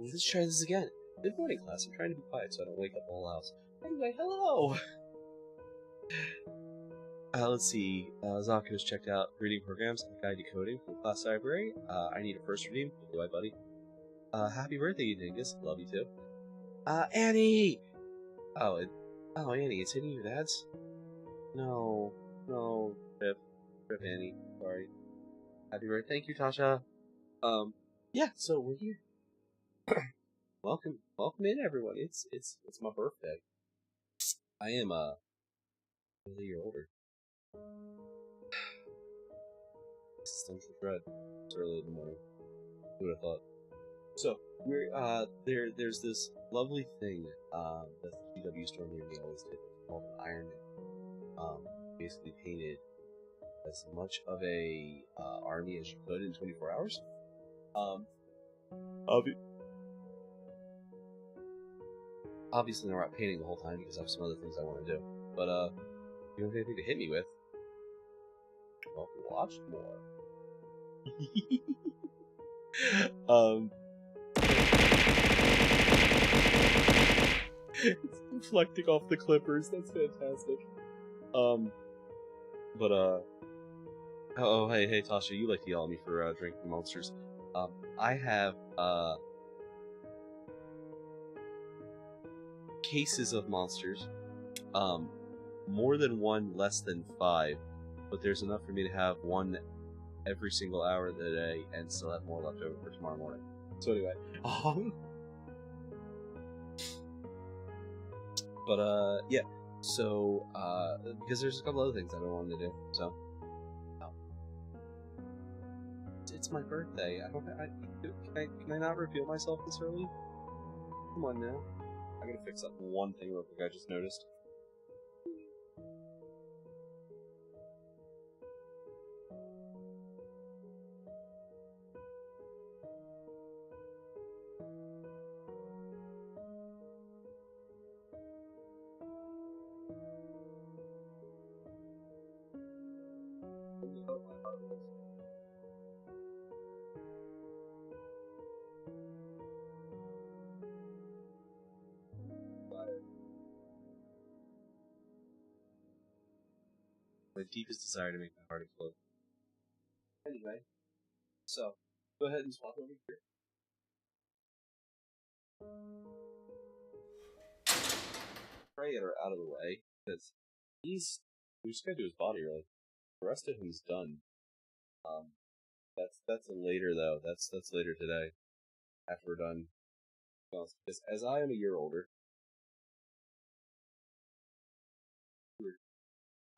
Let's try this again. Good morning, class. I'm trying to be quiet so I don't wake up the whole house. Anyway, hello! Let's see. Zaku's checked out reading programs and guide decoding from the class library. I need a first redeem. Goodbye, buddy. Happy birthday, you dingus. Love you too. Annie! Oh, Annie, it's hitting your dad's? No. Rip, Annie. Sorry. Happy birthday. Thank you, Tasha. Yeah, so we're here. Welcome in, everyone. It's my birthday. I am, a year older. Existential dread. It's early in the morning. Who would have thought? So, we're, there's this lovely thing, that the GW store near me always did, called an Iron Man. Basically painted as much of a, army as you could in 24 hours. Obviously not painting the whole time because I have some other things I want to do. But, if you don't have anything to hit me with, well, watch more. It's deflecting off the clippers. That's fantastic. Oh, hey, Tasha, you like to yell at me for drinking monsters. I have cases of monsters. More than one, less than 5, but there's enough for me to have one every single hour of the day and still have more left over for tomorrow morning. So anyway, yeah. So, because there's a couple other things I've been wanting to do. So, it's my birthday. Can I not reveal myself this early? Come on now. I gotta fix up one thing real quick. I just noticed. My deepest desire to make my heart explode. Anyway, so go ahead and swap over here. Pray are out of the way because we just gotta do his body really. The rest of him's done. That's a later though. That's later today. After we're done. Because as I am a year older.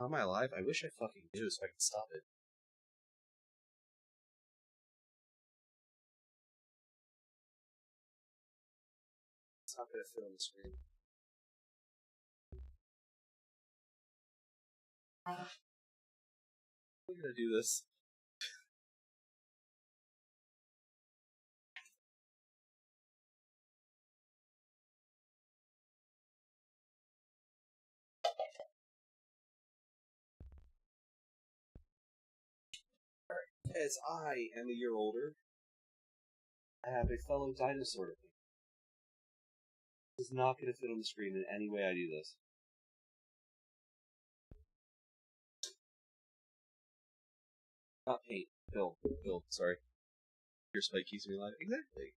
How am I alive? I wish I fucking knew so I could stop it. It's not gonna fit on the screen. We're gonna do this. As I am a year older, I have a fellow dinosaur to paint. This is not going to fit on the screen in any way I do this. Not paint. Build, sorry. Your spike keeps me alive. Exactly.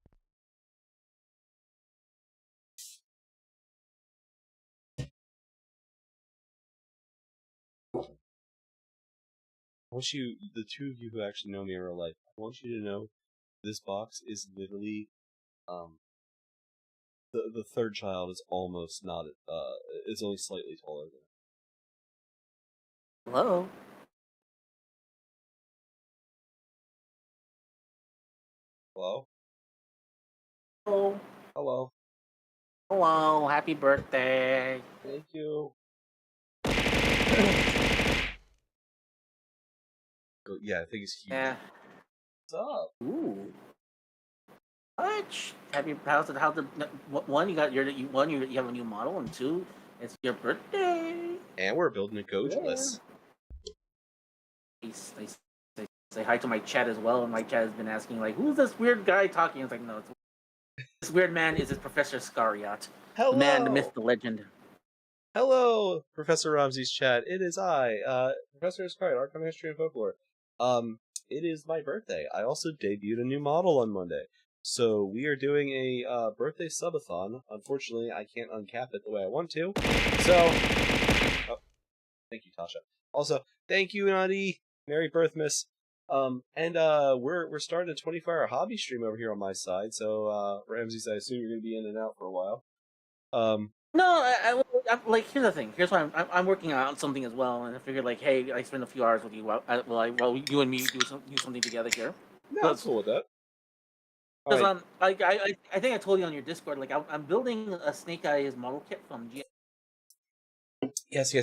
I want you, the two of you who actually know me in real life, I want you to know this box is literally, the third child is almost not, is only slightly taller than it. Hello? Hello? Hello? Hello. Hello, happy birthday. Thank you. Yeah, I think it's huge. Yeah. What's up? Ooh. How's the one you got you have a new model, and 2 it's your birthday. And we're building a coachless. I say hi to my chat as well, and my chat has been asking like, who's this weird guy talking? It's like, no, This weird man is Professor Scariot. Hello! The man, the myth, the legend. Hello, Professor Ramsey's chat. It is I, Professor Iscariot, Art, History, and Folklore. It is my birthday. I also debuted a new model on Monday. So we are doing a birthday subathon. Unfortunately, I can't uncap it the way I want to. So, oh, thank you, Tasha. Also, thank you, Nadi. Merry Birthmas. We're starting a 24-hour hobby stream over here on my side. So, Ramses, I assume you're going to be in and out for a while. No, like here's the thing. Here's why I'm working on something as well, and I figured like, hey, I spend a few hours with you while you and me do something together here. No, I'm cool with that. Because Right. I think I told you on your Discord, like I'm building a Snake Eyes model kit from G. Yes.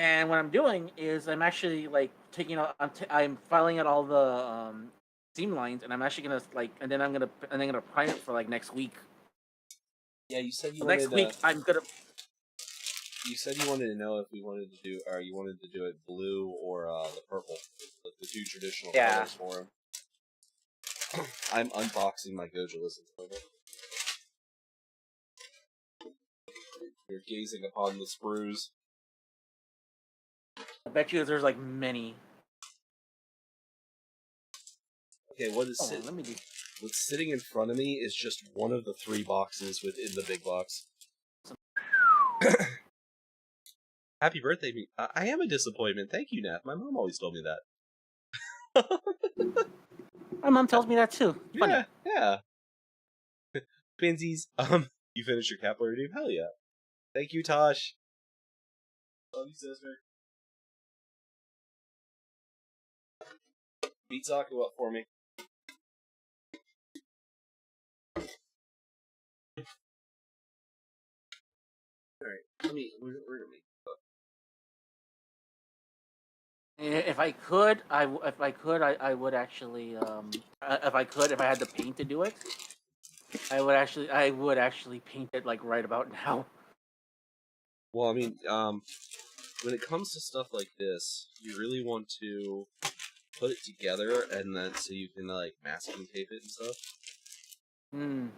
And what I'm doing is I'm actually like taking out I'm filing out all the seam lines, and I'm actually gonna and then I'm gonna prime it for like next week. Yeah, you said you Next week I'm gonna. You said you wanted to know if we wanted to do, or you wanted to do it blue or the purple, the two traditional colors for him. I'm unboxing my Gojo listen to it. You're gazing upon the sprues. I bet you there's like many. Okay, what's sitting in front of me is just one of the 3 boxes within the big box. Happy birthday, me. I am a disappointment. Thank you, Nat. My mom always told me that. My mom tells me that too. Funny. Yeah. Twinsies. You finished your capillary redeem? Hell yeah. Thank you, Tosh. Love you, sister. Beat Zaku up for me. Alright, we're gonna make If I could, I would actually if I had the paint to do it, I would actually paint it like right about now. Well, I mean, when it comes to stuff like this, you really want to put it together, and then so you can like masking tape it and stuff. Hmm.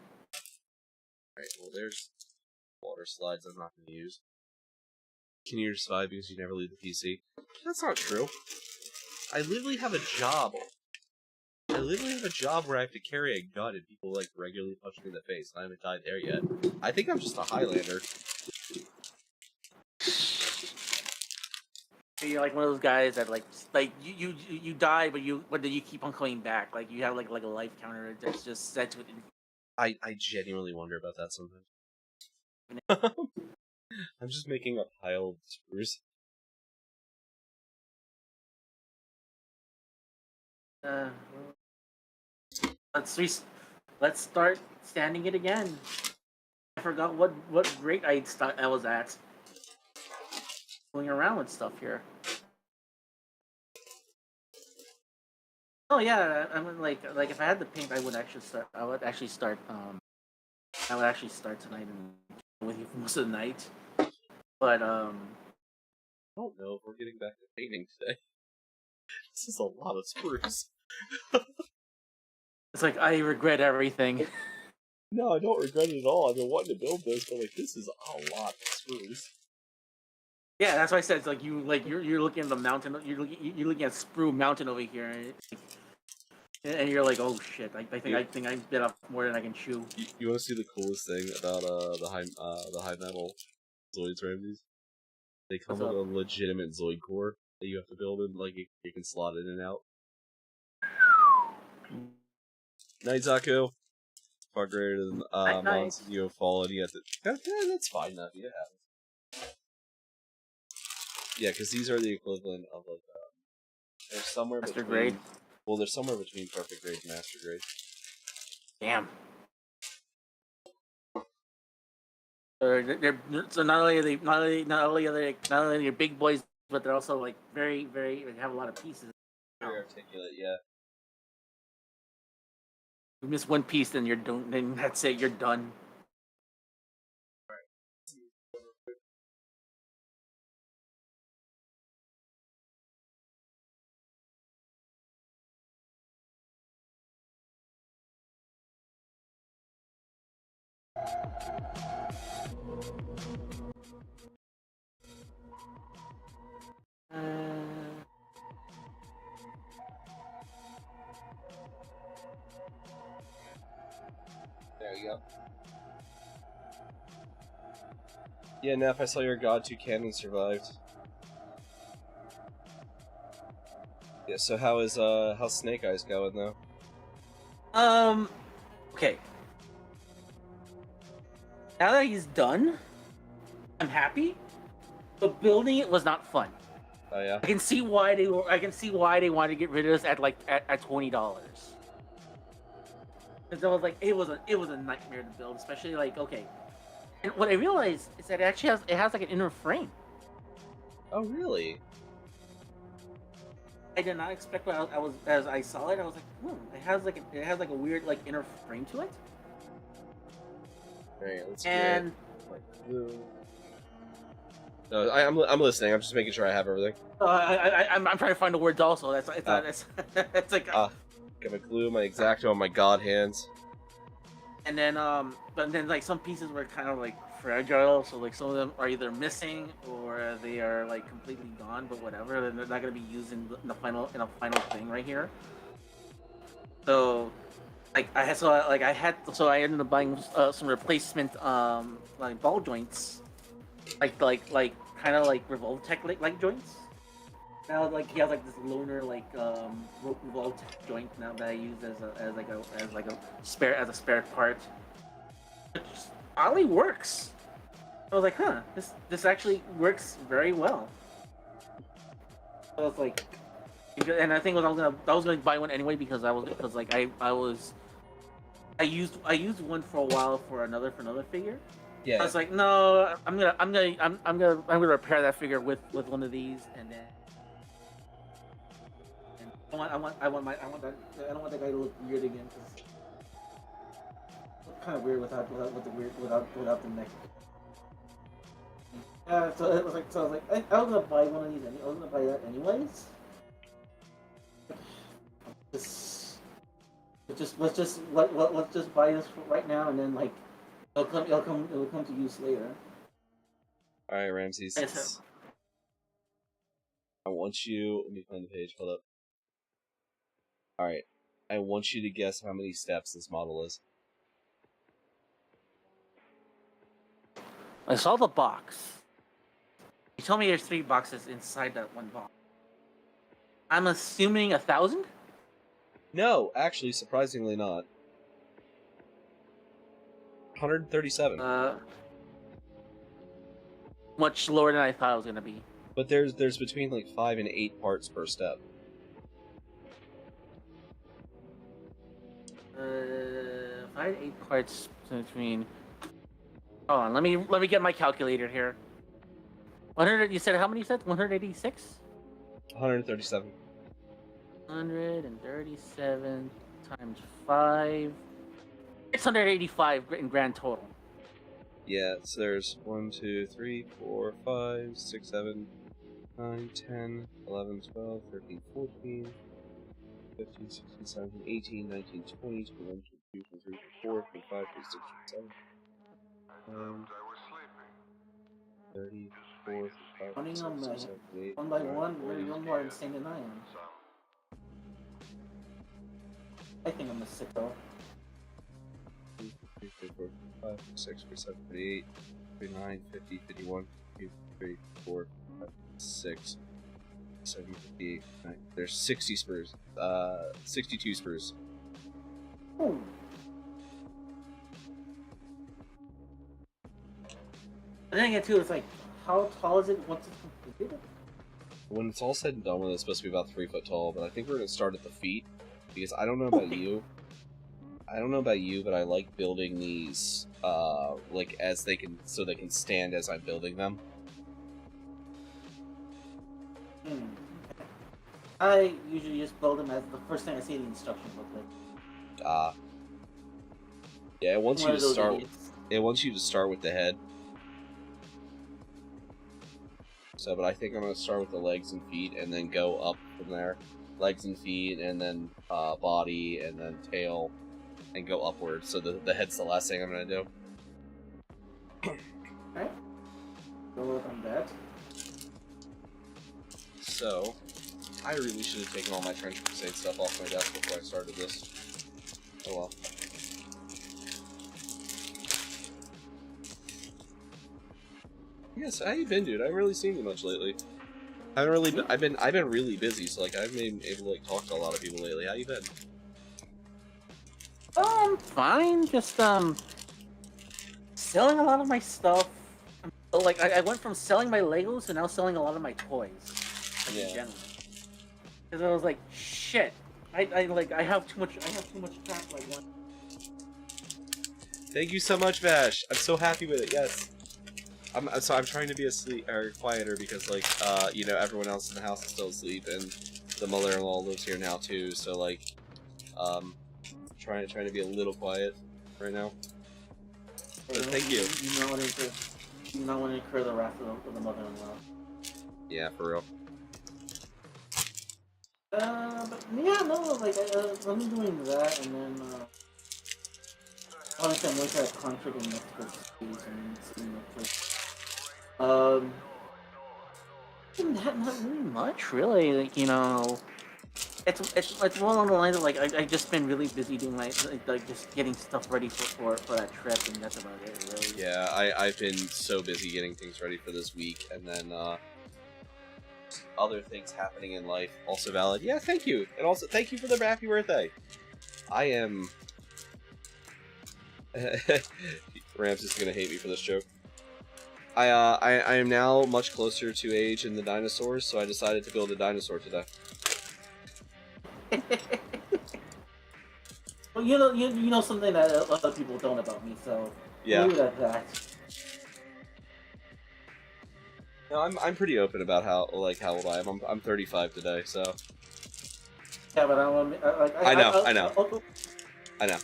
Alright, well there's water slides I'm not going to use. Can you survive because you never leave the PC? That's not true. I literally have a job. Where I have to carry a gun and people like regularly punch me in the face. I haven't died there yet. I think I'm just a Highlander. You're like one of those guys that like you die, but then you keep on coming back. Like you have like a life counter that's just set to it. I genuinely wonder about that sometimes. I'm just making a pile of screws. Let's start standing it again. I forgot what rate I was at. Going around with stuff here. Oh yeah, I mean like if I had the paint, I would actually start. I would actually start tonight and with you for most of the night. But I don't know if we're getting back to painting today. This is a lot of sprues. It's like I regret everything. No, I don't regret it at all. I've been wanting to build this, but like this is a lot of sprues. Yeah, that's why I said it's like you're looking at the mountain. You're looking at Sprue Mountain over here, and you're like, oh shit! I think I bit off more than I can chew. You want to see the coolest thing about the high metal Zoids, Ramses? They come with a legitimate Zoid core that you have to build in, like you can slot in and out. Night Zaku. Far greater than months you have fallen. You have to. Yeah, that's fine enough. It happens. Yeah, because these are the equivalent of like they're somewhere Master between. grade. Well, they're somewhere between perfect grade and master grade. Damn. So not only are they big boys, but they're also like very they have a lot of pieces. Very articulate, yeah. You miss one piece, then you're done. Then that's it. You're done. There you go. Yeah, Neff, I saw your God 2 cannon survived. Yeah, so how's Snake Eyes going though? Okay. Now that he's done, I'm happy. But building it was not fun. Oh yeah. I can see why they wanted to get rid of this at like at $20. Because I was like, it was a nightmare to build, especially like okay. And what I realized is that it has like an inner frame. Oh really? I did not expect what I was as I saw it. I was like, it has like a weird like inner frame to it. Alright, let's and get like blue. No, I'm listening. I'm just making sure I have everything. I'm trying to find the words also. It's like Got my glue, my X-Acto, and my God hands. and then but then like some pieces were kind of like fragile, so like some of them are either missing or they are like completely gone. But whatever, they're not gonna be used in a final thing right here. So like I ended up buying some replacement like ball joints, like kind of like Revoltech like joints. Now like he has like this loner like Revoltech joint now that I use as a spare part. It just oddly works. I was like, this actually works very well. So I was like, and I think I was gonna buy one anyway because I used one for a while for another figure. Yeah. I was like, no, I'm gonna repair that figure with one of these, and then I don't want that guy to look weird again. Cause kind of weird without the neck. So it was like I was gonna buy one of these. I was gonna buy that anyways. Let's just buy this right now, and then like it'll come to use later. All right, Ramses. Yes, I want you. Let me find the page. Hold up. All right. I want you to guess how many steps this model is. I saw the box. You told me there's 3 boxes inside that one box. I'm assuming 1,000. No, actually, surprisingly not. 137. Much lower than I thought it was gonna be. But there's between like 5 and 8 parts per step. 5 to 8 parts between. Hold on, let me get my calculator here. 100. You said how many? You said 186. 137. 137 times 5. 685 in grand total. Yeah, so there's 1, 2, 3, 4, 5, 6, 7, 9, 10, 11, 12, 13, 14, 15, 16, 17, 18, 19, 20, 21, 22, 23, 24, 25, 26, 27, 34, 35, Running 36, on 37, 38, one by 39, one, 40, you're more insane than I am. I think I'm a sicko. 3, 4, 5, 6, 7, 8, 39, 50, 51, 53, 4, 5, 6, 7, 58, 9. There's 60 spurs. 62 spurs. Ooh. And then again, too, it's like, how tall is it once it's completed? When it's all said and done with, it's supposed to be about 3 foot tall, but I think we're going to start at the feet, because I don't know about you. I don't know about you, but I like building these, like, so they can stand as I'm building them. I usually just build them as the first thing I see the instructions look like. Yeah, it wants you to start. It wants you to start with the head. So, but I think I'm going to start with the legs and feet, and then go up from there. Legs and feet, and then body, and then tail, and go upwards. So the head's the last thing I'm going to do. Alright. Go work on that. So, I really should have taken all my Trench Crusade stuff off my desk before I started this. Oh well. Yes, how you been, dude? I haven't really seen you much lately. I haven't really been, I've been really busy, so like I haven't been able to like talk to a lot of people lately. How you been? Fine. Just selling a lot of my stuff. Like I went from selling my Legos to now selling a lot of my toys. Like, in general. Because I was like, shit. I have too much crap like one. Thank you so much, Vash. I'm so happy with it. Yes. I'm trying to be quieter because like you know, everyone else in the house is still asleep and the mother-in-law lives here now too. So like trying to be a little quiet right now. But thank you. You not want to incur the wrath of the mother-in-law. Yeah, for real. But yeah, no, like I'm doing that, and then obviously I'm looking at a contract in Mexico City, and seeing not really much, really. Like, you know, it's more along the lines of like I've just been really busy doing like just getting stuff ready for that trip, and that's about it, really. Yeah, I've been so busy getting things ready for this week, and then other things happening in life also valid. Yeah, thank you, and also thank you for the happy birthday. I am. Rams is gonna hate me for this joke. I am now much closer to age in the dinosaurs, so I decided to build a dinosaur today. Well, you know something that other people don't about me, so yeah. leave it at that. No, I'm pretty open about how old I am. I'm 35 today, so. Yeah, but I don't want. I know.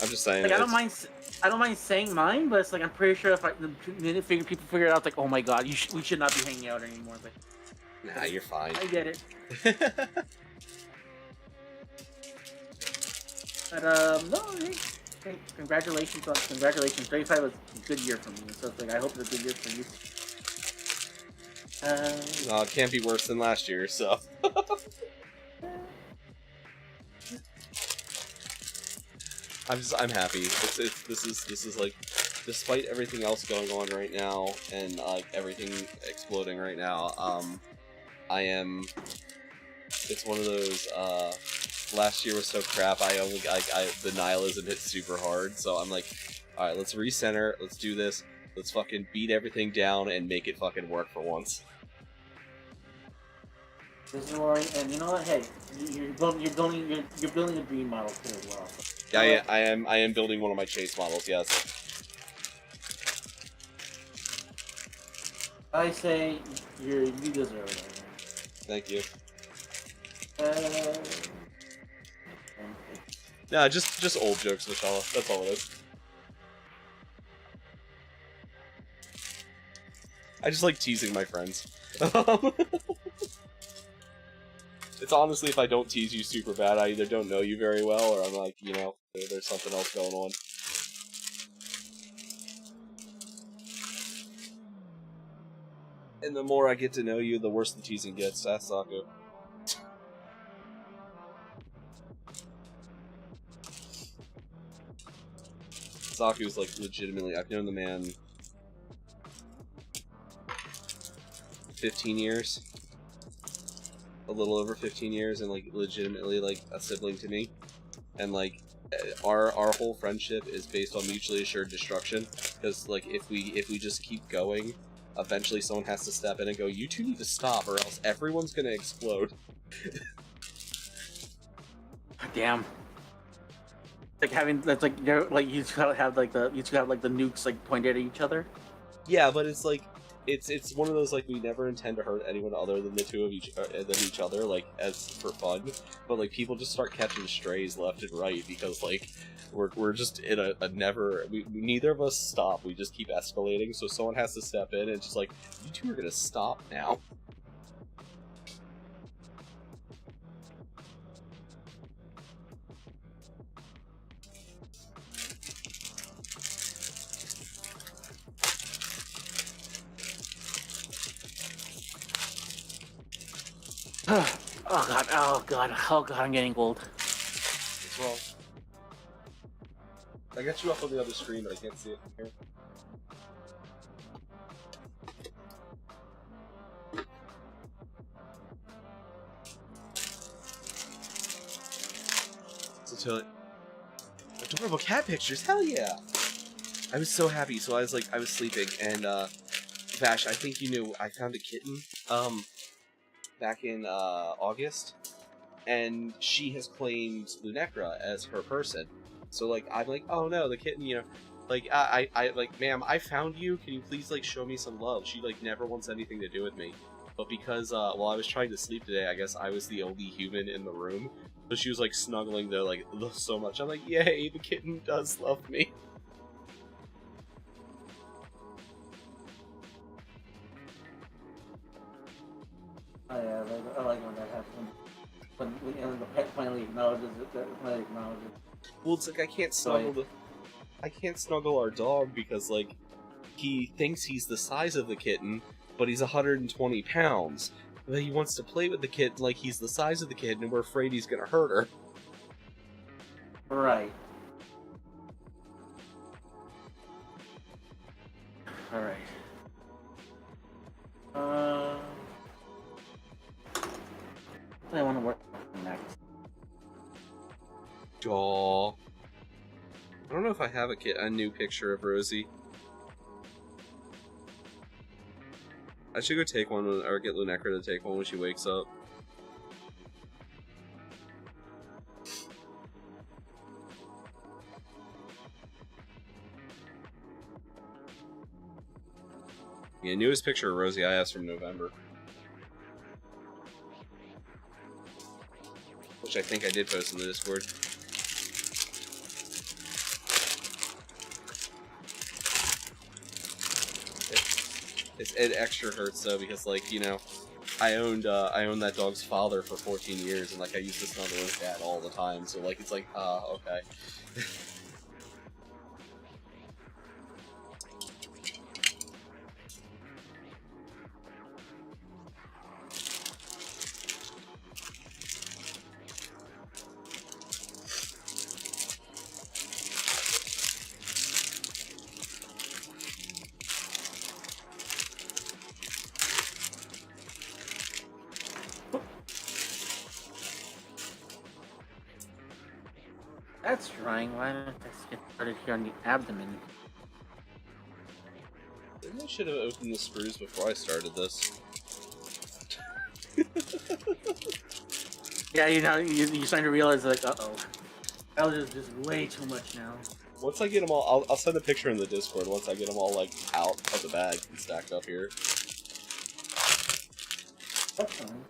I'm just saying. Like, I don't mind saying mine, but it's like I'm pretty sure if the minute people figure it out, it's like, oh my god, we should not be hanging out anymore. It's like, nah, you're fine. I get it. But no, hey, congratulations! 35 was a good year for me, so it's like I hope it's a good year for you. No, it can't be worse than last year, so. I'm happy. This is like, despite everything else going on right now and like everything exploding right now, I am. It's one of those. Last year was so crap. The nihilism hit super hard, so I'm like, all right, let's recenter. Let's do this. Let's fucking beat everything down and make it fucking work for once. This is where, and you know what? Hey, you're building a dream model too as well. So, yeah, I am building one of my chase models. Yes. I say you deserve it. Thank you. Nah, just old jokes, Vishala. That's all it is. I just like teasing my friends. It's honestly, if I don't tease you super bad, I either don't know you very well, or I'm like, you know, there's something else going on. And the more I get to know you, the worse the teasing gets. Ask Saku. Saku's like legitimately, I've known the man 15 years. A little over 15 years, and like legitimately like a sibling to me. And like our whole friendship is based on mutually assured destruction. Because like if we just keep going, eventually someone has to step in and go, you two need to stop or else everyone's gonna explode. Damn. Like having that's like you're like you two have like the nukes like pointed at each other. Yeah, but it's like it's one of those like we never intend to hurt anyone other than the two of each other, like as for fun. But like people just start catching strays left and right because like we're just in a never neither of us stop. We just keep escalating. So someone has to step in and just like, you two are gonna stop now. oh god, I'm getting old. Well, I got you up on the other screen, but I can't see it from here. So, adorable cat pictures, hell yeah! I was so happy. So I was sleeping, and Vash, I think you knew I found a kitten back in August, and she has claimed Lunecra as her person. So like I'm like, oh no, the kitten, like I like, ma'am, I found you. Can you please like show me some love? She like never wants anything to do with me. But because while I was trying to sleep today, I guess I was the only human in the room. So she was like snuggling there like so much. I'm like, yay, the kitten does love me. Oh yeah, I like when that happens. When the pet finally acknowledges it. Well, it's like I can't snuggle our dog because like he thinks he's the size of the kitten, but he's 120 pounds. But he wants to play with the kitten like he's the size of the kitten, and we're afraid he's gonna hurt her. Right. Alright. I want to work next. Aww. I don't know if I have a new picture of Rosie. I should go take one, or get Lunecra to take one when she wakes up. Yeah, newest picture of Rosie I asked from November. Which I think I did post in the Discord. It extra hurts though because like, I owned that dog's father for 14 years and like I used to snuggle his dad all the time, so like it's like, okay. That's drying. Why don't I get started here on the abdomen? Maybe I should have opened the screws before I started this. Yeah, you're starting to realize like, uh-oh. That was just way too much now. Once I get them all, I'll send a picture in the Discord once I get them all like out of the bag and stacked up here. That's fine.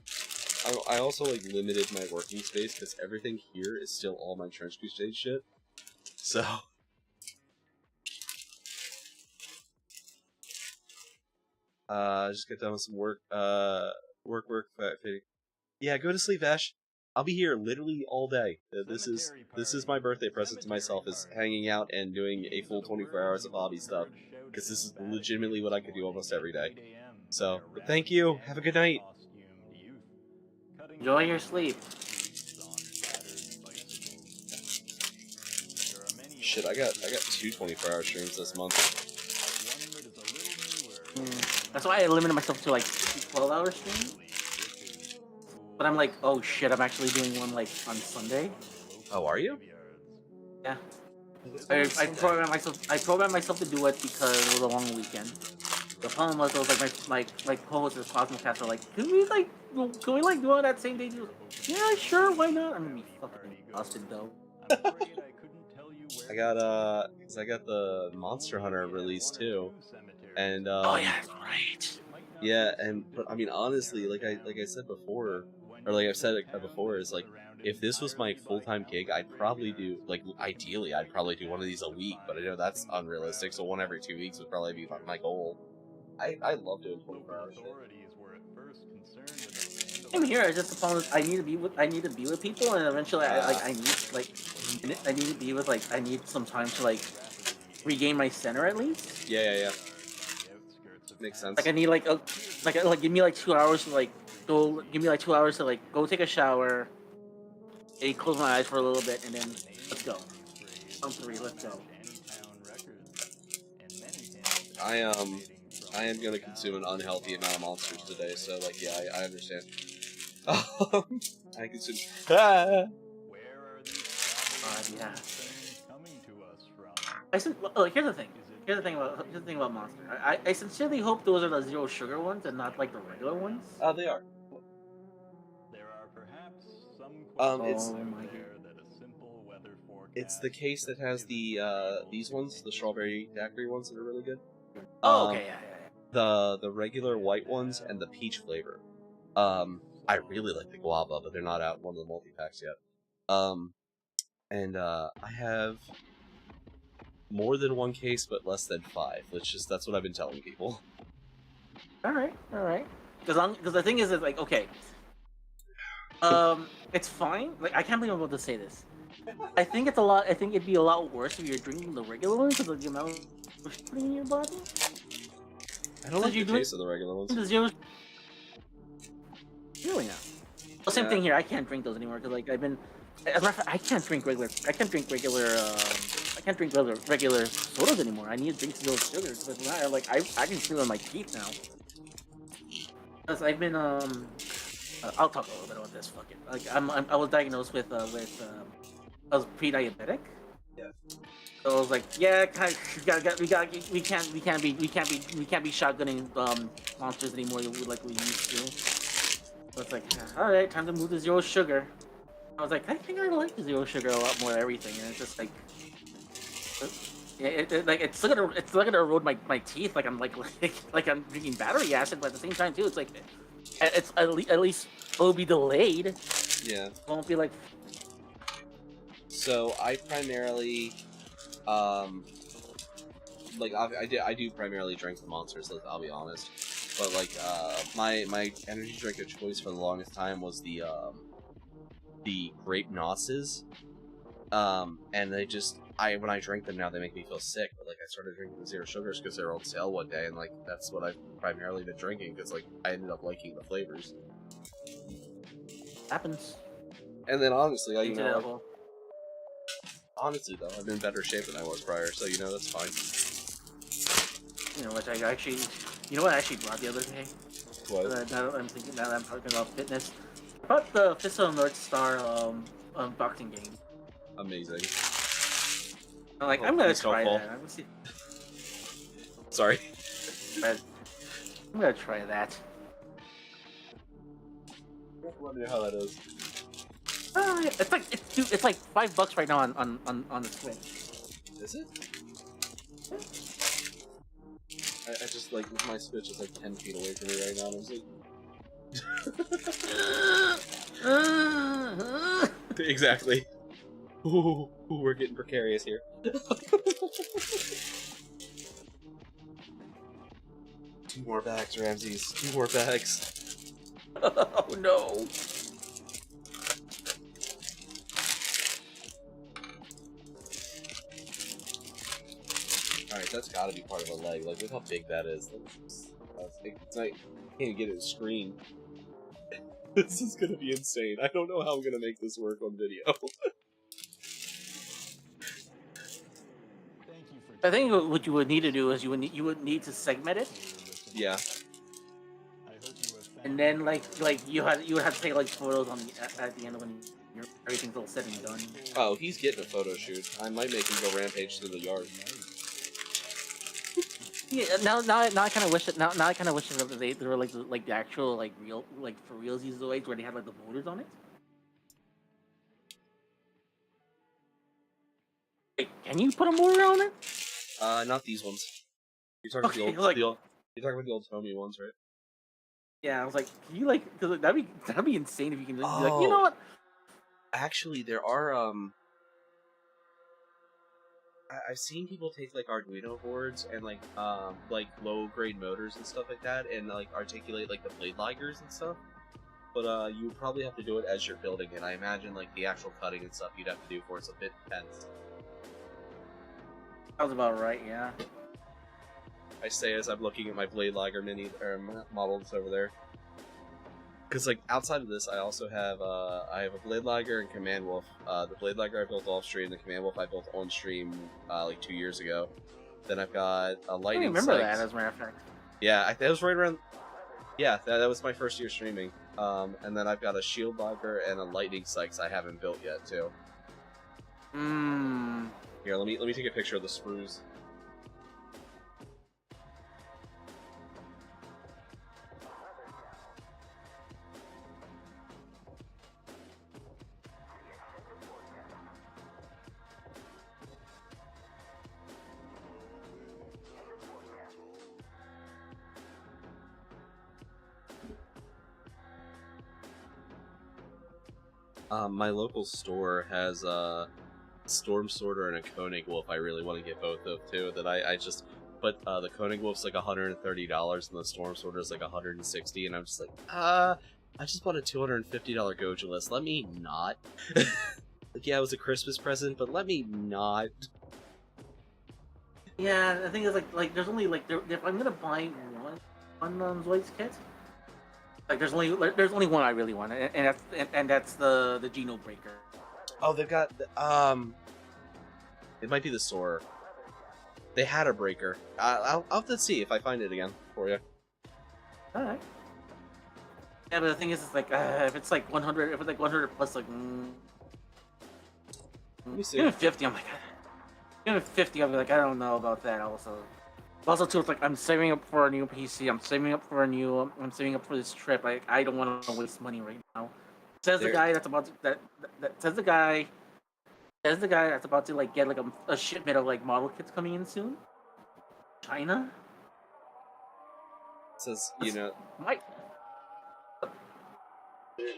I also like limited my working space because everything here is still all my Trench Crusade shit. So just get done with some work. Work. Yeah, go to sleep, Ash. I'll be here literally all day. This is my birthday present to myself, is hanging out and doing a full 24 hours of hobby stuff. Because this is legitimately what I could do almost every day. So, but thank you. Have a good night. Enjoy your sleep. Shit, I got 2 24-hour streams this month. That's why I limited myself to like 12-hour streams. But I'm like, oh shit, I'm actually doing one like on Sunday. Oh, are you? Yeah. I programmed myself to do it because it was a long weekend. The problem was, it was like my co-host of Cosmocast are like, can we do it that same day? Yeah, sure, why not? I'm gonna be fucking exhausted though. I got the Monster Hunter release too, and oh yeah, right. Yeah, but I mean honestly, like I said before, or like I've said it before, is like if this was my full-time gig, I'd probably do, like, ideally I'd probably do one of these a week, but I know that's unrealistic, so one every 2 weeks would probably be my goal. I love doing 24-hour shit. I'm here. It's just the problem is I need to be with people, and eventually I need some time to like regain my center at least. Yeah. Makes sense. Like I need give me like 2 hours to like go give me like 2 hours to like go take a shower, and close my eyes for a little bit, and then let's go. On 3, let's go. I am gonna consume an unhealthy amount of monsters today, so like yeah, I understand. I consume. Yeah. Here's the thing. Here's the thing about Monster. I sincerely hope those are the zero sugar ones and not like the regular ones. They are. It's the case that has the these ones, the strawberry daiquiri ones that are really good. Okay, yeah. The regular white ones and the peach flavor. I really like the guava, but they're not out in one of the multi-packs yet. And I have more than one case, but less than 5. That's what I've been telling people. All right. Because the thing is like, okay, it's fine. Like, I can't believe I'm about to say this. I think it'd be a lot worse if you're drinking the regular ones because of the amount of sugar in your body. I don't like the taste of the regular ones. Really now. Well, same thing here. I can't drink those anymore because like I've been. As a matter of fact, I can't drink regular regular sodas anymore. I need to drink zero sugar. Like I can feel it in my teeth now. Because I've been I'll talk a little bit about this. Fuck it. Like I was diagnosed with I was pre-diabetic. Yeah. So I was like, yeah, we can't be shotgunning monsters anymore like we used to. So it's like, all right, time to move to zero sugar. I was like, I think I like the zero sugar a lot more than everything, and it's just like, it's gonna erode my teeth, like I'm like I'm drinking battery acid, but at the same time too, it's like, it's at least it'll be delayed. Yeah. It won't be like. So I primarily, like I do primarily drink the monsters. I'll be honest, but like my energy drink of choice for the longest time was the grape nosses, and they just when I drink them now they make me feel sick. But like I started drinking the zero sugars because they're on sale one day, and like that's what I've primarily been drinking because like I ended up liking the flavors. Happens. And then honestly, honestly though, I'm in better shape than I was prior, so you know that's fine. You know what I actually brought the other day? What? Now that I'm talking about fitness, I brought the Fist of the North Star boxing game. Amazing. I'm gonna try that. I'm gonna see. Sorry. I'm gonna try that. Let me know how that is. It's like $5 right now on the Switch. Is it? I just like my Switch is like 10 feet away from me right now, and I'm like, exactly. Ooh, we're getting precarious here. 2 more bags, Ramses. 2 more bags. Oh no. Alright, that's gotta be part of a leg. Like, look how big that is. It's like, I can't get it screen. This is gonna be insane. I don't know how I'm gonna make this work on video. I think what you would need to do is you would need to segment it. Yeah. And then like you would have to take like photos at the end of when everything's all said and done. Oh, he's getting a photo shoot. I might make him go rampage through the yard. Yeah, now I kind of wish that they were like the actual like real like for realsies the where they had like the borders on it. Wait, can you put a border on it? Not these ones. You're talking you're talking about the old Tommy ones, right? Yeah, I was like, can you like? Cause that'd be insane if you can be like, you know what? Actually, there are I've seen people take like Arduino boards and like low grade motors and stuff like that, and like articulate like the blade ligers and stuff. But you would probably have to do it as you're building it. I imagine like the actual cutting and stuff you'd have to do for it's a bit intense. Sounds about right, yeah. I say as I'm looking at my blade liger mini models over there. Because like outside of this, I also have I have a Blade Liger and Command Wolf. The Blade Liger I built off stream, the Command Wolf I built on stream like 2 years ago. Then I've got a I Lightning. remember Sight. that, as a matter of fact. Yeah, that was right around. Yeah, that was my first year streaming. And then I've got a Shield Liger and a Lightning Sykes I haven't built yet too. Here, let me take a picture of the sprues. My local store has a Storm Sorter and a Koenig Wolf I really want to get both of too. That I just, but the Koenig Wolf's like $130 and the Storm Sorter is like $160, and I'm just like, I just bought a $250 Goja list. Let me not. Like, yeah, it was a Christmas present, but let me not. Yeah, I think it's like there's only like if I'm gonna buy one Zoids kit, like there's only one I really want, and that's the Geno Breaker. Oh, they've got it might be the store. They had a breaker. I'll have to see if I find it again for you. All right. Yeah, but the thing is, it's like if it's like 100, if it's like 100 plus, like Let me see. even 50, I'm like, even 50, I'm like, I don't know about that. Also too, it's like I'm saving up for a new PC. I'm saving up for this trip. I don't want to waste money right now. Says the guy that's about to, that says the guy that's about to like get like a shipment of like model kits coming in soon. China. It says, you know, Might.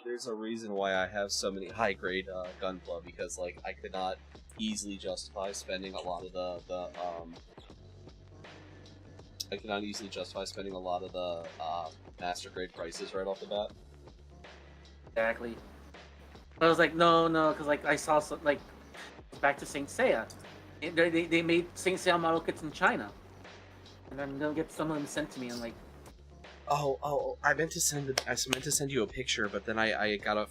there's a reason why I have so many high-grade Gunpla, because like I could not easily justify spending a lot of the master grade prices right off the bat. Exactly. But I was like, no, because like I saw some, like back to Saint Seiya. They made Saint Seiya model kits in China, and I'm gonna get some of them sent to me. And like, I meant to send you a picture, but then I got a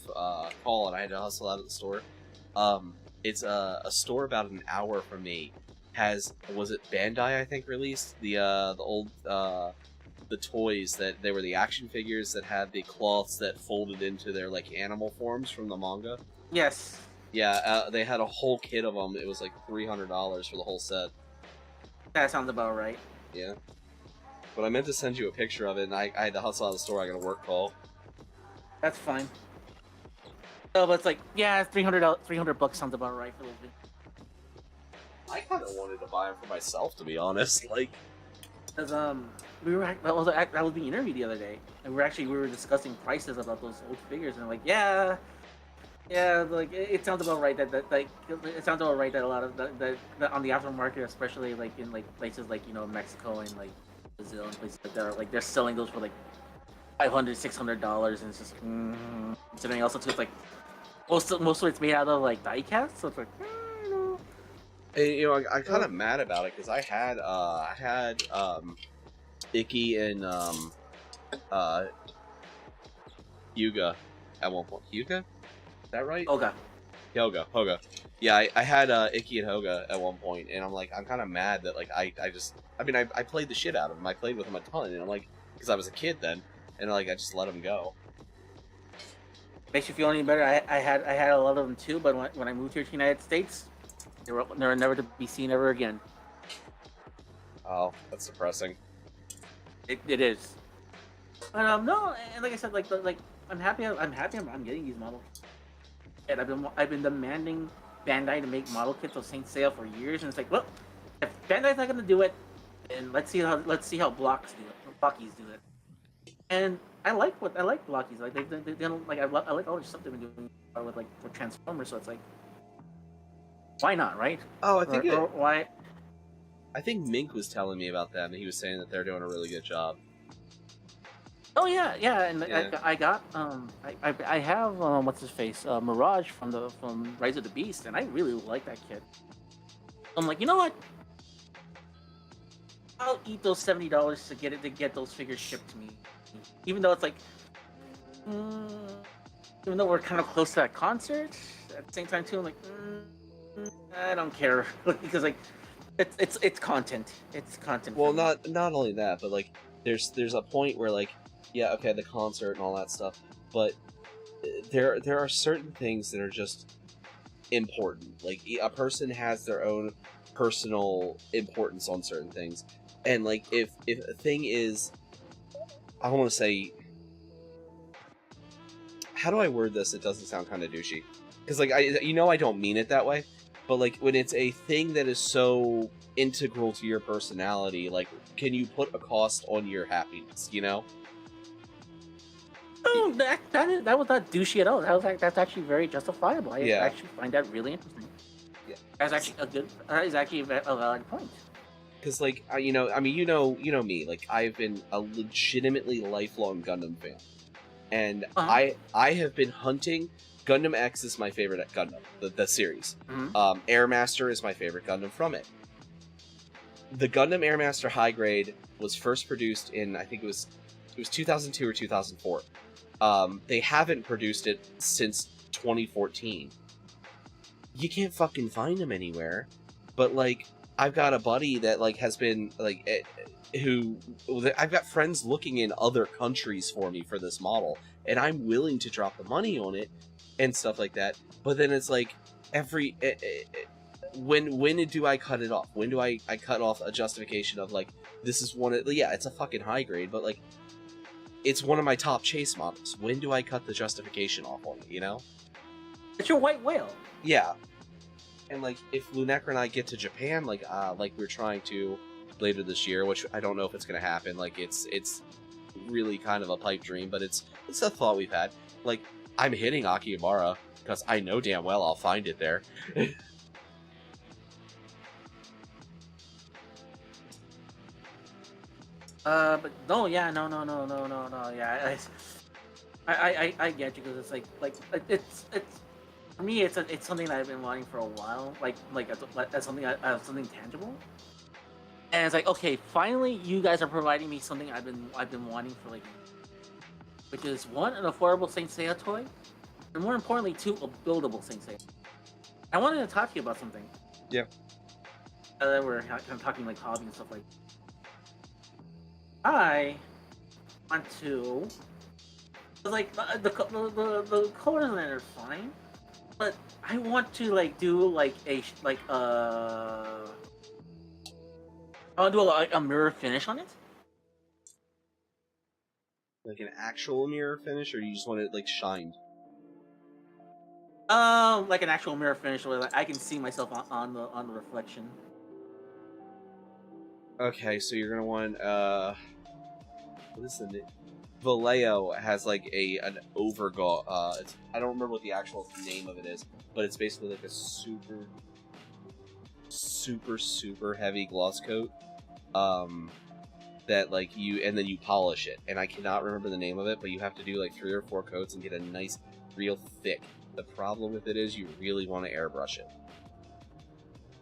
call and I had to hustle out of the store. It's a store about an hour from me. Was it Bandai, I think, released the old the toys that they were the action figures that had the cloths that folded into their like animal forms from the manga. yes, Yeah, they had a whole kit of them. It was like $300 for the whole set. that sounds about right. Yeah. But I meant to send you a picture of it, and I had to hustle out of the store. I got a work call. That's fine. Oh, but it's like, yeah, $300 sounds about right for those things. I kind of wanted to buy them for myself, to be honest. Like, Because that was being interviewed the other day, and we were discussing prices about those old figures, and like, yeah, like it sounds about right that it sounds about right that a lot of that on the aftermarket, especially like in like places like Mexico and like Brazil and places like that, like they're selling those for like $500-$600, and it's just considering also too, it's like most of it's made out of like die cast, so it's like. and, I'm kind of mad about it because I had Icky and Hyuga at one point. Hyuga? Is that right? Hoga. Hoga. Yeah, I had Icky and Hoga at one point, and I'm kind of mad that like I played the shit out of him. I played with him a ton, and I'm like, because I was a kid then, and like I just let him go. Makes you feel any better? I had a lot of them too, but when I moved here to the United States, they were never to be seen ever again. Oh, that's depressing. It is. But no, and like I said, like I'm happy I'm getting these models. And I've been demanding Bandai to make model kits of Saint Seiya for years, and it's like, well, if Bandai's not gonna do it, then let's see how Blockies do it. And I like Blockies. Like they don't like I like all the stuff they've been doing with like for Transformers. So it's like, why not, right? Oh, I think why? I think Mink was telling me about them, and he was saying that they're doing a really good job. Oh yeah, and Yeah. I got I have what's his face Mirage from Rise of the Beast, and I really like that kid. I'm like, you know what? I'll eat those $70 to get those figures shipped to me, even though it's like even though we're kind of close to that concert, at the same time too, I'm like, I don't care because like it's content. It's content. Well, for me. not only that, but like there's a point where like yeah, okay, the concert and all that stuff, but there are certain things that are just important. Like a person has their own personal importance on certain things, and like if a thing is, I want to say, how do I word this? It doesn't sound kind of douchey, because like I don't mean it that way, but like when it's a thing that is so integral to your personality, like can you put a cost on your happiness? You know? Oh, that was not douchey at all. That's actually very justifiable. I Yeah. actually find that really interesting. Yeah. That's actually a good. That is actually a valid point. Because like you know me, like I've been a legitimately lifelong Gundam fan, and I have been hunting. Gundam X is my favorite Gundam, the series. Mm-hmm. Airmaster is my favorite Gundam from it. The Gundam Airmaster High Grade was first produced in, I think it was 2002 or 2004. They haven't produced it since 2014. You can't fucking find them anywhere. But like, I've got a buddy that like has been like, I've got friends looking in other countries for me for this model, and I'm willing to drop the money on it and stuff like that. But then it's like when do I cut it off? When do I cut off a justification of like, this is one of, yeah, it's a fucking high grade, but like it's one of my top chase models. When do I cut the justification off on it, you know? It's your white whale. Yeah. And like if Lunecra and I get to Japan like we're trying to later this year, which I don't know if it's gonna happen, like it's really kind of a pipe dream, but it's a thought we've had. Like I'm hitting Akihabara because I know damn well I'll find it there. But no, yeah, no, yeah. I get you because it's like it's for me it's something that I've been wanting for a while, like as something something tangible. And it's like, okay, finally you guys are providing me something I've been wanting for like, which is one, an affordable Saint Seiya toy, and more importantly, two, a buildable Saint Seiya. I wanted to talk to you about something. Yeah. That we're kind of talking like hobby and stuff like. I want to like the colors in it are fine, but I want to like do like I want to do a mirror finish on it. Like an actual mirror finish, or you just want it like shined? Like an actual mirror finish where like, I can see myself on the reflection. Okay, so you're gonna want what is the name? Vallejo has like an overgaw. I don't remember what the actual name of it is, but it's basically like a super heavy gloss coat. That like and then you polish it, and I cannot remember the name of it, but you have to do like 3 or 4 coats and get a nice, real thick. The problem with it is you really want to airbrush it.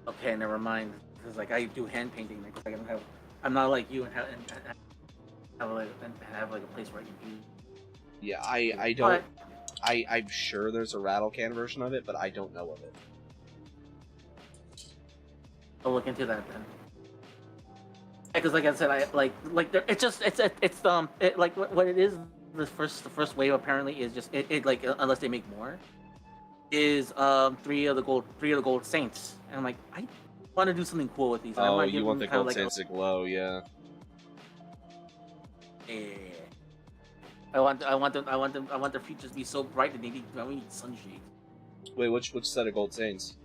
Okay, never mind. Because like I do hand painting, like I'm not like you and have like a place where I can do. Yeah, I don't. I'm sure there's a rattle can version of it, but I don't know of it. I'll look into that then. Because like I said, I like it's like what it is. The first wave apparently is just it like unless they make more is 3 of the gold saints, and I'm like I want to do something cool with these. Oh, you want the gold saints to glow, yeah. Yeah. I want their features to be so bright that they need sunshade. Wait, which set of gold saints?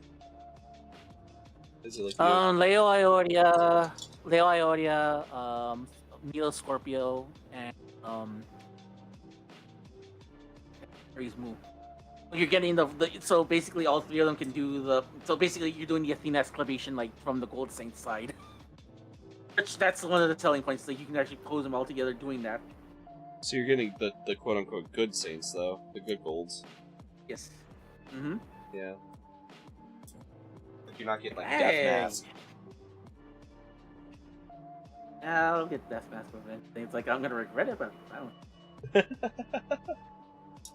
Is it like Leo Ioria, Neo Scorpio, and Aries Moon. You're getting the so basically all 3 of them can do the so basically you're doing the Athena exclamation like from the Gold Saint side. Which that's one of the telling points, like you can actually pose them all together doing that. So you're getting the quote unquote good saints though, the good golds. Yes. Mm-hmm. Yeah. Like you're not getting like Death Mask. I'll get Death Mask with it. It's like I'm gonna regret it, but I don't.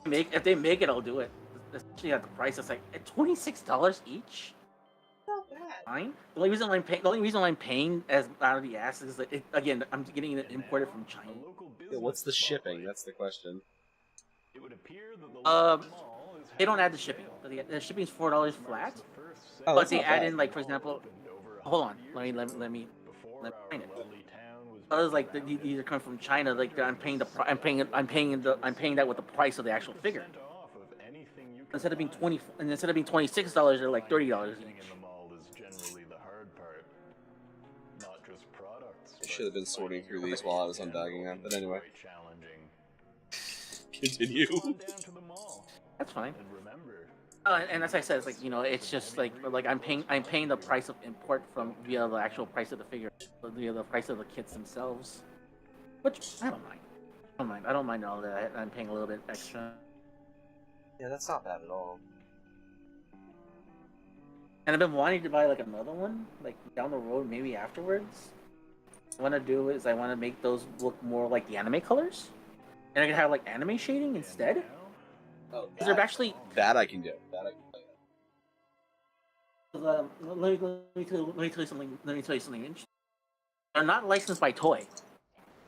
If they make it, I'll do it. Especially at the price. It's like at $26 each. Not bad. Fine. The only reason why I'm paying as out of the ass is that again I'm getting it imported from China. Yeah, what's the shipping? That's the question. They don't add the shipping. The shipping is $4 flat, Oh, but that's they not add bad. in like for example. Hold on. Let me find it. Others like these are coming from China. Like I'm paying that with the price of the actual figure. Instead of being $26, they're like $30 each. I should have been sorting through these while I was unbagging them, but anyway. Continue. That's fine. And as I said, it's like it's just like I'm paying the price of import from via the actual price of the figure, via the price of the kits themselves, which I don't mind. I don't mind all that. I'm paying a little bit extra. Yeah, that's not bad at all. And I've been wanting to buy like another one, like down the road, maybe afterwards. What I want to do is I want to make those look more like the anime colors, and I can have like anime shading instead. Oh, They're actually that I can do. That I can play. let me tell you something. Let me tell you something interesting. They're not licensed by Toei. They're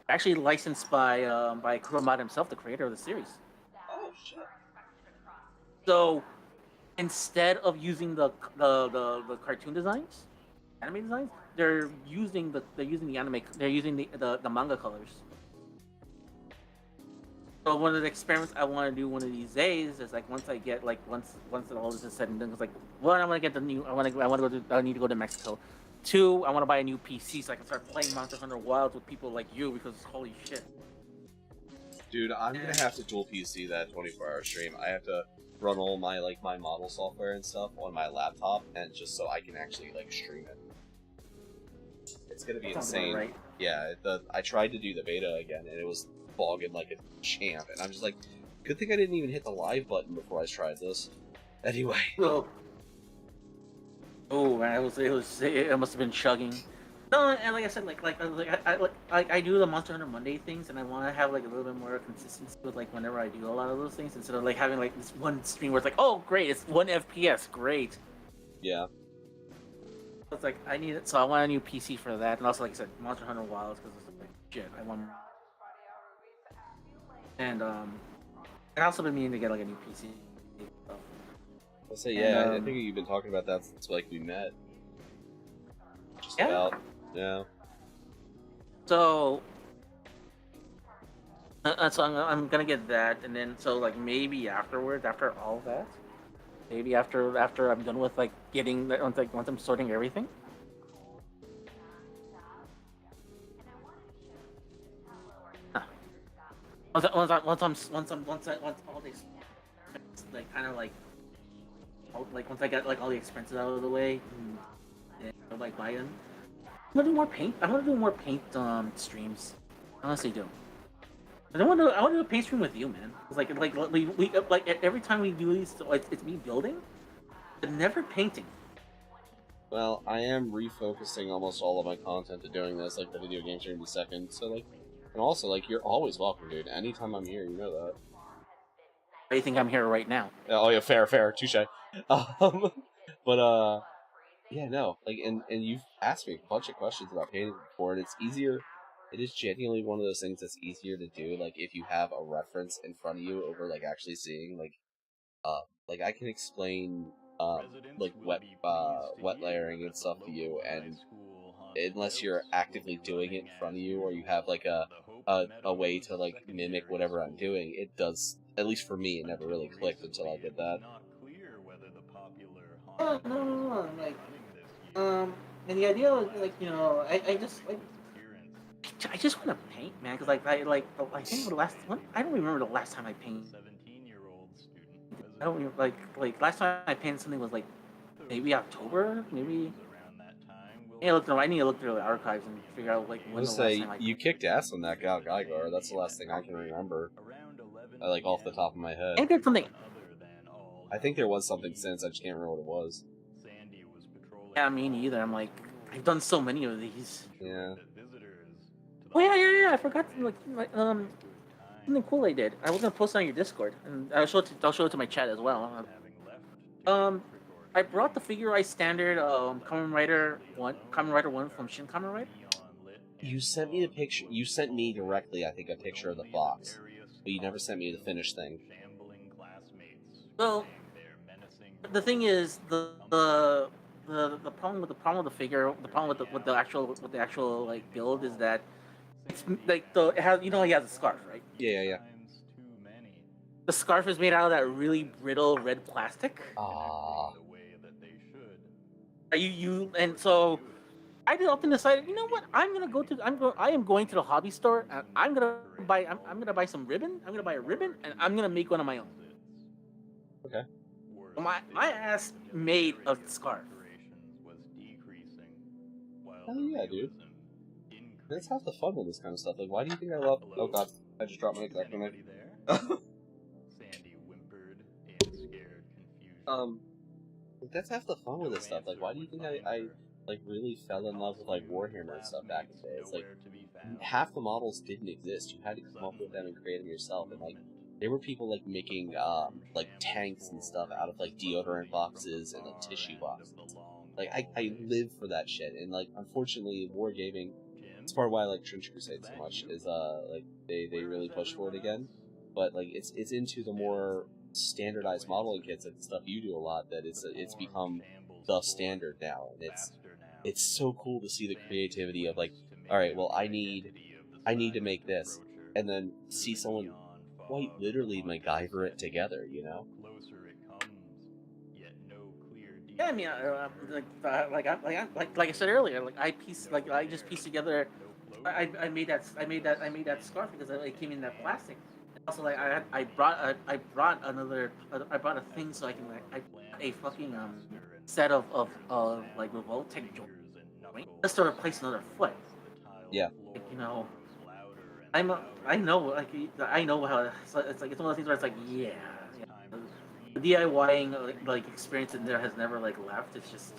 actually licensed by Kuromada himself, the creator of the series. Oh shit. So instead of using the cartoon designs, anime designs, they're using the manga colors. So one of the experiments I want to do one of these days is like once all this is said and done, it's like one, I want to get the new. I need to go to Mexico. Two, I want to buy a new PC so I can start playing Monster Hunter Wilds with people like you because holy shit. Dude, I'm gonna have to dual PC that 24-hour stream. I have to run all my my model software and stuff on my laptop, and just so I can actually stream it. It's gonna be insane. Right. Yeah, I tried to do the beta again, and it was bogging like a champ, and I'm just like, good thing I didn't even hit the live button before I tried this. Anyway. Oh man, it must have been chugging. No, and like I said, I do the Monster Hunter Monday things, and I want to have like a little bit more consistency with like whenever I do a lot of those things, instead of like having like this one stream where it's like, oh great, it's 1 FPS, great. Yeah. It's like I need it, so I want a new PC for that, and also like I said, Monster Hunter Wilds because it's like shit, I want. And I also been meaning to get like a new PC. I'll say yeah. I think you've been talking about that since we met. Just about. Yeah. So, so I'm gonna get that, and then so like maybe afterwards, after all of that, maybe after I'm done with like getting once I'm sorting everything. Once all these like kind of like once I get like all the expenses out of the way, and like buy them. I'm gonna do more paint. I want to do more paint streams. I honestly do. I want to do a paint stream with you, man. It's like we every time we do these, it's me building, but never painting. Well, I am refocusing almost all of my content to doing this, like the video games are gonna be second. So and also you're always welcome, dude. Anytime I'm here, you know that. Why do you think I'm here right now? Oh yeah, fair, touche. But yeah, no, and you've asked me a bunch of questions about painting before, and it's easier. It is genuinely one of those things that's easier to do, if you have a reference in front of you over actually seeing, I can explain wet layering and stuff to you, and unless you're actively doing it in front of you, or you have a way to mimic whatever I'm doing, it does. At least for me, it never really clicked until I did that. No, and the idea was I just want to paint, man, because I think the last one, I don't remember the last time I painted. I don't remember, last time I painted something was maybe October, maybe. I need to look through the archives and figure out when the last time you kicked ass on that Gal Geiger. That's the last thing I can remember. Off the top of my head. I think there's something. I think there was something since. I just can't remember what it was. Yeah, me neither. I've done so many of these. Yeah. Oh yeah. I forgot to something cool I did. I was gonna post it on your Discord, and I'll show it to my chat as well. I brought the Figure Eye standard Kamen Rider One from Shin Kamen Rider. You sent me the picture. You sent me directly, I think, a picture of the box, but you never sent me the finished thing. Well, the thing is the problem with the figure, the problem with the actual like build is that it's like it has, you know, he has a scarf, right? Yeah. The scarf is made out of that really brittle red plastic. Ah. And so I often decided, you know what? I am going to the hobby store and I'm gonna buy some ribbon. I'm gonna buy a ribbon and I'm gonna make one of my own. Okay. My ass made a scarf. Hell yeah, dude. That's half the fun with this kind of stuff. Like, why do you think I love? Oh god, I just dropped my exact knife. That's half the fun with this stuff. Like, why do you think I like really fell in love with like Warhammer and stuff back in the day? It's like half the models didn't exist. You had to come up with them and create them yourself. And like, there were people like making like tanks and stuff out of like deodorant boxes and like tissue boxes. Like, I live for that shit. And like, unfortunately, wargaming. That's part of why I like Trench Crusade so much. Is like they really push for it again. But like, it's into the more standardized modeling kits, like the stuff you do a lot, that it's become the standard now, and it's so cool to see the creativity of like, all right, well, I need to make this, and then see someone quite literally MacGyver it together, you know? Yeah, I mean, like I said earlier, I just pieced together. I made that scarf because it came in that plastic. And also, like I brought a thing so I can I bought a fucking set of like Revoltech joint just to replace another foot. Yeah. Like, you know, I know I know how it's like it's one of those things where it's like yeah. The DIYing like experience in there has never like left. It's just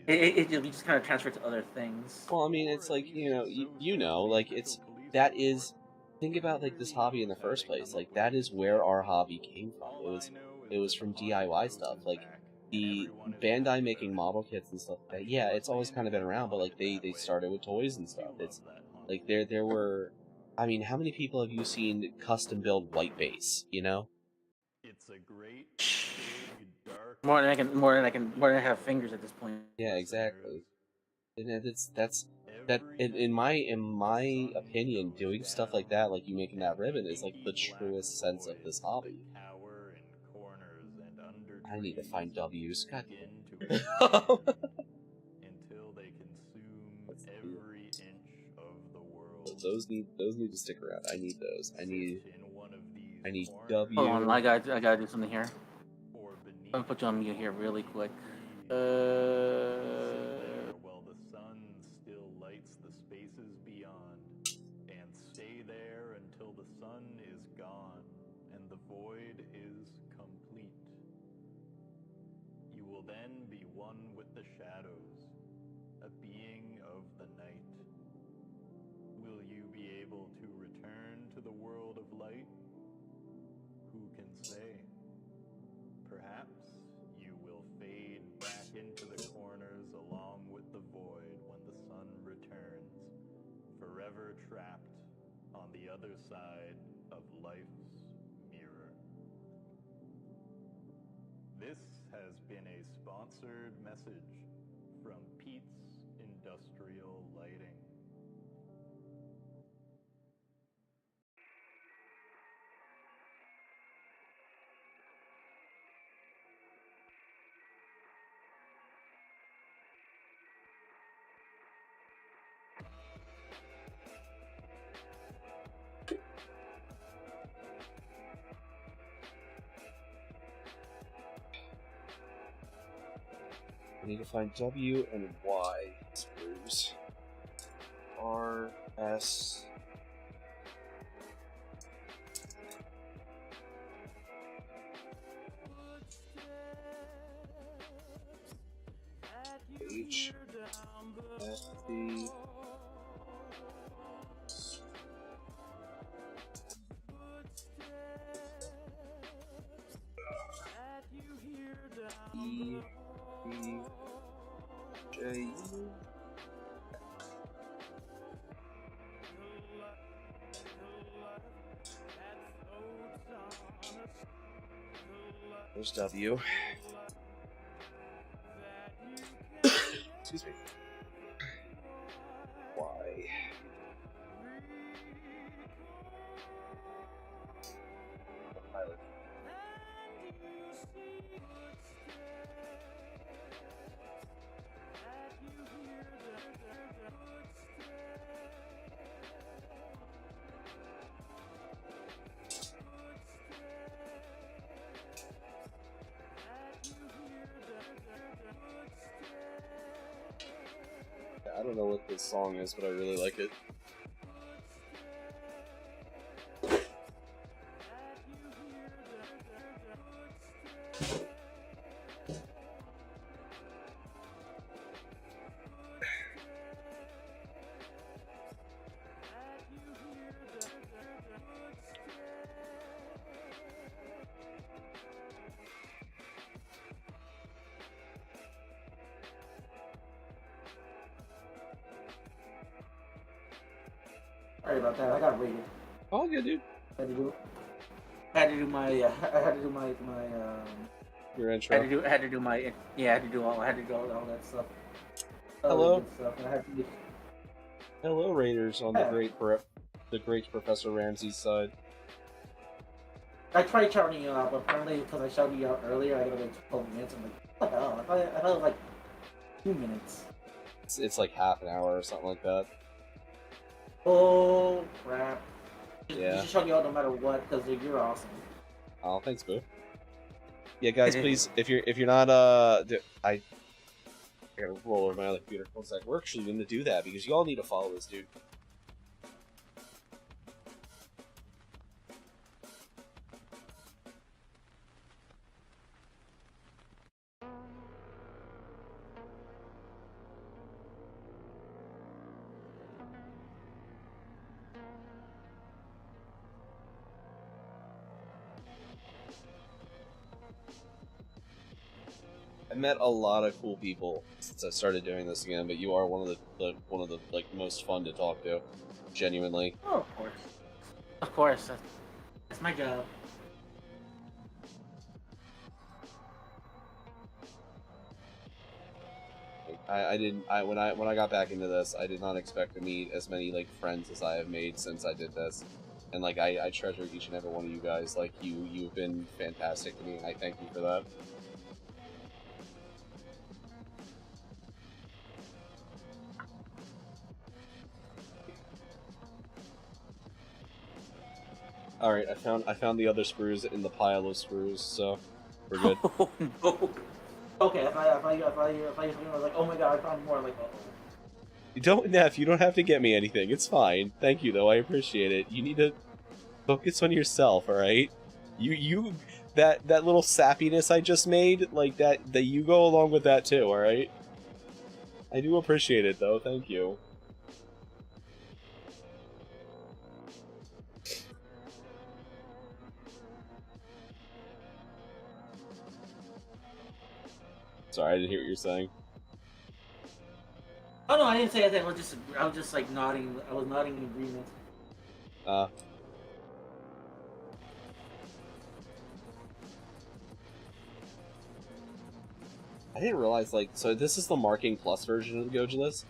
it just kind of transferred to other things. Well, I mean, it's like, you know, like that is, think about like this hobby in the first place. Like, that is where our hobby came from. It was from DIY stuff. Like, the Bandai making model kits and stuff like that. Yeah, it's always kind of been around, but like they started with toys and stuff. It's like there were, I mean, how many people have you seen custom build white base, you know? More than I have fingers at this point. Yeah, exactly. And that's that in my opinion, doing stuff like that, like you making that ribbon, is like the truest sense of this hobby. I need to find W's. God damn. Those need to stick around. I need those. I need W. Hold on, I gotta do something here. I'm gonna put you on mute here really quick. While the sun still lights the spaces beyond, and stay there until the sun is gone and the void is complete. You will then be one with the shadows, a being of the night. Will you be able to return to the world of light? Who can say? Perhaps you will fade back into the corners along with the void when the sun returns, forever trapped on the other side of life's mirror. This has been a sponsored message from Pete's Industrial Lighting. I need to find W and Y screws. R, S. H, F, D. J. There's W. Excuse me. Y. Pilot. I don't know what this song is, but I really like it. Sorry about that. I got rated. Oh, good, dude. I had to do my Your I intro. had to do all that stuff. Hello. Good stuff. And I had to do, Hello, Raiders on Yeah. the great Professor Ramsey's side. I tried shouting you out, but apparently because I shouted you out earlier, I got like 12 minutes. I'm like, what the hell? I thought it was like 2 minutes. It's like half an hour or something like that. Oh crap! Yeah. You should shout you out no matter what, because you're awesome. Oh, thanks, boo. Yeah, guys, please, if you're not I gotta roll over my other computer. One sec. We're actually gonna do that because y'all need to follow this dude. I met a lot of cool people since I started doing this again, but you are one of the like most fun to talk to, genuinely. Oh, of course. Of course. That's my job. When I got back into this, I did not expect to meet as many like friends as I have made since I did this, and like I treasure each and every one of you guys. Like you've been fantastic to me, and I thank you for that. All right, I found the other screws in the pile of screws, so we're good. Oh no. Okay, if I was like, oh my god, I found more. Like, You don't, Neff. You don't have to get me anything. It's fine. Thank you, though. I appreciate it. You need to focus on yourself. All right. That little sappiness I just made, like that you go along with that too. All right. I do appreciate it, though. Thank you. Sorry, I didn't hear what you're saying. oh no, I didn't say that. I was just like nodding. I was nodding in agreement. I didn't realize, like, so this is the Marking Plus version of the Goji list.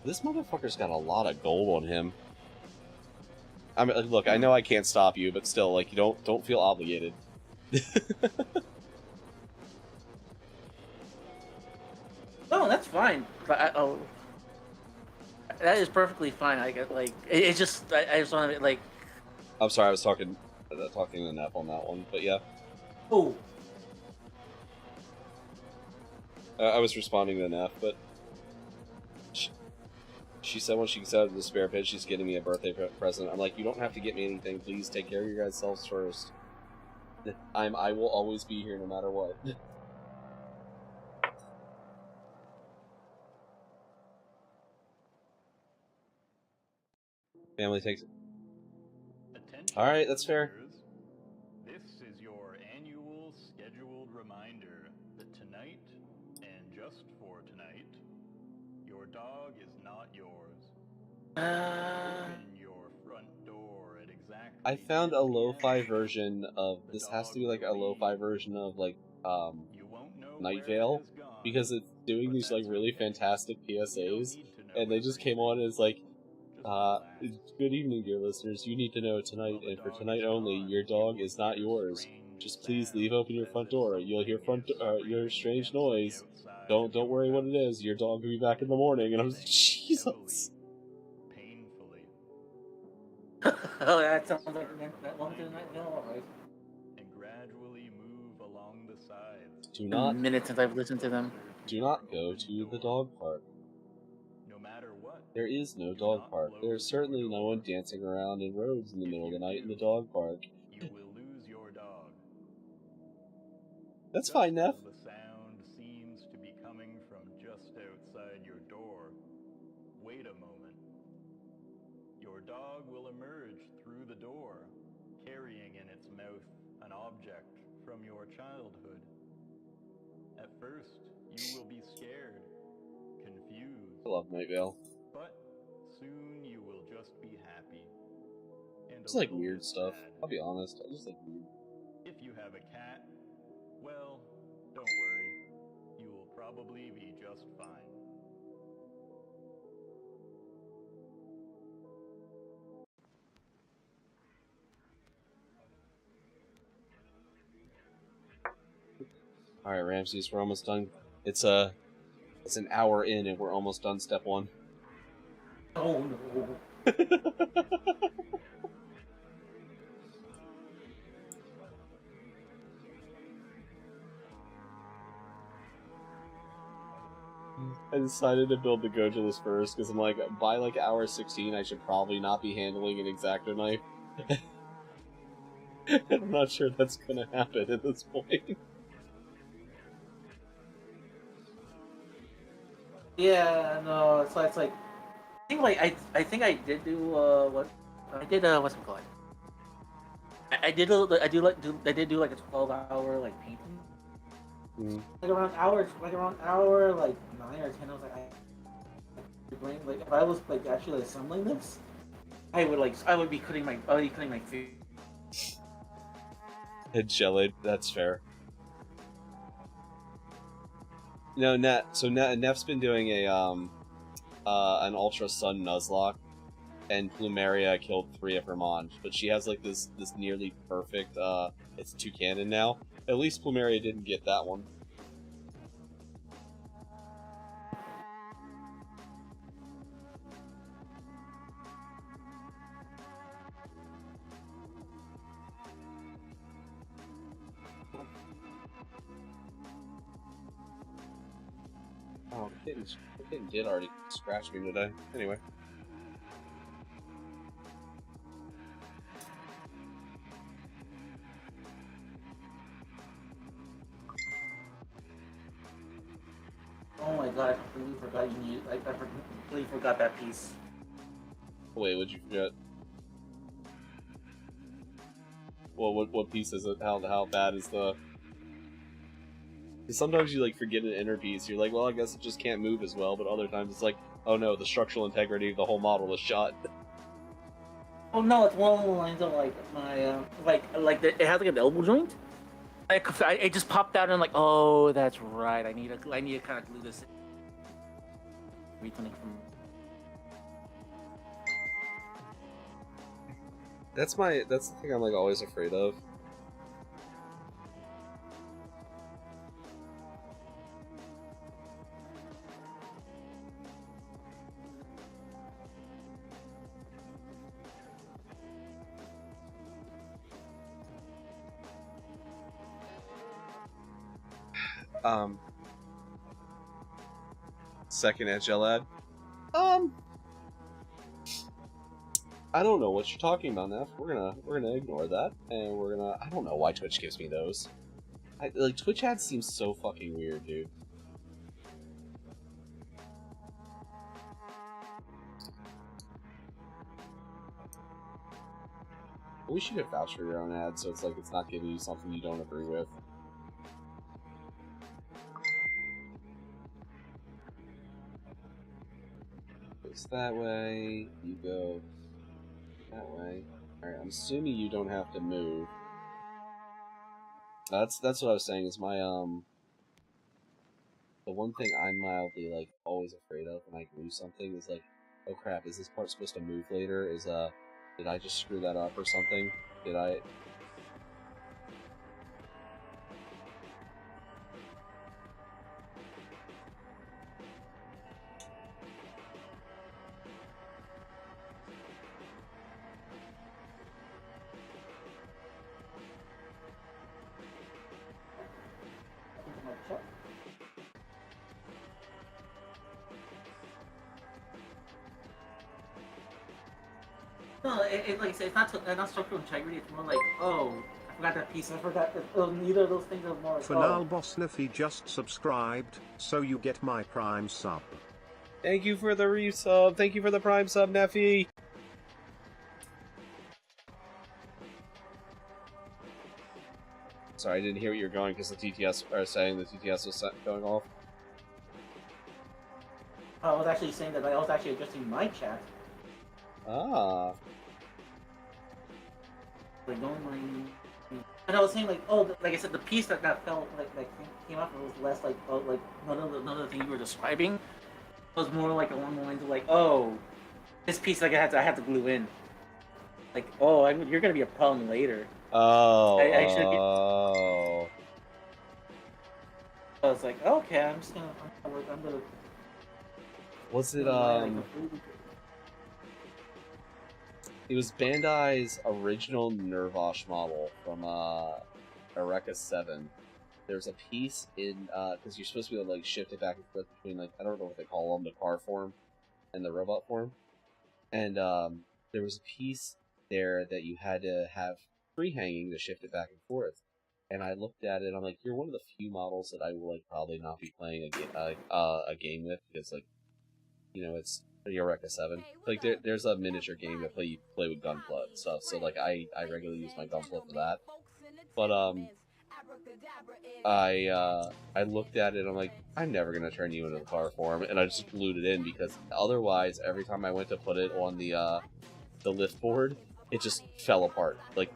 This motherfucker's got a lot of gold on him. I mean, look, I know I can't stop you, but still, like, you don't feel obligated. No, that's fine. But that is perfectly fine. I get like it's just I just want to like. I'm sorry, I was talking to Neff on that one, but yeah. Oh. I was responding to Neff, but she said when she gets out of the spare pit, she's getting me a birthday present. I'm like, you don't have to get me anything. Please take care of your guys' selves first. I will always be here no matter what. Family takes it. Attention, All right, that's fair. visitors. This is your annual scheduled reminder that tonight And just for tonight, your dog is not yours. Open your front door at exactly I found a 10 lo-fi p.m. version of this. Has to be like a lo-fi version of like You won't know Night where it Vale, has gone, because it's doing but these like that's really okay. fantastic You don't PSAs, need to know and they just came on everything. as like, Just relax. good evening, dear listeners. You need to know tonight, While the and for dog tonight is only, gone, your you dog will is not hear yours. strange Just please leave sounds open your as front if door. You'll hear something is you'll hear scraping strange against the noise. outside Don't of your worry what it house. is. Your dog will be back in the morning. And I'm like, Breathing Jesus. heavily, painfully, Oh, that sounds like that one to the night vale, alright. and gradually move along the sides. Do A not minute since I've listened to them. do not go to the dog park. No matter what, There is no do dog not park. There is close your certainly no door. one dancing around in roads in the If middle of you the night in the do, dog park. you will lose your dog. That's Just fine, Neff. as the sound seems to be coming from just outside your door, wait a moment. Your dog will emerge through the door, carrying in its mouth an object from your childhood. At first, you will be scared, confused, I love Night Vale. but soon you will just be happy and It's a like little weird bit stuff. sad. I'll be honest. I just like weird. If you have a cat, well, don't worry. You will probably be just fine. Alright, Ramses, we're almost done. It's an hour in and we're almost done step 1. Oh no. I decided to build the Gojulus first because I'm like, by like hour 16, I should probably not be handling an Exacto knife. I'm not sure that's gonna happen at this point. Yeah, no, it's like I think I did do what I did what's it called? I did do like a 12-hour like painting. Like around hour like 9 or 10 I was like like if I was like actually assembling this, I would be cutting my food. Head jellied, that's fair. No, Neff's been doing a an Ultra Sun Nuzlocke, and Plumeria killed 3 of her mons, but she has like this nearly perfect it's 2 cannon now. At least Plumeria didn't get that one. Oh, the kitten did already scratch me today. Anyway. Oh my god, I completely forgot you need I completely forgot that piece. Wait, what'd you forget? Well, what piece is it? How bad is the... Sometimes you like forget an inner piece. You're like, well, I guess it just can't move as well. But other times it's like, oh no, the structural integrity of the whole model is shot. Oh no, it's one of the lines of like my it has like an elbow joint. It just popped out and I'm like, oh, that's right. I need to kind of glue this in. That's the thing I'm like always afraid of. Second at Gelad. I don't know what you're talking about, Neff. We're gonna ignore that, and I don't know why Twitch gives me those. Like Twitch ads seem so fucking weird, dude. We should get vouch for your own ad, so it's not giving you something you don't agree with. goes that way. You go that way. Alright, I'm assuming you don't have to move. That's what I was saying, is my, the one thing I'm mildly, like, always afraid of when I lose something is, like, oh crap, is this part supposed to move later? Did I just screw that up or something? Did I... No, like I said, it's not structural integrity. It's more like, oh, I forgot that piece. I forgot that. Oh, neither of those things are more like, Fanal Boss Neffy just subscribed, so you get my Prime sub. Thank you for the resub. Thank you for the Prime sub, Neffy. Sorry, I didn't hear what you were going because the TTS are saying the TTS was going off. I was actually saying that I was actually adjusting my chat. Ah. Like, going and I was saying, like, oh, like I said, the piece that fell, like, that came up was less like, oh, like, none of the things you were describing. It was more like along the lines of, like, oh, this piece, like, I had to glue in. Like, oh, you're gonna be a problem later. Oh. I should be... Oh. I was like, okay, I'm gonna... Was it, It was Bandai's original Nervosh model from, Eureka 7. There's a piece in, because you're supposed to be able to, like, shift it back and forth between, like, I don't know what they call them, the car form and the robot form. And, there was a piece there that you had to have free hanging to shift it back and forth. And I looked at it, I'm like, you're one of the few models that I will, like, probably not be playing a game with, because, like, you know, it's Eureka 7. Like, there's a miniature game that play with Gunpla and stuff, so, like, I regularly use my Gunpla for that. But, I looked at it, I'm like, I'm never gonna turn you into the car form, and I just glued it in, because otherwise, every time I went to put it on the lift board, it just fell apart. Like,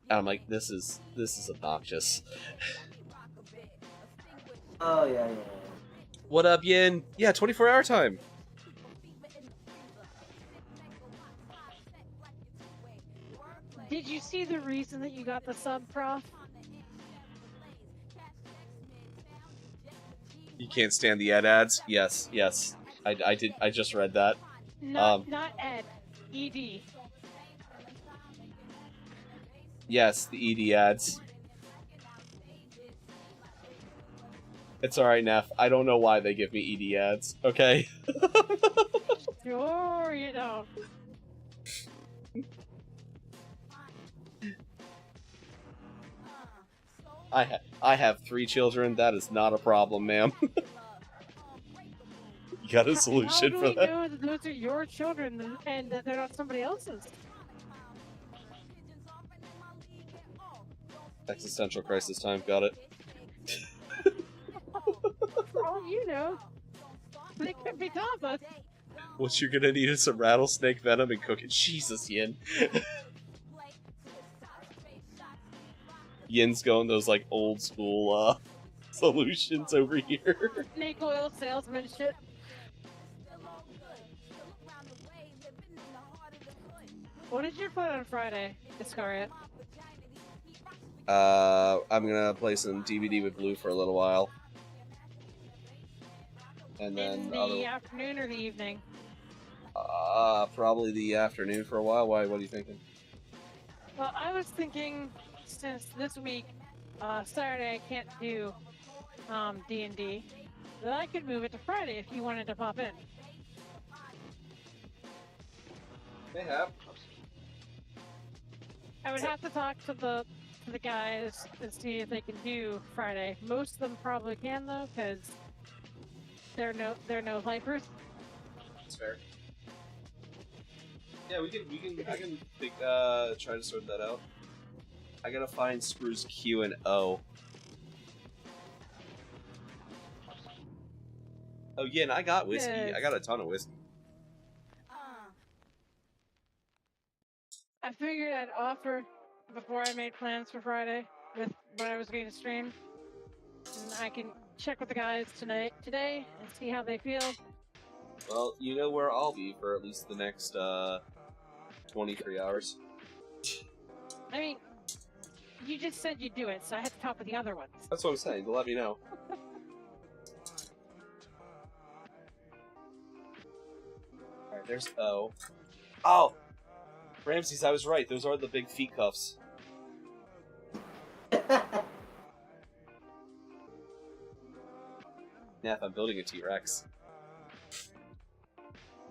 and I'm like, this is obnoxious. Oh, yeah. What up, Yin? Yeah, 24-hour time. Did you see the reason that you got the sub, Prof? You can't stand the ads? Yes. I did. I just read that. Not Ed. ED. Yes, the ED ads. It's alright, Neff. I don't know why they give me ED ads, okay? Sure, you know. I have 3 children. That is not a problem, ma'am. You got a solution for that? How do we know that those are your children and that they're not somebody else's? Existential crisis time. Got it. For all you know, they could be Tapas. What you're gonna need is some rattlesnake venom and cook it. Jesus, Yin. Yin's going those, like, old school, solutions over here. Snake oil salesman shit. What did you put on Friday, Iscariot? I'm gonna play some DVD with Blue for a little while. And then... In the afternoon or the evening? Probably the afternoon for a while. Why? What are you thinking? Well, I was thinking, since this week, Saturday I can't do D&D, that I could move it to Friday if you wanted to pop in. They have. I would have to talk to the guys and see if they can do Friday. Most of them probably can though, because they're no hypers. That's fair. Yeah, I can think, try to sort that out. I gotta find Screw's Q and O. Oh yeah, and I got whiskey. Yes. I got a ton of whiskey. had offer before I made plans for Friday with what I was going to stream. And I can check with the guys today and see how they feel. Well, you know where I'll be for at least the next 23 hours. I mean, you just said you'd do it, so I had to talk with the other ones. That's what I'm saying. Let me know. Alright, there's O. Oh! Ramses, I was right. Those are the big feet cuffs. Nath, I'm building a T-Rex.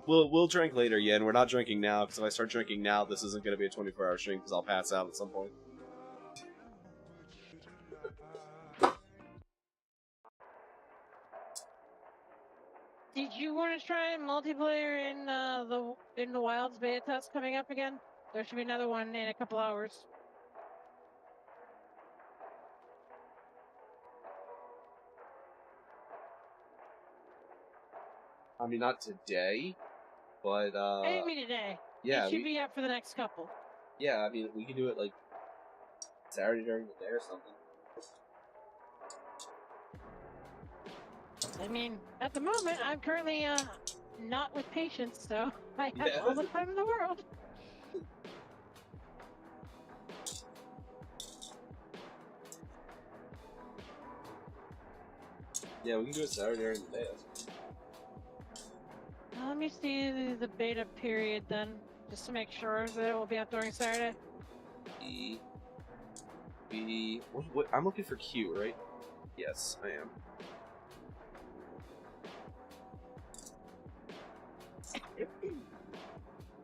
We'll drink later, Yen. We're not drinking now, because if I start drinking now, this isn't going to be a 24-hour stream, because I'll pass out at some point. Did you want to try multiplayer in the Wilds beta test coming up again? There should be another one in a couple hours. I mean, not today, but, I didn't mean today. yeah, It should be up for the next couple. yeah, I mean, we can do it, like, Saturday during the day or something. I mean, at the moment, I'm currently, not with patients, so I have Yeah. all the time in the world. Yeah, we can do it Saturday during the day. Let me see the beta period then, just to make sure that it will be up during Saturday. E. B. What? I'm looking for Q, right? Yes, I am.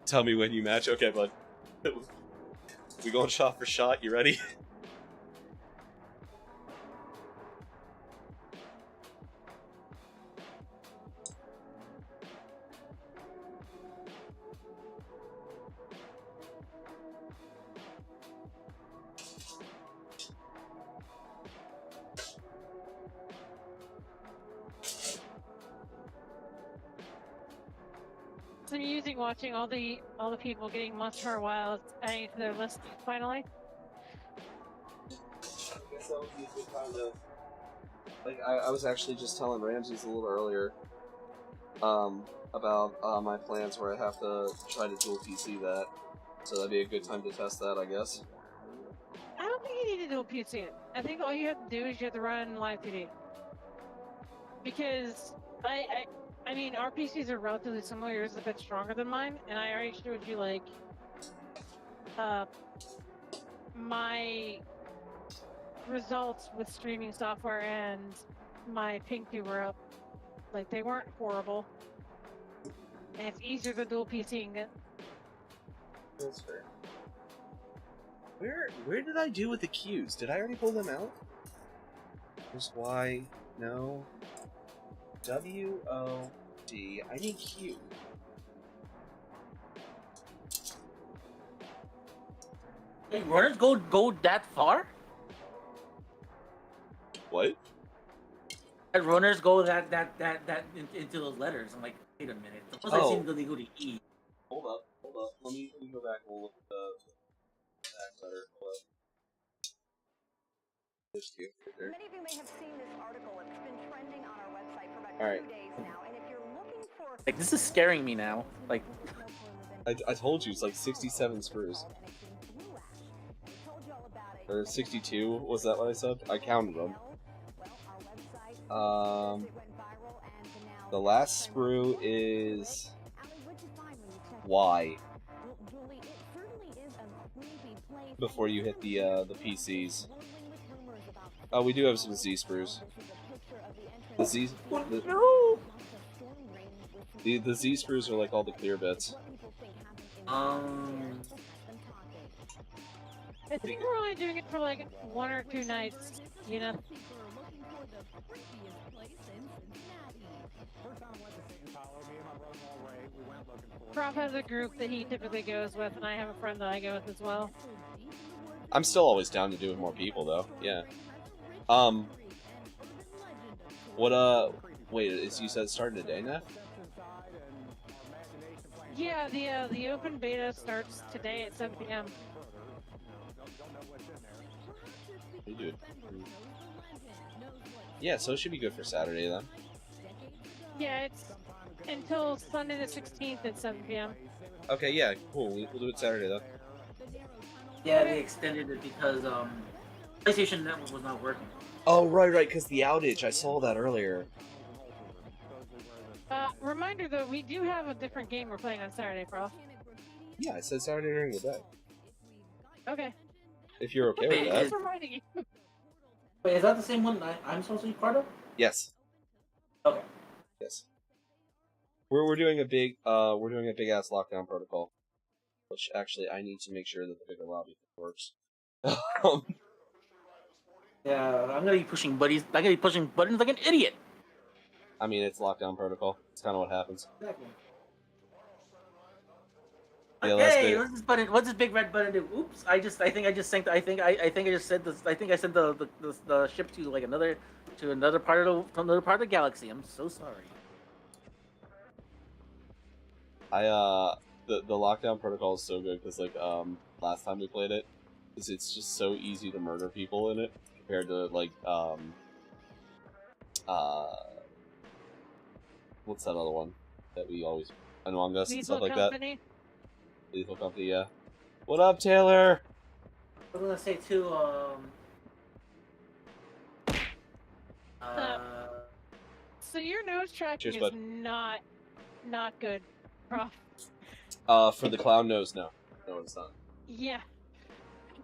Tell me when you match. Okay, bud. We going shot for shot. You ready? It's amusing watching all the people getting Monster Hunter Wilds adding to their list finally. I guess that would be a good time to... Like, I was actually just telling Ramses a little earlier about my plans where I have to try to dual PC that. So that'd be a good time to test that, I guess. I don't think you need to do a PC it. I think all you have to do is you have to run live 2D. Because I mean, our PCs are relatively similar. Yours is a bit stronger than mine, and I already showed you like my results with streaming software, and my ping 2 were up. Like, they weren't horrible, and it's easier than dual PCing it. That's fair. Where did I do with the Qs? Did I already pull them out? There's Y. No. W, O, D. I need Q. Hey, runners go that far? What? And runners go that into those letters. I'm like, wait a minute. Suppose I seem to go to E. Hold up. Let me go back and we'll look at the back letter. Hold up. There's Q right there. Many of you may have seen this article. It's been trending on our website for about All right. 2 days now. And if you're looking for Like, this is scaring me now. Like, I told you, it's like 67 sprues. Or 62, was that what I said? I counted them. The last sprue is Y. Before you hit the PCs. Oh, we do have some Z sprues. The Z the Z sprues are like all the clear bits. I think we're only doing it for like 1 or 2 nights, you know? Prof has a group that he typically goes with, and I have a friend that I go with as well. I'm still always down to do with more people, though. Yeah. Wait, you said it started today, Neff? Yeah, the open beta starts today at 7 p.m. We do. Yeah, so it should be good for Saturday then. Yeah, it's until Sunday the 16th at 7 p.m. Okay, yeah, cool. We'll do it Saturday though. Yeah, they extended it because PlayStation Network was not working. Oh, right, because the outage. I saw that earlier. Reminder though, we do have a different game we're playing on Saturday, Prof. Yeah, I said Saturday during the day. Okay. If you're okay with Wait, that. Just reminding you. Wait, is that the same one I'm supposed to be part of? Yes. Okay. Yes. We're doing a big ass lockdown protocol. Which actually I need to make sure that the bigger lobby works. Yeah, I'm gonna be pushing buttons. I'm gonna be pushing buttons like an idiot. I mean, it's lockdown protocol. It's kind of what happens. Exactly. Yeah, last Okay, bit. what's this button? What's this big red button do? Oops! I think I just sent the ship to like another part of the galaxy. I'm so sorry. The lockdown protocol is so good because like last time we played it, it's just so easy to murder people in it compared to like what's that other one that we always Among Us and stuff like Company. that. Lethal Company, yeah. What up, Taylor? I was gonna say too. So your nose tracking Cheers, is bud. not good, Prof. For the clown nose, no, it's not. Yeah.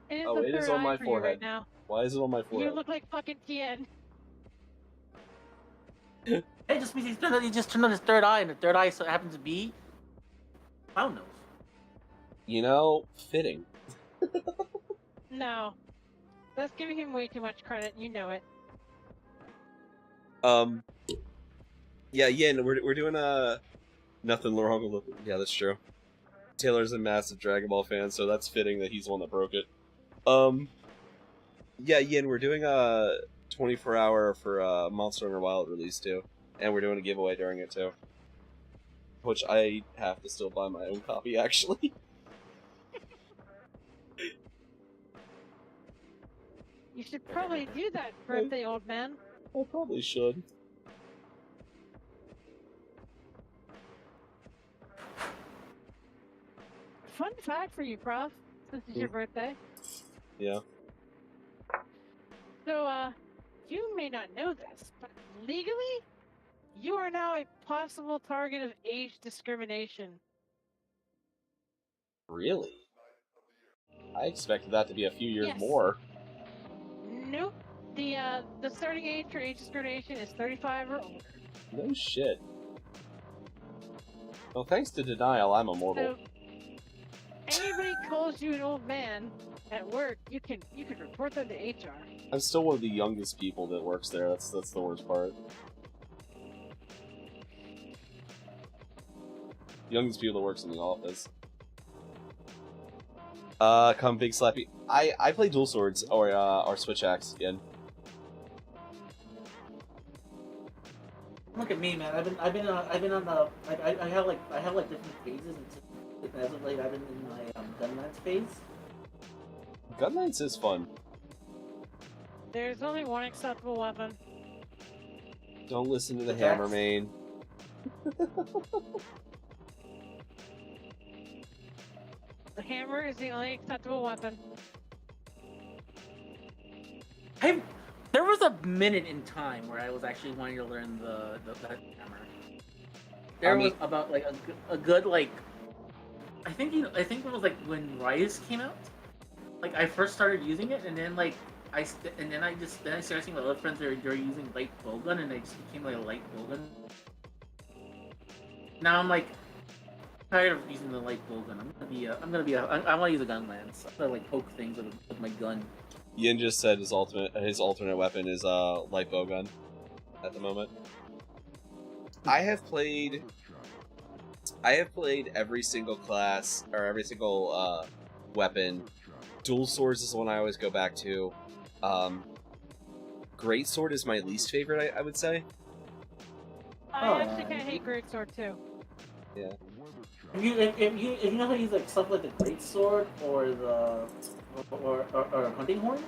It is Oh, the it is third on eye my for you forehead. right now. Why is it on my You forehead? look like fucking Tien. It just means he just turned on his third eye, and the third eye so happens to be clown nose. You know, fitting. No. That's giving him way too much credit, you know it. Yeah, Yin, we're doing nothing wrong with it. Yeah, that's true. Taylor's a massive Dragon Ball fan, so that's fitting that he's the one that broke it. Yeah, Yin, we're doing a 24-hour for Monster Hunter Wild release too, and we're doing a giveaway during it too, which I have to still buy my own copy actually. You should probably do that, birthday old man. I probably should. Fun fact for you, Prof, since it's your birthday. Yeah. So, you may not know this, but legally, you are now a possible target of age discrimination. Really? I expected that to be a few years Yes. more. Nope. The starting age for age discrimination is 35 or older. No shit. Well, thanks to denial, I'm immortal. So, anybody calls you an old man at work, you can report them to HR. I'm still one of the youngest people that works there. That's the worst part. Youngest people that works in the office. Come Big Slappy. I play dual swords or switch axe again. Look at me, man. I've been on the I have like different phases, and as of late, I've been in my Gunlance phase. Gunlance is fun. There's only one acceptable weapon. Don't listen to the Axe? hammer main. The hammer is the only acceptable weapon. There was a minute in time where I was actually wanting to learn the hammer. There was about like a good like I think it was like when Rise came out. Like I first started using it, and then like I started seeing my other friends they're using light bowgun, and I just became like a light bowgun. Now I'm like tired of using the light bowgun. I want to use a gun lance. I'm gonna like poke things with my gun. Yin just said his alternate weapon is light bowgun at the moment. I have played every single class or every single weapon. Dual swords is the one I always go back to. Great sword is my least favorite, I would say. I actually kind of hate greatsword too. Yeah. If you know how to use like stuff like the great sword or the or a hunting horn,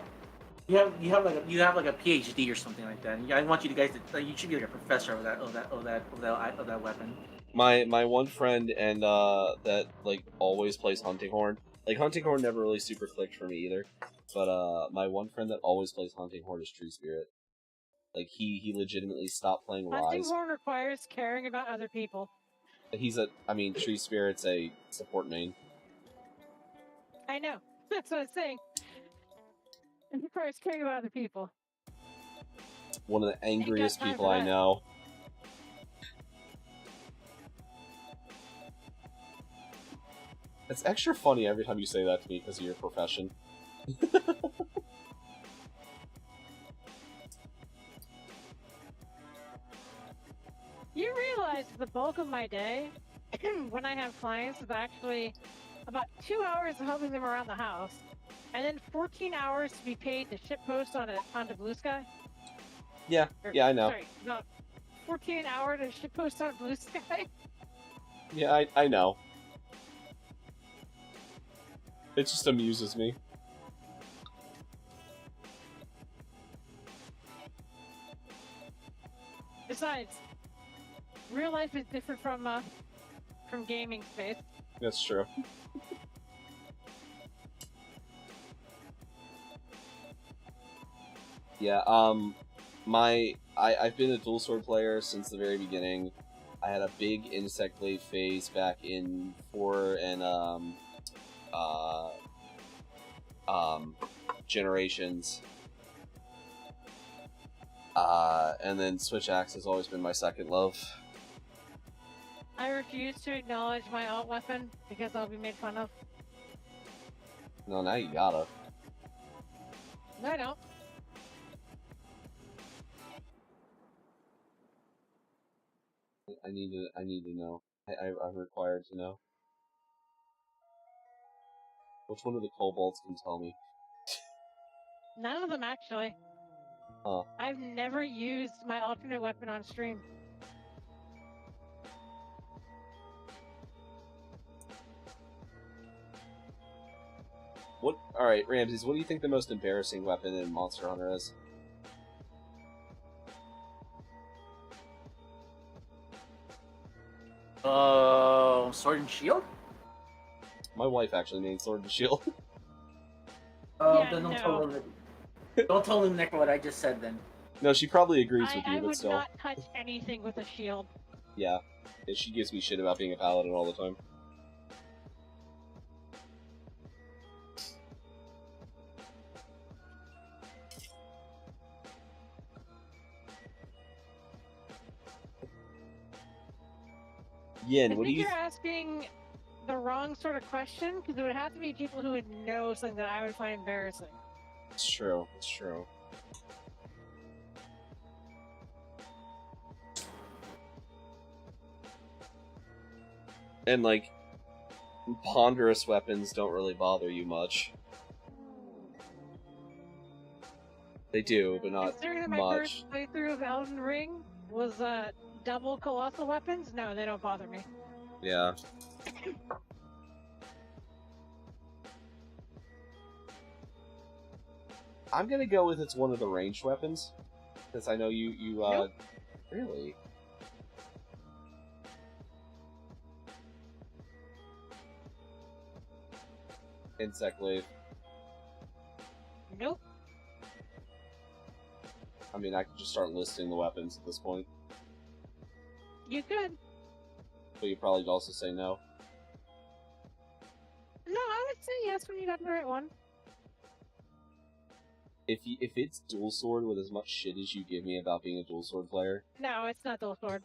You have like a PhD or something like that. And I want you guys to you should be like a professor of that weapon. My one friend and that like always plays Hunting Horn. Like Hunting Horn never really super clicked for me either. But my one friend that always plays Hunting Horn is True Spirit. Like he legitimately stopped playing Hunting Rise. Horn requires caring about other people. True Spirit's a support main. I know. That's what I'm saying. It requires caring about other people. One of the angriest time people for I that. know. It's extra funny every time you say that to me because of your profession. You realize the bulk of my day, when I have clients, is actually about 2 hours of helping them around the house, and then 14 hours to be paid to ship post onto Blue Sky. Yeah, I know. Sorry, about 14 hours to ship post on Blue Sky. Yeah, I know. It just amuses me. Besides, real life is different from gaming space. That's true. Yeah, I've been a dual sword player since the very beginning. I had a big insect blade phase back in 4 and Generations. And then Switch Axe has always been my second love. I refuse to acknowledge my alt weapon because I'll be made fun of. No, now you gotta. No, I don't. I need to know. I'm required to know. Which one of the kobolds can tell me? None of them, actually. Huh. I've never used my alternate weapon on stream. Alright, Ramses, what do you think the most embarrassing weapon in Monster Hunter is? Sword and shield. My wife actually made Sword and Shield. Yeah, Then no. don't tell him, Nick, what I just said. Then. No, she probably agrees with you, I but would still. not touch anything with a shield. Yeah. She gives me shit about being a paladin all the time. Yin, what do you... You're asking the wrong sort of question, because it would have to be people who would know something that I would find embarrassing. It's true, it's true. And, like, ponderous weapons don't really bother you much. They do, but not Considering that my much. first playthrough of Elden Ring was double colossal weapons, no, they don't bother me. Yeah. I'm gonna go with it's one of the ranged weapons. Because I know you Nope. Really? Insect Glaive. Nope. I mean, I could just start listing the weapons at this point. You could. But you'd probably also say no. No, I would say yes when you got the right one. If it's dual sword with as much shit as you give me about being a dual sword player, No, it's not dual sword.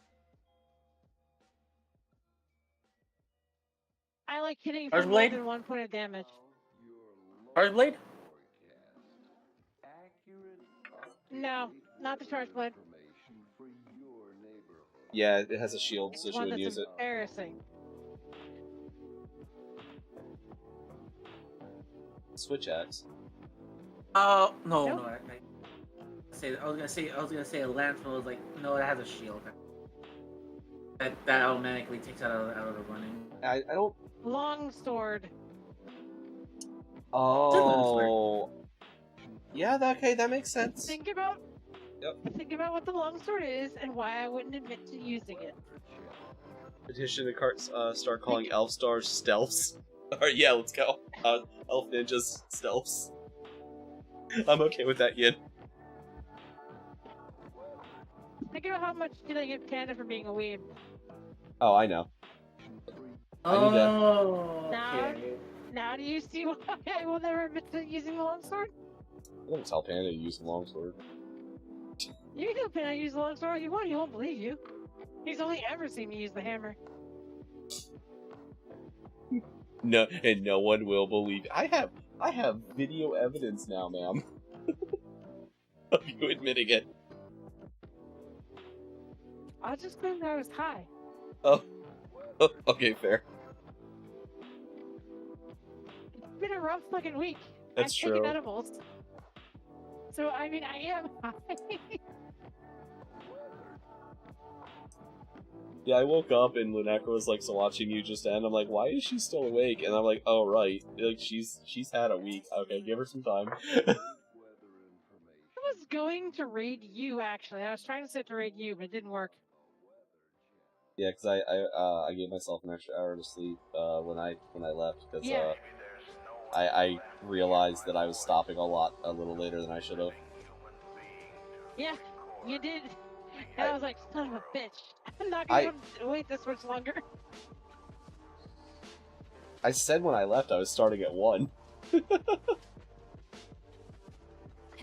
I like hitting for Charge more blade? than 1 point of damage. Charge blade? No, not the charge blade. yeah, it has a shield, so It's she one would that's use it. embarrassing. Switch axe. No, Nope. no. I was gonna say a lance, but I was like, no, it has a shield. That automatically takes out of the running. I don't. Long sword. Oh. Yeah, okay, that makes sense. Think about Yep. think about what the longsword is and why I wouldn't admit to using it. Petition to start calling elf stars stealths. Alright, yeah, let's go. Elf ninjas stealths. I'm okay with that, Yin. Think about how much did I give Panda for being a weeb. Oh, I know. Oh, Now, okay. now do you see why I will never admit to using the longsword? I wouldn't tell Panda to use the longsword. You can tell Panda use the longsword all you want, he won't believe you. He's only ever seen me use the hammer. No, and no one will believe. I have video evidence now, ma'am. Of you admitting it. I was just claiming I was high. Oh, okay, fair. It's been a rough fucking week. That's I've taken true. edibles. So, I mean, I am high. Yeah, I woke up and Lunecra was like, "So watching you just end." I'm like, "Why is she still awake?" And I'm like, "Oh right, like she's had a week. Okay, give her some time." I was going to raid you, actually. I was trying to set to raid you, but it didn't work. Yeah, because I gave myself an extra hour to sleep when I left because Yeah. I realized that I was stopping a little later than I should have. Yeah, you did. And I was like, son of a bitch. I'm not I- gonna wait this much longer. I said when I left I was starting at 1. I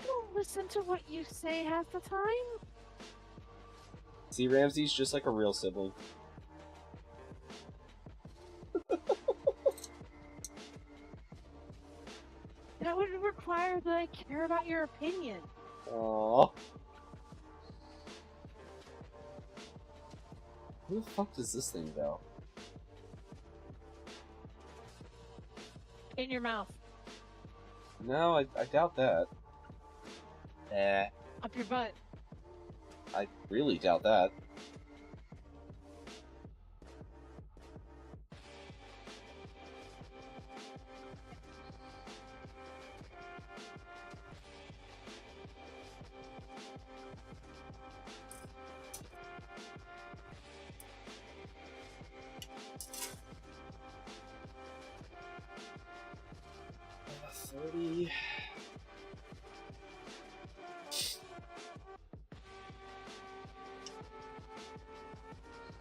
don't listen to what you say half the time. See, Ramsey's just like a real sibling. That would require that I care about your opinion. Aww. Who the fuck does this thing go? In your mouth. No, I doubt that. Up your butt. I really doubt that.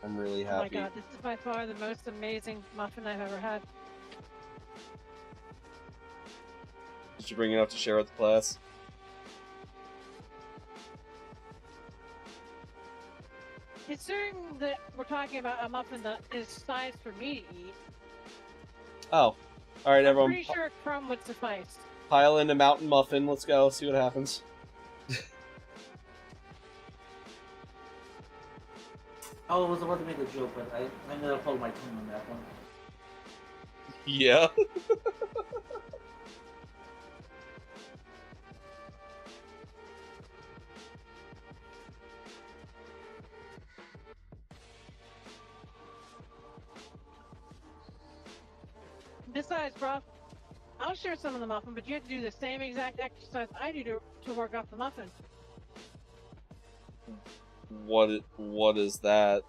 I'm really happy. Oh my god, this is by far the most amazing muffin I've ever had. Did you bring it up to share with the class? Considering that we're talking about a muffin that is sized for me to eat, Oh. Alright, I'm everyone. pretty sure a crumb would suffice. Pile in a mountain muffin. Let's go. See what happens. I was about to make a joke, but I ended up holding my tongue on that one. Yeah. Besides, bro, I'll share some of the muffin, but you have to do the same exact exercise I do to work off the muffin. What is that?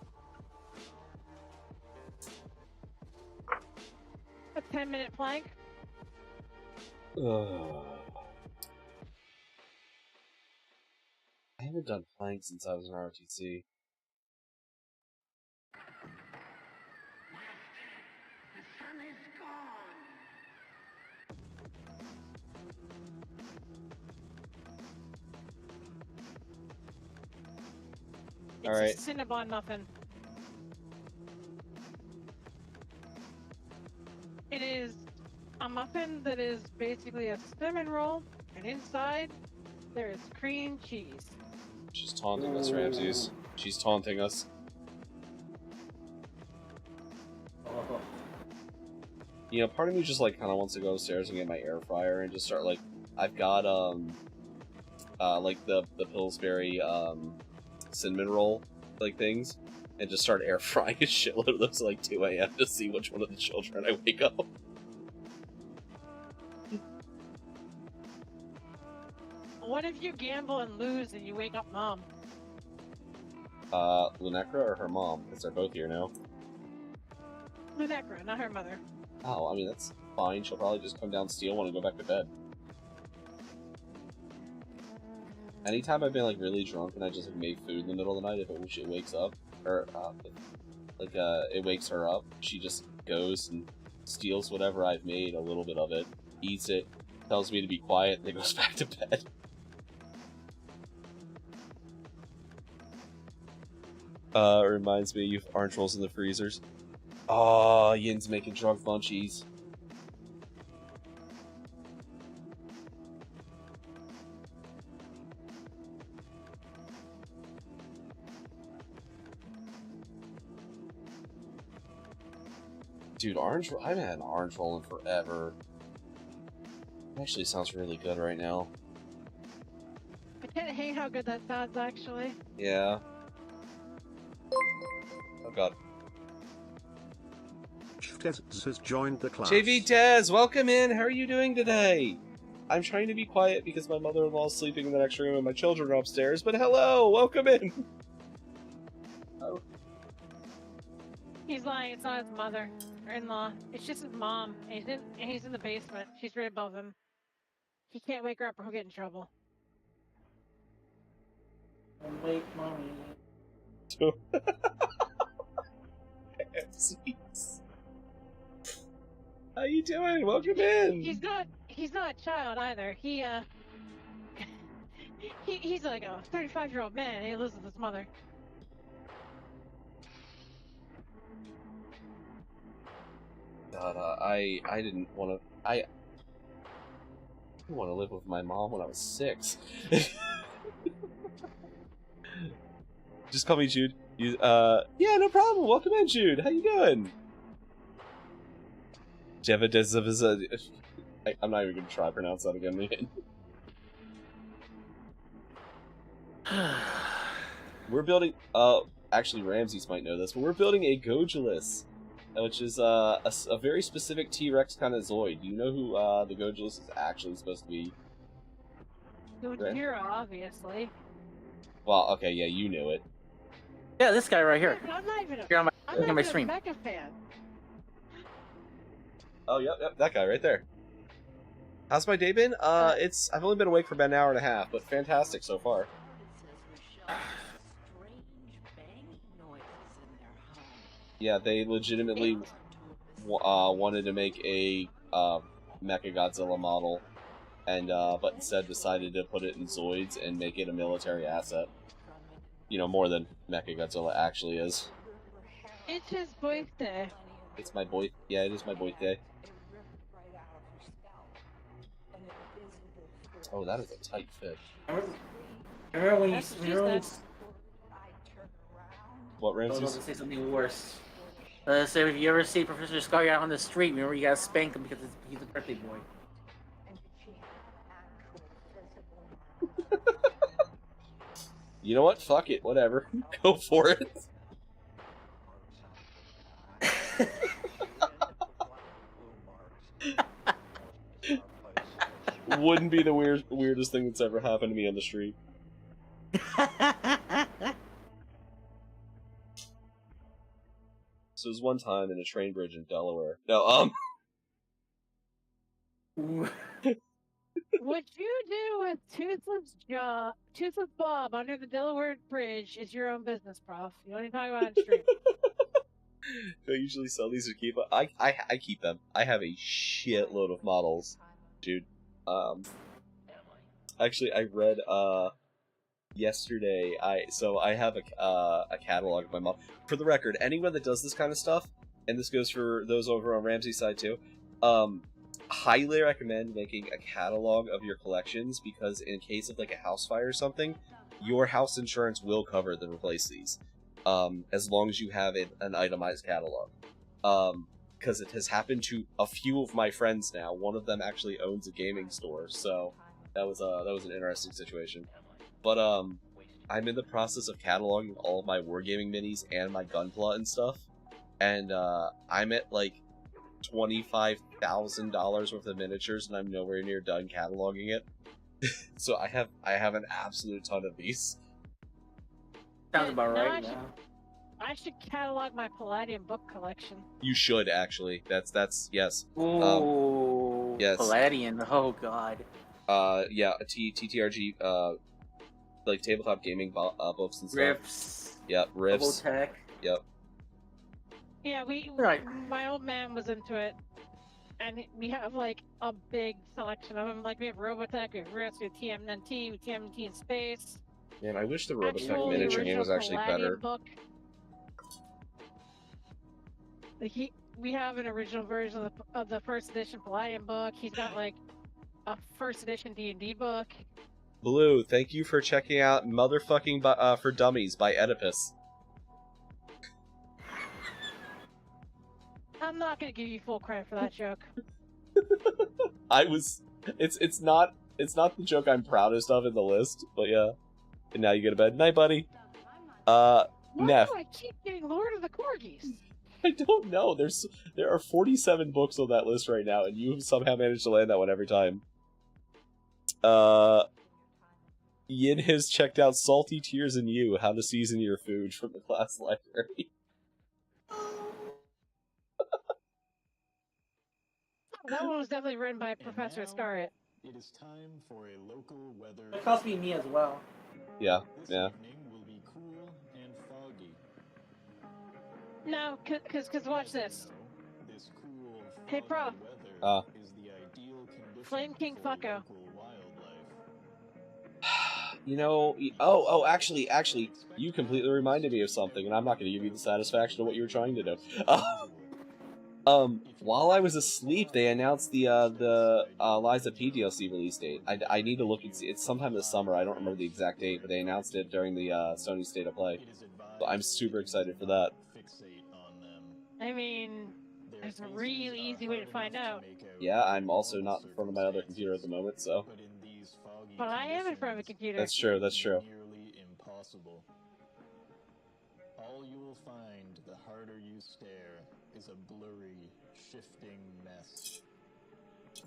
A 10-minute plank. I haven't done plank since I was in ROTC. It's Alright. a Cinnabon muffin. It is a muffin that is basically a cinnamon roll, and inside there is cream cheese. She's taunting us, Ramses. She's taunting us. Oh. You know, part of me just like kind of wants to go upstairs and get my air fryer and just start like I've got like the Pillsbury cinnamon roll like things and just start air frying a shitload of those at like 2 a.m. to see which one of the children I wake up. What if you gamble and lose and you wake up mom? Lunecra or her mom? Because they're both here now. Lunecra, not her mother. Oh, I mean, that's fine. She'll probably just come down, steal one, and go back to bed. Anytime I've been, like, really drunk and I just, like, made food in the middle of the night, if it wakes up, or, it wakes her up, she just goes and steals whatever I've made, a little bit of it, eats it, tells me to be quiet, and then goes back to bed. Reminds me of orange rolls in the freezers. Oh, Yin's making drunk munchies. Dude, I haven't had an orange roll in forever. It actually sounds really good right now. I can't hate how good that sounds, actually. Yeah. Oh god. Tez has joined the class. JV Tez, welcome in! How are you doing today? I'm trying to be quiet because my mother-in-law is sleeping in the next room and my children are upstairs, but hello! Welcome in! Oh. He's lying, it's not his mother or in-law. It's just his mom. And he's in the basement. She's right above him. He can't wake her up or he'll get in trouble. Wake mommy. How you doing? Welcome in! He's not a child either. He's like a 35-year-old man and he lives with his mother. God, I didn't want to. I didn't want to live with my mom when I was 6. Just call me Jude. Yeah, no problem. Welcome in, Jude. How you doing? I'm not even gonna try to pronounce that again, man. We're building. Actually, Ramses might know this, but we're building a Gojulus, which is a very specific T-Rex kind of Zoid. Do you know who the Gojulus is actually supposed to be? Gojira, obviously. Well, okay, yeah, you knew it. Yeah, this guy right here. I'm not even Here on I'm not my even stream. a Mecha fan. Oh, yep, that guy right there. How's my day been? I've only been awake for about an hour and a half, but fantastic so far. Yeah, they legitimately wanted to make a Mechagodzilla model, and but instead decided to put it in Zoids and make it a military asset. You know, more than Mechagodzilla actually is. It's his birthday. It's my boy. Yeah, it is my birthday. Oh, that is a tight fit. Remember when you... That's What, I was about Ramses? to say something worse. So if you ever see ProfIscariot on the street, remember you gotta spank him because he's a birthday boy. You know what? Fuck it. Whatever. Go for it. Wouldn't be the weirdest thing that's ever happened to me on the street. So there's one time in a train bridge in Delaware. No, What you do with Toothless Bob under the Delaware Bridge is your own business, Prof. You don't even talk about it on the street. I usually sell these to keep. I keep them. I have a shitload of models, dude. Actually, I read yesterday. I have a catalog of my model. For the record, anyone that does this kind of stuff, and this goes for those over on Ramsey's side too, highly recommend making a catalog of your collections, because in case of like a house fire or something, your house insurance will cover and replace these. As long as you have an itemized catalog. Because it has happened to a few of my friends now. One of them actually owns a gaming store, so that was an interesting situation. But I'm in the process of cataloging all of my wargaming minis and my gunpla and stuff, and I'm at like $25,000 worth of miniatures, and I'm nowhere near done cataloging it. So I have an absolute ton of these. Sounds about No, right. Yeah. I should catalog my Palladium book collection. You should actually. That's yes. Ooh. yes. Palladian. Oh god. Yeah, TTRG like tabletop gaming books and stuff. Riffs. Yep, riffs. Robotech. Yep. Yeah, Right. my old man was into it, and we have like a big selection of them. Like we have Robotech, we have Riffs, we have TMNT, we have TMNT in space. Man, I wish the Actual, Robotech the miniature game was original actually Palladium better. book. Like we have an original version of the first edition Palladium book. He's got like a first edition D&D book. Blue, thank you for checking out Motherfucking for Dummies by Oedipus. I'm not gonna give you full credit for that joke. It's not the joke I'm proudest of in the list, but yeah. And now you go to bed. Night, buddy. Why Neff. do I keep getting Lord of the Corgis? I don't know. There are 47 books on that list right now, and you somehow managed to land that one every time. Yin has checked out Salty Tears in You, How to Season Your Food from the class library. That one was definitely written by Professor Iscariot. It is time for a local weather. It cost me as well. Yeah, This yeah. evening will be cool and foggy. No, cause watch this. This cool, Hey, foggy Prof. weather is the ideal condition Flame King for Fucko. local wildlife. You know, actually, you completely reminded me of something, and I'm not going to give you the satisfaction of what you were trying to do. While I was asleep, they announced the Liza P DLC release date. I need to look and see. It's sometime this summer. I don't remember the exact date, but they announced it during the Sony State of Play. So I'm super excited for that. I mean, there's a really easy way to find out. Yeah, I'm also not in front of my other computer at the moment, so. But I am in front of a computer. That's true, that's true. Nearly impossible. All you will find the harder you stare is a blurry, shifting mess.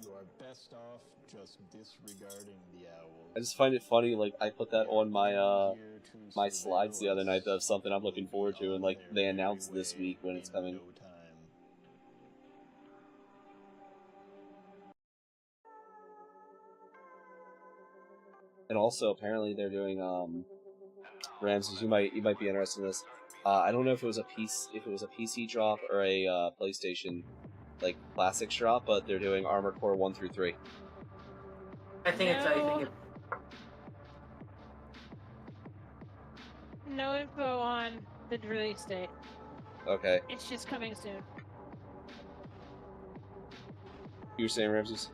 You are best off just disregarding the owl. I just find it funny, like, I put that on my, my slides the other night of something I'm looking forward to, and, like, they announced this week when it's coming. And also, apparently, they're doing, Ramses, you might be interested in this. I don't know if it was a PC drop or a PlayStation, like, Classics drop, but they're doing Armor Core 1 through 3. I think it's. No info on the release date. Okay. It's just coming soon. You were saying, Ramses?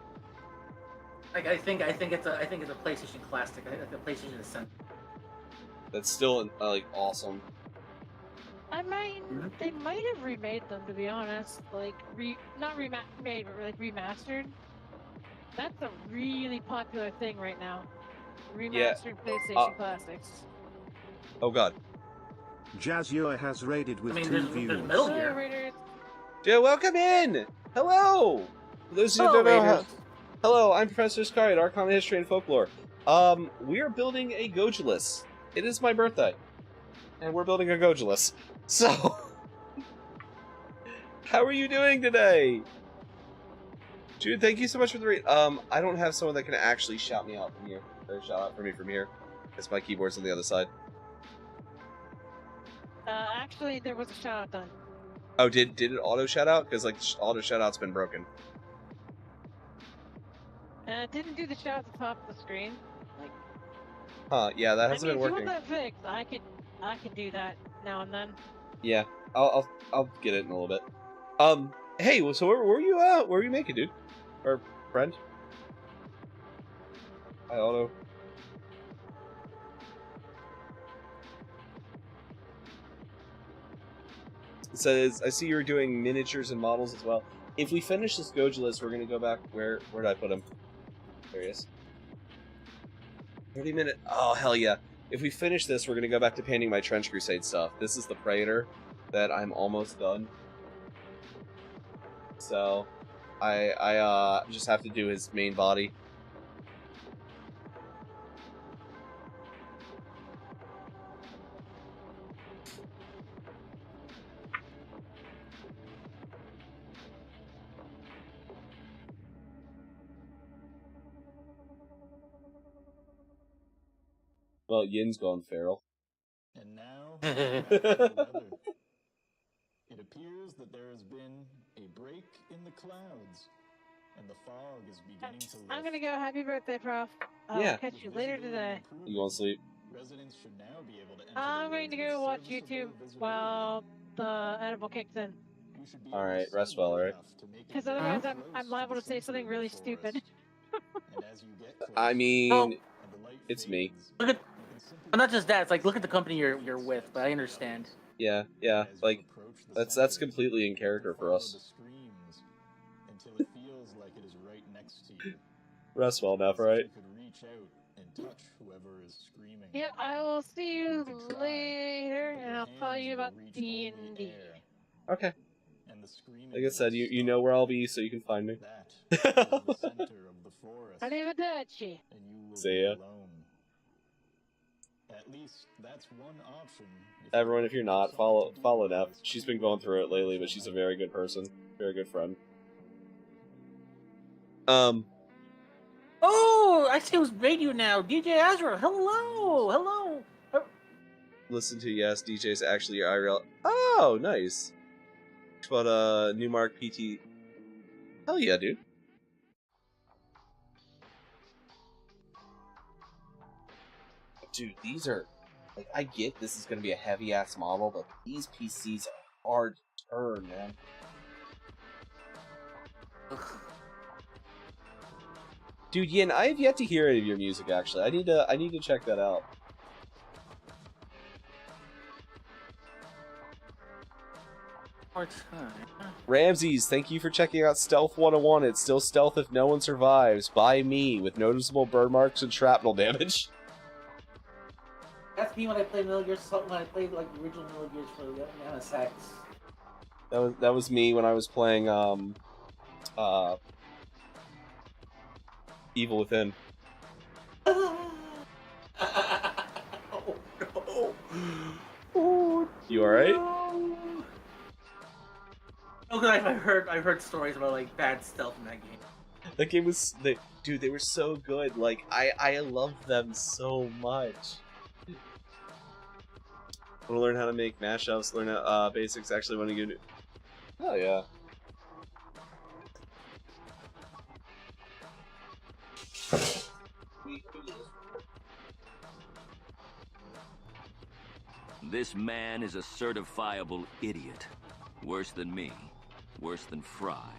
I think it's a PlayStation Classic. I think the PlayStation Ascent. That's still like awesome. I mean, they might have remade them, to be honest. Like not remade, but like remastered. That's a really popular thing right now. Remastered PlayStation Classics. Oh god. Jazzure has raided with 2 views. There's Metal Gear. Yeah, welcome in. Hello. For those who don't know, hello, I'm Professor Iscariot, Arcana History and Folklore. We are building a Gojulus. It is my birthday, and we're building a Gojulus. So, how are you doing today? Jude, thank you so much for the read. I don't have someone that can actually shout me out from here, or shout out for me from here, because my keyboard's on the other side. Actually, there was a shout out done. Oh, did it auto shout out? Because like auto shout out's been broken. It didn't do the shout at the top of the screen. Like, huh? Yeah, that hasn't been working. If you want that fixed, I could do that now and then. Yeah, I'll get it in a little bit. Hey, so where were you at? Where were you making, dude? Or friend? Hi, Auto. It says, I see you're doing miniatures and models as well. If we finish this Gojulus, we're gonna go back. Where did I put him? There he is. 30 minute. Oh, hell yeah. If we finish this, we're gonna go back to painting my Trench Crusade stuff. This is the Praetor that I'm almost done. So, I just have to do his main body. Well, Yin's gone feral. And now, back to the weather. It appears that there has been a break in the clouds, and the fog is beginning to lift. I'm gonna go. Happy birthday, Prof. I'll Yeah. catch you later today. You want to sleep? Residents should now be able to enter I'm the going to woods go with watch serviceable YouTube visibility. while the edible kicks in. You should be All able to right, see rest well, well all right? enough to make it Because very otherwise, close I'm to liable the to say center something of the really forest. stupid. And as you get close, I mean, Oh. and the light it's me. fades, Look at, you can simply but not just that. It's like look at the company you're with. But I understand. Yeah. As you Like, approach the that's center, completely in character for follow us. the streams until it feels like it is right next to you. Rest well enough, As if right? you could reach out and touch whoever is screaming. Yeah, I will see You you could try, later, but and your I'll tell you hands about will reach D only and D. air, Okay. and the screaming Like I said, will you know stop. where I'll be, so you can find me. That is the center of the forest, I never touch you. and you will See be ya. alone. At least that's one option. Everyone, if you're not, follow Neff. Neff. She's been going through it lately, but she's a very good person, very good friend. Oh, I see who's radio now. DJ Azra. Hello. Listen to yes, DJ's actually your IRL. Oh, nice. But Newmark PT. Hell yeah, dude. Dude, these are like, I get this is gonna be a heavy ass model, but these PCs are hard to turn, man. Dude, Yin, I have yet to hear any of your music. Actually, I need to check that out. Ramses, thank you for checking out Stealth 101. It's still stealth if no one survives. By me, with noticeable burn marks and shrapnel damage. That's me when I played Metal Gear Solid. When I played like the original Metal Gears for the MSX. That was me when I was playing Evil Within. Oh no! Oh, You alright? no. Okay, I've heard stories about like bad stealth in that game. That game was dude, they were so good. Like I loved them so much. I want to learn how to make mashups, learn how, basics. Actually, want to get. Oh yeah. This man is a certifiable idiot. Worse than me. Worse than Fry.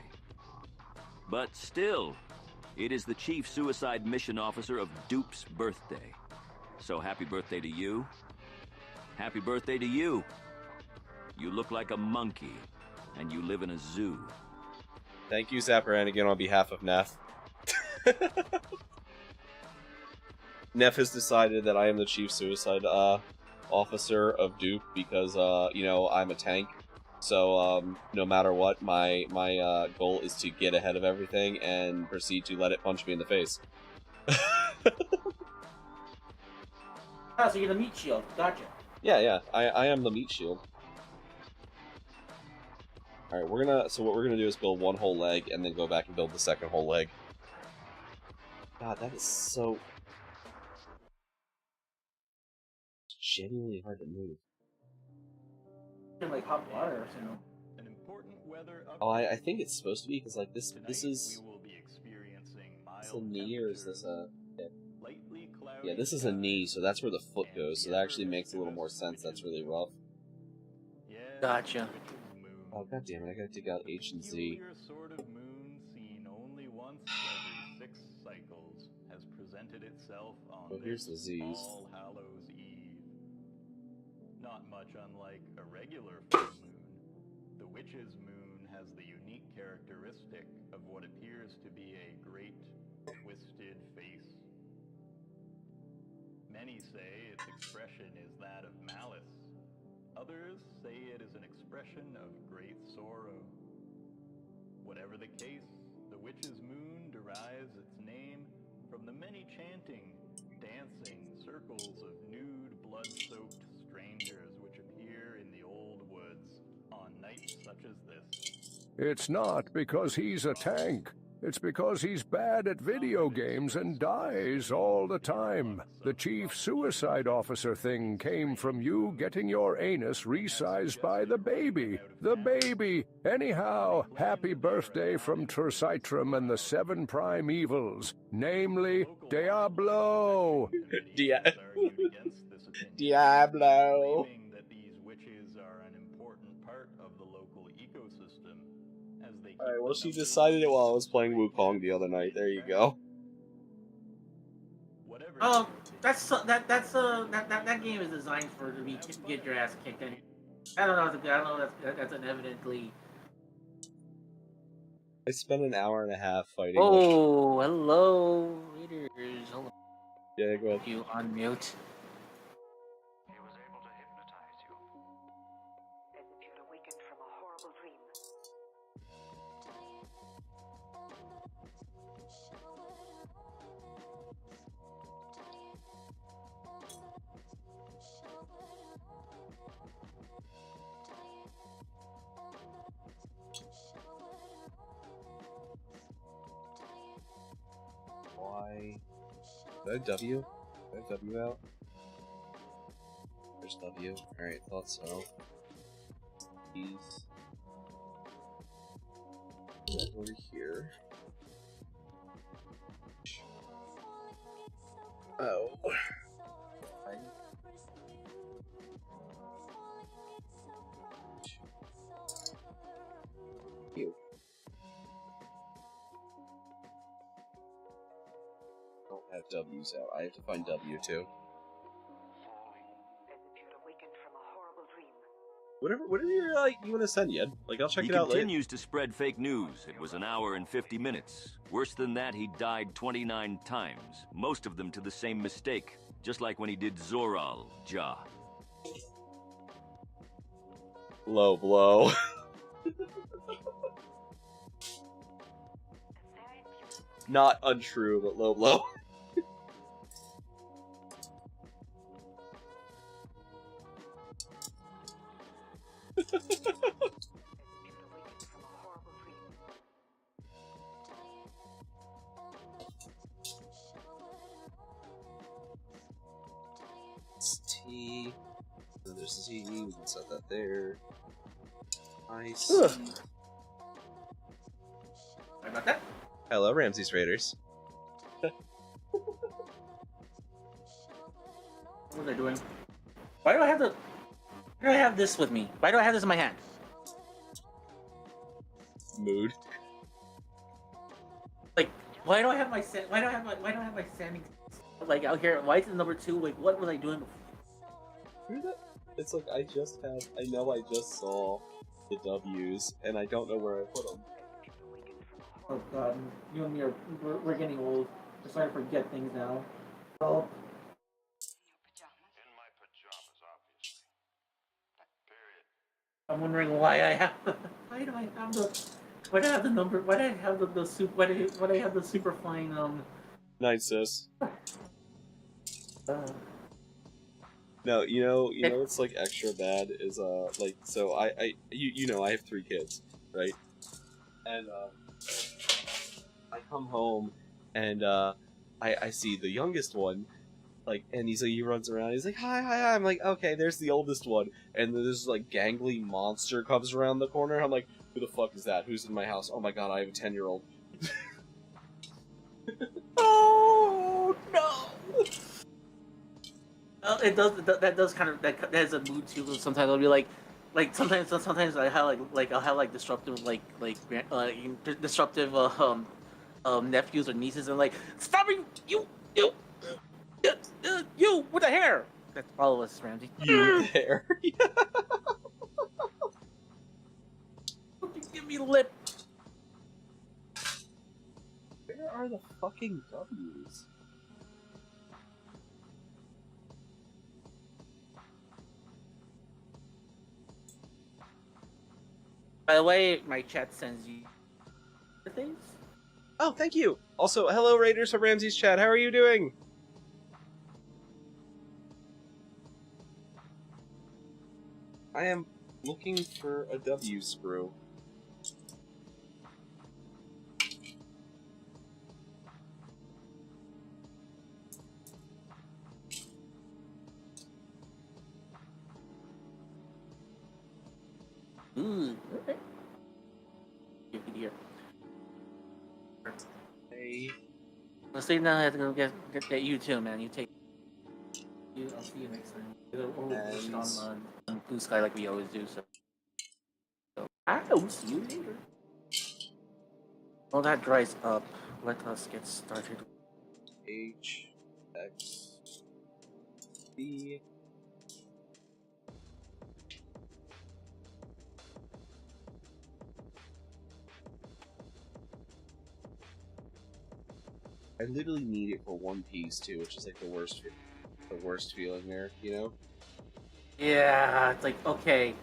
But still, it is the Chief Suicide Mission Officer of Dupe's birthday. So happy birthday to you. Happy birthday to you. You look like a monkey, and you live in a zoo. Thank you, Zapparan, again on behalf of Neff. Neff has decided that I am the Chief Suicide Officer of Dupe because, you know, I'm a tank. So, no matter what, my goal is to get ahead of everything and proceed to let it punch me in the face. Ah, so you're the meat shield. Gotcha. Yeah, I am the meat shield. Alright, so what we're gonna do is build one whole leg and then go back and build the second whole leg. God, that is so genuinely hard to move. In like hot water or something. An important weather Oh, I think it's supposed to be, because like this is we will be experiencing this a mild knee or is this a lightly cloudy yeah, this is a knee, skies, so that's where the foot and goes, so the that actually makes a little more ever-mischievous sense. That's really witch's rough. Yeah, Gotcha. the witch's moon. Oh god damn it, I gotta dig out H and Z. Peculiar sort of moon seen only once every 6 cycles has presented itself on Oh, here's this the Z's. All Hallows Eve. Not much unlike a regular full moon, the witch's moon has the unique characteristic of what appears to be a great twisted face. Many say its expression is that of malice. Others say it is an expression of great sorrow. Whatever the case, the witch's moon derives its name from the many chanting, dancing circles of nude, blood-soaked strangers which appear in the old woods on nights such as this. It's not because he's a tank. It's because he's bad at video games and dies all the time. The chief suicide officer thing came from you getting your anus resized by the baby. The baby! Anyhow, happy birthday from Tercitrum and the 7 primeval, namely Diablo! Diablo! Claiming that these witches are an important part of the local ecosystem, as they keep Alright, well, the she numbers decided it while I was playing right Wukong the other night. There you go. Whatever That game is designed for to be get your ass kicked. And I don't know. I don't know. That's an evidently. I spent an hour and a half fighting. Oh, hello, readers. Hold on. Yeah, go ahead. You unmute. He was able to hypnotize you. As if you'd awakened from a horrible dream. Why? Is that W? Is that W out? There's W. Alright, thought so. These. Right over here. Oh. You. Don't have W's out. I have to find W too. As if you'd awakened from a horrible dream. Whatever you're you want to send, Yed. Like, I'll check He it out later. continues to spread fake news. It was an hour and 50 minutes. Worse than that, he died 29 times. Most of them to the same mistake. Just like when he did Zoral, Ja. Low blow. Not untrue, but low blow. It's T. Then there's Z. We can set that there. I see. Sorry about that. Hello, Ramses Raiders. What are they doing? Why do I have the? Why do I have this with me? Why do I have this in my hand? Mood. Like, why do I have my standing like out here? Why is it number 2? Like, what was I doing before? It's like I know I just saw the W's, and I don't know where I put them. Oh god, you and me we're getting old. We're starting to forget things now. Oh. In my pajamas, obviously. Period. I'm wondering why I have why do I have the number, why do I have why do I have the super flying Nice, sis. No, you know what's like extra bad is like, so I have 3 kids, right? And I come home and I see the youngest one, like, and he runs around, he's like, hi, I'm like, okay, there's the oldest one, and then this like gangly monster comes around the corner. I'm like, who the fuck is that? Who's in my house? Oh my god, I have a 10-year-old. Oh no! It does. That does kind of that has a mood too. Sometimes I'll be like sometimes I have I'll have disruptive disruptive nephews or nieces, and like, stop it, you with the hair. That's all of us, Ramsey. You with the hair. Give me lip. Where are the fucking W's? By the way, my chat sends you things. Oh, thank you. Also, hello, Raiders from Ramsey's chat. How are you doing? I am looking for a W screw. Ooh, okay. Give it here. Hey. Let's see now. I have to go get you too, man. You take. I'll see you next time. We'll push it on Blue Sky like we always do. So I'll see you later. While that dries up, let us get started. H X B. I literally need it for One Piece too, which is like the worst feeling there, you know? Yeah, it's like okay,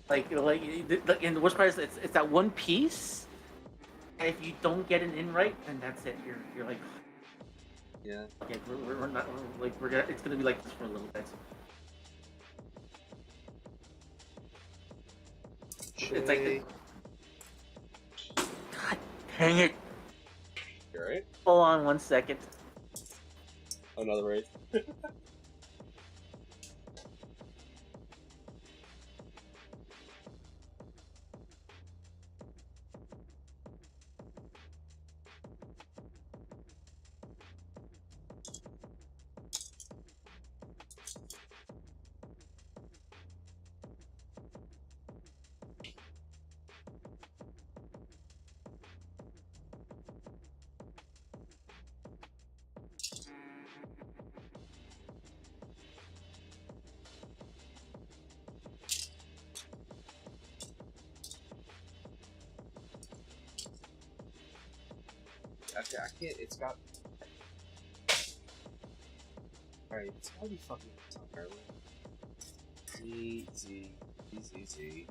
and the worst part is it's that one piece. And if you don't get an in right, then that's it. You're like, Yeah. okay, we're not like we're gonna. It's gonna be like this for a little bit. It's like, God dang it! You alright? Hold on 1 second. Another raid. I can't, it's got... Alright, it's gotta be fucking somewhere. Z, Z, Z, Z, Z.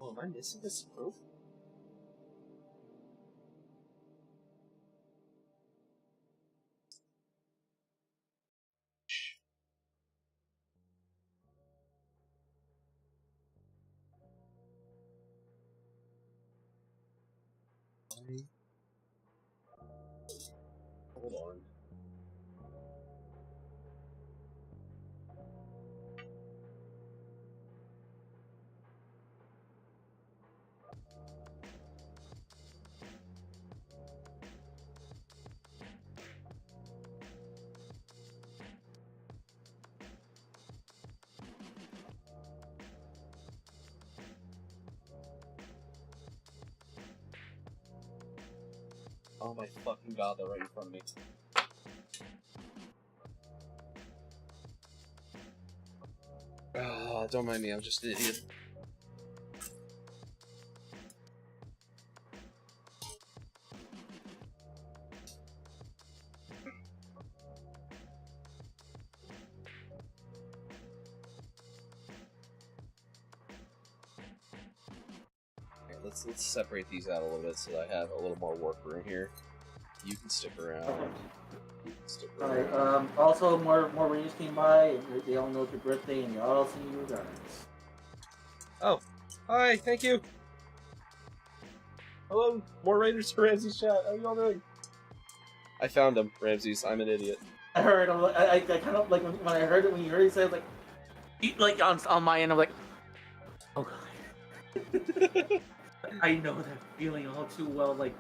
Oh, am I missing this proof? Hold on. Oh my fucking god, they're right in front of me. Don't mind me, I'm just an idiot. Okay, let's separate these out a little bit so that I have a little more work room here. You can stick around. You can stick around. Alright, also more rangers came by, and they all know it's your birthday, and they all see you guys. Oh, hi, thank you. Hello, more raiders to Ramsey's chat. How you all doing? I found him, Ramses. I'm an idiot. I heard. I kind of like when I heard it. When you heard it, said like on my end, I'm like, oh god. I know that feeling all too well. Like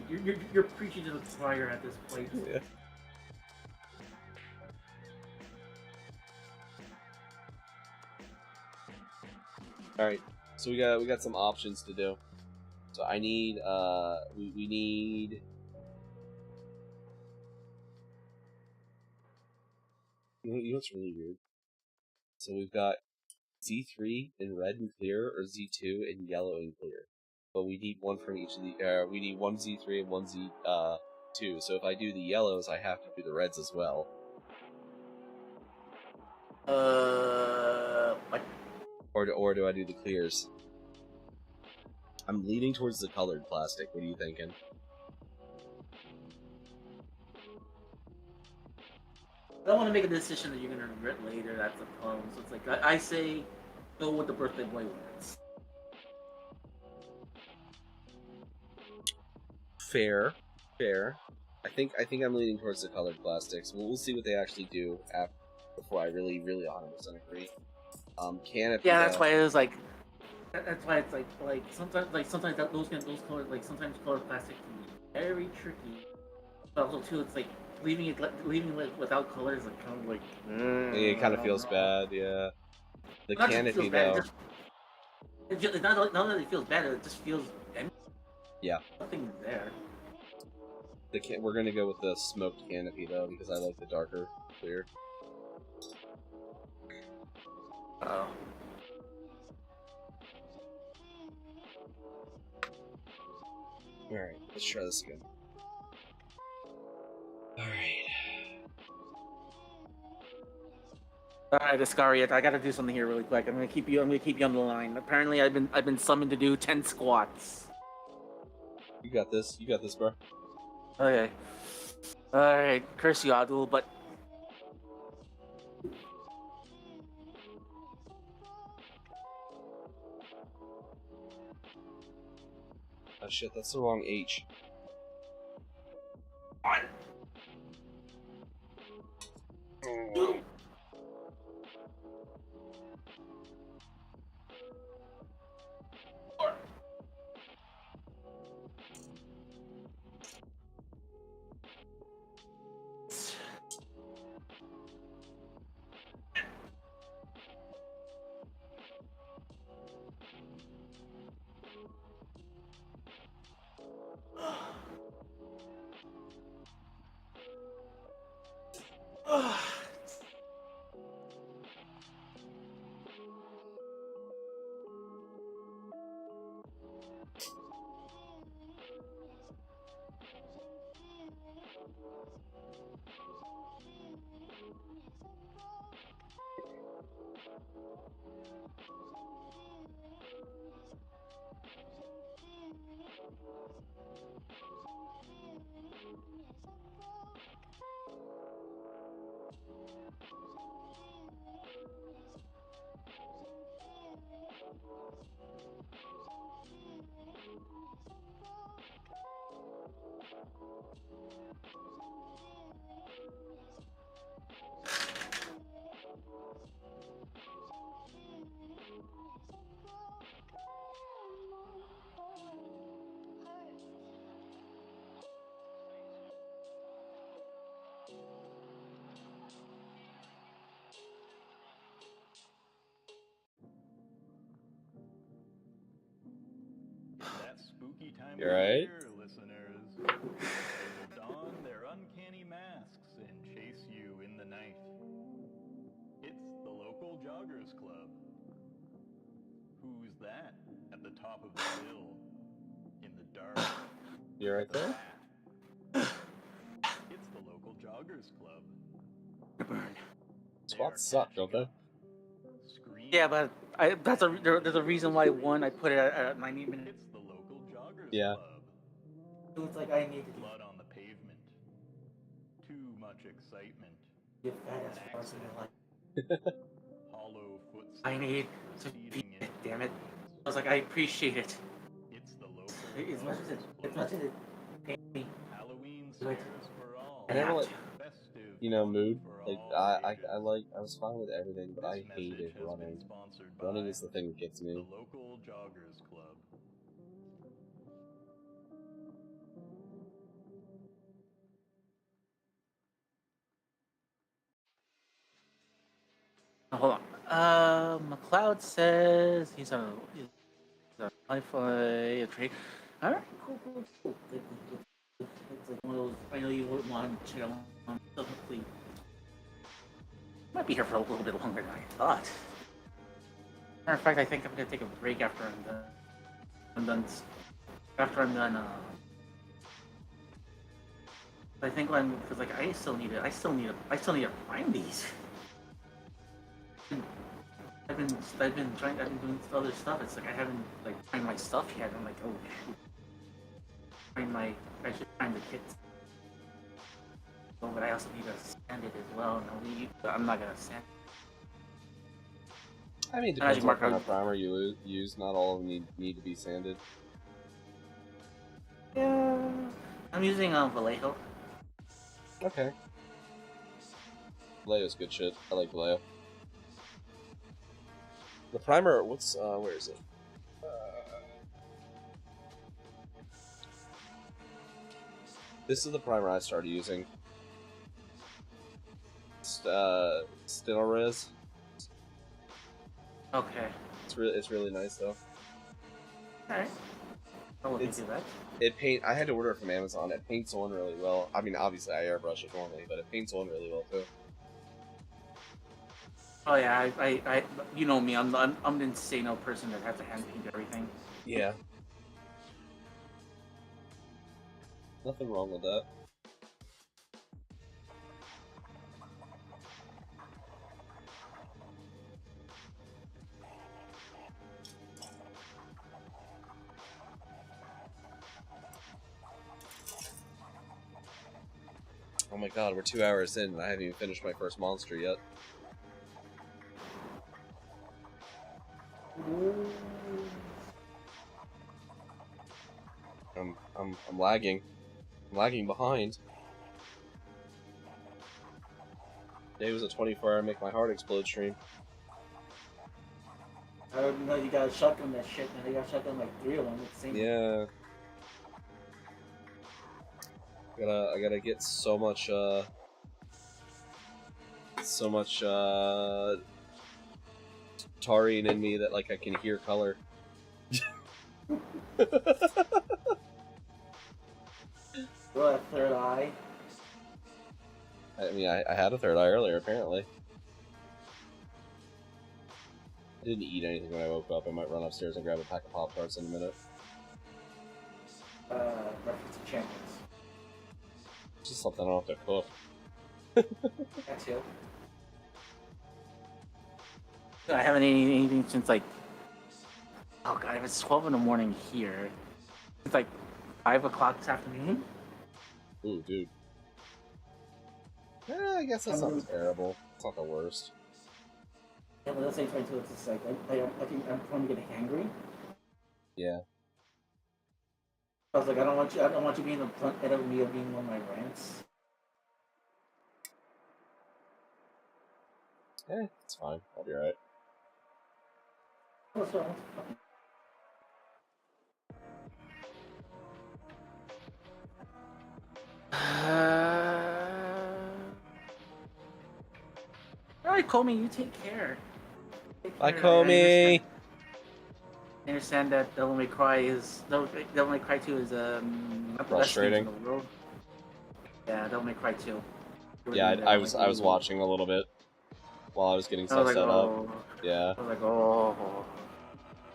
you're preaching to the choir at this point. Yeah. All right, so we got some options to do. So I need we need. You know what's really weird? So we've got Z3 in red and clear, or Z2 in yellow and clear. But we need one from each of the. We need one Z3 and one Z2. So if I do the yellows, I have to do the reds as well. What? Or do I do the clears? I'm leaning towards the colored plastic. What are you thinking? I don't want to make a decision that you're gonna regret later. That's the problem. So it's like I say, go with the birthday boy wants. Fair. I think I'm leaning towards the colored plastics. We'll see what they actually do before I really 100% agree. Canopy. Yeah, that's why it was like. That's why it's like sometimes those colors sometimes color plastic can be very tricky. But also too, it's like leaving it without colors is like kind of like. It kind of I don't feels know. bad, yeah. The Not just canopy feels bad. though, It's not that it feels bad. It just feels empty. yeah. Nothing there. We're gonna go with the smoked canopy though because I like the darker clear. Oh. All right, let's try this again. All right. Alright, Iscariot, I gotta do something here really quick. I'm gonna keep you on the line. Apparently I've been summoned to do 10 squats. You got this, bro. Okay. Alright, curse you, Adul, but Oh shit, that's the wrong H. That spooky time You of alright? year, listeners. They will don their uncanny masks and chase you in the night. It's the local joggers club. Who's that at the top of the hill? In the dark. You right there? It's the local joggers club. Squats suck, don't they? yeah, but there's a reason why I put it at 90 minutes. It's the local joggers Yeah. club. So it's like I need to Blood on the pavement. Too much excitement. get fat as far as I like. Hollow footsteps. I need to beat it, damn it. I was like, I appreciate it. It's the local As much as it pains me. Halloween Do it. scares for all. I never like, Festive mood. for Like all I ages. was fine with everything, but I This hated message has running. been sponsored Running by is the thing that gets the me. local joggers club. Oh, hold on. McLeod says he's on Wi-Fi trade. All right, cool. It's like one of those. I know you wouldn't want to check out complete. Might be here for a little bit longer than I thought. Matter of fact, I think I'm gonna take a break after I'm done. After I'm done. I think because like I still need to find these. I've been doing other stuff. It's like I haven't like find my stuff yet. I'm like, oh shoot. I should find the kits. Oh, but I also need to sand it as well. No, I'm not gonna sand. I mean, it depends what kind of primer you use. Not all of them need to be sanded. Yeah. I'm using Vallejo. Okay. Valeo's good shit. I like Vallejo. The primer, what's, where is it? This is the primer I started using. Stenoriz. Okay. It's really nice though. Alright. I'll look into that. I had to order it from Amazon. It paints on really well. I mean, obviously I airbrush it normally, but it paints on really well too. Oh yeah, I you know me, I'm an insane person that has to hand paint everything. Yeah. Nothing wrong with that. Oh my god, we're 2 hours in and I haven't even finished my first monster yet. I'm lagging. I'm lagging behind. Today was a 24-hour make my heart explode stream. I don't know, you gotta shotgun that shit, man. You gotta shotgun like 3 of them at the same time. Yeah. I gotta get so much taurine in me that like I can hear color. Well, that third eye. I mean, I had a third eye earlier, apparently. I didn't eat anything when I woke up. I might run upstairs and grab a pack of Pop-Tarts in a minute. Reference to Champions. Just something I don't have to cook. That's it. I haven't eaten anything since like, oh god, if it's 12 in the morning here, it's like 5 o'clock this afternoon. Ooh, dude. I guess that's not terrible. It's not the worst. Yeah, but that's like trying to. It's just like I'm trying to get hangry. Yeah. I was like, I don't want you being the front end of me of being on my rants. It's fine. I'll be alright. What's wrong? Alright, Comey, you take care. Bye, Comey! I understand that Devil May Cry 2 is not the best game in the world. Yeah, Devil May Cry 2. Yeah, I was watching a little bit while I was getting stuff set up. Yeah. I was like, oh,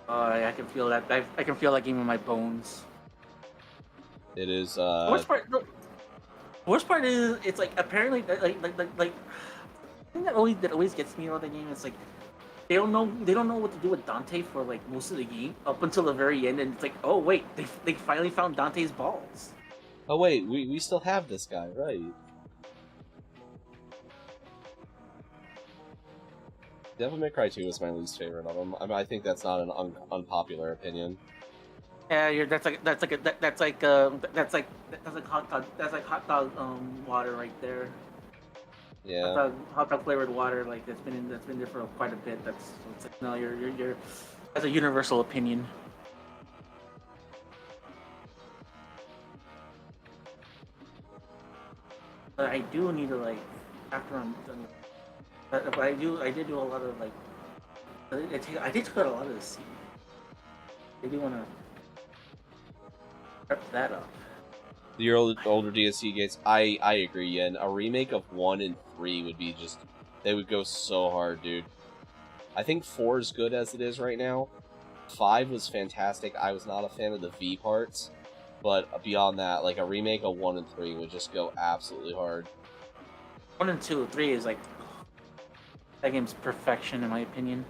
I can feel that. I can feel that game in my bones. It is. The worst part is it's like apparently like the thing that always gets me about the game is like they don't know what to do with Dante for like most of the game up until the very end, and it's like, oh wait, they finally found Dante's balls. Oh wait, we still have this guy, right? Devil May Cry 2 is my least favorite of them. I think that's not an unpopular opinion. Yeah, that's like hot dog water right there. Yeah. Hot dog flavored water, like that's been there for quite a bit. It's like, no, you're that's a universal opinion. But I do need to like after I'm done. But I did do a lot of like. I did take out a lot of the seed. I do want to prep that up. The older DSC gates, I agree, Yen. A remake of 1 and 3 would be just... They would go so hard, dude. I think 4 is good as it is right now. 5 was fantastic. I was not a fan of the V parts. But beyond that, like, a remake of 1 and 3 would just go absolutely hard. 1 and 2, 3 is like... That game's perfection, in my opinion.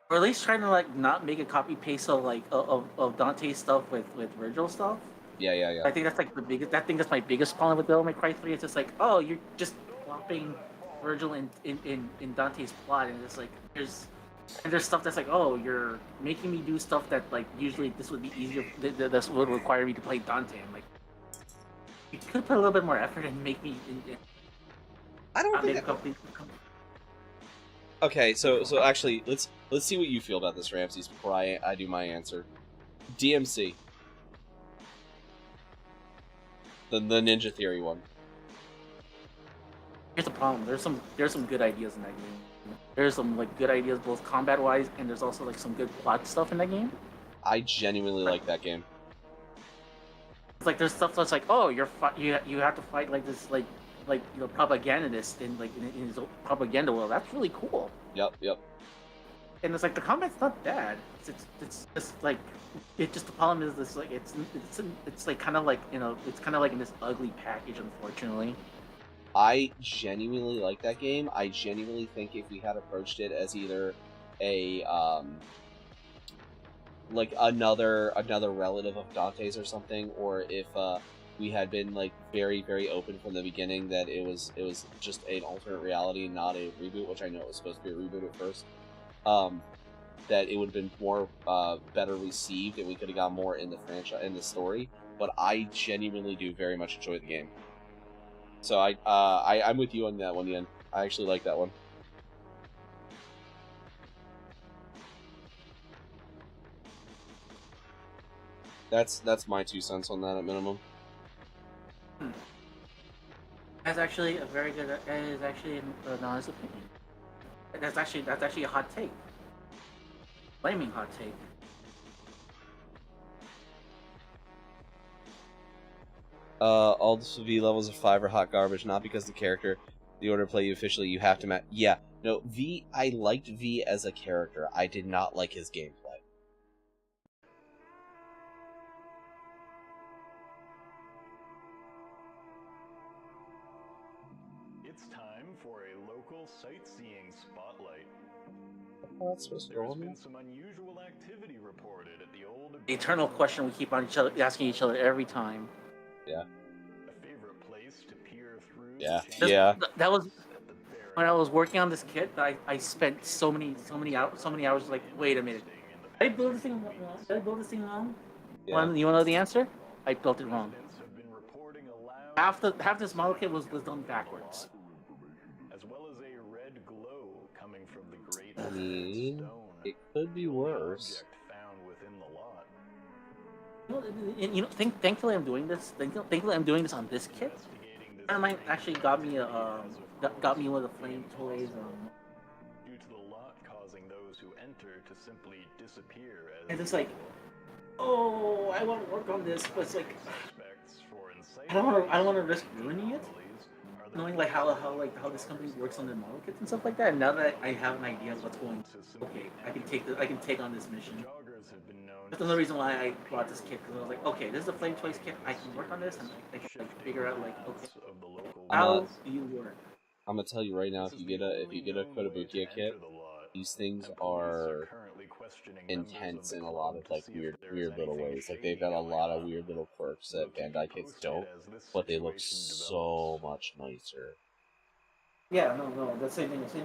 Or at least trying to like not make a copy paste of like of Dante's stuff with Virgil stuff. Yeah. I think that's like the biggest. I think that's my biggest problem with Devil May Cry 3. It's just like, oh, you're just plopping Virgil in Dante's plot, and it's like there's stuff that's like, oh, you're making me do stuff that like usually this would be easier. This would require me to play Dante. I'm like, You could put a little bit more effort and make me. I don't think. Okay, so actually, let's see what you feel about this, Ramses, before I do my answer. DMC, the Ninja Theory one. Here's the problem. There's some good ideas in that game. There's some like good ideas both combat wise, and there's also like some good plot stuff in that game. I genuinely like that game. It's like there's stuff that's like, oh, you have to fight like this like propagandist in his propaganda world. That's really cool. Yep. And it's like the combat's not bad. It's just like the problem is this like it's like kind of like it's kind of like in this ugly package, unfortunately. I genuinely like that game. I genuinely think if we had approached it as either a like another relative of Dante's or something, or if we had been like very, very open from the beginning that it was just an alternate reality, not a reboot, which I know it was supposed to be a reboot at first, that it would have been more better received and we could have got more in the franchise, in the story. But I genuinely do very much enjoy the game. So I'm with you on that one, Ian. I actually like that one. That's my 2 cents on that at minimum. That's actually a very good. That is actually an honest opinion. That's actually a hot take. Flaming hot take. All the V levels of 5 are hot garbage, not because the character, the order to play you officially, you have to match. Yeah, no, V, I liked V as a character. I did not like his gameplay. It's time for a local sightseeing spotlight. Oh, that's supposed to go on. There's been some unusual activity reported at the old. The eternal question we keep on asking each other every time. Yeah. A favorite place to peer through. Yeah. That was when I was working on this kit. I spent so many hours. Like, wait a minute, did I build this thing wrong? Yeah. You want to know the answer? I built it wrong. Half this model kit was done backwards. As well as a red glow coming from the great I mean, stone. it could be worse. Found within the lot. Thankfully I'm doing this. Thankfully I'm doing this on this kit. A friend of mine actually got me one of the flame toys. Due to the lot causing those who enter to simply disappear as And it's like, oh, I want to work on this, but it's like, suspects for I don't want to risk ruining it. Knowing like how this company works on their model kits and stuff like that. And now that I have an idea of what's going, okay, I can take on this mission. joggers have been known. That's another reason why I bought this kit, because I was like, okay, this is a flame toys kit. I can work on this, and I can like figure out like, okay, how do you work? I'm gonna tell you right now, if you get a Kotobukiya kit, these things are intense in a lot of like weird little ways. Like they've got a lot of weird little quirks that Bandai kits don't, but they look so much nicer. Yeah, no, the same thing with these.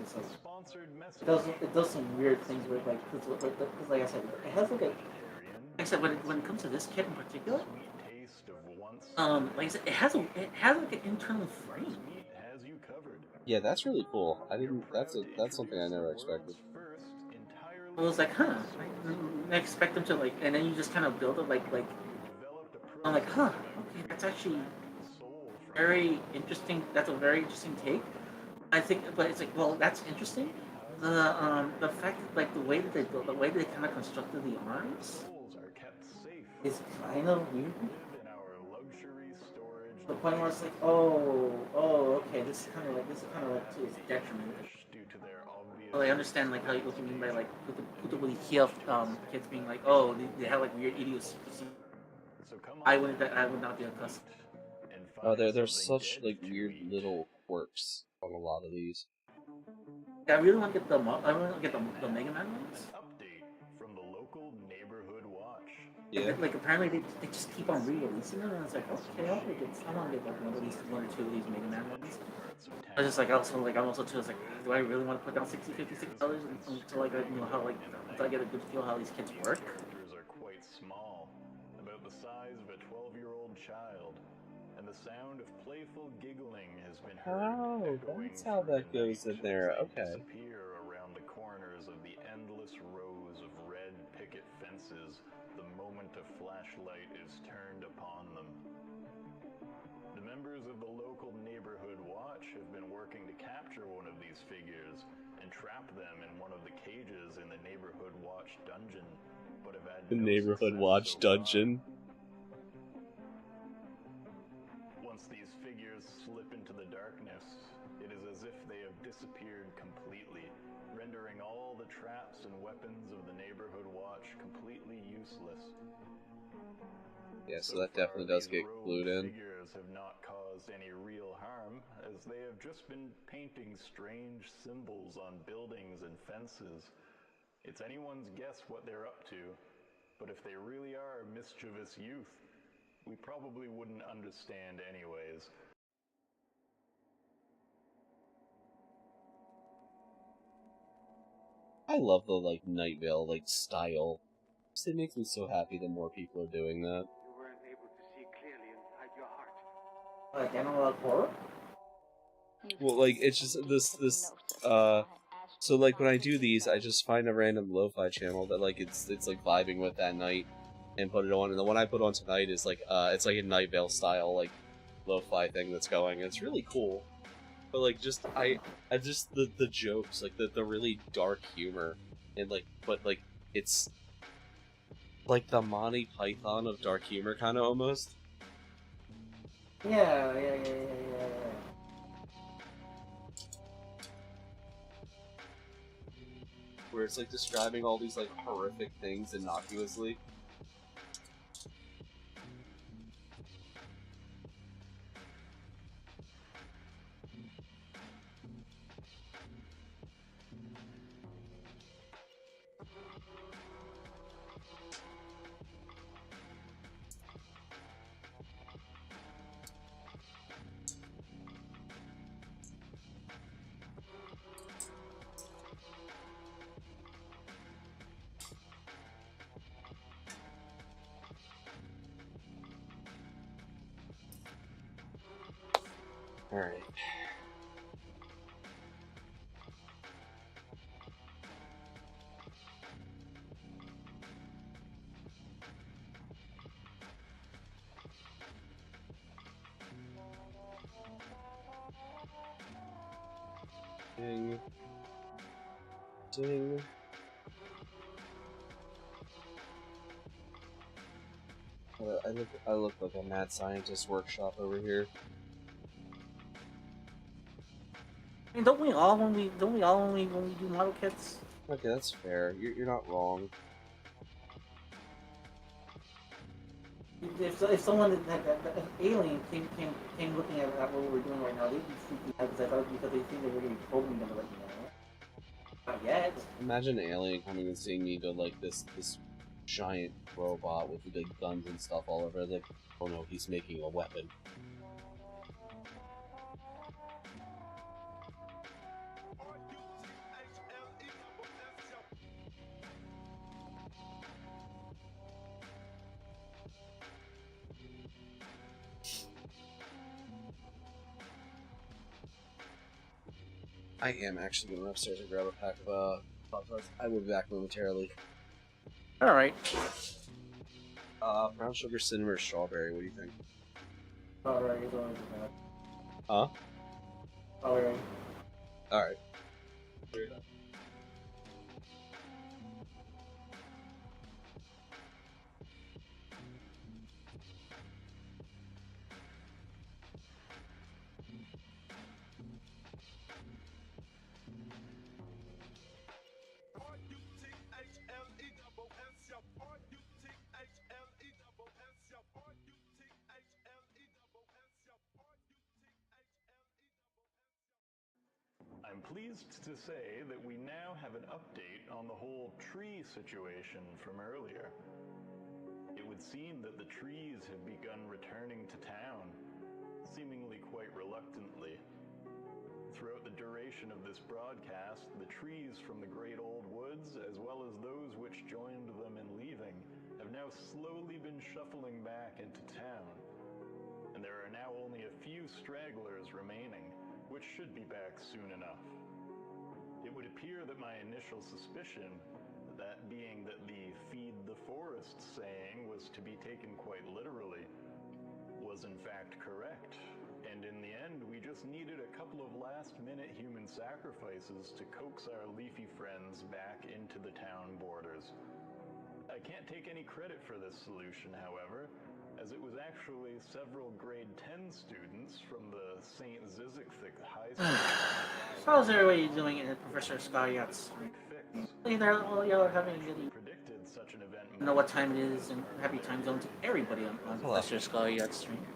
It's like it does some weird things with like, cause like I said, it has like when it comes to this kit in particular, like I said, it has like an internal frame. Yeah, that's really cool. That's something I never expected. I was like, huh. I expect them to like, and then you just kind of build it like. I'm like, huh. Okay, that's actually very interesting. That's a very interesting take. I think, but it's like, well, that's interesting. The fact that like the way that they kind of constructed the arms is kind of weird. The point where it's like, okay, this is kind of like to its detriment. Well, I understand like what you mean by like with the kids being like, oh, they have like weird idiosyncrasies. I would not be accustomed. Oh, there's such like weird little quirks on a lot of these. Yeah, I really want to get the Mega Man ones. Update from the local neighborhood watch. Yeah. Like apparently they just keep on re-releasing them, and it's like, okay, I want to get like one or two of these Mega Man ones. I was just like, I'm also too, it's like, do I really want to put down $56 until I get, until I get a good feel how these kits work? Are quite small, about the size size of a 12-year-old child, and the sound of playful giggling has been heard echoing that's how through that the goes night in there. as they Okay. disappear around the corners of the endless rows of red picket fences the moment a flashlight is turned upon them. The members of the local neighborhood watch have been working to capture one of these figures and trap them in one of the cages in the neighborhood watch dungeon, but have had The no neighborhood success watch so dungeon. far. Once these figures slip into the darkness, it is as if they have disappeared completely, rendering all the traps and weapons of the neighborhood watch completely useless. Yeah, so that definitely does get glued in. Figures have not caused any real harm, as they have just been painting strange symbols on buildings and fences. It's anyone's guess what they're up to, but if they really are mischievous youth, we probably wouldn't understand anyways. I love the like Night Vale like style. It makes me so happy that more people are doing that. You weren't able to see clearly inside your heart. Like analog horror? Well, like it's just this so like when I do these, I just find a random lo-fi channel that like it's like vibing with that night and put it on, and the one I put on tonight is like it's like a Night Vale style like lo-fi thing that's going. And it's really cool. But like just I just the jokes, like the really dark humor, and like but like it's like the Monty Python of dark humor kind of almost. Yeah. Where it's like describing all these like horrific things innocuously. Alright. Ding. Ding. I look like a mad scientist workshop over here. I mean, don't we all when we do model kits? Okay, that's fair. You're not wrong. If someone if alien came looking at what we're doing right now, they'd be freaking out because they think that we're gonna be probing them right now. Not yet. Imagine an alien coming and seeing me go like this giant robot with big guns and stuff all over. Like, oh no, he's making a weapon. I am actually going upstairs and grab a pack of Pop-Tarts. I will be back momentarily. Alright. Brown sugar, cinnamon, or strawberry, what do you think? Alright, it's always bad. Huh? Alright. Alright. I'm pleased to say that we now have an update on the whole tree situation from earlier. It would seem that the trees have begun returning to town, seemingly quite reluctantly. Throughout the duration of this broadcast, the trees from the Great Old Woods, as well as those which joined them in leaving, have now slowly been shuffling back into town, and there are now only a few stragglers remaining, which should be back soon enough. It would appear that my initial suspicion, that being that the feed the forest saying was to be taken quite literally, was in fact correct. And in the end, we just needed a couple of last-minute human sacrifices to coax our leafy friends back into the town borders. I can't take any credit for this solution, however, as it was actually several grade 10 students from the St. Zizekthik High School. How's everybody doing in Professor Scariot's? Y'all are having really predicted such an event. Know what time it is, and happy time zone to everybody on Professor Scariot's stream.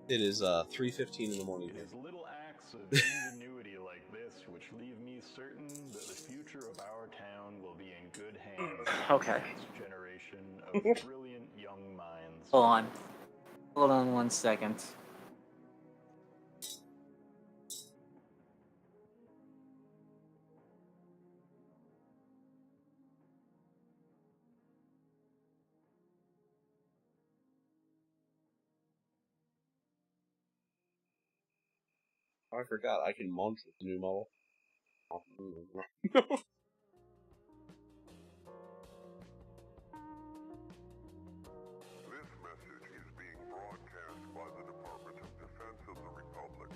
It is 3:15 in the morning. It is little acts of ingenuity like this which leave me certain that the future of our town will be in good hands. Okay. This generation of brilliant young minds. Hold on 1 second. Oh, I forgot, I can munch with the new model. This message is being broadcast by the Department of Defense of the Republic.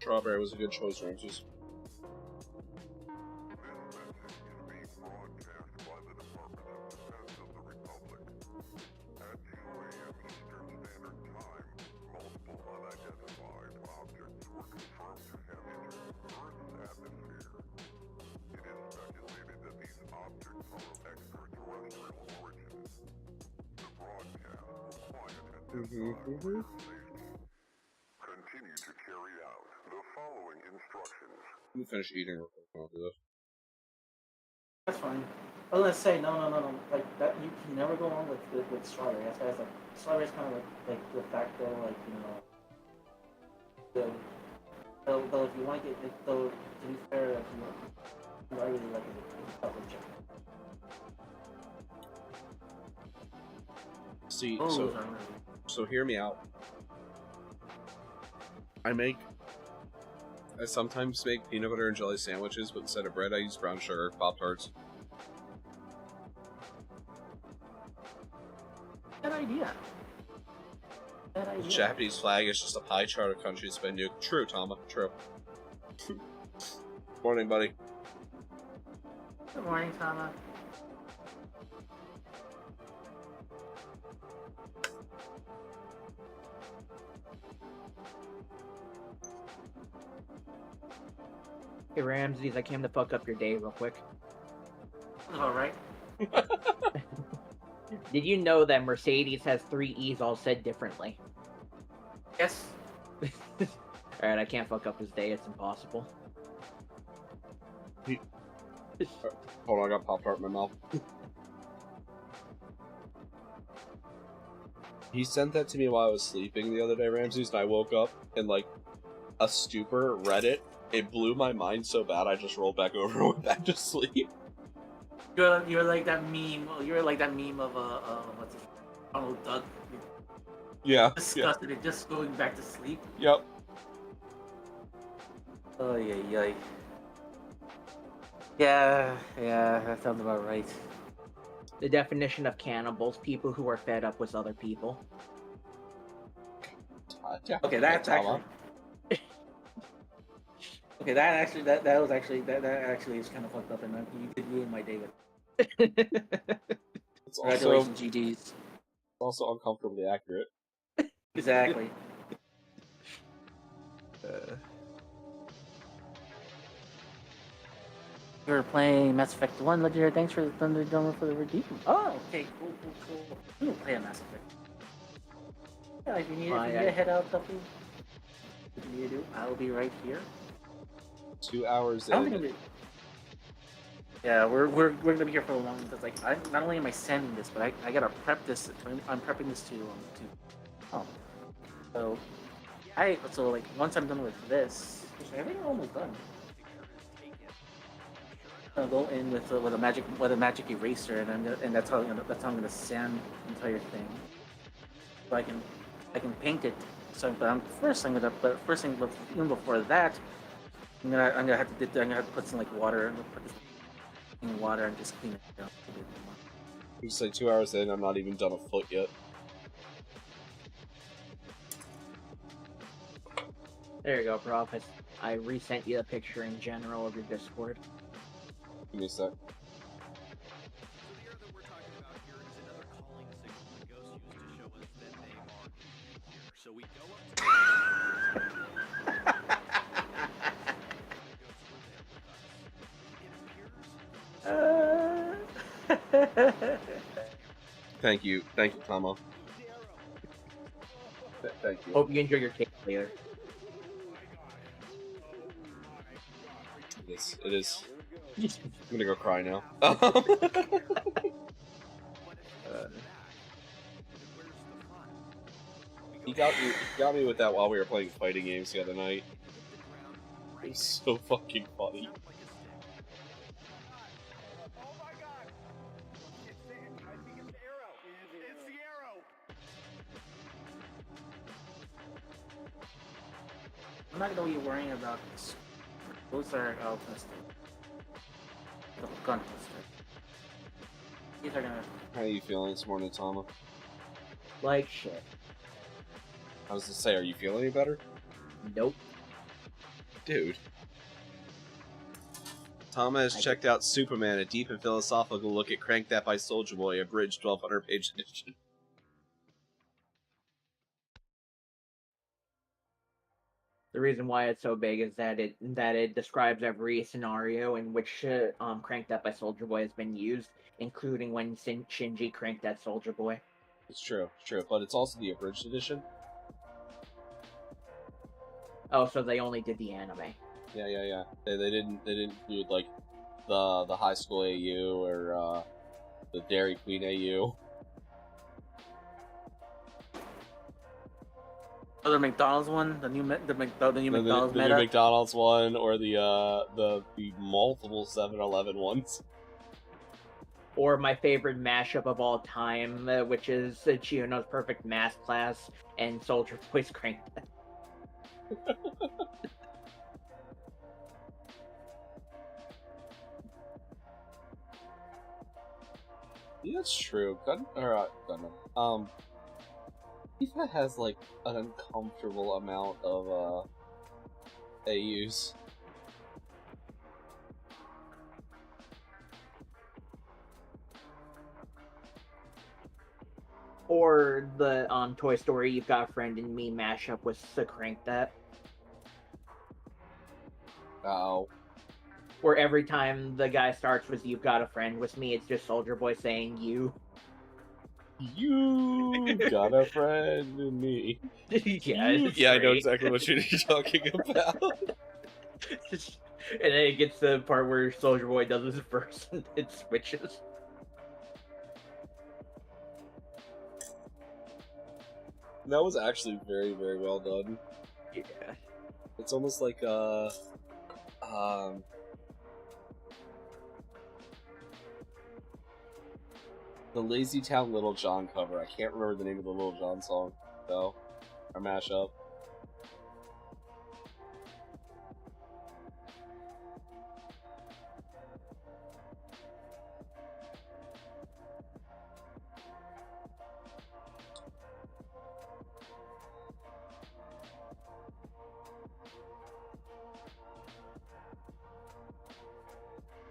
Strawberry was a good choice, Ramses. Continue to carry out the following instructions. Let me finish eating real quick. I'll do this. That's fine. I was gonna say no. Like that, you can never go wrong with strawberry. That's why it's like strawberry is kind of like de facto, like good. Though if you like it, though to be fair, if I really like it, it's chocolate chip. See, Oh, so hear me out. I sometimes make peanut butter and jelly sandwiches, but instead of bread, I use brown sugar Pop-Tarts. Good idea. The Japanese flag is just a pie chart of countries by nuke. True, Tama. True. Morning, buddy. Good morning, Tama. Hey Ramses, I came to fuck up your day real quick. Alright. Did you know that Mercedes has 3 E's all said differently? Yes. Alright, I can't fuck up his day, it's impossible. Hold on, I got Pop-Tart in my mouth. He sent that to me while I was sleeping the other day, Ramses, and I woke up in, like, a stupor, read it. It blew my mind so bad I just rolled back over and went back to sleep. You're like that meme. You're like that meme of what's it? Donald Duck. Yeah. Disgusted and just going back to sleep. Yep. Oh yeah. Yeah, that sounds about right. The definition of cannibals: people who are fed up with other people. Okay, that's actually. Okay, that actually is kind of fucked up, and you did ruin my day with. It's Congratulations, GGs. also uncomfortably accurate. Exactly. You're playing Mass Effect 1 Legendary. Thanks for the Thunder Drummer for the redeem. Oh, okay, cool. I'm gonna play a Mass Effect. Yeah, if you need to head out, Tuffy, what you need to do, I'll be right here. 2 hours I don't in. think yeah, we're gonna be here for a long because like not only am I sending this, but I gotta prep this. I'm prepping this to so like once I'm done with this, I think I'm almost done. I'll go in with a magic eraser, and that's how I'm gonna sand the entire thing. So I can paint it. So, but first thing, even before that, I'm gonna have to put some like water and put this in water and just clean it down a bit more. You say 2 hours in, I'm not even done a foot yet. There you go, Prof. I resent you the picture in general of your Discord. Give me a sec. So we go Thank you, Tomo. Thank you. Hope you enjoy your cake later. It is. I'm gonna go cry now. He got me with that while we were playing fighting games the other night. It was so fucking funny. I'm not gonna be worrying about this. Those are the gun holster. These are gonna. How are you feeling this morning, Tama? Like shit. I was to say, are you feeling any better? Nope. Dude. Tama has checked out Superman, a deep and philosophical look at Crank That by Soulja Boy, abridged 1200-page edition. The reason why it's so big is that it describes every scenario in which Crank That by Soulja Boy has been used, including when Shinji cranked that Soulja Boy. It's true, but it's also the abridged edition. Oh, so they only did the anime. Yeah. They didn't include like the high school AU or the Dairy Queen AU. Oh, the McDonald's one, the new McDonald's meta. The new McDonald's one, or the multiple 7-Eleven ones. Or my favorite mashup of all time, which is Chiono's Perfect Math Class and Soulja Boy's Crank That. Yeah, that's true. FIFA has like an uncomfortable amount of AUs. Or the Toy Story You've Got a Friend in Me mashup with Crank That. Oh. Where every time the guy starts with "You've got a friend with me," it's just Soulja Boy saying "you." You got a friend in me. Yeah, I know exactly what you're talking about. And then it gets to the part where Soulja Boy does his verse and it switches. That was actually very, very well done. Yeah. It's almost like the Lazy Town Little John cover. I can't remember the name of the Little John song, though. Or mashup.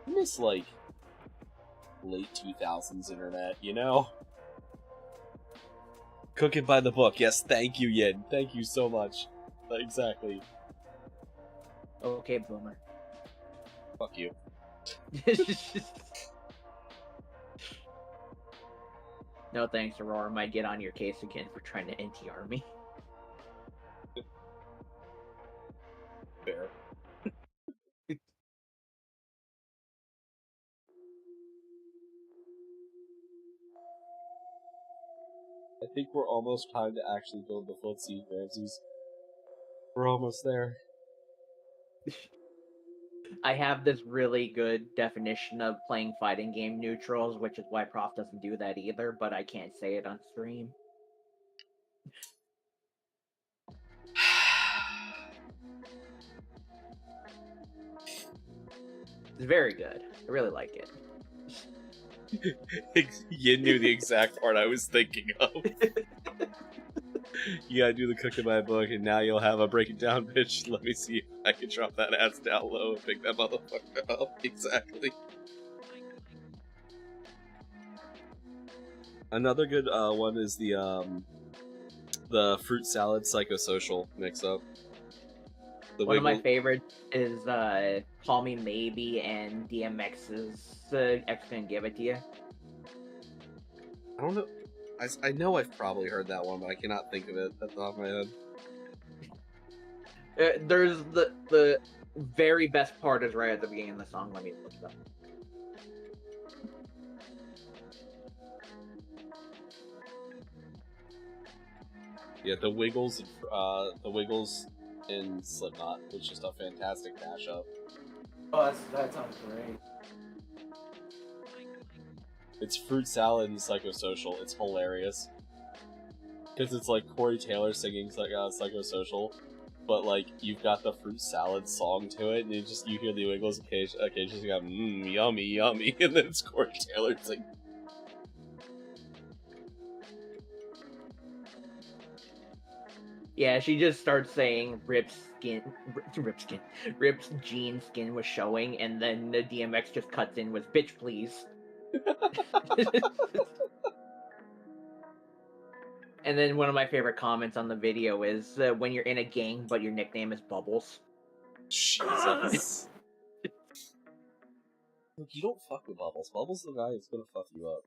I miss, like, late 2000s internet, you know? Cook it by the book. Yes, thank you, Yin. Thank you so much. Exactly. Okay, boomer. Fuck you. No thanks, Aurora might get on your case again for trying to NTR me. Fair. I think we're almost time to actually build the footsie, Ramses. We're almost there. I have this really good definition of playing fighting game neutrals, which is why Prof doesn't do that either, but I can't say it on stream. It's very good. I really like it. Yin knew the exact part I was thinking of. You gotta do the cook in my book, and now you'll have a break it down, bitch. Let me see if I can drop that ass down low and pick that motherfucker up. Exactly. Another good one is the fruit salad psychosocial mix-up. One of my favorites is Call Me Maybe and DMX's X Gonna Give It To You. I don't know. I know I've probably heard that one, but I cannot think of it at the top of my head. There's the very best part is right at the beginning of the song. Let me look it up. Yeah, the Wiggles in Slipknot was just a fantastic mashup. Oh, that sounds great. It's fruit salad and psychosocial. It's hilarious. Because it's like Corey Taylor singing psychosocial, but like you've got the fruit salad song to it, and you hear the Wiggles occasionally just got yummy, yummy, and then it's Corey Taylor singing. Yeah, she just starts saying Rip's jean skin was showing, and then the DMX just cuts in with bitch please. And then one of my favorite comments on the video is when you're in a gang but your nickname is Bubbles. Jesus. Look, you don't fuck with Bubbles. Bubbles is the guy who's gonna fuck you up.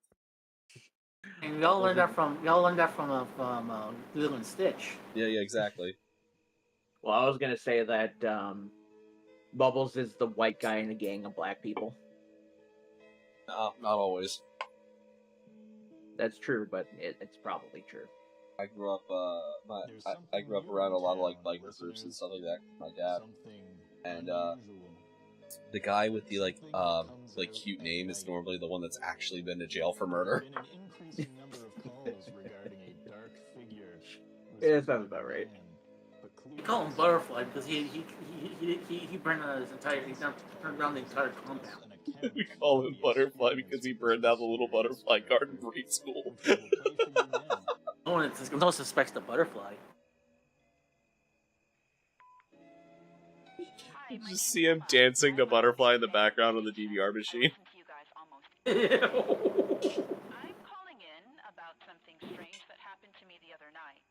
And y'all learned that from Lilo and Stitch. Yeah, exactly. Well, I was gonna say that Bubbles is the white guy in a gang of black people. No, not always. That's true, but it's probably true. I grew up, I grew up around a lot of like biker groups and stuff like that with my dad, and the guy with the like cute name is normally the one that's actually been to jail for murder. Yeah, that sounds about right. They call him Butterfly because he burned down the entire compound. We call him Butterfly because he burned down the little butterfly garden preschool. No one suspects the butterfly. You just see him dancing to Butterfly in the background on the DVR machine. I'm calling in about something strange that happened to me the other night.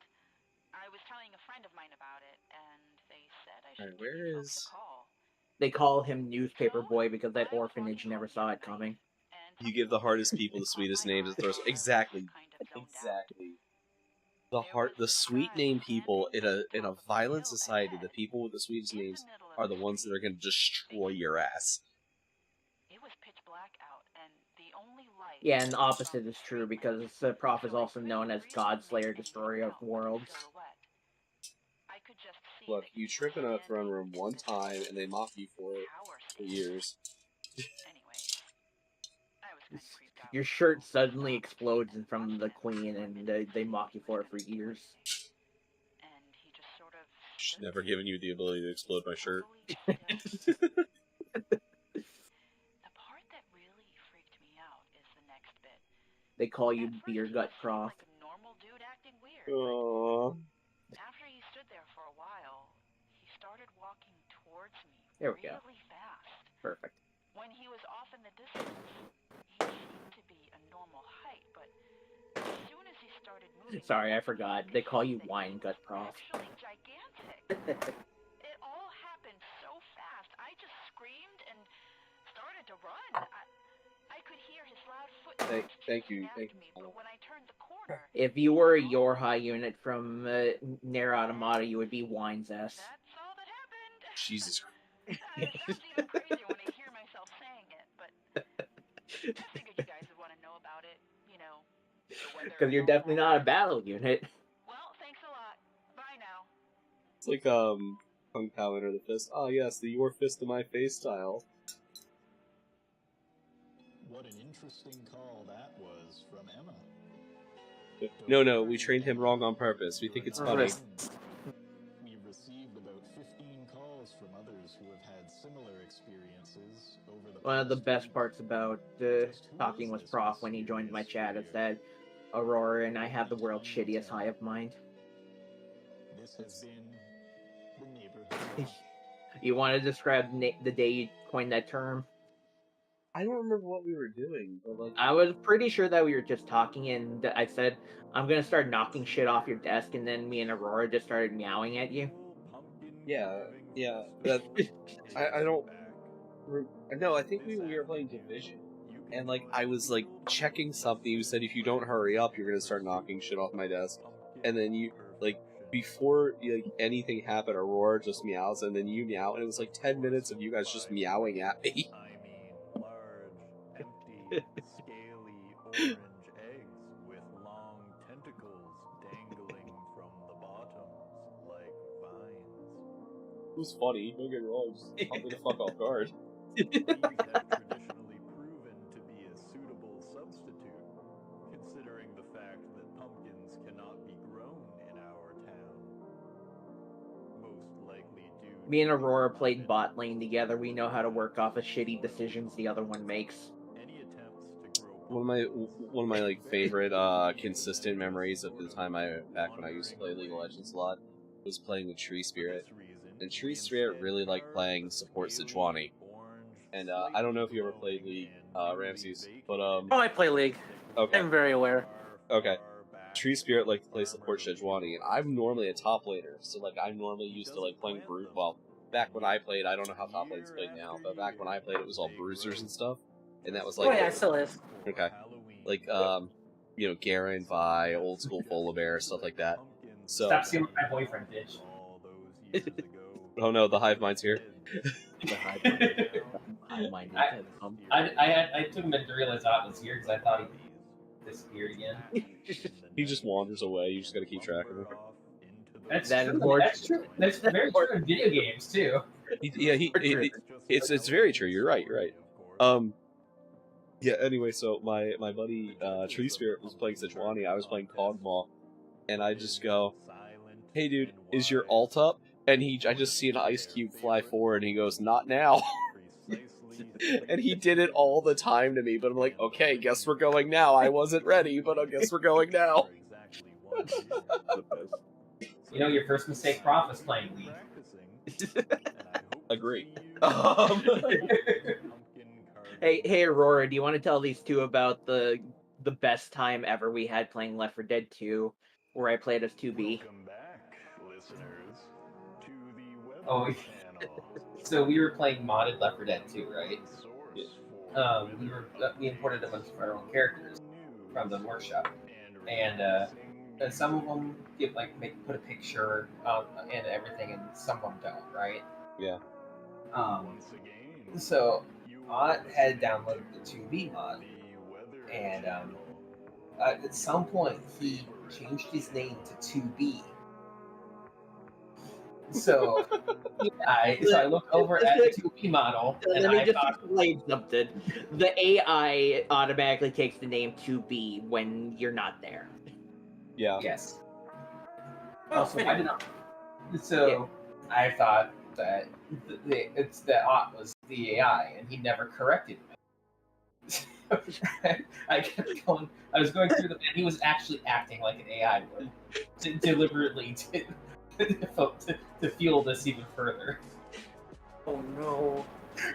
I was telling a friend of mine about it, and they said I should give you folks a call. They call him Newspaper Boy because that orphanage never saw it coming. You give the hardest people the sweetest names. Exactly. The sweet name people in a violent society, the people with the sweetest names are the ones that are going to destroy your ass. It was pitch black out, and the only light. Yeah, and the opposite is true because Prof is also known as Godslayer, Destroyer of Worlds. Look, you trip in a throne room one time and they mock you for it for years. Your shirt suddenly explodes in front of the queen, and they mock you for it for years. She's never given you the ability to explode my shirt. The part that really freaked me out is the next bit. They call you Beer Gut Prof. Like a normal dude acting weird. Aww. After he stood there for a while, he started walking towards me There we go. really fast. Perfect. When he was off Sorry, I forgot. They call you Wine Gut Prof. Actually gigantic. It all happened so fast. I just screamed and started to run. I could hear his loud footsteps Thank you. after me, but when I turned the corner, If you were a Yorha unit from Nier Automata, you would be Wine's S. that's all that happened. Jesus Christ. It sounds even crazier when I hear myself saying it, but I figured you guys would want to know about it, you know. Because you're definitely not a battle unit. Well, thanks a lot. Bye now. It's like Kung Pao Enter the Fist. Oh yes, the your fist to my face style. What an interesting call that was from Emma. No, we trained him wrong on purpose. We think it's funny. We've received about 15 calls from others who have had similar experiences over the One of the best parts about talking with Prof when he joined my chat is that Aurora and I have the world's shittiest hive mind. This has been the neighborhood. You want to describe the day you coined that term? I don't remember what we were doing, but like I was pretty sure that we were just talking, and I said, I'm gonna start knocking shit off your desk, and then me and Aurora just started meowing at you. Yeah. That I don't. No, I think we were playing Division, and like I was like checking something. You said if you don't hurry up, you're gonna start knocking shit off my desk, and then you like before like anything happened, Aurora just meows, and then you meow, and it was like 10 minutes of you guys just meowing at me. Large, empty, scaly orange eggs with long tentacles dangling from the bottoms like vines. It was funny, don't get me wrong, just caught me the fuck off guard. These have traditionally proven to be a suitable substitute, considering the fact that pumpkins cannot be grown in our town. Most likely due to Me and Aurora played bot lane together. We know how to work off of shitty decisions the other one makes. any attempts to grow One of my like favorite consistent memories of the time back when I used to play League of Legends a lot was playing with Tree Spirit. And Tree Spirit really liked playing support Sejuani. And I don't know if you ever played League, Ramses, but Oh, I play League. okay. I'm very aware. Okay. Tree Spirit liked to play support Sejuani, and I'm normally a top laner, so like I'm normally used to like playing Brute. Well, back when I played, I don't know how top lanes play now, but back when I played, it was all bruisers and stuff, and that was like Oh yeah, it still is. okay, like you know, Garen, Vi, old school Volibear, stuff like that. So Stop stealing my boyfriend, bitch. oh no, the hive mind's here. I took him to realize I was here because I thought he disappeared again. He just wanders away. You just gotta keep track of him. That's true. That's very true in video games too. It's very true. You're right. Yeah. Anyway, so my buddy Tree Spirit was playing Sejuani. I was playing Kog'Maw, and I just go, "Hey, dude, is your ult up?" And I just see an ice cube fly forward, and he goes, "Not now." And he did it all the time to me, but I'm like, okay, guess we're going now. I wasn't ready, but I guess we're going now. You know, your first mistake, Prof, is playing League. Agree. Hey, Aurora, do you want to tell these two about the best time ever we had playing Left 4 Dead 2, where I played as 2B? Welcome back, listeners, to the web Oh, so we were playing modded Left 4 Dead 2, right? We imported a bunch of our own characters from the workshop, and some of them put a picture and everything, and some of them don't, right? Yeah. So I had downloaded the 2B mod, and at some point he changed his name to 2B. So I look over at the 2B model, and Let me I just thought, explain something. The AI automatically takes the name 2B when you're not there. Yeah. Yes. So I did not. So I thought that the aught was the AI, and he never corrected me. I kept going. I was going through them, and he was actually acting like an AI would, deliberately to fuel this even further. Oh no!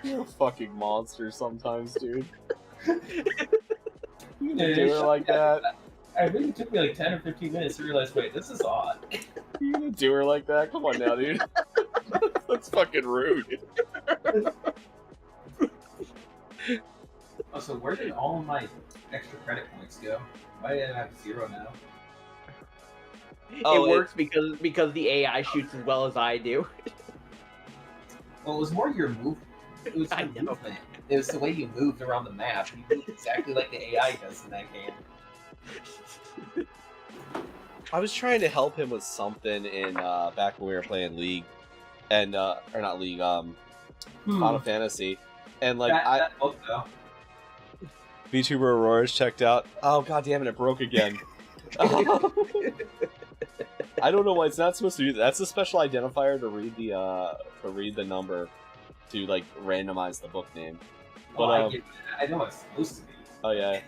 You're a fucking monster sometimes, dude. You do it like that. I really took me like 10 or 15 minutes to realize, wait, this is odd. You gonna do her like that? Come on now, dude. That's fucking rude. Oh, so where did all of my extra credit points go? Why did I have 0 now? It works because the AI shoots as well as I do. Well, it was more your movement. It was your movement. It was the way you moved around the map. You moved exactly like the AI does in that game. I was trying to help him with something in back when we were playing League, and or not League, Final Fantasy, and like that book, though. VTuber Aurora's checked out. Oh god damn it! It broke again. I don't know why it's not supposed to do that. That's a special identifier to read the number, to like randomize the book name. But I know what it's supposed to be. Oh yeah.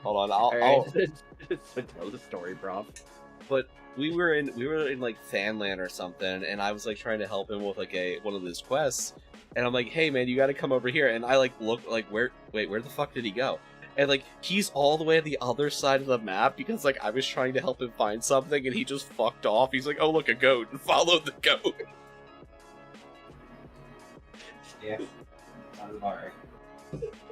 Hold on. I'll tell the story, bro. But we were in like Fanland or something, and I was like trying to help him with like one of his quests, and I'm like, hey man, you got to come over here, and I like look like where the fuck did he go? And like he's all the way at the other side of the map because like I was trying to help him find something, and he just fucked off. He's like, oh look, a goat, and followed the goat. Yeah, sounds about right.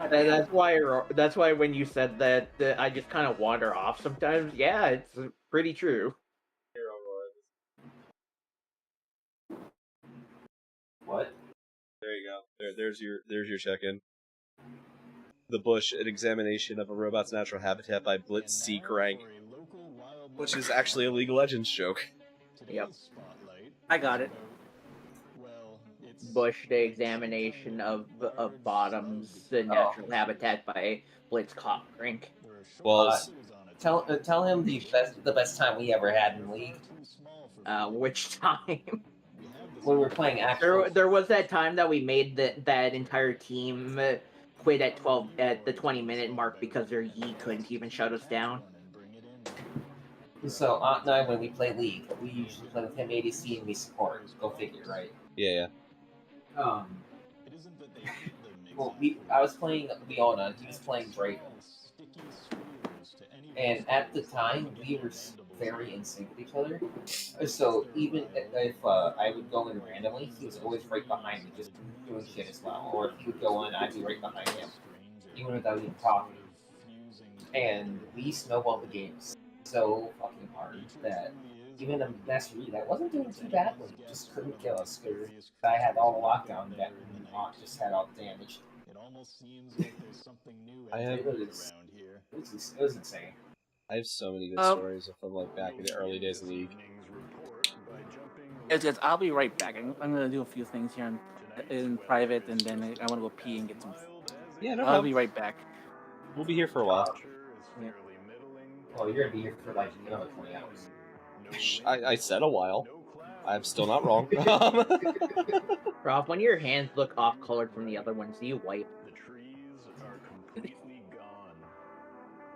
That's why when you said that, I just kind of wander off sometimes. Yeah, it's pretty true. What? There you go. There's your check-in. The Bush, an examination of a robot's natural habitat by Blitz C. Crank, which is actually a League of Legends joke. Yep. I got it. Bush, the examination of Bottom's the natural habitat by Blitz Crank. Well, tell him the best time we ever had in League. Which time? When we were playing actual. There was that time that we made that entire team quit at the 20-minute mark because their Yi couldn't even shut us down. So Aunt and I, when we play League, we usually play with him ADC and me support. Go figure, right? Yeah. Well, I was playing Leona, he was playing Draven. And at the time, we were very in sync with each other. So even if I would go in randomly, he was always right behind me, just doing shit as well. Or if he would go in, I'd be right behind him, even without even talking. And we snowballed the game so fucking hard that even a Master Yi that wasn't doing too badly just couldn't kill us because I had all the lockdown and Hawk just had all the damage. It was insane. I have so many good stories from like back in the early days of League. It's I'll be right back. I'm gonna do a few things here in private, and then I want to go pee and get some. Yeah, no I'll problem. be right back. We'll be here for a while. Yeah. Oh, you're gonna be here for like another 20 hours. I said a while. I'm still not wrong. Rob, when your hands look off-colored from the other ones, do you wipe? The trees are completely gone.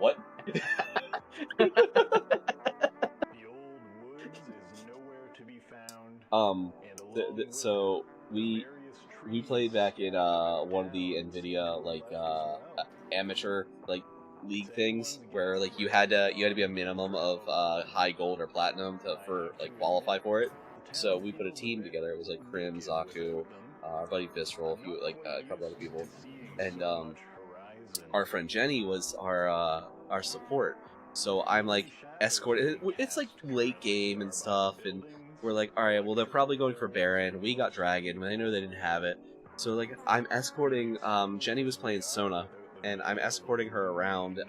What? The old woods is nowhere to be found. So we played back in one of the NVIDIA like amateur like league things where like you had to be a minimum of high gold or platinum for like qualify for it. So we put a team together. It was like Krim, Zaku, our buddy Visceral, a couple other people, and our friend Jenny was our support. So I'm like escorting. It's like late game and stuff, and we're like, all right, well they're probably going for Baron. We got Dragon, but I know they didn't have it. So like I'm escorting. Jenny was playing Sona, and I'm escorting her around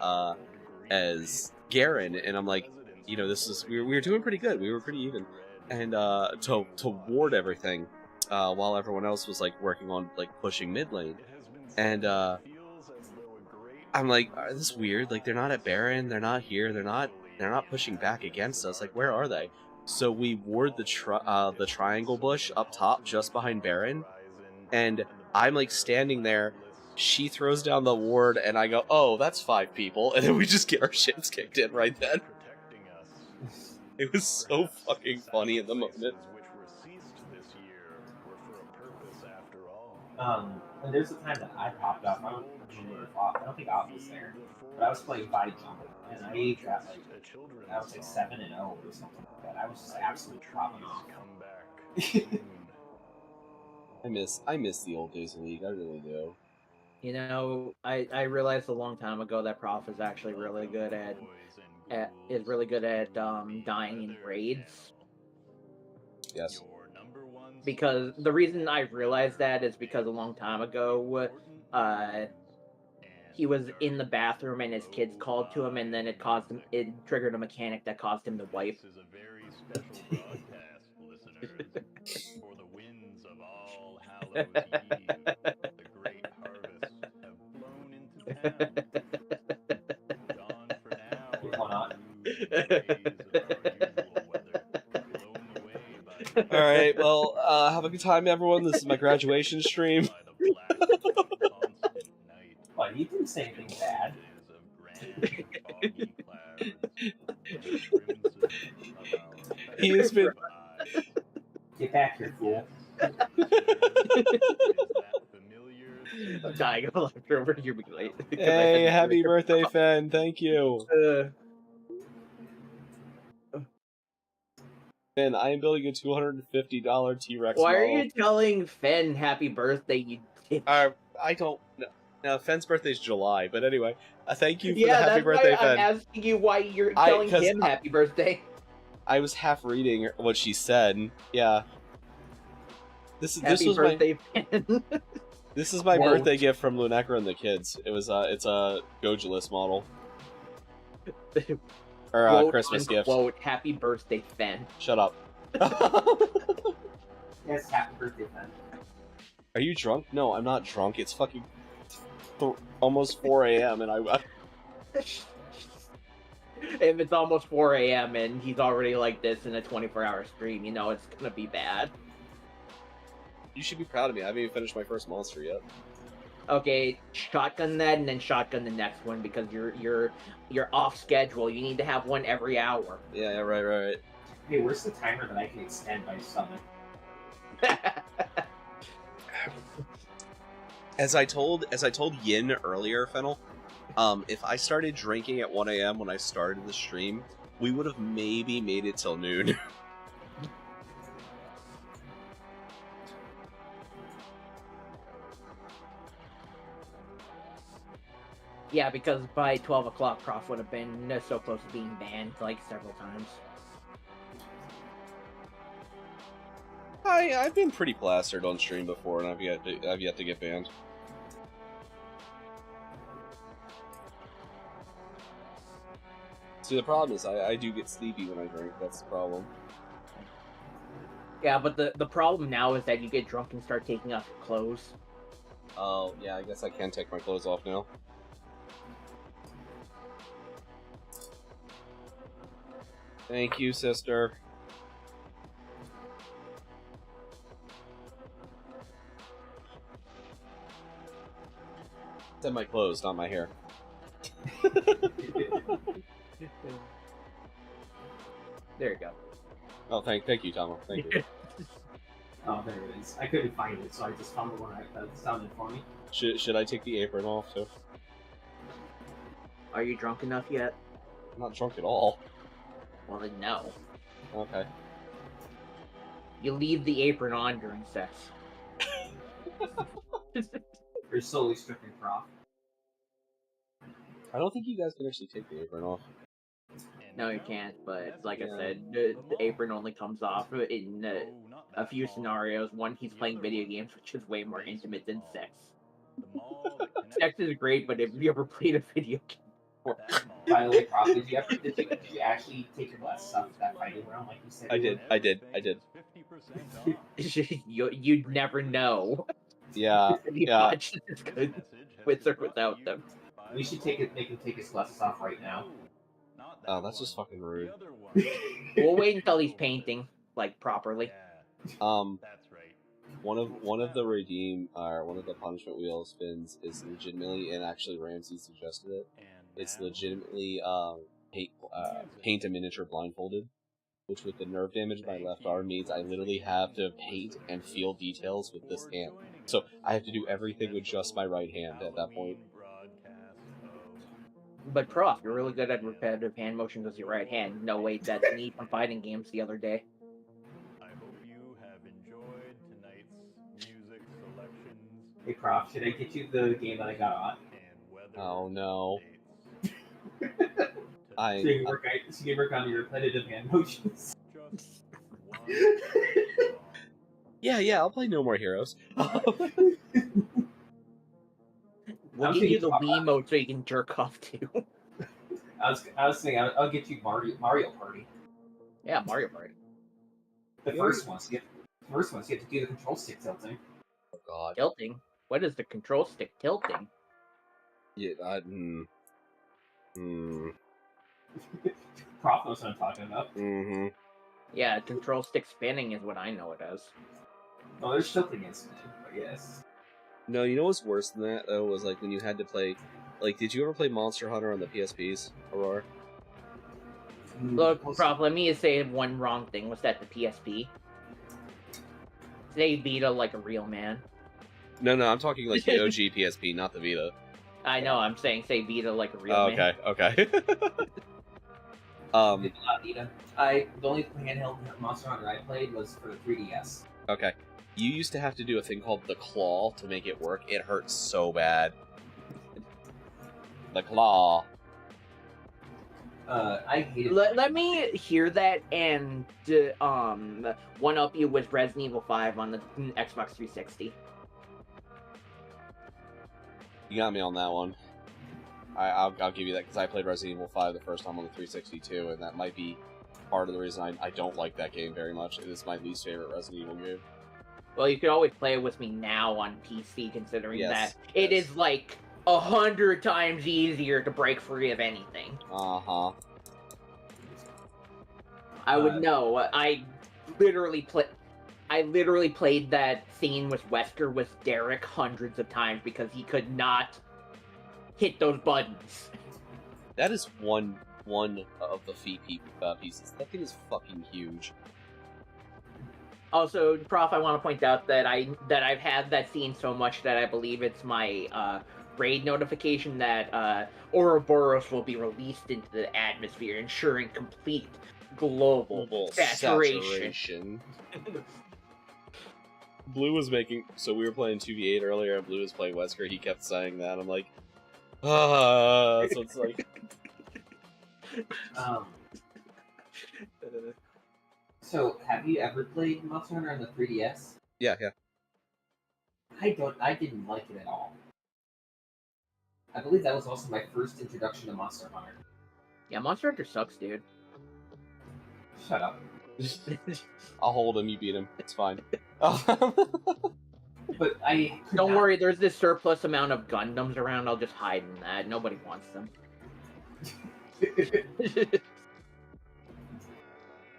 as Garen, and I'm like, we were doing pretty good. We were pretty even, and to ward everything while everyone else was like working on like pushing mid lane, and I'm like, this is weird. Like they're not at Baron, they're not here, they're not pushing back against us. Like where are they? So we ward the triangle bush up top, just behind Baron, and I'm like standing there. She throws down the ward, and I go, "Oh, that's 5 people," and then we just get our shits kicked in right then. It was so fucking funny in the moment. And there's a time that I popped off. I don't remember if I don't think Off was there, but I was playing body jumping, and I got like I was like 7-0 or something like that. I was just absolutely popping off. I miss the old days of League. I really do. You know, I realized a long time ago that Prof is actually really good at dying in raids. Yes. Because the reason I realized that is because a long time ago, he was in the bathroom and his kids called to him, and then it triggered a mechanic that caused him to wipe. This is a very special broadcast, listeners. For the winds of All Hallows Eve, the great harvests have blown into town. Gone for now are the blues and grays of our usual weather, blown away by All right. Well, have a good time, everyone. This is my graduation stream. Well, you didn't say anything bad. He has been. Get back here, fool. I'm dying of a leftover. You're be late. Hey, happy birthday, Fen. Thank you. Fen, I am building a $250 T-Rex Why model. are you telling Fen happy birthday, you dick? I don't know. Now, Fen's birthday's July, but anyway, thank you for the Yeah, happy that's birthday, why Fen. I'm asking you why you're telling him happy birthday. I was half reading what she said. Yeah. This Happy was birthday, my this is my Whoa. birthday gift from Lunecra and the kids. It was it's a Gojulus model. Or Quote, Christmas gift. unquote, happy birthday, Fen. Shut up. Yes, happy birthday, man. Are you drunk? No, I'm not drunk. It's fucking almost 4 a.m. and If it's almost 4 a.m. and he's already like this in a 24-hour stream, you know it's gonna be bad. You should be proud of me. I haven't even finished my first monster yet. Okay, shotgun that and then shotgun the next one because you're off schedule. You need to have one every hour. Yeah, right. Hey, where's the timer that I can extend by summon? As I told Yin earlier, Fennel, if I started drinking at 1 a.m. when I started the stream, we would have maybe made it till noon. Yeah, because by 12 o'clock, Prof would have been so close to being banned like several times. I've been pretty plastered on stream before, and I've yet to get banned. See, the problem is I do get sleepy when I drink. That's the problem. Yeah, but the problem now is that you get drunk and start taking off your clothes. Oh, yeah, I guess I can take my clothes off now. Thank you, sister. It's in my clothes, not my hair. There you go. Oh, thank you, Tomo. Thank you. Oh, there it is. I couldn't find it, so I just found the one that sounded for me. Should I take the apron off too? Are you drunk enough yet? I'm not drunk at all. Well, then no. Okay. You leave the apron on during sex. You're slowly stripping Prof. I don't think you guys can actually take the apron off. No, you can't, but like I said, the apron only comes off in a few scenarios. One, he's playing video games, which is way more intimate than sex. Sex is great, but have you ever played a video game? By the way, Prof, did you actually take your glasses off that fighting round like you said? I did. You'd never know. Yeah, He watched this good with or without them. We should make him take his glasses off right now. Oh, that's just fucking rude. We'll wait until he's painting, like, properly. One of the redeem or one of the punishment wheel spins is legitimately, and actually Ramsey suggested it. It's legitimately paint a miniature blindfolded, which with the nerve damage in my left arm means I literally have to paint and feel details with this hand. So I have to do everything with just my right hand at that point. But Prof, you're really good at repetitive hand motions with your right hand. No, wait, that's me from fighting games the other day. I hope you have enjoyed tonight's music selections. Hey, Prof, should I get you the game that I got on? Oh no. So you can work on your repetitive hand motions. Yeah, I'll play No More Heroes. We'll give you the Wiimote so you can jerk off too. I was saying I'll get you Mario Party. Yeah, Mario Party. The first ones you have to do the control stick tilting. Oh God. Tilting? What is the control stick tilting? Yeah, Prof knows what I'm talking about. Mm-hmm. Yeah, control stick spinning is what I know it as. Oh, there's tilting in spinning, but yes. No, you know what's worse than that though was like when you had to play. Like, did you ever play Monster Hunter on the PSPs, Aurora? Look, Prof, let me say one wrong thing. Was that the PSP? Say Vita like a real man. No, I'm talking like the OG PSP, not the Vita. I know, I'm saying say Vita like a real man. Okay. Vita. The only handheld Monster Hunter I played was for the 3DS. Okay. You used to have to do a thing called the claw to make it work. It hurts so bad. The claw. I hated. Let me hear that and one up you with Resident Evil 5 on the Xbox 360. You got me on that one. I'll give you that because I played Resident Evil 5 the first time on the 360 too, and that might be part of the reason I don't like that game very much. It is my least favorite Resident Evil game. Well, you could always play it with me now on PC, considering Yes, that it is like 100 times easier to break free of anything. Uh-huh. I would know. I literally played that scene with Wesker with Derek hundreds of times because he could not hit those buttons. That is one of the feet pieces. That thing is fucking huge. Also, Prof, I want to point out that I've had that scene so much that I believe it's my raid notification that Ouroboros will be released into the atmosphere, ensuring complete global saturation. Blue was making... So we were playing 2v8 earlier, and Blue was playing Wesker. He kept saying that. I'm like... So it's like... So, have you ever played Monster Hunter on the 3DS? Yeah. I didn't like it at all. I believe that was also my first introduction to Monster Hunter. Yeah, Monster Hunter sucks, dude. Shut up. I'll hold him, you beat him. It's fine. But Don't worry, there's this surplus amount of Gundams around, I'll just hide in that. Nobody wants them.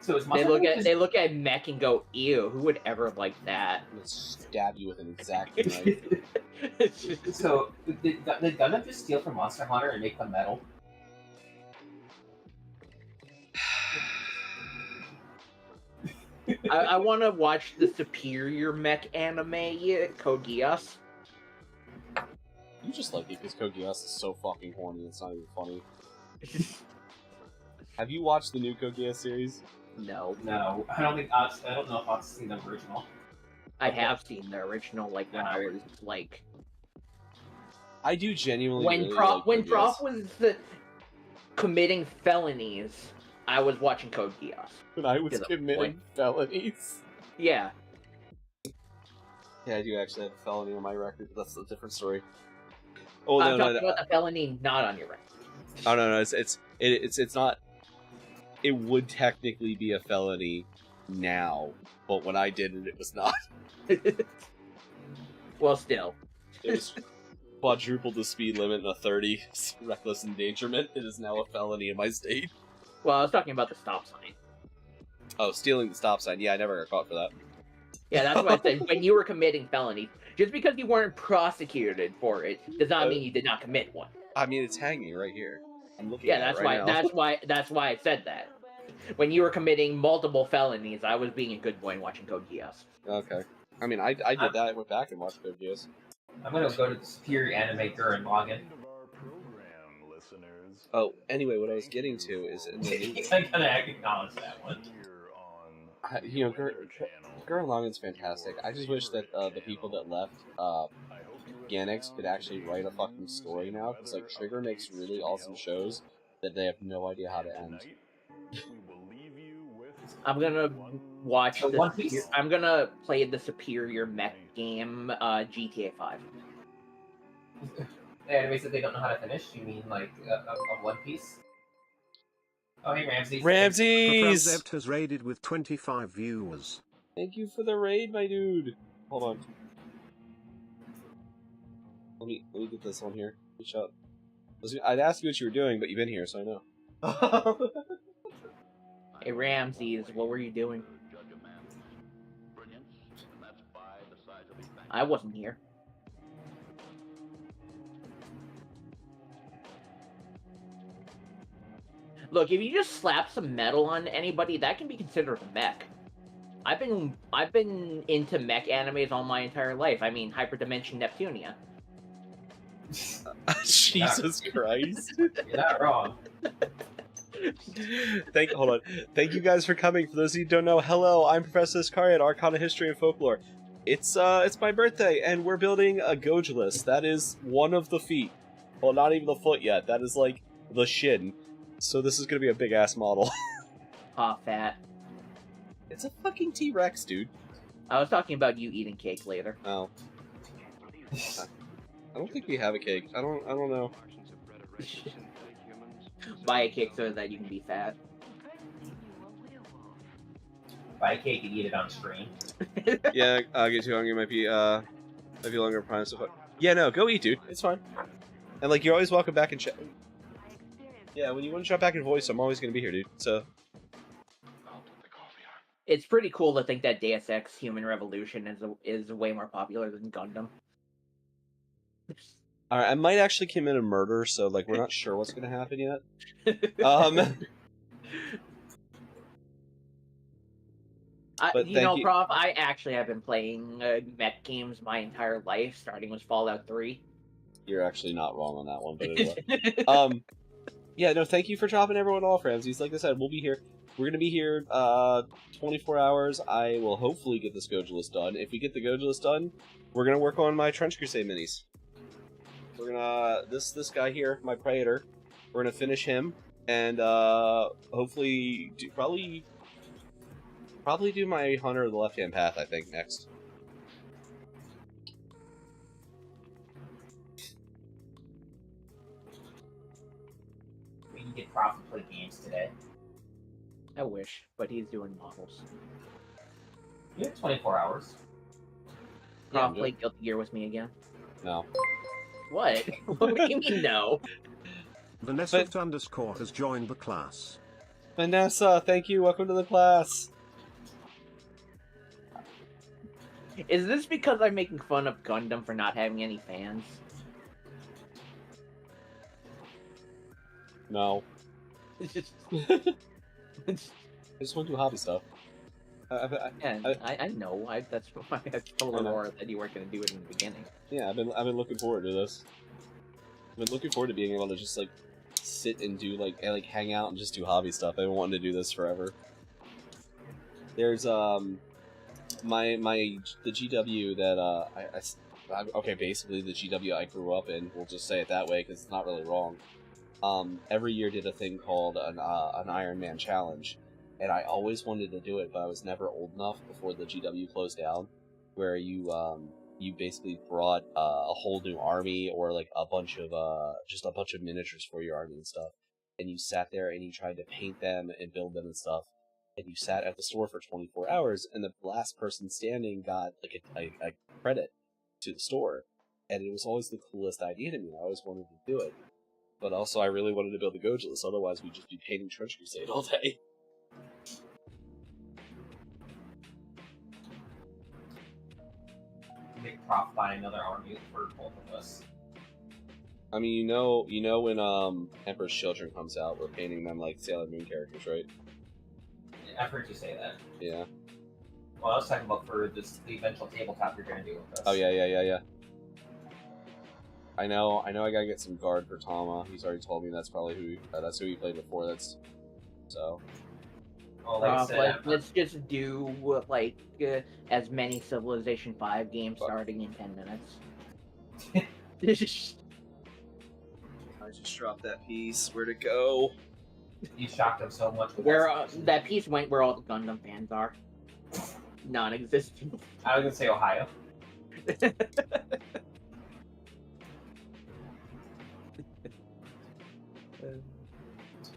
So is they look at mech and go, ew, who would ever like that? I'm gonna stab you with an X-Acto knife. So, did Gundam just steal from Monster Hunter and make them metal? I want to watch the Superior Mech anime, Code Geass. You just like it because Code Geass is so fucking horny, it's not even funny. Have you watched the new Code Geass series? No. No, I don't know if I've seen the original. I have seen the original, like, when I was, like... I do genuinely when really Prof like was committing felonies, I was watching Code Geass. When I was committing felonies? Yeah. Yeah, I do actually have a felony on my record, but that's a different story. Oh, I'm talking about the felony not on your record. Oh, no, it's not... It would technically be a felony now, but when I did it, it was not. Well, still. It was quadrupled the speed limit and a 30 reckless endangerment. It is now a felony in my state. Well, I was talking about the stop sign. Oh, stealing the stop sign. Yeah, I never got caught for that. Yeah, that's what I said. When you were committing felonies, just because you weren't prosecuted for it does not mean you did not commit one. I mean, it's hanging right here. I'm looking Yeah, at that's it why. right now. That's why I said that. When you were committing multiple felonies, I was being a good boy and watching Code Geass. Okay. I mean, I did that. I went back and watched Code Geass. I'm gonna go to the Superior Animator and log in. Oh, anyway, what I was getting to is in the new... I'm gonna acknowledge that one. You know, Gurren Lagann's fantastic. I just wish that the people that left Ganex could actually write a fucking story now, because like Trigger makes really awesome shows that they have no idea how to end. I'm gonna watch So the One Piece? I'm gonna play the Superior Mech game, GTA 5. The anime said they don't know how to finish. You mean like a One Piece? Oh, hey, Ramses. Ramses! ProfIscariot has raided with 25 viewers. Thank you for the raid, my dude. Hold on. Let me get this on here. Shut up. I'd ask you what you were doing, but you've been here, so I know. Hey Ramses, what were you doing? I wasn't here. Look, if you just slap some metal on anybody, that can be considered a mech. I've been into mech animes all my entire life. I mean, Hyperdimension Neptunia. Jesus Christ. You're not wrong. Hold on. Thank you guys for coming. For those of you who don't know, hello, I'm ProfIscariot, Arcana History and Folklore. It's my birthday, and we're building a Gojulus. That is one of the feet. Well, not even the foot yet. That is like the shin. So this is gonna be a big ass model. Aw, fat. It's a fucking T-Rex, dude. I was talking about you eating cake later. Oh. I don't think we have a cake. I don't know. Buy a cake so that you can be fat. Buy a cake and eat it on stream. Yeah, I'll get too hungry. Might be longer prime stuff. Yeah, no, go eat, dude. It's fine. And like, you're always welcome back and chat. Yeah, when you want to jump back in voice, I'm always gonna be here, dude. So. It's pretty cool to think that Deus Ex Human Revolution is way more popular than Gundam. Alright, I might actually commit a murder, so like we're not sure what's gonna happen yet. Prof, I actually have been playing mech games my entire life, starting with Fallout 3. You're actually not wrong on that one, but anyway. Yeah, no, thank you for dropping everyone off, Ramses. Like I said, we'll be here. We're gonna be here 24 hours. I will hopefully get this Gojulus done. If we get the Gojulus done, we're gonna work on my Trench Crusade minis. We're gonna this guy here, my Praetor. We're gonna finish him, and hopefully probably do my Hunter of the Left-Hand Path. I think next. We can get Prof to play games today. I wish, but he's doing models. You have 24 hours. Prof, play Guilty Gear with me again. No. What? What do you mean no? Vanessa _ has joined the class. Vanessa, thank you. Welcome to the class. Is this because I'm making fun of Gundam for not having any fans? No. I just want to do hobby stuff. I know. That's why I told Aurora that you weren't going to do it in the beginning. Yeah, I've been looking forward to this. I've been looking forward to being able to just like sit and do like hang out and just do hobby stuff. I've been wanting to do this forever. There's the GW that okay, basically the GW I grew up in. We'll just say it that way because it's not really wrong. Every year did a thing called an Iron Man challenge, and I always wanted to do it, but I was never old enough before the GW closed down, where you basically brought a whole new army or like just a bunch of miniatures for your army and stuff, and you sat there and you tried to paint them and build them and stuff, and you sat at the store for 24 hours, and the last person standing got like a credit to the store, and it was always the coolest idea to me. I always wanted to do it. But also, I really wanted to build the Gojulus, otherwise we'd just be painting Trench Crusade all day. Make Prof buy another army for both of us. I mean, you know when Emperor's Children comes out, we're painting them like Sailor Moon characters, right? I've heard you say that. Yeah. Well, I was talking about for the eventual tabletop you're gonna do with us. Oh yeah. I know. I gotta get some guard for Tama. He's already told me that's probably who he played before. So. Well, like I said, let's just do like as many Civilization 5 games starting in 10 minutes. I just dropped that piece. Where'd it go? You shocked him so much. Where that piece went where all the Gundam fans are. Non-existent. I was gonna say Ohio.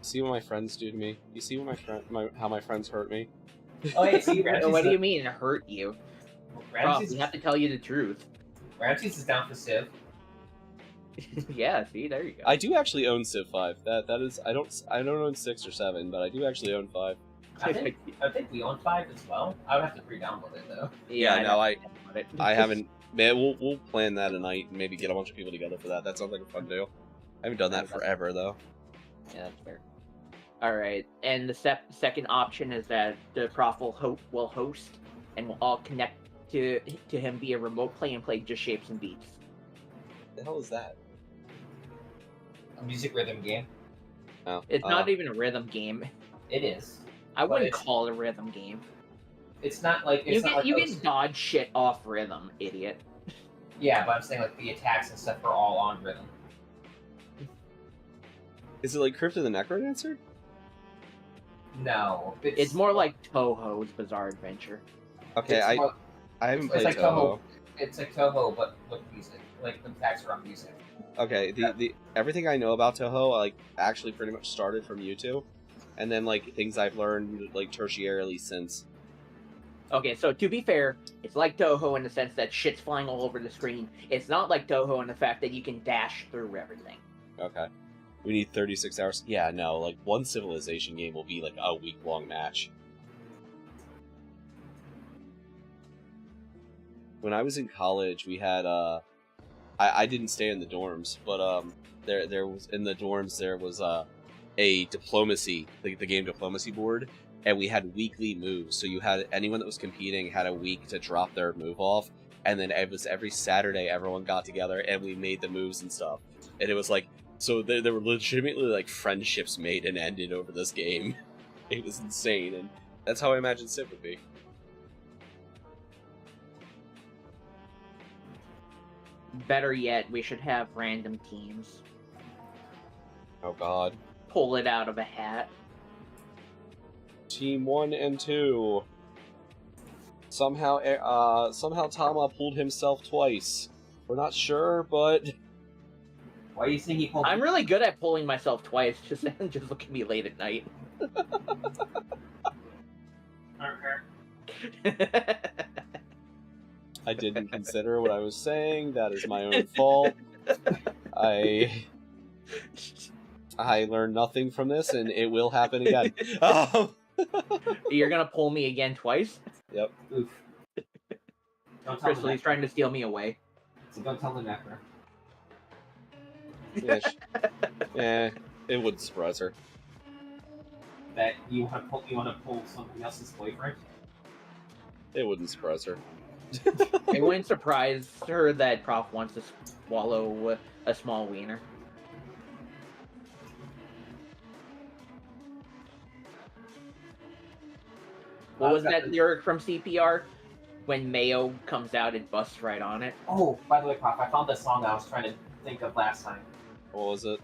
See what my friends do to me. You see what how my friends hurt me. Oh, hey, see, what do you mean hurt you? Prof, we have to tell you the truth. Ramses is down for Civ. Yeah, see, there you go. I do actually own Civ 5. That is, I don't own 6 or 7, but I do actually own 5. I think we own 5 as well. I would have to re-download it though. Yeah, no, I haven't. Man, we'll plan that a night and maybe get a bunch of people together for that. That sounds like a fun deal. I haven't done that forever though. Yeah, that's fair. All right, and the second option is that the Prof will host, and we'll all connect to him via remote play and play just shapes and beats. The hell is that? A music rhythm game. Oh, it's not even a rhythm game. It is. I wouldn't call it a rhythm game. It's not like you can dodge shit off rhythm, idiot. Yeah, but I'm saying like the attacks and stuff are all on rhythm. Is it like Crypt of the Necrodancer? No, it's more like Toho's Bizarre Adventure. Okay, I haven't played like Toho. It's like Toho, but with music. Like the attacks are on music. Okay, the everything I know about Toho, like actually pretty much started from YouTube, and then like things I've learned like tertiarily since. Okay, so to be fair, it's like Toho in the sense that shit's flying all over the screen. It's not like Toho in the fact that you can dash through everything. Okay. We need 36 hours. Yeah, no, like one Civilization game will be like a week-long match. When I was in college, we had I didn't stay in the dorms, but there was in the dorms there was a diplomacy, the game diplomacy board, and we had weekly moves. So you had anyone that was competing had a week to drop their move off, and then it was every Saturday everyone got together and we made the moves and stuff. And it was like, so there were legitimately like friendships made and ended over this game. It was insane, and that's how I imagine Civ would be. Better yet, we should have random teams. Oh god. Pull it out of a hat. Team 1 and 2. Somehow Tama pulled himself twice. We're not sure, but... Why are you saying he pulled... I'm really good at pulling myself twice. Just look at me late at night. I didn't consider what I was saying. That is my own fault. I learned nothing from this, and it will happen again. You're gonna pull me again twice? Yep. Oof. Don't tell Crystal, he's trying to steal me away. So don't tell the Necra. Yeah, it wouldn't surprise her. That you want to pull somebody else's boyfriend? It wouldn't surprise her. It wouldn't surprise her that Prof wants to swallow a small wiener. What was that lyric from CPR? When Mayo comes out, it busts right on it. Oh, by the way, Prof, I found the song I was trying to think of last time. What was it?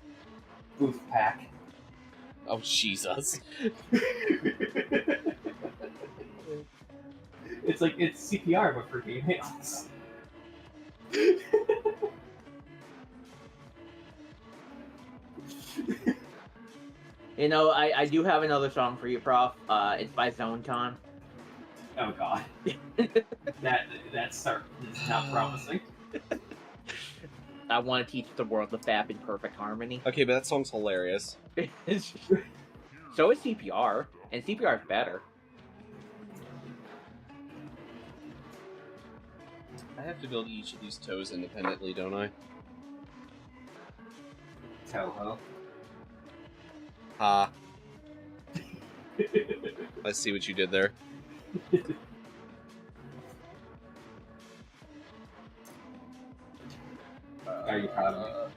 Booth Pack. Oh, Jesus. It's CPR, but for females. You know, I do have another song for you, Prof. It's by Zoneton. Oh god. That's not promising. I want to teach the world the FAP in perfect harmony. Okay, but that song's hilarious. So is CPR, and CPR is better. I have to build each of these toes independently, don't I? Toho. Ha. I see what you did there. proud of me.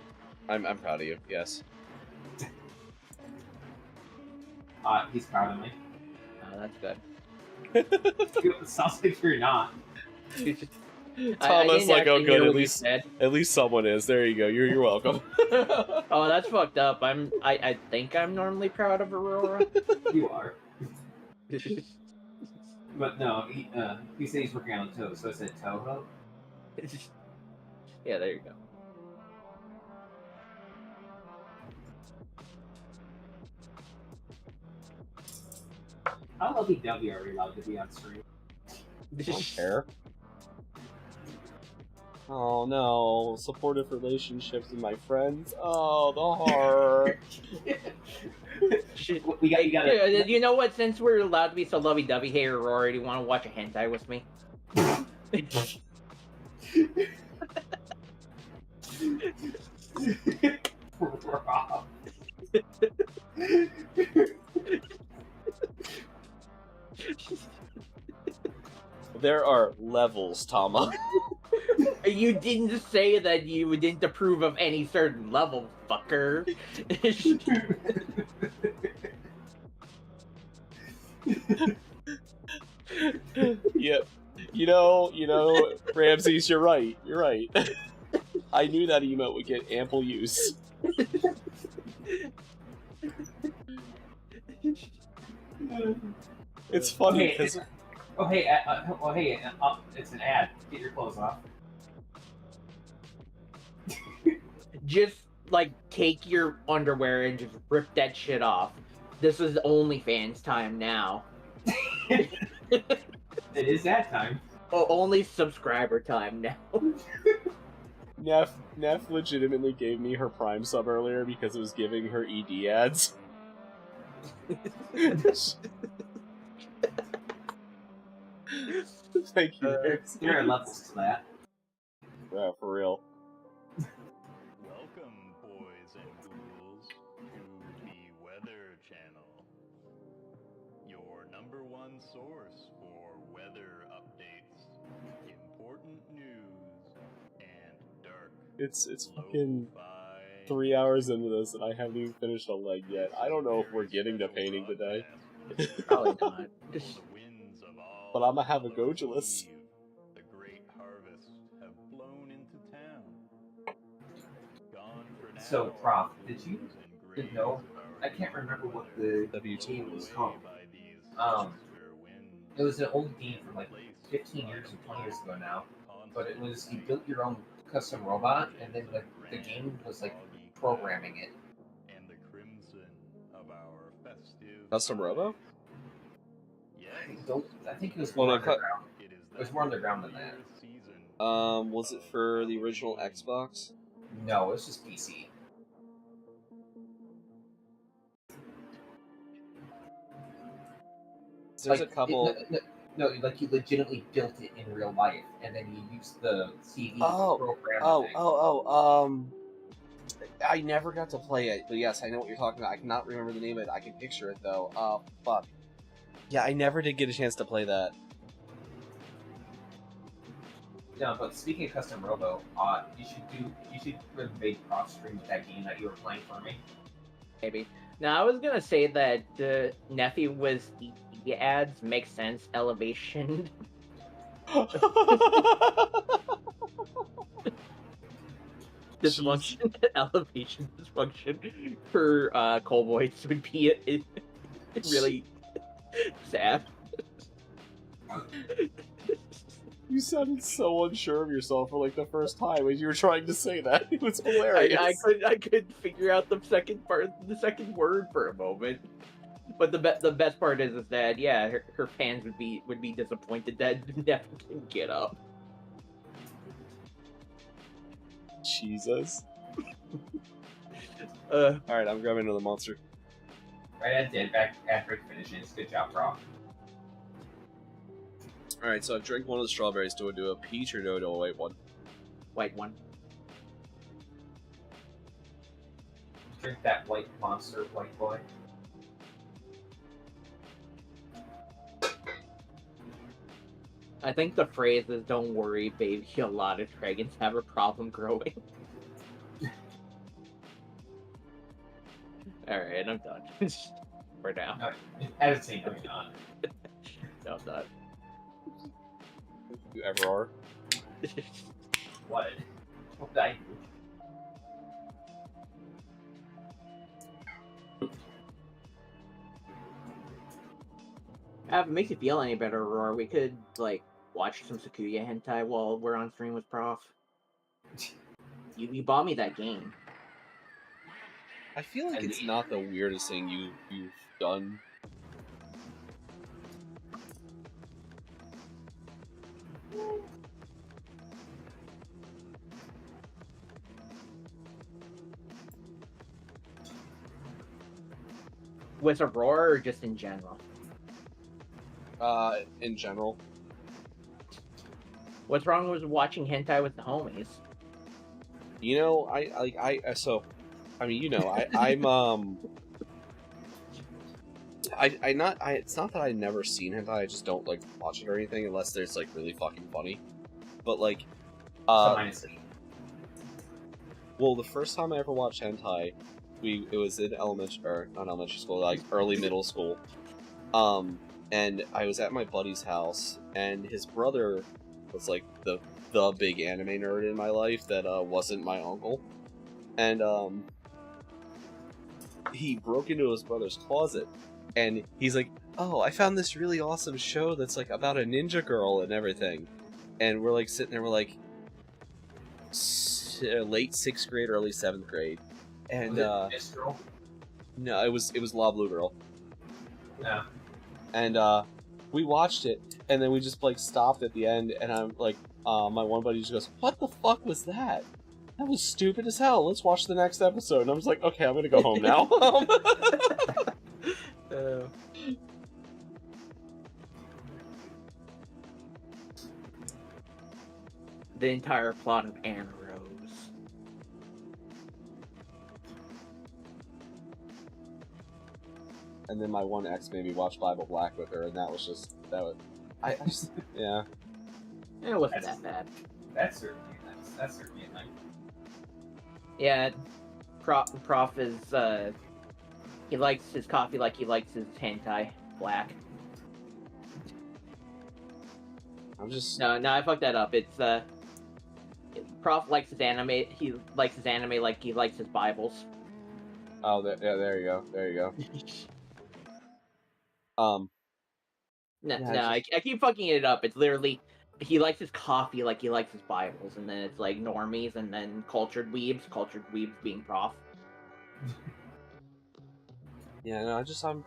I'm proud of you. Yes. He's proud of me. Oh, that's good. It sounds like you're not. Thomas, like, oh, good. At least someone is. There you go. You're welcome. Oh, that's fucked up. I think I'm normally proud of Aurora. You are. But no, he said he's working on a toe, so I said Toho. Yeah, there you go. How lovey-dovey are we allowed to be on stream? I don't care. Oh no, supportive relationships with my friends. Oh, the heart. You gotta. You know what? Since we're allowed to be so lovey-dovey here, Aurora, do you want to watch a hentai with me? Rob. There are levels, Tama. You didn't say that you didn't approve of any certain level, fucker. Yep. You know, Ramses, you're right. You're right. I knew that emote would get ample use. It's funny because. Hey, it's an ad. Get your clothes off. Just, like, take your underwear and just rip that shit off. This is OnlyFans time now. It is that time. Oh, only subscriber time now. Neff legitimately gave me her Prime sub earlier because it was giving her ED ads. Thank you. There are levels to that. Yeah, for real. Welcome, boys and ghouls, to the Weather Channel, your #1 source for weather updates, important news, and dark. It's fucking 3 hours into this, and I haven't even finished a leg yet. I don't know if we're getting to painting today. Probably not. But I'm gonna have a Gojulus. The great harvest have blown into town. Gone for now. So, Prof, did you know? I can't remember what the game was called. It was an old game from like 15 years or 20 years ago now. But it was you built your own custom robot, and then the game was like programming it. And the crimson of our festive Custom Robo? I think it was more underground. It was more underground than that. Was it for the original Xbox? No, it was just PC. There's a couple. No, like you legitimately built it in real life, and then you used the CD program. I never got to play it, but yes, I know what you're talking about. I cannot remember the name of it. I can picture it though. Oh, fuck. Yeah, I never did get a chance to play that. No, but speaking of custom robo, you should make cross stream that game that you were playing for me. Maybe. Now, I was gonna say that the nephew was the ads make sense. Elevation. Dysfunction. Elevation dysfunction for Colboys would be really sad. You sounded so unsure of yourself for like the first time as you were trying to say that. It was hilarious. I couldn't figure out the second word for a moment. But the best part is that yeah, her fans would be disappointed that Neff can get up. Jesus. Alright, I'm grabbing another monster. Right, I did. Back after it finishes. Good job, Rob. Alright, so I've drank one of the strawberries. Do I do a peach or do I do a white one? White one. Drink that white monster, white boy. I think the phrase is "Don't worry, baby. A lot of dragons have a problem growing." Alright, I'm done. For now. No, as it's saying, no, you're not. No, I'm not. You ever are? What? What did I do? If it makes you feel any better, Aurora, we could, like, watch some Sakuya hentai while we're on stream with Prof. You bought me that game. I feel like it's not the weirdest thing you've done. With Aurora or just in general? In general. What's wrong with watching hentai with the homies? You know, it's not that I've never seen hentai, I just don't, like, watch it or anything unless there's, like, really fucking funny. But, like, well, the first time I ever watched hentai, it was in not elementary school, like, early middle school. And I was at my buddy's house, and his brother was, like, the big anime nerd in my life that, wasn't my uncle. And, he broke into his brother's closet, and he's like, oh, I found this really awesome show that's, like, about a ninja girl and everything. And we're, like, sitting there, we're, like, late 6th grade, early 7th grade. And, Miss Girl? No, it was La Blue Girl. Yeah. And, we watched it, and then we just, like, stopped at the end, and I'm, like, my one buddy just goes, what the fuck was that? That was stupid as hell. Let's watch the next episode. And I was like, okay, I'm gonna go home now. The entire plot of Anna Rose. And then my one ex made me watch Bible Black with her, and that was I just, yeah. It wasn't that bad. That's certainly nice. That's certainly nice. Yeah, Prof is, he likes his coffee like he likes his hentai black. I'm just... No, I fucked that up. It's, Prof likes his anime, he likes his anime like he likes his Bibles. Oh, there you go. I keep fucking it up. It's literally, he likes his coffee like he likes his Bibles, and then it's like normies, and then cultured weebs being Prof. Yeah, no, I'm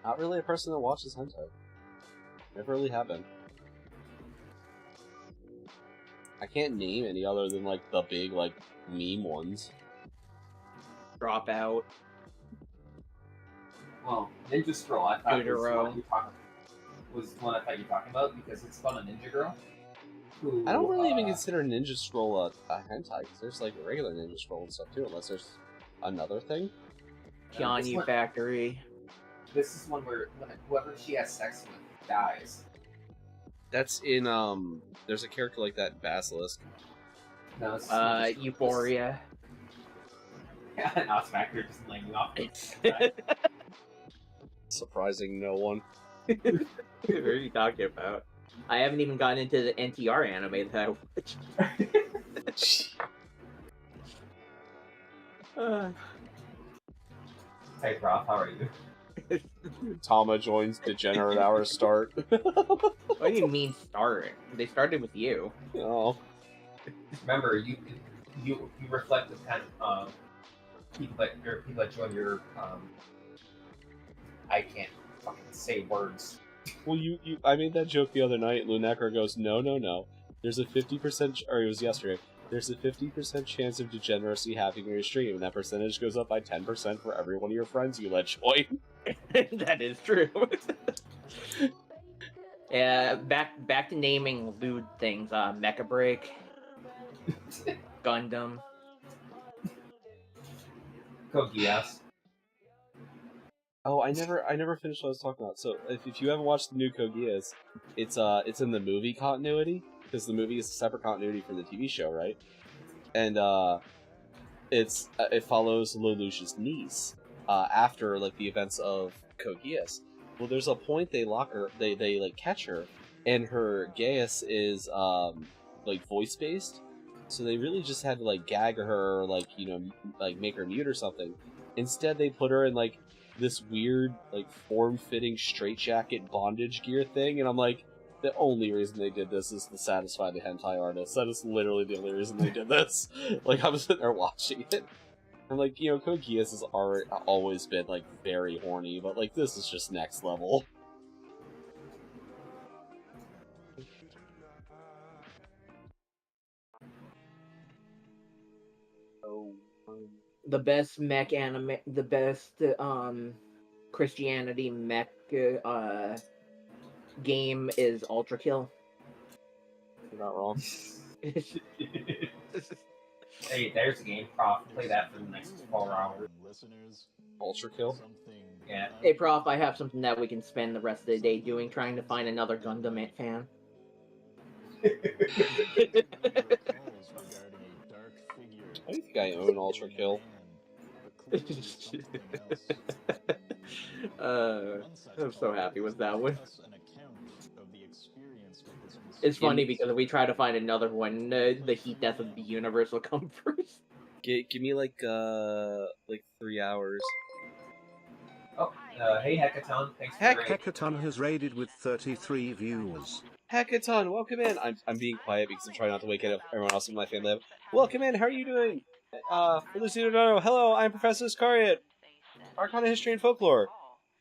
not really a person that watches hentai. Never really have been. I can't name any other than, like, the big, like, meme ones. Dropout. Well, Ninja Scroll, I thought was Gudero. one I thought you were talking about because it's about a ninja girl. Who, I don't really even consider Ninja Scroll a hentai, because there's, like, regular Ninja Scroll and stuff, too, unless there's another thing. Kyanyu Factory. This is one where whoever she has sex with dies. That's in, there's a character like that in Basilisk. No, it's Euphoria. Yeah, an Oz Factor just laying off. Surprising no one. What are you talking about? I haven't even gotten into the NTR anime that I watch. Hey, Prof, how are you? Tama joins Degenerate Hour start. What do you mean start? They started with you. Oh. Remember, you reflect the kind of people that join your I can't fucking say words. Well, I made that joke the other night. Lunecra goes, no. There's a 50%, or it was yesterday. There's a 50% chance of degeneracy happening on your stream, and that percentage goes up by 10% for every one of your friends you let join. That is true. Yeah, back to naming lewd things. Mecha Break, Gundam, Kogias. Oh, I never finished what I was talking about. So, if you haven't watched the new Kogias, it's in the movie continuity, because the movie is a separate continuity for the TV show, right? And it follows Lelouch's niece, after like the events of Code Geass. Well, there's a point they lock her, they like catch her, and her Geass is like voice based, so they really just had to like gag her or like like make her mute or something. Instead, they put her in like this weird like form-fitting straitjacket bondage gear thing, and I'm like, the only reason they did this is to satisfy the hentai artists. That is literally the only reason they did this. Like, I was sitting there watching it. I'm like, Code Geass has always been, like, very horny, but, like, this is just next level. The best mech anime, the best Christianity mech game is Ultra Kill. You're not wrong. Hey, there's a game. Prof, play that for the next 4 hours. Ultra Kill? Yeah. Hey, Prof, I have something that we can spend the rest of the day doing, trying to find another Gundam fan. I don't think I own Ultra Kill. I'm so happy with that one. It's funny because if we try to find another one, the heat death of the universe will come first. Give me like 3 hours. Oh, hey Hekaton, thanks for Hekaton has raided with 33 viewers. Hekaton, welcome in. I'm being quiet because I'm trying not to wake up everyone else in my family. Welcome in. How are you doing? For those who don't know, hello. I'm ProfIscariot, Arcana History and Folklore.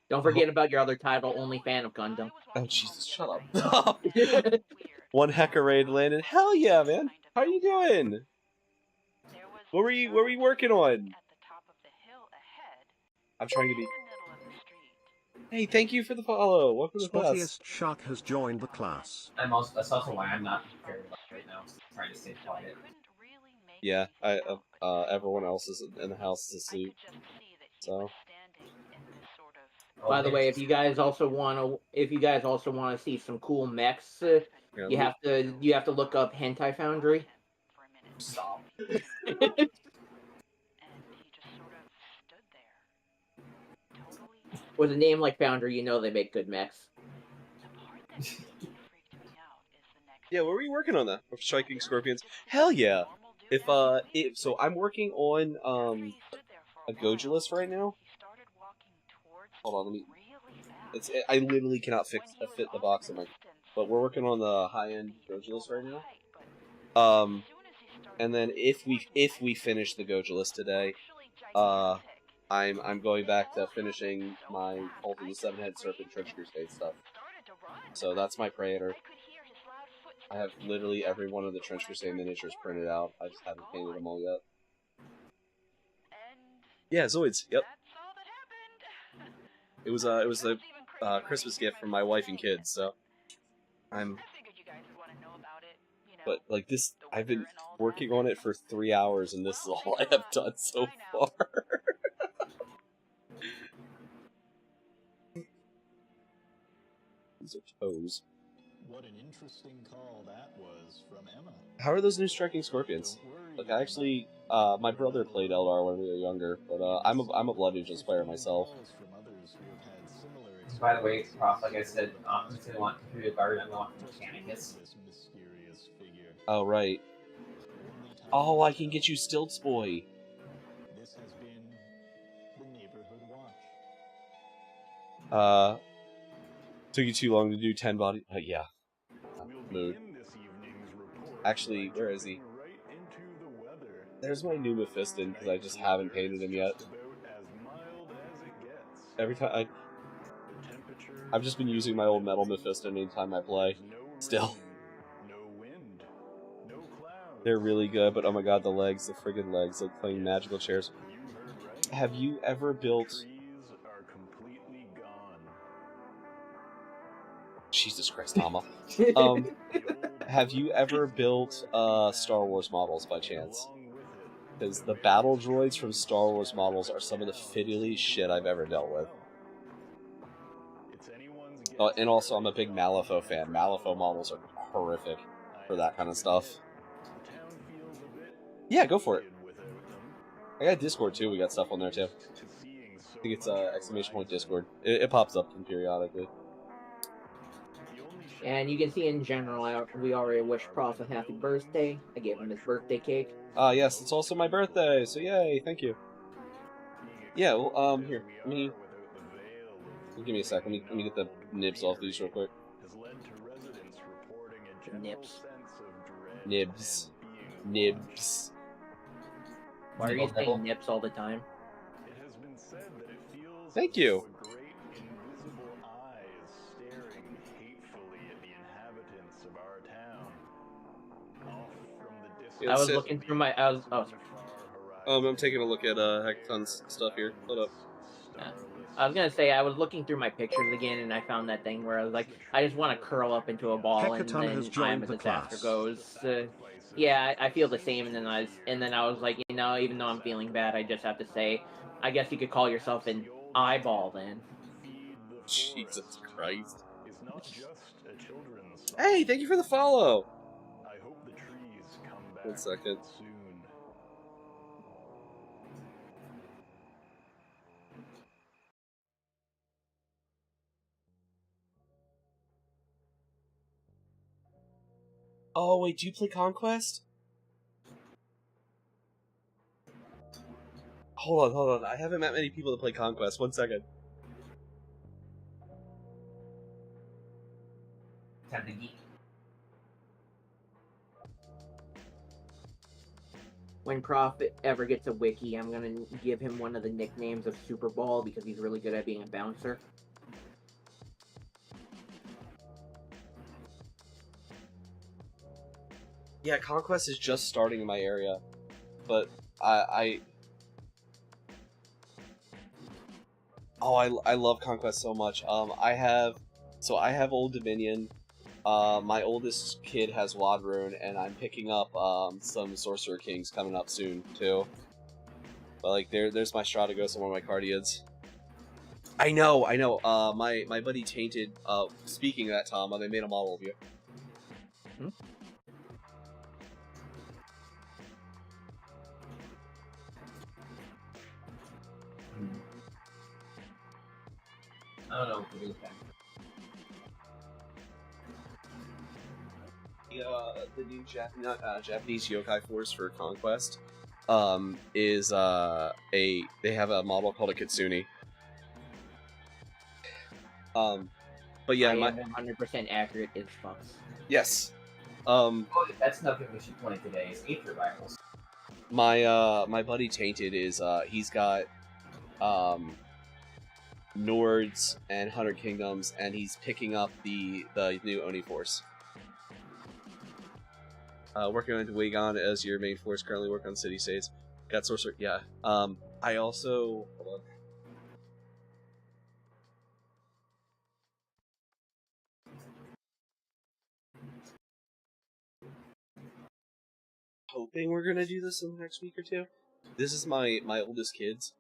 Don't forget about your other title, only fan of Gundam. Oh Jesus, shut up. One Heka raid landed. Hell yeah, man. How are you doing? What were you working on? I'm trying to be. Hey, thank you for the follow. Welcome to the class. Spottiest Shark has joined the class. That's also why I'm not very much right now. I'm trying to stay quiet. Yeah, everyone else is in the house is asleep. So. By the way, if you guys also want to see some cool mechs, you have to look up Hentai Foundry. Stop. With a name like Foundry, you know they make good mechs. Yeah, what were you working on? For Striking Scorpions? Hell yeah! So I'm working on a Goja list right now. Hold on, let me. I literally cannot fit the box in my. But we're working on the high-end Goja list right now. And then if we finish the Goja list today, I'm going back to finishing my Cult of the Seven-Head Serpent Trench Crusade stuff. So that's my Praetor. I have literally every one of the Trench Crusade miniatures printed out. I just haven't painted them all yet. Yeah, Zoids. Yep. It was a Christmas gift from my wife and kids. So But like this, I've been working on it for 3 hours, and this is all I have done so far. These are toes. What an interesting call that was from Emma. How are those new Striking Scorpions? Like, I actually, my brother played Eldar when we were younger, but I'm a Blood Angels player myself. By the way, Prof, like I said, since I want Computer Guard, I'm going to Mechanicus. Oh, right. Oh, I can get you Stilts Boy. This has been the Neighborhood Watch. Took you too long to do 10 body. Yeah. Mood. Actually, where is he? There's my new Mephiston, because I just haven't painted him yet. Every time I've just been using my old metal Mephiston anytime I play. Still. They're really good, but oh my god, the legs, the friggin' legs, like playing magical chairs. Have you ever built... Jesus Christ, Tama. Have you ever built Star Wars models by chance? Because the battle droids from Star Wars models are some of the fiddly shit I've ever dealt with. And also, I'm a big Malifaux fan. Malifaux models are horrific for that kind of stuff. Yeah, go for it. I got Discord too, we got stuff on there too. I think it's exclamation point Discord. It pops up periodically. And you can see in general, we already wished Prof a happy birthday. I gave him his birthday cake. Yes, it's also my birthday, so yay, thank you. Yeah, well, here, give me a sec, let me get the nibs off these real quick. Nips. Nibs. Nibs. Why are you saying nips all the time? Thank you. I was looking through my. I'm taking a look at Hekaton's stuff here. Hold up. I was gonna say I was looking through my pictures again, and I found that thing where I was like, I just want to curl up into a ball, Hekaton and has then joined I'm a the disaster class. goes. Yeah, I feel the same, and then I was like, you know, even though I'm feeling bad, I just have to say, I guess you could call yourself an eyeball then. Jesus Christ. Hey, thank you for the follow. I hope the trees come back 1 second. soon. Oh, wait, do you play Conquest? Hold on. I haven't met many people that play Conquest. 1 second. Time to geek. When Prof ever gets a wiki, I'm gonna give him one of the nicknames of Super Ball because he's really good at being a bouncer. Yeah, Conquest is just starting in my area, but I love Conquest so much. I have Old Dominion. My oldest kid has Wadrune, and I'm picking up some Sorcerer Kings coming up soon too. But like there's my Strategos and one of my Cardiads. I know. My buddy Tainted. Speaking of that, Tom, they made a model of you. Hmm? I don't know what to do with that. The new Japanese yokai force for Conquest is they have a model called a Kitsune. But yeah, I am 100% accurate as fucks. Yes. That's nothing we should play today. Is Aether Rivals. My buddy Tainted is he's got Nords and 100 Kingdoms, and he's picking up the new Oni force. Working on Wagon as your main force. Currently working on City States. Got Sorcerer. Yeah. I also. Hold on. Hoping we're gonna do this in the next week or two. This is my oldest kid's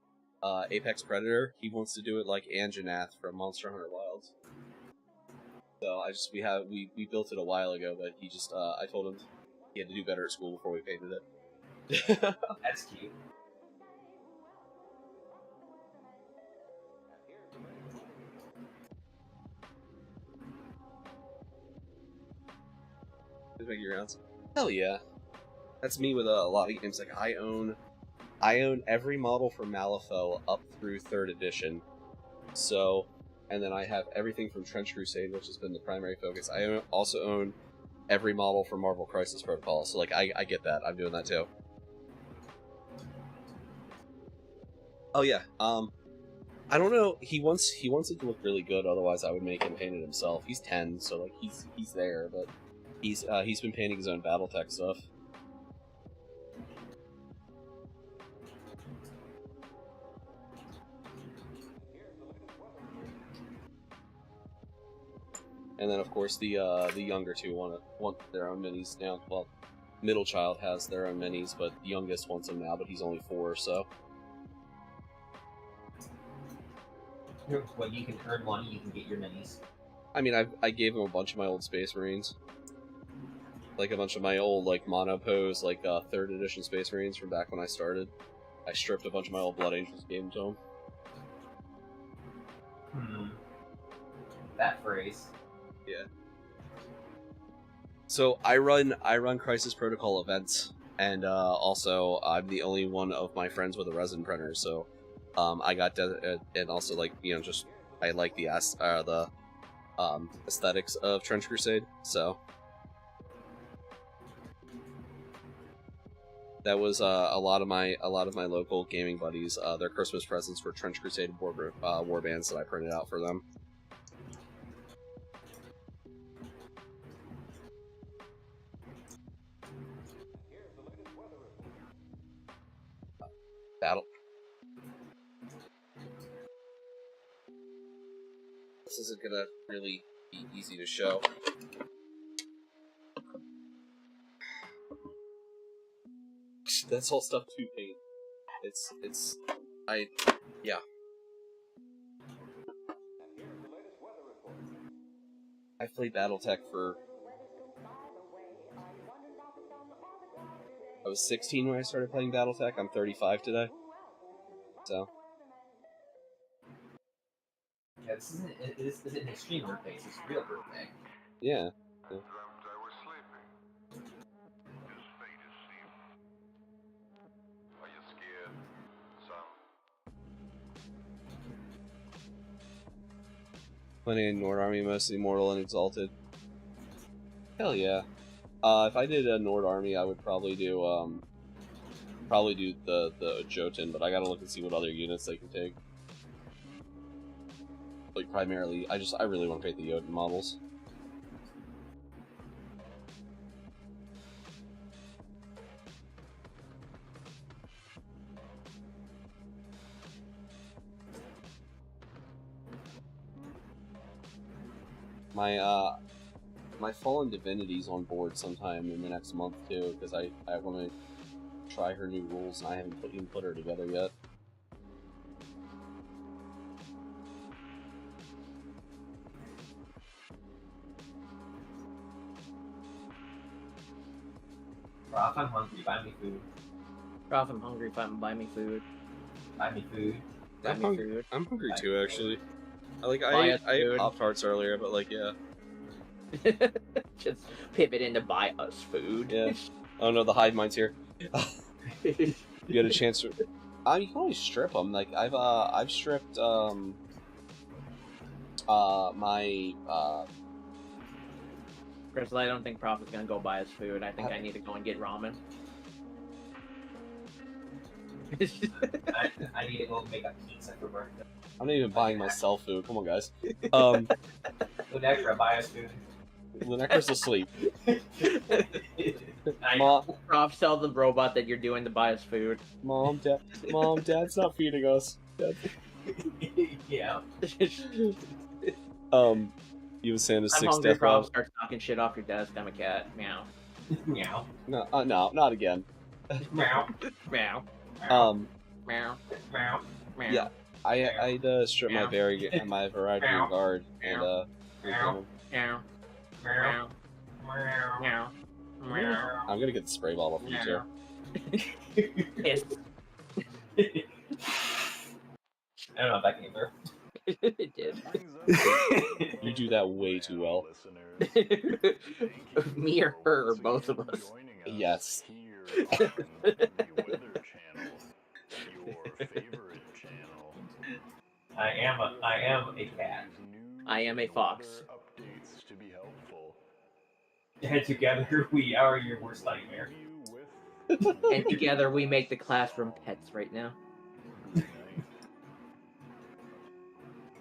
Apex Predator. He wants to do it like Anjanath from Monster Hunter Wilds. So we built it a while ago, but he just I told him he had to do better at school before we painted it. That's cute. Just make your rounds. Hell yeah. That's me with a lot of games. Like I own every model from Malifaux up through 3rd edition. So, and then I have everything from Trench Crusade, which has been the primary focus. I also own every model from Marvel Crisis Protocol. So like I get that. I'm doing that too. Oh yeah. I don't know. He wants it to look really good. Otherwise, I would make him paint it himself. He's 10, so like he's there, but he's been painting his own BattleTech stuff. And then, of course, the younger two want their own minis now. Well, middle child has their own minis, but the youngest wants them now. But he's only 4, so. When you can earn money, you can get your minis. I mean, I gave him a bunch of my old Space Marines, like a bunch of my old like monopose, like 3rd edition Space Marines from back when I started. I stripped a bunch of my old Blood Angels, gave them to him. That phrase. Yeah. So I run Crisis Protocol events, and also I'm the only one of my friends with a resin printer. So I got and also like just I like the aesthetics of Trench Crusade. So that was a lot of my local gaming buddies. Their Christmas presents for Trench Crusade war bands that I printed out for them. Battle. This isn't gonna really be easy to show. That's all stuff to paint. Yeah. I played BattleTech for... I was 16 when I started playing BattleTech. I'm 35 today. So... Yeah, this isn't an extreme group base, it's a real group thing. Yeah. Playing in Nord Army, mostly Mortal and Exalted. Hell yeah. If I did a Nord Army, I would probably do the Jotun, but I gotta look and see what other units they can take. Like primarily, I really want to paint the Jotun models. My Fallen Divinity's on board sometime in the next month too, because I want to try her new rules, and I haven't even put her together yet. Prof, I'm hungry. Buy me food. Prof, I'm hungry. Buy me food. Buy me food. Buy me food. I'm hungry too, actually. I ate Pop-Tarts earlier, but like, yeah. Just pivot into buy us food. Yeah. Oh no, the hive mind's here. You had a chance to... you can always strip them. Like, I've stripped, my, Crystal, I don't think Prof is gonna go buy us food. I think I need to go and get ramen. I need to go make a pizza for birthday. I'm not even buying myself food. Come on, guys. Lunecra, buy us food. Lunecra's asleep. Mom, Prof, tell the robot that you're doing to buy us food. Mom, Dad's not feeding us. Yeah. You have Santa's I'm 6 hungry, death Prof. row. Start knocking shit off your desk. I'm a cat. Meow. Meow. No, no, not again. Meow. Meow. Meow. Meow. Meow. Yeah, I stripped my variety guard and Meow. Meow. Meow. Meow. Meow. I'm gonna get the spray bottle for you too. Yes. I don't know if that came through. It did. You do that way too well. Me or her, or both of us. Yes. I am a cat. I am a fox. And together we are your worst nightmare. And together we make the classroom pets right now.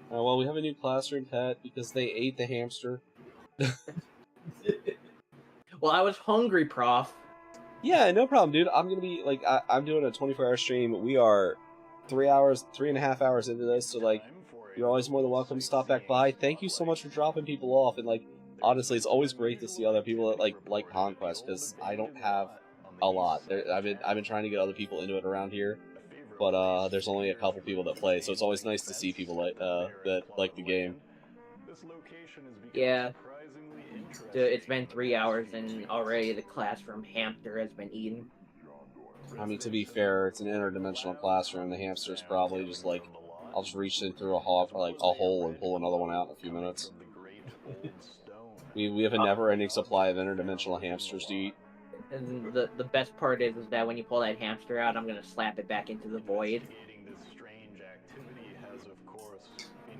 Well, we have a new classroom pet because they ate the hamster. Well, I was hungry, Prof. Yeah, no problem, dude. I'm gonna be like, I'm doing a 24-hour stream. We are 3.5 hours into this, so like, you're always more than welcome to stop back by. Thank you so much for dropping people off, and like, honestly, it's always great to see other people that like Conquest, because I don't have a lot. I've been trying to get other people into it around here, but there's only a couple people that play, so it's always nice to see people like that like the game. Yeah. It's been 3 hours and already the classroom hamster has been eaten. I mean, to be fair, it's an interdimensional classroom. The hamster's probably just like I'll just reach in through a hole and pull another one out in a few minutes. We have a never-ending supply of interdimensional hamsters to eat. And the best part is that when you pull that hamster out, I'm gonna slap it back into the void.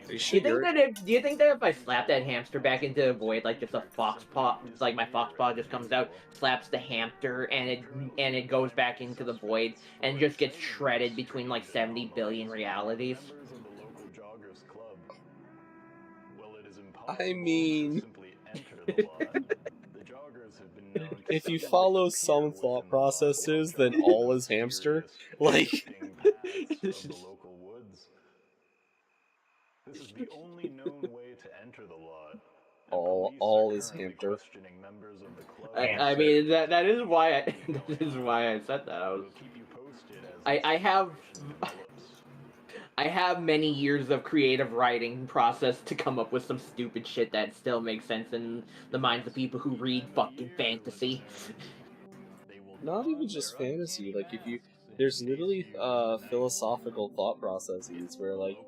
Do you think that if I slap that hamster back into the void, like just a fox paw, like my fox paw just comes out, slaps the hamster, and it goes back into the void and just gets shredded between like 70 billion realities? I mean, if you follow some thought processes, then all is hamster. Like, This is the only known way to enter the lot. all is hamster. I mean that is why I said that. I have many years of creative writing process to come up with some stupid shit that still makes sense in the minds of people who read fucking fantasy. Not even just fantasy. Like, there's literally philosophical thought processes where like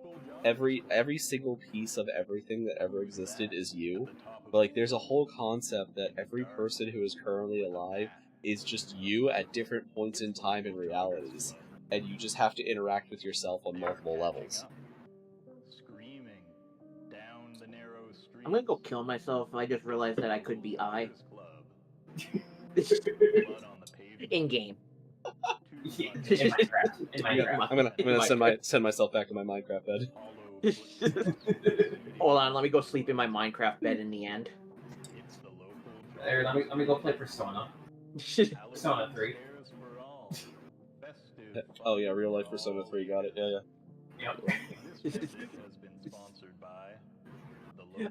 every single piece of everything that ever existed is you. But like, there's a whole concept that every person who is currently alive is just you at different points in time and realities. And you just have to interact with yourself on multiple levels. I'm gonna go kill myself. I just realized that I could be I. In game. In Minecraft. I'm gonna send myself back to my Minecraft bed. Hold on, let me go sleep in my Minecraft bed in the end. There, let me go play Persona. Persona 3. Oh yeah, real life Persona 3, got it. Yeah. Yep.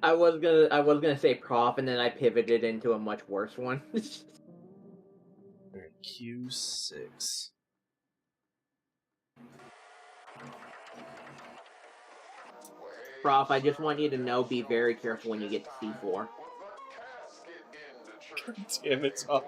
I was gonna say Prof, and then I pivoted into a much worse one. Q6. Prof, I just want you to know, be very careful when you get to C4. Damn it, Tom.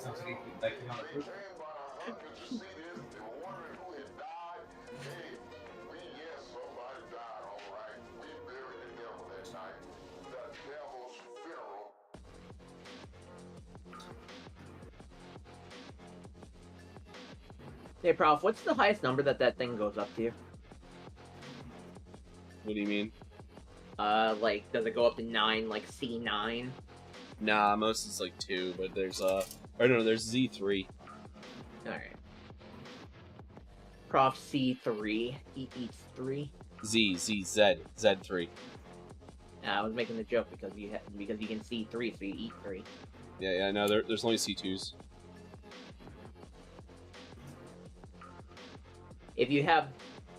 Sounds like you like on the food. Hey, Prof, what's the highest number that thing goes up to? What do you mean? Like, does it go up to 9, like C9? Nah, most is like 2, but there's there's Z3. Alright. Prof C3, eats 3. Z3. I was making the joke because you can see 3, so you eat 3. Yeah, no, there's only C2s. If you have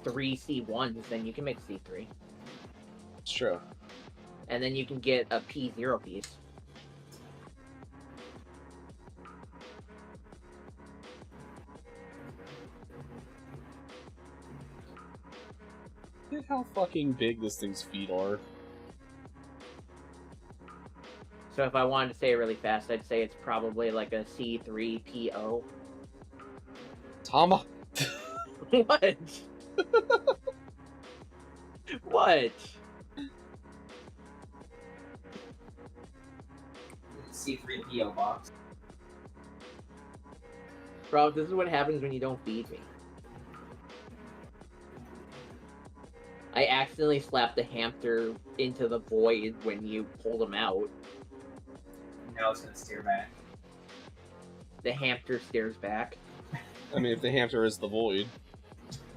3 C1s, then you can make C3. It's true. And then you can get a P0 piece. Look at how fucking big this thing's feet are. So if I wanted to say it really fast, I'd say it's probably like a C3 PO. Tama! What? What? C3PO box. Bro, this is what happens when you don't feed me. I accidentally slapped the hamster into the void when you pulled him out. Now it's gonna stare back. The hamster stares back. I mean, if the hamster is the void.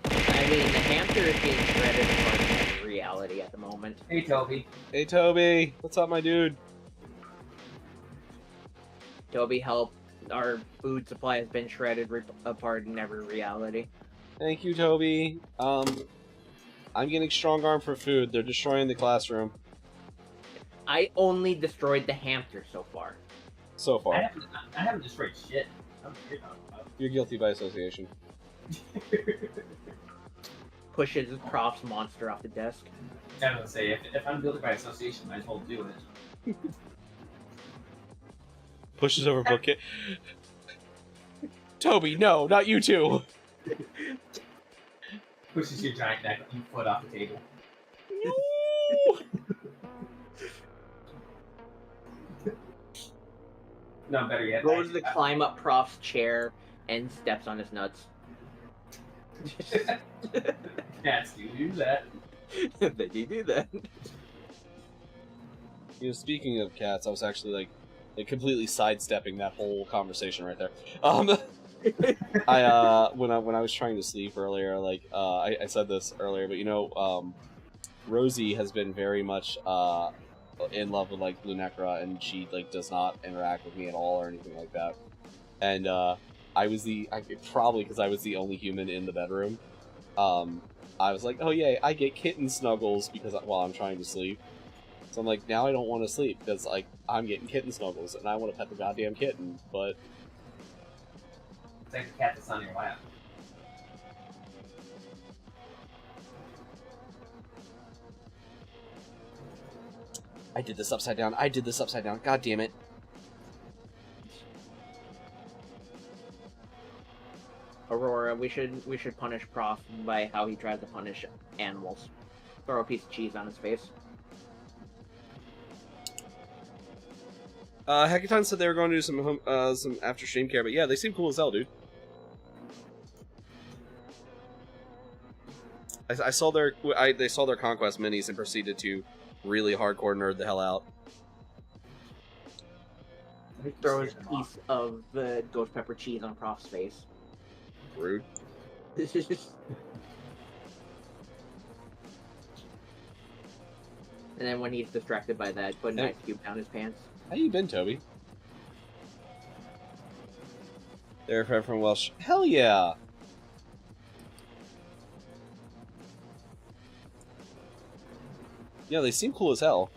I mean, the hamster is being shredded apart in reality at the moment. Hey, Toby. Hey, Toby! What's up, my dude? Toby, help. Our food supply has been shredded apart in every reality. Thank you, Toby. I'm getting strong arm for food. They're destroying the classroom. I only destroyed the hamster so far. So far. I haven't destroyed shit. You're guilty by association. Pushes Prof's monster off the desk. I was gonna say, if I'm guilty by association, I might as well do it. Pushes over bookcase. Toby, no, not you two. Pushes your giant neck foot off the table. No, better yet. Goes to climb up Prof's chair and steps on his nuts. Cats do that. They do that. You know, speaking of cats, I was actually like completely sidestepping that whole conversation right there. I when I was trying to sleep earlier, I said this earlier, but you know, Rosie has been very much in love with like Lunecra, and she like does not interact with me at all or anything like that. And probably because I was the only human in the bedroom. I was like, oh yeah, I get kitten snuggles while I'm trying to sleep. So I'm like, now I don't want to sleep because like I'm getting kitten snuggles and I want to pet the goddamn kitten, but it's like the cat that's on your lap. I did this upside down. God damn it. Aurora, we should punish Prof by how he tries to punish animals. Throw a piece of cheese on his face. Hackathon said they were going to do some after stream care, but yeah, they seem cool as hell, dude. They saw their Conquest minis and proceeded to really hardcore nerd the hell out. He throws a piece of the ghost pepper cheese on Prof's face. Rude. And then when he's distracted by that, put an ice cube down his pants. How you been, Toby? They're from Welsh. Hell yeah! Yeah, they seem cool as hell.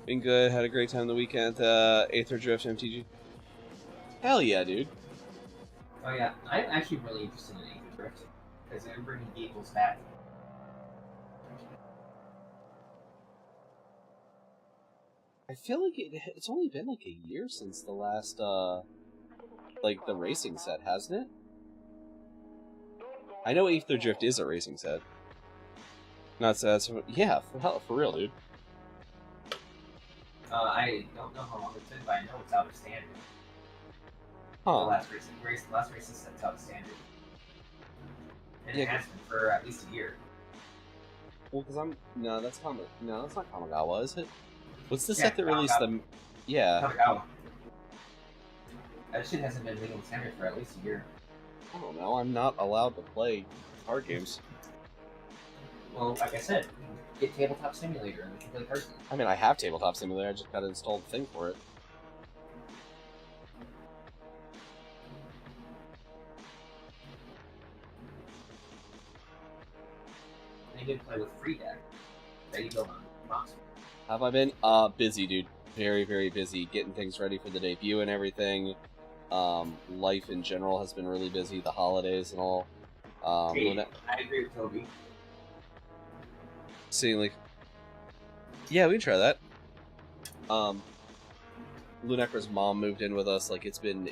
Been good, had a great time the weekend at Aether Drift MTG. Hell yeah, dude. Oh yeah, I'm actually really interested in Aether Drift, because they're bringing vehicles back. I feel like it's only been like a year since the last, like, the racing set, hasn't it? I know Aether Drift is a racing set. Not sad, yeah, for real, dude. I don't know how long it's been, but I know it's out of standard. Huh. The last racing set's out of standard. And it has been for at least a year. Well, because no, that's not Kamigawa, is it? What's the set that released them? Yeah. Kamigawa. That shit hasn't been legal in standard for at least a year. I don't know, I'm not allowed to play card games. Well, like I said, get Tabletop Simulator and we can play card games. I mean, I have Tabletop Simulator, I just gotta install the thing for it. You can play with free deck that you build on box. Have I been? Busy, dude. Very, very busy. Getting things ready for the debut and everything. Life in general has been really busy. The holidays and all. I agree with Toby. Seeing like, yeah, we can try that. Lunecra's mom moved in with us. Like it's been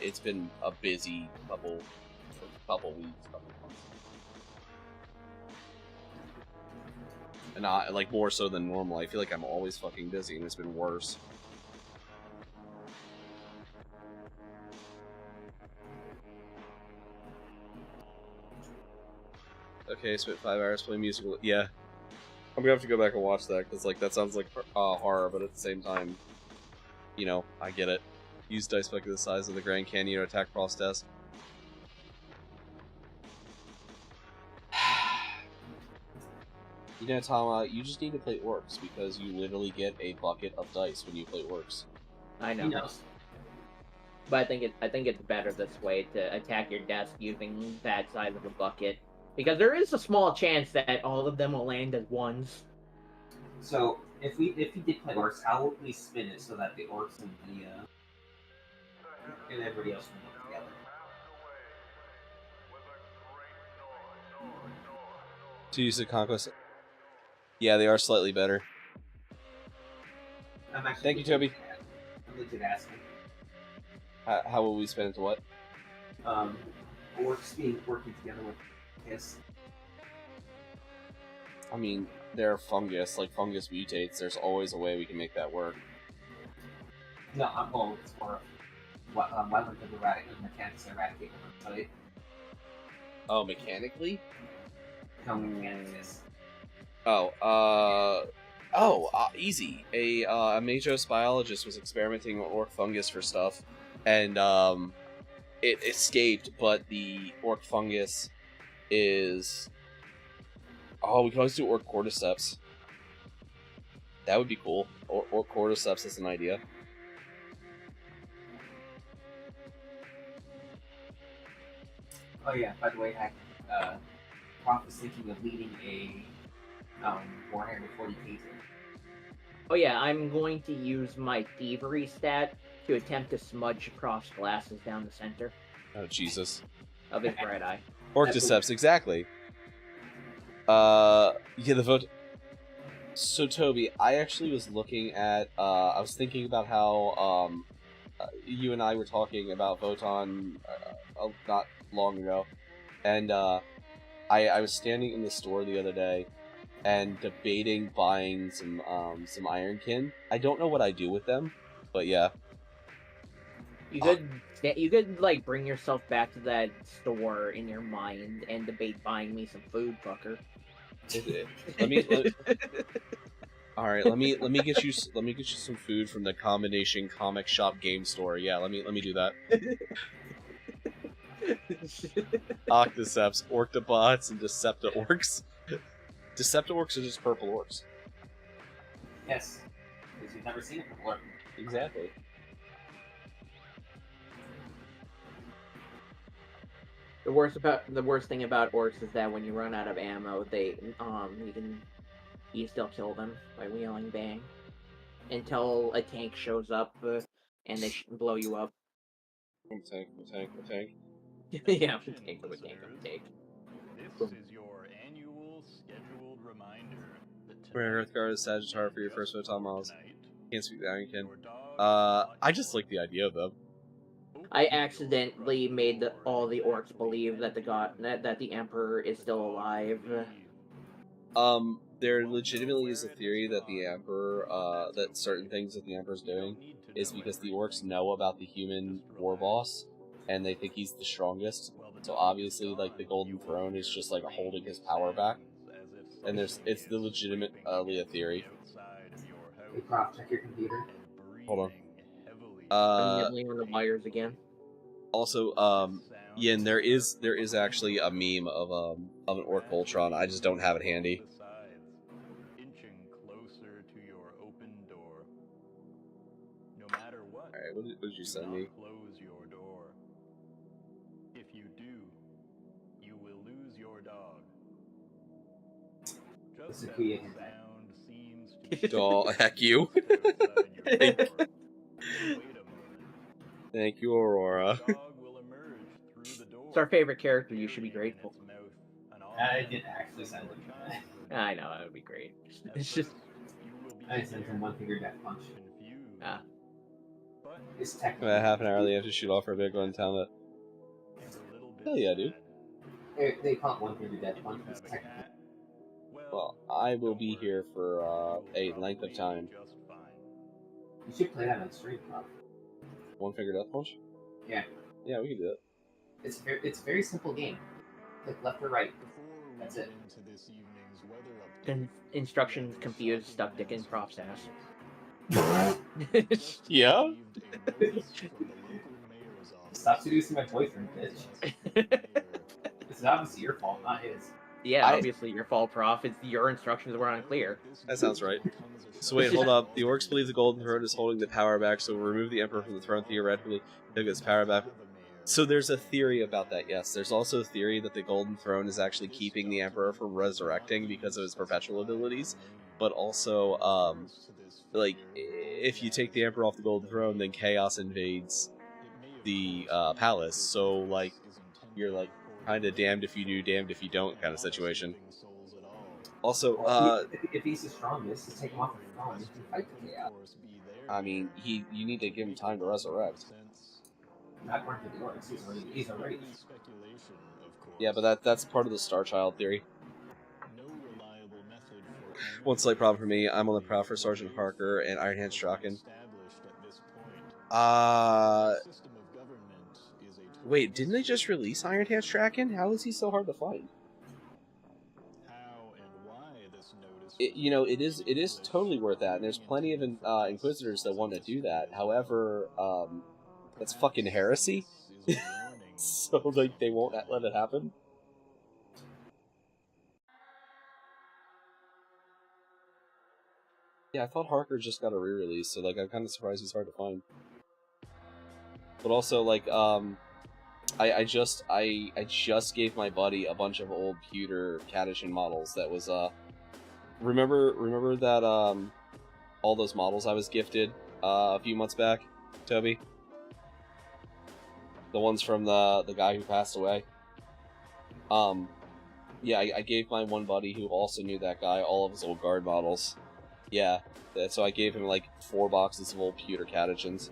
a busy couple weeks, couple months, and like more so than normal. I feel like I'm always fucking busy, and it's been worse. Okay, spent 5 hours playing musical. Yeah. I'm gonna have to go back and watch that, because like that sounds like horror, but at the same time, you know, I get it. Use dice bucket the size of the Grand Canyon to attack Frost desk. You know, Tama, you just need to play Orcs, because you literally get a bucket of dice when you play Orcs. I know. But I think it's better this way to attack your desk using that size of a bucket. Because there is a small chance that all of them will land as ones. So if we did play orcs, how would we spin it so that the orcs and the and everybody else can work together? To use the conquest. Yeah, they are slightly better. Thank you, Toby. I'm legit asking. How will we spin into what? Orcs working together with his. I mean, they're fungus. Like, fungus mutates. There's always a way we can make that work. No, well, it's more why would the mechanics eradicate them? So Oh, mechanically? no mechanics is. Easy. A Magos biologist was experimenting on orc fungus for stuff, and it escaped, but the orc fungus is... Oh, we can always do orc cordyceps. That would be cool. Orc cordyceps is an idea. Oh yeah, by the way, Prof is thinking of leading a Warhammer 40k team. Oh yeah, I'm going to use my thievery stat to attempt to smudge Croft's glasses down the center Oh, Jesus. of his bright eye. Orcticeps, exactly. Yeah, the vote. So, Toby, I actually was looking at, I was thinking about how, you and I were talking about Voton not long ago, and I was standing in the store the other day and debating buying some Ironkin. I don't know what I do with them, but yeah. You could like bring yourself back to that store in your mind and debate buying me some food, fucker. All right, let me get you some food from the combination comic shop game store. Yeah, let me do that. Octiceps, Orctobots, and Deceptorcs. Deceptorcs are just purple orcs. Yes, because you've never seen it before. Exactly. The worst thing about orcs is that when you run out of ammo, you still kill them by wheeling bang until a tank shows up and they blow you up. Tank. Yeah, tank. This is your annual scheduled reminder. Earthguard is Sagittarius for your first Photon models. Can't speak the Ironkin. I just like the idea of them. I accidentally made all the orcs believe that the Emperor is still alive. There legitimately is a theory that the Emperor, that certain things that the Emperor's doing is because the orcs know about the human war boss, and they think he's the strongest. So obviously, like, the Golden Throne is just, like, holding his power back. And it's the legitimately a theory. Hey, Prof, check your computer. Hold on. I'm nibbling on the wires again. Also, Yin, there is actually a meme of an Orc Voltron. I just don't have it handy. Alright, what did you send me? Close your door. If you do, you will lose your dog. Just as the sound seems to Oh, heck you. Thank you, Aurora. It's our favorite character. You should be grateful. I didn't actually send him. I know, that would be great. It's just... I sent him one finger death punch. Ah. It's technically... About half an hour, they have to shoot off for a big one in town that... Hell yeah, dude. They call it one finger death punch, but it's technically... Well, I will be here for a length of time. You should play that on stream, Prof. One finger death punch? Yeah. Yeah, we can do that. It's a very simple game. Click left or right. That's it. Instructions confused, stuck dick in Prof's ass. Yeah? Stop seducing my boyfriend, bitch. It's obviously your fault, not his. Yeah, obviously your fault, Prof. It's your instructions were unclear. That sounds right. So wait, hold up. The orcs believe the Golden Throne is holding the power back, so we'll remove the Emperor from the throne theoretically. Take his power back. So there's a theory about that, yes. There's also a theory that the Golden Throne is actually keeping the Emperor from resurrecting because of his perpetual abilities. but also, like, if you take the Emperor off the Golden Throne, then Chaos invades the palace. So, like, you're like kind of damned if you do, damned if you don't kind of situation. Also, if he's the strongest, to take him off the throne, you can fight the Chaos. I mean, you need to give him time to resurrect. Not according to the orcs, he's already. Yeah, but that's part of the Star Child theory. One slight problem for me, I'm on the prowl for Sergeant Harker and Iron Hand Strachan. Wait, didn't they just release Iron Hand Strachan? How is he so hard to find? It is totally worth that, and there's plenty of Inquisitors that want to do that. However, that's fucking heresy. So, like, they won't let it happen. Yeah, I thought Harker just got a re-release, so, like, I'm kind of surprised he's hard to find. But also, like, I just gave my buddy a bunch of old pewter Catechin models that was, remember that, all those models I was gifted, a few months back, Toby? The ones from the guy who passed away? Yeah, I gave my one buddy who also knew that guy all of his old guard models. Yeah, so I gave him, like, 4 boxes of old pewter Catechins.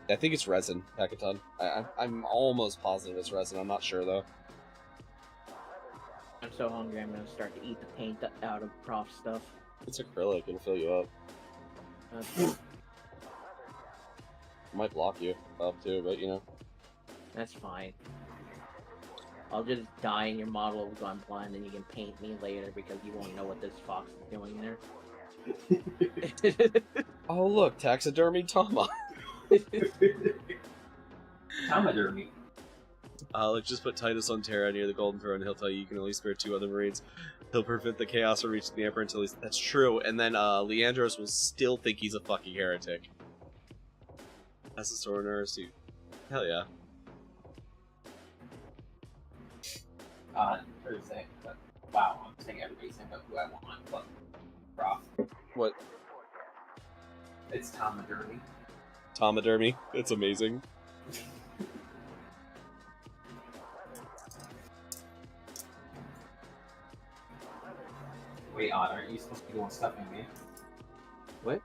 I think it's resin, Hackathon. I'm almost positive it's resin, I'm not sure, though. I'm so hungry, I'm gonna start to eat the paint out of Prof stuff. It's acrylic, it'll fill you up. It might block you up, too, but, you know. That's fine. I'll just die in your model of Gun Blind, and you can paint me later because you won't know what this fox is doing there. Oh, look, taxidermy Tama. Taxidermy. Like, just put Titus on Terra near the Golden Throne, and he'll tell you can only spare 2 other Marines. He'll prevent the Chaos from reaching the Emperor until he's... That's true, and then, Leandros will still think he's a fucking heretic. That's the story of Narration. Hell yeah. Thursday, but wow, I'm saying everybody's saying who I want, but Prof. What? It's Taxidermy. Taxidermy? It's amazing. Wait, Odd, aren't you supposed to be the one stuffing me? What?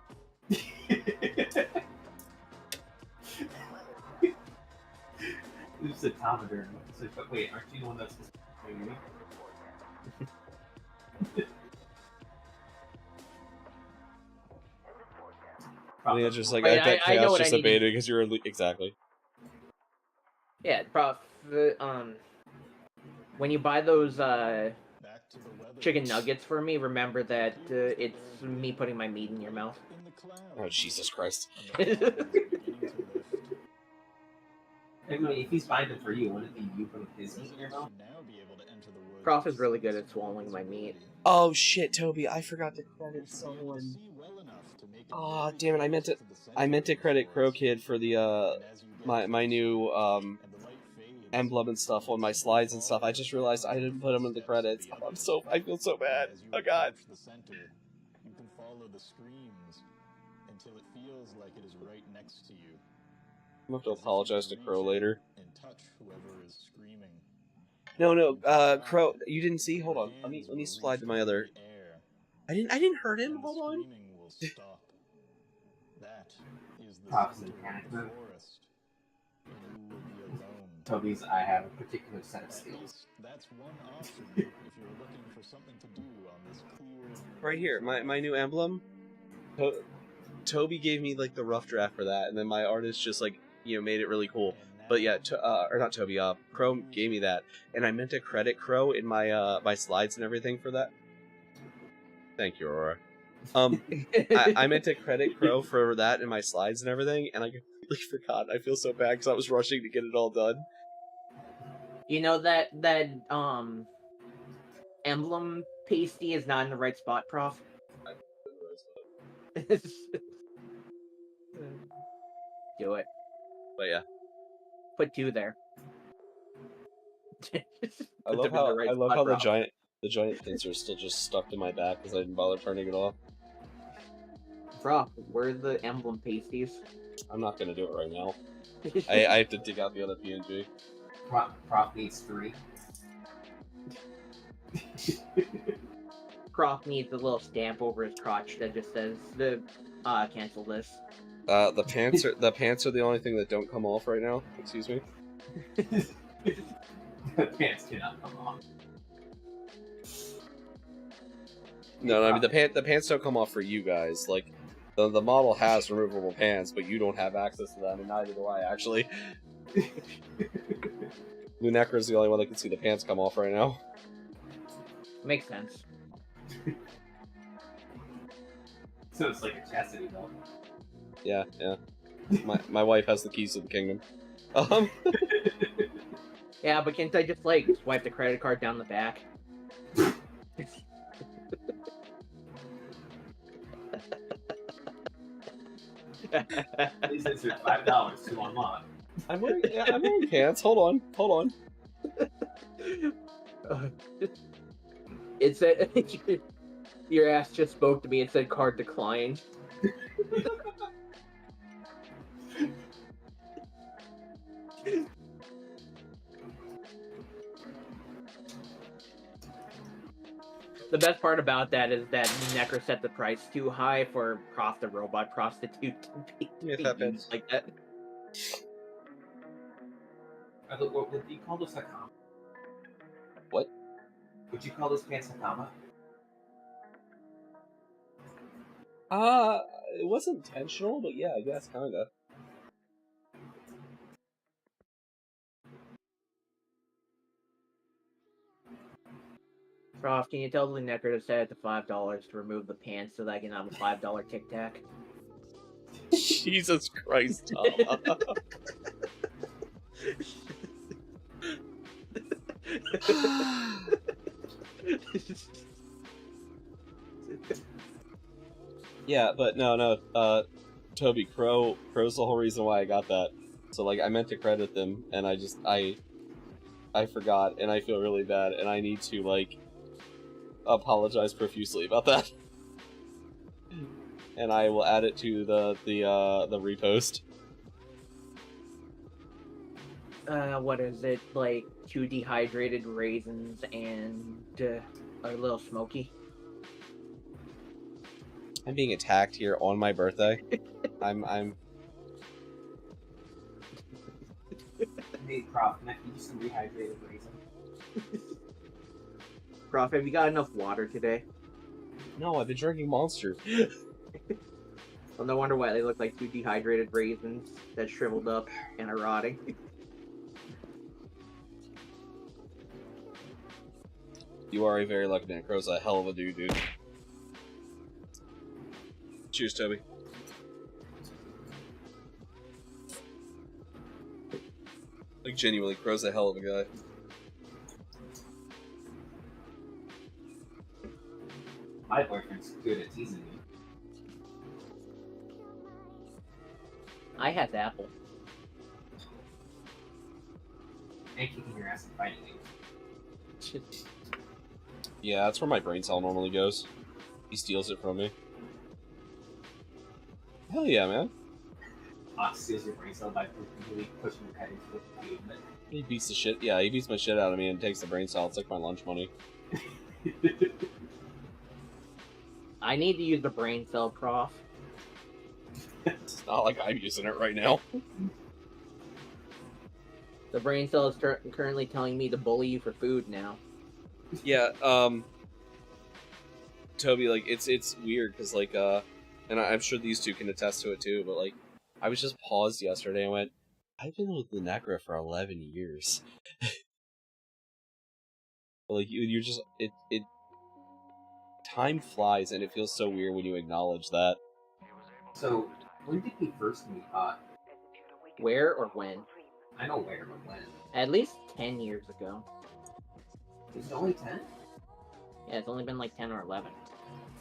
You said Taxidermy. So, but wait, aren't you the one that's supposed to be me? I mean, it's just like, Wait, I bet I know Chaos what just I need to- abated because you're... Exactly. Yeah, Prof. When you buy those chicken nuggets for me, remember that it's me putting my meat in your mouth. Oh, Jesus Christ. I mean, if he's buying them for you, wouldn't it be you putting his meat in your mouth? Prof is really good at swallowing my meat. Oh shit, Toby, I forgot to credit someone. Oh, damn it, I meant to credit Crow Kid for the, my new, emblem and stuff on my slides and stuff. I just realized I didn't put them in the credits. I feel so bad. Oh god. You can follow the screams until it feels like it is right next to you. I'm gonna have to apologize to Crow later. And touch whoever is screaming. No, Crow, you didn't see? Hold on. Let me slide to my other. I didn't hurt him. Hold on. That is the forest. Toby's, I have a particular set of skills. That's one option if you're looking for something to do on this clear. Right here, my new emblem. Toby gave me like the rough draft for that, and then my artist just like made it really cool. But yeah, or not Toby, Crow gave me that, and I meant to credit Crow in my my slides and everything for that. Thank you, Aurora. I meant to credit Crow for that in my slides and everything, and I completely forgot. I feel so bad because I was rushing to get it all done. You know that emblem pasty is not in the right spot, Prof. Do it. But yeah. Put 2 there. I love how the giant pincer is still just stuck to my back because I didn't bother turning it off. Bro, where are the emblem pasties? I'm not gonna do it right now. I have to dig out the other PNG. Prof needs 3. Prof needs a little stamp over his crotch that just says cancel this. The pants are the only thing that don't come off right now. Excuse me. The pants cannot come off. No, I mean the pants don't come off for you guys. Like the model has removable pants, but you don't have access to them, and neither do I actually. Lunecra is the only one that can see the pants come off right now. Makes sense. So it's like a chastity belt. Yeah. My wife has the keys to the kingdom. Yeah, but can't I just like swipe the credit card down the back? Please insert $5 to unlock. I'm wearing pants. Hold on. It said your ass just spoke to me. It said card declined. The best part about that is that Necro set the price too high for Prof the robot prostitute to be used like that. What do you call this a comma? What? Would you call this pants a comma? It wasn't intentional, but yeah, I guess kinda. Prof, can you tell the Necro to set it to $5 to remove the pants so that I can have a $5 Tic Tac? Jesus Christ, Tom. Yeah, but no, Toby, Crow's the whole reason why I got that. So, like, I meant to credit them, and I forgot, and I feel really bad, and I need to, like, apologize profusely about that. And I will add it to the repost. What is it? Like 2 dehydrated raisins and a little smoky? I'm being attacked here on my birthday. I'm. Hey, Prof, can I feed you some rehydrated raisin? Prof, have you got enough water today? No, I've been drinking Monster. Well, no wonder why they look like 2 dehydrated raisins that shriveled up and are rotting. You are a very lucky man. Crow's a hell of a dude. Cheers, Toby. Like, genuinely, Crow's a hell of a guy. My boyfriend's good at teasing me. I had the apple. And kicking your ass and fighting me. Yeah, that's where my brain cell normally goes. He steals it from me. Hell yeah, man. Ox steals your brain cell by really pushing your head into the pavement. He beats the shit. Yeah, he beats my shit out of me and takes the brain cell. It's like my lunch money. I need to use the brain cell, Prof. It's not like I'm using it right now. The brain cell is currently telling me to bully you for food now. Yeah, Toby, like, it's weird, because, like, and I'm sure these two can attest to it too, but, like, I was just paused yesterday and went, I've been with Lunecra for 11 years. But, like, you're just, time flies, and it feels so weird when you acknowledge that. So, when did we first meet, Where or when? I know where, but when? At least 10 years ago. Is it only 10? Yeah, it's only been like 10 or 11.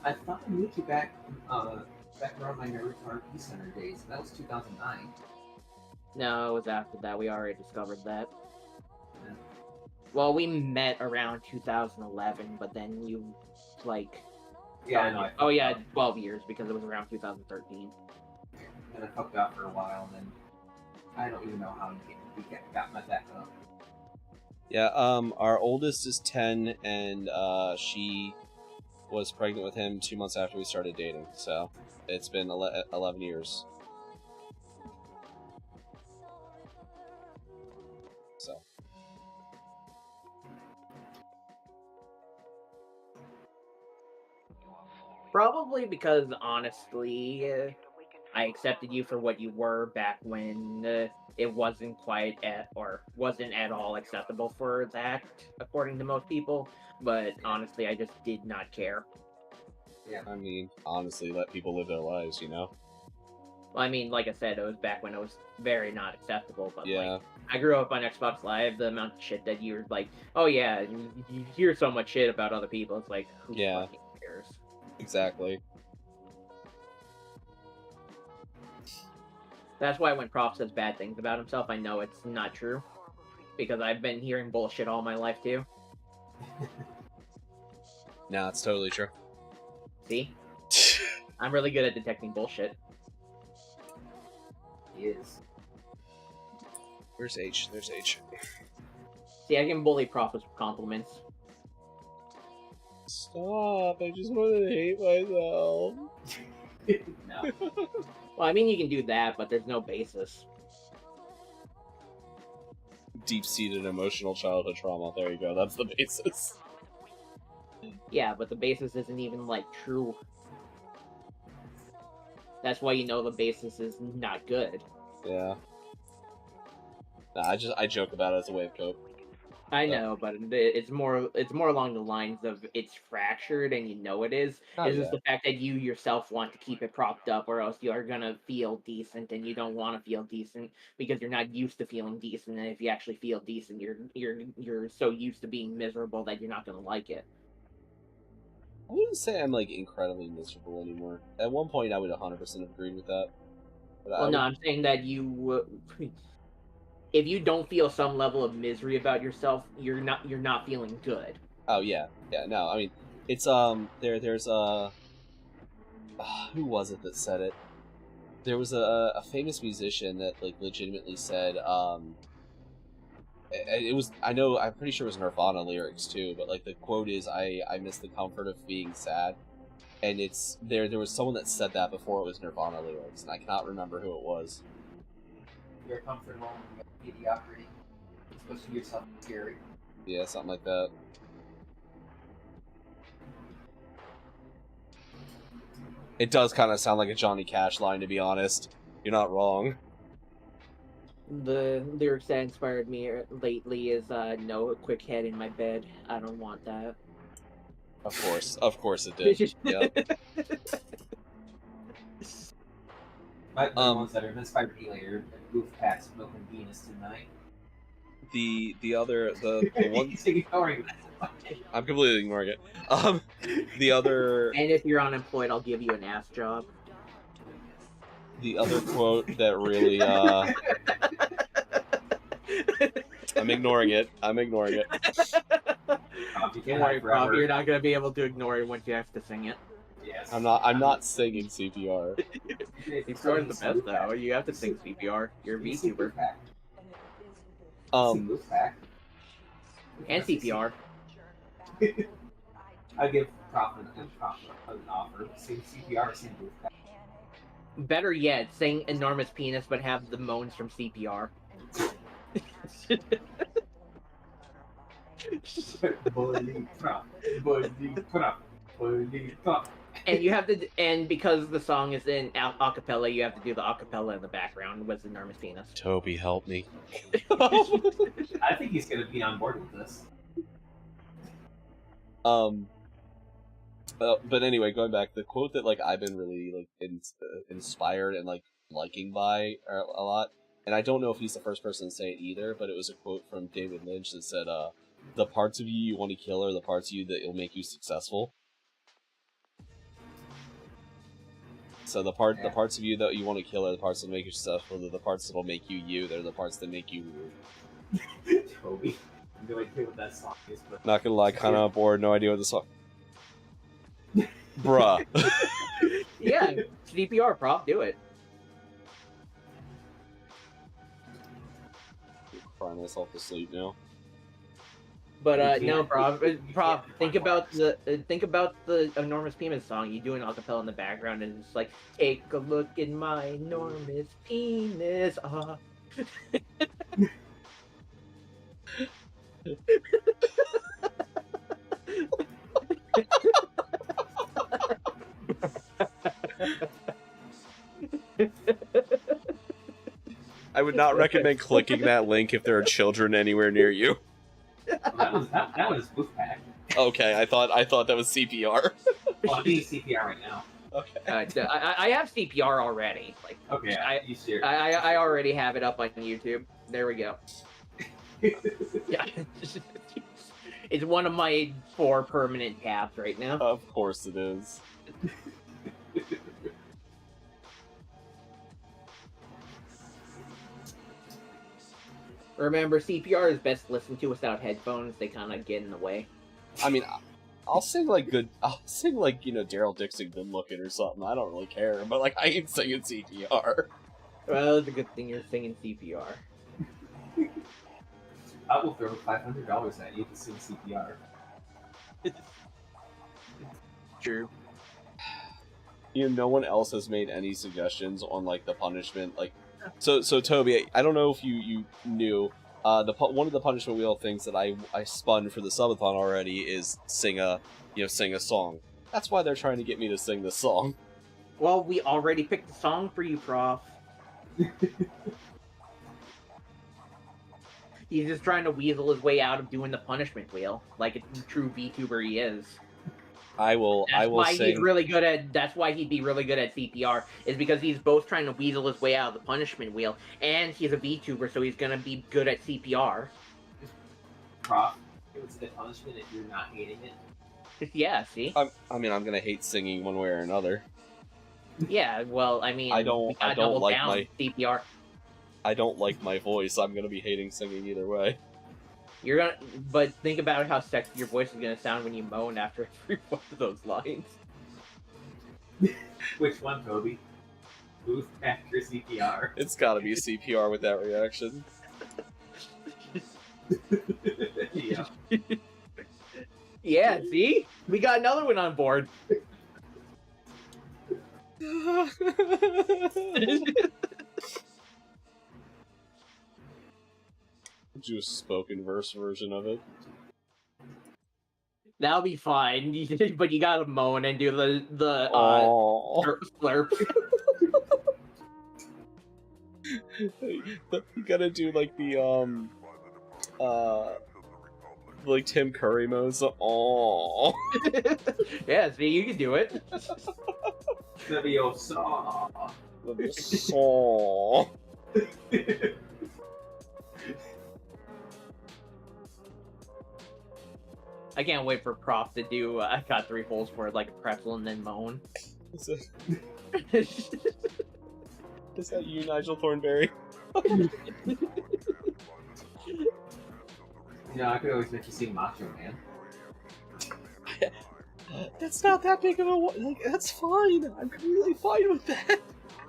I thought I met you back around my Narration RP Center days. That was 2009. No, it was after that. We already discovered that. Yeah. Well, we met around 2011, but then you, like... Yeah, I know. Oh, yeah, 12 years, because it was around 2013. And I fucked off for a while, and then I don't even know how we got met back up. Yeah, our oldest is 10, and she was pregnant with him 2 months after we started dating, so it's been 11 years. So. Probably because, honestly, I accepted you for what you were back when it wasn't wasn't at all acceptable for that, according to most people. But honestly, I just did not care. Yeah, I mean, honestly, let people live their lives, you know? Well, I mean, like I said, it was back when it was very not acceptable, but yeah. Like, I grew up on Xbox Live, the amount of shit that you were like, oh yeah, you hear so much shit about other people, it's like, who fucking cares? Exactly. That's why when Prof says bad things about himself, I know it's not true. Because I've been hearing bullshit all my life, too. No, it's totally true. See? I'm really good at detecting bullshit. He is. Where's H? There's H. See, I can bully Prof with compliments. Stop, I just want to hate myself. No. Well, I mean, you can do that, but there's no basis. Deep-seated emotional childhood trauma. There you go. That's the basis. Yeah, but the basis isn't even, like, true. That's why you know the basis is not good. Yeah. Nah, I joke about it as a way of cope. I know, but it's more along the lines of it's fractured and you know it is. It's just the fact that you yourself want to keep it propped up, or else you're gonna feel decent, and you don't want to feel decent because you're not used to feeling decent. And if you actually feel decent, you're so used to being miserable that you're not gonna like it. I wouldn't say I'm like incredibly miserable anymore. At one point, I would 100% agree with that. But Well, no, I'm saying that you. If you don't feel some level of misery about yourself, you're not feeling good. Oh yeah, no. I mean, it's there's who was it that said it? There was a famous musician that like legitimately said it was I'm pretty sure it was Nirvana lyrics too, but like the quote is I miss the comfort of being sad, and it's there was someone that said that before it was Nirvana lyrics, and I cannot remember who it was. You're comfortable with mediocrity. You're supposed to give something scary. Yeah, something like that. It does kind of sound like a Johnny Cash line, to be honest. You're not wrong. The lyrics that inspired me lately is no quick head in my bed. I don't want that. Of course it did. Yep. The ones that are inspired me later, Goof Packs, Milk and Venus tonight. The one. He's ignoring that. I'm completely ignoring it. The other. And if you're unemployed, I'll give you an ass job. The other quote that really I'm ignoring it. Don't worry, Prof. You're not gonna be able to ignore it once you have to sing it. Yes. I'm not singing CPR. CPR is the best though. You have to sing CPR. You're a VTuber. And CPR. I give Prof an offer. Sing CPR, sing Goof Pack. Better yet, sing Enormous Penis, but have the moans from CPR. And you have to, and because the song is in acapella, you have to do the acapella in the background with Enormous Penis. Toby, help me. I think he's gonna be on board with this. But anyway, going back, the quote that like I've been really like inspired and like liking by a lot, and I don't know if he's the first person to say it either, but it was a quote from David Lynch that said, "The parts of you want to kill are the parts of you that will make you successful." So the parts of you that you want to kill are the parts that make you successful. They're the parts that will make you you. They're the parts that make you. Toby. No idea what that song is, but Not gonna lie, kind of bored. No idea what the song. Bruh. Yeah, CPR, Prof, do it. Crying myself to sleep now. But no, Prof, think about the enormous penis song. You do an acapella in the background, and it's like, take a look at my enormous penis. Ah. I would not recommend clicking that link if there are children anywhere near you. that was Wolfpack. Okay, I thought that was CPR. Well, I'm doing CPR right now. Okay. I have CPR already. Like, Okay, you serious? I already have it up on YouTube. There we go. Yeah, it's one of my 4 permanent tabs right now. Of course it is. Remember, CPR is best listened to without headphones. They kind of get in the way. I mean, I'll sing like Daryl Dixon Good Looking or something. I don't really care, but like I ain't singing CPR. Well, it's a good thing you're singing CPR. I will throw $500 at you to sing CPR. True. You know, no one else has made any suggestions on like the punishment. Like, so Toby, I don't know if you knew. One of the punishment wheel things that I spun for the subathon already is sing a song. That's why they're trying to get me to sing this song. Well, we already picked the song for you, Prof. He's just trying to weasel his way out of doing the punishment wheel, like a true VTuber he is. I will sing. He's really good at. That's why he'd be really good at CPR. Is because he's both trying to weasel his way out of the punishment wheel, and he's a VTuber, so he's gonna be good at CPR. Prof, it was the punishment if you're not hating it. Yeah. See. I'm gonna hate singing one way or another. Yeah. Well, I mean, I don't like my CPR. I don't like my voice. I'm gonna be hating singing either way. You're gonna, but think about how sexy your voice is gonna sound when you moan after every one of those lines. Which one, Toby? Booth after CPR. It's gotta be CPR with that reaction. Yeah. Yeah, see? We got another one on board. Do a spoken verse version of it. That'll be fine, but you gotta moan and do the slurp. You gotta do like the like Tim Curry moans. Aww. Yeah, see, you can do it. Leviosa. Leviosa. I can't wait for Prof to do I got 3 holes for it like a pretzel and then moan. Is that you, Nigel Thornberry? Yeah, I could always make you sing Macho Man. That's not that big of a like. That's fine. I'm completely fine with that.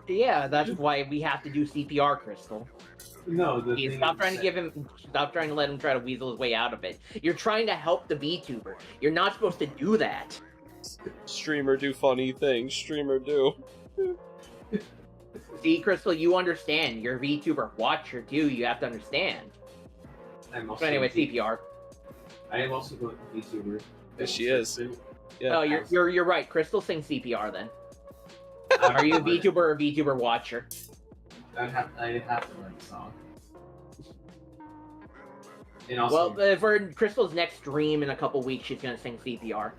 Yeah, that's why we have to do CPR, Crystal. No, Stop trying to let him try to weasel his way out of it. You're trying to help the VTuber. You're not supposed to do that. Streamer do funny things. Streamer do. See, Crystal, you understand. You're a VTuber watcher too. You have to understand. But anyway, CPR. I am also going to VTuber. Yes, she is. Yeah. Oh, you're right. Crystal, sing CPR then. Are you a VTuber or a VTuber watcher? I'd have to learn the song. And also, well, for Crystal's next stream in a couple weeks, she's gonna sing CPR.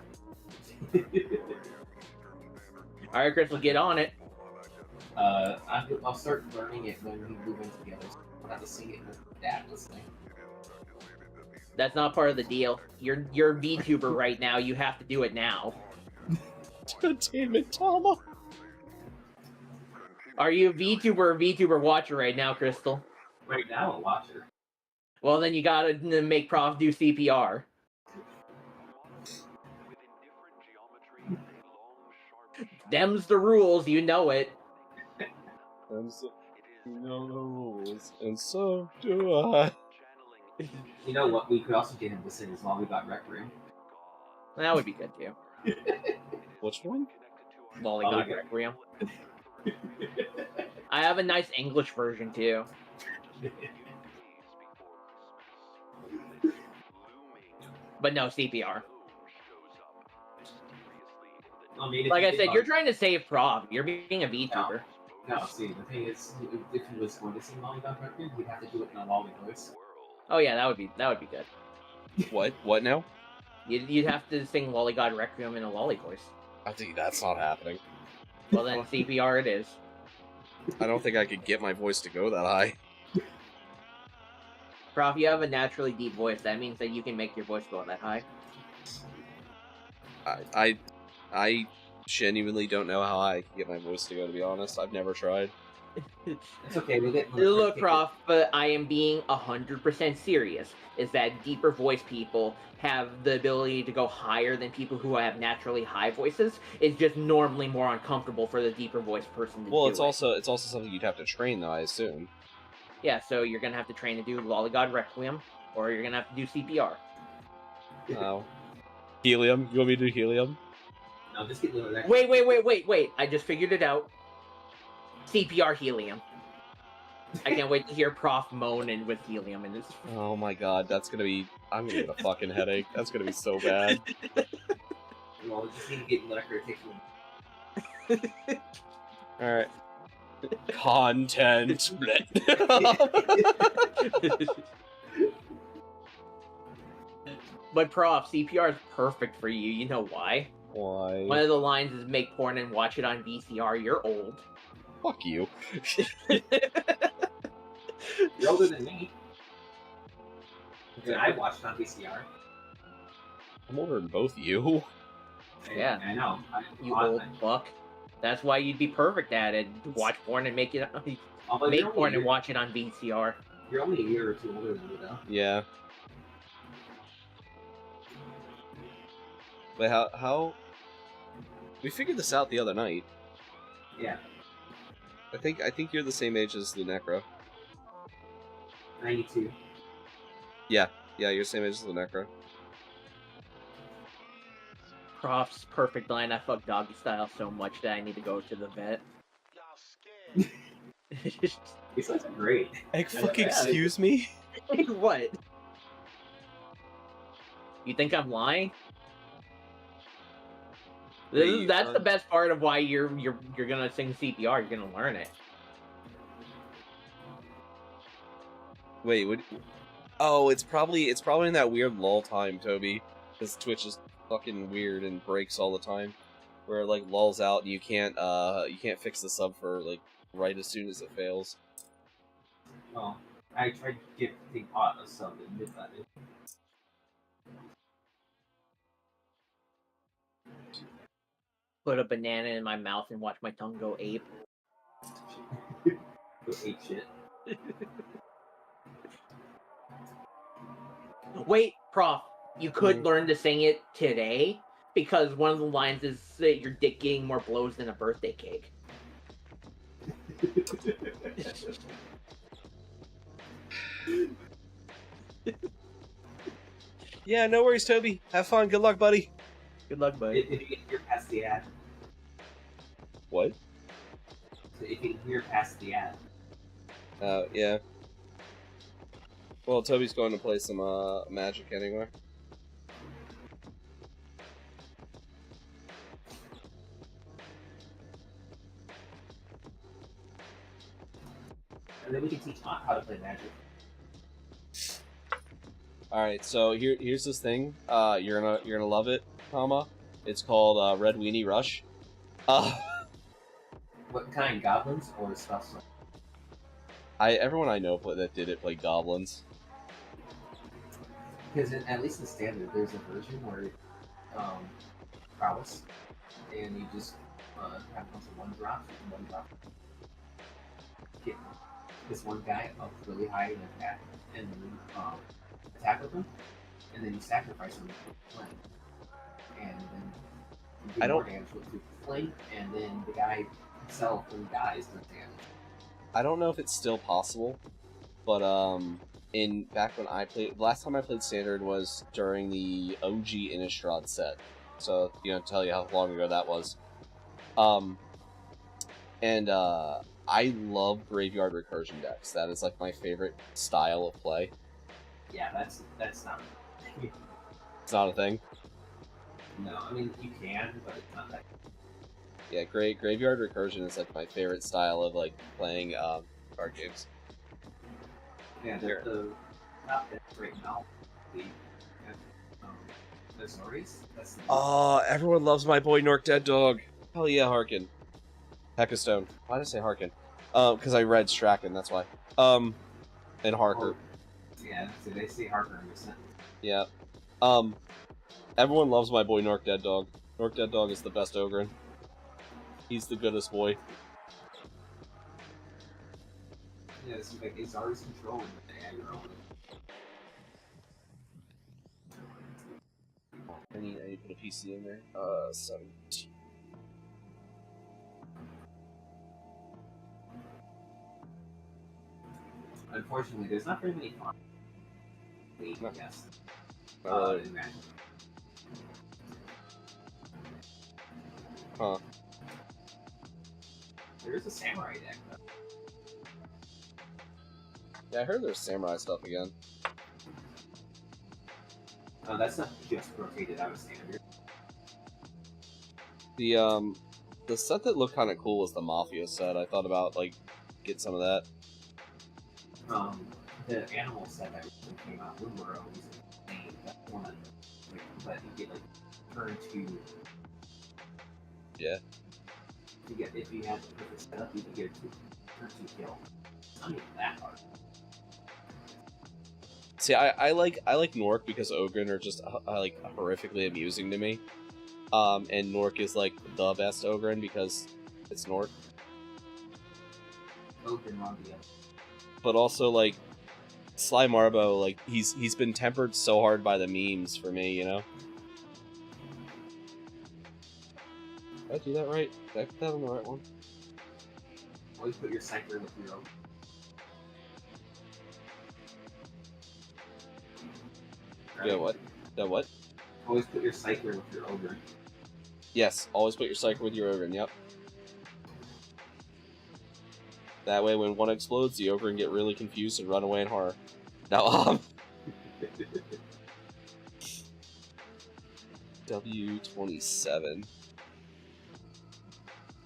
All right, Crystal, get on it. I'll start learning it when we move in together. So I'll have to sing it with Dad listening. That's not part of the deal. You're a VTuber right now. You have to do it now. God damn it, Tama. Are you a VTuber or a VTuber watcher right now, Crystal? Right now, a watcher. Well, then you gotta make Prof do CPR. Them's the rules, you know it. And so, you know the rules, and so do I. You know what? We could also get him to sing as long we got Requiem. That would be good too. Which one? Lollygod Requiem. I have a nice English version too. But no CPR. I mean, Like I said, you're trying to save Prof. You're being a VTuber. No, see, the thing is, if he was going to sing Lollygod Requiem, we'd have to do it in a lolly voice. Oh yeah, that would be good. What? What now? You'd have to sing Lollygod Requiem in a lolly voice. I think that's not happening. Well then, CPR it is. I don't think I could get my voice to go that high. Prof, you have a naturally deep voice. That means that you can make your voice go that high. I genuinely don't know how I can get my voice to go, to be honest. I've never tried. It's okay, we'll get... Look, Prof, but I am being 100% serious. Is that deeper voice people have the ability to go higher than people who have naturally high voices. It's just normally more uncomfortable for the deeper voice person to do it's also something you'd have to train, though, I assume. Yeah, so you're gonna have to train to do Lollygod Requiem, or you're gonna have to do CPR. Oh. Helium? You want me to do helium? No, just get little... Wait. I just figured it out. CPR helium. I can't wait to hear Prof moaning with helium in this. Oh my god, that's gonna be... I'm gonna get a fucking headache. That's gonna be so bad. Well, we just need to get Lunecra to take one. Alright. Content. But Prof, CPR is perfect for you. You know why? Why? One of the lines is make porn and watch it on VCR. You're old. Fuck you. You're older than me. I watched on VCR. I'm older than both of you. Yeah. I know. You old fuck. That's why you'd be perfect at it. Watch porn and make it... make porn and watch it on VCR. You're only a year or two older than me, though. Yeah. Wait, how... We figured this out the other night. Yeah. I think you're the same age as Lunecra. 92. Yeah, you're the same age as Lunecra. Prof's perfect line, I fuck doggy style so much that I need to go to the vet. These lines are great. Excuse me? What? You think I'm lying? That's the best part of why you're gonna sing CPR. You're gonna learn it. Wait, what? Oh, it's probably in that weird lull time, Toby, because Twitch is fucking weird and breaks all the time, where it like lulls out and you can't fix the sub for like right as soon as it fails. Oh, I tried gifting Pot a sub and missed that. Put a banana in my mouth and watch my tongue go ape. Go ape shit. Wait, Prof, you could learn to sing it today, because one of the lines is that your dick getting more blows than a birthday cake. Yeah, no worries, Toby. Have fun. Good luck, buddy. Good luck, buddy. If you can hear past the ad. What? So if you can hear past the ad. Yeah. Well, Toby's going to play some Magic anyway. And then we can teach Aunt how to play Magic. Alright, so here's this thing. You're gonna love it, Tama. It's called Red Weenie Rush. What kind? Goblins or stuff? Everyone I know that did it played goblins. Because at least in standard, there's a version where prowess, and you just have a bunch of one drop. this one guy up really high in attack, and then attack with him, and then you sacrifice him with flame, and then you do more damage with flame, and then the guy himself, when he dies, does damage. I don't know if it's still possible, but back when I played, last time I played Standard was during the OG Innistrad set, so tell you how long ago that was. I love Graveyard Recursion decks. That is like my favorite style of play. Yeah, that's not. It's not a thing. No, I mean you can, but it's not that. Yeah, Graveyard Recursion is like my favorite style of like playing card games. Yeah, the top deck right now, the Azorius. Oh, everyone loves my boy Nork Dead Dog. Hell yeah, Harkin. Heckastone. Why did I say Harkin? Because I read Strachan, that's why. And Harker. Yeah, so they say Harker in the sentence. Yeah. Everyone loves my boy Nork Dead Dog. Nork Dead Dog is the best Ogren. He's the goodest boy. Yeah, this is like Azorius controlling the aggro. I need to put a PC in there. 17. Unfortunately, there's not very many fun. Yes. In Magic. Huh. There is a samurai deck, though. Yeah, I heard there's samurai stuff again. Oh, that's not just rotated out of Standard. The set that looked kind of cool was the Mafia set. I thought about like get some of that. The animal set that recently came out, Lunecra, was insane. That's one that you get like turn 2. Yeah. If you had the perfect setup, you could get a turn 2 kill. It's not even that hard. See, I like Nork because Ogren are just like horrifically amusing to me. And Nork is like the best Ogren because it's Nork. Ogren on the other. But also like Sly Marbo, like he's been tempered so hard by the memes for me, Did I do that right? Did I put that on the right one? Always put your Cypher with your own. Yeah, what? That what? Always put your Cypher with your Ogre. Yes, always put your Psyker with your Ogren, yep. That way when one explodes, the Ogre can get really confused and run away in horror. Now, W27.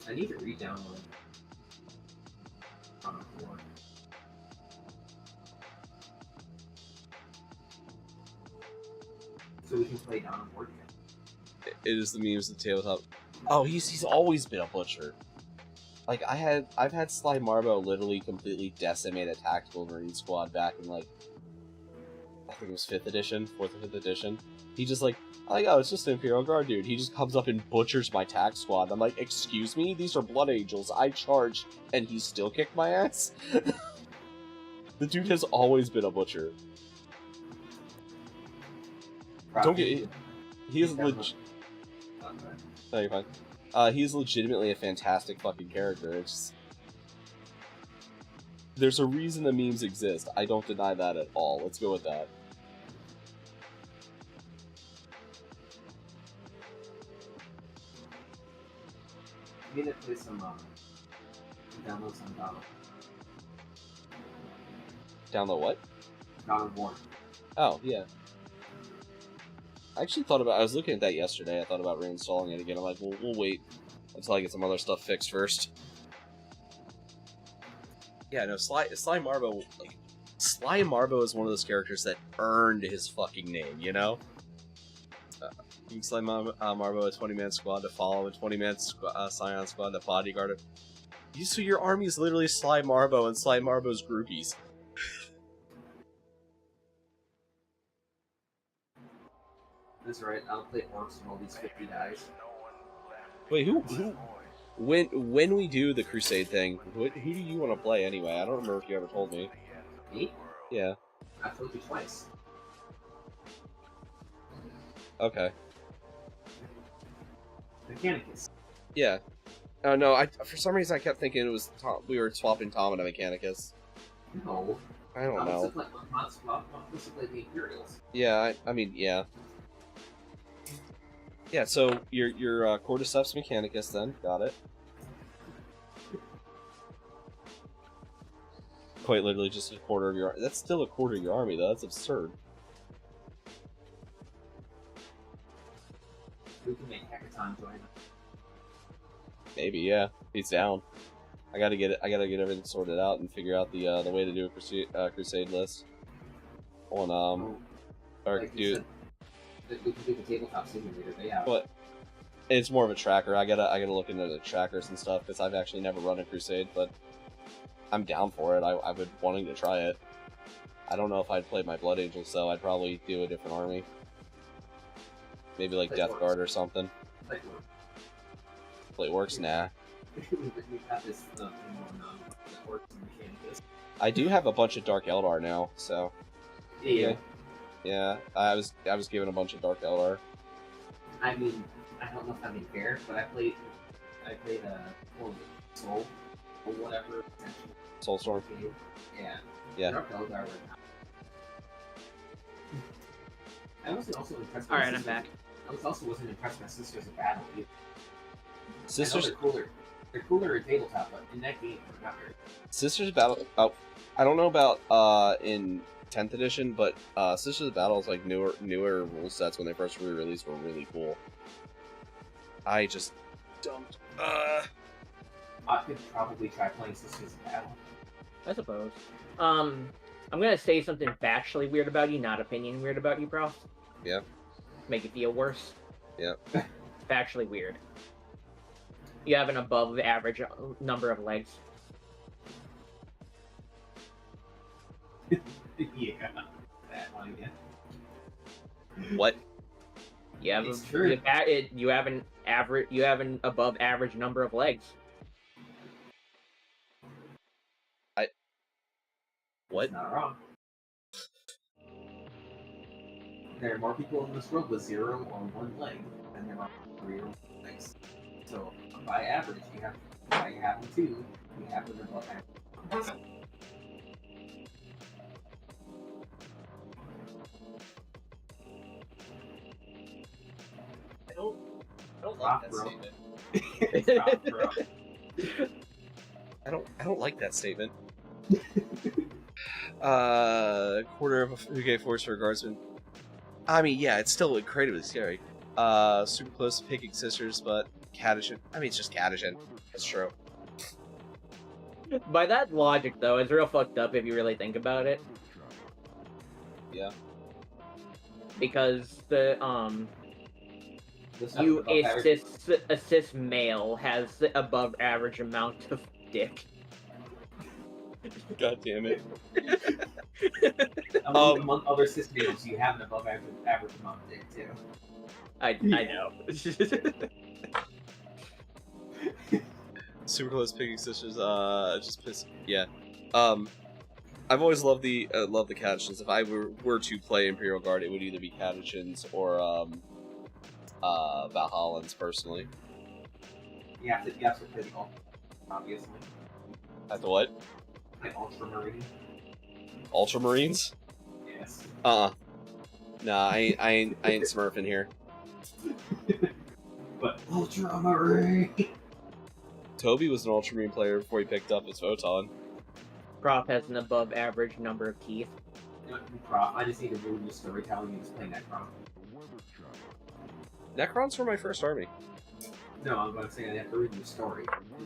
I need to re-download Dawn of War. So we can play Dawn of War again. It is the memes of the tabletop. Oh, he's always been a butcher. Like I've had Sly Marbo literally completely decimate a tactical Marine squad back in like I think it was 5th edition, 4th or 5th edition. He just like oh, it's just an Imperial Guard dude. He just comes up and butchers my tac squad. I'm like, excuse me, these are Blood Angels. I charged and he still kicked my ass. The dude has always been a butcher. Don't get he is legit. No, you're fine. He's legitimately a fantastic fucking character. It's just... There's a reason the memes exist. I don't deny that at all. Let's go with that. I need to play some, download some Dawn. Download what? Dawn of War. Oh, yeah. I actually thought about... I was looking at that yesterday. I thought about reinstalling it again. I'm like, well, we'll wait until I get some other stuff fixed first. Yeah, no, Sly Marbo... Like, Sly Marbo is one of those characters that earned his fucking name, you know? You can Sly Marbo a 20-man squad to follow, a 20-man Scion squad to bodyguard him. So your army is literally Sly Marbo and Sly Marbo's groupies. That's right, I'll play Orcs and all these 50 guys. Wait, who when we do the Crusade thing, who do you want to play anyway? I don't remember if you ever told me. Me? Yeah. I've told you twice. Okay. Mechanicus. Yeah. Oh no, for some reason I kept thinking it was we were swapping Tom and a Mechanicus. No. I don't know. Let's play the Imperials. Yeah, I mean, yeah. Yeah, so your Cordyceps Mechanicus then, got it. Quite literally just a quarter of your... That's still a quarter of your army, though. That's absurd. We can make Hecaton join us. Maybe, yeah. He's down. I gotta get everything sorted out and figure out the way to do a crusade list. On or like do. We can do the tabletop simulator. They have. But it's more of a tracker. I gotta look into the trackers and stuff because I've actually never run a crusade, but I'm down for it. I've been wanting to try it. I don't know if I'd play my Blood Angels, so I'd probably do a different army. Maybe like Death Guard or something. Plate Works? Nah. I do have a bunch of Dark Eldar now, so. Yeah. Yeah, I was given a bunch of Dark Eldar. I mean, I don't know if I'm fair, but I played Soul or whatever. Soulstorm. Yeah. Yeah. Dark Eldar were not. I wasn't also impressed. All right, I'm back. I wasn't impressed by Sisters of Battle either. Sisters. They're cooler. They're cooler in tabletop, but in that game, they're not very. Sisters of Battle. Oh, I don't know about in 10th edition, but Sisters of Battle is like newer rule sets when they first re-released were really cool. I just don't. I could probably try playing Sisters of Battle. I suppose. I'm gonna say something factually weird about you, not opinion weird about you, Prof. Yeah. Make it feel worse. Yeah. Factually weird. You have an above average number of legs. Yeah. That one again. What? You have It's true. you have an above average number of legs. What? Not wrong. There are more people in this world with 0 or 1 leg than there are 3 or 1 legs. So by average, you have 2, you have an above average. I don't like that statement. I don't like that statement. Quarter of a Weekday force for a guardsman. I mean, yeah, it's still incredibly scary. Super close to picking sisters, but Cadishan. I mean, it's just Cadishan. That's true. By that logic, though, it's real fucked up if you really think about it. Yeah. Because the assist male has the above average amount of dick. God damn it. Among other cis males, you have an above average amount of dick too. I know. Super close picking sisters. Just piss. Yeah. I've always loved the Catechins. If I were to play Imperial Guard, it would either be Catechins or Valhallans personally. You have to play the Ultra, obviously. At the what? Like Ultramarine. Ultramarines? Yes. Nah, I ain't smurfing here. But Ultramarine. Toby was an Ultramarine player before he picked up his Photon. Prof has an above average number of teeth. Prof, I just need to ruin your storytelling and just play Necron. Necrons were my first army. No, I'm going to say I have to read your story.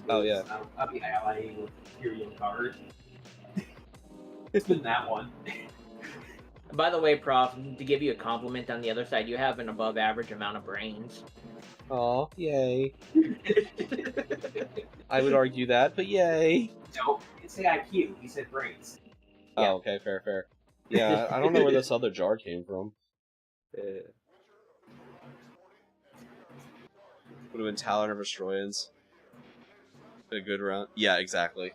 Oh, yeah. I'll be allying with Imperial Guard. It's been that one. By the way, Prof, to give you a compliment on the other side, you have an above average amount of brains. Aw, yay. I would argue that, but yay. No, he didn't say IQ, he said brains. Oh, okay, fair. Yeah, I don't know where this other jar came from. Would have been Talon or Vestroyans. a good round. Yeah, exactly.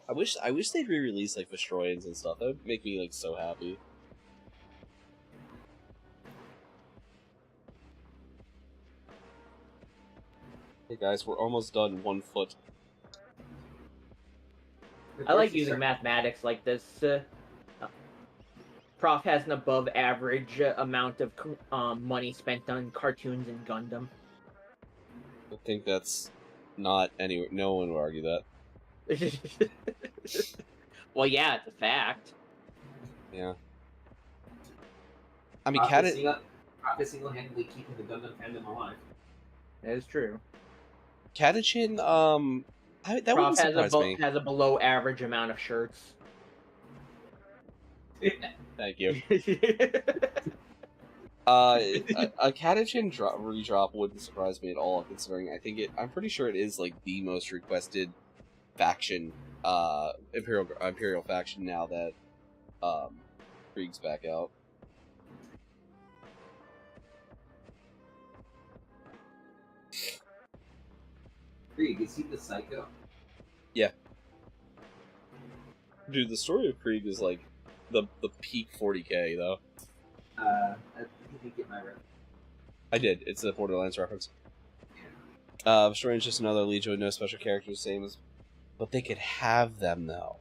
I wish they'd re-release like Vestroyans and stuff. That would make me like so happy. Hey guys, we're almost done. 1 foot. I like using mathematics like this. Prof has an above average amount of money spent on cartoons and Gundam. I think that's not anywhere. No one would argue that. Well, yeah, it's a fact. Yeah. I mean, Prof is single-handedly keeping the Gundam fandom alive. That is true. Katachin, that Prof wouldn't surprise me. has a below average amount of shirts. Thank you. A Katachin redrop wouldn't surprise me at all, considering I'm pretty sure it is like the most requested faction, Imperial faction now that Krieg's back out. Krieg, is he the psycho? Yeah. Dude, the story of Krieg is like the peak 40k though. I didn't get my reference. I did. It's a Borderlands reference. Strange, just another Legion with no special characters, same as, but they could have them though.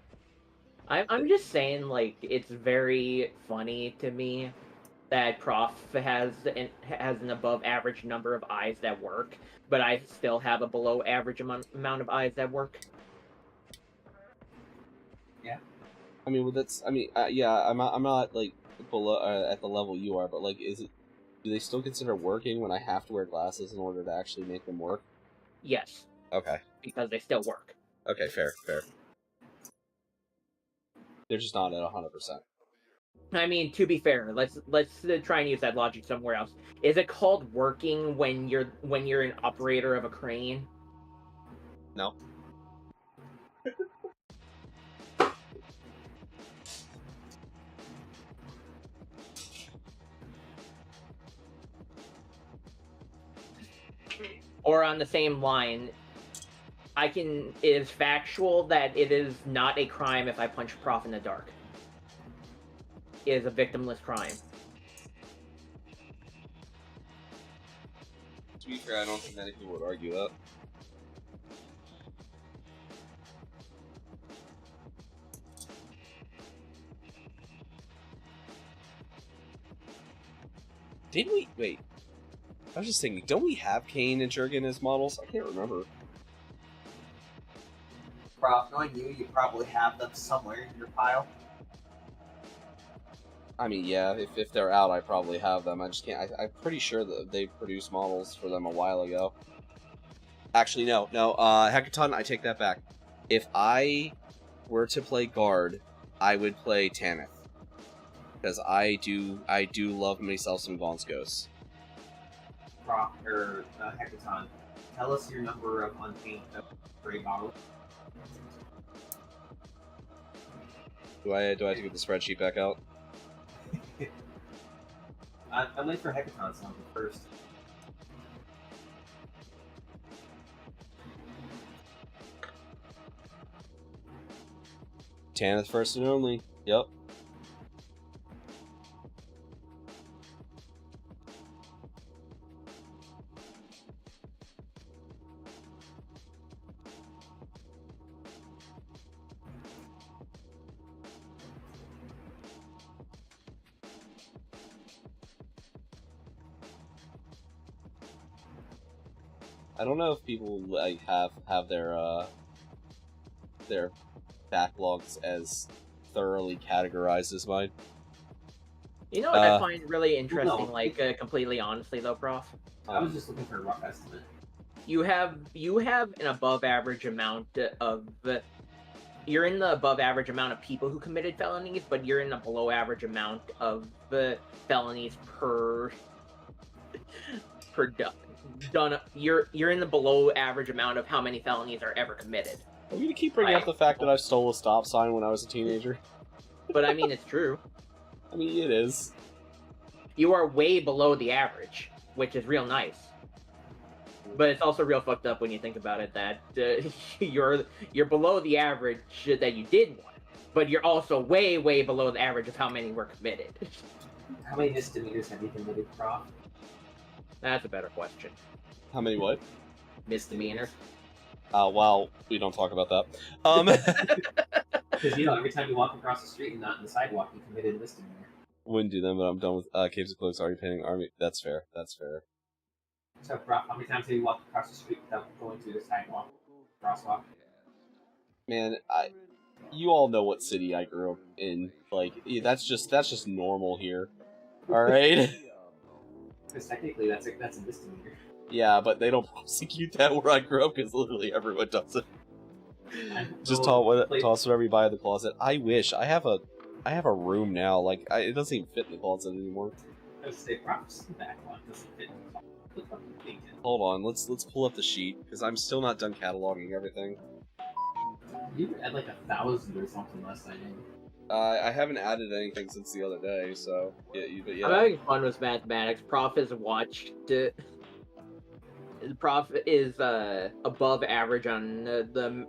I'm just saying, like, it's very funny to me that Prof has an above average number of eyes that work, but I still have a below average amount of eyes that work. Yeah. I mean, yeah, I'm not like below at the level you are, but like, do they still consider working when I have to wear glasses in order to actually make them work? Yes. Okay. Because they still work. Okay, fair. They're just not at 100%. I mean, to be fair, let's try and use that logic somewhere else. Is it called working when you're an operator of a crane? No. Or on the same line, it is factual that it is not a crime if I punch Prof in the dark. It is a victimless crime. To be fair, I don't think many people would argue that. Didn't we? Wait. I was just thinking, don't we have Kane and Jurgen as models? I can't remember. Prof, knowing you probably have them somewhere in your pile. I mean, yeah, if they're out, I probably have them. I just can't. I'm pretty sure that they produced models for them a while ago. Actually, no. Hecaton, I take that back. If I were to play guard, I would play Tanith. Because I do love myself some Vonskos. Prof, or Hecaton, tell us your number of unpainted gray bottles. Do I have to get the spreadsheet back out? I'm waiting for Hecaton's number first. Tanith first and only. Yep. I don't know if people like have their backlogs as thoroughly categorized as mine. You know what I find really interesting, completely honestly though, Prof? I was just looking for a rough estimate. You have an above average amount of you're in the above average amount of people who committed felonies, but you're in the below average amount of felonies per done. You're in the below average amount of how many felonies are ever committed. Are we gonna keep bringing up the fact that I stole a stop sign when I was a teenager? But I mean, it's true. I mean, it is. You are way below the average, which is real nice. But it's also real fucked up when you think about it that you're below the average that you did want, but you're also way below the average of how many were committed. How many misdemeanors have you committed, Prof? That's a better question. How many what? Misdemeanors. Well, we don't talk about that. Because every time you walk across the street and not in the sidewalk, you committed a misdemeanor. Wouldn't do them, but I'm done with Caves of Cloaks already painting army. That's fair. So, Prof, how many times have you walked across the street without going through the sidewalk, crosswalk? Man, you all know what city I grew up in. Like, that's just normal here. All right. Because technically, that's a misdemeanor. Yeah, but they don't prosecute that where I grew up because literally everyone does it. Just toss whatever you buy in the closet. I wish I have a room now. Like it doesn't even fit in the closet anymore. I would say Prof's backlog doesn't fit in the closet. Hold on, let's pull up the sheet because I'm still not done cataloging everything. You had like 1,000 or something last night. I haven't added anything since the other day, so yeah. I'm having fun with mathematics. Prof has watched. Prof is above average on the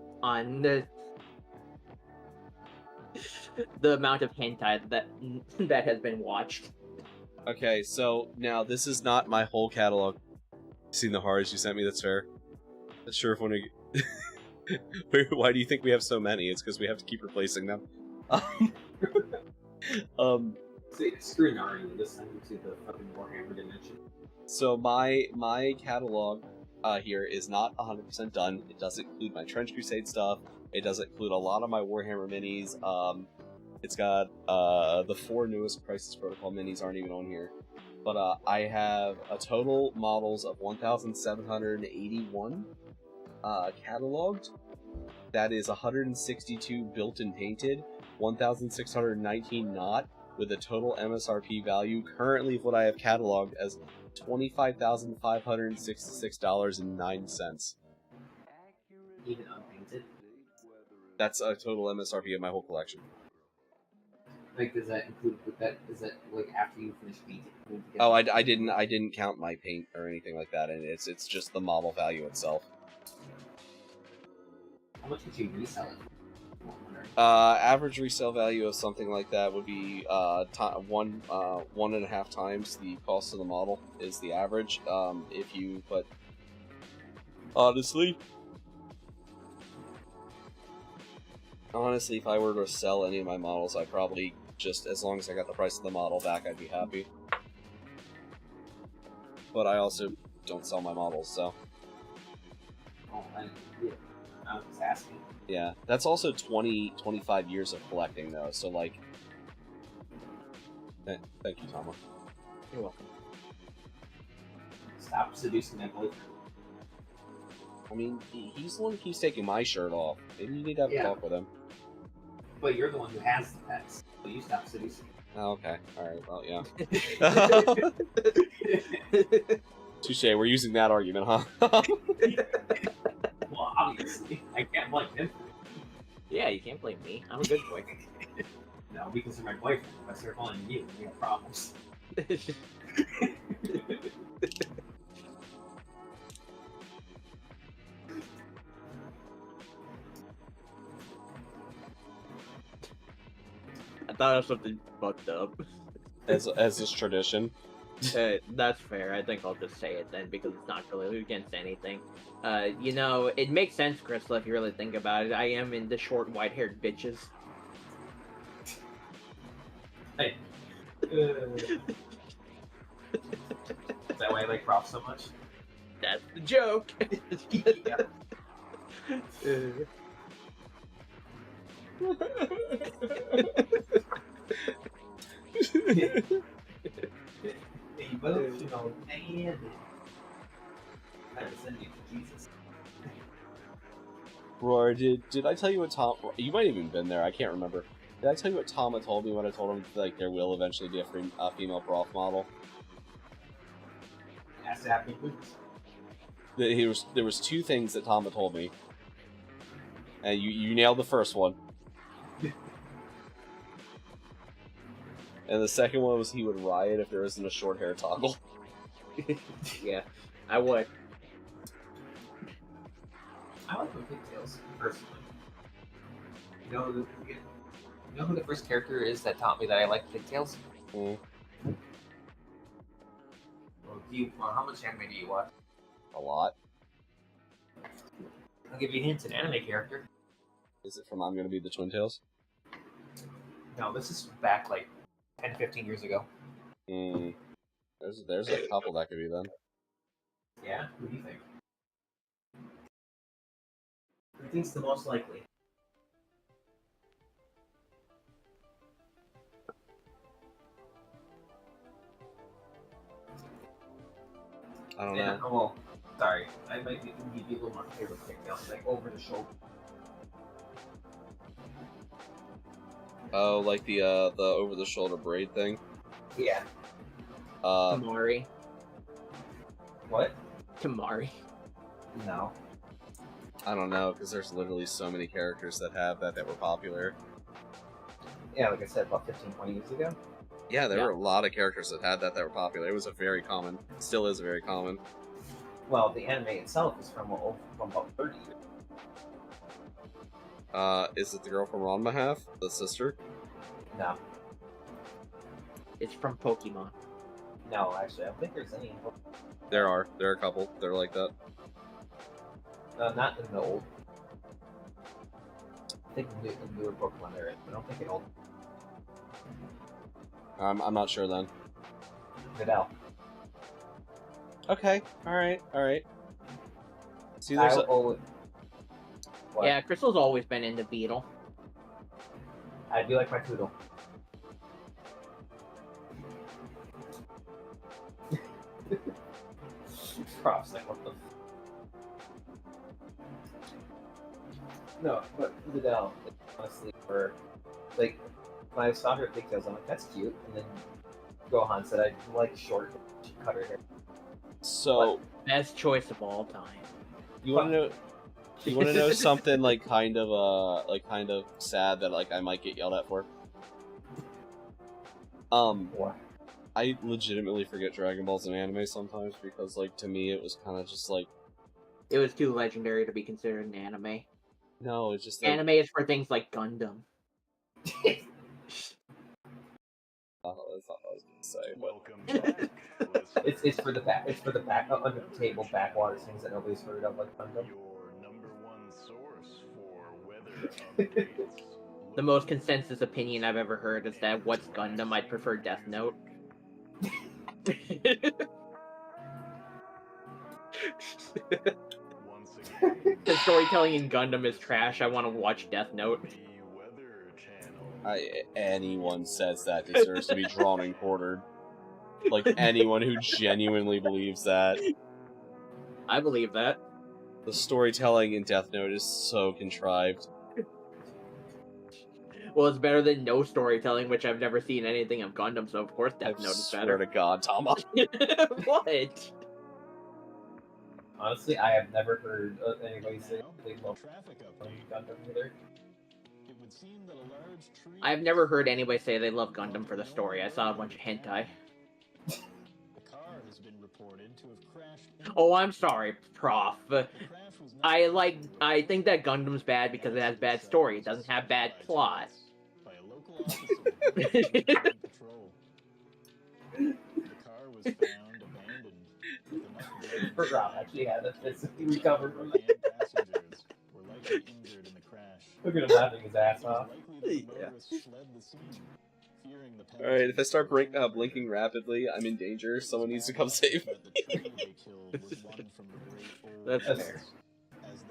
amount of hentai that has been watched. Okay, so now this is not my whole catalog. Seen the horrors you sent me? That's fair. Not sure if one. Why do you think we have so many? It's because we have to keep replacing them. Screw Naruto. This time to the fucking Warhammer dimension. So my catalog here is not 100% done. It does include my Trench Crusade stuff. It does include a lot of my Warhammer minis. It's got the 4 newest Crisis Protocol minis aren't even on here. But I have a total models of 1,781 cataloged. That is 162 built and painted, 1,619 not, with a total MSRP value currently of what I have cataloged as $25,566.09. Even unpainted? That's a total MSRP of my whole collection. Like, does that include that? Is that like after you finish painting? Oh, I didn't count my paint or anything like that, and it's just the model value itself. How much would you resell it? Average resale value of something like that would be 1.5 times the cost of the model is the average. But honestly, if I were to sell any of my models, I'd probably just, as long as I got the price of the model back, I'd be happy. But I also don't sell my models, so. Oh, I was just asking. Yeah, that's also 25 years of collecting, though, so, like... thank you, Tama. You're welcome. Stop seducing my boyfriend. I mean, he's the one who keeps taking my shirt off. Maybe you need to have a talk with him. But you're the one who has the pets, so you stop seducing. Oh, okay. Alright, well, yeah. Touche, we're using that argument, huh? Well, obviously. I can't blame him for it. Yeah, you can't blame me. I'm a good boy. No, because you're my boyfriend. If I start calling you, we have problems. I thought of something fucked up. As is tradition. That's fair. I think I'll just say it then because it's not really against anything. It makes sense, Crystal, if you really think about it. I am into short, white-haired bitches. Hey. Is that why I like Prof so much? That's the joke. Yeah. Emotional damage. I had to send you to Jesus. Roar, did I tell you what Tom... You might have even been there, I can't remember. Did I tell you what Tama told me when I told him, like, there will eventually be a female prof model? It has to happen, please. There was 2 things that Tama told me. And you nailed the first one. And the second one was he would riot if there isn't a short hair toggle. Yeah, I would. I like the pigtails personally. You know, who the first character is that taught me that I like pigtails? Mm. Well, how much anime do you watch? A lot. I'll give you hints. An anime character. Is it from I'm Gonna Be the Twin Tails? No, this is back like 10, 15 years ago. Mm. There's a couple that could be then. Yeah? Who do you think? Who thinks the most likely? I don't know. Oh, well, sorry. I might give you a little more favorite pigtails, like over the shoulder. Oh, like the over the shoulder braid thing. Yeah. Tamari. What? Tamari. No. I don't know, because there's literally so many characters that have that were popular. Yeah, like I said, about 15, 20 years ago. Yeah, there were a lot of characters that had that were popular. It was a very common, still is very common. Well, the anime itself is from about 30 years. Is it the girl from Ranma half? The sister? No. It's from Pokemon. No, actually, I don't think there's any. There are a couple. They're like that. Not in the old. I think in newer Pokemon there is, but I don't think in old. I'm not sure then. Vidal. Okay. All right. See, there's Yeah, Crystal's always been into Beetle. I do like my Poodle. Props, like what the. No, but Vidal, honestly, for like when I saw her pigtails, I'm like, that's cute. And then Gohan said I like short, cut her hair. So best choice of all time. You want to know? You want to know something like kind of sad that like I might get yelled at for? What? I legitimately forget Dragon Ball's an anime sometimes because like to me it was kind of just like it was too legendary to be considered an anime. No, it's just like... anime is for things like Gundam. That's not what I was gonna say. Welcome back. It's for the back. It's for the back under the table backwater things that nobody's heard of, like Gundam. Your number one source for weather updates. The most consensus opinion I've ever heard is that what's Gundam? I'd prefer Death Note. The storytelling in Gundam is trash. I want to watch Death Note. Anyone says that deserves to be drawn and quartered. Like anyone who genuinely believes that. I believe that. The storytelling in Death Note is so contrived. Well, it's better than no storytelling, which I've never seen anything of Gundam, so of course Death Note is better. I swear to God, Tama. What? Honestly, I have never heard anybody say they love Gundam either. I've never heard anybody say they love Gundam for the story. I saw a bunch of hentai. Oh, I'm sorry, Prof. I think that Gundam's bad because it has bad story. It doesn't have bad plot. Rob actually had a physically recovered from that. Look at him laughing his ass off. Yeah. Alright, if I start blinking rapidly, I'm in danger. Someone needs to come save me. That's fair.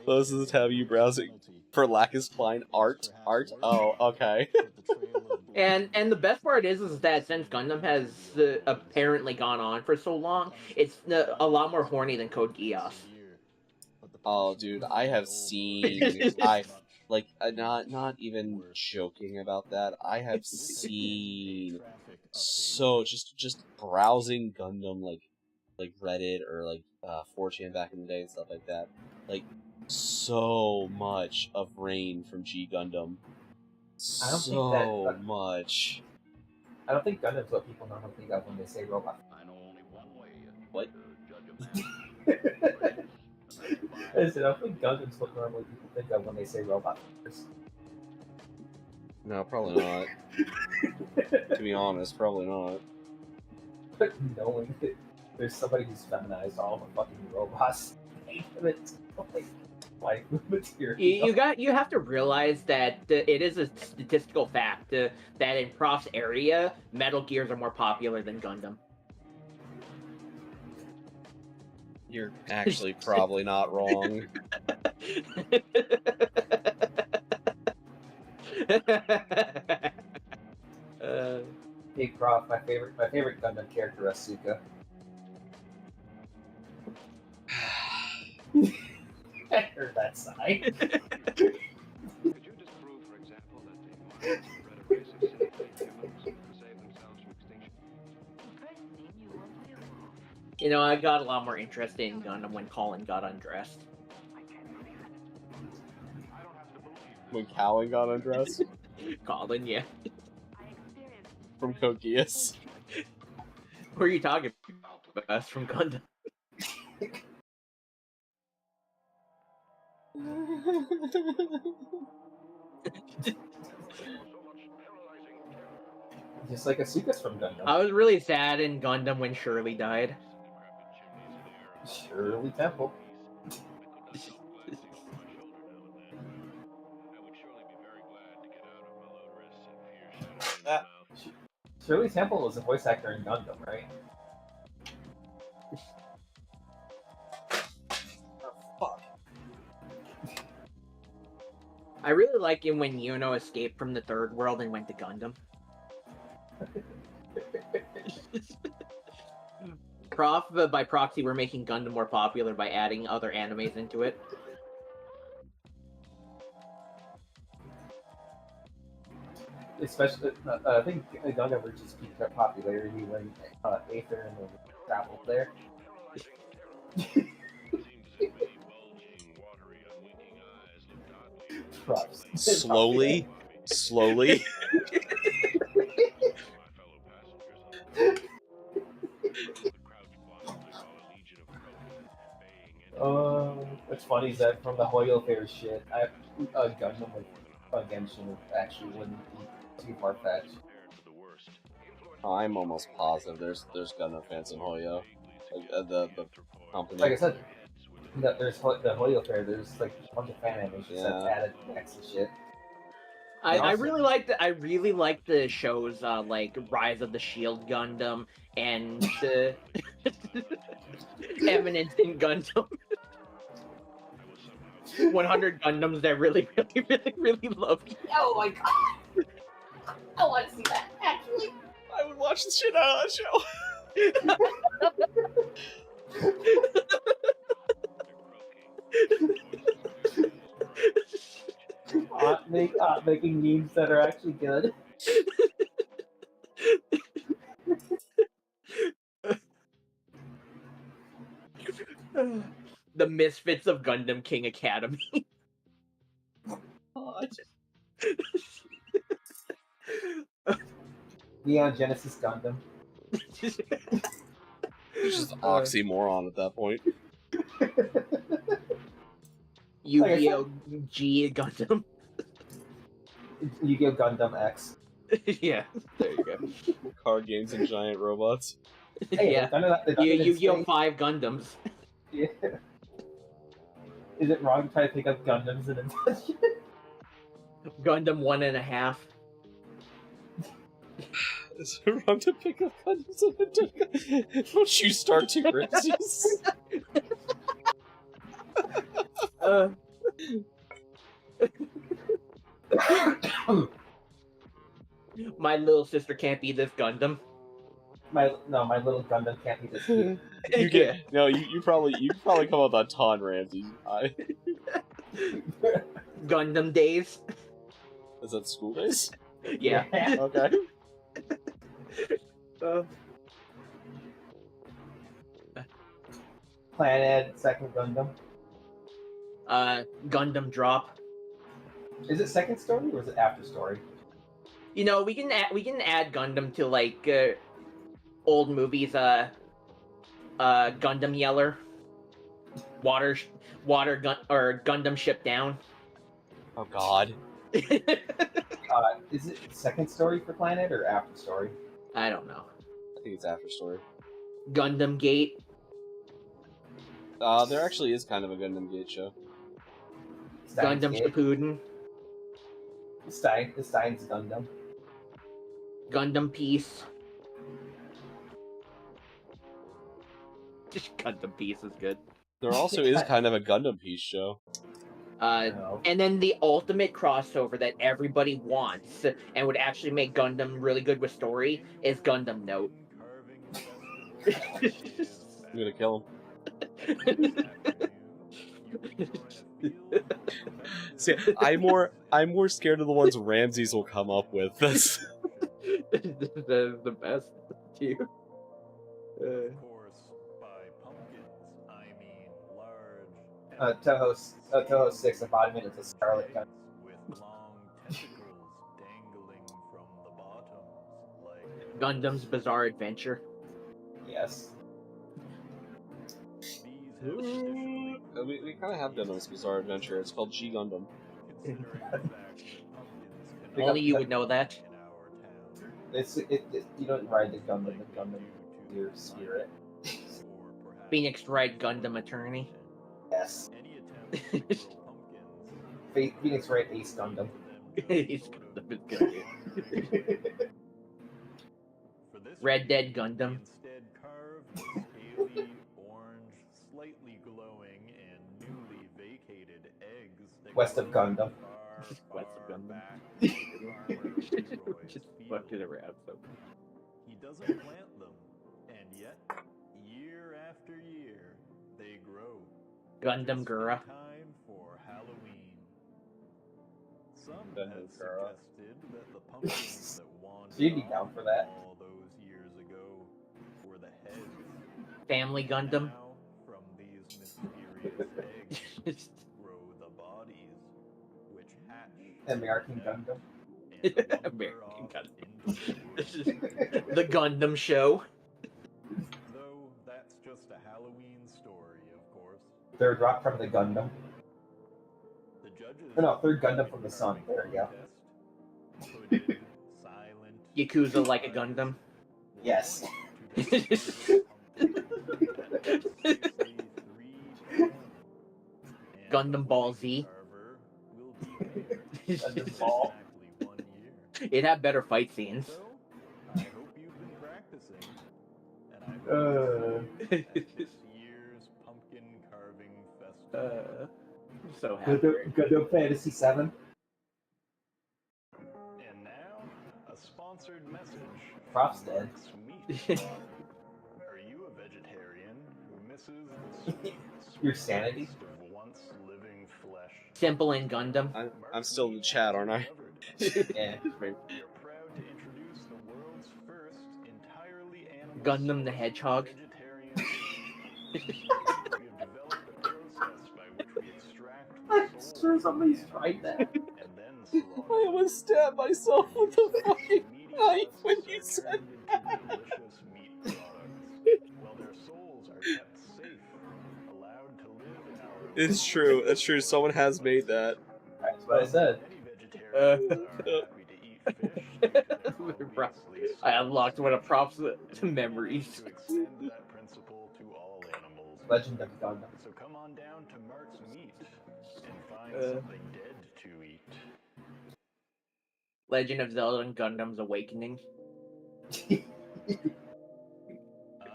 So this is the tab you browsing for Lacus Klein art? Oh, okay. And the best part is that since Gundam has apparently gone on for so long, it's a lot more horny than Code Geass. Oh, dude, I have seen... not even joking about that, I have seen... So, just browsing Gundam, like Reddit or, like, 4chan back in the day and stuff like that. Like, so much of Rain from G Gundam. So much. I don't think Gundam's what people normally think of when they say robot. What? Listen, I think Gundam's what normally people think of when they say robot fighters. No, probably not. To be honest, probably not. But knowing that there's somebody who's feminized all the fucking robots, it's like material. You have to realize that it is a statistical fact that in Prof's area, Metal Gears are more popular than Gundam. You're actually probably not wrong. Hey, Prof, my favorite Gundam character, Asuka. I heard that sigh. Could you disprove, for example, that the Martians bred a race of sentient humans to save themselves from extinction? Personally, you won't feel off. You know, I got a lot more interested in Gundam when Colin got undressed. I can't believe it. I don't have to believe it. When Callan got undressed Colin, yeah. I experienced from Kokias. Who are you talking about? Us from Gundam. Just like Asuka's from Gundam. I was really sad in Gundam when Shirley died. Shirley Temple. Shirley Temple was a voice actor in Gundam, right? Fuck. I really like it when Yuno escaped from the third world and went to Gundam. Prof, by proxy, we're making Gundam more popular by adding other animes into it. Especially, I think Gundam reaches peak popularity when Aether and the traveled there. Props. Slowly. What's funny is that from the Hoyo Fair shit, Gundam with Genshin actually wouldn't be too far-fetched. I'm almost positive there's Gundam fans in Hoyo. The company. Like I said, there's the Hoyo Fair. There's like a bunch of fan animations that added extra shit. I really like the shows like Rise of the Shield Gundam and the Eminence in Gundam. 100 Gundams that really love you. Oh my god! I want to see that, actually. I would watch the shit out of that show. Making memes that are actually good. The Misfits of Gundam King Academy. Neon Genesis Gundam. It's just oxymoron at that point. Yu-Gi-Oh! G Gundam. Yu-Gi-Oh! Gundam X. Yeah, there you go. Card games and giant robots. Hey, yeah. Yu-Gi-Oh! 5 Gundams. Yeah. Is it wrong to try to pick up Gundams in a dungeon? Gundam 1.5. Is it wrong to pick up Gundams in a dungeon? Don't you start to Ritzies. My little sister can't be this Gundam. My little Gundam can't be this cute. You probably come up on Ton Ramsey. Gundam Days. Is that school days? Yeah. Okay. Planet second Gundam. Gundam Drop. Is it second story or is it after story? You know, we can add Gundam to like old movies. Gundam Yeller. water gun or Gundam ship down. Oh God. Is it second story for Planet or after story? I don't know. I think it's after story. Gundam Gate. There actually is kind of a Gundam Gate show. Gundam Shippuden. Stein's Gundam. Gundam Peace. Just Gundam Peace is good. There also is kind of a Gundam Piece show. And then the ultimate crossover that everybody wants and would actually make Gundam really good with story is Gundam Note. I'm gonna kill him. See, I'm more scared of the ones Ramses will come up with. That's the best too. Toho 6 embodiment is a Scarlet Gun. Gundam's Bizarre Adventure. Yes. We kind of have Gundam's Bizarre Adventure. It's called G Gundam. Only you would know that. You don't ride the Gundam your spirit. Phoenix Wright Gundam Attorney. Yes. Phoenix Wright Ace Gundam. Ace Gundam is good. Red Dead Gundam. West of Gundam. West of Gundam. Just fucked it around. So. He doesn't plant them, and yet, year after year, they grow. Gundam Gura. Time for Halloween. Some have suggested that the pumpkins that wandered You'd be down for that. all those years ago were the heads. Family Gundam. Now, from these mysterious eggs grow the bodies, which hatch. American Gundam. American Gundam. The Gundam Show. Though that's just a Halloween story, of course. Third Rock from the Gundam. The judges Oh, no, third Gundam from the Sun. There we go. Yakuza Like a Gundam. Yes. Gundam Ball Z. Gundam Ball. It had better fight scenes. I hope you've been practicing, and I hope at this year's pumpkin carving festival. I'm so happy. Gundam Fantasy 7. And now, a sponsored message. Prof's dead. Are you a vegetarian who misses the Your sanity? taste of once living flesh? Simple in Gundam. I'm still in the chat, aren't I? Yeah. We're proud to introduce the world's first entirely animal Gundam the Hedgehog. vegetarian. We have developed a process by which we extract the soul Sure, somebody's tried that. and then slaughter I almost stabbed myself with a fucking knife when you said that. Delicious meat products, while their souls are kept safe, allowed to live in our. It's true. That's true. Someone has made that. That's what I said. Many vegetarians are happy to eat fish. I unlocked one of Prof's memories. To extend that principle to all animals. Legend of Gundam. So come on down to Mark's Meat and find something dead to eat. Legend of Zelda and Gundam's Awakening.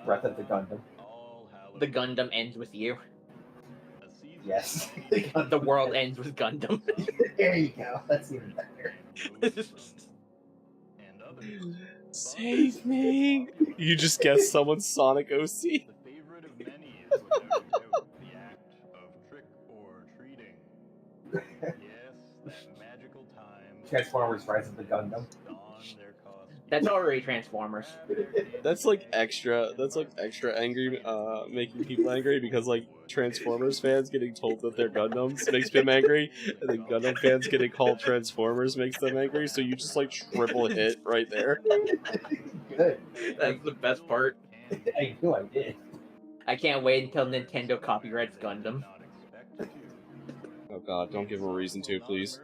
Breath of the Gundam. The Gundam ends with you. Yes. The world ends with Gundam. There you go. That's even better. Save me! You just guessed someone's Sonic OC. The favorite of many is without doubt the act of trick or treating. Yes, that magical time. Transformers Rise of the Gundam. That's already Transformers. That's like extra. That's like extra angry, making people angry because like Transformers fans getting told that they're Gundams makes them angry, and then Gundam fans getting called Transformers makes them angry. So you just like triple hit right there. Good. That's the best part. I knew I did. I can't wait until Nintendo copyrights Gundam. Oh god, don't give him a reason to, please.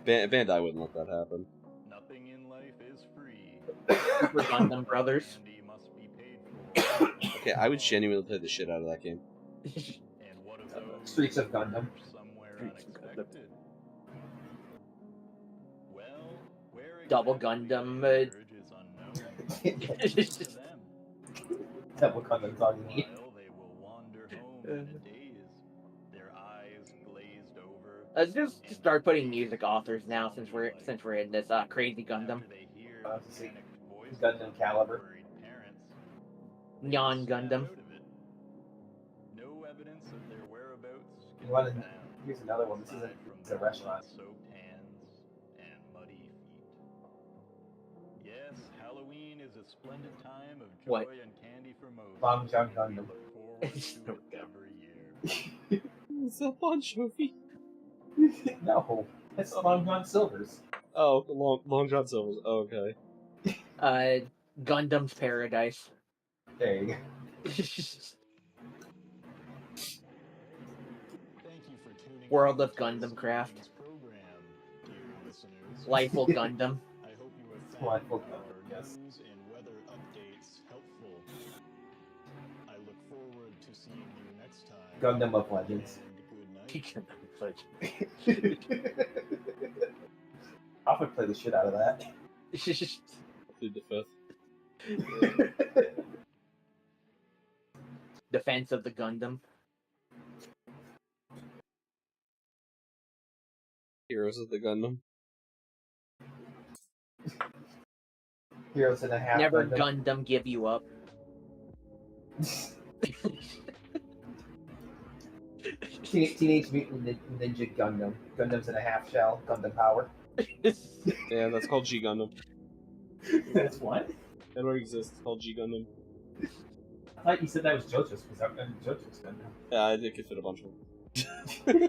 Bandai wouldn't let that happen. Nothing in life is free. Super Gundam Brothers. Okay, I would genuinely play the shit out of that game. Streets of Gundam. Double Gundam. Double Gundam's all you need. Let's just start putting music authors now, since we're in this crazy Gundam. Gundam Caliber. Neon Gundam. No evidence of their whereabouts. You want to use another one? This isn't a restaurant. Soaked hands and muddy feet. Yes, Halloween is a splendid time of joy What? and candy for most. Long John Gundam. Every year. Is that Bon Jovi? No, that's Long John Silver's. Oh, Long John Silver's. Oh, okay. Gundam's Paradise. There you go. World of Gundam Craft. Lifeful Gundam. Lifeful Gundam, yes. Gundam of Legends. I would play the shit out of that. Did the fifth. Defense of the Gundam. Heroes of the Gundam. Heroes in a Half. Never Gundam give you up. Teenage Mutant Ninja Gundam. Gundams in a Half Shell. Gundam Power. Yeah, that's called G Gundam. That's what? That already exists. It's called G Gundam. I thought you said that was JoJo's, because that was JoJo's Gundam. Yeah, I did fit a bunch of them.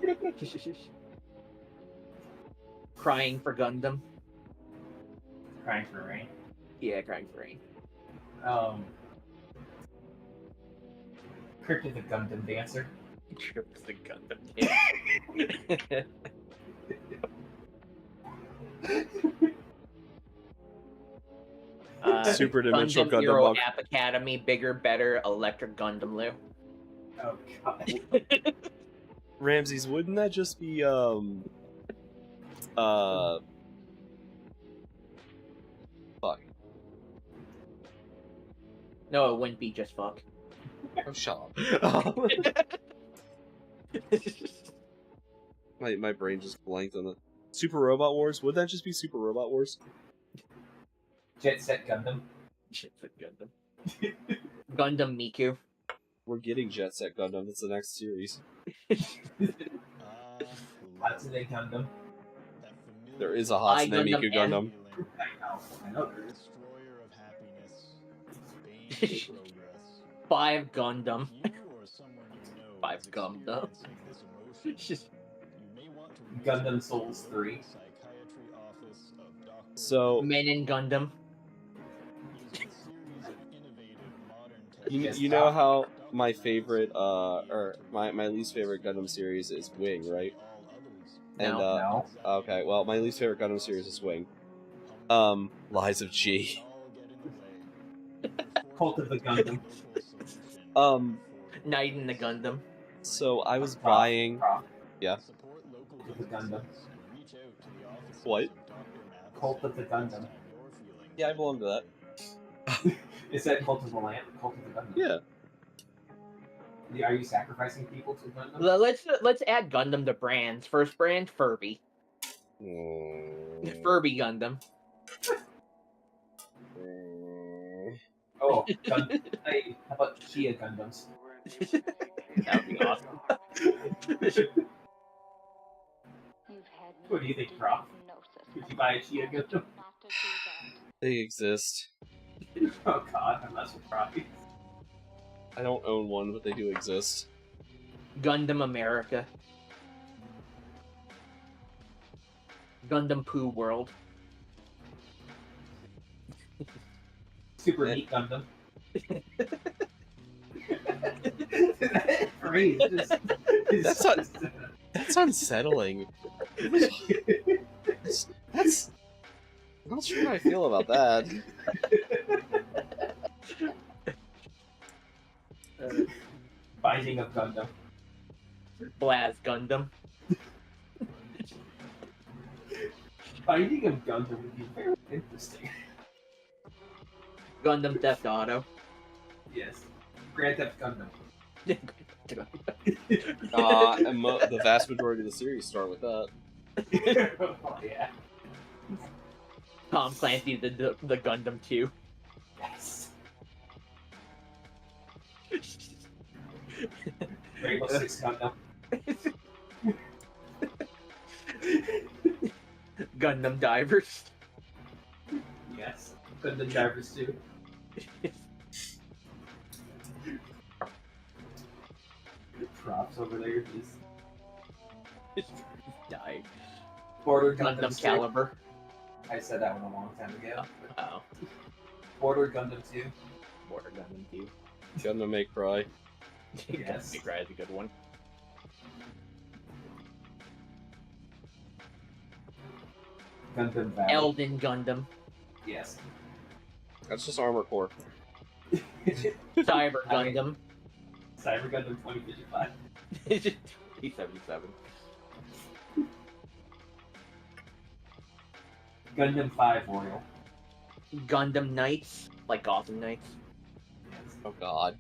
Crying for Gundam. Crying for Rain. Yeah, Crying for Rain. Crypt of the Gundam Dancer. Crypt of the Gundam Dancer. Super Dimensional Gundam Hero Bug. App Academy, Bigger, Better, Electric Gundam Lou. Oh god. Ramses, wouldn't that just be fuck. No, it wouldn't be just fuck. Oh, shut up. My brain just blanked on the Super Robot Wars. Would that just be Super Robot Wars? Jet Set Gundam. Jet Set Gundam. Gundam Miku. We're getting Jet Set Gundam. That's the next series. Hatsune Gundam. There is a Hatsune Miku Gundam. I know. 5 Gundam. 5 Gundam. Gundam Souls 3. So Men in Gundam. You know how my favorite or my least favorite Gundam series is Wing, right? And No. Okay, well my least favorite Gundam series is Wing. Lies of G. Cult of the Gundam. Night in the Gundam. So I was buying. Yeah. Cult of the Gundam. What? Cult of the Gundam. Yeah, I belong to that. Is that Cult of the Lamp? Cult of the Gundam. Yeah. Are you sacrificing people to Gundam? Let's add Gundam to brands. First brand, Furby. Furby Gundam. Oh, Gundam. Hey, how about Chia Gundams? That would be awesome. What do you think, Prof? Could you buy a Chia Gundam? They exist. Oh god, I'm not surprised. I don't own one, but they do exist. Gundam America. Gundam Pooh World. Super Meat Gundam. brain. That's unsettling. That's I'm not sure how I feel about that. Binding of Gundam. Blast Gundam. Binding of Gundam would be very interesting. Gundam Theft Auto. Yes. Grand Theft Gundam. The vast majority of the series start with that. Oh, yeah. Tom Clancy, the Gundam 2. Yes. Rainbow Six Gundam. Gundam Divers. Yes. Gundam Divers too. Props over there just Die. Border Gundam Strike. Caliber. I said that one a long time ago. Oh. Border Gundam 2. Border Gundam 2. Gundam May Cry. Yes. Gundam May Cry is a good one. Gundam Battle. Elden Gundam. Yes. That's just Armor Core. Cyber Gundam. Cyber Gundam 2055. P77. Gundam 5 Royal. Gundam Knights. Like Gotham Knights. Yes. Oh god.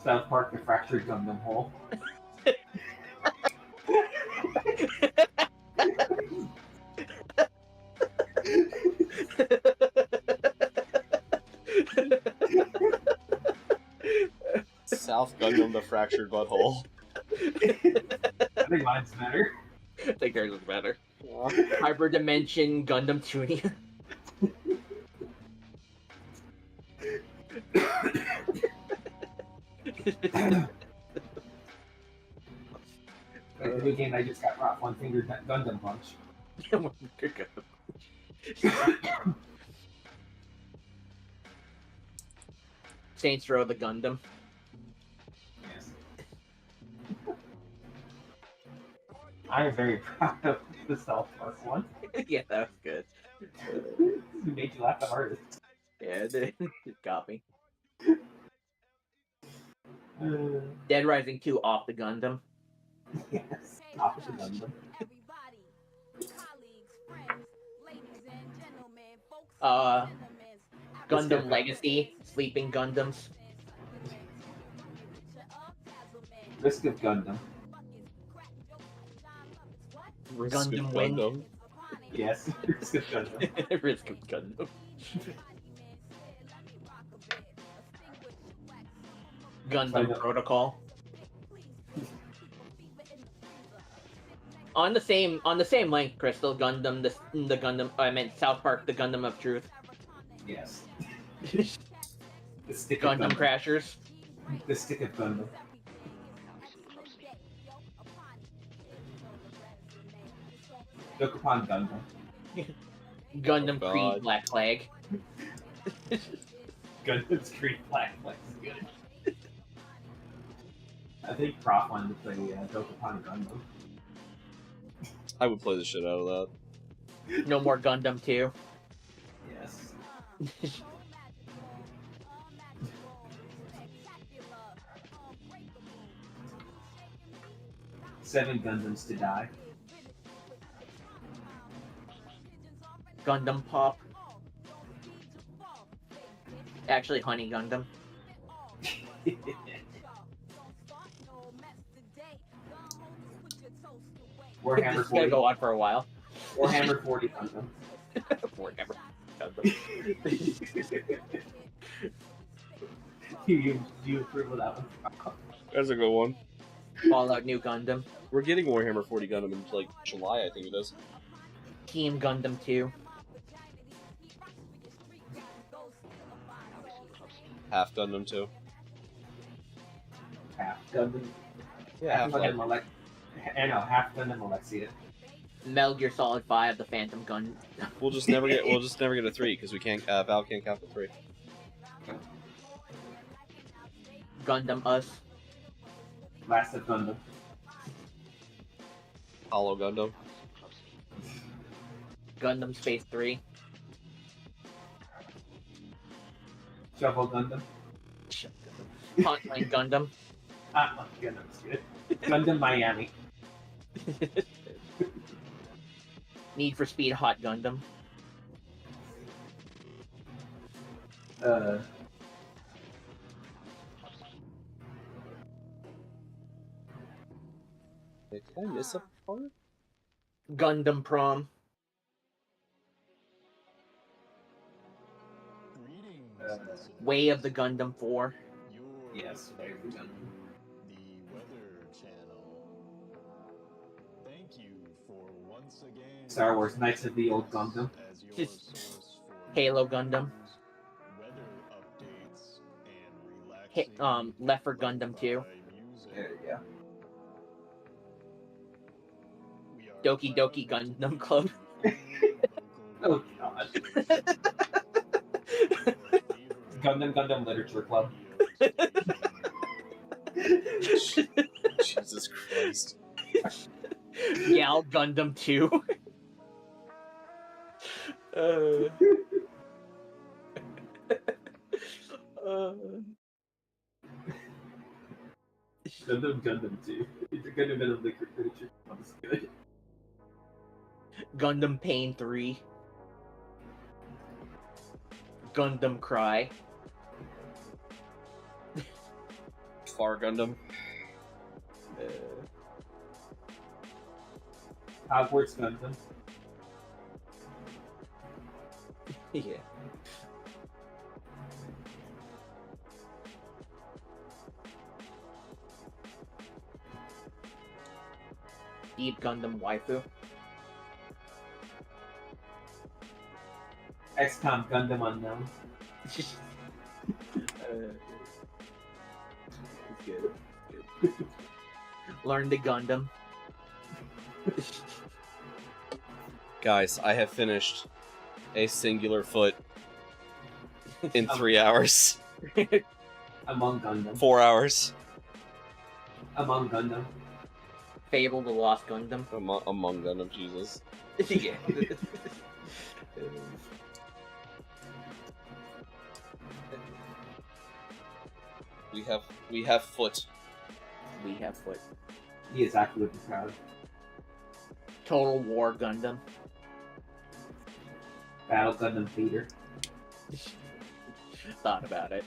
South Park The Fractured Gundam Hole. South Gundam The Fractured Butthole. I think mine's better. I think theirs is better. Hyperdimension Gundam Tuning. Like the new game I just got brought, One Finger Gundam Punch. Saints Row the Gundam. Yes. I am very proud of the South Park one. Yeah, that was good. It made you laugh the hardest. Yeah, it got me. Dead Rising 2 off the Gundam. Yes, off the Gundam. Gundam Legacy, Sleeping Gundams. Risk of Gundam. Gundam Wind. Yes, Risk of Gundam. Risk of Gundam. Gundam Protocol. On the same link, Crystal Gundam, the Gundam. I meant South Park, the Gundam of Truth. Yes. The stick Gundam of Crashers. The Stick of Gundam. Dokapon Gundam. Gundam Creed Black Flag. Gundam's Creed Black Flag is good. I think Prof wanted to play Dokapon Gundam. I would play the shit out of that. No more Gundam 2. Yes. 7 Gundams to die. Gundam Pop. Actually, Honey Gundam. Warhammer This is 40. gonna go on for a while. Warhammer 40 Gundam. Warhammer Gundam. you approve of that one? That's a good one. Fallout New Gundam. We're getting Warhammer 40 Gundam in like July, I think it is. Team Gundam 2. Half Gundam 2. Half Gundam. Yeah, half Gundam Half Gundam Alexia. Metal Gear Solid 5, the Phantom Gun. We'll just never get a 3 because we can't. Valve can't count the 3. Gundam Us. Last of Gundam. Hollow Gundam. Gundam Space 3. Shovel Gundam. Hotline Gundam. Ah, Gundam's good. Gundam Miami. Need for Speed Hot Gundam. Did I miss a part? Gundam Prom. Way of the Gundam 4. Yes, Way of the Gundam. The Weather Channel. Thank you for once again. Star Wars Knights of the Old Gundam. Halo Gundam. Weather updates and relaxing. Left 4 Gundam 2. There you go. Doki Doki Gundam Club. Oh god. Gundam Literature Club. Jesus Christ. Gal Gundam 2. Gundam 2. Gundam Literature Club is good. Gundam Pain 3. Gundam Cry. Far Gundam. Hogwarts Gundam. Yeah. Deep Gundam Waifu. XCOM Gundam Unknown. It's good. Learn the Gundam. Guys, I have finished a singular foot in 3 hours. Among Gundam. 4 hours. Among Gundam. Fable the Lost Gundam. Among Gundam, Jesus. Yeah. We have foot. We have foot. He is absolutely proud. Total War Gundam. Battle Gundam Theater. Thought about it.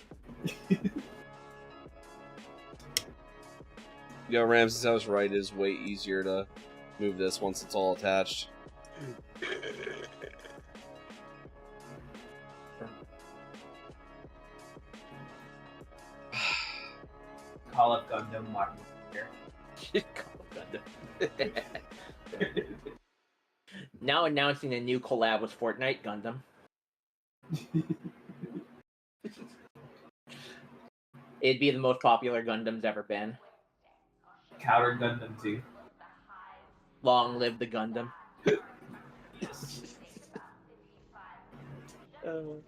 Yo, Ramses, I was right. It is way easier to move this once it's all attached. Call of Gundam Martin Luther. Call of Gundam. Now announcing a new collab with Fortnite Gundam. It'd be the most popular Gundam's ever been. Counter Gundam 2. Long live the Gundam.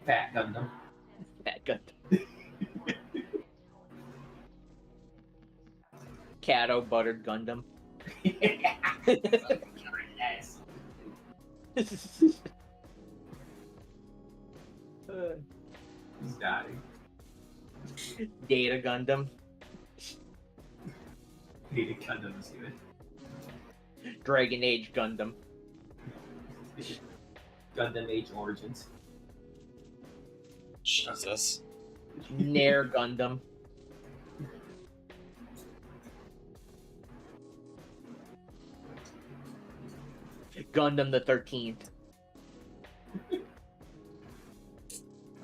Fat Gundam. Fat Gundam. Cato Buttered Gundam. Nice. He's dying. Data Gundam. Data Gundam is good. Dragon Age Gundam. Gundam Age Origins. Jesus. Nair Gundam. Gundam the 13th.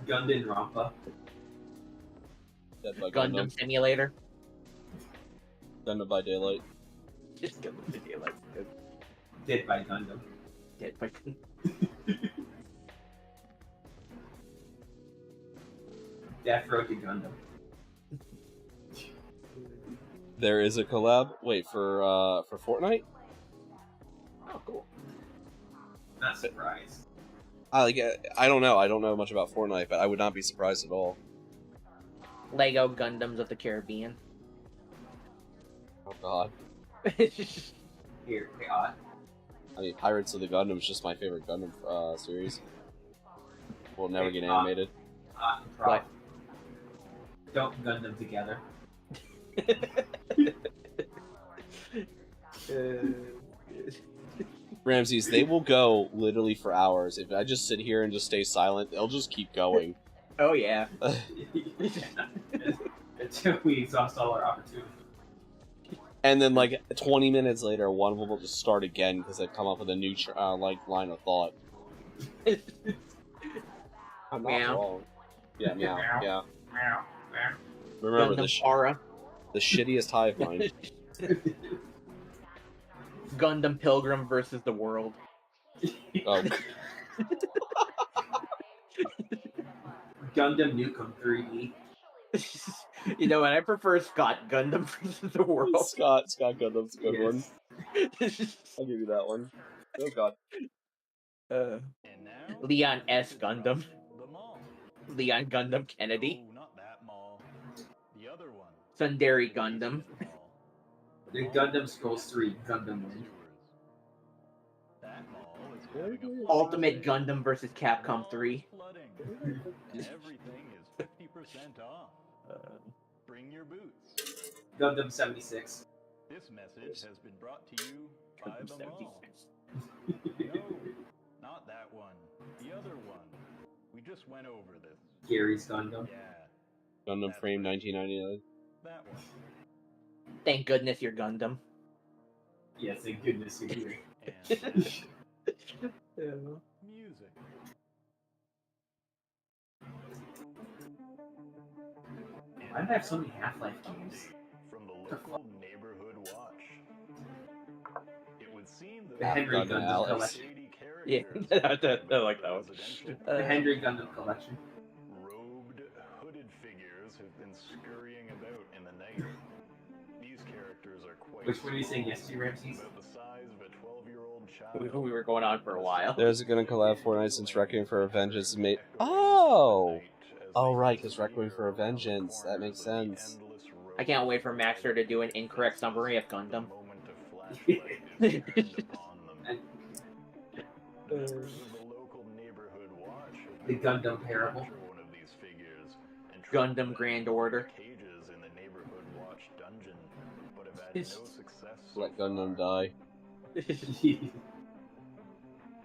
Gundam Rampa. Dead by Gundam Simulator. Gundam by Daylight. Just Gundam by Daylight. Dead by Gundam. Dead by Gundam. Death Road to Gundam. There is a collab. Wait, for Fortnite? Oh, cool. Not surprised. I don't know. I don't know much about Fortnite, but I would not be surprised at all. Lego Gundams of the Caribbean. Oh God. Here, God. I mean, Pirates of the Gundam is just my favorite Gundam series. Will never Hey, get animated. Prof. Don't Gundam together. Ramses, they will go literally for hours. If I just sit here and just stay silent, they'll just keep going. Oh yeah. Until we exhaust all our opportunities. And then, like 20 minutes later, one of them will just start again because they've come up with a new line of thought. I'm not wrong. Yeah, meow, yeah. Meow. Remember Gundam the shittiest hive mind. Gundam Pilgrim versus the World. Oh. Gundam Nukem 3D. You know what? I prefer Scott Gundam versus the World. Scott Gundam's a good one. I'll give you that one. Oh God. Leon S. Gundam. Leon Gundam Kennedy. Not that mall. The other one. Sundari Gundam. The Gundam Scrolls 3 Gundam Win. That mall is having a Ultimate Gundam versus Capcom 3. Everything is 50% off. Bring your boots. Gundam 76. This message has been brought to you by Gundam the mall. 76. No, not that one. The other one. We just went over this. Gary's Gundam. Yeah, Gundam Frame 1999. that one. Thank goodness you're Gundam. Yes, thank goodness you're here. And music. Why did I have so many Half-Life games? From the local neighborhood watch. It would seem that The Henry Gundam Gundam Alex. Collection. Yeah, I like that one. The Henry Gundam Collection. Robed, hooded figures have been scurrying about in the night. These characters are quite Which one are you saying yes to, Ramses? about the size of a 12-year-old child. We were going on for a while. There's a Gundam collab Fortnite since Requiem for a Vengeance is made. Oh! Oh, right, because Requiem for a Vengeance. That makes sense. I can't wait for Maxter to do an incorrect summary of Gundam. The Gundam Parable. Gundam Grand Order. Let Gundam die.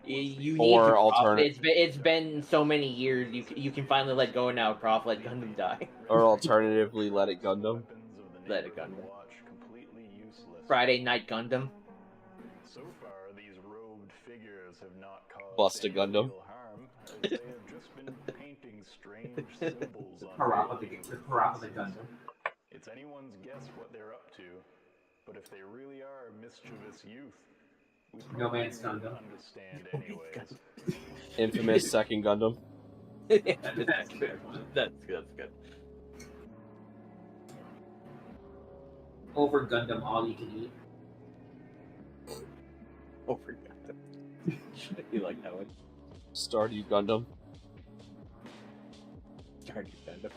You need Or to, Prof. alternate- It's been so many years. You can finally let go now, Prof. Let Gundam die. Or alternatively, let it Gundam. Let it Gundam. Friday Night Gundam. So far, these robed figures have not caused Bust a any Gundam. real harm, as they have just been painting strange symbols on Parappa buildings the and Parappa the faces. Gundam. It's anyone's guess what they're up to, but if they really are mischievous youth, we No probably Man's wouldn't Gundam. understand anyways. Infamous second Gundam. That's good. That's good. Over Gundam All You Can Eat. Over Gundam. You like that one? Stardew Gundam. Stardew Gundam.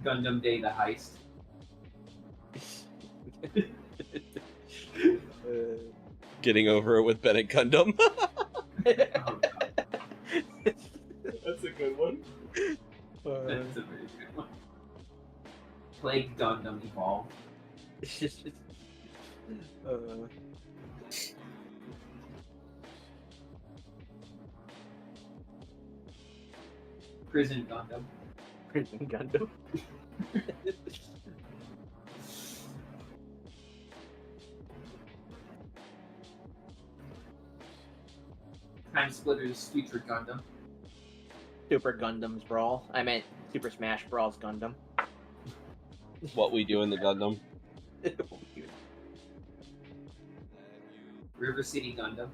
Gundam Day the Heist. Getting over it with Bennett Gundam. Oh, God. That's a good one. That's a very good one. Plague Gundam Evolve. Prison Gundam. Prison Gundam. Time Splitters Future Gundam. Super Gundam's Brawl. I meant Super Smash Bros. Gundam. What we do in the Gundam. River City Gundam.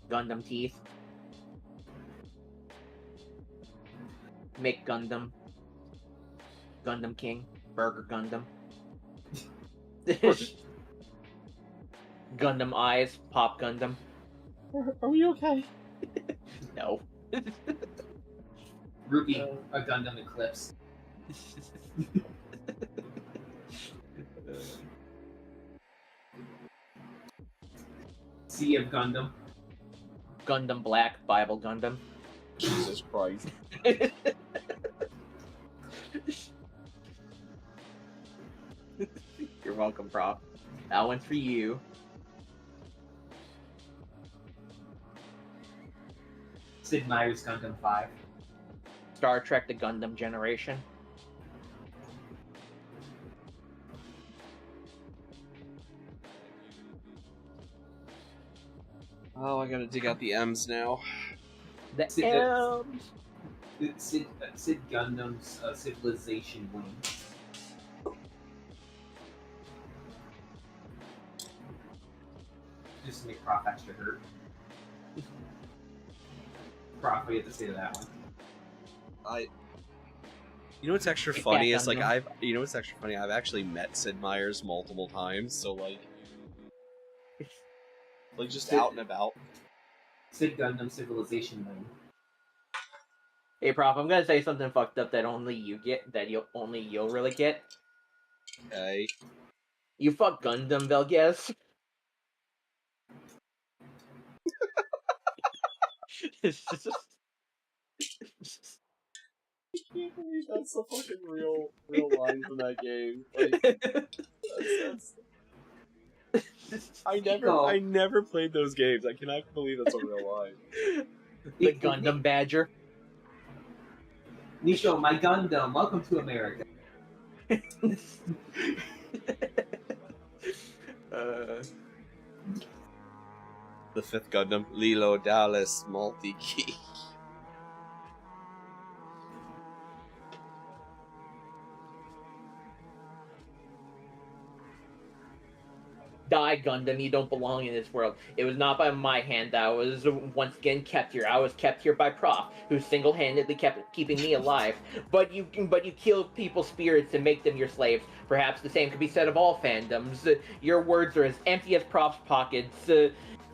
Gundam Teeth. Mick Gundam. Gundam King. Burger Gundam. Gundam eyes, Pop Gundam. Are we okay? No. Ruby, a Gundam Eclipse. Sea of Gundam. Gundam Black, Bible Gundam. Jesus Christ. You're welcome, Prof. That one's for you. Sid Meier's Gundam 5. Star Trek: The Gundam Generation. Oh, I gotta dig out the M's now. The Sid, M's. Sid Gundam's Civilization Wing. Just to make Prof extra hurt. Prof, what do you have to say to that one? You know what's extra Take funny that, is like Gundam. you know what's extra funny? I've actually met Sid Meier's multiple times, so like just out and about. Sid Gundam Civilization Wing. Hey, Prof, I'm gonna say something fucked up that only you get, that you'll really get. Okay. You fuck Gundam, Velges. I can't believe that's the fucking real lines in that game. Like, that's... I never played those games. I cannot believe that's a real line. The Gundam Badger. Nisho, my Gundam, welcome to America. The fifth Gundam, Lilo Dallas Multi-Key. Die, Gundam, you don't belong in this world. It was not by my hand that I was once again kept here. I was kept here by Prof, who single-handedly kept keeping me alive. But you kill people's spirits and make them your slaves. Perhaps the same could be said of all fandoms. Your words are as empty as Prof's pockets.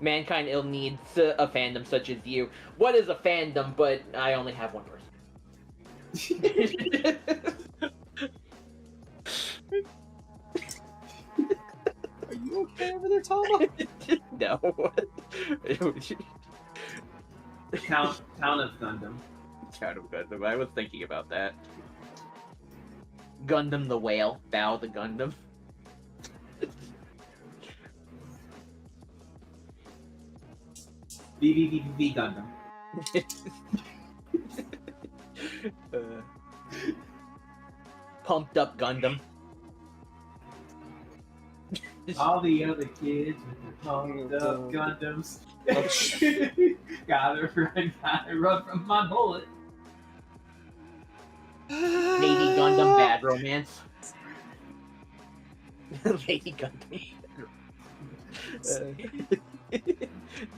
Mankind ill needs a fandom such as you. What is a fandom? But I only have one person. Are you okay over there, Tama? No. Town of Gundam. Town of Gundam. I was thinking about that. Gundam the Whale. Bao the Gundam. VVVV Gundam. Pumped up Gundam. All the other kids with their pumped up Gundams. Gotta run from my bullet. Lady Gundam Bad Romance. Lady Gundam.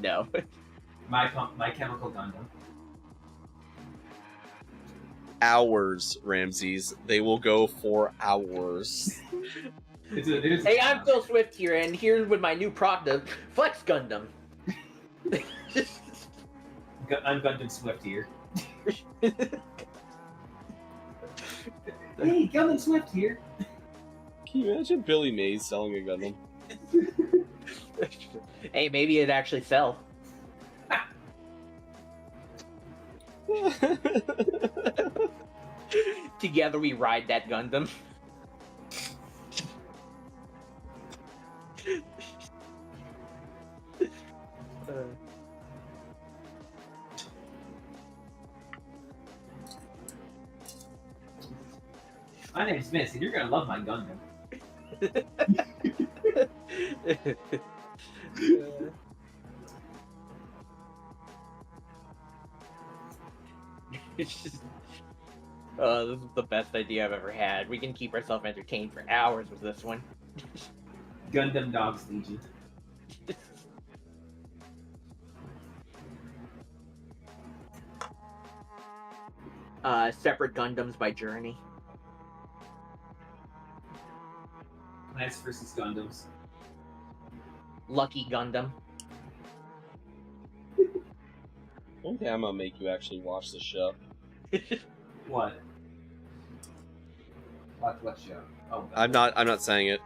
No. My Chemical Gundam. Hours, Ramses. They will go for hours. Hey, I'm Phil Swift here, and here's with my new product, Flex Gundam. I'm Gundam Swift here. Hey, Gundam Swift here. Can you imagine Billy Mays selling a Gundam? Hey, maybe it'd actually sell. Together we ride that Gundam. My name's Vince, and you're gonna love my Gundam. This is the best idea I've ever had. We can keep ourselves entertained for hours with this one. Gundam Dogs Legion. Separate Gundams by Journey. Plants vs. Gundams. Lucky Gundam. One day I'm gonna make you actually watch the show. What? What show? Oh, I'm not saying it.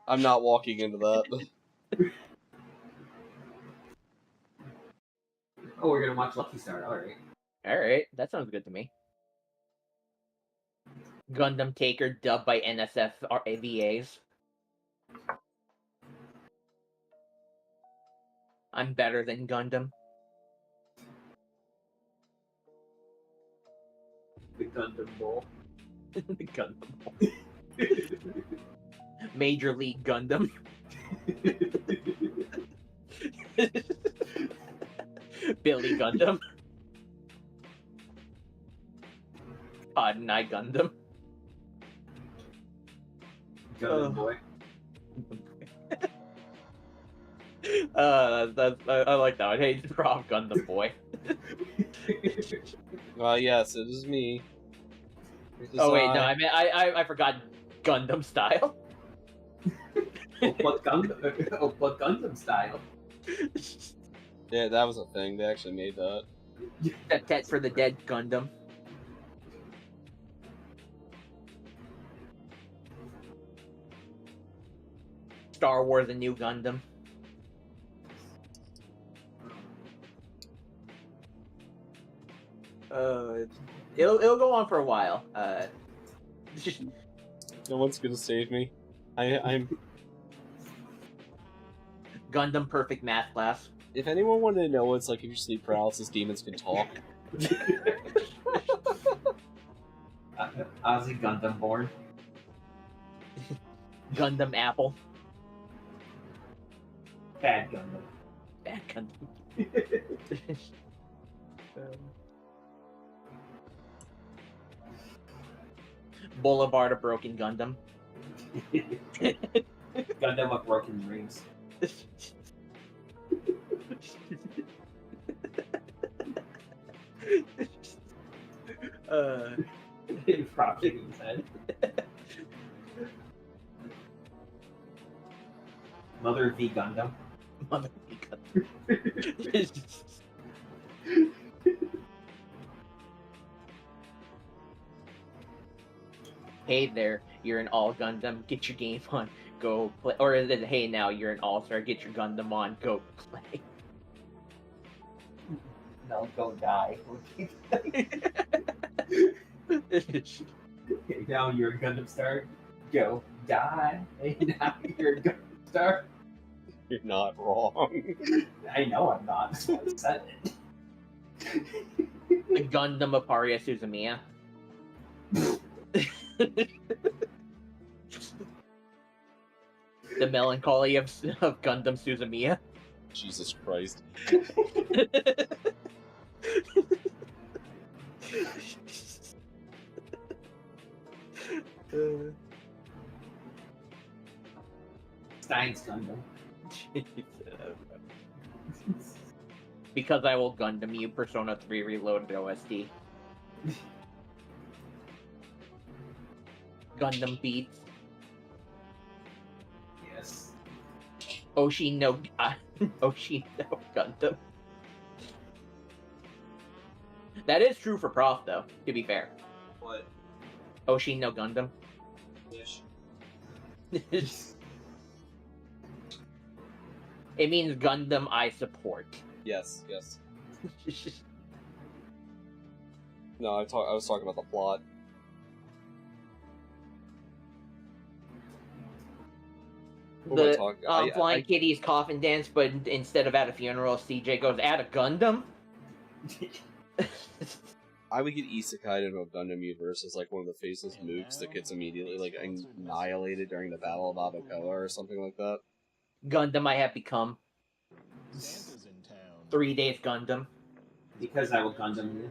I'm not walking into that. Oh, we're gonna watch Lucky Star. All right. All right, that sounds good to me. Gundam Taker dubbed by NSF or AVAs. I'm better than Gundam. The Gundam Bowl. The Gundam Bowl. Major League Gundam. Billy Gundam. Pod and I Gundam. Gundam Boy. I like that one. Hey, Prof Gundam Boy. Yes, it is me. Oh wait, no, I mean I forgot Gundam style. What Gundam style? Yeah, that was a thing. They actually made that. Tet for the Dead Gundam. Star Wars: A New Gundam. It'll go on for a while. No one's gonna save me. I'm Gundam Perfect Math Class. If anyone wanted to know what it's like if you sleep paralysis, demons can talk. Ozzy Gundam Born. Gundam Apple. Bad Gundam. Bad Gundam. Boulevard of Broken Gundam. Gundam of Broken Rings. Probably his head. Mother V Gundam. Mother V Gundam. Hey there, you're an all Gundam. Get your game on. Go play. Or is it, hey now, you're an all-star. Get your Gundam on. Go play. No, go die. Hey, now you're a Gundam star. Go die. Hey, now you're a Gundam star. You're not wrong. I know I'm not. That's why I said it. The Gundam of Paria Suzumiya. The melancholy of Gundam Suzumiya. Jesus Christ. Stein's Gundam. Because I will Gundam you, Persona 3 Reloaded OST. Gundam Beats. Yes. Oshi no Gundam. That is true for Prof, though, to be fair. What? Oshi no Gundam. Yes. It means Gundam I support. Yes. No, I was talking about the plot. The Flying Kitty's coffin dance, but instead of at a funeral, CJ goes at a Gundam. I would get isekai into a Gundam universe as like one of the faceless mooks that gets immediately like annihilated during the Battle of Abakoa or something like that. Gundam I have become. 3 days Gundam. Because I will Gundam you.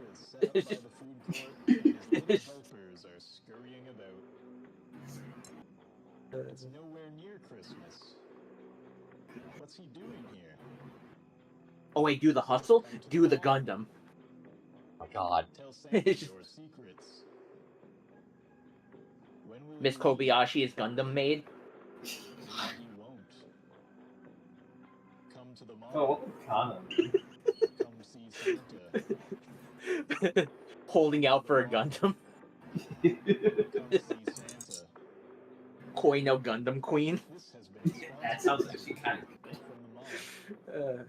It's nowhere near Christmas. What's he doing here? Oh wait, do the hustle? Do the Gundam. Oh my god. Tell Santa your secrets. Miss Kobayashi is Gundam maid. He won't. to the mall. Oh, what would Kana? Come see Santa. Holding out for a Gundam. Come see Santa. Koino Gundam Queen. This has been That sounds actually kind of good. from the mall.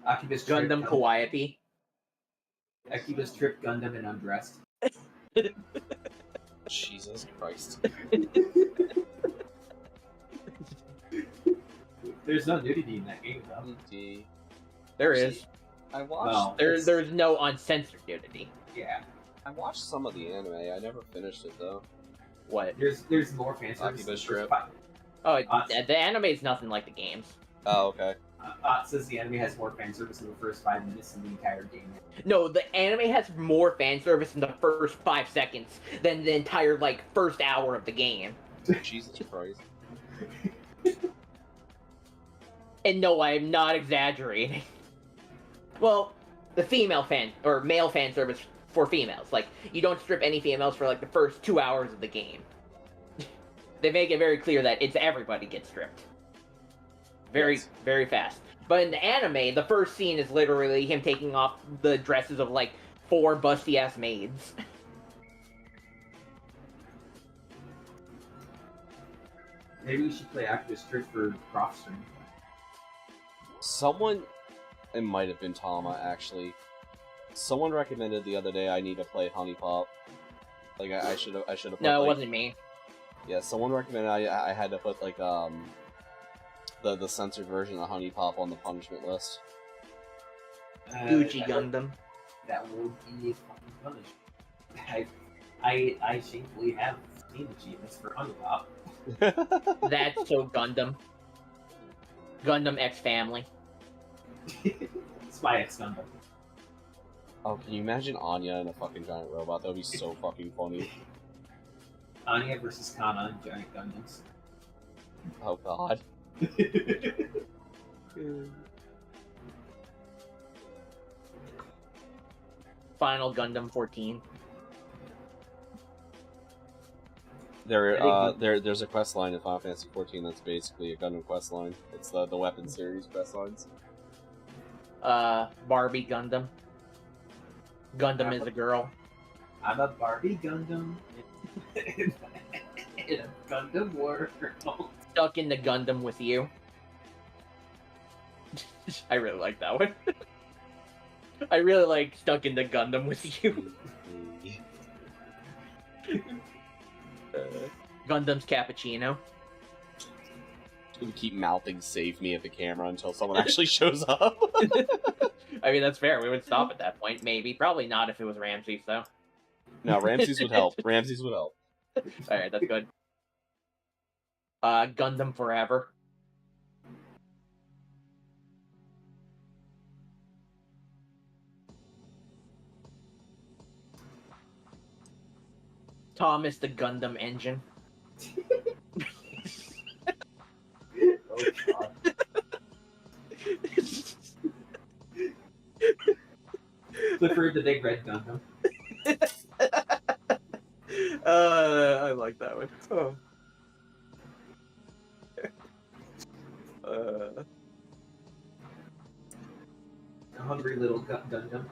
Akiba's Trip Gundam Kawaii. Akiba's Trip Gundam and Undressed. Jesus Christ. There's no nudity in that game, though. There is. I watched. Well, There's no uncensored nudity. Yeah. I watched some of the anime. I never finished it though. What? There's more fan service. Akiba's Trip. Oh, the anime is nothing like the games. Oh, okay. Says the anime has more fan service in the first 5 minutes than the entire game. No, the anime has more fan service in the first 5 seconds than the entire first hour of the game. Jesus Christ. And no, I am not exaggerating. Well, the female fan or male fan service for females. You don't strip any females for the first 2 hours of the game. They make it very clear that it's everybody gets stripped. Very, very fast. But in the anime, the first scene is literally him taking off the dresses of 4 busty ass maids. Maybe we should play Akiba's Trip for Prof stream. Someone, it might have been Tama actually. Someone recommended the other day I need to play Honey Pop. I should have. No, it wasn't me. Yeah, someone recommended I had to put the censored version of Honey Pop on the punishment list. Uchi Gundam. That would be fucking punishment. I shamefully have seen achievements for Honey Pop. That's so Gundam. Gundam X Family. Spy X Gundam. Oh, can you imagine Anya and a fucking giant robot? That would be so fucking funny. Anya versus Kana and giant Gundams. Oh god. Final Gundam 14. There's a quest line in Final Fantasy 14 that's basically a Gundam quest line. It's the weapon series quest lines. Barbie Gundam. Gundam is a girl. I'm a Barbie Gundam in a Gundam world. Stuck in the Gundam with you. I really like that one. I really like Stuck in the Gundam with you. Gundam's Cappuccino. We keep mouthing "Save me" at the camera until someone actually shows up. I mean, that's fair. We would stop at that point, maybe. Probably not if it was Ramses, though. No, Ramses would help. Ramses would help. Alright, that's good. Gundam Forever. Thomas the Gundam Engine. Oh god. Clifford the Big Red Gundam. I like that one. Oh. The Hungry Little Gundam.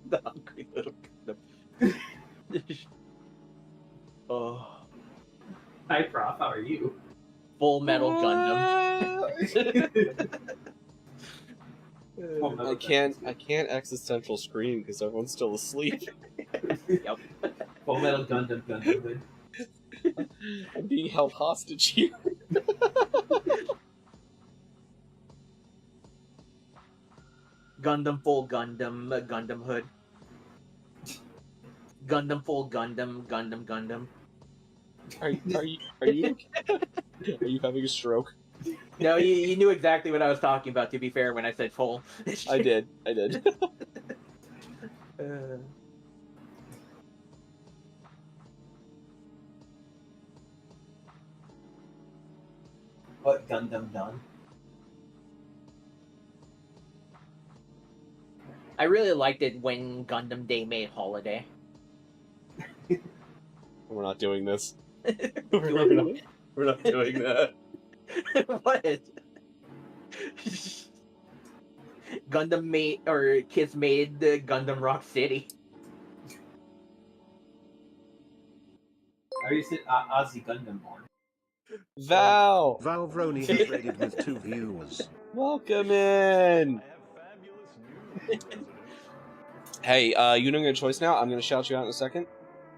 The Hungry Little Gundam. Oh. Hi, Prof. How are you? Full Metal Gundam. I can't existential scream because everyone's still asleep. Yep. Full Metal Gundam. I'm being held hostage here. Gundam Full Gundam, Gundam Hood. Gundam Full Gundam, Gundam. Are you okay? Are you having a stroke? No, you knew exactly what I was talking about, to be fair, when I said full. I did. What Gundam done? I really liked it when Gundam Day made Holiday. We're not doing this. We're not doing that. What? Gundam made or kids made the Gundam Rock City. I used to Ozzy Gundam born. Val! Valvroni has raided with 2 viewers. Welcome in! Hey, you don't get a choice now. I'm gonna shout you out in a second.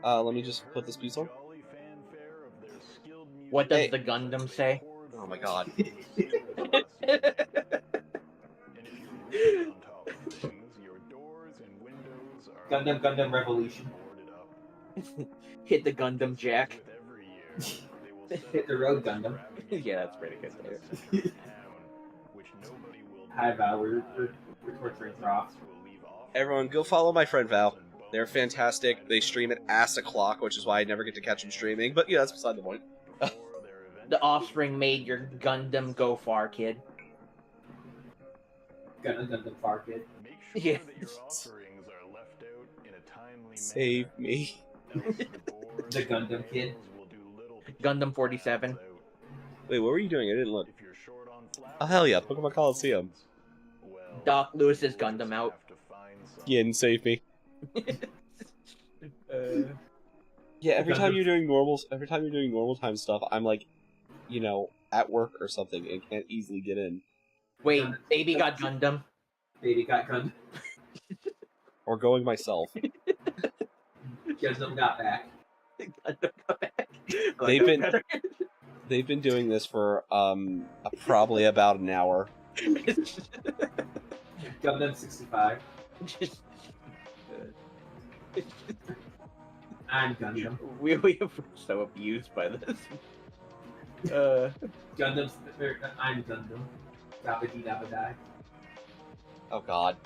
Let me just put this piece on. What does the Gundam say? Oh my god. Gundam Revolution. Hit the Gundam Jack. Hit the road, Gundam. Yeah, that's pretty good there. Hi, Val. We're torturing Prof. Everyone, go follow my friend Val. They're fantastic. They stream at ass o'clock, which is why I never get to catch them streaming. But yeah, that's beside the point. The Offspring made your Gundam go far, kid. Gundam far, kid. Yeah. Save me. The Gundam kid. Gundam 47. Wait, what were you doing? I didn't look. Oh, hell yeah. Pokemon Coliseum. Doc Lewis's Gundam out. Yeah, and save me. Yeah, every time you're doing normal time stuff, I'm like, you know, at work or something and can't easily get in. Wait, Baby got Gundam. Baby got Gundam. Or going myself. Gundam got back. Gundam got back. They've been doing this for probably about an hour. Gundam 65. I'm Gundam. We are so abused by this. Gundam's. I'm Gundam. Dabba dee dabba die. Oh god.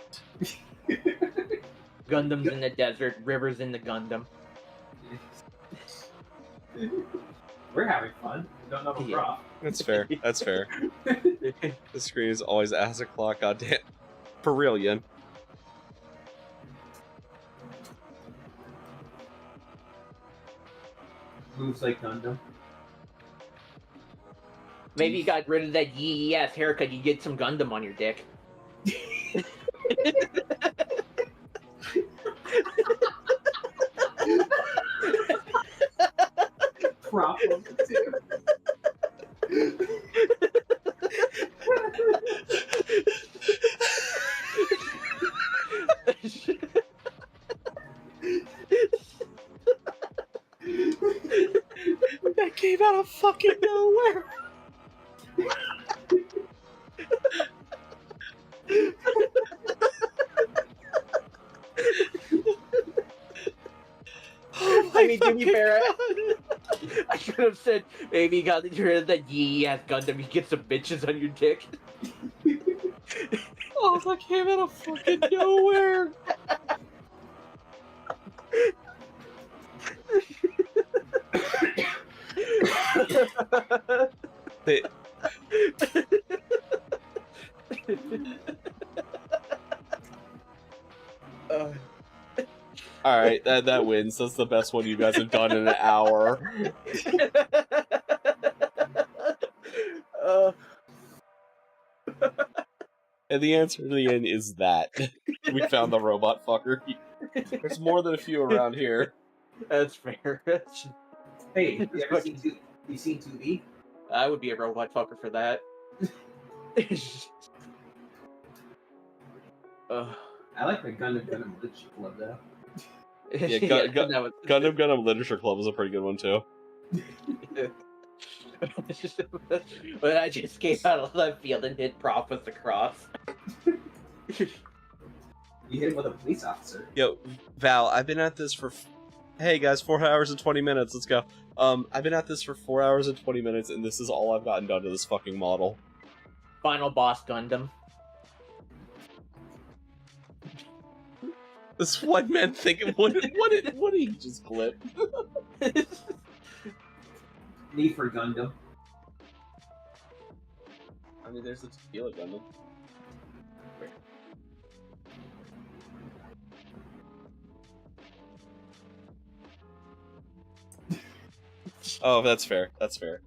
Gundam's in the desert, River's in the Gundam. We're having fun. We don't know the Prof. That's fair. That's fair. The screen is always ass o'clock. Goddamn. For real, Yin. Moves like Gundam. Maybe you got rid of that yee-ass haircut, you get some Gundam on your dick. Problem too. That came out of fucking nowhere. Oh my I mean, to be fair, I should have said maybe you got rid of that yee-ass Gundam, you get some bitches on your dick. Oh, that came out of fucking nowhere. Alright, that wins. That's the best one you guys have done in an hour. And the answer to the end is that. We found the robot fucker. There's more than a few around here. That's fair. Hey, you seen 2B? I would be a robot fucker for that. I like the Gundam Literature Club though. Yeah, Gundam Literature Club was a pretty good one too. But I just came out of left field and hit Profis across. You hit him with a police officer. Yo, Val, I've been at this for... Hey guys, 4 hours and 20 minutes, let's go. I've been at this for 4 hours and 20 minutes, and this is all I've gotten done to this fucking model. Final boss Gundam. This one man thinking, what did he just clip? Need for Gundam. I mean, there's the tequila Gundam. Oh, that's fair. That's fair.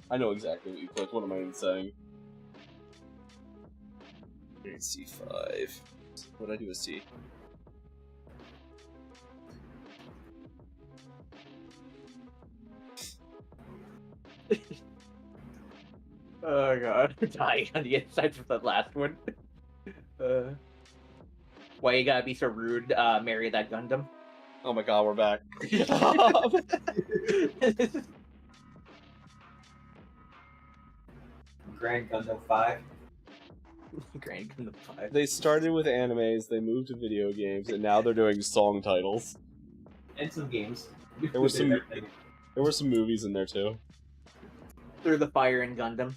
I know exactly what you clicked. What am I even saying? C5. What did I do with C? Oh god, I'm dying on the inside from that last one. Why you gotta be so rude? Marry that Gundam. Oh my god, we're back. Grand Gundam 5. Grand Gundam 5. They started with animes, they moved to video games, and now they're doing song titles. And some games. There were some movies in there too. Through the Fire in Gundam.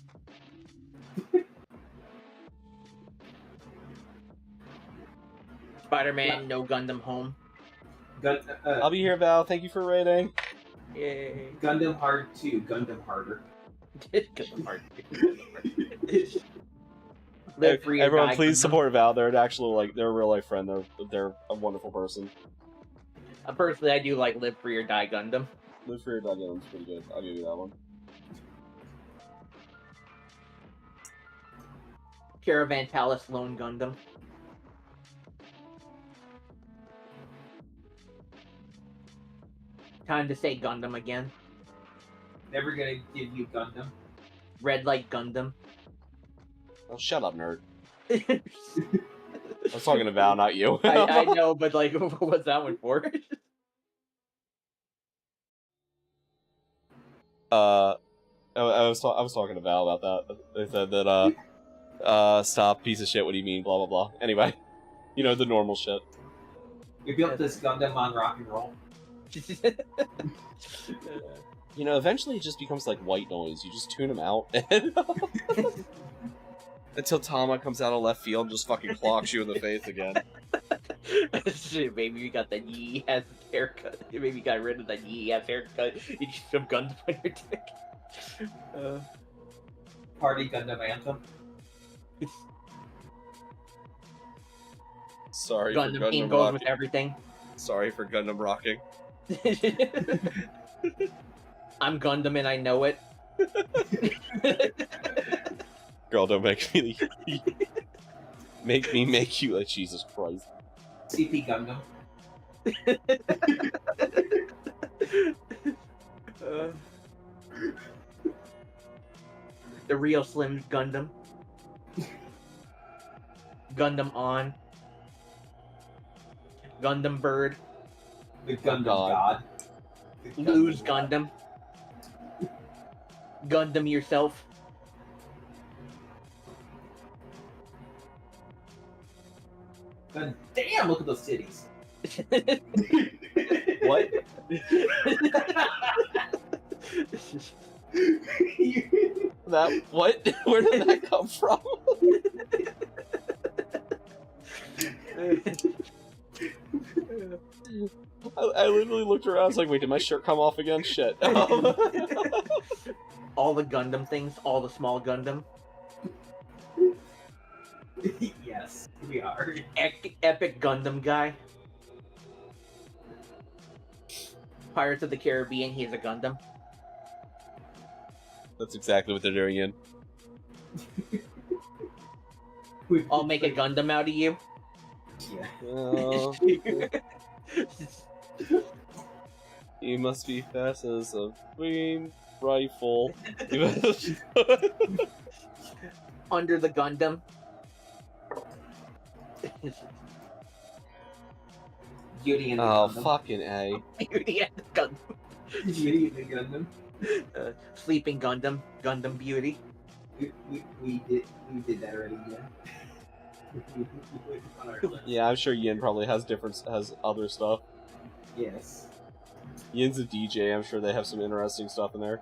Spider-Man, no Gundam home. I'll be here, Val. Thank you for rating. Yay. Gundam Hard 2, Gundam Harder. Gundam Hard 2. Live free or Everyone, die, please Gundam. support Val. They're an actual, they're a real life friend. They're a wonderful person. Personally, I do like Live Free or Die Gundam. Live Free or Die Gundam's pretty good. I'll give you that one. Caravan Palace Lone Gundam. Time to say Gundam again. Never gonna give you Gundam. Red Light Gundam. Oh, shut up, nerd. I was talking to Val, not you. I know, but like, what's that one for? I was talking to Val about that. They said that stop, piece of shit. What do you mean? Blah blah blah. Anyway, you know the normal shit. We built this Gundam on rock and roll. You know, eventually it just becomes like white noise. You just tune them out. Until Tama comes out of left field and just fucking clocks you in the face again. Shit, maybe you got that yee ass haircut. Maybe you got rid of that yee ass haircut. You just some Gundam on your dick. Party Gundam Anthem. Sorry Gundam for theme Gundam goes rocking. with everything. Sorry for Gundam rocking. I'm Gundam and I know it. Girl, don't make me make you like Jesus Christ. CP Gundam. The real Slim Gundam. Gundam On. Gundam Bird. The Gundam God. Lose Gundam. Gundam yourself. God damn, look at those titties. What? That what? Where did that come from? I literally looked around. I was like, "Wait, did my shirt come off again?" Shit. All the Gundam things, all the small Gundam. Yes, we are. Epic Gundam guy. Pirates of the Caribbean, he's a Gundam. That's exactly what they're doing in. I'll make a Gundam out of you. Yeah. You must be fast as a green rifle. Under the Gundam. Beauty and the Oh, Gundam. fucking A. Beauty and the Gundam. Beauty and the Gundam. Sleeping Gundam. Gundam Beauty. We did that already, yeah. On our list. Yeah, I'm sure Yin probably has other stuff. Yes. Yin's a DJ, I'm sure they have some interesting stuff in there.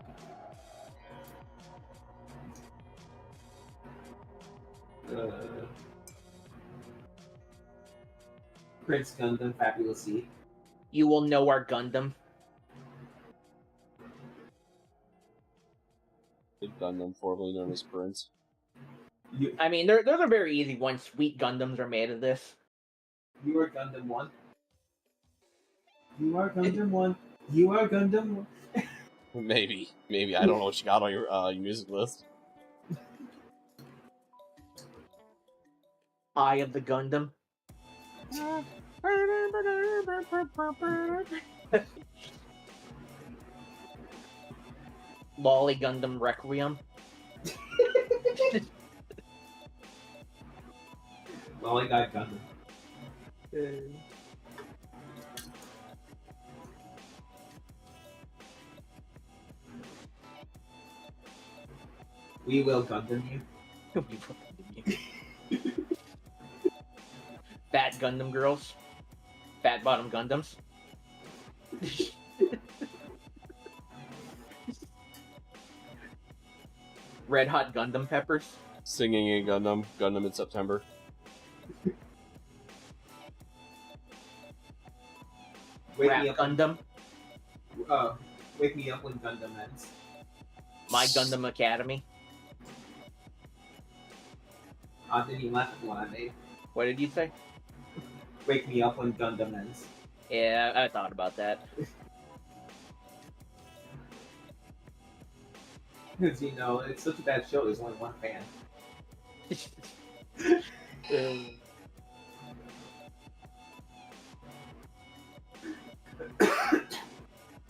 Prince Gundam, Fabulous C. You will know our Gundam. Big Gundam, formerly known as Prince. I mean, those are very easy ones. Sweet Gundams are made of this. You are Gundam 1. You are Gundam 1. You are Gundam 1. Maybe. I don't know what you got on your music list. Eye of the Gundam. Lolly Gundam Requiem. Lolly got Gundam. We will Gundam you. Fat Gundam girls. Fat bottom Gundams. Red hot Gundam peppers. Singing a Gundam. Gundam in September. Rap Gundam. Wake me up when Gundam ends. My Gundam Academy. Didn't you laugh at the one I made? What did you say? Wake me up when Gundam ends. Yeah, I thought about that. Because, you know, it's such a bad show, there's only one fan.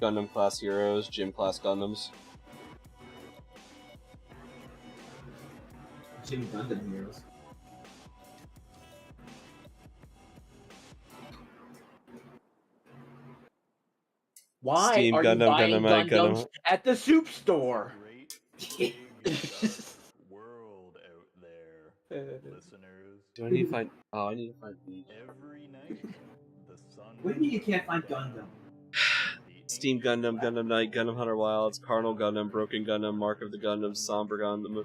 Gundam class heroes, gym class Gundams. Gym Gundam heroes. Why Steam are Gundam, you buying Gundam, Gundams Gundam. at the soup store? World out there, listeners. Do I need to find? Oh, I need to find the Every night, the sun. What do you mean you can't find Gundam? Steam Gundam, Gundam Knight, Gundam Hunter Wilds, Carnal Gundam, Broken Gundam, Mark of the Gundam, Somber Gundam.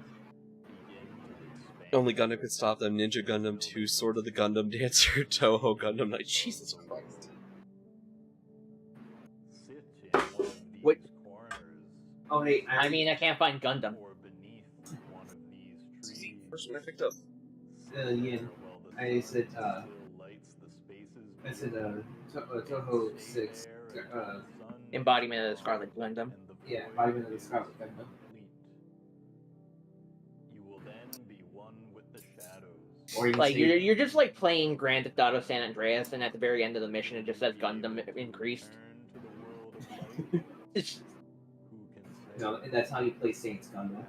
Only Gundam could stop them. Ninja Gundam 2, Sword of the Gundam Dancer, Toho Gundam Knight. Jesus Christ. What? Oh, hey, I mean, I can't find Gundam. First one I picked up. Yeah. I said, Toho 6. Embodiment of the Scarlet Gundam. Yeah, Embodiment of the Scarlet Gundam. You will then be one with the shadows. Or you Like, say, you're just like playing Grand Theft Auto San Andreas, and at the very end of the mission, it just says Gundam increased. no, and that's how you play Saints Gundam.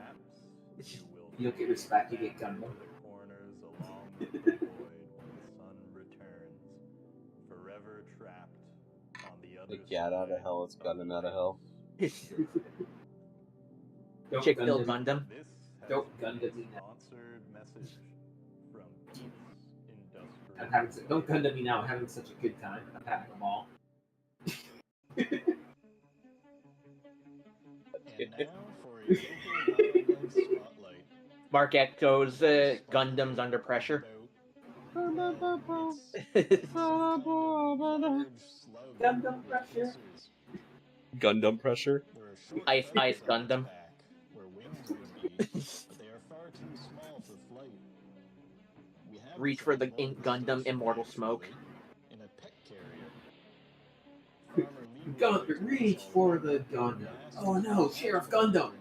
You don't get respect, you get Gundam. Corners along with the void when the sun returns, forever trapped on the other The gat out of hell, it's Gundam out of hell. Don't Chick fil Gundam. Don't Gundam me now. sponsored message from Peace Industrial. I'm having don't Gundam me now. I'm having such a good time. I'm having them all. And now for a local wildlife spotlight. Mark Echo's Gundams Under Pressure. Gundam pressure. Gundam pressure. Ice Gundam. Where wings would be, but they are far too small for flight. We have Reach for the Gundam Immortal Smoke. in a pet carrier. Gundam, reach for the Gundam. Oh no, Sheriff Gundam.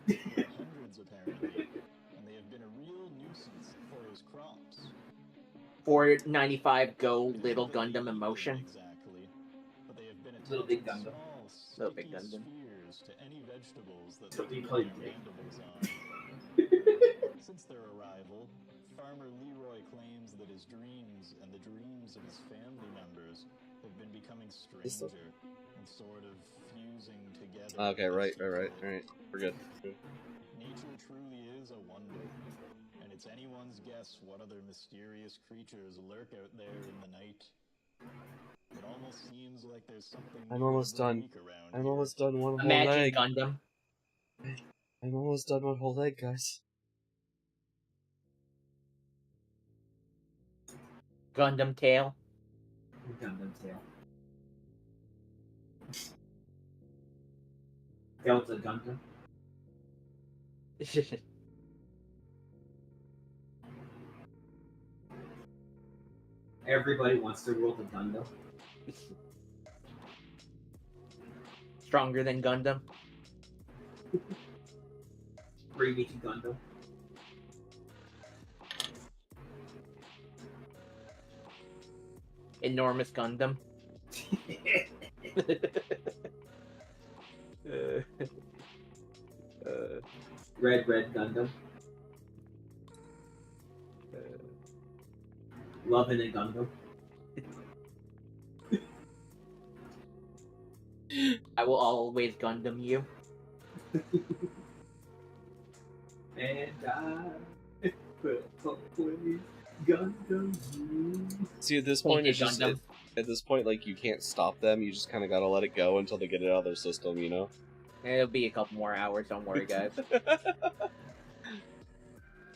Hundreds apparently, and they have been a real nuisance for his crops. 495 Go Little Gundam Emotion. Exactly. But they have been Little Big Gundam. Little Big Gundam. Spheres to any vegetables that Something they called put Big. mandibles on. Since their arrival, Farmer Leroy claims that his dreams and the dreams of his family members have been becoming stranger and sort of fusing together. Okay, right. We're good. Nature truly is a wonder, and it's anyone's guess what other mysterious creatures lurk out there in the night. It almost seems like there's something I'm new almost every done. week around I'm here. almost done one whole Magic leg. Gundam. I'm almost done one whole leg, guys. Gundam Tail. Gundam tail. Delta Gundam. Everybody wants to rule the Gundam. Stronger than Gundam. Remake Gundam. Enormous Gundam. Red Gundam. Loving a Gundam. I will always Gundam you. And I always Gundam you. See, at this point, it's just at this point, like you can't stop them. You just kind of gotta let it go until they get it out of their system, you know. It'll be a couple more hours. Don't worry, guys.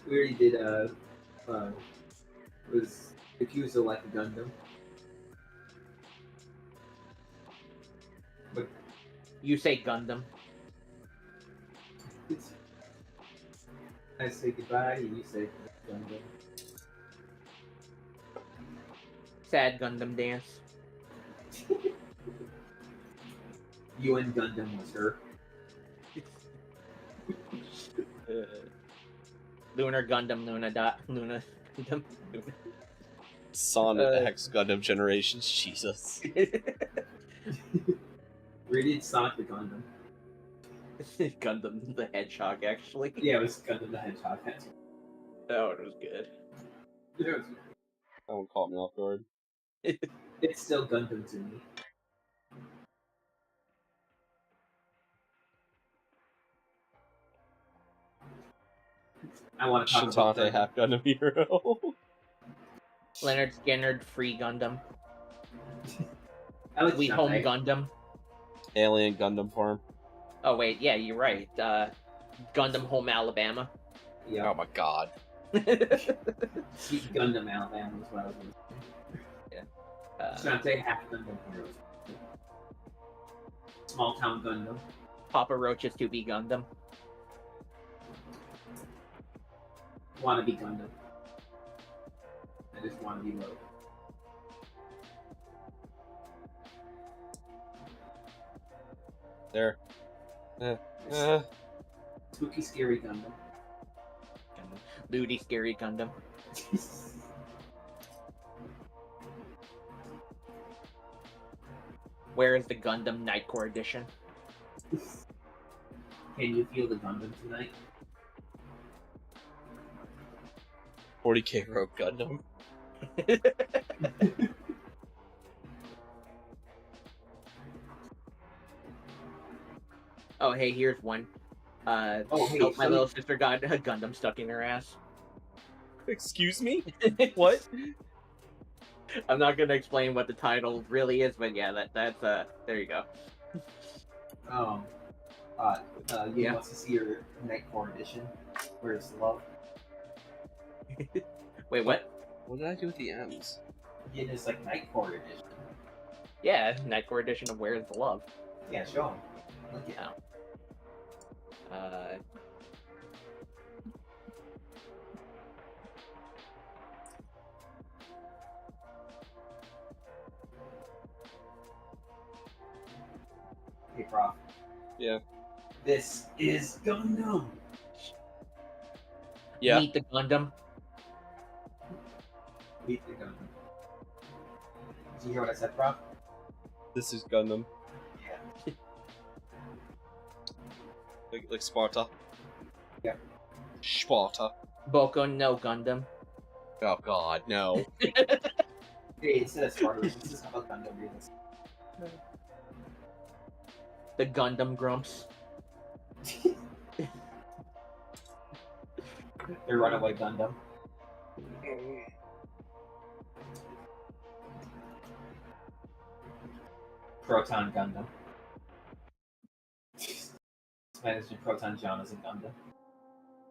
We already did. Was Yakuza like a Gundam? But You say Gundam. I say goodbye, and you say Gundam. Sad Gundam dance. You and Gundam was her. Lunar Gundam, Luna Gundam. Sonic X Gundam Generations, Jesus. We did Sonic the Gundam. Gundam the Hedgehog, actually. Yeah, it was Gundam the Hedgehog. Oh, it was good. That one caught me off guard. It's still Gundam to me. I want to talk about Shintate Half Gundam Hero. Leonard Skinner Free Gundam. I like We Shintate. Home Gundam. Alien Gundam Farm. Oh wait, yeah, you're right. Gundam Home Alabama. Yeah. Oh my god. Sweet Gundam Alabama is what I was going to say. Yeah. Shintate Half Gundam Heroes. Small Town Gundam. Papa Roach's 2B Gundam. Wannabe Gundam. I just want to be low. There. Spooky Scary Gundam. Lewdy Scary Gundam. Where is the Gundam Nightcore Edition? Can you feel the Gundam tonight? 40k Rogue Gundam. Oh, hey, here's one. Hey, my little sister got a Gundam stuck in her ass. Excuse me? What? I'm not gonna explain what the title really is, but yeah, that's there you go. You want to see your Nightcore edition? Where's the love? Wait, what? What did I do with the M's? It is like Nightcore edition. Yeah, Nightcore edition of Where's the Love? Yeah, show him. Look at him. Hey, Prof. Yeah. This is Gundam. Yeah. Meet the Gundam. Meet the Gundam. Did you hear what I said, Prof? This is Gundam. Yeah. Like Sparta. Yeah. Sparta. Boku no Gundam. Oh god, no. Hey, instead of Sparta, this is about Gundam reasons. The Gundam Grumps. The Runaway Gundam. Proton Gundam. Managed to Proton John as a Gundam.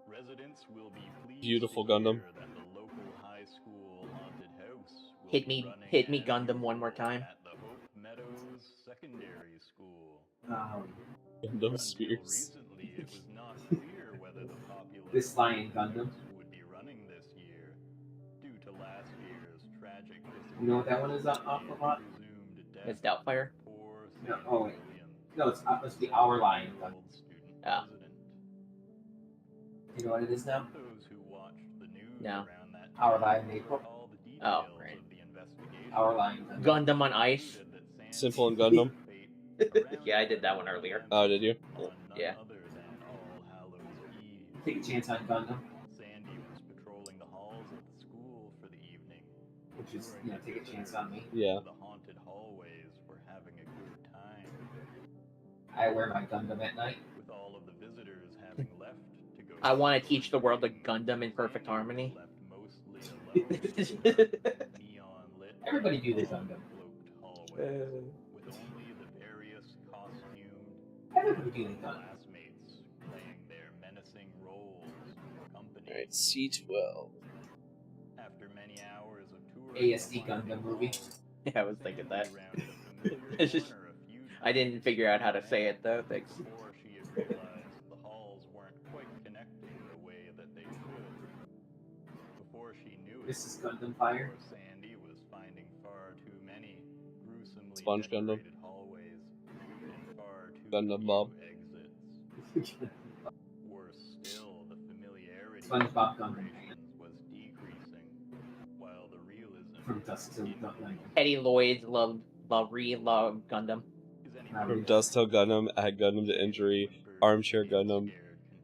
Residents will be pleased Beautiful to Gundam. hear that the local high school haunted house will Hit be me running Gundam one more time. at the Hope Meadows Secondary School. Gundam Spears. Recently, it was not clear whether the popular This Lion Gundam. would be running this year due to last year's tragic You know what that one is off of? Lot? It's Doubtfire. No, oh wait. No, it's supposed to be Our Lion Gundam. Oh. You know what it is now? Those who watched the news No. around that Our Lion April. Oh, right. Our line. Gundam on Ice. Simple and Gundam. Yeah, I did that one earlier. Oh, did you? Yeah. Take a chance on Gundam. Sandy was patrolling the halls of the school for the evening. Which is, you know, take a chance on me. Yeah. The haunted hallways were having a good time. I wear my Gundam at night. With all of the visitors having left to go. I want to teach the world a Gundam in perfect harmony. Left mostly alone. Neon lit. Everybody do the Gundam. With only the various costumed Everybody do the Gundam. classmates playing their menacing roles for company. Alright, C12. After many hours of touring, ASD Gundam movie. Yeah, I was thinking that. I didn't figure out how to say it though. Thanks. Before she had realized the halls weren't quite connecting the way that they should. Before she knew it, This is Gundam Fire. Sandy was finding far too many gruesomely Sponge Gundam. decorated hallways and far too Gundam few Bob. exits. Worse still, the familiarity SpongeBob of Gundam. operations was decreasing, while the realism From Dust to Gundam. Eddie Lloyd loved Gundam. From Dust Till Gundam, Add Gundam to Injury, Armchair Gundam,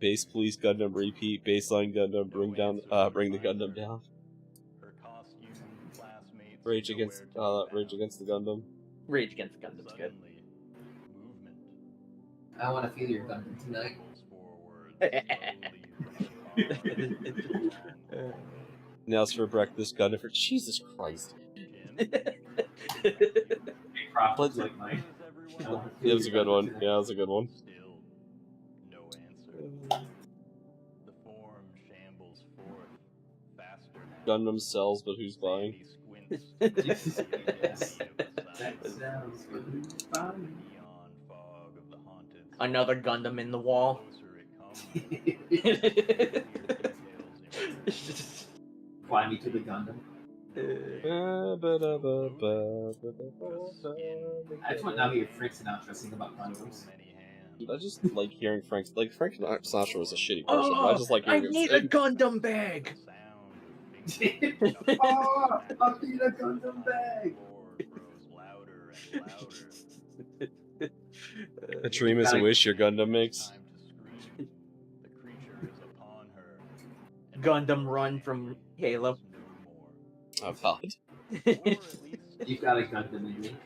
Base Police Gundam Repeat, Baseline Gundam, Bring the Gundam Down. her costume classmates Rage Against the Gundam. Rage Against the Gundam's good. movement I want to feel your Gundam tonight. Nails for breakfast Gundam for Jesus Christ. Profits like mine. It was a good one. Yeah, it was a good one. Still, no answer. The form shambles forth, faster now. Gundam sells, but who's buying? Sandy squints. Yes. That sounds good. Fine. Neon fog of the haunted. Another Gundam in the wall. Closer it comes. Fly me to the Gundam. I just want now to hear Frank Sinatra sing about Gundams. I just like hearing Frank. Like, Frank Sinatra was a shitty person, but I just like I hearing him need a sing. Gundam bag. Oh, I need a Gundam bag. A dream is a wish your Gundam makes. Gundam Run from Halo. Oh, God. You got a Gundam in me.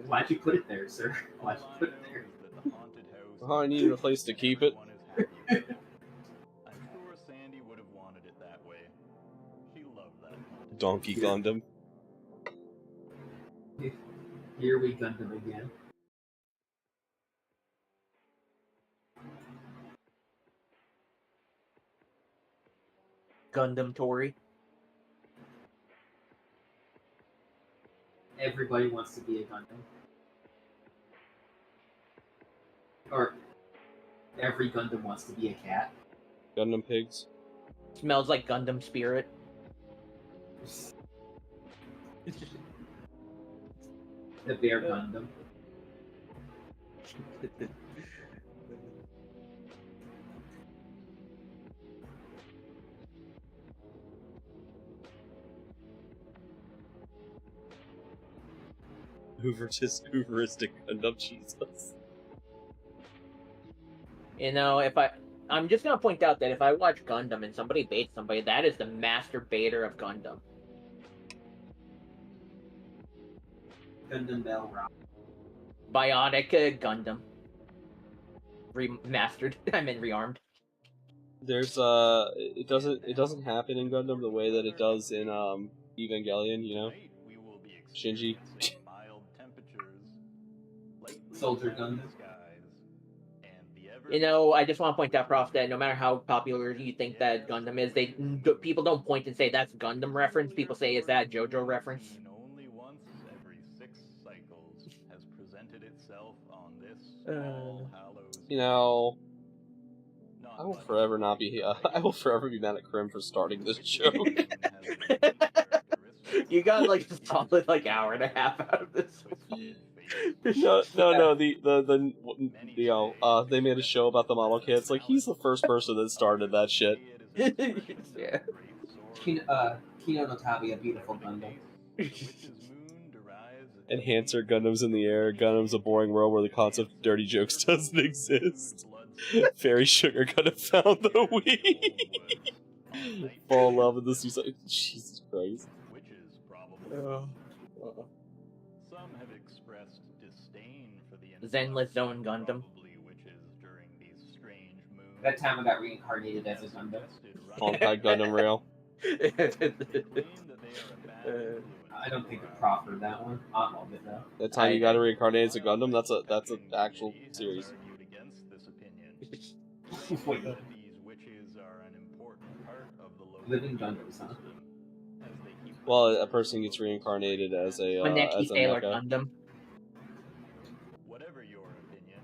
Why'd you put it there, sir? Why'd you put it there? Oh, I needed a place to keep it. I'm sure Sandy would have wanted it that way. She loved that. Donkey Gundam. Here we Gundam again. Gundam Tori. Everybody wants to be a Gundam. Or every Gundam wants to be a cat. Gundam Pigs. Smells like Gundam Spirit. The bear Gundam. Hooveristic Gundam, Jesus. You know, I'm just gonna point out that if I watch Gundam and somebody baits somebody, that is the master baiter of Gundam. Gundam Bell Rock. Bionic Gundam. Remastered. I mean rearmed. There's it doesn't happen in Gundam the way that it does in Evangelion, you know? Shinji. Soldier Gundam. You know, I just want to point out, Prof, that no matter how popular you think that Gundam is, people don't point and say that's Gundam reference. People say, is that a JoJo reference? Only once every 6 cycles has presented itself on this All Hallows. You know, I will forever not be. I will forever be mad at Krim for starting this joke. You got like a solid like hour and a half out of this. No. They made a show about the model kits. Like, he's the first person that started that shit. Yeah. Kino no Tabi, a beautiful Gundam. Enhancer Gundams in the air. Gundam's a boring world where the concept of dirty jokes doesn't exist. Fairy Sugar Gundam found the Wii. Fall in love with this. Jesus Christ. Some have expressed disdain for the Zenless Zone Gundam. That time I got reincarnated as a Gundam. Honkai Gundam Rail. I don't think a Prof heard that one. I'll hold it though. That time you got to reincarnate as a Gundam. That's an actual series. Wait. Living Gundams, huh? Well, a person gets reincarnated as a Sailor mecha. Gundam. Whatever your opinion,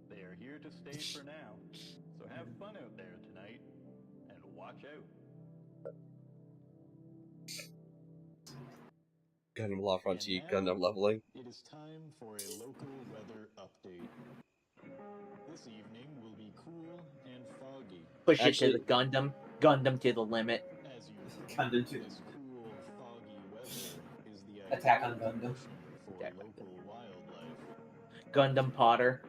they are here to stay for now. So have fun out there tonight, and watch out. Gundam La Frontier, Gundam leveling. It is time for a local weather update. This evening will be cool and foggy. Push it to the Gundam. Gundam to the limit. Gundam to the cool, foggy weather is the Attack on Gundam. For local wildlife. Gundam Potter.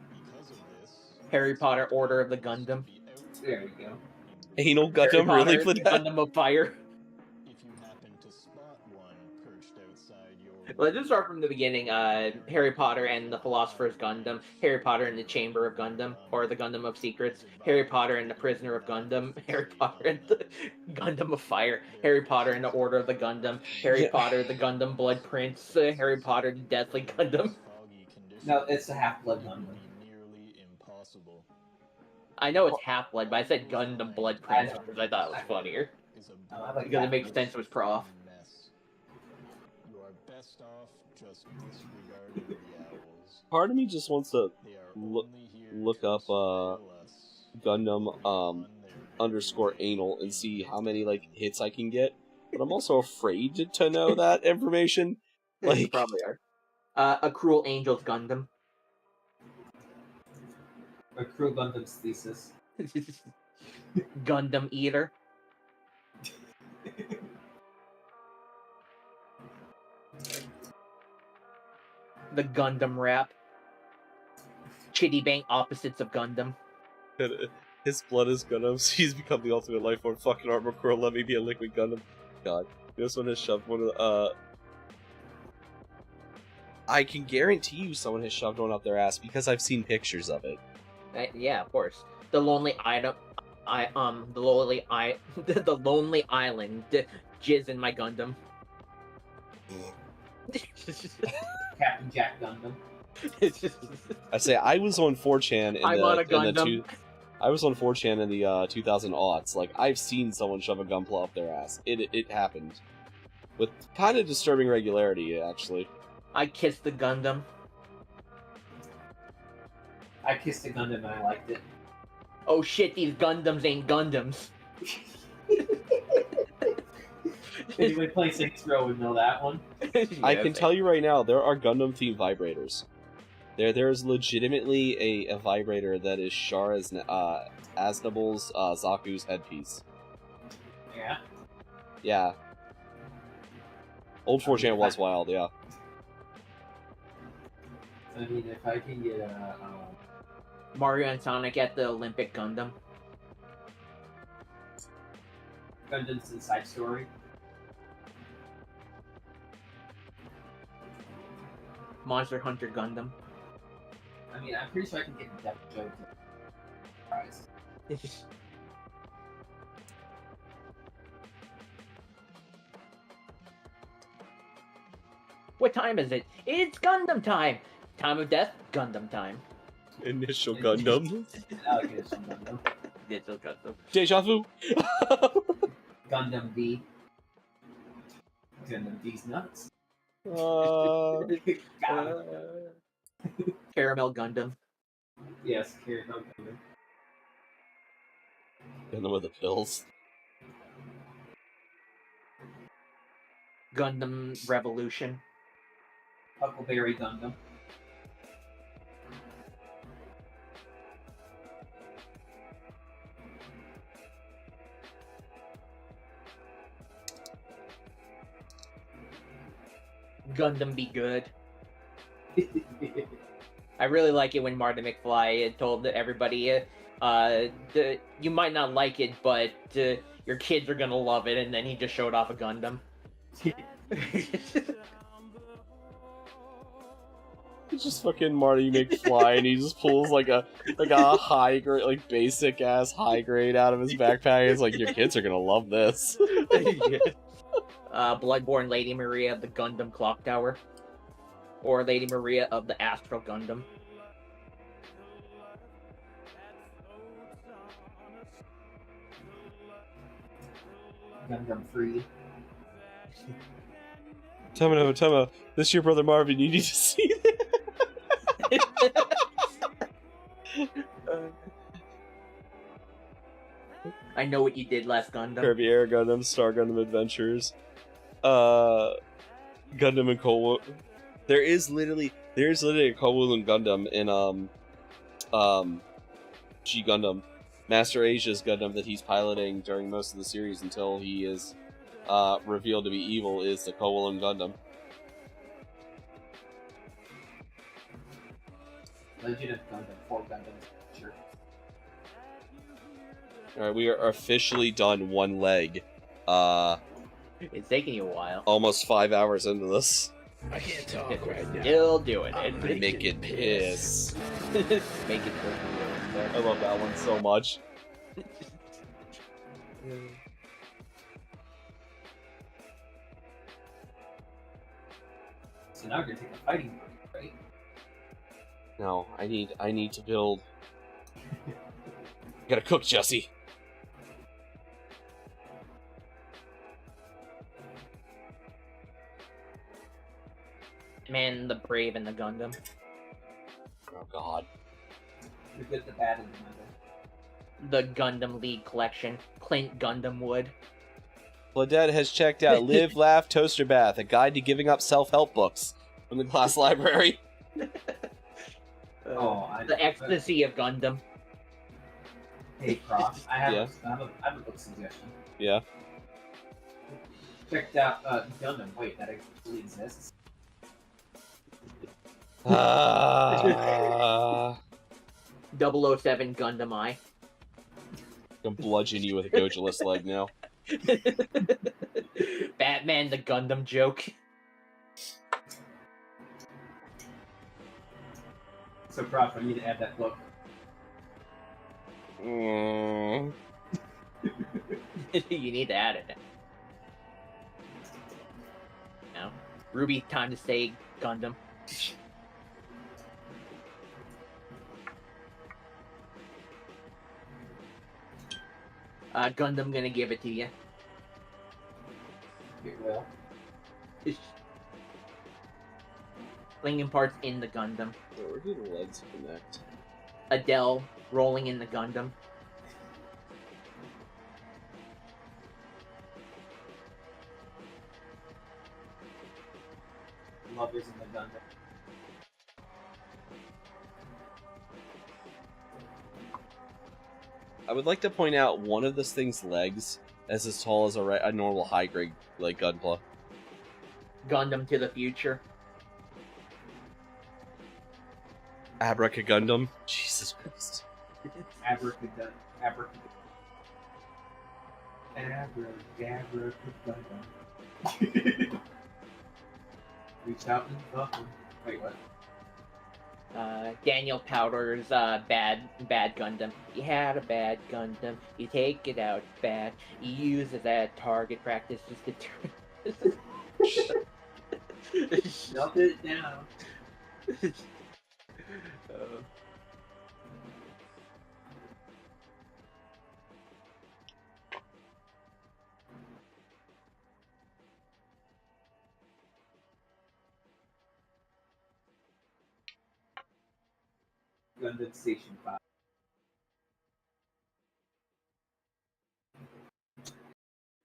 Because of this, Harry Potter Order of the Gundam. There we go. Anal Gundam, really for that? Gundam of Fire. If you happen to spot one perched outside your... Let's just start from the beginning. Harry Potter and the Philosopher's Gundam. Harry Potter and the Chamber of Gundam. Or the Gundam of Secrets. Harry Potter and the Prisoner of Gundam. Harry Potter and the Gundam of Fire. Harry Potter and the Order of the Gundam. Harry Potter, the Gundam Blood Prince. Harry Potter, the Deathly Gundam. No, it's the Half-Blood Gundam. Nearly impossible. I know it's Half-Blood, but I said Gundam Blood Prince because I thought it was funnier. Because it makes sense with Prof. You are best off just disregarding the owls. Part of me just wants to look up Gundam _anal and see how many like hits I can get, but I'm also afraid to know that information. Like, You probably are. A Cruel Angel's Gundam. A Cruel Gundam's Thesis. Gundam Eater. The Gundam Rap. Chitty Bang Opposites of Gundam. his blood is Gundam. He's become the ultimate life form. Fucking Armor Core. Let me be a liquid Gundam. God, this one has shoved one of the. I can guarantee you someone has shoved one up their ass because I've seen pictures of it. Yeah, of course. The Lonely the Lonely Island. Jizz in my Gundam. Captain Jack Gundam. I say I was on 4chan I was on 4chan in the 2000 aughts. Like, I've seen someone shove a gunpla up their ass. It happened with kind of disturbing regularity, actually. I kissed the Gundam. I kissed a Gundam and I liked it. Oh shit, these Gundams ain't Gundams. Anybody play Saints Row would know that one. I can tell you right now, there are Gundam-themed vibrators. There's legitimately a vibrator that is Shar Aznable's Zaku's headpiece. Yeah? Yeah. Old 4chan was wild, yeah. I mean, if I can get Mario and Sonic at the Olympic Gundam. Gundam's Inside Story. Monster Hunter Gundam. I mean, I'm pretty sure I can get the depth joke. Prize. What time is it? It's Gundam time! Time of death? Gundam time. Initial Gundam. I like Initial Gundam. Initial Gundam. Deja vu! Gundam D. Gundam D's nuts. Caramel Gundam. Yes, Caramel Gundam. Gundam with the pills. Gundam Revolution. Huckleberry Gundam. Gundam be good. I really like it when Marty McFly told everybody, you might not like it, but your kids are gonna love it, and then he just showed off a Gundam. It's just fucking Marty McFly, and he just pulls like a high grade, like basic ass high grade out of his backpack. It's like, your kids are gonna love this. Bloodborne Lady Maria of the Gundam Clock Tower, or Lady Maria of the Astral Gundam. Gundam Free. Tama, this is your brother Marvin. You need to see this. I know what you did last Gundam. Kirby Air Gundam, Star Gundam Adventures, Gundam and Kowu. There's literally a Kowloon Gundam in G Gundam, Master Asia's Gundam that he's piloting during most of the series until he is revealed to be evil, is the Kowloon Gundam. Legend of Gundam 4 Gundam. Sure. Alright, we are officially done one leg. It's taking you a while. Almost 5 hours into this. I can't talk right now. Still doing it. Make it piss. Make it piss. I love that one so much. So now we're gonna take a fighting mode, right? No, I need to build. Gotta cook, Jesse. Man, the Brave and the Gundam. Oh god. The good, the bad, and the The Gundam League collection. Clint Gundam Wood. Bladette has checked out Live, Laugh, Toaster Bath, a guide to giving up self-help books from the class library. The Ecstasy of Gundam. Hey, Prof, I have, Yeah. I have a book suggestion. Yeah. Checked out Gundam. Wait, that actually exists. 007 Gundam Eye. I'm bludgeon you with a Gojulus leg now. Batman the Gundam joke. So, Prof, I need to add that book. Mm. You need to add it. Now, Ruby, time to say Gundam. Gundam gonna give it to you. It will. Flinging parts in the Gundam. Where do the legs connect? Adele rolling in the Gundam. Lovers in the Gundam. I would like to point out one of this thing's legs is as tall as a normal high-grade like Gunpla. Gundam to the future. Abraca Gundam. Jesus Christ. Abracadabra. Abracadabra Gundam. Reach out and fuck him. Wait, what? Daniel Powder's bad Gundam. You had a bad Gundam. You take it out bad. You use it as target practice just to Shut it down. Gundam Station 5.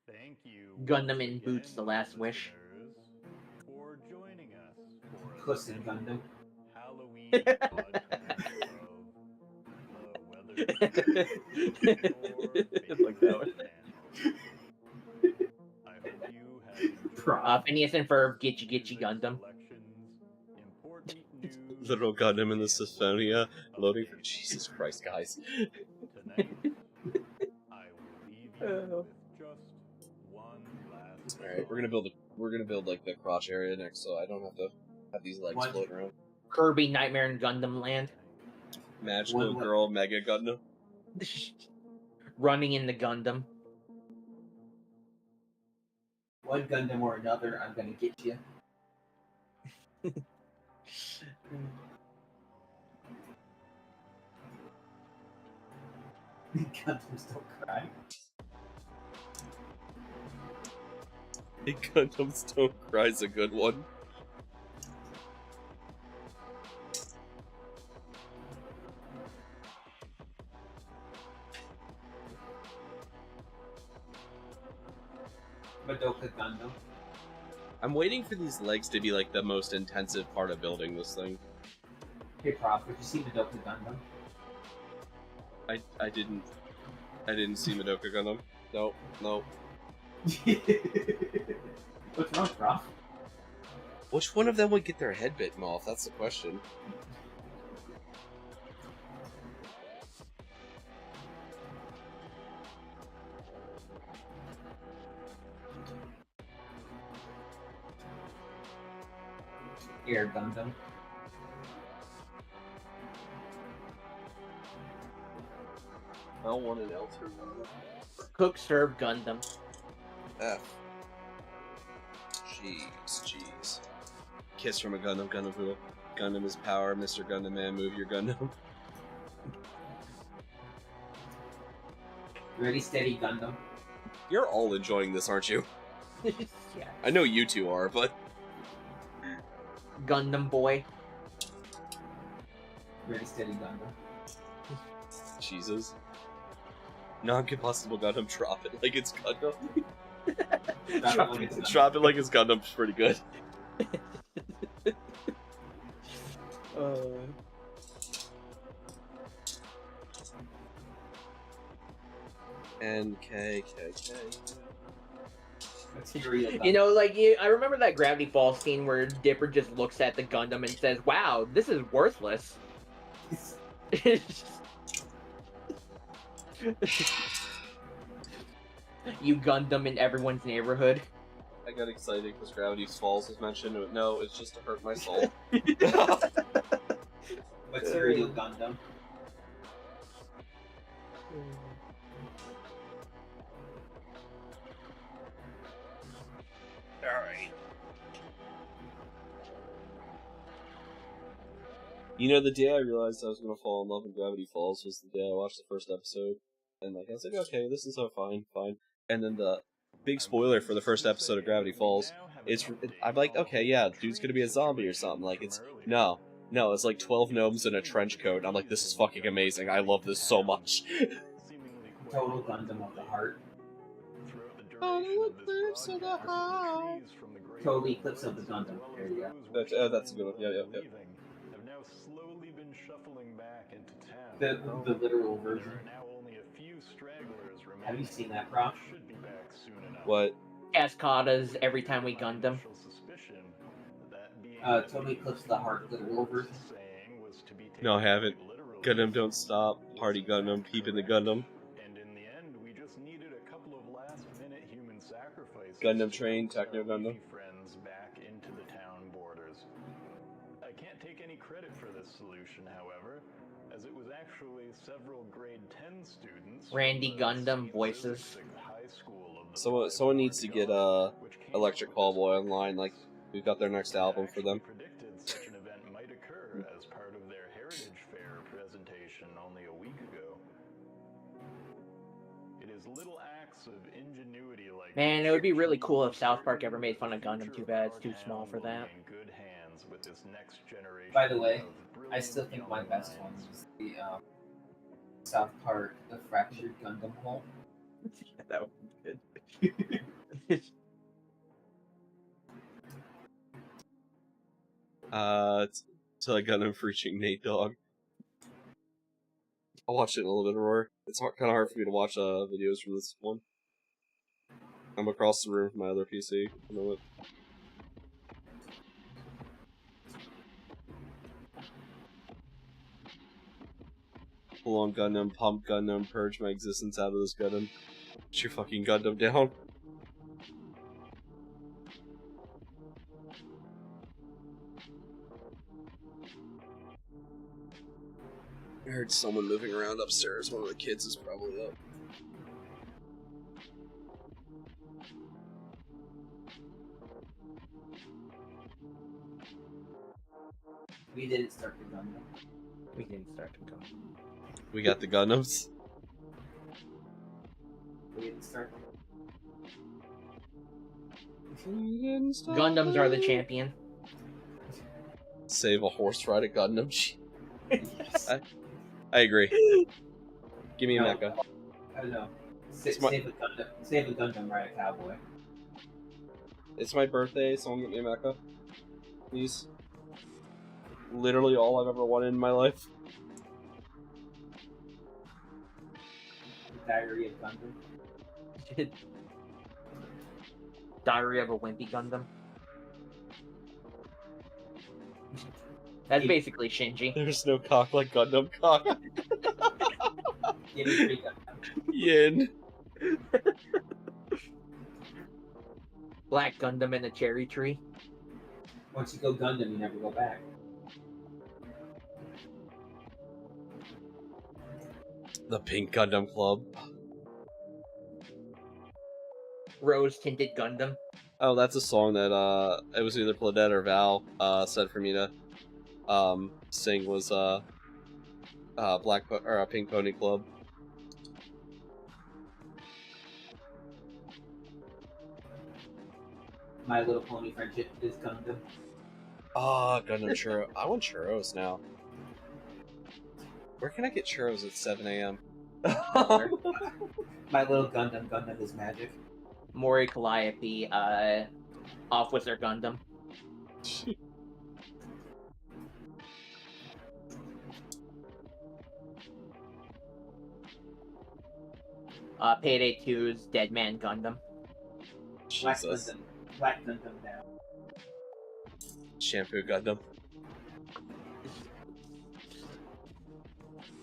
Thank you. Gundam in Boots the Last Wish. For joining us for Puss in Gundam. Halloween podcast of the weather. Like that one. I hope you have enjoyed Phineas and Ferb, Gitchy Gundam. Literal Gundam in the Symphonia, loading for Jesus Christ, guys. Alright, we're gonna build like the crotch area next, so I don't have to have these legs floating around. Kirby Nightmare in Gundam Land. Magical Girl Mega Gundam. Running in the Gundam. One Gundam or another, I'm gonna get you. Gundams don't cry. Gundams Don't Cry is a good one. Madoka Gundam. I'm waiting for these legs to be like the most intensive part of building this thing. Hey Prof, did you see Madoka Gundam? I didn't see Madoka Gundam. No. What's wrong, Prof? Which one of them would get their head bitten off? That's the question. Air Gundam. L1 and L2 Gundam. Cook Serve Gundam. F. Jeez. Kiss from a Gundam, Gundam Poodle. Gundam is power, Mr. Gundam Man, move your Gundam. Ready, steady, Gundam. You're all enjoying this, aren't you? Yeah. I know you two are, but... Gundam Boy. Ready, steady, Gundam. Jesus. Non-combustible Gundam, drop it like it's Gundam. Drop it like it's Gundam's pretty good. NKKK. You know, like, I remember that Gravity Falls scene where Dipper just looks at the Gundam and says, "Wow, this is worthless." You Gundam in everyone's neighborhood. I got excited because Gravity Falls was mentioned. No, it's just to hurt my soul. Material Gundam. Alright. You know, the day I realized I was going to fall in love with Gravity Falls was the day I watched the first episode. And like I was like, okay, this is so fine. And then the big spoiler for the first episode of Gravity Falls, I'm like, okay, yeah, dude's going to be a zombie or something. Like, no, it's like 12 gnomes in a trench coat. And I'm like, this is fucking amazing. I love this so much. Total Gundam of the heart. Total Eclipse of the Gundam. There you go. That's a good one. Yeah. Have now slowly been shuffling back into town. The literal version. There are now only a few stragglers remaining. Have you seen that, Prof? Should be back soon enough. What? Cascadas every time we Gundam. Total Eclipse of the heart, literal version. No, I haven't. Gundam Don't Stop, Party Gundam, Peep in the Gundam. And in the end, we just needed a couple of last-minute human sacrifices. Gundam Train, Techno Gundam. Friends back into the town borders. I can't take any credit for this solution, however, as it was actually several grade 10 students. Randy Gundam voices. Someone needs to get Electric Callboy online. Like, we've got their next album for them. Such an event might occur as part of their Heritage Fair presentation only a week ago. It is little acts of ingenuity like Man, it would be really cool if South Park ever made fun of Gundam. Too bad it's too small for that. good hands with this next generation. By the way, I still think my best one is the South Park, the Fractured Gundam Hole. Yeah, that would be good. Till I got him reaching Nate Dogg. I'll watch it in a little bit more. It's kind of hard for me to watch videos from this one. I'm across the room from my other PC at the moment. Pull on Gundam, pump Gundam, purge my existence out of this Gundam. Put your fucking Gundam down. I heard someone moving around upstairs. One of the kids is probably up. We didn't start the Gundam. We didn't start the Gundam. We got the Gundams. We didn't start. Gundams are the champion. Save a horse ride a Gundam. Yes. I agree. Give me a mecha. I don't know. Save a Gundam, ride a cowboy. It's my birthday, someone get me a mecha. Please. Literally all I've ever wanted in my life. Diary of Gundam. Diary of a Wimpy Gundam. That's basically Shinji. There's no cock like Gundam cock. Give me 3 Gundam. Yin. Black Gundam and a cherry tree. Once you go Gundam, you never go back. The Pink Gundam Club. Rose Tinted Gundam. Oh, that's a song that it was either Claudette or Val said for me to sing was Pink Pony Club. My Little Pony Friendship is Gundam. Ah, Gundam churro. I want churros now. Where can I get churros at 7 a.m.? My Little Gundam is magic. Mori Calliope, Officer Gundam. Payday 2's Dead Man Gundam. Jesus. Black Gundam now. Shampoo Gundam.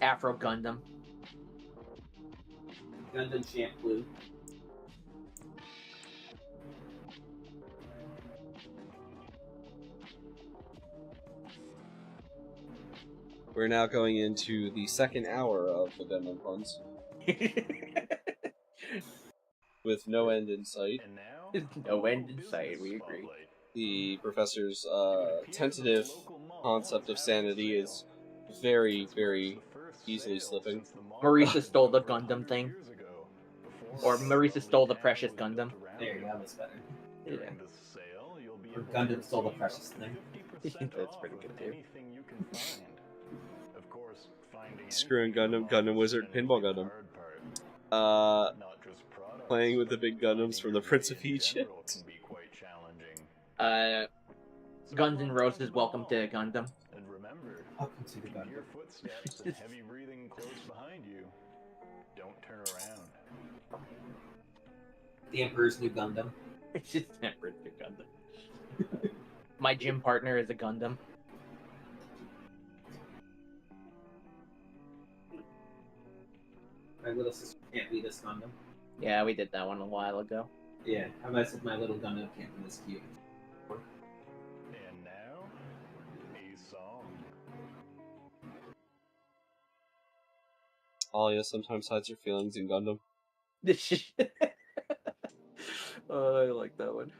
Afro Gundam. Gundam Shampoo. We're now going into the second hour of the Gundam puns. With no end in sight. No end in sight, we agree. The professor's tentative concept of sanity is very, very easily slipping. Marisa stole the Gundam thing. Or Marisa stole the precious Gundam. There you go, that's better. Yeah. Or Gundam stole the precious thing. That's pretty good too. Screwing Gundam, Gundam Wizard, Pinball Gundam. Playing with the big Gundams from the Prince of Egypt. Guns N' Roses, Welcome to Gundam. And remember, Welcome to the Gundam. your footsteps and heavy breathing close behind you. Don't turn around. The Emperor's New Gundam. It's just Emperor's New Gundam. My gym partner is a Gundam. My little sister can't be this Gundam. Yeah, we did that one a while ago. Yeah, how about I said my little Gundam can't be this cute? And now, a song. Alia sometimes hides her feelings in Gundam. Oh, I like that one.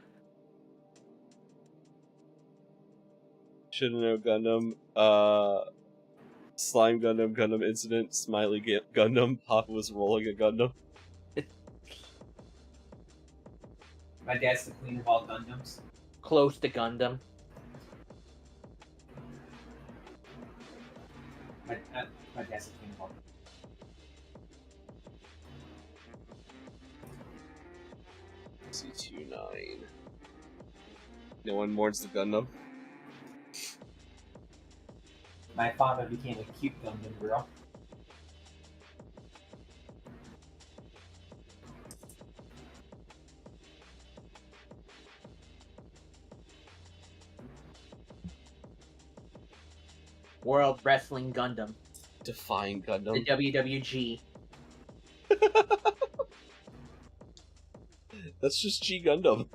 Shoulda known Gundam. Slime Gundam, Gundam Incident, Smiley Gundam, Papa was rolling a Gundam. My dad's the queen of all Gundams. Close to Gundam. My dad's the queen of all C29. No one mourns the Gundam. My father became a cute Gundam girl. World Wrestling Gundam. Defying The Gundam. WWG. That's just G Gundam.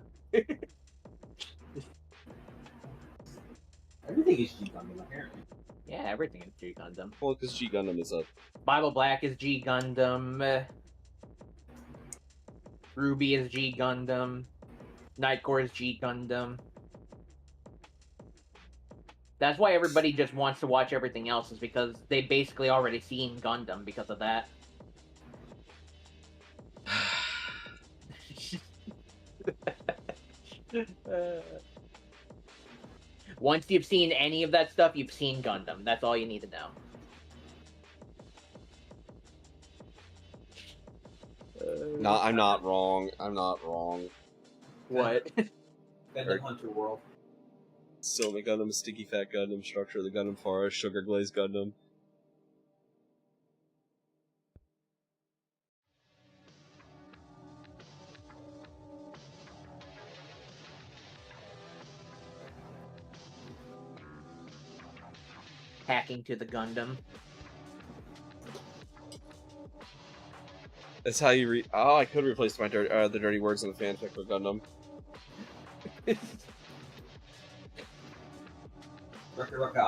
Everything is G Gundam, apparently. Yeah, everything is G Gundam. Well, because G Gundam is a... Bible Black is G Gundam. Ruby is G Gundam. Nightcore is G Gundam. That's why everybody just wants to watch everything else, is because they basically already seen Gundam because of that. Once you've seen any of that stuff, you've seen Gundam. That's all you need to know. No, I'm not wrong. I'm not wrong. What? Gundam Hunter World. Still in the Gundam, Sticky Fat Gundam, Structure of the Gundam Forest, Sugar Glazed Gundam. Hacking to the Gundam. That's how you read. Oh, I could replace my the dirty words in the fanfic with Gundam.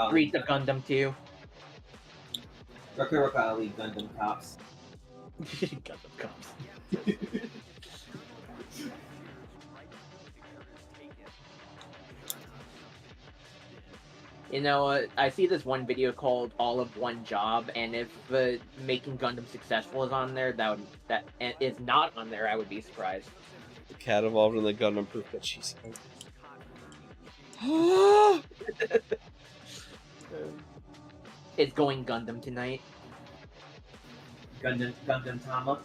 Streets of Gundam 2. Rucka Ali Gundam Cops. Gundam Cops. You know, I see this one video called "All of One Job," and if making Gundam successful is on there, that is not on there, I would be surprised. The cat evolved in the Gundam proof that she's. It's going Gundam tonight. Gundam Tama.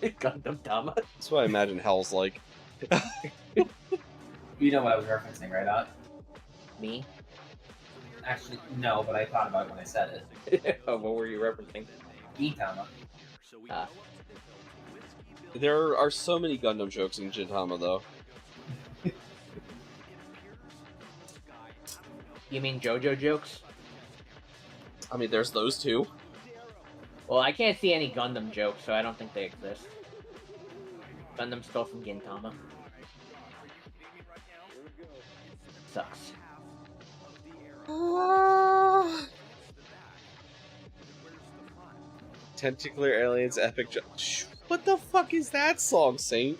Gundam Tama. That's what I imagine hell's like. You know what I was referencing, right, Ott? Me? Actually, no, but I thought about it when I said it. Oh, what were you referencing? Gintama. There are so many Gundam jokes in Gintama, though. You mean JoJo jokes? I mean, there's those two. Well, I can't see any Gundam jokes, so I don't think they exist. Gundam stole from Gintama. Sucks. Tentacular Aliens Epic What the fuck is that song, Saint?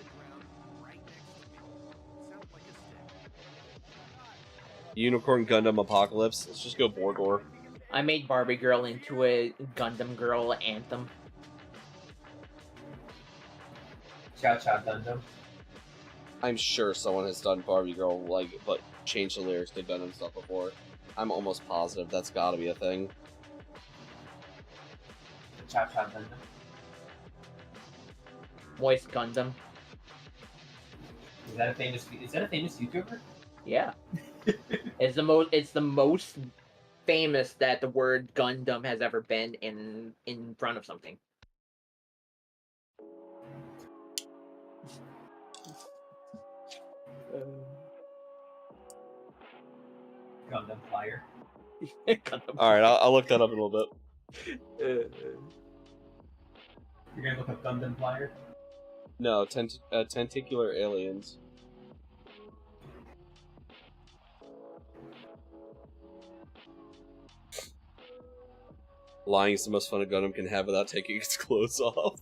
Unicorn Gundam Apocalypse. Let's just go Borgor. I made Barbie Girl into a Gundam Girl anthem. Cha Cha Gundam. I'm sure someone has done Barbie Girl, but changed the lyrics to Gundam stuff before. I'm almost positive that's gotta be a thing. Cha Cha Gundam. Moist Gundam. Is that a famous YouTuber? Yeah. It's the most famous that the word Gundam has ever been in front of something. Gundam Flyer. Alright, I'll look that up in a little bit. You're gonna look up Gundam Flyer? No, Tentacular Aliens. Lying is the most fun a Gundam can have without taking its clothes off.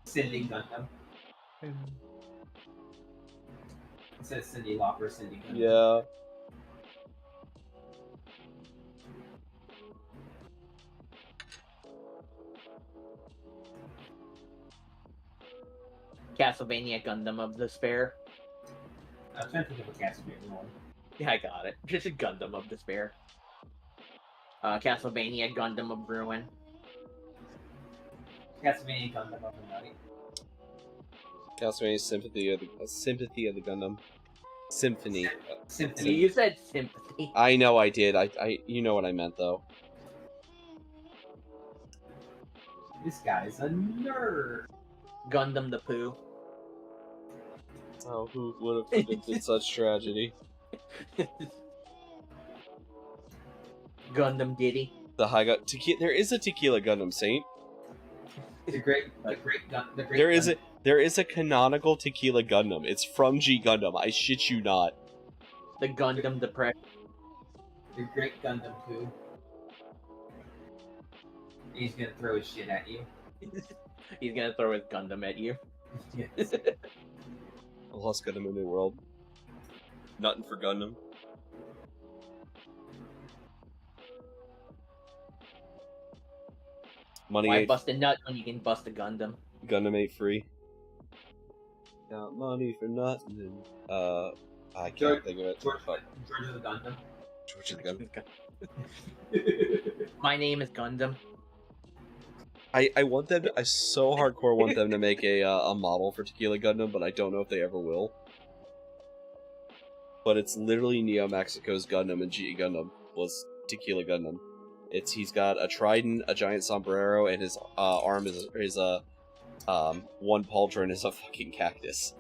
Cindy Gundam. It says Cindy Lauper, Cindy Gundam. Yeah. Castlevania Gundam of Despair. I'm trying to think of a Castlevania one. Yeah, I got it. Just a Gundam of Despair. Castlevania Gundam of Ruin. Castlevania Gundam of the Night. Castlevania Sympathy of the Gundam. Symphony. Symphony. You said sympathy. I know I did. You know what I meant though. This guy's a nerd. Gundam the Pooh. Oh, who would have predicted such tragedy? Gundam Diddy. The high gun. There is a Tequila Gundam Saint. The great Gundam. There is a canonical Tequila Gundam. It's from G Gundam. I shit you not. The Gundam Depression. The great Gundam poo. He's gonna throw his shit at you. He's gonna throw his Gundam at you. Yes. I lost Gundam in New World. Nothing for Gundam. Money Why ain't bust a nut when you can bust a Gundam? Gundam ain't free. Got money for nothing. I can't think of it. George of the Gundam. George of the Gundam. My name is Gundam. I want them. I so hardcore want them to make a model for Tequila Gundam, but I don't know if they ever will. But it's literally Neo Mexico's Gundam, and GE Gundam was Tequila Gundam. He's got a trident, a giant sombrero, and his arm is one pauldron is a fucking cactus.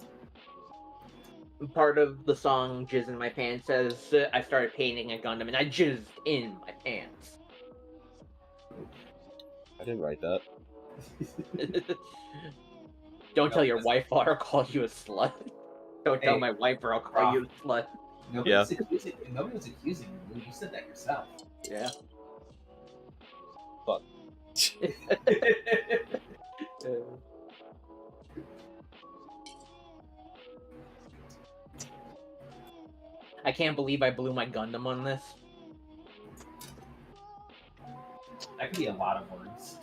Part of the song "Jizz in My Pants" says, "I started painting a Gundam and I jizzed in my pants." I didn't write that. Don't tell your wife or I'll call you a slut. Don't tell my wife or I'll call you a slut. Nobody was accusing you. You said that yourself. Yeah. Fuck. I can't believe I blew my Gundam on this. That could be a lot of words.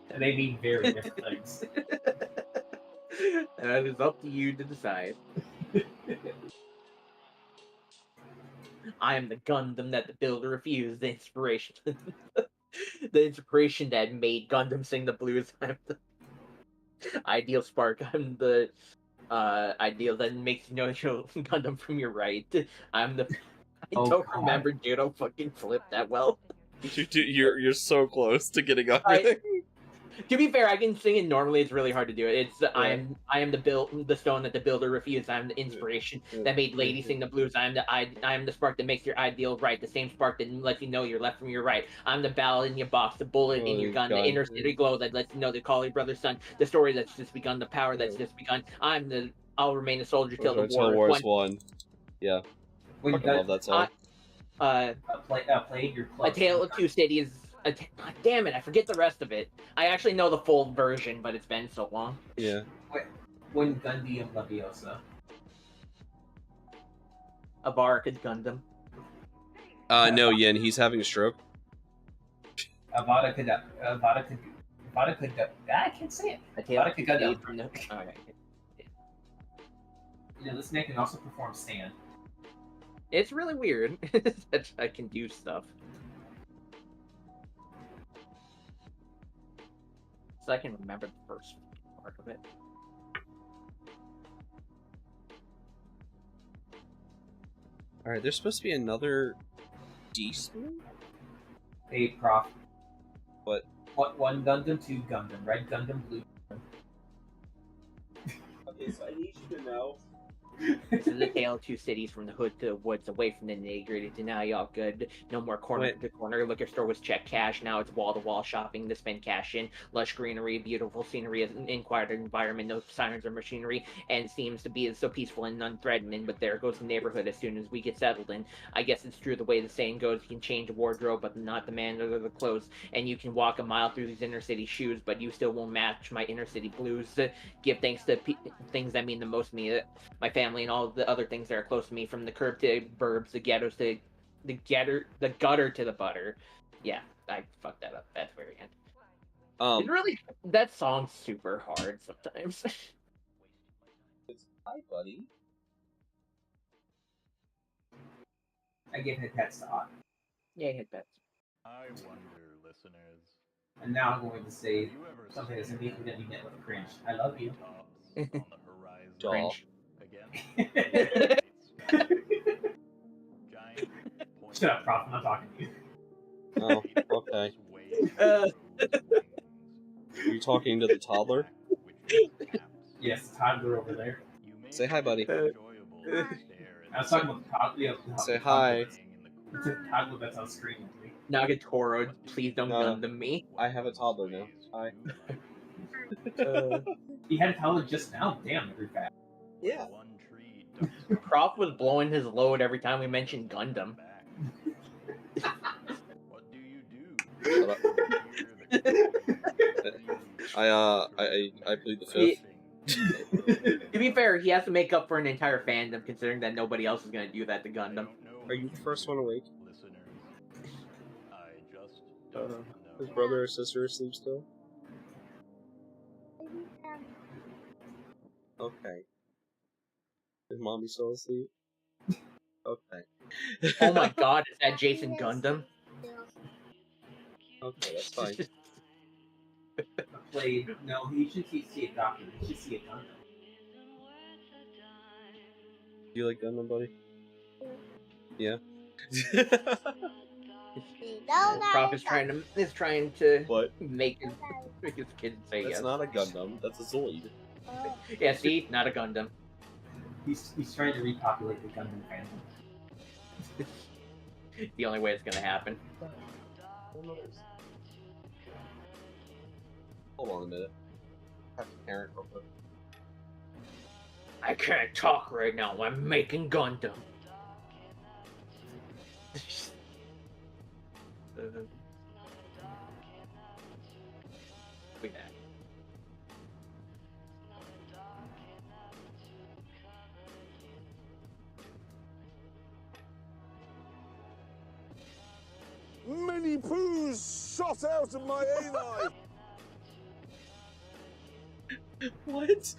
And they mean very different things. That is up to you to decide. I am the Gundam that the builder refused. The inspiration, the inspiration that made Gundam sing the blues. I'm the ideal spark. I'm the ideal that makes you know your Gundam from your right. I'm the. I don't remember Judo fucking flip that well. You're so close to getting everything. To be fair, I can sing it normally. It's really hard to do it. It's I am the stone that the builder refused. I'm the inspiration that made lady sing the blues. I am the spark that makes your ideal right. The same spark that lets you know your left from your right. I'm the ballad in your box, the bullet in your gun, the inner city glow that lets you know the Collie brother's son, the story that's just begun, the power that's just begun. I'll remain a soldier till the war is won. Yeah, I love that song. Played your A Tale of Two Cities. Damn it, I forget the rest of it. I actually know the full version, but it's been so long. Yeah. When Gundam Leviosa. Abaraka Gundam. No, Yin, he's having a stroke. I can't say it. Avada Gundam. Okay. You know, this man can also perform stand. It's really weird that I can do stuff. So I can remember the first part of it. Alright, there's supposed to be another D-spoon? Hey, Prof. What? One Gundam, two Gundam. Red Gundam, blue Gundam. Okay, so I need you to know. This is a tale of two cities, from the hood to the woods, away from the nitty-gritty to now y'all good. No more corner to corner. Liquor store was check cash. Now it's wall-to-wall shopping to spend cash in. Lush greenery, beautiful scenery, an quiet environment, no sirens or machinery, and seems to be so peaceful and unthreatening. But there goes the neighborhood as soon as we get settled in. I guess it's true the way the saying goes, you can change a wardrobe, but not the man or the clothes. And you can walk a mile through these inner city shoes, but you still won't match my inner city blues. Give thanks to things that mean the most to me. My family and all the other things that are close to me, from the curb to burbs, the ghettos to the gutter to the butter. Yeah, I fucked that up at the very end. It really, that song's super hard sometimes. Hi, buddy. I give hit pets to Ott. Yeah, hit pets. I wonder, listeners. And now I'm going to say something that's immediately going to be met with cringe. I love you. On the horizon. Cringe. Shut up, Prof. I'm not talking to you. Oh, okay. Are you talking to the toddler? Yes, toddler over there. Say hi, buddy. I was talking about the toddler. Say hi. It's a toddler that's on screen with me. Nagatoro, please don't No. Gundam me. I have a toddler now. Hi. He had a toddler just now. Damn, every fat. Yeah. Prof was blowing his load every time we mentioned Gundam. What do you do? Shut up. I plead the fifth. To be fair, he has to make up for an entire fandom, considering that nobody else is going to do that to Gundam. Are you the first one awake? I just His brother or sister asleep still? Okay. Is mommy still asleep? Okay. Oh my god, is that Jason Gundam? Okay, that's fine. Played. No, he should see a doctor. He should see a Gundam. Do you like Gundam, buddy? Yeah. Prof is trying to What? make his kids say That's yes. not a Gundam. That's a Zoid. Yeah, see, not a Gundam. He's trying to repopulate the Gundam fandom. The only way it's gonna happen. Hold on a minute. I have to parent real quick. I can't talk right now. I'm making Gundam. Wait, Many poos shot out of my ani. What?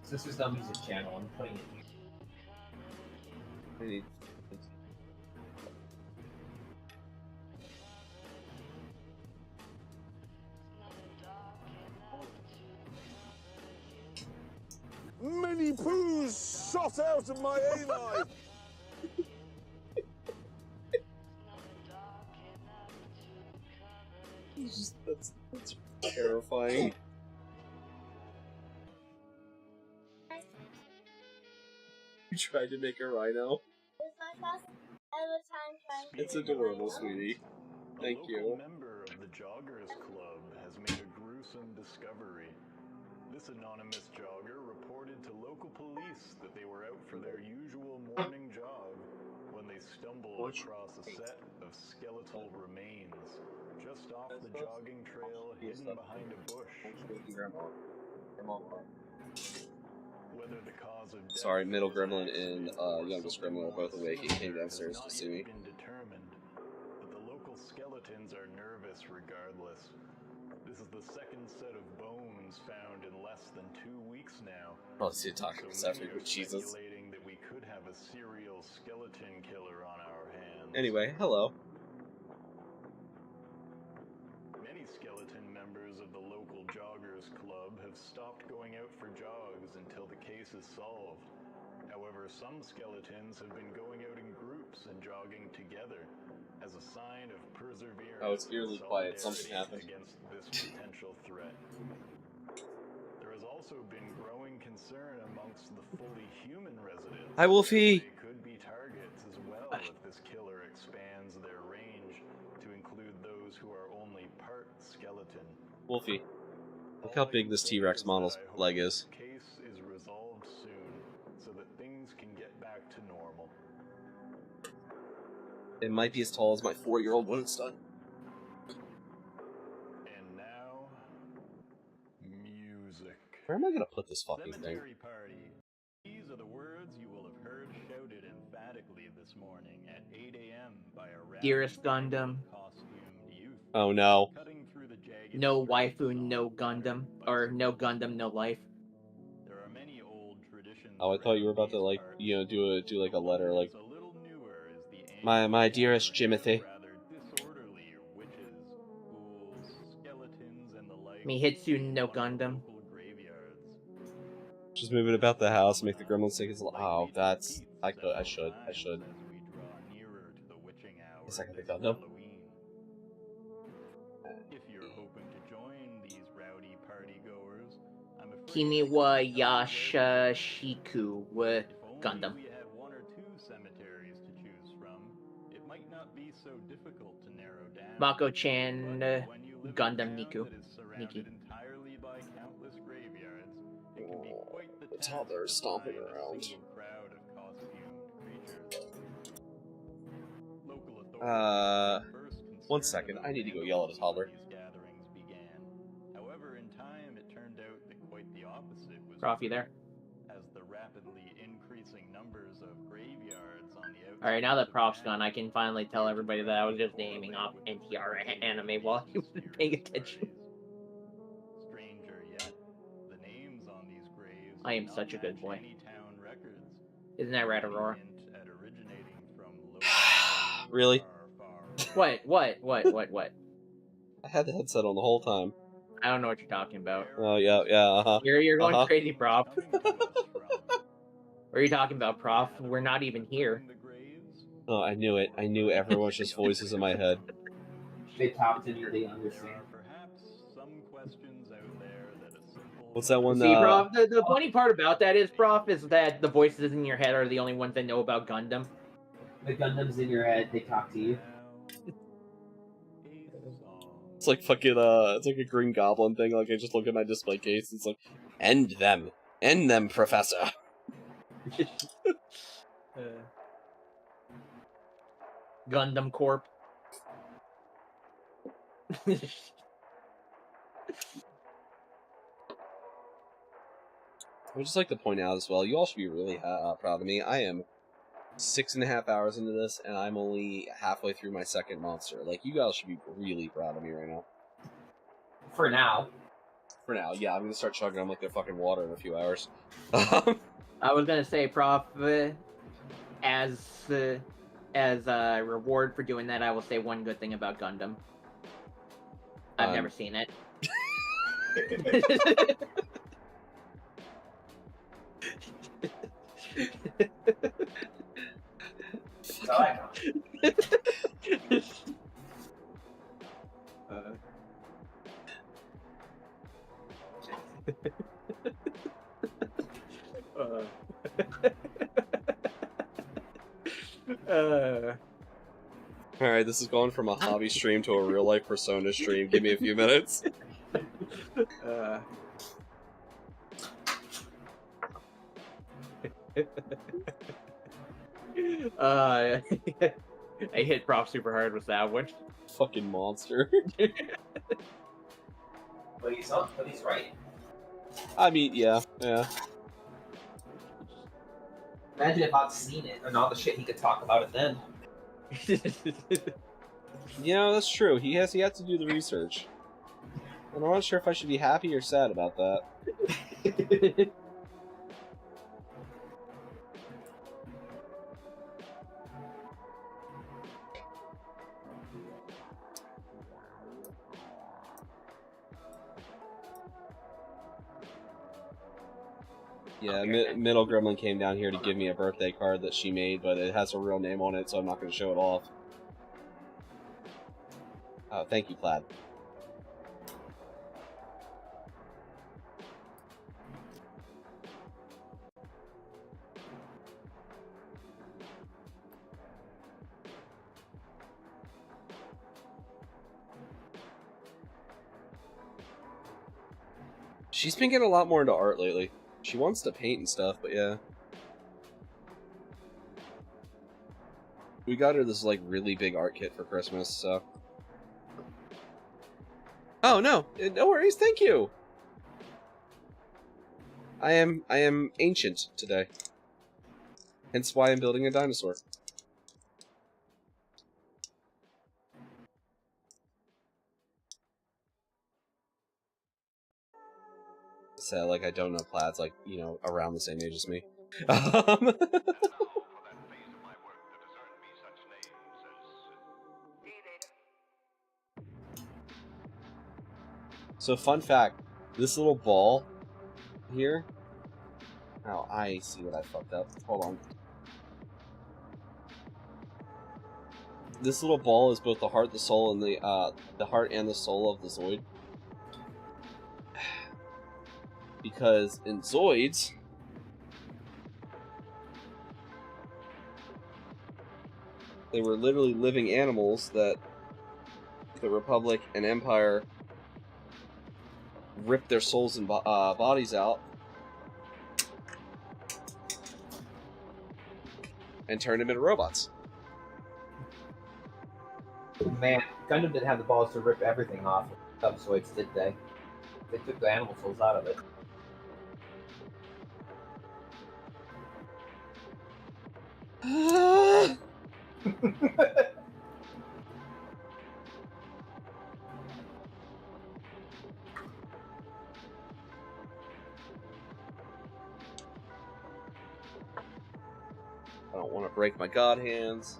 This is not music channel. I'm putting it here. I need. Many poos shot out of my ani. That's terrifying. You tried to make a rhino. It's adorable, sweetie. Thank you. A local member of the Joggers Club has made a gruesome discovery. This anonymous jogger reported to local police that they were out for their usual morning jog when they stumbled across a set of skeletal remains just off the jogging trail hidden behind a bush. Whether the cause of death Sorry, middle gremlin and youngest gremlin are both awake and came downstairs to see me. been determined, but the local skeletons are nervous regardless. This is the second set of bones found in less than 2 weeks now. Probably see a talking this afternoon, but Jesus. Speculating that we could have a serial skeleton killer on our hands. Anyway, hello. Many skeleton members of the local Joggers Club have stopped going out for jogs until the case is solved. However, some skeletons have been going out in groups and jogging together as a sign of perseverance. Oh, it's eerily and quiet. Something solidarity happened. against this potential threat. There has also been growing concern amongst the fully human residents. Hi, Wolfie. They could be targets as well if this killer expands their range to include those who are only part skeleton. Wolfie. Look how big this T-Rex model's leg is. The case is resolved soon so that things can get back to normal. It might be as tall as my 4-year-old when it's done. And now, music. Where am I gonna put this fucking thing? Cemetery party. These are the words you will have heard shouted emphatically this morning at 8 a.m. by a Dearest Gundam. costumed youth. Oh no. Cutting through the jagged No streets waifu, of no Gundam. Or no Gundam, no life. There are many old traditions. Oh, I thought you were about to, like, you know, do like a letter, like, A little newer is the my dearest Jimothy. rather disorderly witches, ghouls, skeletons, and the like. Mihitsu no Gundam. Local graveyards. Just move it about the house, make the gremlins think it's. Oh, that's. I should. As we draw nearer to the witching hour Guess I can this pick up. Nope. Halloween. If you're hoping to join these rowdy partygoers, I'm Kimiwa Yashashiku Gundam. We had one or two cemeteries to choose from. It might not be so difficult to narrow down. Mako-chan When you live in a Gundam town Niku. that is surrounded entirely by countless graveyards, it can be quite the task Toddler's to stomping find around. a single crowd of costumed creatures. Local authorities 1 second. I need to go yell at a toddler. these gatherings began. However, in time, it turned out that quite the opposite was Prof, you there? as the rapidly increasing numbers of graveyards on the outside. Alright, now that Prof's gone, I can finally tell everybody that I was just naming off NTR anime while he was paying attention. Stranger yet, the names on these graves I am do such a not good match boy. any town records. Isn't that right, Aurora? Hint at originating from Really? What? I had the headset on the whole time. I don't know what you're talking about. Oh, yeah, uh-huh. You're going Uh-huh. crazy, Prof. What are you talking about, Prof? We're not even here. Oh, I knew it. I knew everyone's just voices in my head. They talk to you, they understand. What's that one? See, Prof, the funny part about that is, Prof, is that the voices in your head are the only ones that know about Gundam. The Gundams in your head, they talk to you. It's like fucking, it's like a Green Goblin thing. Like, I just look at my display case, it's like, end them. End them, Professor. Gundam Corp. I would just like to point out as well, you all should be really proud of me. I am 6.5 hours into this, and I'm only halfway through my second monster. Like, you guys should be really proud of me right now. For now. For now, yeah, I'm gonna start chugging them like they're fucking water in a few hours. I was gonna say, Prof, as a reward for doing that, I will say one good thing about Gundam. I've never seen it. So I know. Alright, this is going from a hobby stream to a real-life Persona stream. Give me a few minutes. I hit Prof super hard with that one. Fucking monster. But he's up, but he's right. I mean, yeah. Imagine if I'd seen it and all the shit he could talk about it then. Yeah, that's true. He has to do the research. And I'm not sure if I should be happy or sad about that. Yeah, Middle Gremlin came down here to give me a birthday card that she made, but it has a real name on it, so I'm not going to show it off. Oh, thank you, Plaid. She's been getting a lot more into art lately. She wants to paint and stuff, but yeah. We got her this, like, really big art kit for Christmas, so... Oh, no! No worries, thank you! I am ancient today. Hence why I'm building a dinosaur. So, like, I don't know Plaid's, like, you know, around the same age as me. So, fun fact, this little ball here... Oh, I see what I fucked up. Hold on. This little ball is both the heart, the soul, and the heart and the soul of the Zoid. Because in Zoids, they were literally living animals that the Republic and Empire ripped their souls and bodies out and turned them into robots. Man, Gundam didn't have the balls to rip everything off of Subzoids, did they? They took the animal souls out of it. I don't want to break my god hands.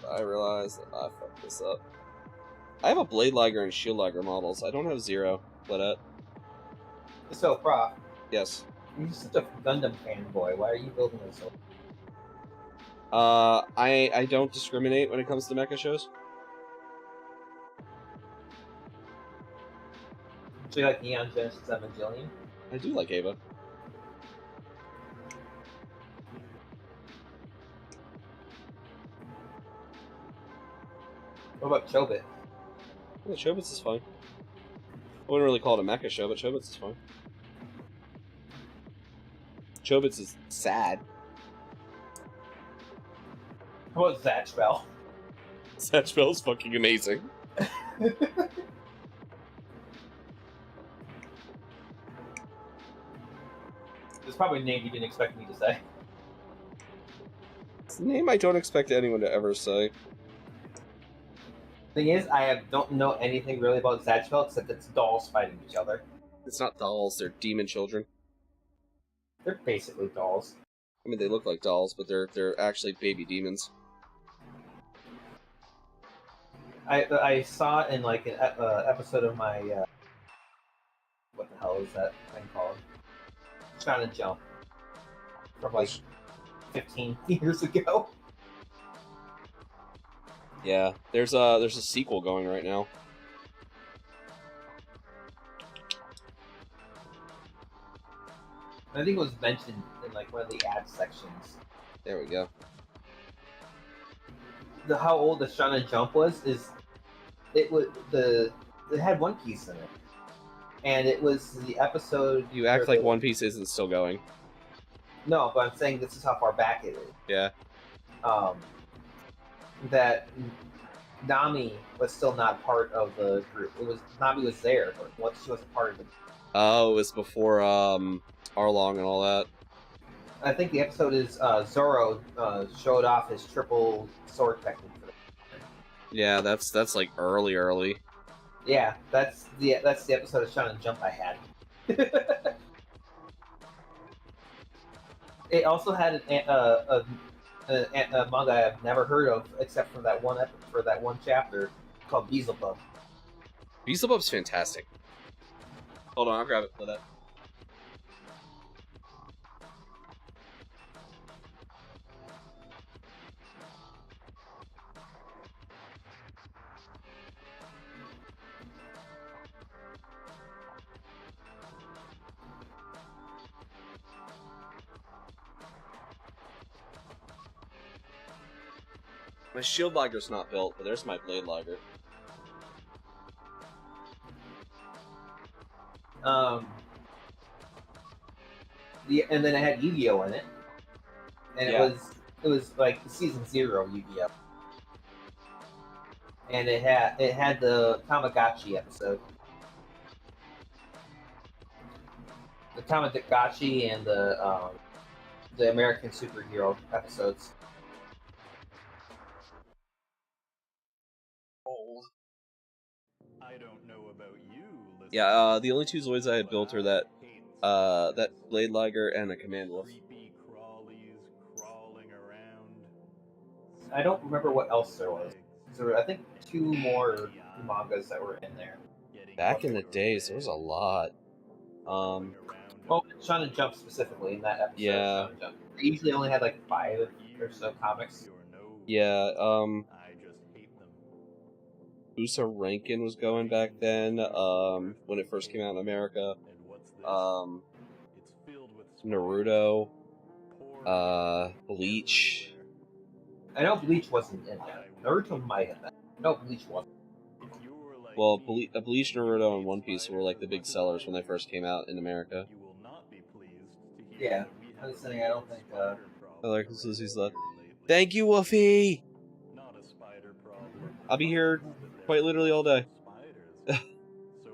But I realize that I fucked this up. I have a Blade Liger and Shield Liger models. I don't have Zero. But So, Prof, yes. you're such a Gundam fanboy. Why are you building this? I don't discriminate when it comes to mecha shows. So you like Neon Genesis Evangelion? I do like Ava. What about Chobit? Yeah, Chobits is fine. I wouldn't really call it a mecha show, but Chobits is fine. Chobits is sad. How about Zatchbell? Zatchbell is fucking amazing. It's probably a name you didn't expect me to say. It's a name I don't expect anyone to ever say. Thing is, don't know anything really about Zatchbell except it's dolls fighting each other. It's not dolls, they're demon children. They're basically dolls. I mean, they look like dolls, but they're actually baby demons. I saw it in like an episode of my what the hell is that thing called? Trying to Jump from like 15 years ago. Yeah, there's a sequel going right now. I think it was mentioned in like one of the ad sections. There we go. How old the Shonen Jump was is it had One Piece in it, and it was the episode. You act like One Piece isn't still going. No, but I'm saying this is how far back it is. Yeah. That Nami was still not part of the group. Nami was there, but she wasn't part of it. Oh, it was before Arlong and all that. I think the episode is Zoro showed off his triple sword technique. Yeah, that's like early. Yeah, that's the episode of Shonen Jump I had. It also had a manga I've never heard of except for that one chapter called Beelzebub. Beelzebub's fantastic. Hold on, I'll grab it for that. My Shield Liger's not built, but there's my Blade Liger. And then it had Yu-Gi-Oh in it, and Yeah. it was like season 0 Yu-Gi-Oh, and it had the Tamagotchi episode, the Tamagotchi and the American Superhero episodes. I don't know about you. Yeah, the only two Zoids I had built are that Blade Liger and a Command Wolf. I don't remember what else there was. There were, I think, 2 more mangas that were in there. Back in the days, there was a lot. Well, Shonen Jump specifically in that episode. Yeah. Of Shonen Jump. They usually only had like 5 or so comics. Yeah. Usa Rankin was going back then, when it first came out in America. Naruto, Bleach. I know Bleach wasn't in there. Naruto might have been. No, Bleach wasn't. Well, Bleach, Naruto, and One Piece were like the big sellers when they first came out in America. Yeah, I was saying I don't think. I like Susie's left. Thank you, Woofy. I'll be here quite literally all day. So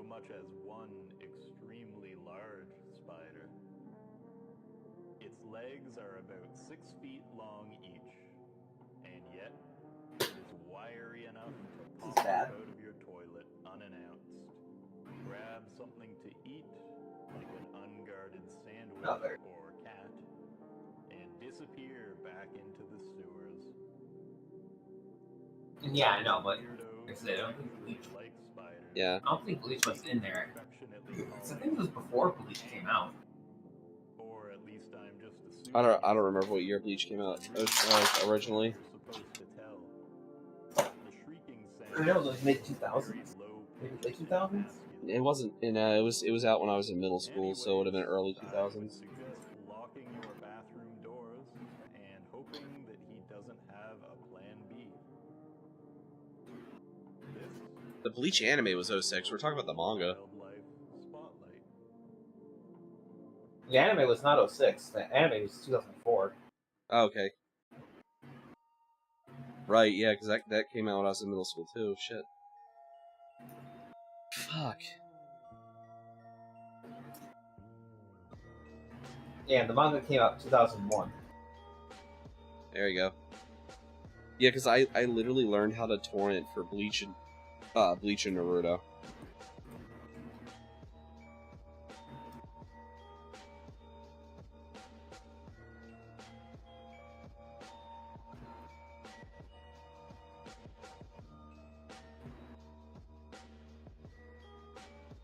much as one extremely large spider. Its legs are about 6 feet long each, and yet it is wiry enough to pop out of your toilet unannounced, grab something to eat, like an unguarded sandwich or cat, and disappear back into the sewers. Yeah, I know, but like I said, I don't think Bleach. Yeah. I don't think Bleach was in there. I think it was before Bleach came out. Or at least I'm just I don't remember what year Bleach came out originally. I know it was mid 2000s. Maybe late 2000s. It wasn't in. It was out when I was in middle school, so it would have been early 2000s. Locking your bathroom doors and hoping that he doesn't have a plan B. The Bleach anime was 06. We're talking about the manga. The anime was not 06. The anime was 2004. Oh, okay. Right, yeah, because that came out when I was in middle school too. Shit. Fuck. Yeah, the manga came out in 2001. There you go. Yeah, because I literally learned how to torrent for Bleach and Naruto.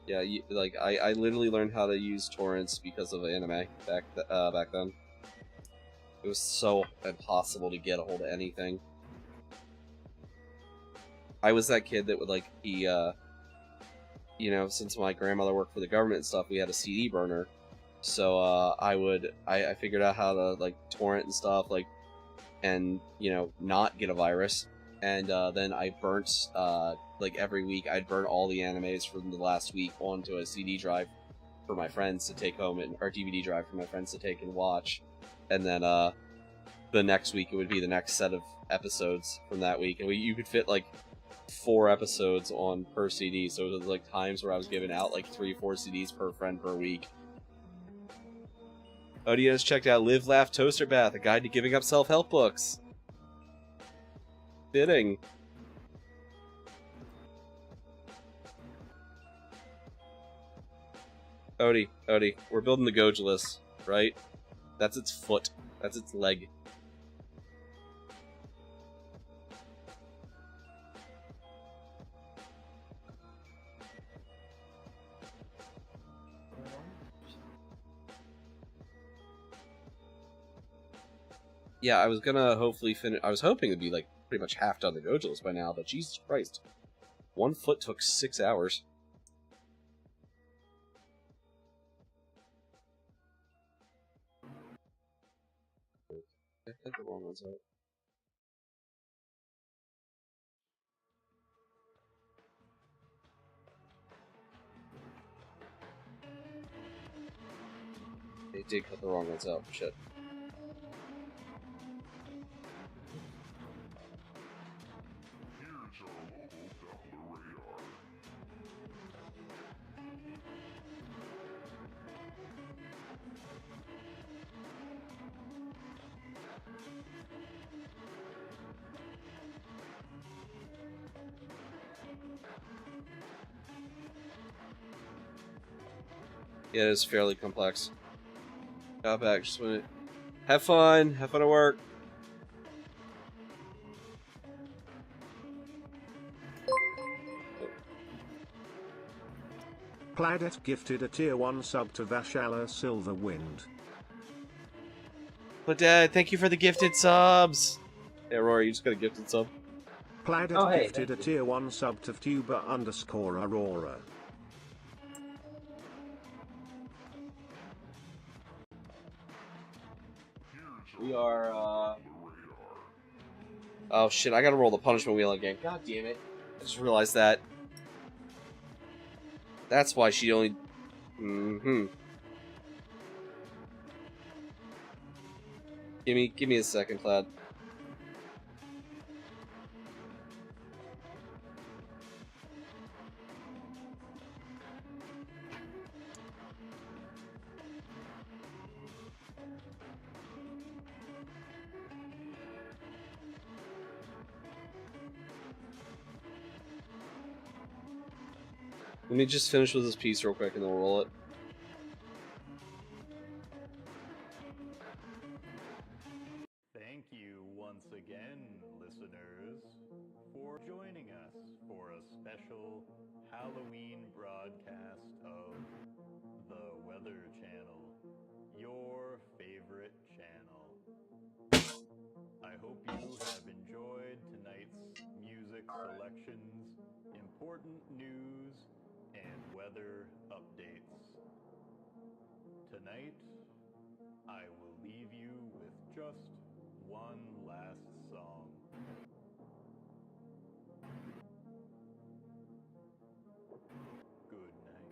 Yeah, I literally learned how to use torrents because of anime back then. It was so impossible to get a hold of anything. I was that kid that would since my grandmother worked for the government and stuff, we had a CD burner. So I figured out how to torrent and stuff, and not get a virus. And then I burnt every week I'd burn all the animes from the last week onto a CD drive for my friends to take home, or DVD drive for my friends to take and watch. And then the next week it would be the next set of episodes from that week, and you could fit 4 episodes on per CD. So it was times where I was giving out 3 or 4 CDs per friend per week. ODS checked out Live, Laugh, Toaster Bath, a guide to giving up self-help books. Fitting. Odie, we're building the Gojulus, right? That's its foot. That's its leg. Yeah, I was gonna hopefully finish. I was hoping it'd be pretty much half done the Gojulus by now, but Jesus Christ. 1 foot took 6 hours. I think the wrong one's out. They did cut the wrong ones out. Shit. Yeah, it is fairly complex. Got back, just went. Have fun at work. Pladet gifted a tier 1 sub to Vashala Silverwind. But Dad, thank you for the gifted subs. Yeah, Rory, you just got a gifted sub. Planet Oh, hey, gifted a thank you. tier 1 sub to Tuber_Aurora. We are, Oh shit, I gotta roll the punishment wheel again. God damn it. I just realized that. That's why she only... Mm-hmm. Give me a second, Cloud. Let me just finish with this piece real quick and then we'll roll it. Thank you once again, listeners, for joining us for a special Halloween broadcast of the Weather Channel, your favorite channel. I hope you have enjoyed tonight's music selections, important news, and weather updates. Tonight, I will leave you with just one last song. Good night.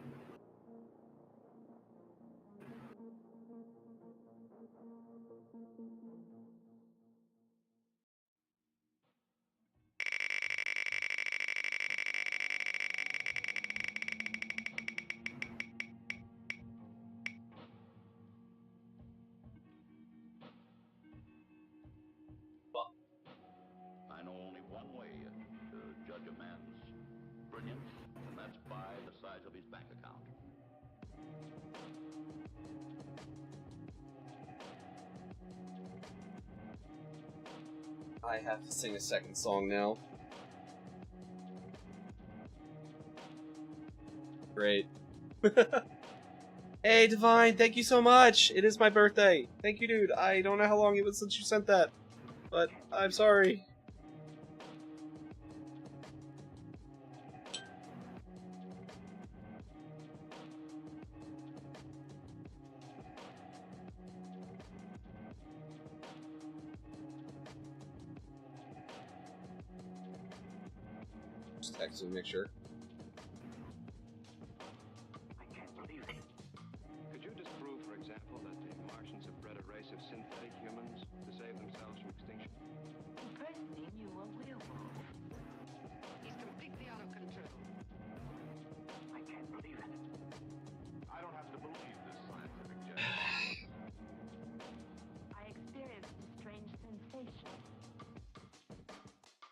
I know only one way to judge a man's brilliance, and that's by the size of his bank account. I have to sing a second song now. Great. Hey, Divine, thank you so much! It is my birthday! Thank you, dude. I don't know how long it was since you sent that, but I'm sorry. Just text and make sure. Could you disprove, for example, that the Martians have bred a race of synthetic humans to save themselves from extinction? Impressing you a werewolf. He's completely out of control. I can't believe it. I don't have to believe this scientific genius. I experienced a strange sensation.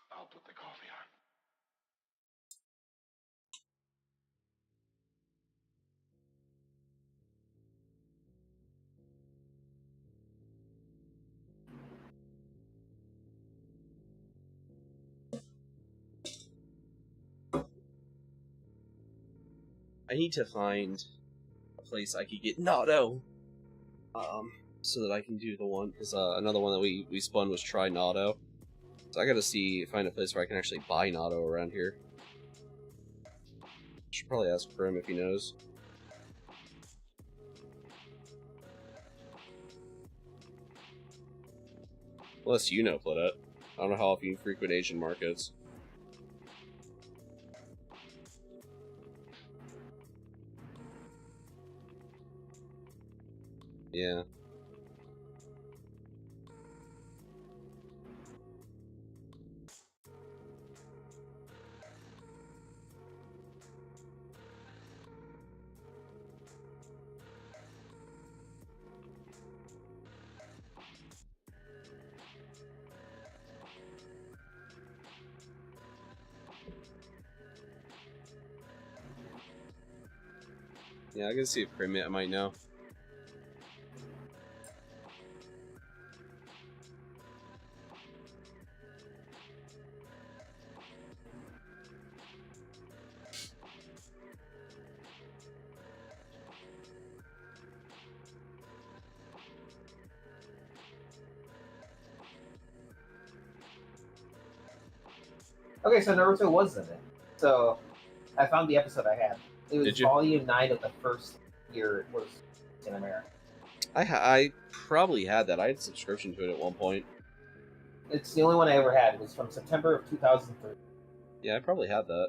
I'll put the coffee on. I need to find a place I could get Notto, so that I can do the one, because another one that we spun was try Notto. So I gotta find a place where I can actually buy Notto around here. Should probably ask Prim if he knows. Unless you know, Plodette. I don't know how often you frequent Asian markets. Yeah. Yeah, I can see if Prim might know. Okay, so Naruto was in it. So I found the episode I had. It was Did you? volume 9 of the first year it was in America. I probably had that. I had a subscription to it at one point. It's the only one I ever had. It was from September of 2003. Yeah, I probably had that.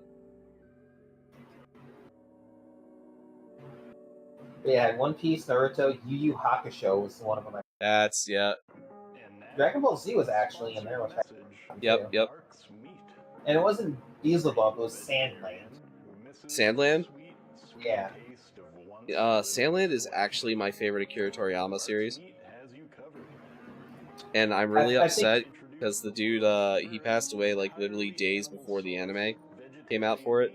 But yeah, One Piece, Naruto, Yu Yu Hakusho was one of them. That's, yeah. Dragon Ball Z was actually in there, which I Yep, yep. And it wasn't Beelzebub, it was Sandland. Sandland? Yeah. Sandland is actually my favorite Akira Toriyama series. And I'm really upset because the dude, he passed away like literally days before the anime came out for it.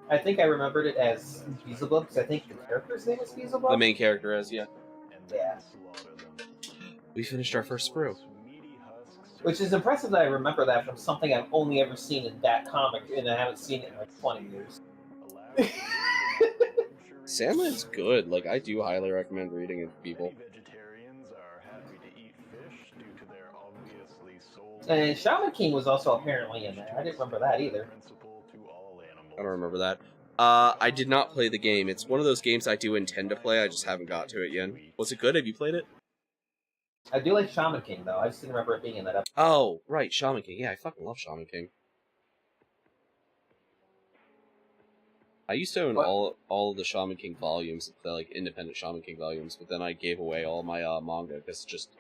I think I remembered it as Beelzebub because I think the character's name is Beelzebub. The main character is, yeah. Yeah. We finished our first sprue. Which is impressive that I remember that from something I've only ever seen in that comic, and I haven't seen it in like 20 years. Sandland's good. Like, I do highly recommend reading it to people. And Shaman King was also apparently in there. I didn't remember that either. I don't remember that. I did not play the game. It's one of those games I do intend to play. I just haven't got to it yet. Was it good? Have you played it? I do like Shaman King, though. I just didn't remember it being in that episode. Oh, right, Shaman King. Yeah, I fucking love Shaman King. I used to own all of the Shaman King volumes, the like independent Shaman King volumes, but then I gave away all my manga because just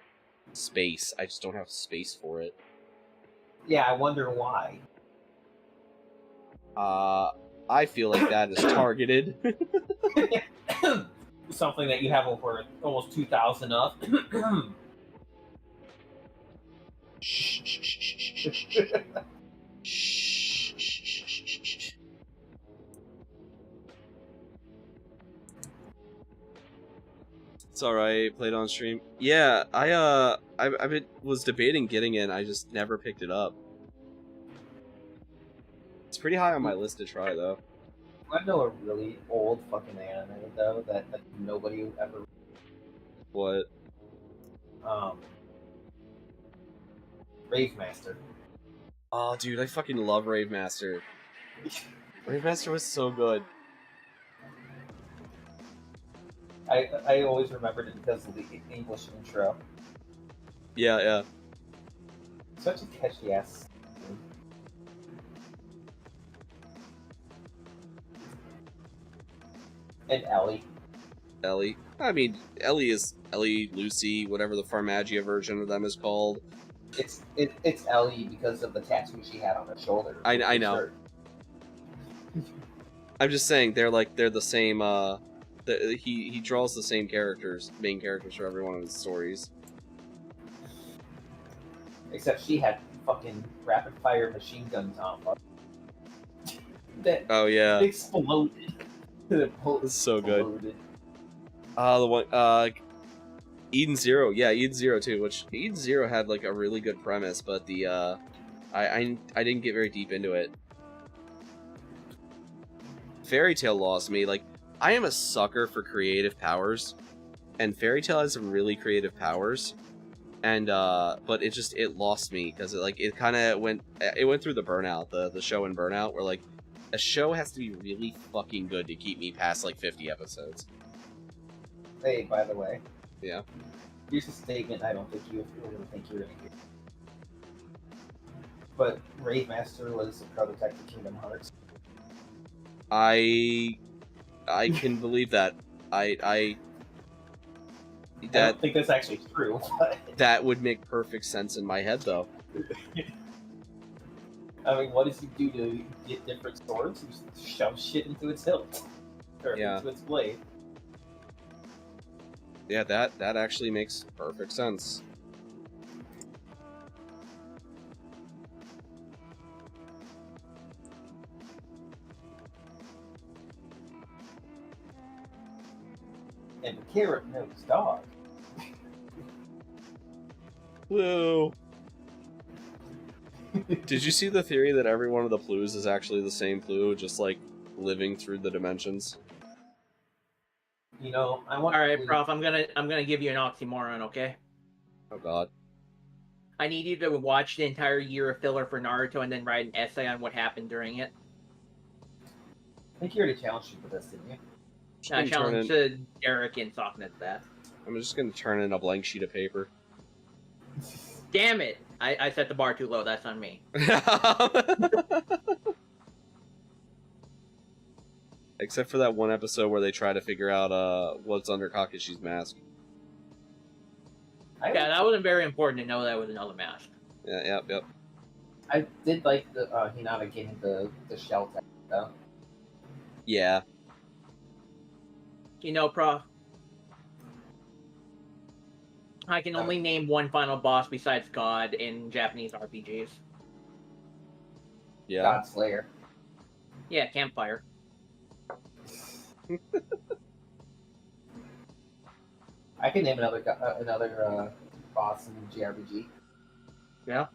space. I just don't have space for it. Yeah, I wonder why. I feel like that is targeted. Something that you have over almost 2,000 of. It's alright, played on stream. Yeah, I was debating getting it, I just never picked it up. It's pretty high on my list to try, though. I know a really old fucking anime, though, that nobody ever... What? Rave Master. Oh, dude, I fucking love Rave Master. Rave Master was so good. I always remembered it because of the English intro. Yeah, yeah. Such a catchy ass. And Ellie. Ellie. I mean, Ellie is Ellie, Lucy, whatever the Farmagia version of them is called. It's Ellie because of the tattoo she had on her shoulder. I know. I'm just saying they're the same. He draws the same main characters for every one of his stories. Except she had fucking rapid fire machine guns on. That oh yeah, exploded. It's so good. The one Eden Zero, yeah, Eden Zero too. Which Eden Zero had like a really good premise, but the I didn't get very deep into it. Fairy Tail lost me. Like, I am a sucker for creative powers, and Fairy Tail has some really creative powers, and but it lost me because it kind of went through the burnout, the show and burnout, where like a show has to be really fucking good to keep me past like 50 episodes. Hey, by the way. Yeah. Here's a statement I don't think you really think you're gonna get. But Rave Master was a prototype of Kingdom Hearts. I can believe that. I don't think that's actually true. But... That would make perfect sense in my head, though. I mean, what does he do to get different swords? He shoves shit into its hilt. Or into its blade. Yeah, that actually makes perfect sense. And the carrot knows dog. Whoa. Did you see the theory that every one of the Plues is actually the same Plue, just like living through the dimensions? You know, I want. All right, Prof. I'm gonna give you an oxymoron, okay? Oh God. I need you to watch the entire year of filler for Naruto and then write an essay on what happened during it. I think you already challenged you for this, didn't you? I challenged Derek and Socknet that. I'm just gonna turn in a blank sheet of paper. Damn it! I set the bar too low. That's on me. Except for that one episode where they try to figure out what's under Kakishi's mask. Yeah, that wasn't very important to know that was another mask. Yeah, yep. I did like the Hinata getting the shell tech, though. Yeah. You know, Prof, I can only name one final boss besides God in Japanese RPGs. Yeah. God Slayer. Yeah, Campfire. I can name another boss in JRPG. Yeah.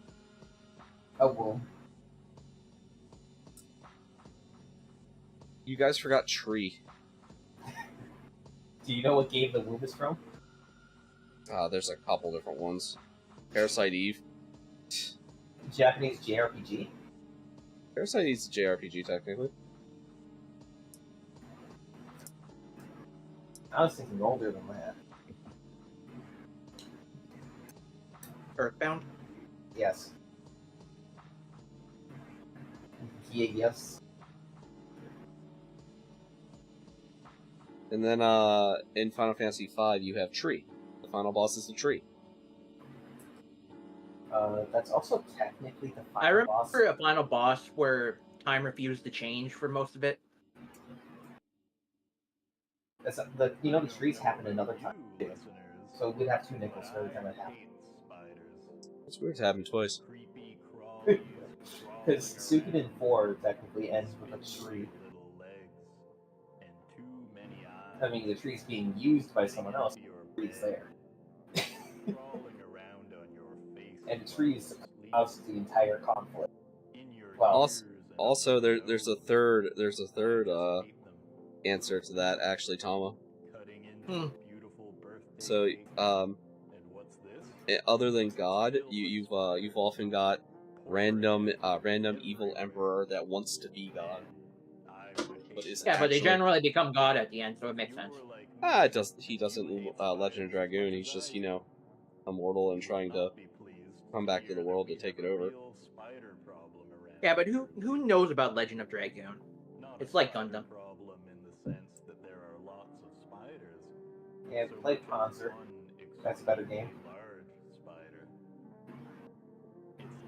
A womb. You guys forgot Tree. Do you know what game the womb is from? There's a couple different ones. Parasite Eve. Japanese JRPG? Parasite Eve's a JRPG, technically. I was thinking older than that. Earthbound? Yes. Yeah, yes. And then in Final Fantasy V, you have Tree. The final boss is the Tree. That's also technically the final boss. I remember a final boss where time refused to change for most of it. That's the trees happen another time too. So we'd have 2 nickels for every time it happened. It's weird to happen twice. Because Suikoden 4 technically ends with a tree. I mean, the tree's being used by someone else. The tree's there. And the trees cause the entire conflict. Well, also there's a third answer to that, actually, Tama. So other than God, you've often got random evil emperor that wants to be God. But they generally become God at the end, so it makes sense. He doesn't Legend of Dragoon. He's just immortal and trying to come back to the world to take it over. Yeah, but who knows about Legend of Dragoon? It's like Gundam. Yeah, play Panzer. That's a better game.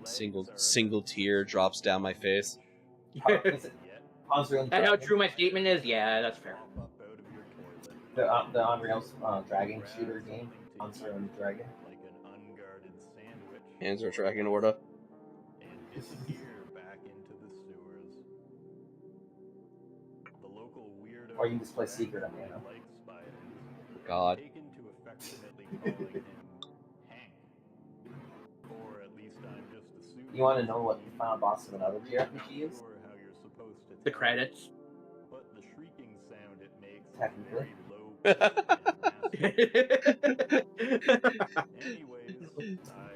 Single tear drops down my face. Is it Panzer and That's how true my statement is? Yeah, that's fair. The Unreal Dragon shooter game, Panzer and Dragon. Panzer Dragon Order. Or you can just play Secret on Nano. God. You want to know what the final boss of another JRPG is? The credits. Technically.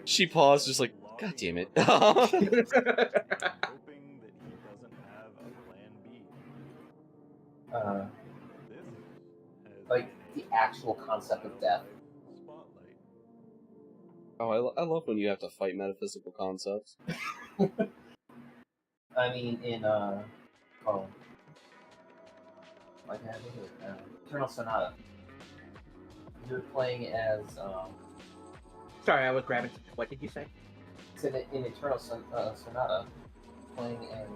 She paused, just like, God damn it. Like the actual concept of death. Oh, I love when you have to fight metaphysical concepts. I mean, in Eternal Sonata, you're playing as Sorry, I was grabbing. What did you say? in Eternal Sonata, playing as.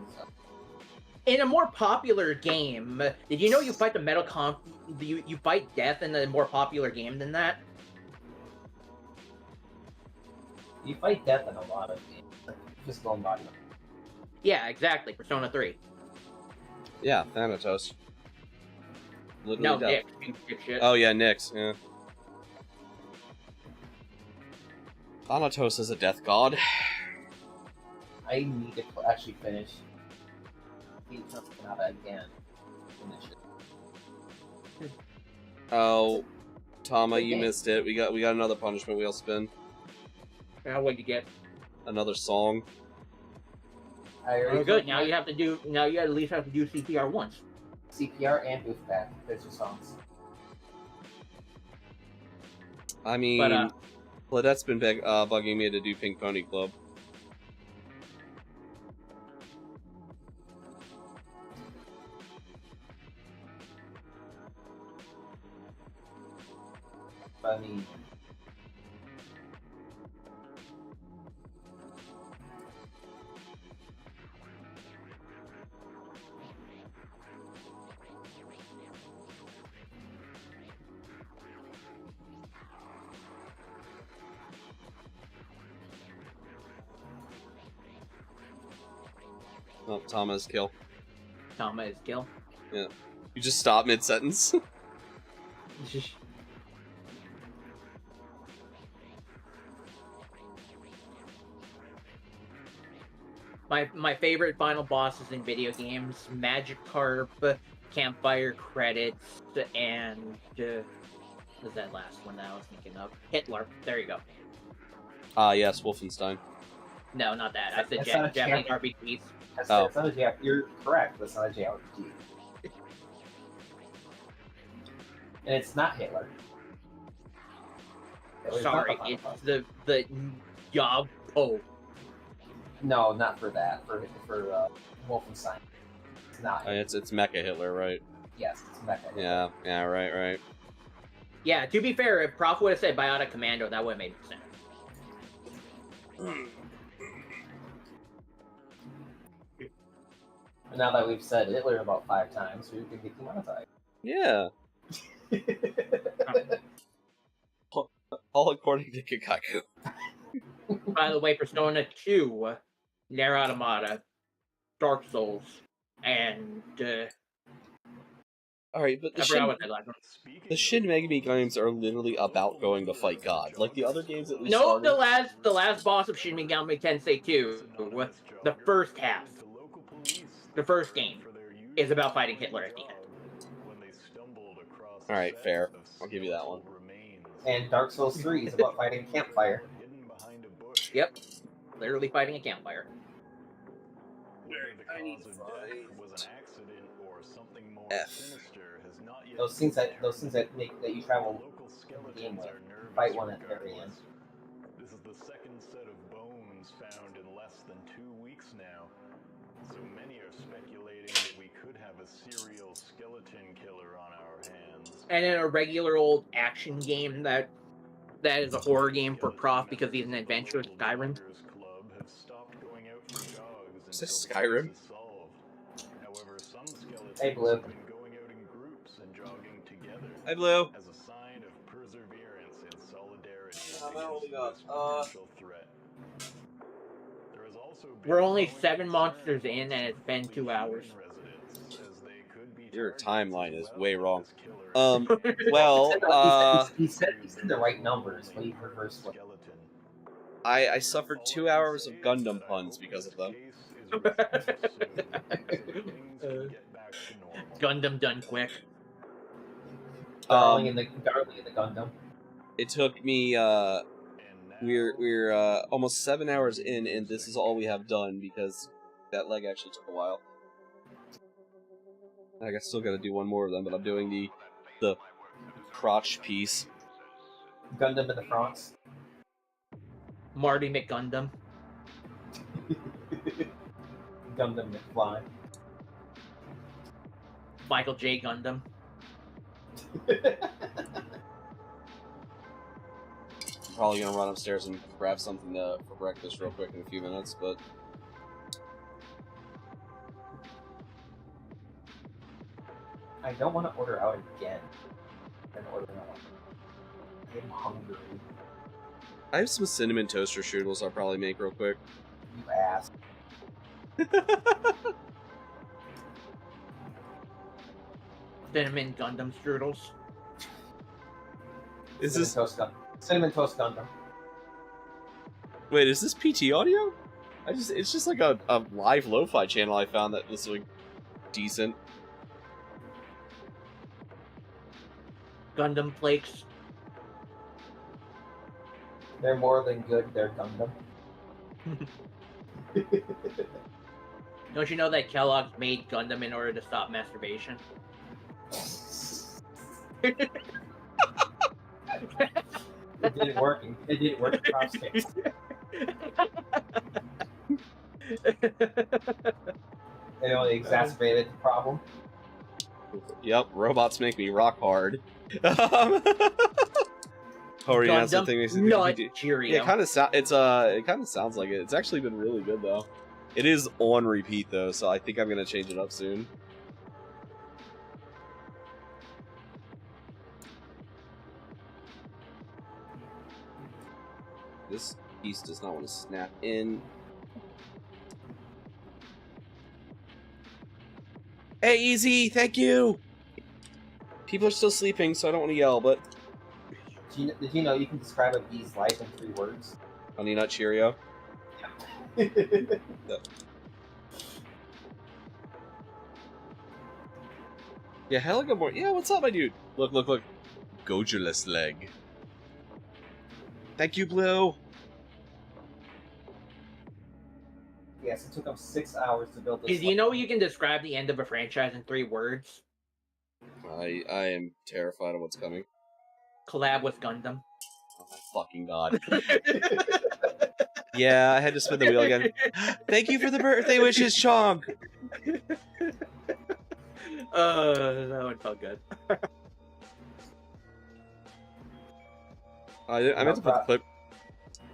In a more popular game, did you know you fight you fight death in a more popular game than that? You fight death in a lot of games, just going body. Yeah, exactly. Persona 3. Yeah, Thanatos. Literally No, death. Nyx. Oh yeah, Nyx. Yeah. Thanatos is a death god. I need to actually finish Eternal Sonata again. Finish it. Oh, Tama, you missed it. We got another punishment wheel spin. What'd you get? Another song. Oh, good. Now you have to do. Now you at least have to do CPR once. CPR and Booth Pack. There's your songs. I mean, Claudette's been bugging me to do Pink Pony Club. I mean, Oh, Tama is kill. Tama is kill. Yeah. You just stop mid-sentence. My favorite final bosses in video games: Magikarp, Campfire credits, and what was that last one that I was thinking of? Hitler. There you go. Yes, Wolfenstein. No, not that. I said That's not a Japanese champion. RPGs. That's not a JRPG. You're correct. That's not a JRPG. And it's not Hitler. Hitler's not Sorry, the final it's the job. Oh, no, not for that. For Wolfenstein. It's not. It's Mecha Hitler, right? Yes, it's Mecha. Yeah, right. yeah. To be fair, if Prof would have said Bionic Commando, that would have made sense. But now that we've said Hitler about 5 times, we can get demonetized. Yeah. All according to Kikaku. By the way, Persona 2, Nier Automata, Dark Souls, and Alright, but I forgot what that last one. the Shin Megami games are literally about going to fight God. Like the other games that we No, started... the last boss of Shin Megami Tensei 2, the first half, the first game, is about fighting Hitler at the end. Alright, fair. I'll give you that one. And Dark Souls 3 is about fighting a campfire. Yep. Literally fighting a campfire. F. Those things that make that you travel in the game with. Fight one at the very end. This is the second set of bones found in less than 2 weeks now. So many are speculating that we could have a serial skeleton killer on our hands. And in a regular old action game that is a horror game for Prof because he's an adventurer, Skyrim. Is this Skyrim? However, some skeletons Hey, Blue. have been going out in groups and jogging together Hi, Blue. as a sign of perseverance and solidarity holding against up. this potential threat. There has also been We're only 7 monsters in and it's been 2 hours. Your timeline is way wrong. He said the right numbers, but he reversed what. I suffered 2 hours of Gundam puns because of them. Gundam done quick. Darling in the Gundam. It took me we're almost 7 hours in, and this is all we have done because that leg actually took a while. I still got to do one more of them, but I'm doing the crotch piece. Gundam in the Bronx. Marty McGundam. Gundam McFly. Michael J. Gundam. Probably gonna run upstairs and grab something for breakfast real quick in a few minutes, but I don't want to order out again. I'm ordering out. I'm hungry. I have some cinnamon toaster strudels I'll probably make real quick. You ass. Cinnamon Gundam strudels. Is Cinnamon this Toast Gundam? Cinnamon Toast Gundam. Wait, is this PT audio? It's just like a live lo-fi channel I found that was like decent. Gundam flakes. They're more than good. They're Gundam. Don't you know that Kellogg's made Gundam in order to stop masturbation? It didn't work. It didn't work in ProfIscariot. It only exacerbated the problem. Yep, robots make me rock hard. How are you? Not Cheerio. Yeah, it kind of sounds like it. It's actually been really good though. It is on repeat though, so I think I'm gonna change it up soon. This piece does not want to snap in. Hey, easy, thank you. People are still sleeping, so I don't want to yell, but. Did you know you can describe a bee's life in 3 words? Honey Nut Cheerio. Yeah, hella good morning. Yeah, what's up, my dude? Look, look, look. Gojulus leg. Thank you, Blue. Yes, it took them 6 hours to build this. Did you know you can describe the end of a franchise in 3 words? I am terrified of what's coming. Collab with Gundam. Oh my fucking god. Yeah, I had to spin the wheel again. Thank you for the birthday wishes, Chong! That one felt good. I meant to put the clip.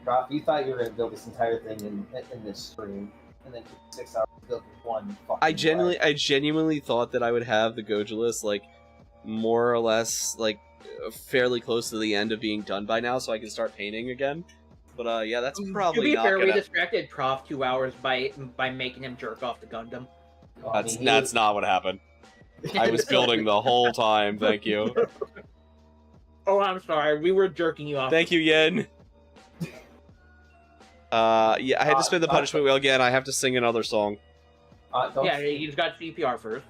Prof, you thought you were going to build this entire thing in this stream, and then it took 6 hours to build one fucking I genuinely thought that I would have the Gojulus, like, more or less, like, fairly close to the end of being done by now, so I can start painting again. But, yeah, that's probably to be not fair, gonna... we distracted Prof 2 hours by making him jerk off the Gundam. That's not what happened. I was building the whole time, thank you. Oh, I'm sorry, we were jerking you off. Thank you, Yen. Yeah, I had to spin the punishment wheel again. I have to sing another song. Yeah, he's got CPR first.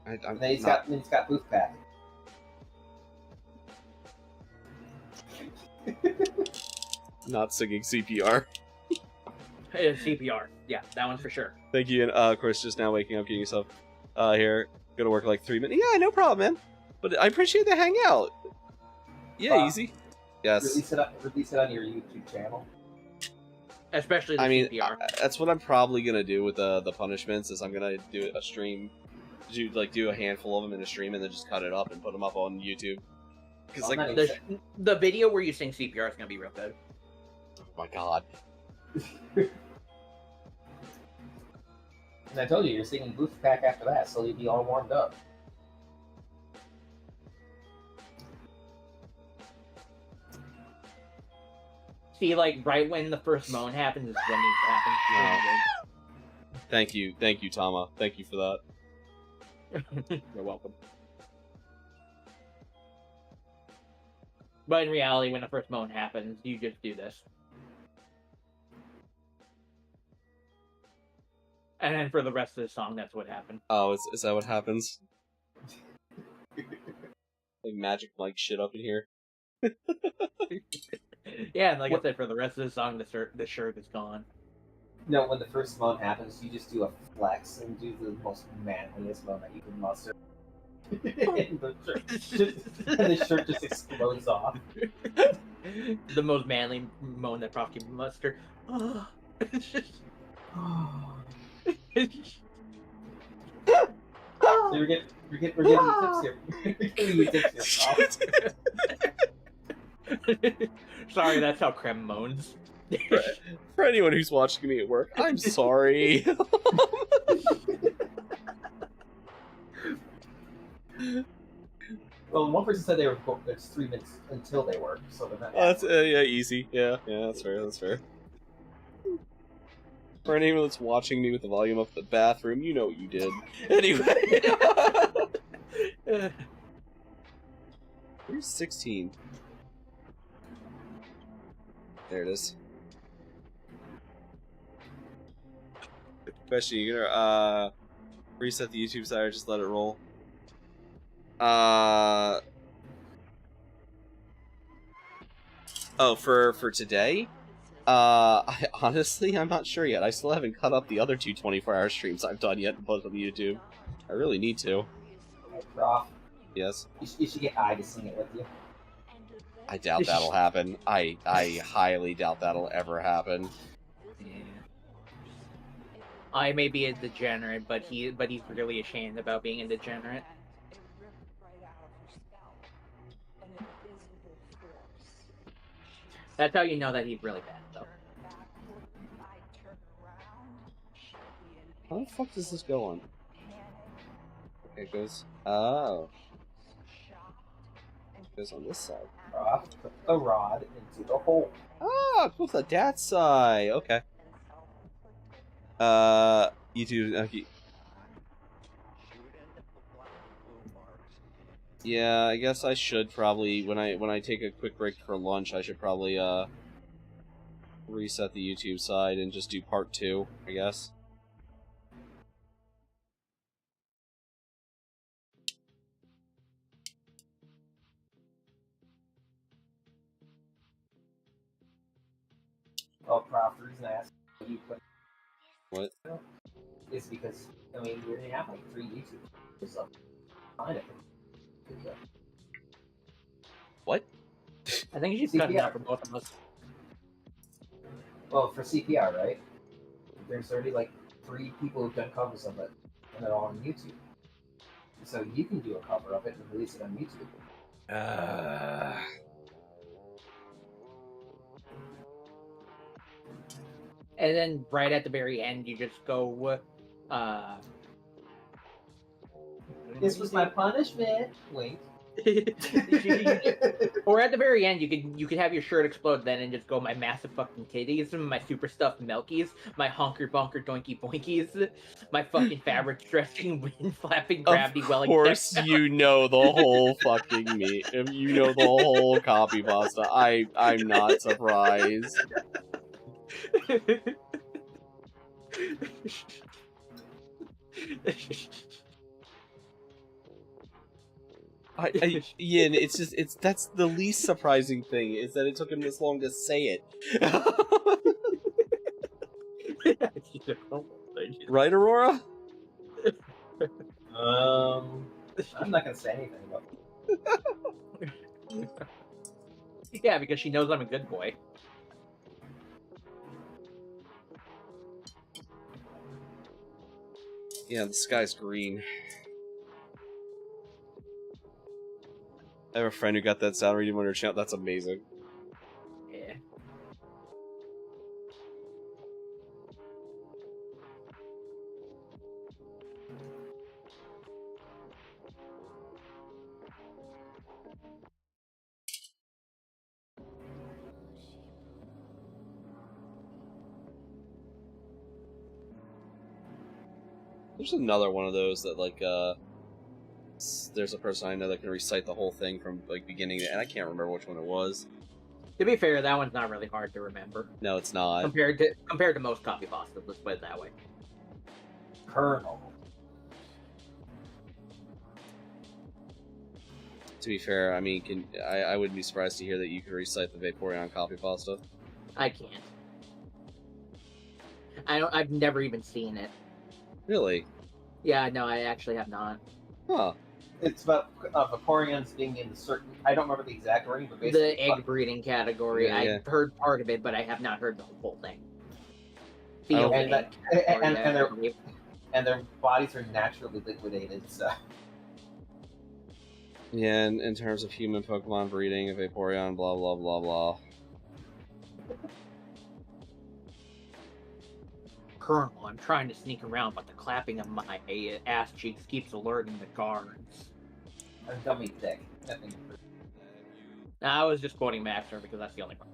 And then he's got Booth Pack. Not singing CPR. CPR. Yeah, that one's for sure. Thank you, and of course, just now waking up, getting yourself here. Gonna work like 3 minutes. Yeah, no problem, man. But I appreciate the hangout. Yeah, easy. Yes. Release it on your YouTube channel. Especially the CPR. That's what I'm probably gonna do with the punishments. Is I'm gonna do a stream, do a handful of them in a stream, and then just cut it up and put them up on YouTube. Because the video where you sing CPR is gonna be real good. Oh my god. And I told you, you're singing Booth Pack after that, so you'll be all warmed up. See, like, right when the first moan happens is when it happens. Thank you, Tama. Thank you for that. You're welcome. But in reality, when the first moan happens, you just do this. And then for the rest of the song, that's what happened. Oh, is that what happens? Like Magic Mike shit up in here. Yeah, and like I said, for the rest of the song, the shirt is gone. No, when the first moan happens, you just do a flex and do the most manliest moan that you can muster. And the shirt just explodes off. The most manly moan that Prof can muster. So we're getting tips here. We're giving you tips here, Prof. Sorry, that's how Krem moans. For anyone who's watching me at work, I'm sorry. Well, one person said they were booked. It's 3 minutes until they work, so they're not. Oh, that's yeah, easy. Yeah, that's fair. That's fair. For anyone that's watching me with the volume up in the bathroom, you know what you did. Anyway. Where's 16? There it is. Question, you gonna reset the YouTube side or just let it roll? Oh, for today? Honestly, I'm not sure yet. I still haven't cut up the other two 24-hour streams I've done yet and put on YouTube. I really need to. Hey, Prof. Yes? You should get I to sing it with you. I doubt that'll happen. I highly doubt that'll ever happen. Yeah. I may be a degenerate, but he's really ashamed about being a degenerate. That's how you know that he's really bad, though. How the fuck does this go on? Okay, it goes... Oh. It goes on this side. Prof, put the rod into the hole. Ah, cool, that side. Okay. You do... Okay. Yeah, I guess I should probably, when I take a quick break for lunch, I should probably, reset the YouTube side and just do part 2, I guess. Oh, Prof, the reason I asked you put What? is because, I mean, you're gonna have like 3 YouTube videos up. Kind of. What? I think she's cutting out for both of us. Well, for CPR, right? There's already like 3 people who've done covers of it, and they're all on YouTube. So you can do a cover of it and release it on YouTube. And then right at the very end, you just go, This was my punishment. Wink. Or at the very end, you could have your shirt explode then and just go, my massive fucking titties, my super stuffed milkies, my honker bonker doinky boinkies, my fucking fabric stretching wind flapping gravity welling. Of course, you know the whole fucking me. You know the whole copy pasta. I'm not surprised. Yin, that's the least surprising thing, is that it took him this long to say it. Right, Aurora? I'm not gonna say anything about it. Yeah, because she knows I'm a good boy. Yeah, the sky's green. I have a friend who got that sound reading on her channel. That's amazing. Yeah. There's another one of those that, like, there's a person I know that can recite the whole thing from, like, beginning to end. I can't remember which one it was. To be fair, that one's not really hard to remember. No, it's not. Compared to most copy pastas, let's put it that way. Colonel. To be fair, I mean, I wouldn't be surprised to hear that you can recite the Vaporeon copy pasta. I can't. I've never even seen it. Really? Yeah, no, I actually have not. Huh. It's about Vaporeons being in certain... I don't remember the exact wording, but basically... The egg breeding category. Yeah, yeah. I've heard part of it, but I have not heard the whole thing. And their bodies are naturally liquidated, so... Yeah, in terms of human Pokemon breeding, Vaporeon, blah, blah, blah, blah. Colonel, I'm trying to sneak around, but the clapping of my ass cheeks keeps alerting the guards. I'm dummy thick. Nothing. I was just quoting Maxer because that's the only one.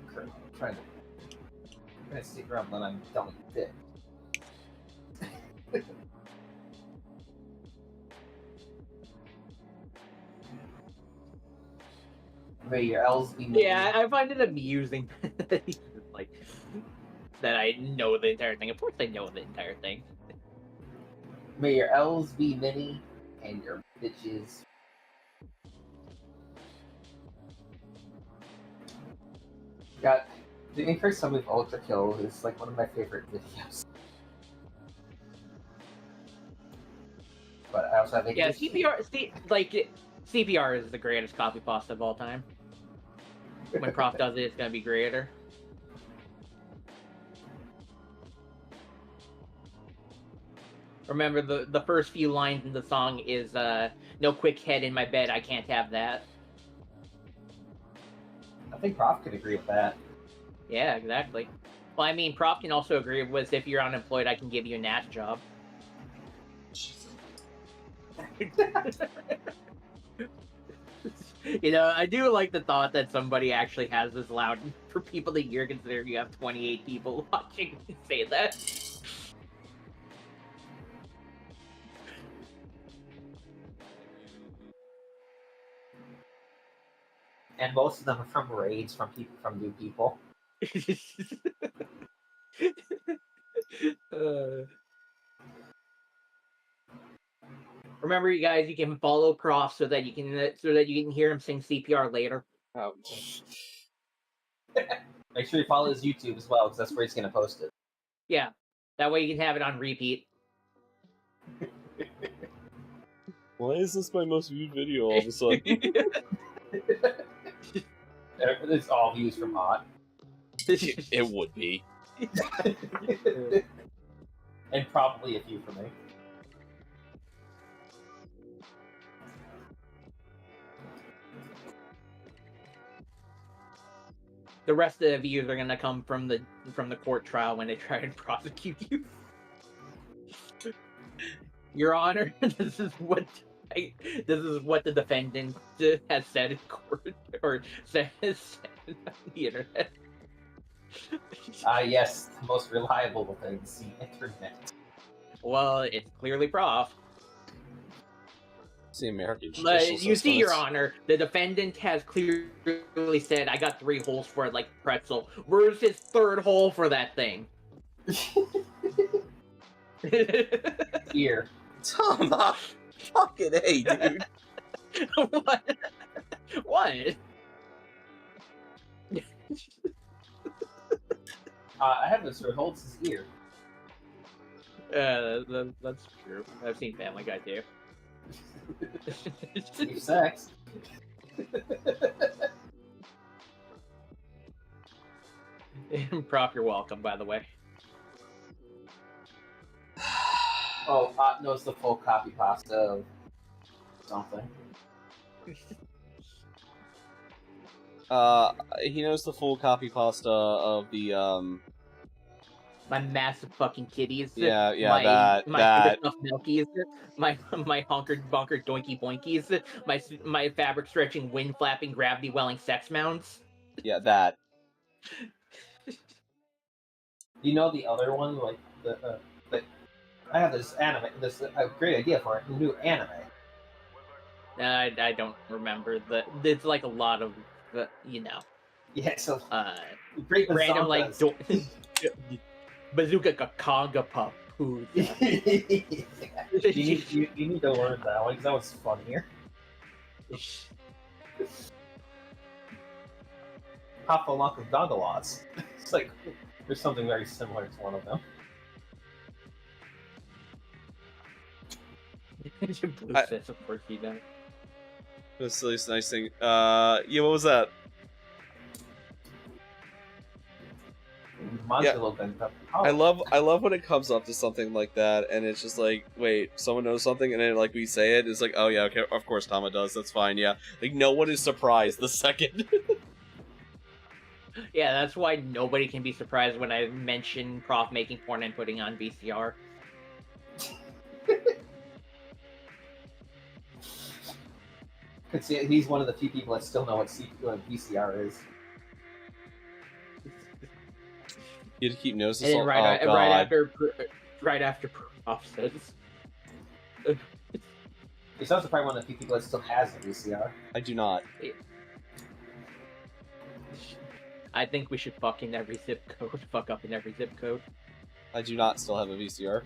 Colonel, I'm trying to sneak around, but I'm dummy thick. May your L's be... Yeah, I find it amusing like that I know the entire thing. Of course I know the entire thing. May your L's be many and your bitches... Got the increase some of Ultra Kill is like one of my favorite videos. But I also have a Yeah, CPR is the greatest copy pasta of all time. When Prof does it, it's gonna be greater. Remember, the first few lines in the song is no quick head in my bed, I can't have that. I think Prof could agree with that. Yeah, exactly. Well, I mean, Prof can also agree with if you're unemployed, I can give you a NAS job. You know, I do like the thought that somebody actually has this loud for people to hear, considering you have 28 people watching say that. And most of them are from raids from new people. Remember, you guys, you can follow Prof so that you can hear him sing CPR later. Oh. Make sure you follow his YouTube as well, because that's where he's going to post it. Yeah, that way you can have it on repeat. Why is this my most viewed video all of a sudden? It's all views from Hot. It would be. And probably a few from me. The rest of the views are gonna come from the court trial when they try and prosecute you. Your Honor, this is what the defendant has said in court, or said on the internet. Yes, the most reliable things, the internet. Well, it's clearly Prof. It's the American judicial But you see, Your system. Honor, the defendant has clearly said, I got 3 holes for it like pretzel. Where's his 3rd hole for that thing? Here. Tom, fucking A, dude. What? What? I have this for holds his ear. That's true. I've seen Family Guy too. Safe sex. Prof, you're welcome, by the way. Oh, Hot knows the full copy pasta of something. He knows the full copy pasta of the My massive fucking kitties. Yeah, my that. stuffed milkies. My honkered bonkered doinky boinkies. My fabric stretching, wind flapping, gravity welling sex mounts. Yeah, that. You know the other one, like I have this anime, a great idea for it, a new anime. I don't remember it's like a lot of you know. Yeah, so great random like bazooka kakanga papu. You need to learn that one because that was funnier. Hopalonka Gogolots. It's like there's something very similar to one of them. Of course you know. That's the nice thing. Yeah, what was that? Yeah. I love when it comes up to something like that, and it's just like, wait, someone knows something, and then like we say it, it's like, oh yeah, okay, of course Tama does. That's fine. Yeah, like no one is surprised the second. Yeah, that's why nobody can be surprised when I mention Prof making porn and putting on VCR. He's one of the few people that still know what VCR is. You had to keep noticing. And then right after Prof says. He's also probably one of the few people that still has a VCR. I do not. I think we should fuck in every zip code. Fuck up in every zip code. I do not still have a VCR.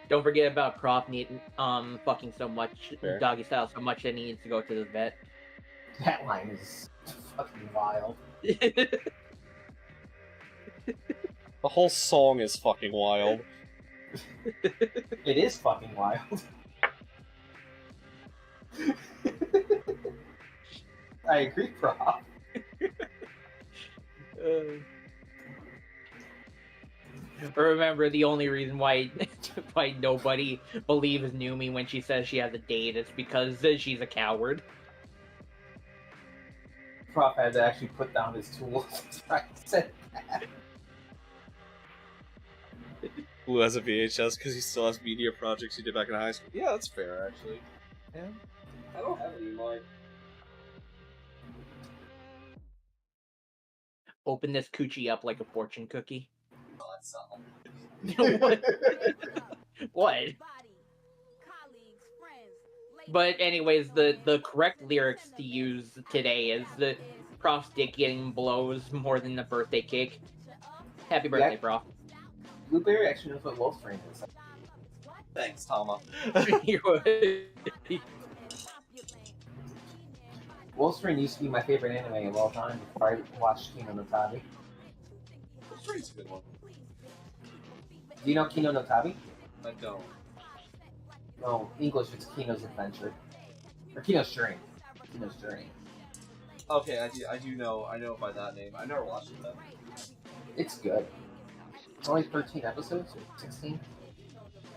Don't forget about Prof needing fucking so much Fair. doggy style so much that he needs to go to the vet. That line is fucking wild. The whole song is fucking wild. It is fucking wild. I agree, Prof. Remember, the only reason why nobody believes Numi when she says she has a date is because she's a coward. Prof had to actually put down his tools to try to say that. Who has a VHS because he still has media projects he did back in high school. Yeah, that's fair, actually. Yeah. I don't have any more. Open this coochie up like a fortune cookie. Oh, that's not. What? What? But anyways, the correct lyrics to use today is the Prof's dick getting blows more than the birthday cake. Happy birthday, Yeah. Prof. Blueberry actually knows what Wolfsbane is. Thanks, Tama. Wolfsbane used to be my favorite anime of all time before I watched Kino no Tabi. Wolfsbane's a good one. Do you know Kino no Tabi? I don't. No, English it's Kino's Adventure. Or Kino's Journey. Kino's Journey. Okay, I do know. I know by that name. I never watched it though. It's good. It's only 13 episodes, or 16.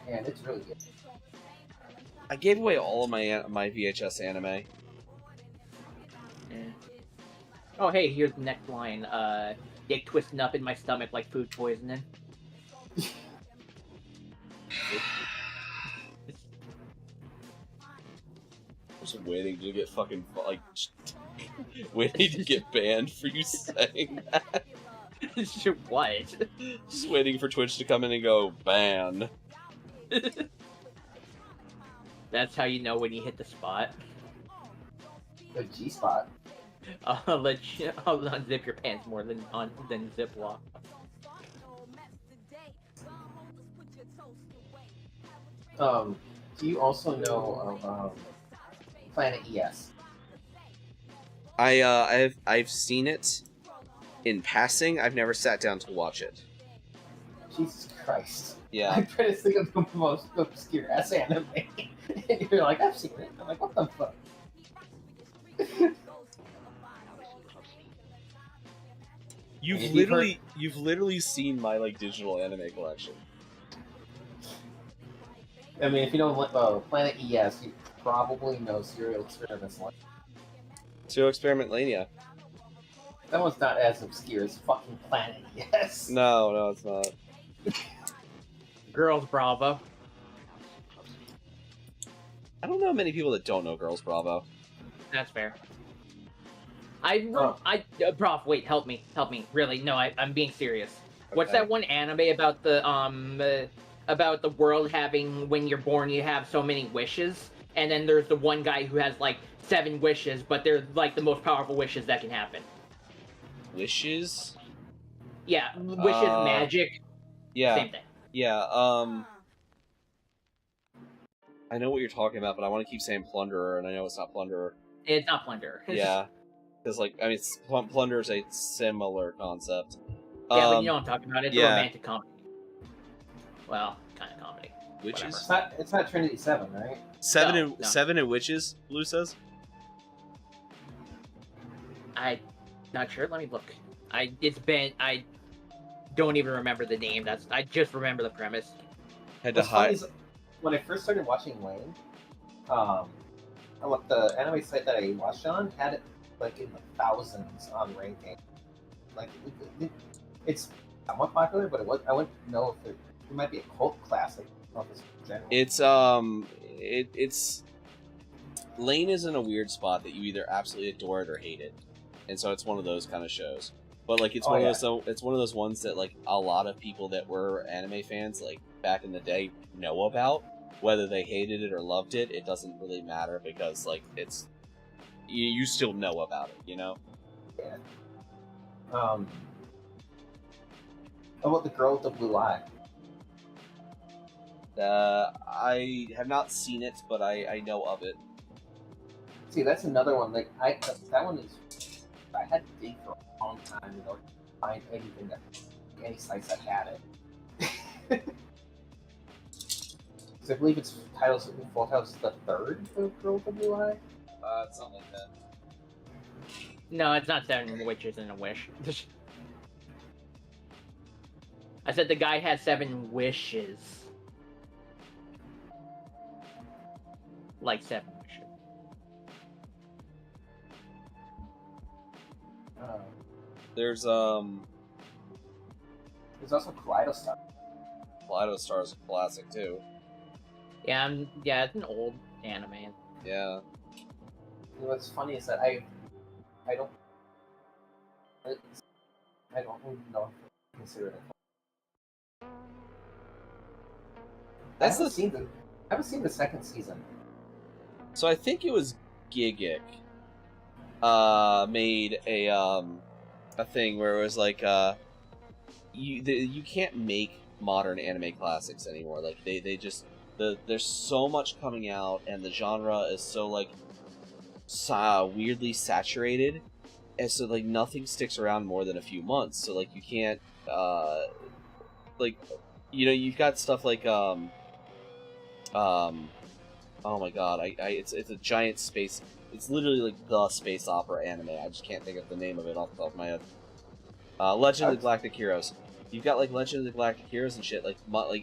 And it's really good. I gave away all of my VHS anime. Oh, hey, here's the next line. Dick twisting up in my stomach like food poisoning. I'm just waiting to get fucking, like, waiting to get banned for you saying that. What? Just waiting for Twitch to come in and go, ban. That's how you know when you hit the spot. The G spot. I'll unzip your pants more than Ziploc. Do you also know of Planet ES? I've seen it in passing. I've never sat down to watch it. Jesus Christ. Yeah. I'm trying to think of the most obscure ass anime. And you're like, I've seen it. I'm like, what the fuck? You've literally seen my like digital anime collection. I mean, if you know Planet ES, you probably know Serial Experiments. Serial Experiment Lania. That one's not as obscure as fucking Planet ES. No, it's not. Girls Bravo. I don't know many people that don't know Girls Bravo. That's fair. Prof, wait, help me. Really, no, I'm being serious. Okay. What's that one anime about the world having, when you're born, you have so many wishes, and then there's the one guy who has like 7 wishes, but they're like the most powerful wishes that can happen. Wishes? Yeah, wishes, magic. Yeah. Same thing. Yeah. I know what you're talking about, but I want to keep saying Plunderer, and I know it's not Plunderer. It's not Plunderer. Yeah. Because, like, I mean, Plunderer is a similar concept. Yeah, but you know what I'm talking about. It's a romantic comedy. Well, kind of comedy. Witches? It's not Trinity 7, right? Seven and Witches, Blue says? I'm not sure. Let me look. I don't even remember the name. I just remember the premise. Had to hide. When I first started watching Lane, the anime site that I watched on had it like in the thousands on ranking. Like it's somewhat popular, but I wouldn't know if it might be a cult classic. It's Lane is in a weird spot that you either absolutely adore it or hate it, and so it's one of those kind of shows. But like it's one of those ones that like a lot of people that were anime fans like back in the day know about. Whether they hated it or loved it, it doesn't really matter because like it's you still know about it, you know. Yeah. How about the girl with the blue eye? I have not seen it, but I know of it. See, that's another one. Like that one is. I had to dig for a long time in order to find anything that any sites that had it. So I believe it's full titles the third of Girl WI. Something like that. No, it's not 7 Witches and a Wish. I said the guy had 7 wishes. Like 7 wishes. There's also Kaleidostar. Kaleidostar is a classic too. Yeah, yeah, it's an old anime. Yeah. What's funny is that I don't even know if I consider it. I haven't seen the second season. So I think it was Gigic made a thing where it was like you can't make modern anime classics anymore. Like they just there's so much coming out and the genre is so like weirdly saturated, and so like nothing sticks around more than a few months. So like you can't like you've got stuff like oh my god, it's a giant space. It's literally like the space opera anime. I just can't think of the name of it off the top of my head. Legend of the Galactic Heroes. You've got like Legend of the Galactic Heroes and shit, like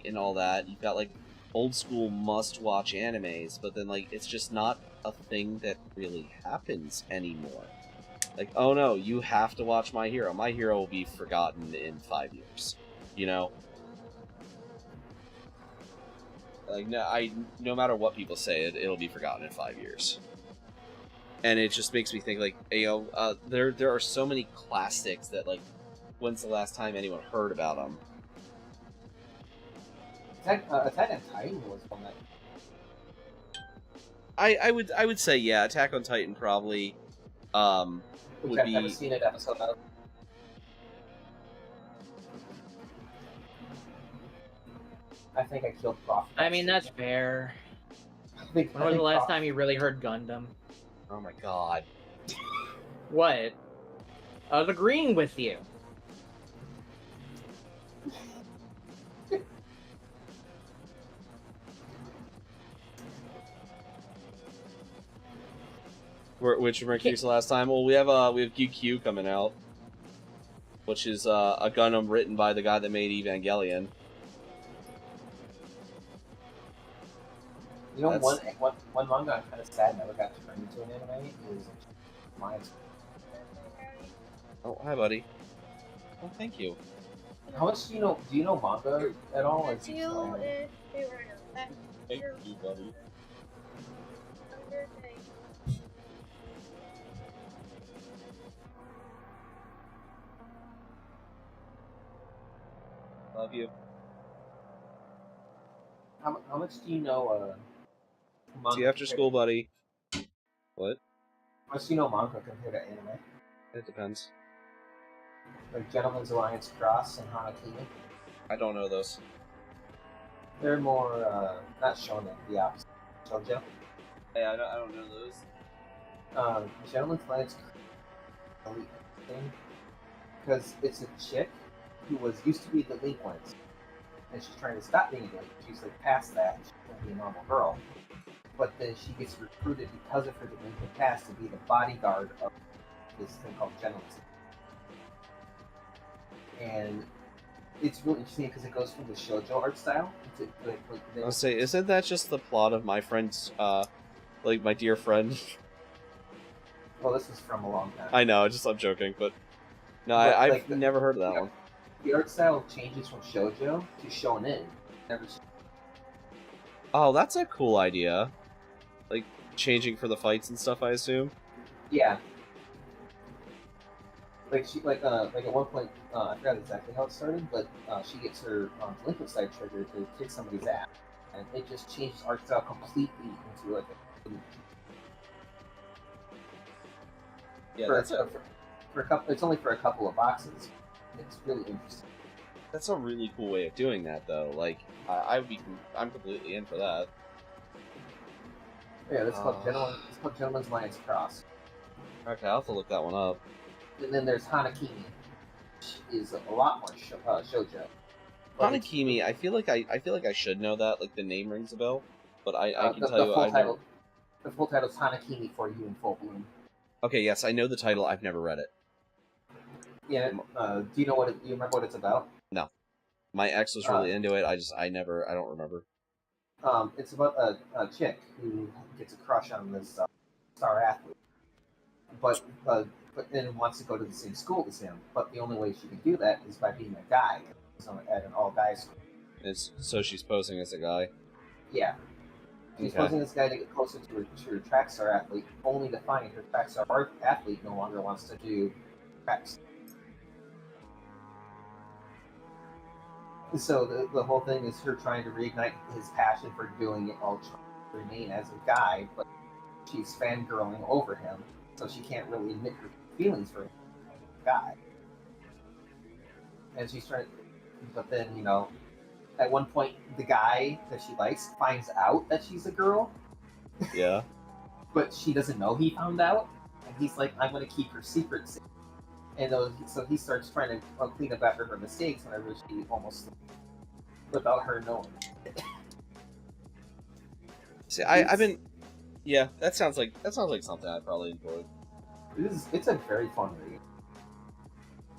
and all that. You've got like old school must-watch animes, but then like it's just not a thing that really happens anymore. Like, oh no, you have to watch My Hero. My Hero will be forgotten in 5 years. You know? Like, no matter what people say, it'll be forgotten in 5 years. And it just makes me think, like, there are so many classics that, like, when's the last time anyone heard about them? Attack on Titan was one that. I would say yeah, Attack on Titan probably would I've be. never seen an episode of. I think I killed Prof. I mean, that's fair. When was the last time you really heard Gundam? Oh my god. What? I was agreeing with you. Which Mercury's the last time? Well, we have GQ coming out, which is a Gundam written by the guy that made Evangelion. You know, one manga I'm kind of sad never got to turn into an anime is Mine's. Oh, hi, buddy. Oh, thank you. How much do you know? Do you know manga at all? Or Thank you, buddy. Love you. How much do you know? See you after school, buddy. What? How much do you know manga compared to anime? It depends. Like Gentleman's Alliance Cross and Hanakimi. I don't know those. They're more not shonen, the opposite. Shoujo. Hey, I don't know those. Gentleman's Alliance elite thing because it's a chick who used to be delinquent, and she's trying to stop being delinquent. She's like past that. She's going to be a normal girl, but then she gets recruited because of her delinquent past to be the bodyguard of this thing called Gentleman's. And it's really interesting because it goes from the shoujo art style to I'll say, isn't that just the plot of my friend's, like my dear friend? Well, this is from a long time. I know, I'm joking, but no, But, I've like, never heard of that one. The art style changes from shoujo to shonen. Oh, that's a cool idea. Like changing for the fights and stuff, I assume. Yeah. Like at one point, I forgot exactly how it started, but she gets her delinquent side trigger to kick somebody's ass, and it just changes art style completely into like a. Yeah, for a couple. It's only for a couple of boxes. It's really interesting. That's a really cool way of doing that, though. Like, I'm completely in for that. Yeah, that's called Gentleman's Alliance Cross. Okay, I'll have to look that one up. And then there's Hanakimi, which is a lot more shoujo. But it's- Hanakimi, I feel like I should know that. Like the name rings a bell, but I can tell you the full title is Hanakimi for You in Full Bloom. Okay, yes, I know the title. I've never read it. Yeah. Do you know what? Do you remember what it's about? No, my ex was really into it. I don't remember. It's about a chick who gets a crush on this star athlete, but then wants to go to the same school as him. But the only way she can do that is by being a guy at an all-guys school. So she's posing as a guy. Yeah. She's posing as a guy to get closer to her track star athlete, only to find her track star athlete no longer wants to do tracks. So the whole thing is her trying to reignite his passion for doing it while trying to remain as a guy, but she's fangirling over him, so she can't really admit her feelings for him as a guy. And she's trying, but then, you know, at one point, the guy that she likes finds out that she's a girl. Yeah. But she doesn't know he found out. And he's like, I'm going to keep her secret safe. And so he starts trying to clean up after her mistakes whenever she almost without her knowing. See, I've been... Yeah, that sounds like something I'd probably enjoy. It's a very fun read.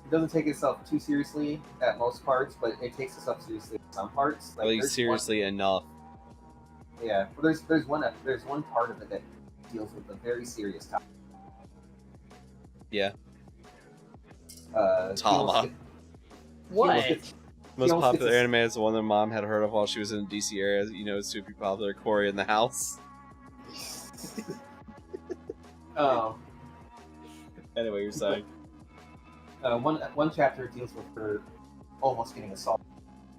It doesn't take itself too seriously at most parts, but it takes itself seriously at some parts. Like seriously enough. Yeah, well, there's one part of it that deals with a very serious topic. Yeah. Tama. What? Most popular anime is the one that Mom had heard of while she was in the DC area. You know, it's super popular. Cory in the House. Anyway, you're saying. One chapter deals with her almost getting assaulted.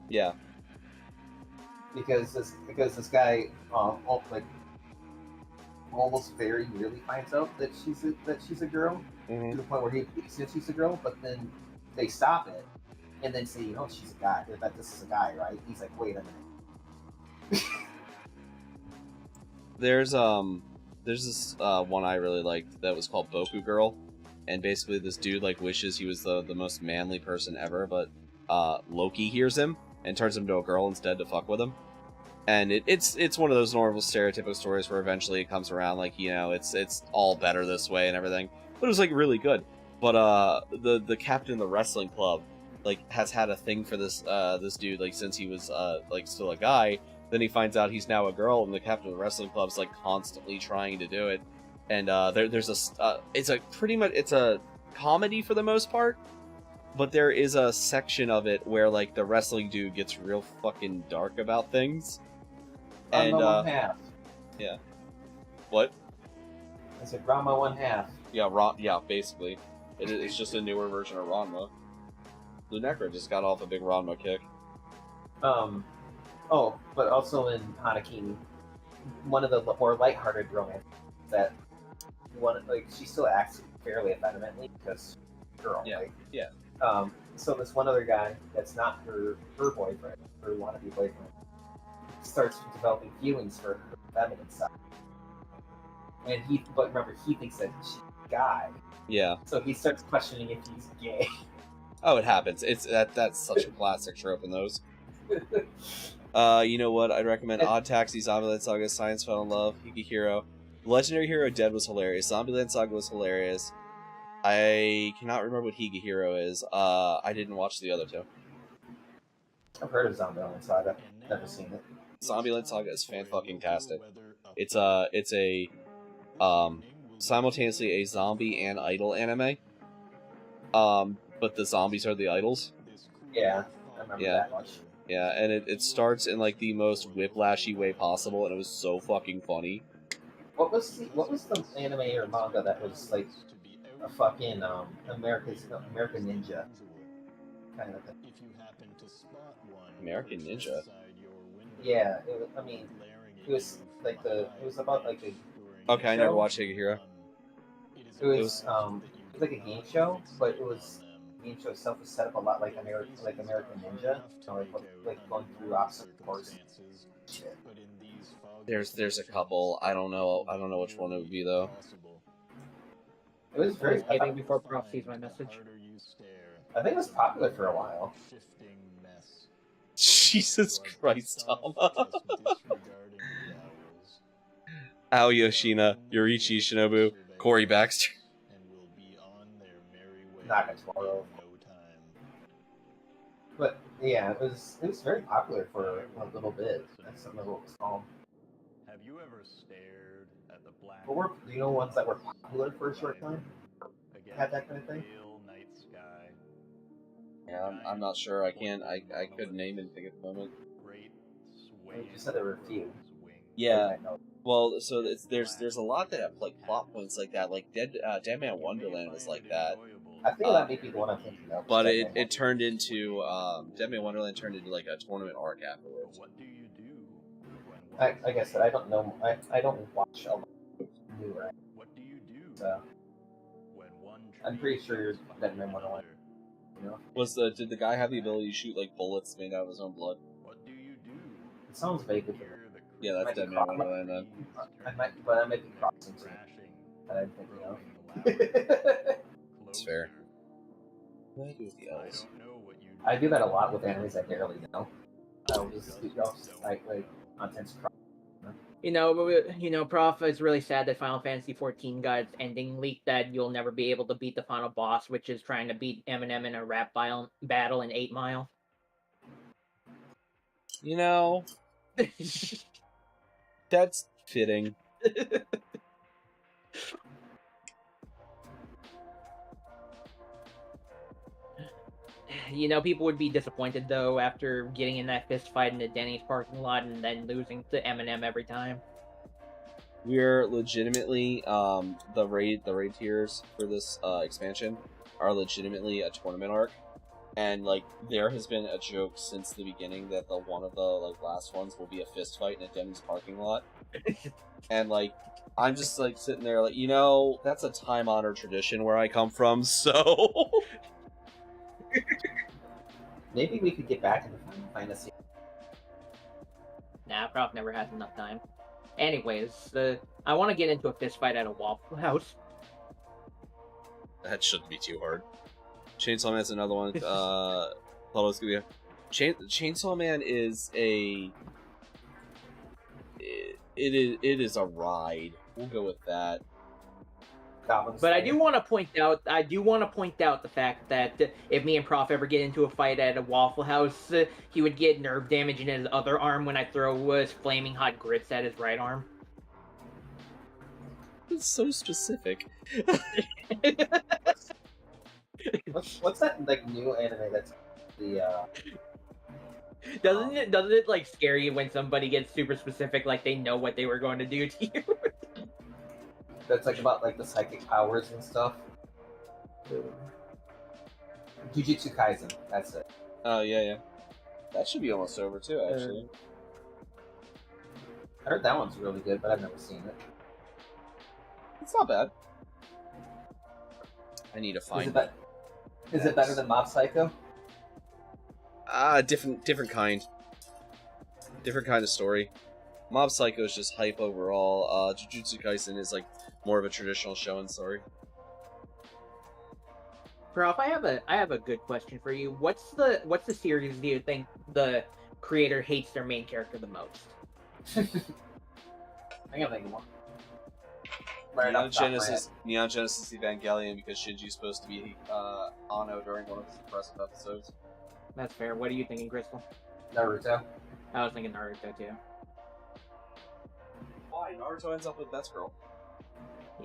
Yeah. Because this guy almost very nearly finds out that she's a girl, to the point where he thinks that she's a girl, but then they stop it and then say, you know, she's a guy. That this is a guy, right? He's like, wait a minute. There's this one I really liked that was called Boku Girl, and basically this dude like wishes he was the most manly person ever, but Loki hears him and turns him into a girl instead to fuck with him. And it's one of those normal stereotypical stories where eventually it comes around, like, you know, it's all better this way and everything. But it was like really good. But the captain of the wrestling club like has had a thing for this this dude like since he was like still a guy. Then he finds out he's now a girl, and the captain of the wrestling club's like constantly trying to do it. And there's a it's a comedy for the most part, but there is a section of it where like the wrestling dude gets real fucking dark about things. And one half. Yeah. What? I said Ranma 1/2. Yeah, yeah, basically. It's just a newer version of Ranma. Lunecra just got off a big Ranma kick. Oh, but also in Hanakimi, one of the more lighthearted romance that she still acts fairly effeminately because girl. Yeah. Like, yeah. So this one other guy that's not her boyfriend, her wannabe boyfriend, starts developing feelings for her feminine side. And but remember, he thinks that she's a guy. Yeah. So he starts questioning if he's gay. Oh, it happens. That's such a classic trope in those. You know what? I'd recommend Odd Taxi, Zombieland Saga, Science Fell in Love, Higehiro. Legendary Hero Dead was hilarious. Zombieland Saga was hilarious. I cannot remember what Higehiro is. I didn't watch the other two. I've heard of Zombieland Saga. Never seen it. Zombieland Saga is fan-fucking-tastic. It's a simultaneously a zombie and idol anime. But the zombies are the idols. Yeah, I remember that much. Yeah, and it starts in like the most whiplashy way possible, and it was so fucking funny. What was the anime or manga that was like a fucking American Ninja kind of thing? American Ninja. Yeah, it was about like a. Okay, I never watched Higehiro. It was like a game show, but it was game show itself is set up a lot like American Ninja, like going through obstacle courses. Shit. There's a couple. I don't know which one it would be though. It was very. I think before Prof sees my message. I think it was popular for a while. Jesus Christ, Tama. Ao Yoshina, Yorichi Shinobu, Corey Baxter. Nagatoro. But yeah, it was very popular for a little bit. That's something that was called. Have you ever stared at the black? But were ones that were popular for a short time? Had that kind of thing. Night sky. Yeah, I'm not sure. I couldn't name anything at the moment. You said there were a few. Yeah. Well, so there's a lot that have like plot points like that. Like Dead Man Wonderland was like that. I think that may be the one I'm thinking of. But it turned into Dead Man Wonderland turned into like a tournament arc afterwards. What do you do? Like I said, I don't know. I don't watch a lot of newer. What do you do? So I'm pretty sure you're Dead Man Wonderland. You know? Did the guy have the ability to shoot like bullets made out of his own blood? What do you do? It sounds vaguely familiar. Yeah, that's Dead Man Wonderland then. I might be crossing something that I'm thinking of. That's fair. What do I do with the L's? I do that a lot with animes I barely know. I'll just like content's cross. You know, Prof, it's really sad that Final Fantasy XIV got its ending leaked that you'll never be able to beat the final boss, which is trying to beat Eminem in a rap battle in 8 Mile. You know, that's fitting. You know, people would be disappointed, though, after getting in that fist fight in the Denny's parking lot and then losing to Eminem every time. We're legitimately, the raid tiers for this expansion are legitimately a tournament arc. And, like, there has been a joke since the beginning that one of the last ones will be a fist fight in a Denny's parking lot. And, like, I'm just, like, sitting there, like, you know, that's a time-honored tradition where I come from, so... Maybe we could get back into Final Fantasy. Nah, Prof never has enough time. Anyways, I want to get into a fist fight at a Waffle House. That shouldn't be too hard. Chainsaw Man's another one. Chainsaw Man is a... It is a ride. We'll go with that. But I do want to point out the fact that if me and Prof ever get into a fight at a Waffle House, he would get nerve damage in his other arm when I throw his flaming hot grits at his right arm. It's so specific. What's that new anime that's the Doesn't it like scare you when somebody gets super specific, like they know what they were going to do to you? That's like about the psychic powers and stuff. Jujutsu Kaisen, that's it. Oh yeah. That should be almost over too, actually. I heard that one's really good, but I've never seen it. It's not bad. I need to find it. Is it better than Mob Psycho? Different kind. Different kind of story. Mob Psycho is just hype overall. Jujutsu Kaisen is like more of a traditional shonen story. Prof, I have a good question for you. What's the series do you think the creator hates their main character the most? I gotta think of one. Neon Genesis Evangelion, because Shinji's supposed to be Anno during one of his impressive episodes. That's fair. What are you thinking, Crystal? Naruto. I was thinking Naruto too. Why? Naruto ends up with Best Girl.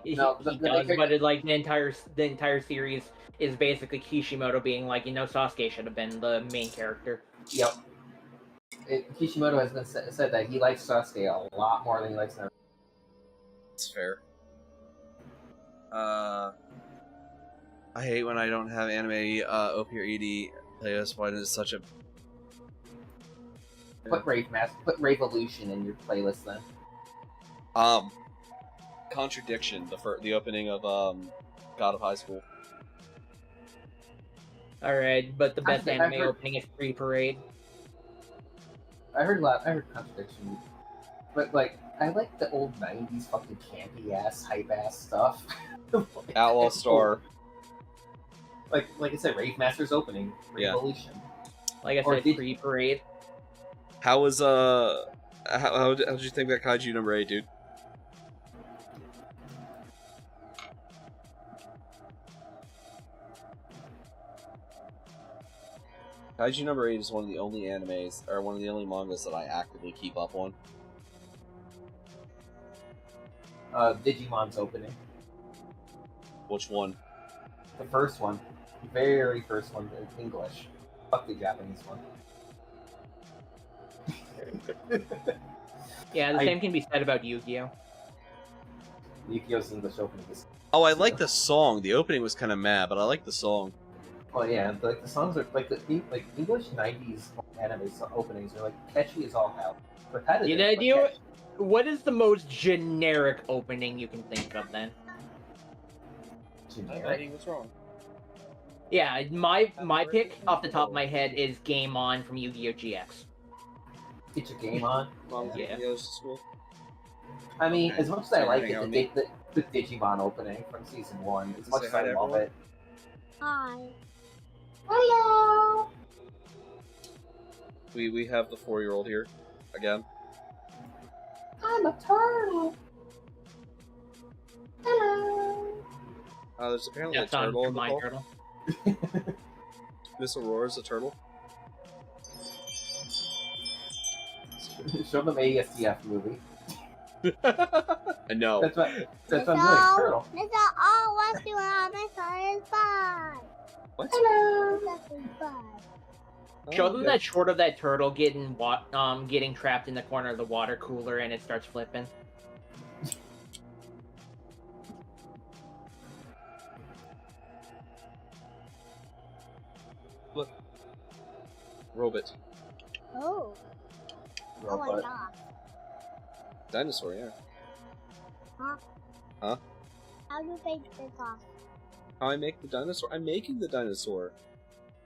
He does, but the entire series is basically Kishimoto being like, Sasuke should have been the main character. Yep. Kishimoto has been said that he likes Sasuke a lot more than he likes Naruto. That's fair. I hate when I don't have anime OP or ED playlist. Why is it such a... Put Revolution in your playlist then. Contradiction, the opening of God of High School. Alright, but the best Actually, I've anime heard- opening is Free Parade. I heard contradiction, but like I like the old '90s fucking campy ass, hype ass stuff. Outlaw Star. Like I said, Rave Master's opening, Yeah. Revolution. Like I Or said, did- Free Parade. How was how did you think about Kaiju number 8, dude? Kaiju number 8 is one of the only animes, or one of the only mangas that I actively keep up on. Digimon's opening. Which one? The first one. The very first one in English. Fuck the Japanese one. Yeah, the same can be said about Yu-Gi-Oh! Yu-Gi-Oh's English opening is... Oh, I like the song. The opening was kind of mad, but I like the song. Well, yeah, like the songs are like like English '90s anime openings are like catchy as all hell. Repetitive. You know, but you, catchy. what is the most generic opening you can think of then? Generic? What's wrong? Yeah, my pick off the top of my head is Game On from Yu-Gi-Oh! GX. Get your game on. Yeah. I mean, Okay. as much as I So like hang out it, with the Digimon opening from season 1, as much Say as hi I to love everyone. it. Hi. Hello. We have the 4-year-old here again. I'm a turtle. Hello. There's apparently That's a on turtle in the my call. turtle. Miss Aurora's a turtle. Show them ASDF movie. No. That's what I'm doing. Turtle. Mr. Oh, what's doing on my side is fine. What? Hello. That's fine. Show them that short of that turtle getting getting trapped in the corner of the water cooler and it starts flipping. Look. Robot. Oh. Oh my Robot. god. Dinosaur, yeah. Huh? Huh? How do you make this off? How I make the dinosaur? I'm making the dinosaur.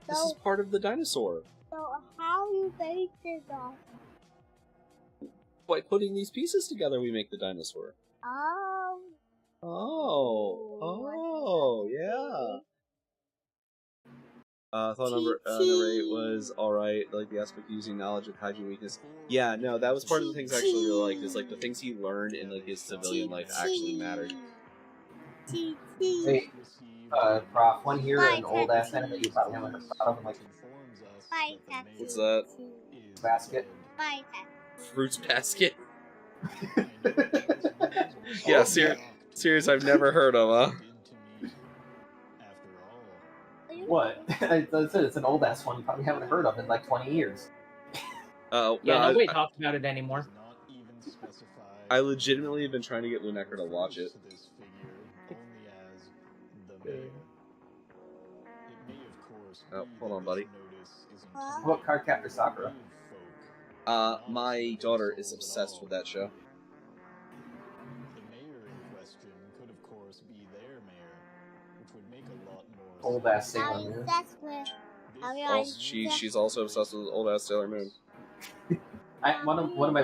This is So, part of the dinosaur. so how you make this off? By putting these pieces together, we make the dinosaur. Oh. Oh, yeah. Thought number 8 was alright, like the aspect of using knowledge of kaiju weakness. Yeah, no, that was part of the things I actually really liked, is like the things he learned in like his civilian life actually mattered. Hey, Prof, one here an old ass anime you probably haven't heard of, like What's that? Basket. Fruits Basket? Yeah, serious I've never heard of, huh? What? I said it's an old ass one you probably haven't heard of in like 20 years. Oh, Yeah, no, nobody talks about it anymore. I legitimately have been trying to get Lunecra to watch it. Oh, hold on, buddy. How about Cardcaptor Sakura? My daughter is obsessed with that show. Old ass Sailor Moon. That's where. She's also obsessed with old ass Sailor Moon. One of my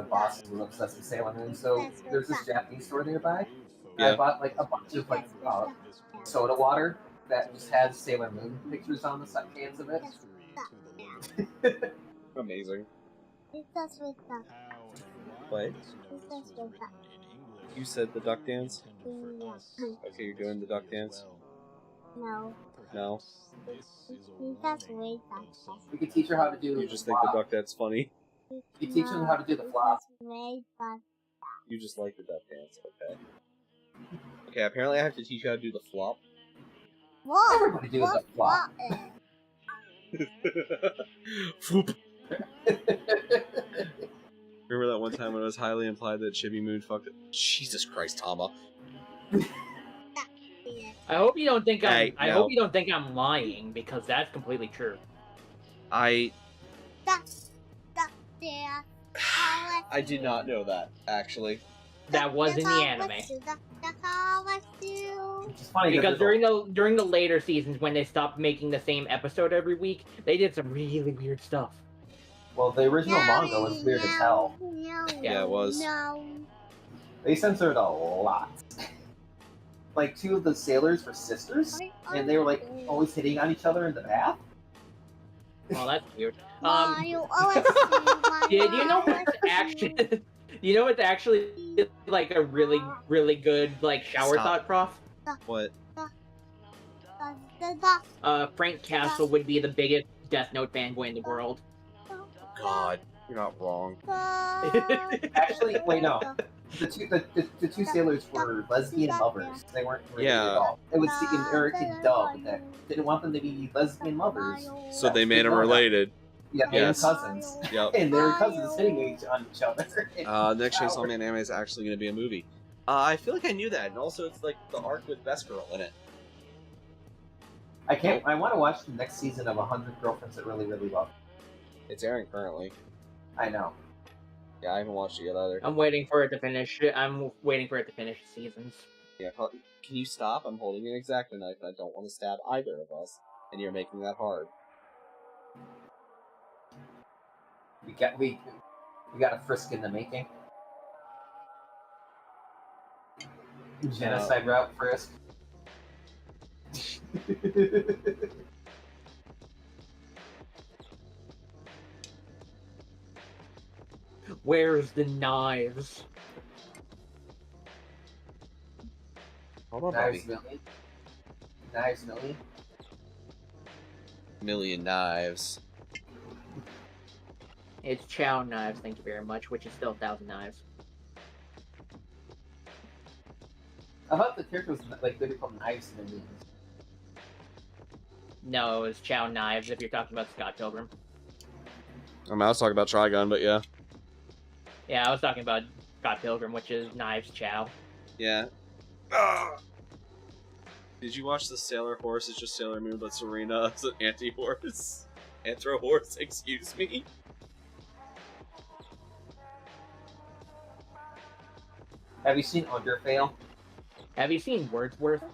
bosses was obsessed with Sailor Moon, so there's this Japanese store nearby. Yeah. I bought like a bunch of like soda water that just has Sailor Moon pictures on the side cans of it. Amazing. That's with that. What? That's with that. You said the duck dance? Yeah. Okay, you're doing the duck dance? No. No? That's way that. We could teach her how to do. You just think the duck dance funny? You teach them how to do the flop. You just like the duck dance, okay. Okay, apparently I have to teach you how to do the flop. What? Everybody does a flop. Foop. Remember that one time when it was highly implied that Chibi Moon fucked it? Jesus Christ, Tama. I hope you don't think Hey, I no. hope you don't think I'm lying because that's completely true. I Yeah. did not know that, actually. That was in the anime. Which is funny Because there's during the later seasons, when they stopped making the same episode every week, they did some really weird stuff. well, the original manga was weird as hell. Yeah, it was. They censored a lot. Like, 2 of the sailors were sisters, and they were like always hitting on each other in the bath. Well, that's weird. Do you know what's actually? You know what's actually like a really, really good like shower thought, Prof? What? Frank Castle would be the biggest Death Note fanboy in the world. God, you're not wrong. Actually, wait, no. The 2 sailors were lesbian lovers. They weren't related at all. It was the American dub that didn't want them to be lesbian lovers. So they made them related. Yeah, they were cousins. Yep. And they were cousins hitting on each other. Next Chainsaw Man anime is actually going to be a movie. I feel like I knew that, and also it's like the arc with Best Girl in it. I want to watch the next season of 100 Girlfriends That Really, Really Love. It's airing currently. I know. Yeah, I haven't watched it yet either. I'm waiting for it to finish. I'm waiting for it to finish seasons. Yeah, can you stop? I'm holding an X-Acto knife, and I don't want to stab either of us, and you're making that hard. We got a frisk in the making. Genocide route frisk. Where's the knives? Hold on, Knives Bobby. million. Knives million. Million knives. It's Chow knives, thank you very much, which is still 1,000 knives. I thought the character was like they called Knives Millions. No, it's Chow knives if you're talking about Scott Pilgrim. I was talking about Trigun, but yeah. Yeah, I was talking about Scott Pilgrim, which is Knives Chow. Yeah. Did you watch the Sailor Horse? It's just Sailor Moon, but Serena is an anti-horse. Antro-horse, excuse me. Have you seen Undertale? Have you seen Wordsworth?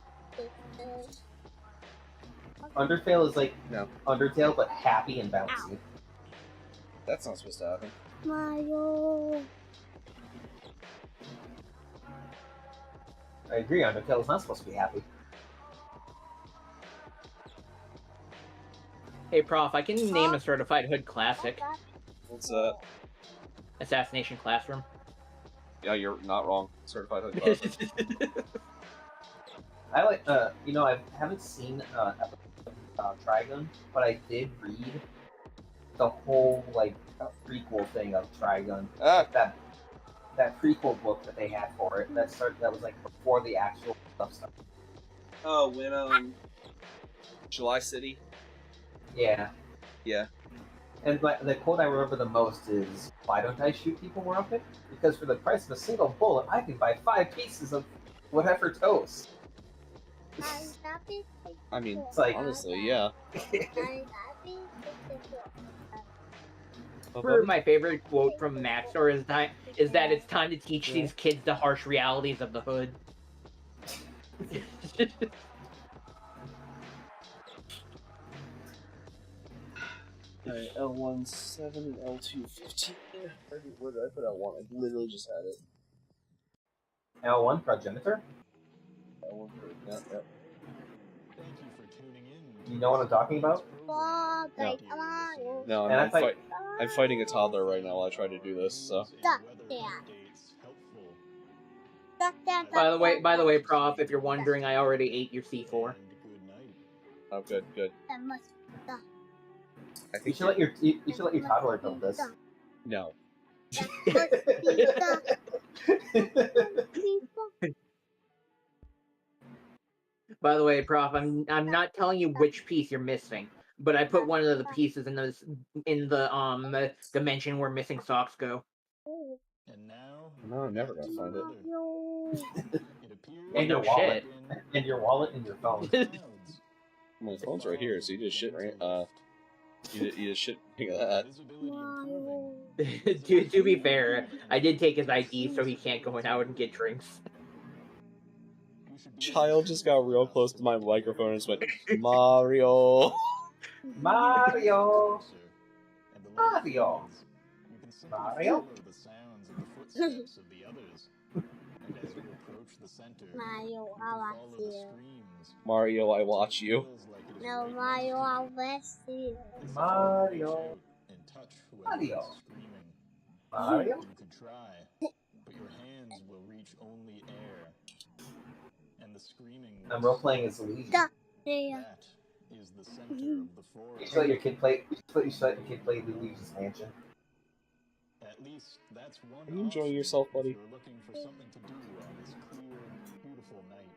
Undertale is like no. Undertale, but happy and bouncy. That's not supposed to happen. Mario. I agree, Undertale is not supposed to be happy. Hey, Prof, I can name a certified hood classic. What's that? Assassination Classroom. Yeah, you're not wrong. Certified hood classic. I like, you know, I haven't seen Trigun, but I did read the whole, like, prequel thing of Trigun. That prequel book that they had for it, that was, like, before the actual stuff started. Oh, when, July City? Yeah. Yeah. And the quote I remember the most is, "Why don't I shoot people more often? Because for the price of a single bullet, I can buy 5 pieces of whatever toast." I mean, it's like, honestly, yeah. My favorite quote from Maxor is that it's time to teach these kids the harsh realities of the hood. Alright, L1 7 and L2 15. Where did I put L1? I literally just had it. L1 Progenitor? L1 for, yep. You know what I'm talking about? No, I'm fighting a toddler right now while I try to do this, so. By the way, Prof, if you're wondering, I already ate your C4. Oh, good. I think you should let your toddler build this. No. By the way, Prof, I'm not telling you which piece you're missing, but I put one of the pieces in the dimension where missing socks go. And now, no, I'm never gonna find it. And your wallet, and your wallet, and your phone. My phone's right here, so you just shit right. You just shit think of that. to be fair, I did take his ID, so he can't go out and get drinks. child just got real close to my microphone and just went, Mario. Mario. Mario. Mario. Mario, I watch you. Mario, I watch you. No, Mario, I watch you. Mario. Mario. Mario. You could try, but your hands will reach only air. And the screaming I'm role playing as Luigi. that is the center of the forest. You should let your kid play. You should let your kid play Luigi's Mansion. At least that's one Are you enjoying yourself, buddy? if you're looking for something to do on this clear, beautiful night.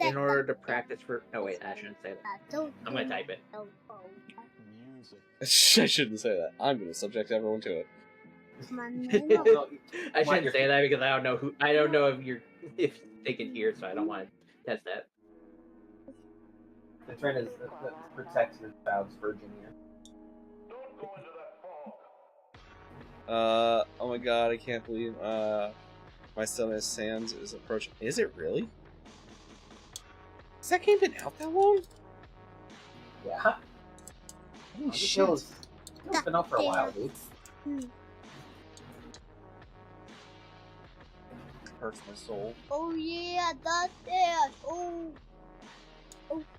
In order to practice for. Oh wait, I shouldn't say that. I'm gonna type it. I shouldn't say that. I'm going to subject everyone to it. I shouldn't say that because I don't know who. I don't know if they can hear, so I don't want to test that. They're trying to protect your child's virgin ear. Oh my god, I can't believe my son Sans is approaching. Is it really? Has that game been out that long? Yeah. Holy The shit. show's been out for a while, dude. Hurts my soul. Oh yeah, that's it.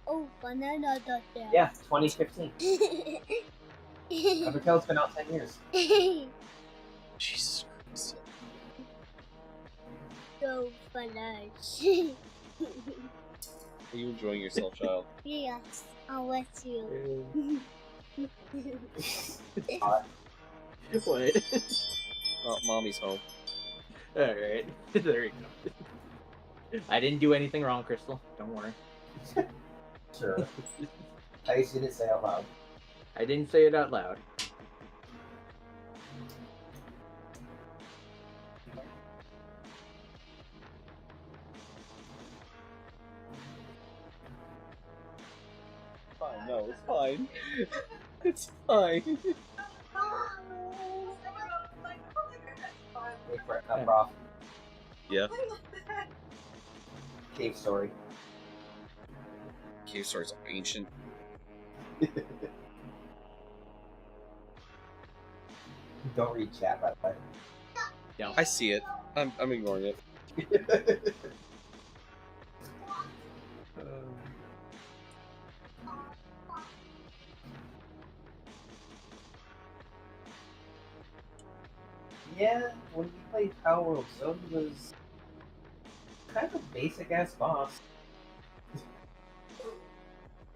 Oh, banana that's it. Yeah, 2015. Undertale's been out 10 years. Jesus Christ. So funny. Are you enjoying yourself, child? Yes, I'll let you. What? Oh, mommy's home. Alright. There you go. I didn't do anything wrong, Crystal. Don't worry. Sure. I just didn't say out loud. I didn't say it out loud. Fine, no, it's fine. It's fine. Wait for it, Prof. Yeah. Cave story. Cave stories are ancient. Don't read chat, by the way. No. I see it. I'm ignoring it. Yeah, when we played Power World, Zone was kind of a basic ass boss.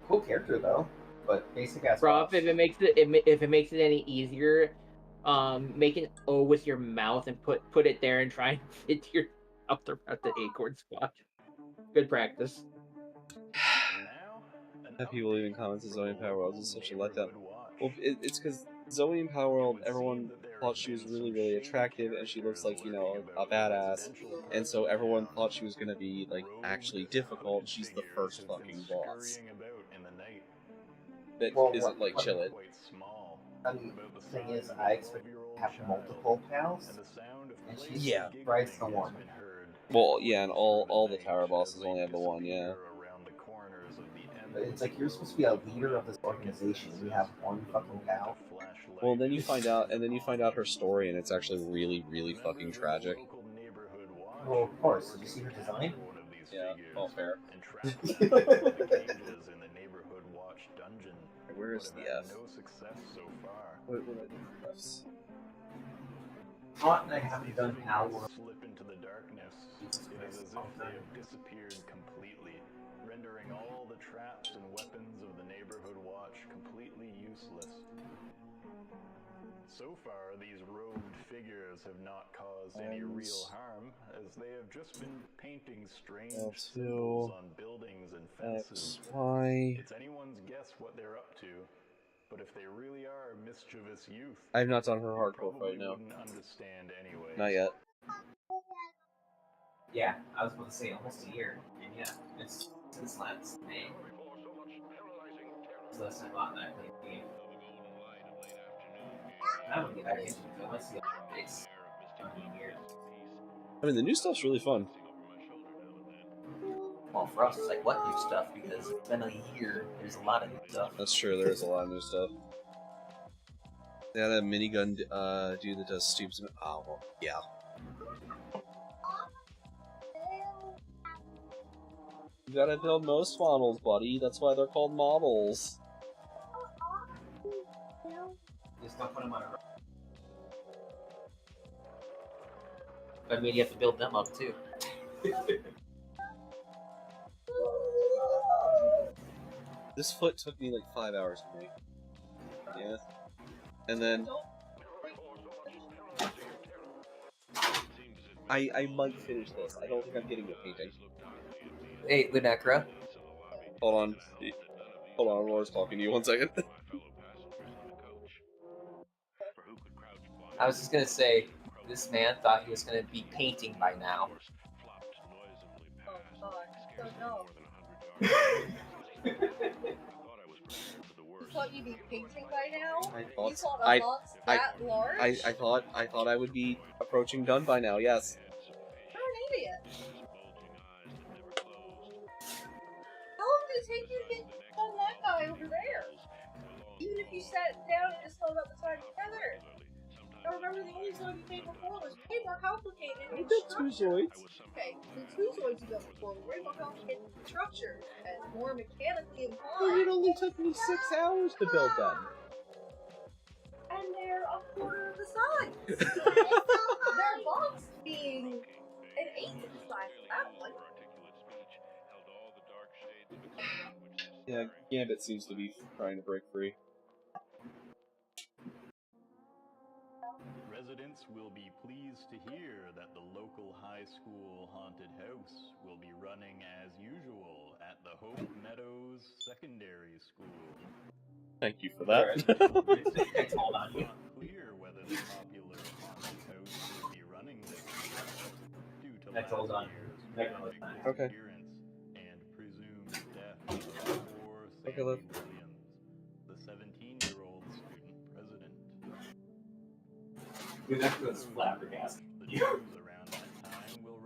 Cool character though, but basic ass Prof, boss. if it makes it if it makes it any easier, make an O with your mouth and put it there and try and fit your mouth around the acorn spot. Good practice. Have people leaving comments that Zoe in Power World is such a letdown. Well, it's because Zoe in Power World, everyone thought she was really, really attractive, and she looks like, you know, a badass, and so everyone thought she was gonna be, like, actually difficult. She's the first fucking boss. That isn't, like, chillin'. I mean, the thing is, I expect to have multiple pals, and she rides the one. Well, yeah, and all the tower bosses only have the one, yeah. But it's like, you're supposed to be a leader of this organization, you have one fucking pal. Well, then you find out her story, and it's actually really, really fucking tragic. Well, of course. Did you see her design? Yeah, all fair. Where is the F? What did I do for Fs? Hot and I haven't done Power World. Slip into the darkness. It is as if they have disappeared completely, rendering all the traps and weapons of the neighborhood watch completely useless. So far, these robed figures have not caused any real harm, as they have just been painting strange symbols on buildings and fences. It's anyone's guess what they're up to, but if they really are mischievous youth, I have not done her hardcore fight now. wouldn't understand anyway. Not yet. Yeah, I was about to say almost a year. And yeah, it's since last May. So last time I played the game. I don't get back into it. I might see updates in years. I mean, the new stuff's really fun. Well, for us, it's like, what new stuff? Because it's been a year. There's a lot of new stuff. That's true. There is a lot of new stuff. They had a minigun dude that does stupid. Oh, well, yeah. You gotta build most models, buddy. That's why they're called models. Just don't put them on a. But maybe you have to build them up too. This foot took me like 5 hours to make. Yeah. And then I might finish this. I don't think I'm getting a painting. Hey, Lunecra. Hold on. Hold on, Laura's talking to you. 1 second. I was just gonna say, this man thought he was gonna be painting by now. Thought you'd be painting by now? I You saw the I, box I, that large? I thought I would be approaching done by now. Yes. You're an idiot. How long did it take you to get on that guy over there? Even if you sat down and just thought about the time together. I remember the only Zoid you made before was way more complicated. I built 2 Zoids. Okay, the 2 Zoids you built before were way more complicated structure and more mechanically But inclined. it only took me 6 hours to build them. And they're a quarter of the size. Their box being an eighth of the size of that one. Yeah, Gambit seems to be trying to break free. Residents will be pleased to hear that the local high school haunted house will be running as usual at the Hope Meadows Secondary School. Thank you for that. It's not clear whether the popular haunted house will be running this year due to That's all done. last Okay. appearance and presumed death of poor Okay, Sandy love. Williams, the 17-year-old student president. Dude, that was flabbergasted.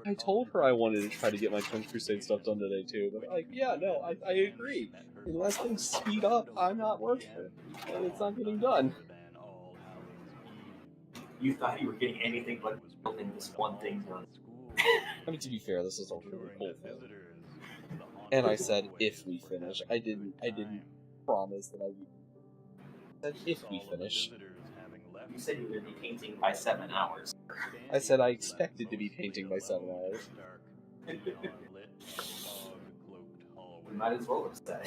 I told her I wanted to try to get my Twin Crusade stuff done today too, but like, yeah, no, I agree. Unless things speed up, I'm not working, and it's not getting done. You thought you were getting anything but building this one thing done. I mean, to be fair, this is a really cool thing. And I said if we finish. I didn't promise that I said if we finish. You said you were going to be painting by 7 hours. I said I expected to be painting by 7 hours. You might as well have said.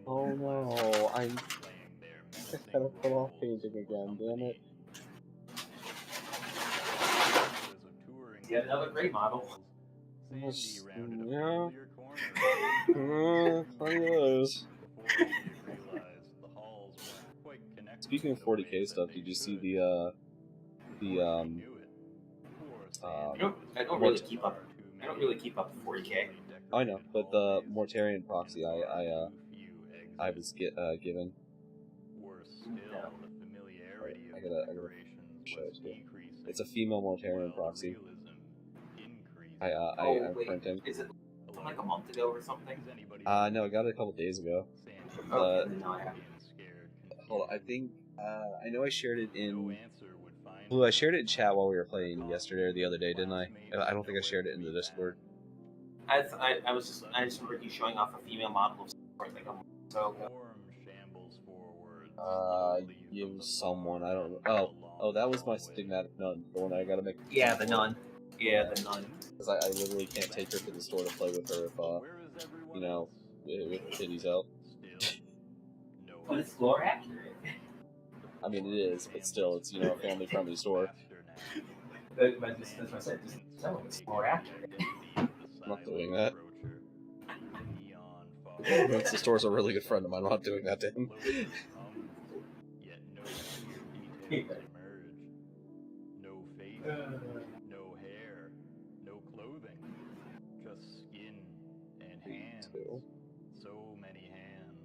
Oh no, I gotta put off painting again, damn it. Get another gray model. Yeah. I guess. Speaking of 40k stuff, did you see the I don't really keep up. I don't really keep up with 40k. I know, but the Mortarian proxy I was given. I gotta show it to you. It's a female Mortarian proxy. I'm printing. Is it like a month ago or something? No, I got it a couple days ago. Oh, no, I haven't. Hold on, I think I know I shared it in. Blue, I shared it in chat while we were playing yesterday or the other day, didn't I? I don't think I shared it in the Discord. I just remember you showing off a female model of support like a month or so ago. Give someone, I don't know. Oh, that was my stigmatic nun, the one I gotta make. Yeah, the nun. Yeah, the nun. Because I literally can't take her to the store to play with her if, you know, with titties out. But it's lore accurate. I mean, it is, but still, it's, you know, a family-friendly store. But that's what I said, just tell them it's lore accurate. I'm not doing that. The store's a really good friend of mine, I'm not doing that to him. No face, no hair, no clothing, just skin and hands. So many hands.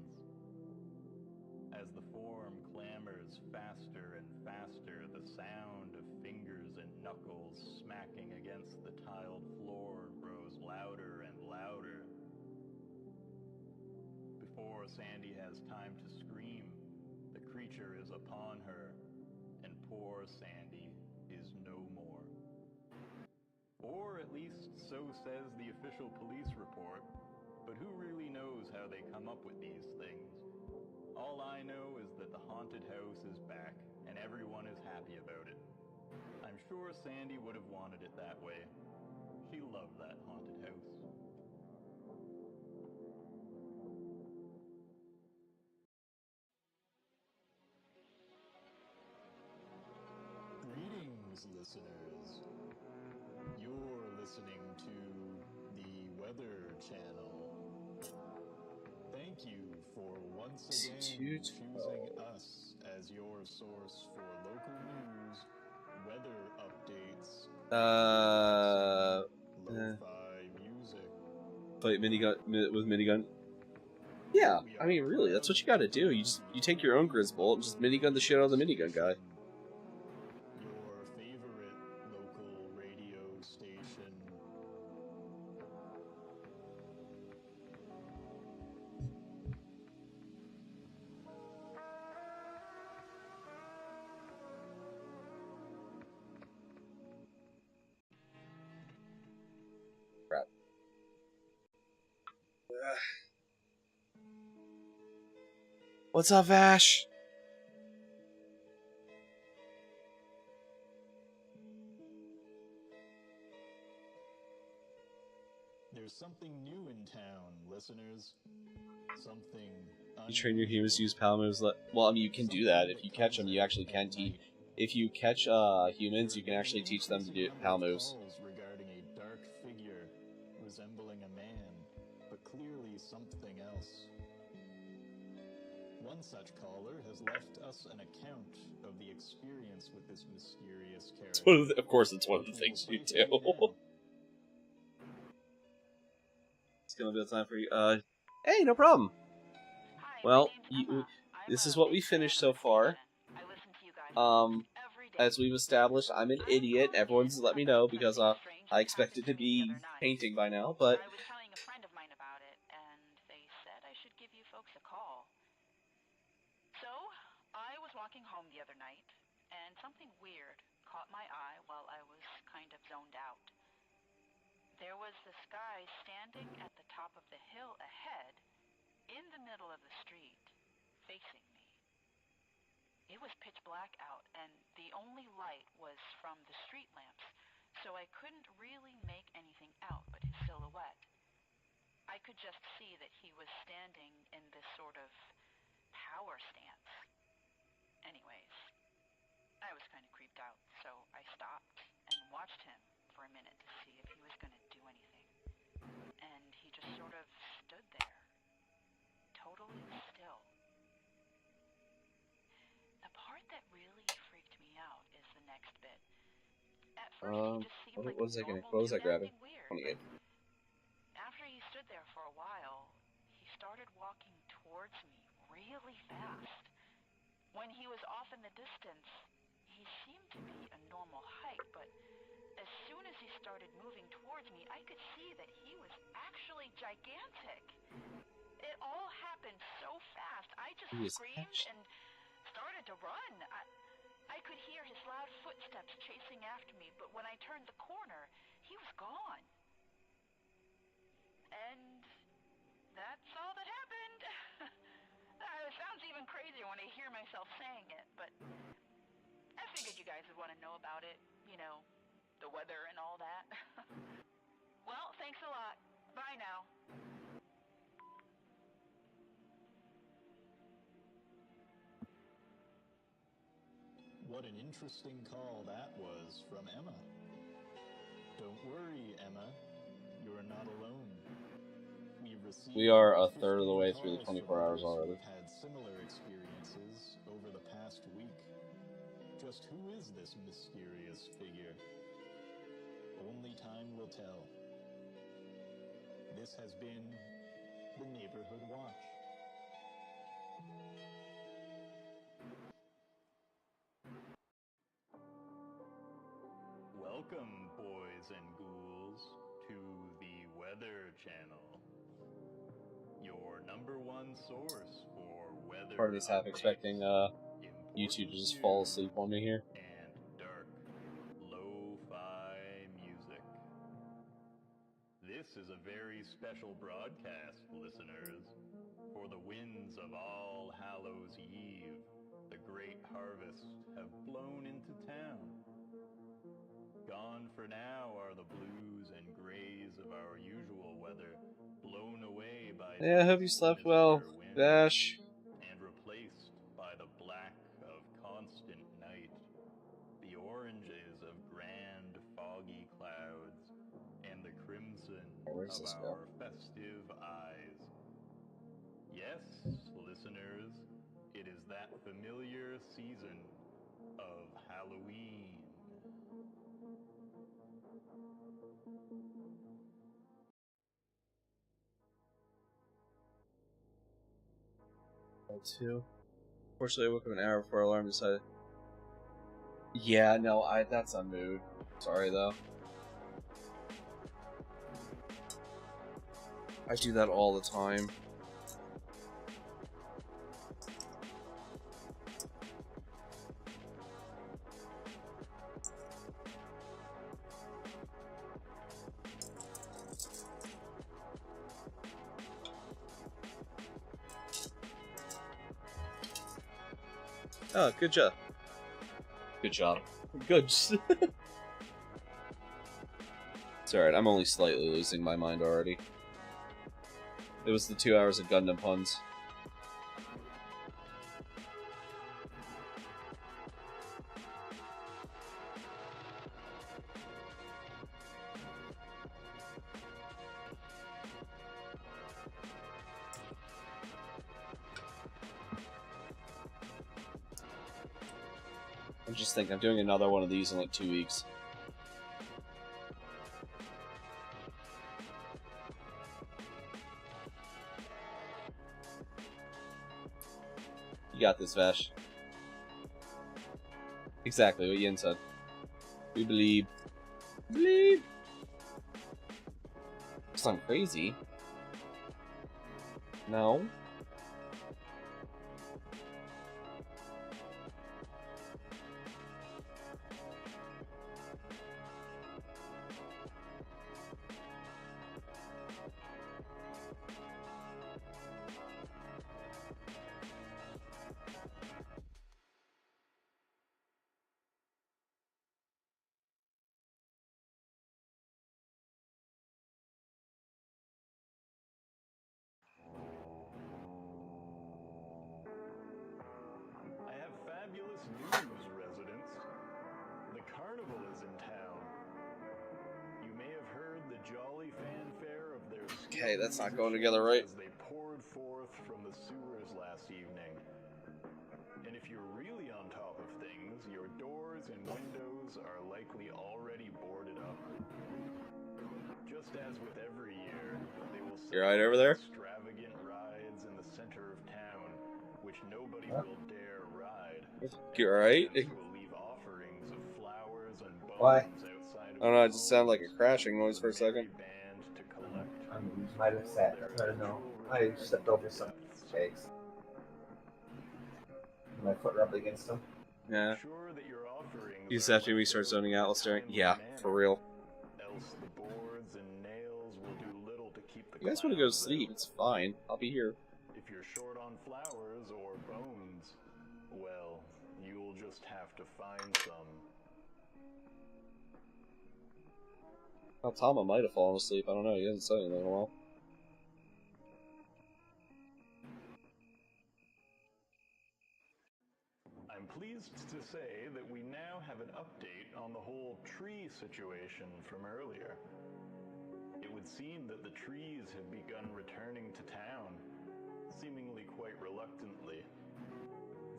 As the form clamors faster and faster, the sound of fingers and knuckles smacking against the tiled floor grows louder and louder. Before Sandy has time to scream, the creature is upon her, and poor Sandy is no more. Or at least so says the official police report, but who really knows how they come up with these things? All I know is that the haunted house is back, and everyone is happy about it. I'm sure Sandy would have wanted it that way. She loved that haunted house. Greetings, listeners. You're listening to the Weather Channel. Thank you for once again choosing us as your source for local news, weather updates, lo-fi music. Fight minigun with minigun. Yeah, I mean, really, that's what you got to do. You take your own Grisbolt and just minigun the shit out of the minigun guy. Your favorite local radio station. Crap. What's up, Vash? There's something new in town, listeners. Something. You train your humans to use power moves. Well, I mean, you can do that. If you catch them, you actually can teach. If you catch humans, you can actually teach them to do power moves. Regarding a dark figure resembling a man, but clearly something else. One such caller has left us an account of the experience with this mysterious character. Of course, it's one of the things you do. It's gonna be a time for you. Hey, no problem. Well, this is what we finished so far. As we've established, I'm an idiot. Everyone's let me know because I expected to be painting by now, but I was telling a friend of mine about it, and they said I should give you folks a call. So, I was walking home the other night, and something weird caught my eye while I was kind of zoned out. There was this guy standing at the top of the hill ahead, in the middle of the street, facing me. It was pitch black out, and the only light was from the street lamps, so I couldn't really make anything out but his silhouette. I could just see that he was standing in this sort of power stance. Anyways, I was kind of creeped out, so I stopped and watched him for a minute to see if he was going to do anything. And he just sort of stood there, totally still. The part that really freaked me out is the next bit. At first, he just seemed like what was I grabbing? 28. After he stood there for a while, he started walking towards me really fast. When he was off in the distance, he seemed to be a normal height, but as soon as he started moving towards me, I could see that he was actually gigantic. It all happened so fast, I just screamed and started to run. I could hear his loud footsteps chasing after me, but when I turned the corner, he was gone. And that's all that happened. It sounds even crazier when I hear myself saying it, but I figured you guys would want to know about it. You know, the weather and all that. Well, thanks a lot. Bye now. What an interesting call that was from Emma. Don't worry, Emma. You're not alone. We are a third of the way through the 24 hours already. We've had similar experiences over the past week. Just who is this mysterious figure? Only time will tell. This has been the Neighborhood Watch. Welcome, boys and ghouls, to the Weather Channel. Your #1 source for weather. Part of me's half expecting YouTube to just fall asleep on me here. And dark, lo-fi music. This is a very special broadcast, listeners. For the winds of All Hallows Eve, the great harvest, have blown into town. Gone for now are the blues and grays of our usual weather, blown away by Yeah, I hope you slept well, Dash. and replaced by the black of constant night, the oranges of grand foggy clouds, and the crimson Where's of this our go? festive eyes. Yes, listeners, it is that familiar season of Halloween. Two. Fortunately, I woke up an hour before alarm decided. Yeah, no, that's a mood. Sorry though. I do that all the time. Oh, good job. Good job. Good. It's alright, I'm only slightly losing my mind already. It was the 2 hours of Gundam puns. I'm just thinking, I'm doing another one of these in like 2 weeks. You got this, Vash. Exactly what Yin said. We believe. Believe. Because I'm crazy. No. I have fabulous news, residents. The carnival is in town. You may have heard the jolly fanfare of their Okay, that's not going together right. as they poured forth from the sewers last evening. And if you're really on top of things, your doors and windows are likely already boarded up. Just as with every year, they will You alright over there? extravagant rides in the center of town, which nobody will dare ride. You alright? Will leave offerings of flowers and bones Why? outside of I don't know, it just sounded like a crashing noise for a second. I might have sat. I don't know. I stepped over some eggs. My foot rubbed against them. Yeah. You just after we start zoning out, let's start. Yeah, for real. Else the boards and nails will do little to keep the You guys want to go to sleep? It's fine. I'll be here. If you're short on flowers or bones, well, you'll just have to find some. Well, Tama might have fallen asleep. I don't know. He hasn't said anything in a while. I'm pleased to say that we now have an update on the whole tree situation from earlier. It would seem that the trees have begun returning to town, seemingly quite reluctantly.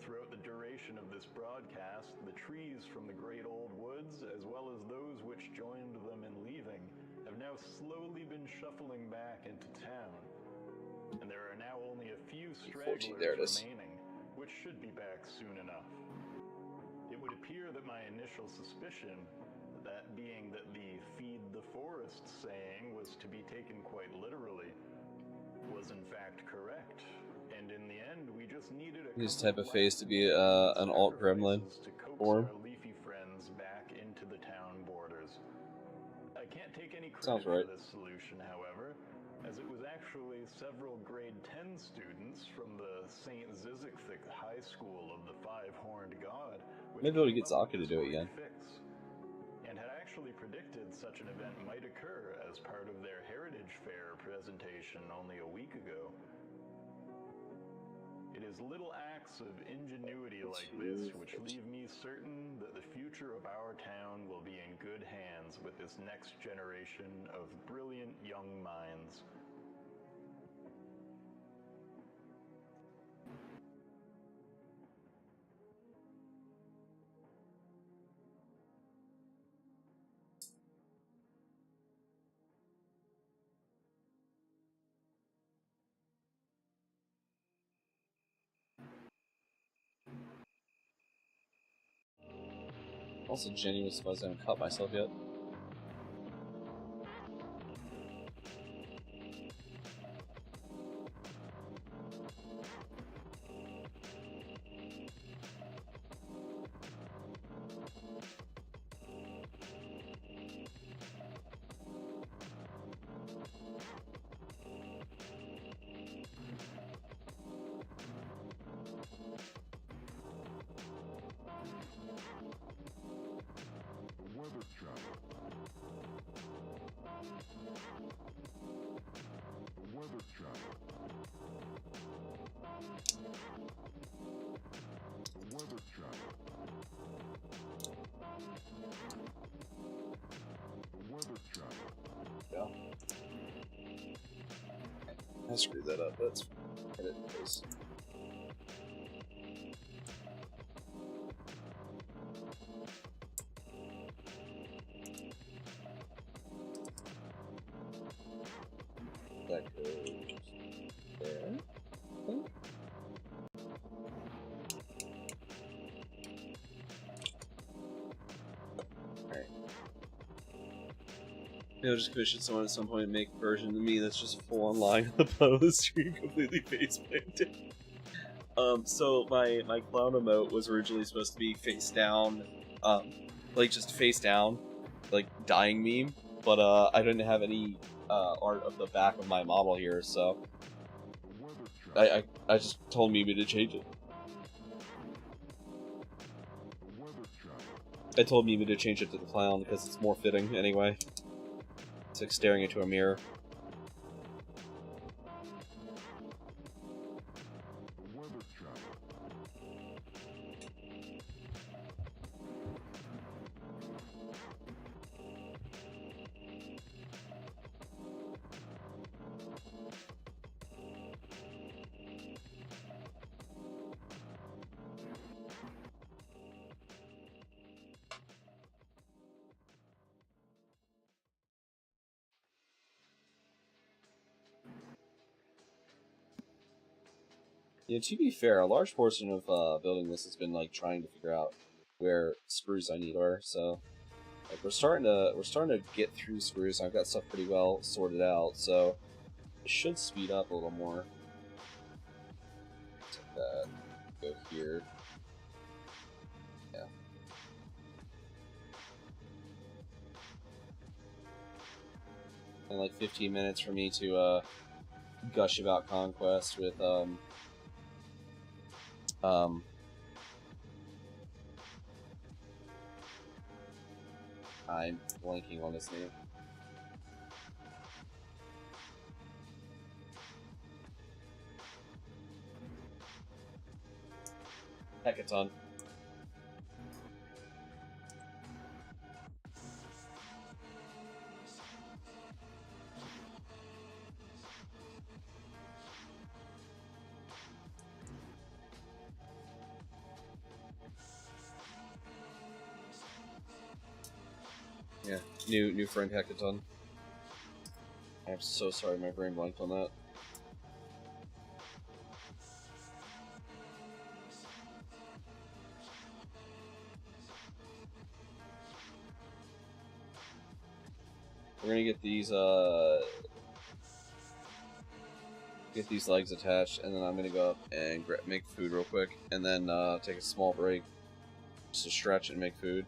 Throughout the duration of this broadcast, the trees from the great old woods, as well as those which joined them in leaving, have now slowly been shuffling back into town. And there are now only a few stragglers there it is. remaining, which should be back soon enough. It would appear that my initial suspicion that being that the feed the forest saying was to be taken quite literally, was in fact correct. And in the end, we just needed a This type of face to be an alt gremlin to coax form. our leafy friends back into the town borders. I can't take any Sounds credit right. for this solution, however, as it was actually several grade 10 students from the St. Zizikthik High School of the Five-Horned God, which Maybe we'll came get up Zaka with to this do it quick again. fix, and had actually predicted such an event might occur as part of their Heritage Fair presentation only a week ago. It is little acts of ingenuity like this which leave me certain that the future of our town will be in good hands with this next generation of brilliant young minds. Also, Jenny was supposed to cut myself yet. Weather channel. Weather channel. Weather channel. Weather channel. Yeah. I screwed that up. That's fine. Edit this. That goes there. Alright. Maybe I'll just commission someone at some point and make a version of me that's just full on lying on the bottom of the screen, completely face planted. So my clown emote was originally supposed to be face down, like just face down, like dying meme, but I didn't have any art of the back of my model here, so I just told Mimi to change it. I told Mimi to change it to the clown because it's more fitting anyway. It's like staring into a mirror. Yeah, to be fair, a large portion of building this has been like trying to figure out where screws I need are. So, like, we're starting to get through screws. I've got stuff pretty well sorted out, so it should speed up a little more. Take that, go here. Yeah. And like 15 minutes for me to gush about Conquest with I'm blanking on his name. Hackathon. Yeah, new friend Hackathon. I'm so sorry, my brain blanked on that. We're gonna get these legs attached, and then I'm gonna go up and make food real quick, and then take a small break just to stretch and make food.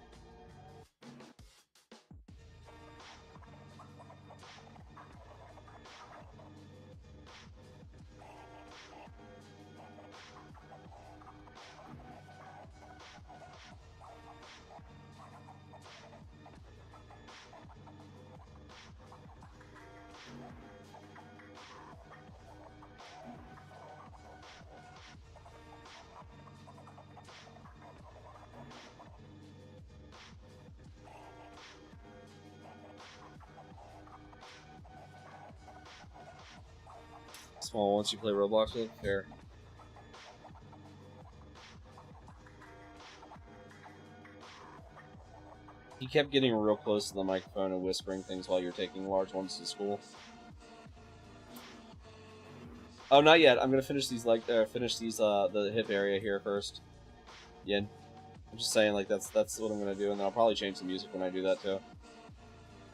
Small once you play Roblox with? Fair. He kept getting real close to the microphone and whispering things while you're taking large ones to school. Oh, not yet. I'm gonna finish these the hip area here first. Yin. I'm just saying, like, that's what I'm gonna do, and then I'll probably change the music when I do that too.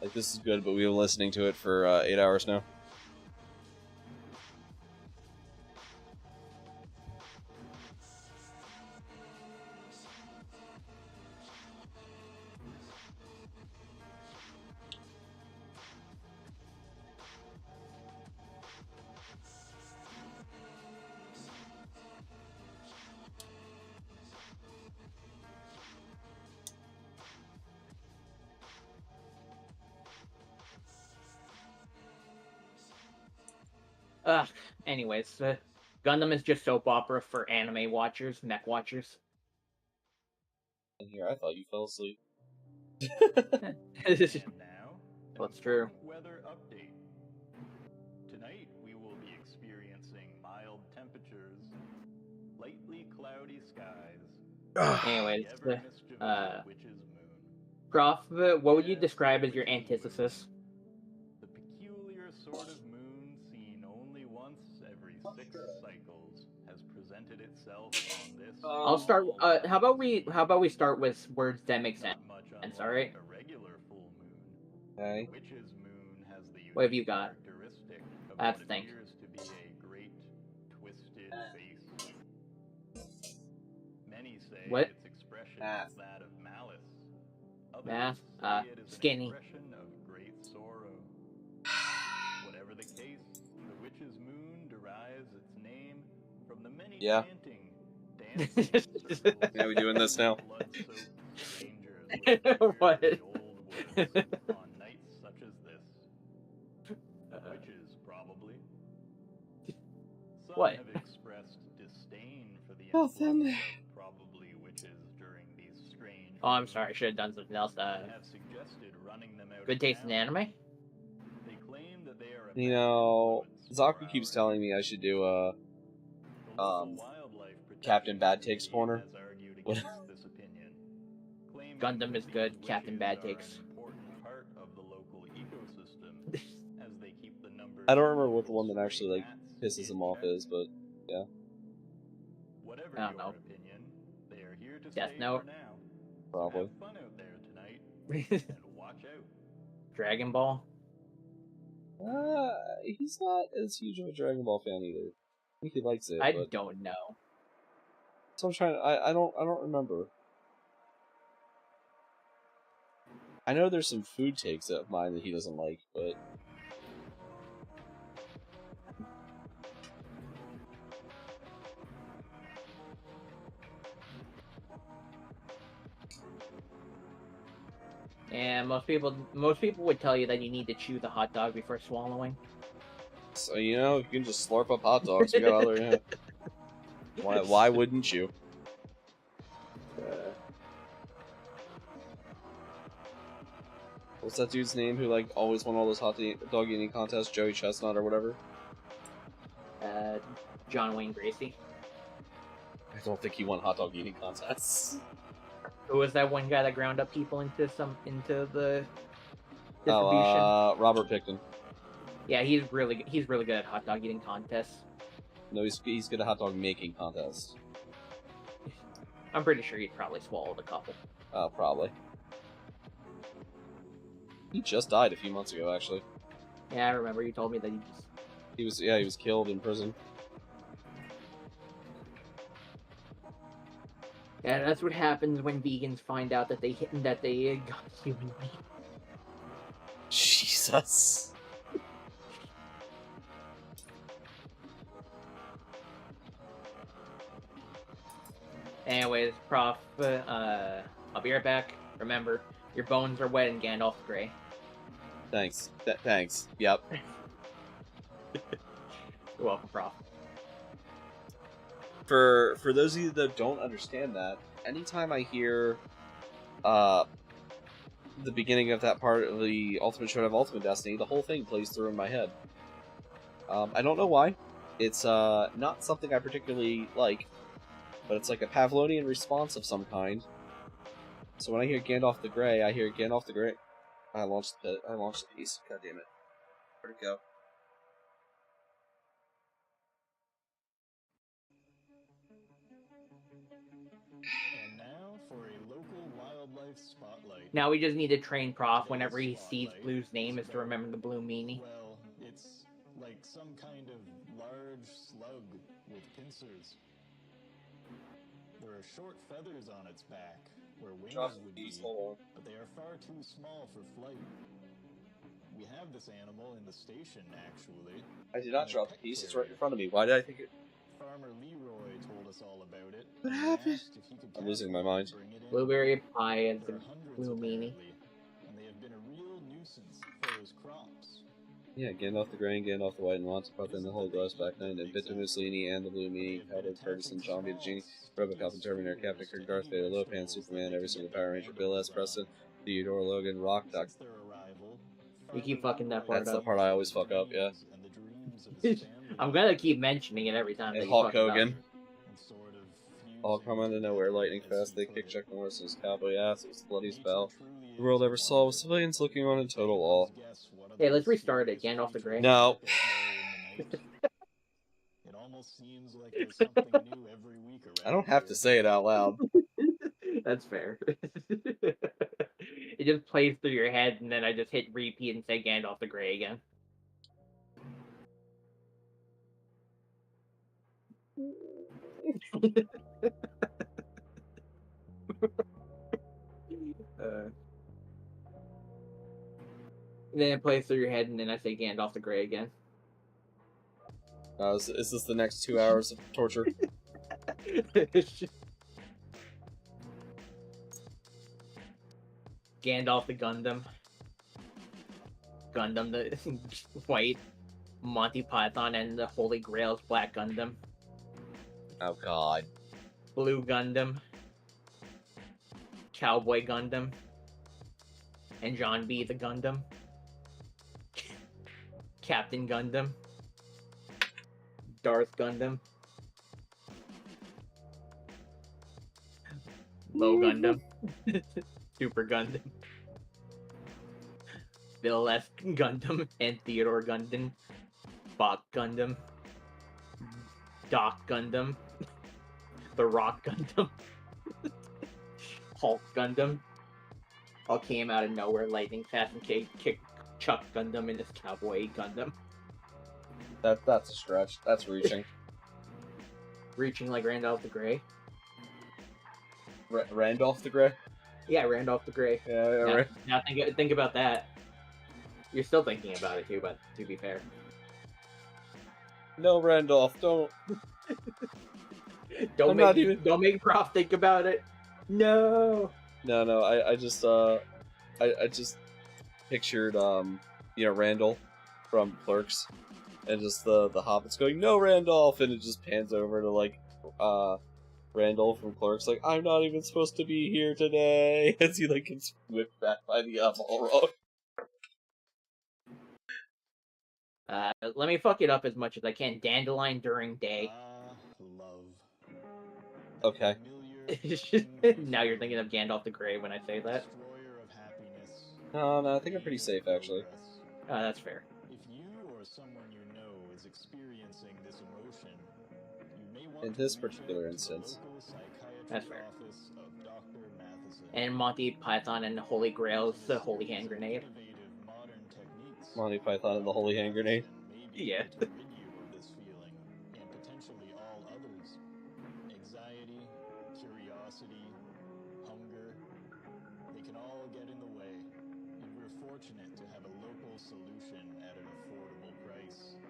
Like, this is good, but we've been listening to it for 8 hours now. Anyways, Gundam is just soap opera for anime watchers, mech watchers. And here, I thought you fell asleep. That's true. Weather update. Tonight we will be experiencing mild temperatures, lightly cloudy skies. Anyways, Prof, what would you describe as your antithesis? The peculiar sort of moon seen only once every 6 cycles has presented itself on this. I'll start. How about we start with words that make sense? All right. A regular full moon. Okay. Witch's moon has the What have you got? characteristic of That's what the thing. appears to be a great twisted face. Many say What? its expression is that of malice. Math. Others say it is Skinny. an expression of great sorrow. Whatever the case, the witch's moon derives its name from the many Yeah. chanting, dancing circles, Yeah, we doing this now? blood-soaked strangers living the What? old woods on nights such as this. Witches, probably. Some What? have expressed disdain for the Nothing. influx of probably witches during these strange. Oh, I'm sorry. I should have done something else. Have suggested running them out Good of taste in town. anime. They claim that they are You know, Zaku keeps telling me I should do a Captain Bad Takes corner. What? this opinion. Claiming Gundam is that good. these Captain witches Bad are Takes. an important part of the local ecosystem as they keep the numbers I don't of remember what the local one that actually like bats pisses in him off check. is, but yeah. Whatever I don't your know. opinion, they are here to Death stay Note. for now. Probably. Have fun out there tonight, and watch out. Dragon Ball. He's not as huge of a Dragon Ball fan either. I think he likes it, I but don't know. so I'm trying. I don't remember. I know there's some food takes of mine that he doesn't like, but And most people would tell you that you need to chew the hot dog before swallowing. so you know, you can just slurp up hot dogs. You got other. Yeah. Why wouldn't you? What's that dude's name who like always won all those hot dog eating contests? Joey Chestnut or whatever. John Wayne Gracie. I don't think he won hot dog eating contests. Who was that one guy that ground up people into the distribution? Oh, Robert Picton. Yeah, he's really good at hot dog eating contests. No, he's good at hot dog making contests. I'm pretty sure he'd probably swallowed a couple. Probably. He just died a few months ago, actually. Yeah, I remember you told me that He was killed in prison. Yeah, that's what happens when vegans find out that they got human meat. Jesus. Anyways, Prof, I'll be right back. Remember, your bones are wet in Gandalf the Grey. Thanks. Thanks. Yep. You're welcome, Prof. For those of you that don't understand that, anytime I hear the beginning of that part of the Ultimate Showdown of Ultimate Destiny, the whole thing plays through in my head. I don't know why. It's not something I particularly like, but it's like a Pavlovian response of some kind. So when I hear Gandalf the Grey, I hear Gandalf the Grey. I launched the piece. God damn it. Where'd it go? And now for a local wildlife spotlight. Now we just need to train Prof whenever he sees Blue's name is to remember the Blue meanie. Well, it's like some kind of large slug with pincers. There are short feathers on its back, where wings would be, but they are far too small for flight. We have this animal in the station, actually. I did not drop the piece. It's right in front of me. Why did I think it... Farmer Leroy told us all about it. What happened? I'm losing my mind. Blueberry pie and the Blue meanie. And they have been a real nuisance for his crops. Yeah, Gandalf the Grey and Gandalf the White and lots of Puff in the Holy Glass back then, and Victor Mussolini and the Blue Meanie, Howard Ferguson, John B. Genie, Robocop and Terminator, Captain Kirk, Darth Vader, Lopan, Superman, every single Power Ranger, Bill S. Preston, Theodore Logan, Rock Duck. You keep fucking that part up. That's the part I always fuck up, yeah. I'm gonna keep mentioning it every time. And Hulk Hogan. All come out of nowhere, lightning fast, they kick Chuck Norris's cowboy ass, it was the bloodiest battle the world ever saw, with civilians looking on in total awe. Hey, let's restart it. Gandalf the Grey. No. It almost seems like there's something new every week around. I don't have to say it out loud. That's fair. It just plays through your head, and then I just hit repeat and say Gandalf the Grey again. And then it plays through your head, and then I say Gandalf the Grey again. Is this the next 2 hours of torture? Gandalf the Gundam. Gundam the white. Monty Python and the Holy Grail's Black Gundam. Oh god. Blue Gundam. Cowboy Gundam. And John B. the Gundam. Captain Gundam. Darth Gundam. Low Gundam. Super Gundam. Bill S. Gundam and Theodore Gundam. Bach Gundam. Doc Gundam. The Rock Gundam. Hulk Gundam. All came out of nowhere, lightning fast and kicked Chuck Gundam in his cowboy Gundam. That's a stretch. That's reaching. Reaching like Randolph the Grey. Randolph the Grey? Yeah, Randolph the Grey. Yeah, now think about that. You're still thinking about it too, but to be fair. No, Randolph, don't. Don't make Prof think about it. No. No, I just pictured Randall from Clerks, and just the hobbits going, "No, Randolph," and it just pans over to like Randall from Clerks, like, "I'm not even supposed to be here today," as he like gets whipped back by the Balrog. Let me fuck it up as much as I can. Dandelion during day. Love. Okay. Now you're thinking of Gandalf the Grey when I say that. No, I think I'm pretty safe actually. That's fair. If you or someone you know is experiencing this emotion, you may want in this particular instance. That's fair. And Monty Python and the Holy Grail's the Holy Hand Grenade. Monty Python and the Holy Hand Grenade. Yeah. rid you of this feeling, and potentially all others. Anxiety, curiosity, hunger, they can all get in the way. And we're fortunate to have a local solution at an affordable price.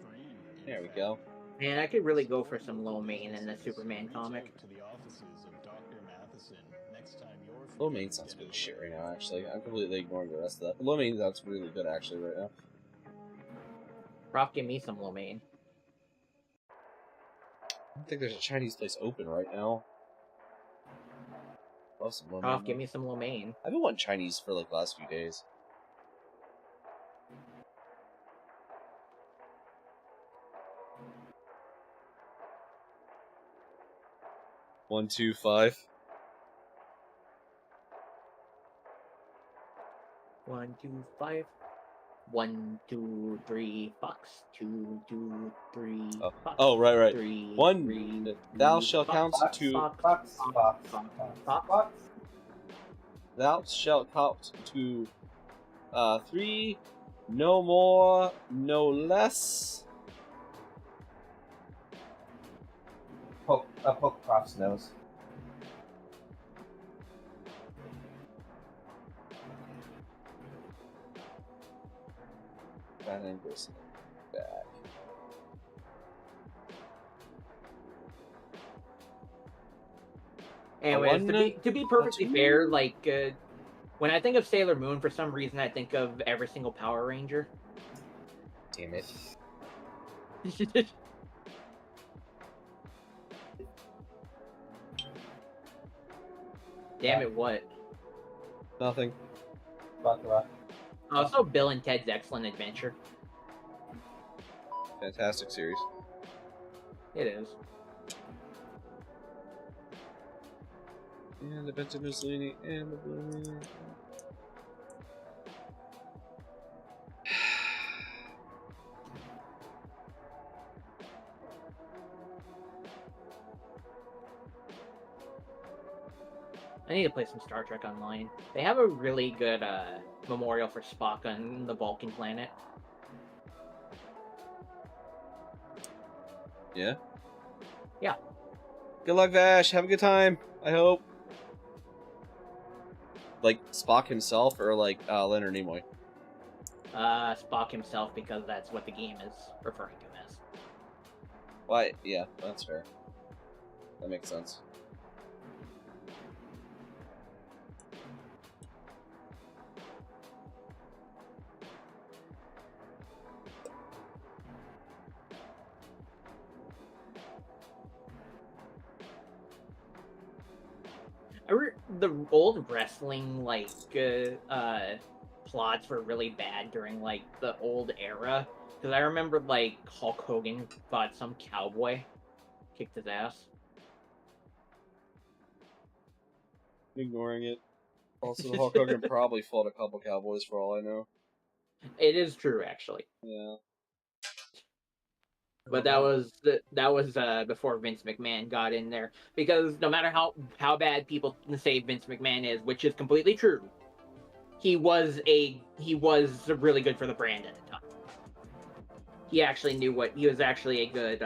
Free, in There we fact. go. Man, I could really go for some low main in the Superman comic. To the offices of Dr. Matheson next time you're Low main sounds good as shit right now, actually. I'm completely ignoring the rest of that. But low main sounds really good, actually, right now. Prof, give me some low main. I don't think there's a Chinese place open right now. Love some low Prof, main. give me some low main. I've been wanting Chinese for like the last few days. One, 2, 5. 1, 2, 5. 1, 2, 3, Fox. 2, 2, 3, Fox. Oh, right. 3, 1, 3, thou shalt count Fox, to... Fox, Thou shalt count to 3, no more, no less. Poke Prof's nose. That angles back. Anyways, to be perfectly fair, like, when I think of Sailor Moon, for some reason I think of every single Power Ranger. Damn it. Damn it, what? Nothing. Also, Bill and Ted's Excellent Adventure. Fantastic series. It is. And the Benton Mussolini and the Blue. I need to play some Star Trek Online. They have a really good memorial for Spock on the Vulcan planet. Yeah? Yeah. Good luck, Vash. Have a good time. I hope. Like Spock himself or like Leonard Nimoy? Spock himself, because that's what the game is referring to him as. Why? Yeah, that's fair. That makes sense. The old wrestling plots were really bad during like the old era, because I remember like Hulk Hogan fought some cowboy, kicked his ass. Ignoring it. Also, Hulk Hogan probably fought a couple cowboys for all I know. It is true, actually. Yeah. But that was before Vince McMahon got in there, because no matter how bad people say Vince McMahon is, which is completely true, he was really good for the brand at the time. He actually knew he was actually a good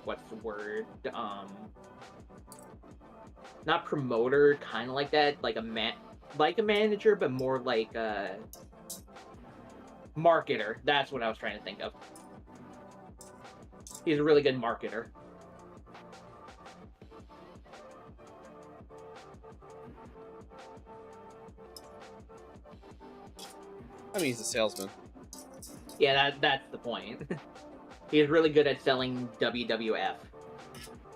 what's the word, not promoter, kind of like that, like a manager, but more like a marketer. That's what I was trying to think of. He's a really good marketer. I mean, he's a salesman. Yeah, that's the point. He's really good at selling WWF.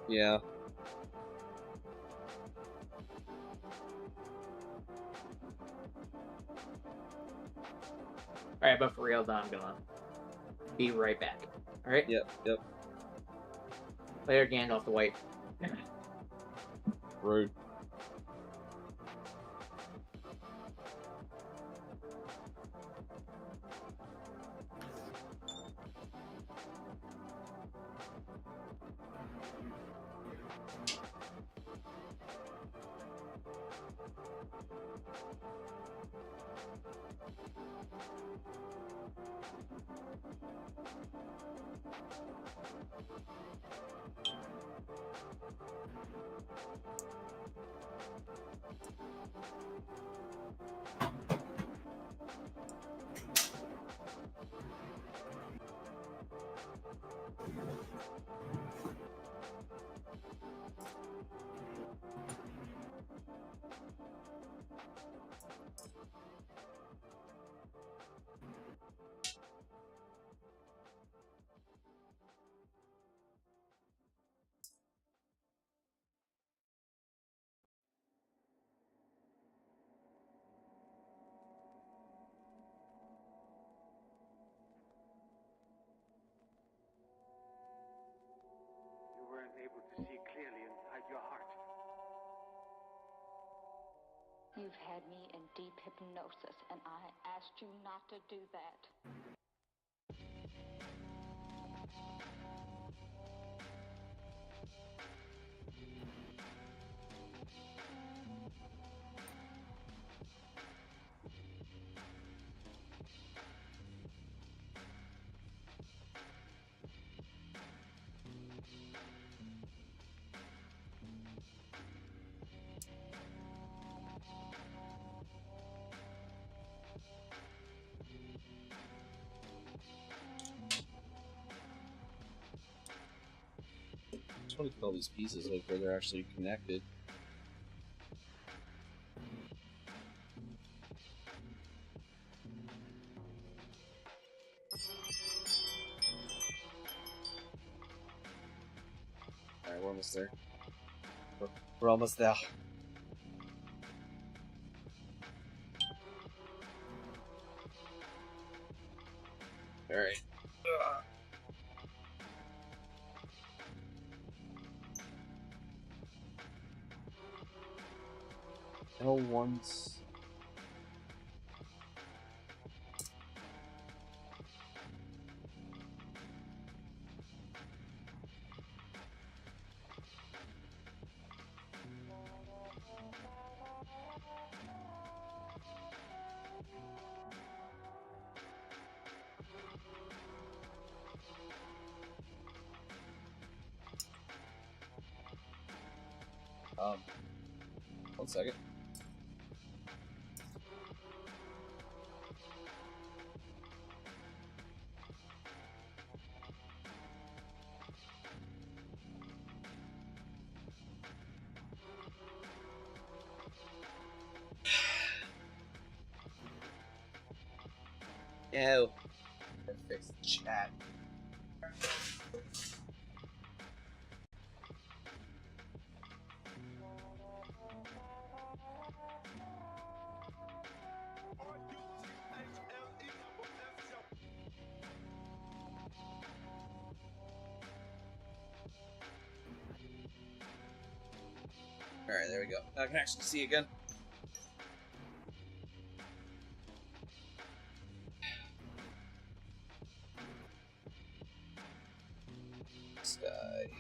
Yeah. Alright, but for real though, I'm gonna be right back. Alright? Yep. Later, Gandalf the White. Rude. You weren't able to see clearly inside your heart. You've had me in deep hypnosis, and I asked you not to do that. I just want to fill these pieces like where they're actually connected. Alright, we're almost there. We're almost there. Alright. L1's... One second. Ew. Fix the chat. Alright, there we go. Now I can actually see again. Sky.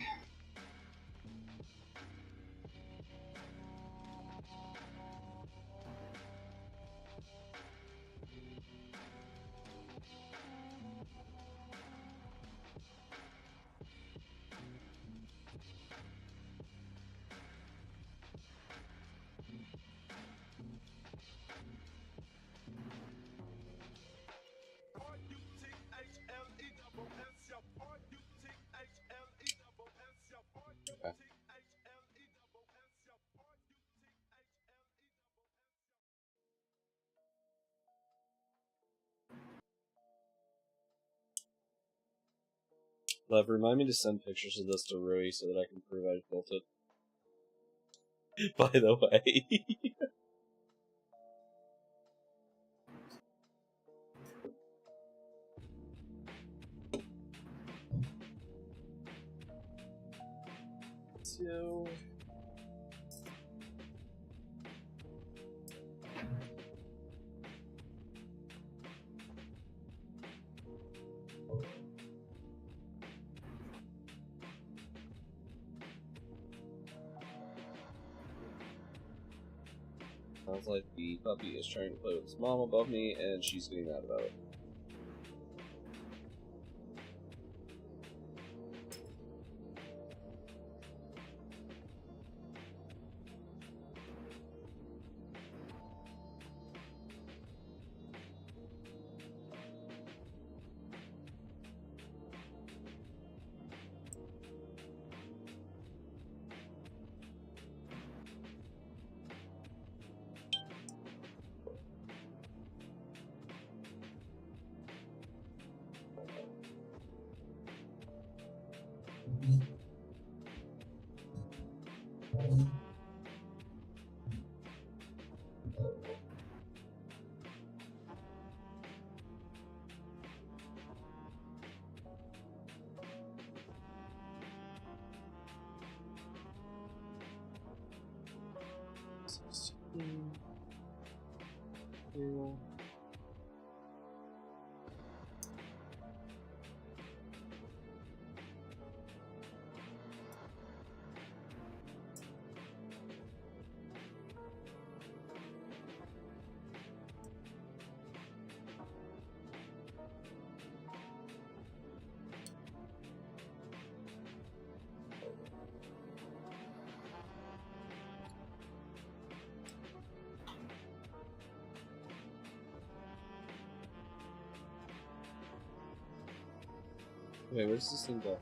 Okay. Lev, remind me to send pictures of this to Rui so that I can prove I built it. By the way. So... Sounds like the puppy is trying to play with his mom above me, and she's getting mad about it. Wait, where does this thing go?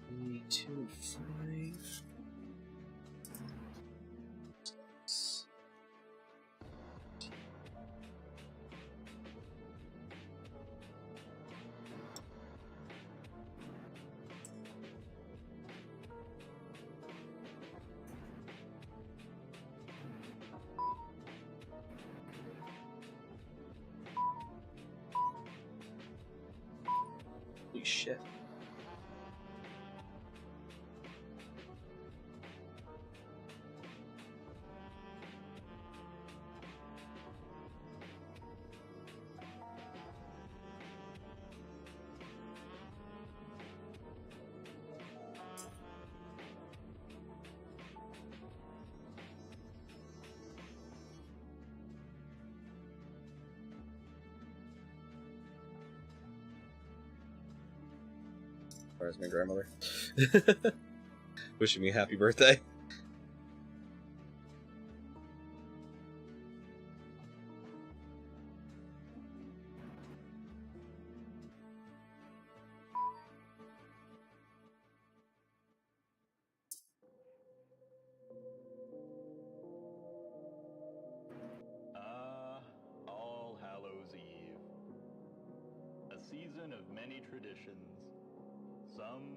Three, 2, 5. Holy shit. Where's my grandmother? Wishing me a happy birthday. All Hallows Eve. A season of many traditions, some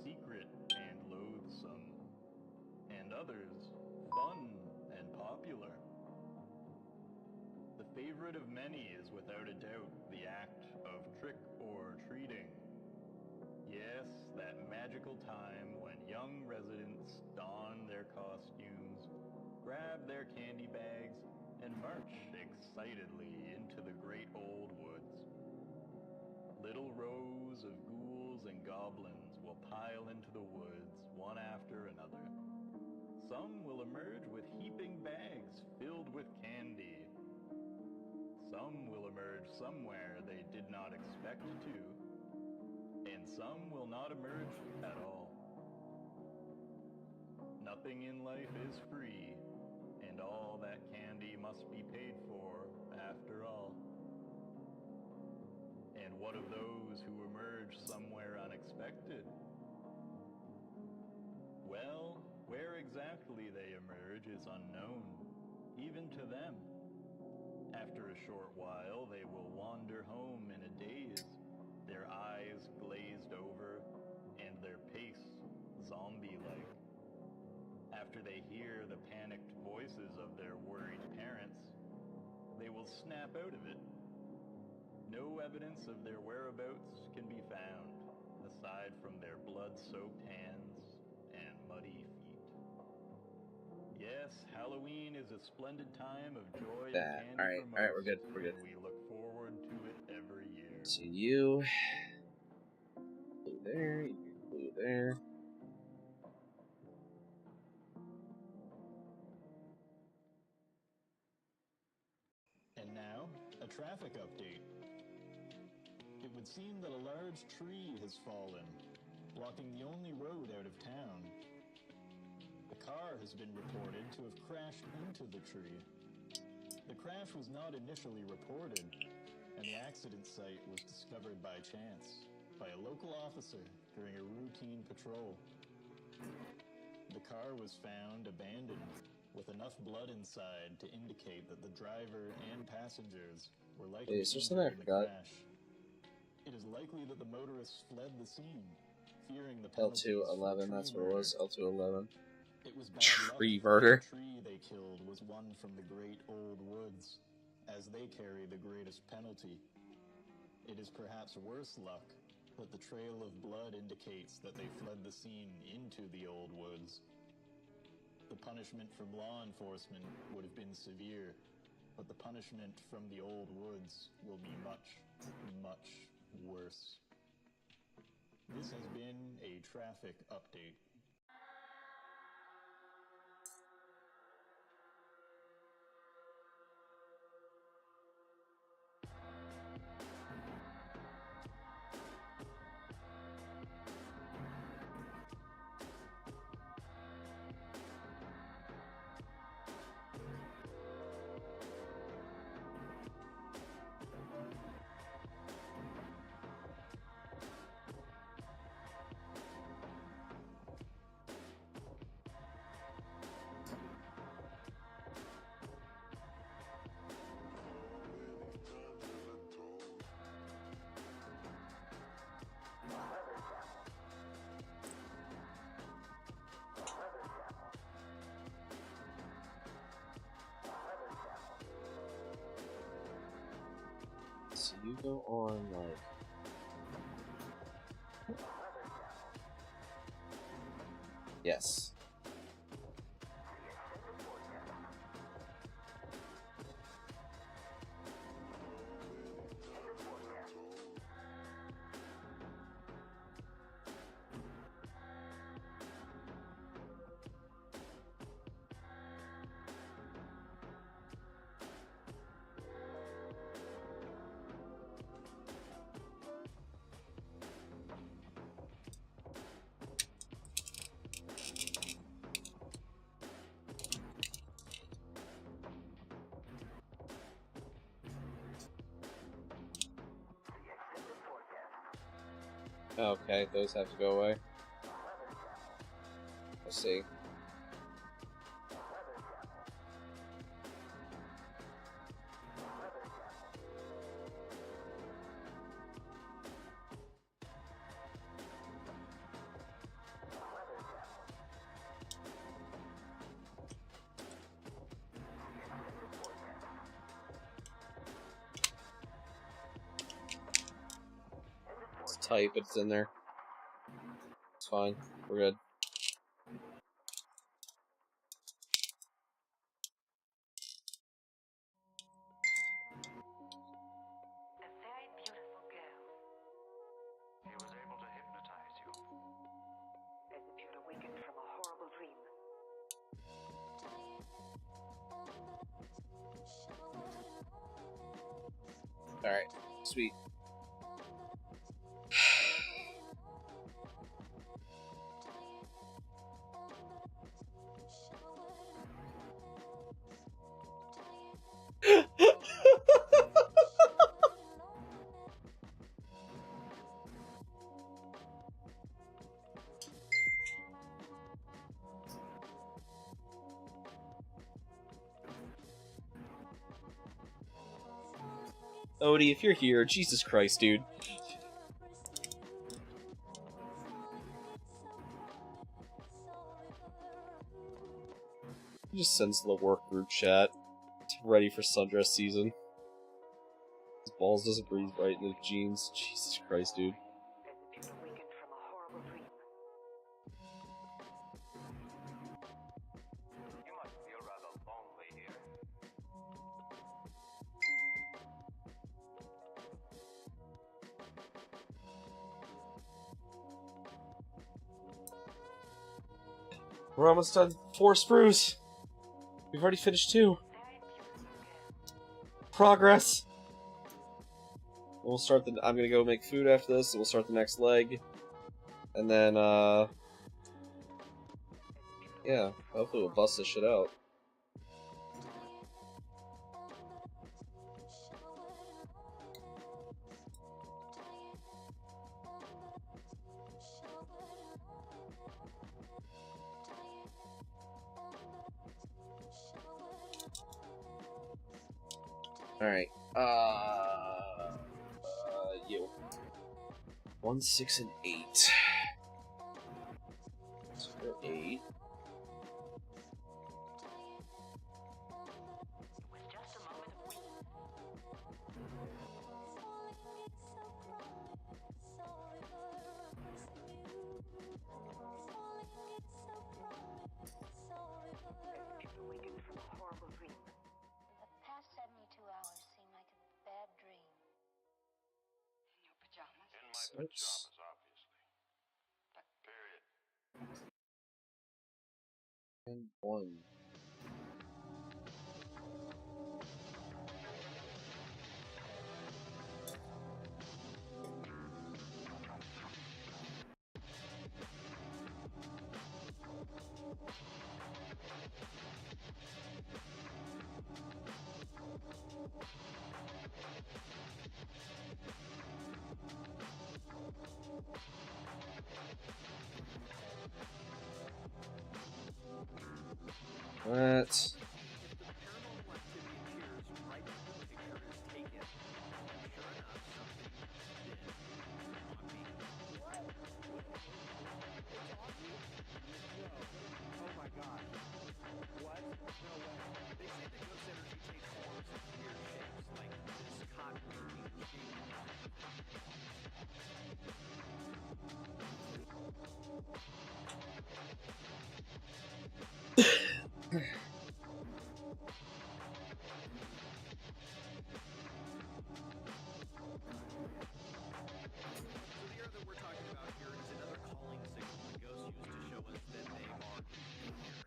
secret and loathsome, and others fun and popular. The favorite of many is without a doubt the act of trick or treating. Yes, that magical time when young residents don their costumes, grab their candy bags, and march excitedly into the great old woods. Little rows of ghouls and goblins will pile into the woods one after another. Some will emerge with heaping bags filled with candy. Some will emerge somewhere they did not expect to, and some will not emerge at all. Nothing in life is free, and all that candy must be paid for after all. And what of those who emerge somewhere unexpected? Well, where exactly they emerge is unknown, even to them. After a short while, they will wander home in a daze, their eyes glazed over, and their pace zombie-like. After they hear the panicked voices of their worried parents, they will snap out of it. No evidence of their whereabouts can be found, aside from their blood-soaked hands and muddy feet. Yes, Halloween is a splendid time of joy and candy Alright, for most, we're good, we're good. and we look forward to it every year. So you... Blue there, you blue there. And now, a traffic update. It would seem that a large tree has fallen, blocking the only road out of town. The car has been reported to have crashed into the tree. The crash was not initially reported, and the accident site was discovered by chance by a local officer during a routine patrol. The car was found abandoned, with enough blood inside to indicate that the driver and passengers were likely Is there something I injured in the forgot? crash. It is likely that the motorists fled the scene, fearing the penalties for L211, that's what it was. L211. It was bad Tree luck murder. that the tree they killed was one from the great old woods, as they carry the greatest penalty. It is perhaps worse luck that the trail of blood indicates that they fled the scene into the old woods. The punishment from law enforcement would have been severe, but the punishment from the old woods will be much, much worse. This has been a traffic update. So you go on like. Yes. Okay, those have to go away. Let's see. It's tight, but it's in there. It's fine. We're good. He was able to hypnotize you. As if you'd awakened from a horrible dream. Alright, sweet. Odie, if you're here, Jesus Christ, dude. He just sends the work group chat. It's ready for sundress season. His balls doesn't breathe right in his jeans. Jesus Christ, dude. As if you'd awakened from a horrible dream. You must feel rather lonely here. We're almost done 4 sprues. We've already finished 2. Progress. We'll start the. I'm gonna go make food after this, and we'll start the next leg. And then, yeah, hopefully we'll bust this shit out. Alright. You. 1, 6, and 8. So 8. Awakened from a horrible dream. The past 72 hours seem like a bad dream. In your pajamas? In my pajamas, obviously. Period. And 1. What?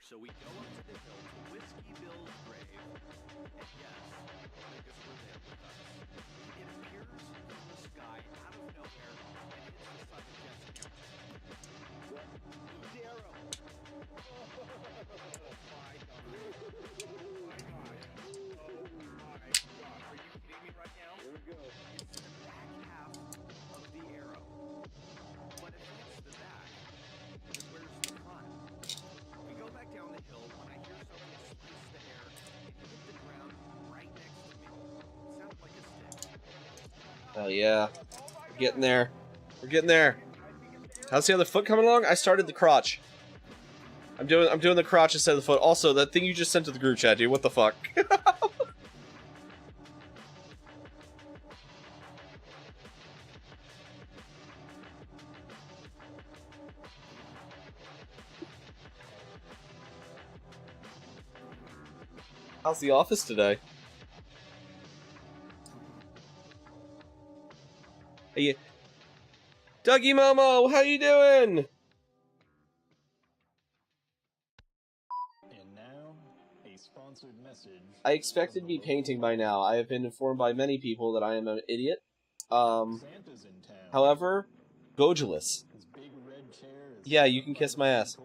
So we go up to the hill to Whiskey Bill's grave, and yes, Lucas were there with us. It appears from the sky out of nowhere and hits the side of Jeff's camp. What? The arrow! Oh my god. Oh my god. Oh my god. Are you kidding me right now? Here we go. It's the back half of the arrow. But if it's the back, then where's the front? We go back down the hill when I hear something slice the air and hit the ground right next to me. It sounded like a stick. Oh yeah. We're getting there. We're getting there. How's the other foot coming along? I started the crotch. I'm doing the crotch instead of the foot. Also, that thing you just sent to the group chat, dude, what the fuck? How's the office today? Hey, Dougie Momo, how you doing? And now, a sponsored message. I expected to be painting by now. I have been informed by many people that I am an idiot. Santa's in town. However, Gojulus. His big red chair is Yeah, you can kiss my ass.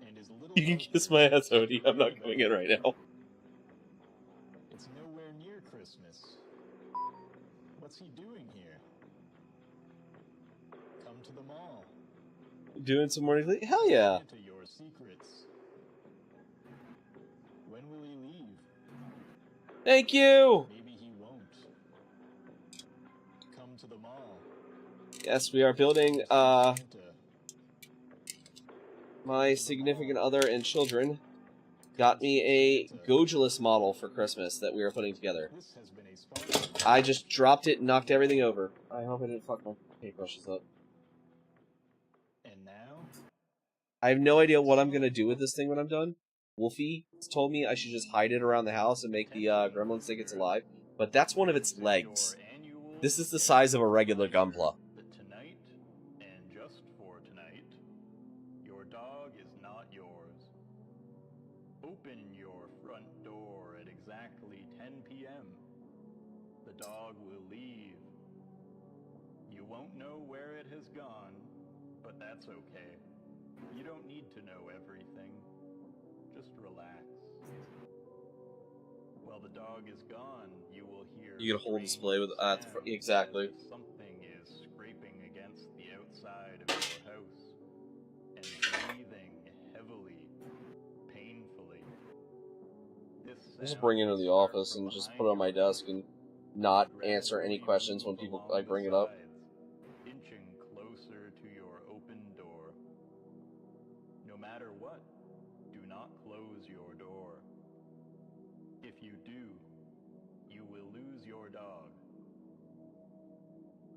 and his little You can kiss my ass, Odie. I'm not going in right now. It's nowhere near Christmas. What's he doing here? Come to the mall. Doing some morning sleep? Hell yeah. Santa your secrets. When will he leave? Thank you. Maybe he won't. Come to the mall. Yes, we are building, my significant other and children got me a Gojulus model for Christmas that we are putting together. I just dropped it and knocked everything over. I hope I didn't fuck my paintbrushes up. And now? I have no idea what I'm gonna do with this thing when I'm done. Wolfie told me I should just hide it around the house and make the gremlins think it's alive, but that's one of its legs. This is the size of a regular Gunpla. Tonight, and just for tonight, your dog is not yours. Open your front door at exactly 10 p.m. The dog will leave. You won't know where it has gone, but that's okay. You don't need to know everything. Just relax. While the dog is gone, you will hear. You get a whole display with exactly. Something is scraping against the outside of your house and breathing heavily, painfully. This I'll just bring it into the office and just put it on my desk and not answer any questions when people like bring it up. Inching closer to your open door. No matter what, do not close your door. If you do, you will lose your dog.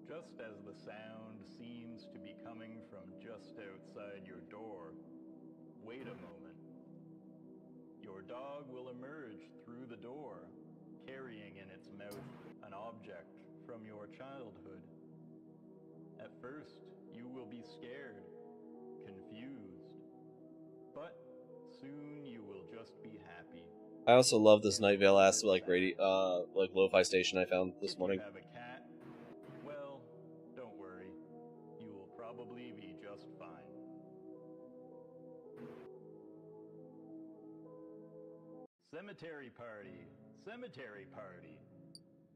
Just as the sound seems to be coming from just outside your door, wait a moment. Your dog will emerge through the door, carrying in its mouth an object from your childhood. At first, you will be scared, confused, but soon you will just be happy. I also love this Night Vale ass like lo-fi station I found this morning. If you have a cat, well, don't worry. You will probably be just fine. Cemetery party, cemetery party.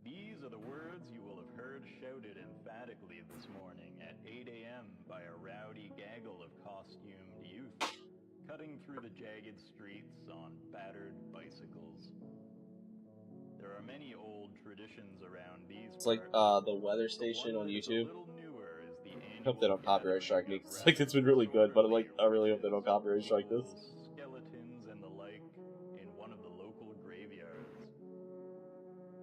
These are the words you will have heard shouted emphatically this morning at 8 a.m. by a rowdy gaggle of costumed youth, cutting through the jagged streets on battered bicycles. There are many old traditions around these It's like parts. the weather station on YouTube. A little newer is the I hope they don't copyright strike me. It's like it's been really good, but I really hope they don't copyright strike this. skeletons and the like in one of the local graveyards.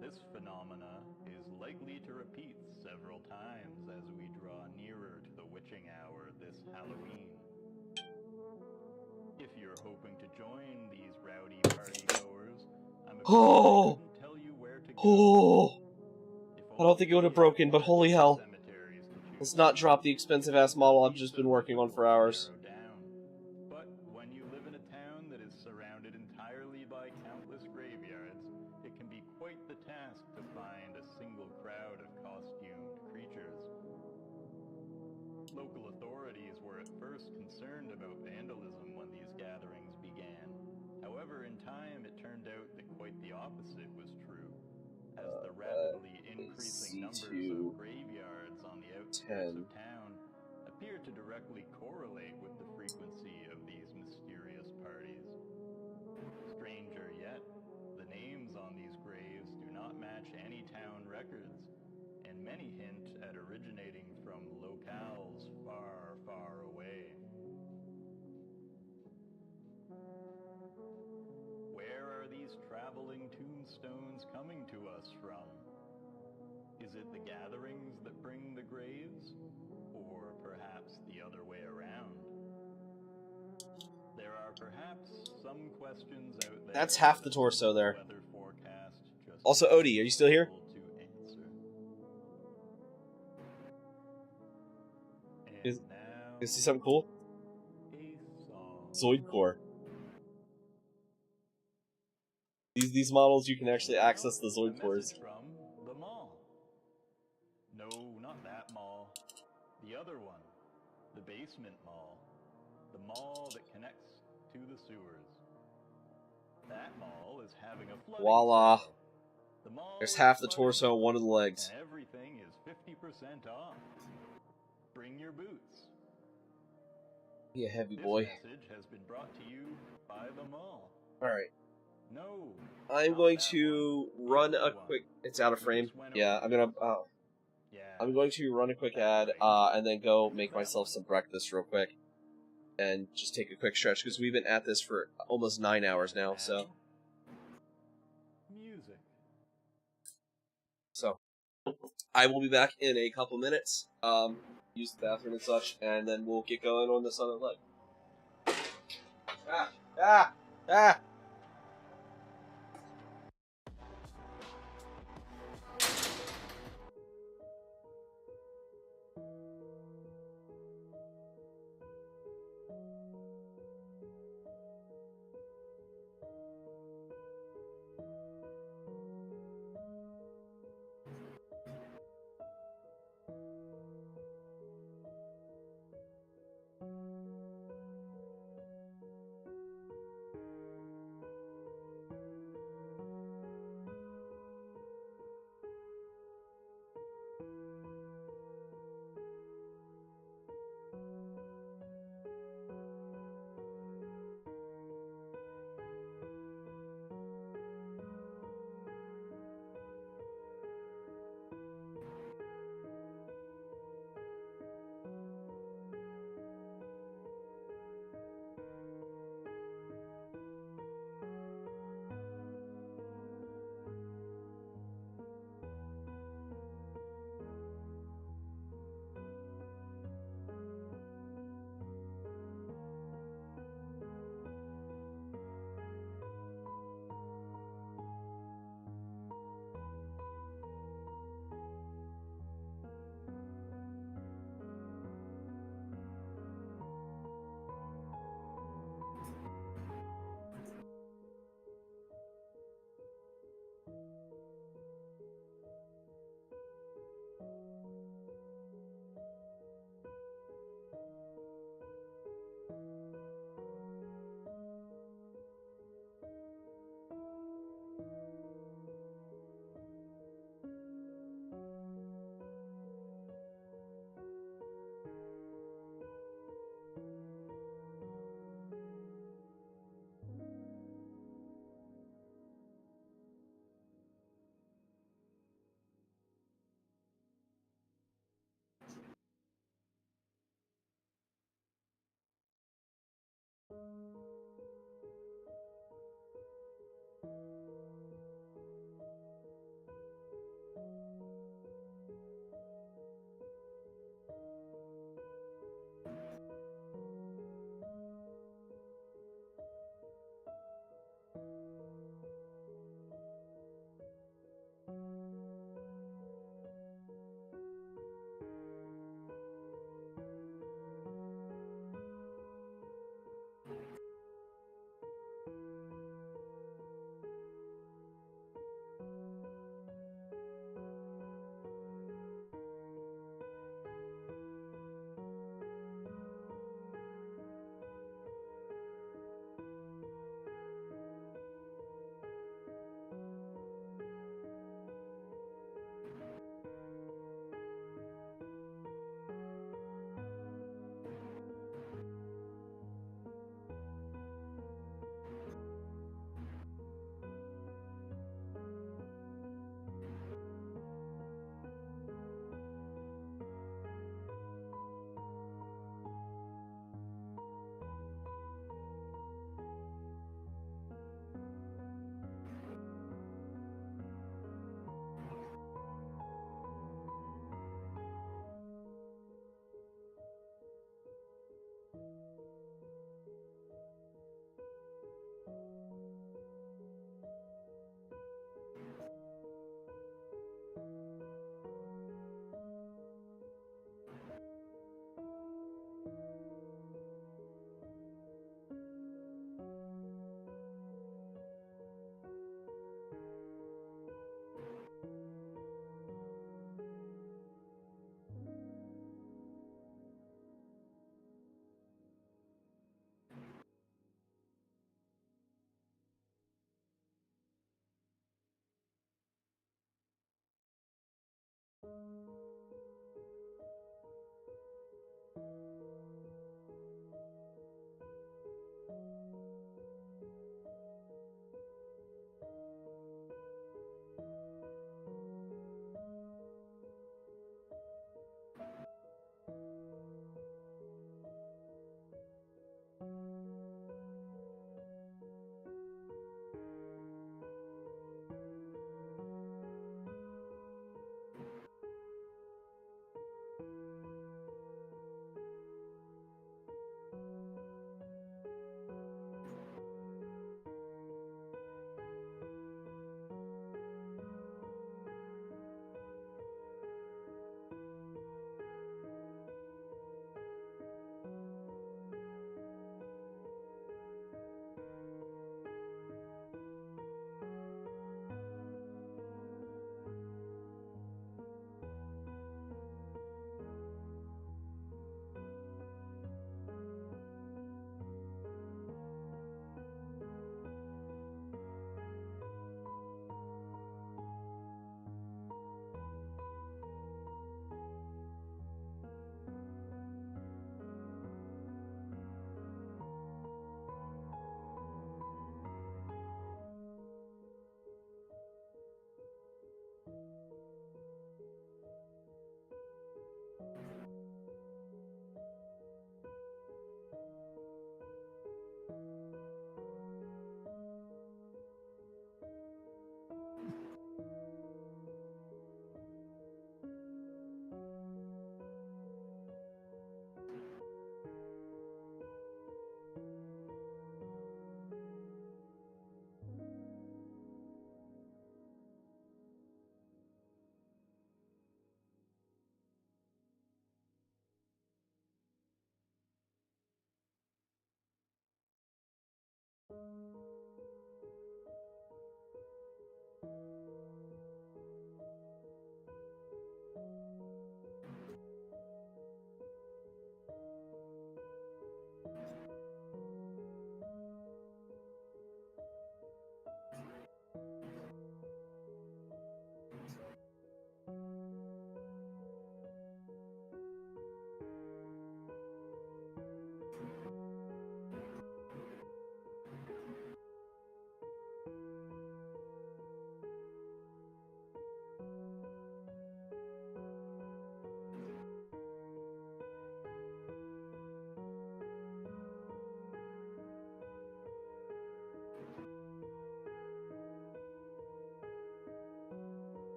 This phenomena is likely to repeat several times as we draw nearer to the witching hour this Halloween. If you're hoping to join these rowdy partygoers, I'm afraid I couldn't tell you where to go. I don't think it would have broken, but holy hell. Let's not drop the expensive ass model I've just been working on for hours. But when you live in a town that is surrounded entirely by countless graveyards, it can be quite the task to find a single crowd of costumed creatures. Local authorities were at first concerned about vandalism when these gatherings began. However, in time it turned out that quite the opposite was true, as the rapidly increasing numbers of graveyards on the outskirts of town appear to directly correlate with the frequency of these mysterious parties. Stranger yet, the names on these graves do not match any town records, and many hint at originating from locales far, far away. Where are these traveling tombstones coming to us from? Is it the gatherings that bring the graves? Or perhaps the other way around? There are perhaps some questions out there. That's half the torso there. Also, Odie, are you still here? You see something cool? Zoid Core. These models, you can actually access the Zoid Cores. From the mall. No, not that mall. The other one. The basement mall. The mall that connects to the sewers. That mall is having a flooding Voila. sale. The mall There's is half the flooding, torso and one of the legs. and everything is 50% off. Bring your boots. Be a heavy boy. This message has been brought to you by the mall. Alright. No. I'm going to run a quick... It's out of frame. Yeah, I'm going to run a quick ad, and then go make myself some breakfast real quick. And just take a quick stretch, because we've been at this for almost 9 hours now, so... Music. So, I will be back in a couple minutes, use the bathroom and such, and then we'll get going on this other leg. Ah! Ah! Ah!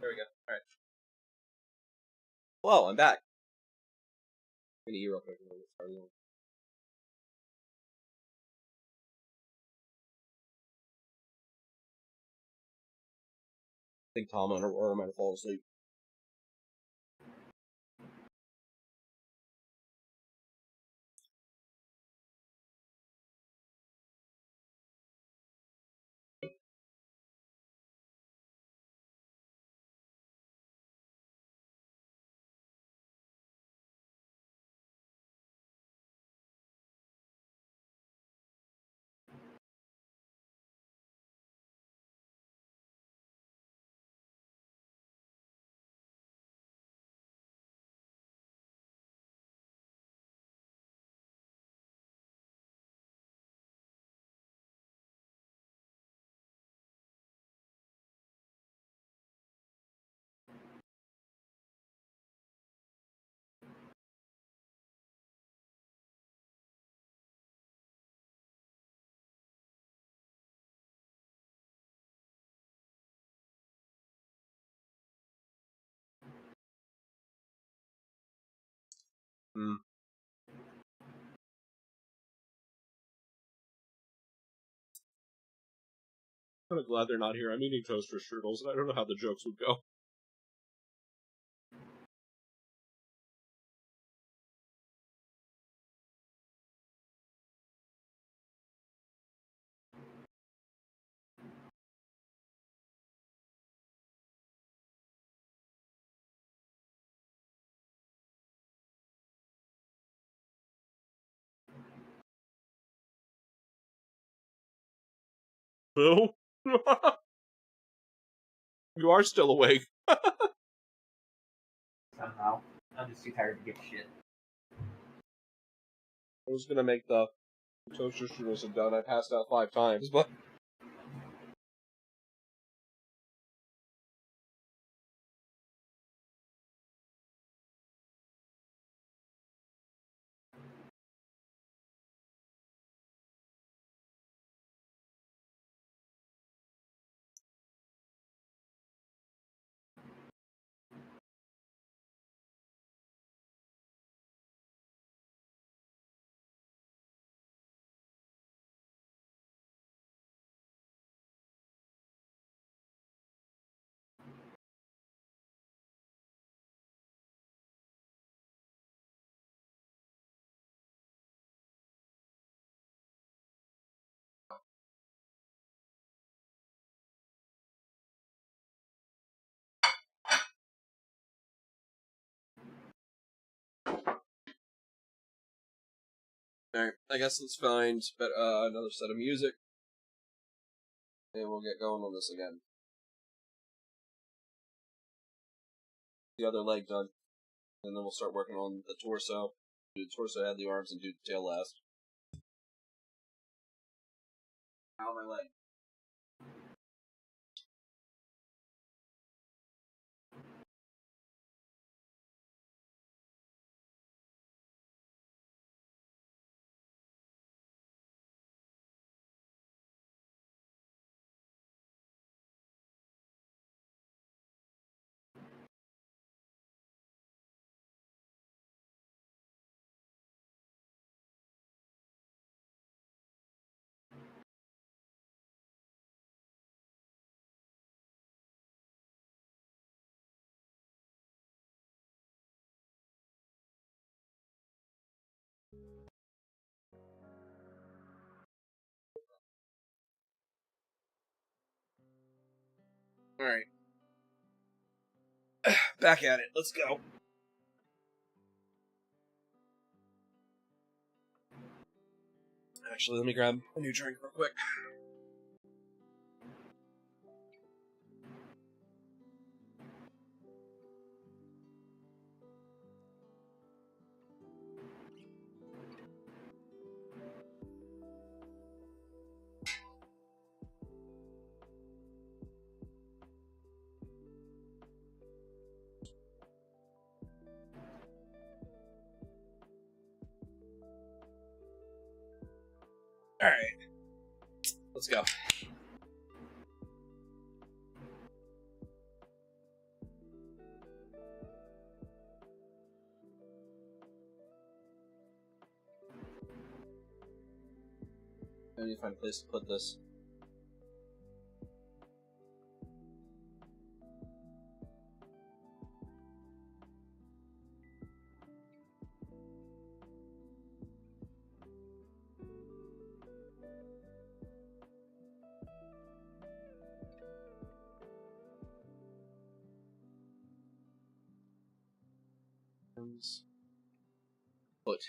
There we go. Alright. Hello, I'm back. I'm gonna eat real quick. I think Tom and Aurora might have fallen asleep. Hmm. I'm kind of glad they're not here. I'm eating toaster strudels, and I don't know how the jokes would go. Boo? You are still awake. Somehow. I'm just too tired to give a shit. I was gonna make the toaster strudels have done. I passed out 5 times, but... Alright, I guess let's find another set of music. And we'll get going on this again. The other leg done. And then we'll start working on the torso. Do the torso, add the arms, and do the tail last. How my leg? Alright. Back at it. Let's go. Actually, let me grab a new drink real quick. All right, let's go. I need to find a place to put this. Foot.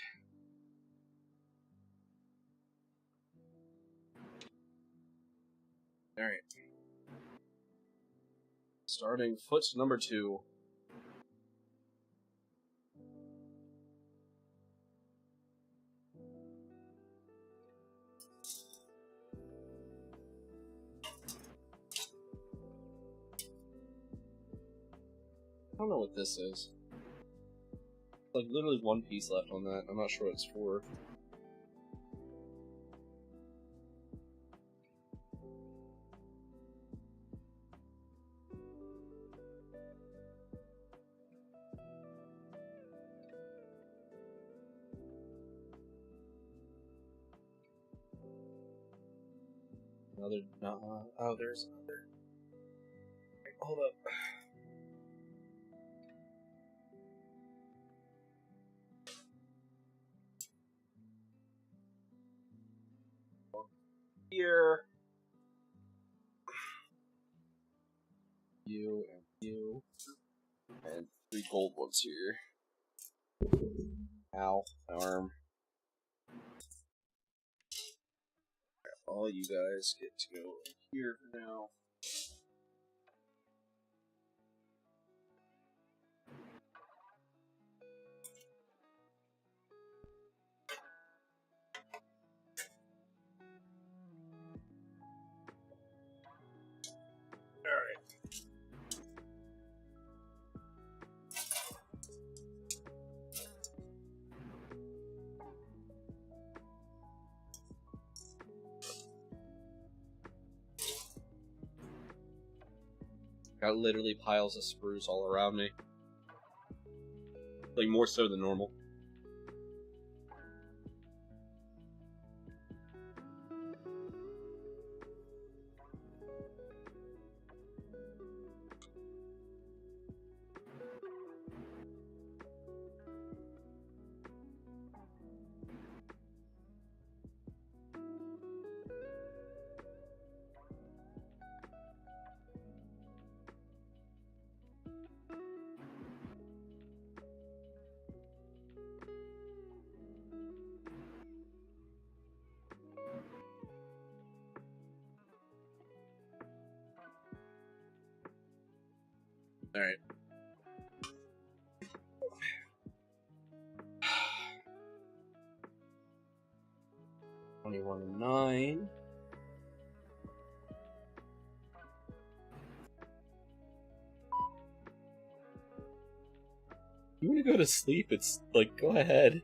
All right. Starting foot number 2. I don't know what this is. Like, literally one piece left on that. I'm not sure what it's for. Another, oh, there's another. Wait, hold up. Here. You and you. And 3 gold ones here. Ow, my arm. All you guys get to go here for now. Got literally piles of spruce all around me. Like, more so than normal. Alright. $21.09. You want to go to sleep? It's like, go ahead.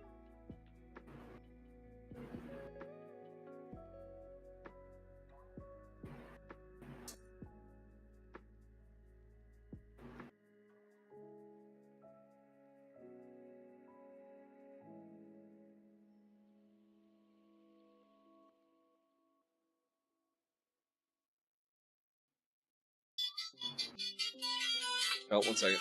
Oh, 1 second.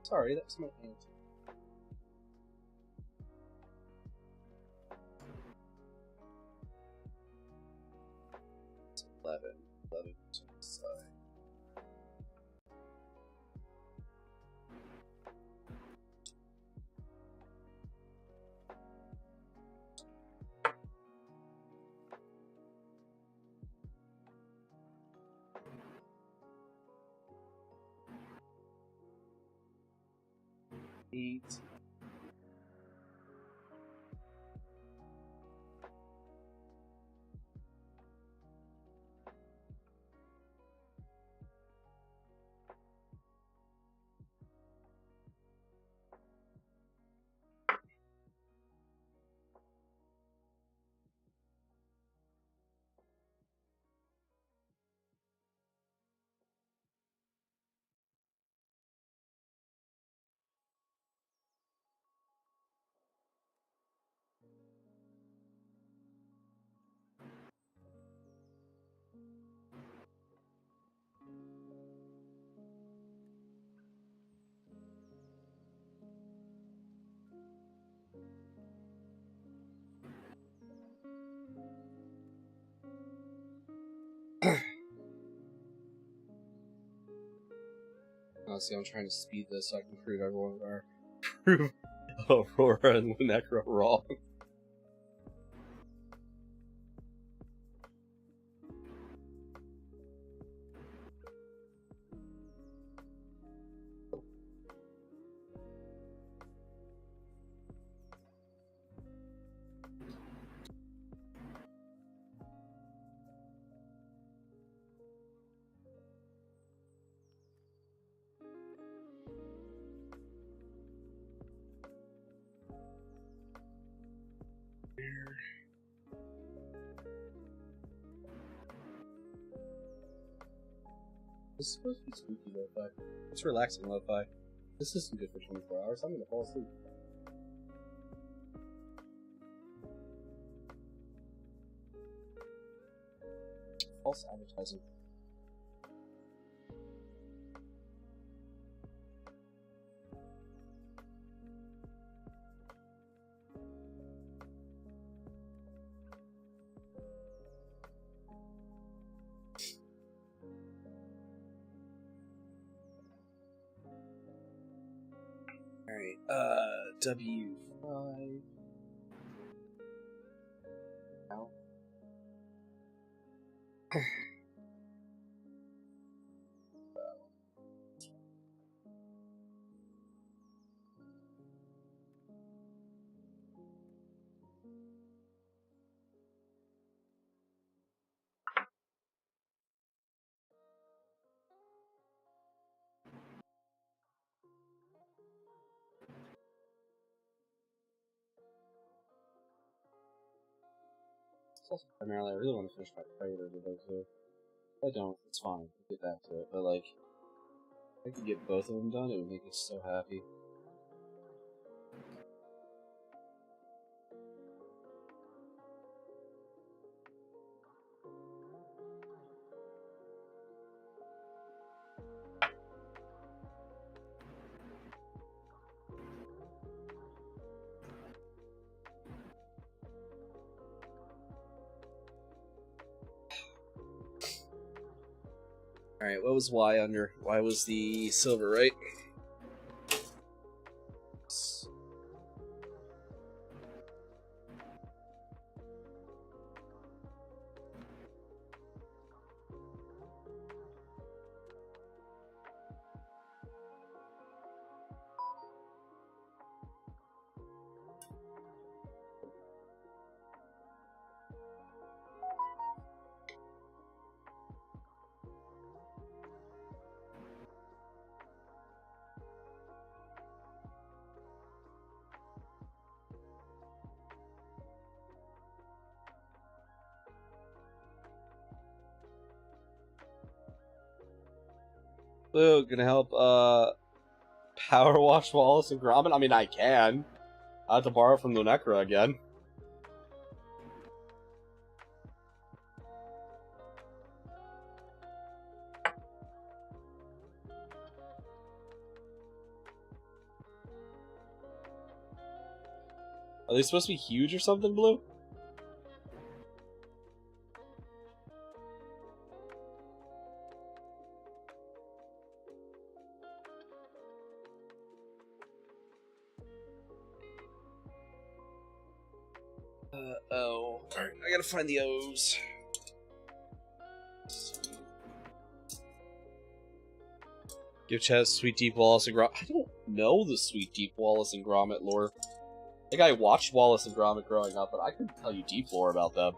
Sorry, that was my aunt. It's 11. 11 to the side. Eight. Honestly, I'm trying to speed this so I can prove everyone our prove Aurora and Lunecra wrong. This is supposed to be spooky lo-fi. It's relaxing lo-fi. This isn't good for 24 hours. I'm gonna fall asleep. False advertising. Alright, W5. Ow. Also, primarily, I really want to finish my Predator today, too. If I don't, it's fine. I'll get back to it. But, like, if I could get both of them done, it would make me so happy. Alright, what was Y under? Y was the silver, right? Blue, gonna help, power wash Wallace and Gromit? I mean, I can. I have to borrow from Lunecra again. Are they supposed to be huge or something, Blue? Oh. Alright, I gotta find the O's. Give Chaz Sweet Deep Wallace and Gromit. I don't know the Sweet Deep Wallace and Gromit lore. I think I watched Wallace and Gromit growing up, but I couldn't tell you deep lore about them.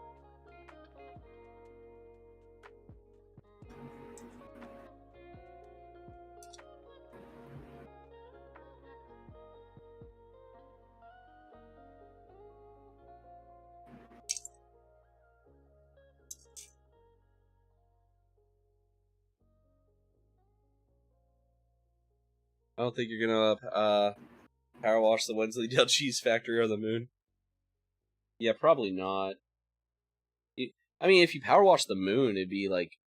I don't think you're gonna power wash the Wensleydale Cheese Factory or the moon. Yeah, probably not. I mean, if you power wash the moon, it'd be like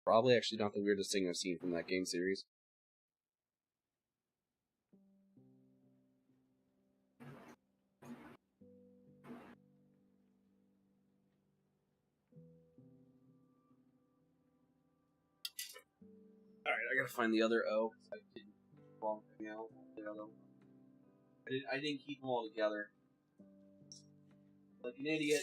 probably actually not the weirdest thing I've seen from that game series. Alright, I gotta find the other O. I didn't wrong thing out. The other one. I didn't keep them all together. Like an idiot.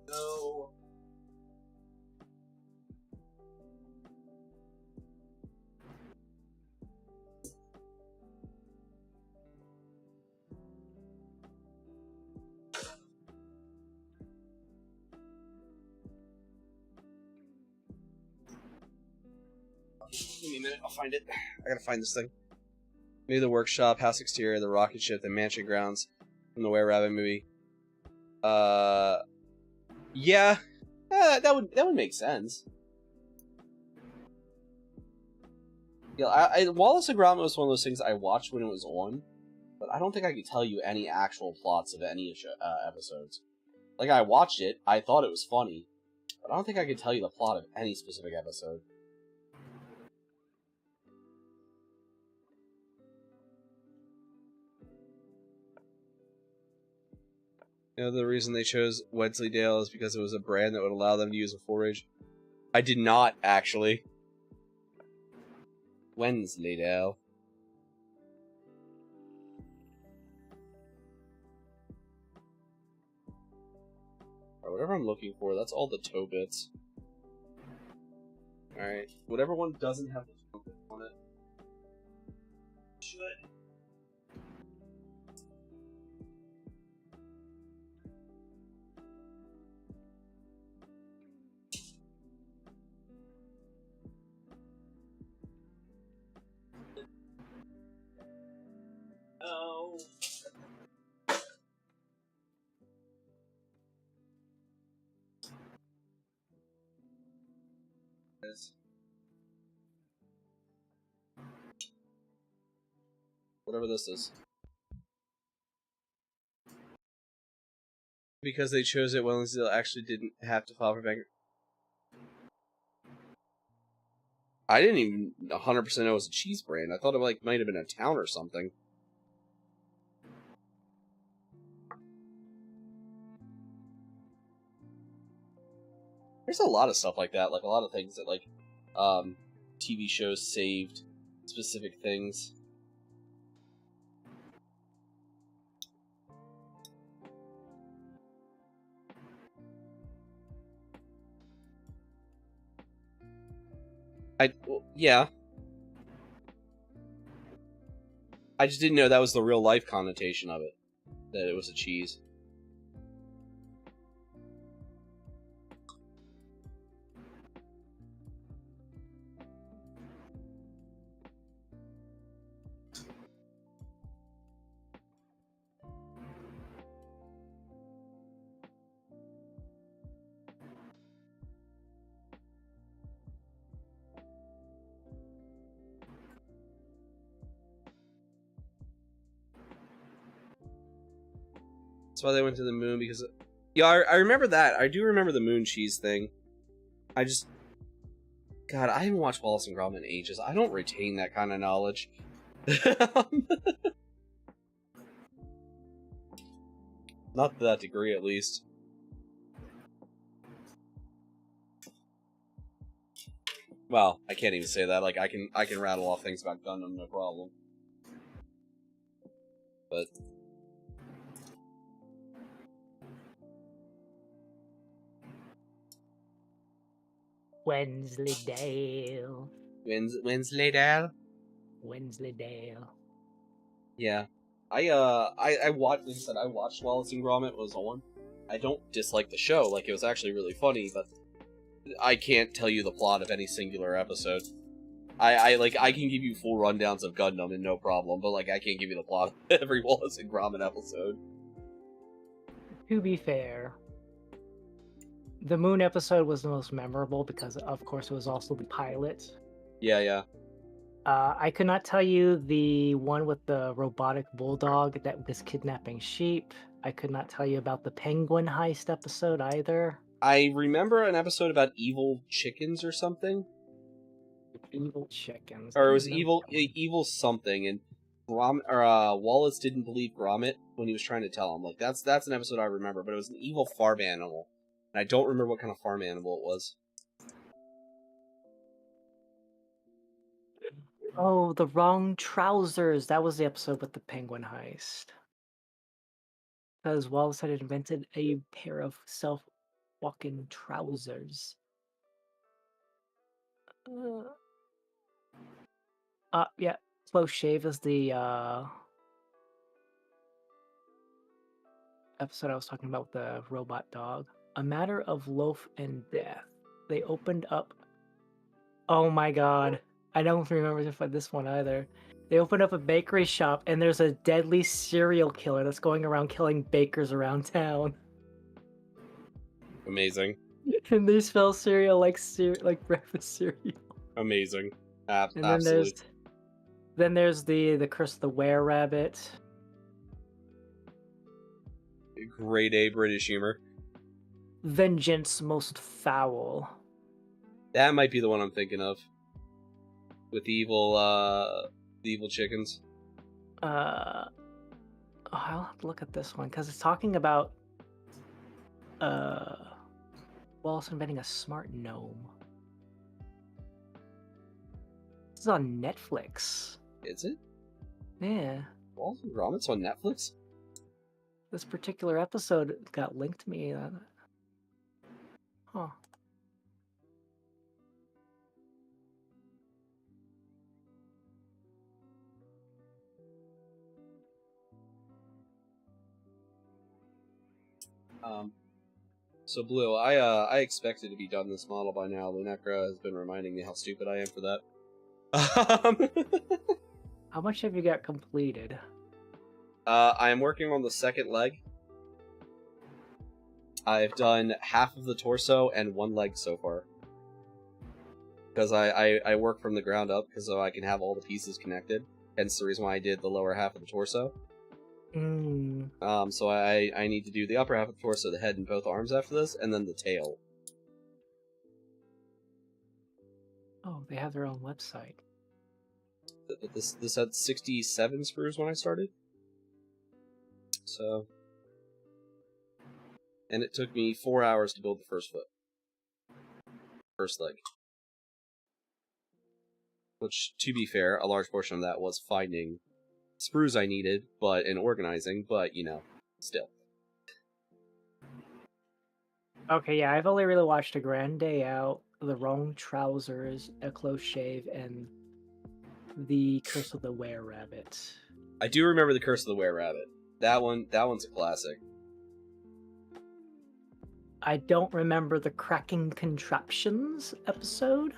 No. Give me a minute, I'll find it. I gotta find this thing. Maybe the workshop, house exterior, the rocket ship, the mansion grounds from the Were Rabbit movie. Yeah, that would make sense. Yeah, Wallace and Gromit was one of those things I watched when it was on, but I don't think I could tell you any actual plots of any episodes. Like, I watched it, I thought it was funny, but I don't think I could tell you the plot of any specific episode. You know, the reason they chose Wensleydale is because it was a brand that would allow them to use a full range. I did not, actually. Wensleydale. Or whatever I'm looking for, that's all the toe bits. Alright, whatever one doesn't have the toe bit on it. Should. Oh. Whatever this is. Because they chose it, Wensleydale actually didn't have to file for bankruptcy. I didn't even 100% know it was a cheese brand. I thought it might have been a town or something. There's a lot of stuff like that, like a lot of things that TV shows saved specific things. Yeah. I just didn't know that was the real life connotation of it. That it was a cheese. That's why they went to the moon, because Yeah, I remember that. I do remember the moon cheese thing. I just... God, I haven't watched Wallace and Gromit in ages. I don't retain that kind of knowledge. Not to that degree, at least. Well, I can't even say that. Like, I can rattle off things about Gundam, no problem. But... Wensleydale. Wensleydale? Wensleydale. Yeah. I watched, like I said, I watched Wallace and Gromit was on. I don't dislike the show, like, it was actually really funny, but I can't tell you the plot of any singular episode. I can give you full rundowns of Gundam and no problem, but, like, I can't give you the plot of every Wallace and Gromit episode. To be fair, the Moon episode was the most memorable because, of course, it was also the pilot. Yeah. I could not tell you the one with the robotic bulldog that was kidnapping sheep. I could not tell you about the penguin heist episode either. I remember an episode about evil chickens or something. Evil chickens. Or it was evil something, and Wallace didn't believe Gromit when he was trying to tell him. Like, that's an episode I remember, but it was an evil farm animal. And I don't remember what kind of farm animal it was. Oh, the wrong trousers. That was the episode with the penguin heist. Because Wallace had invented a pair of self-walking trousers. Yeah. Close Shave is the episode I was talking about with the robot dog. A Matter of Loaf and Death. They opened up... Oh my god. I don't remember this one either. They opened up a bakery shop and there's a deadly serial killer that's going around killing bakers around town. Amazing. And they spell cereal like breakfast cereal. Amazing. And Absolutely. then there's the Curse of the Were-Rabbit. Grade A British humor. Vengeance Most Foul. That might be the one I'm thinking of. With the evil chickens. I'll have to look at this one because it's talking about Wallace inventing a smart gnome. This is on Netflix. Is it? Yeah. Wallace and Gromit's on Netflix? This particular episode got linked to me. Huh. So Blue, I expected to be done this model by now. Lunecra has been reminding me how stupid I am for that. How much have you got completed? I am working on the second leg. I've done half of the torso and one leg so far. Because I work from the ground up, because so I can have all the pieces connected. Hence the reason why I did the lower half of the torso. So I need to do the upper half of the torso, the head and both arms after this, and then the tail. Oh, they have their own website. This had 67 sprues when I started. So... And it took me 4 hours to build the first foot. First leg. Which, to be fair, a large portion of that was finding sprues I needed, and organizing, but, you know, still. Okay, yeah, I've only really watched A Grand Day Out, The Wrong Trousers, A Close Shave, and The Curse of the Were-Rabbit. I do remember The Curse of the Were-Rabbit. That one's a classic. I don't remember the Cracking Contraptions episode.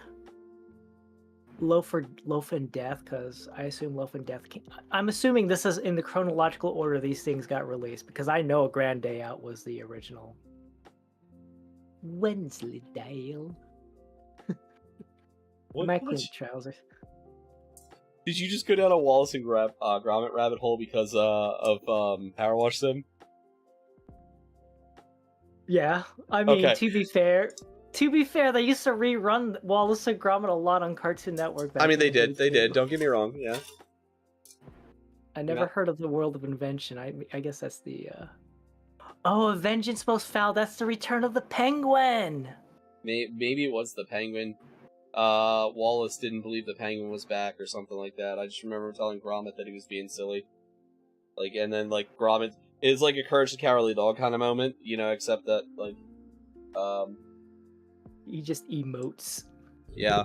Loaf and Death, because I assume Loaf and Death came... I'm assuming this is in the chronological order these things got released, because I know A Grand Day Out was the original. Wensleydale. My clean trousers. Did you just go down a Wallace and Gromit rabbit hole because of Power Wash Sim? Yeah, I mean, Okay. to be fair, they used to rerun Wallace and Gromit a lot on Cartoon Network. Back I mean, in they the day, did. They too. did. Don't get me wrong. Yeah. I never heard of the World of Invention. I guess that's the. Oh, Vengeance Most Foul. That's the Return of the Penguin. Maybe it was the Penguin. Wallace didn't believe the Penguin was back or something like that. I just remember telling Gromit that he was being silly. Like, and then like Gromit is like a Courage the Cowardly Dog kind of moment, you know, except that like, He just emotes. yeah.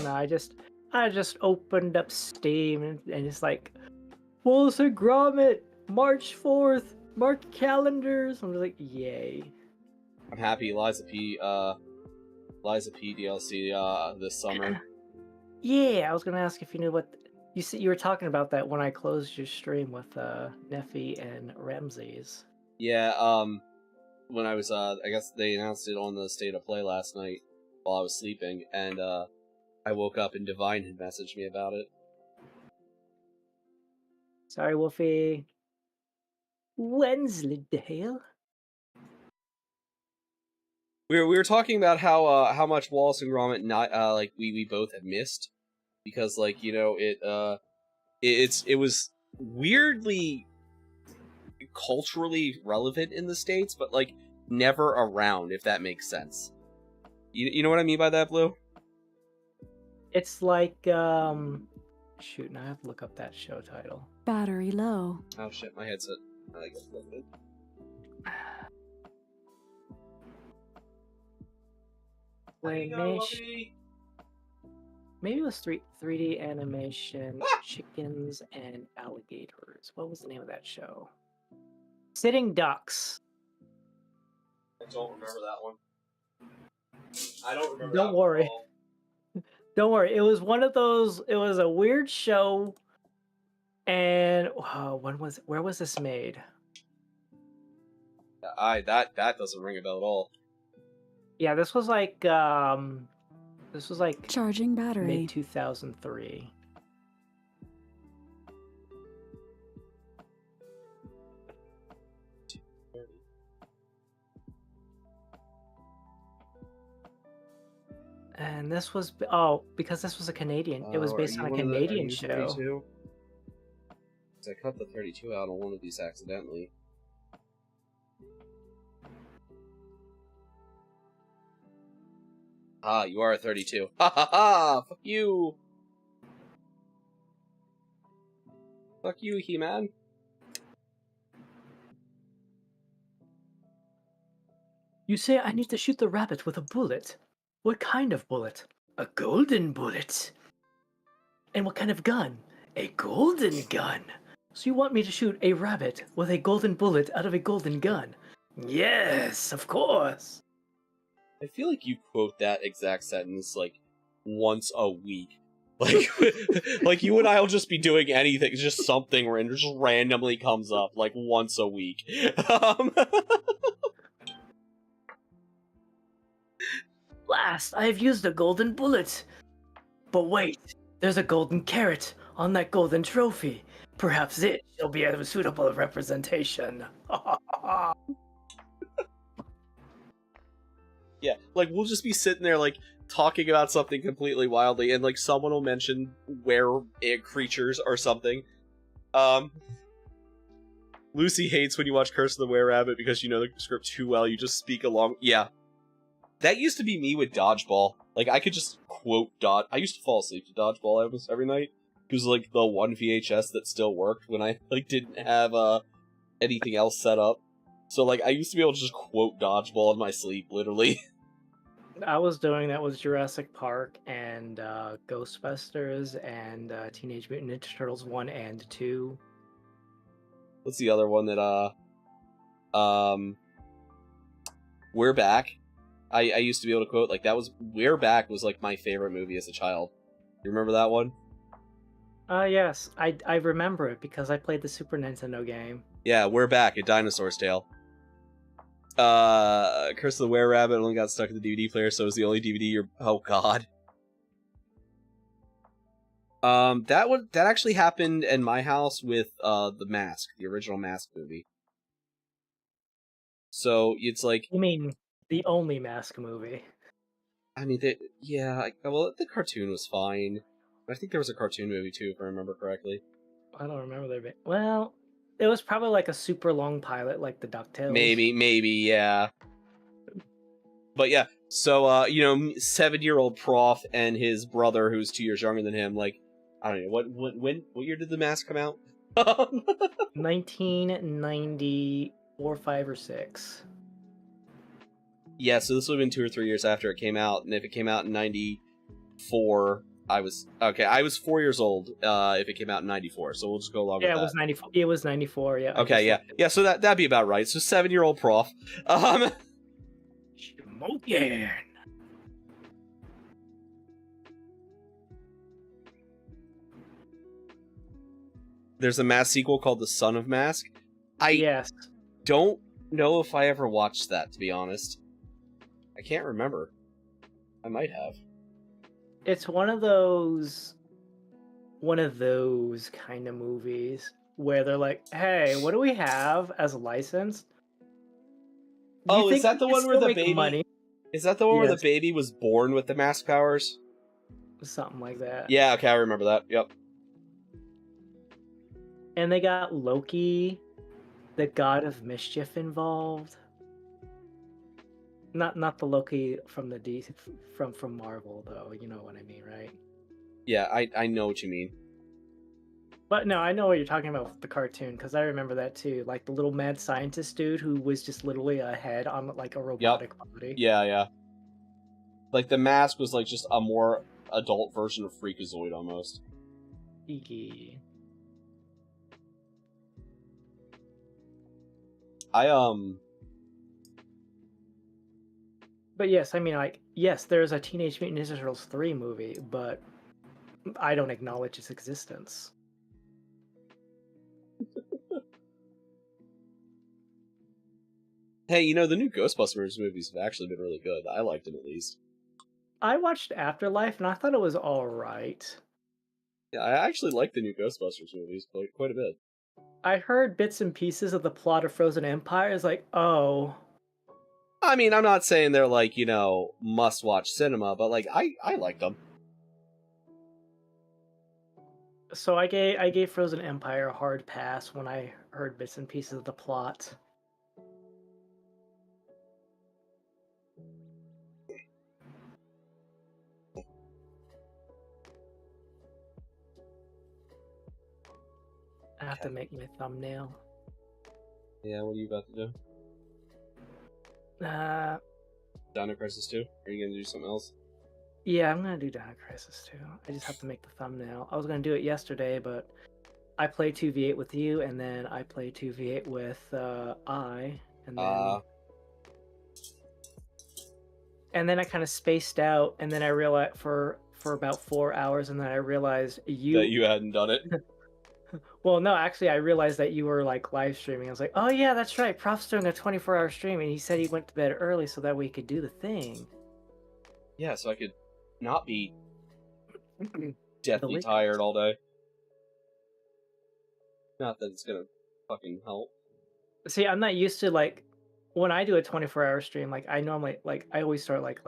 No, I just opened up Steam and it's like, Wallace and Gromit, March 4th, mark calendars. I'm just like, yay. I'm happy Liza P DLC this summer. Yeah, I was gonna ask if you knew what you were talking about that when I closed your stream with Neffy and Ramses. Yeah, when I was I guess they announced it on the State of Play last night while I was sleeping, and I woke up and Divine had messaged me about it. Sorry, Wolfie. Wensleydale. We were talking about how much Wallace and Gromit not like we both had missed, because like, you know, it was weirdly culturally relevant in the States, but like never around, if that makes sense. You know what I mean by that, Blue? It's like shoot, now I have to look up that show title. Battery low. Oh shit, my headset. I guess plugged in. Wait, maybe it was 3D animation, chickens and alligators. What was the name of that show? Sitting Ducks. I don't remember that one. I don't remember. Don't worry. Don't worry. It was one of those. It was a weird show, and where was this made? That doesn't ring a bell at all. Yeah, this was like charging battery. Mid 2003. And this was because this was a Canadian. It was based on a Canadian show. 32? I cut the 32 out on one of these accidentally. Ah, you are a 32. Ha ha ha! Fuck you! Fuck you, He-Man. You say I need to shoot the rabbit with a bullet. What kind of bullet? A golden bullet. And what kind of gun? A golden gun. So you want me to shoot a rabbit with a golden bullet out of a golden gun? Yes, of course. I feel like you quote that exact sentence like once a week. Like, like you and I will just be doing anything, just something where it just randomly comes up like once a week. Last, I have used a golden bullet. But wait, there's a golden carrot on that golden trophy. Perhaps it shall be a suitable representation. Yeah, like we'll just be sitting there like talking about something completely wildly, and like someone will mention were creatures or something. Lucy hates when you watch Curse of the Were-Rabbit because you know the script too well. You just speak along. Yeah, that used to be me with Dodgeball. Like I could just quote I used to fall asleep to Dodgeball almost every night. It was like the one VHS that still worked when I like didn't have anything else set up. So like I used to be able to just quote Dodgeball in my sleep, literally. I was doing that with Jurassic Park and Ghostbusters and Teenage Mutant Ninja Turtles 1 and 2. What's the other one that We're Back? I used to be able to quote, like that was We're Back was like my favorite movie as a child. You remember that one? Yes, I remember it because I played the Super Nintendo game. Yeah, We're Back, A Dinosaur's Tale. Curse of the Were-Rabbit only got stuck in the DVD player, so it was the only DVD you're... Oh, God. That actually happened in my house with, The Mask, the original Mask movie. So it's like, You mean the only Mask movie? I mean, well, the cartoon was fine. I think there was a cartoon movie too, if I remember correctly. I don't remember there being. Well, it was probably like a super long pilot, like the DuckTales. Maybe, yeah. But yeah, so 7-year-old Prof and his brother, who's 2 years younger than him, like, I don't know, what year did The Mask come out? 1994, 5, or 6. Yeah, so this would have been 2 or 3 years after it came out, and if it came out in 94, I was 4 years old. If it came out in 94, so we'll just go along with that. Yeah, it was 94. It was 94. Yeah. Okay, yeah. So that'd be about right. So 7-year-old Prof. Smoking. There's a Mask sequel called The Son of Mask. Yes. Don't know if I ever watched that, to be honest. I can't remember. I might have. It's one of those kind of movies where they're like, "Hey, what do we have as a license?" Is that the one where the baby? Money? Is that the one where the baby was born with the mask powers? Something like that. Yeah. Okay, I remember that. Yep. And they got Loki, the god of mischief, involved. Not the Loki from the DC from Marvel though. You know what I mean, right? Yeah, I know what you mean. But no, I know what you're talking about with the cartoon, because I remember that too. Like the little mad scientist dude who was just literally a head on like a robotic body. Yeah. Like the Mask was like just a more adult version of Freakazoid almost. But yes, I mean, like, yes, there's a Teenage Mutant Ninja Turtles 3 movie, but I don't acknowledge its existence. Hey, the new Ghostbusters movies have actually been really good. I liked them at least. I watched Afterlife, and I thought it was alright. Yeah, I actually like the new Ghostbusters movies quite a bit. I heard bits and pieces of the plot of Frozen Empire. It's like, oh. I mean, I'm not saying they're like, must-watch cinema, but like, I like them. So I gave Frozen Empire a hard pass when I heard bits and pieces of the plot. I have to make my thumbnail. Yeah, what are you about to do? Dino Crisis 2? Are you gonna do something else? Yeah, I'm gonna do Dino Crisis 2. I just have to make the thumbnail. I was gonna do it yesterday, but I played 2v8 with you, and then I played 2v8 with and then I kind of spaced out, and then I realized for about 4 hours, and then I realized that you hadn't done it. Well, no, actually, I realized that you were like live streaming. I was like, oh yeah, that's right. Prof's doing a 24-hour stream, and he said he went to bed early so that way he could do the thing. Yeah, so I could not be deathly tired all day. Not that it's gonna fucking help. See, I'm not used to like when I do a 24-hour stream. Like I normally I always start like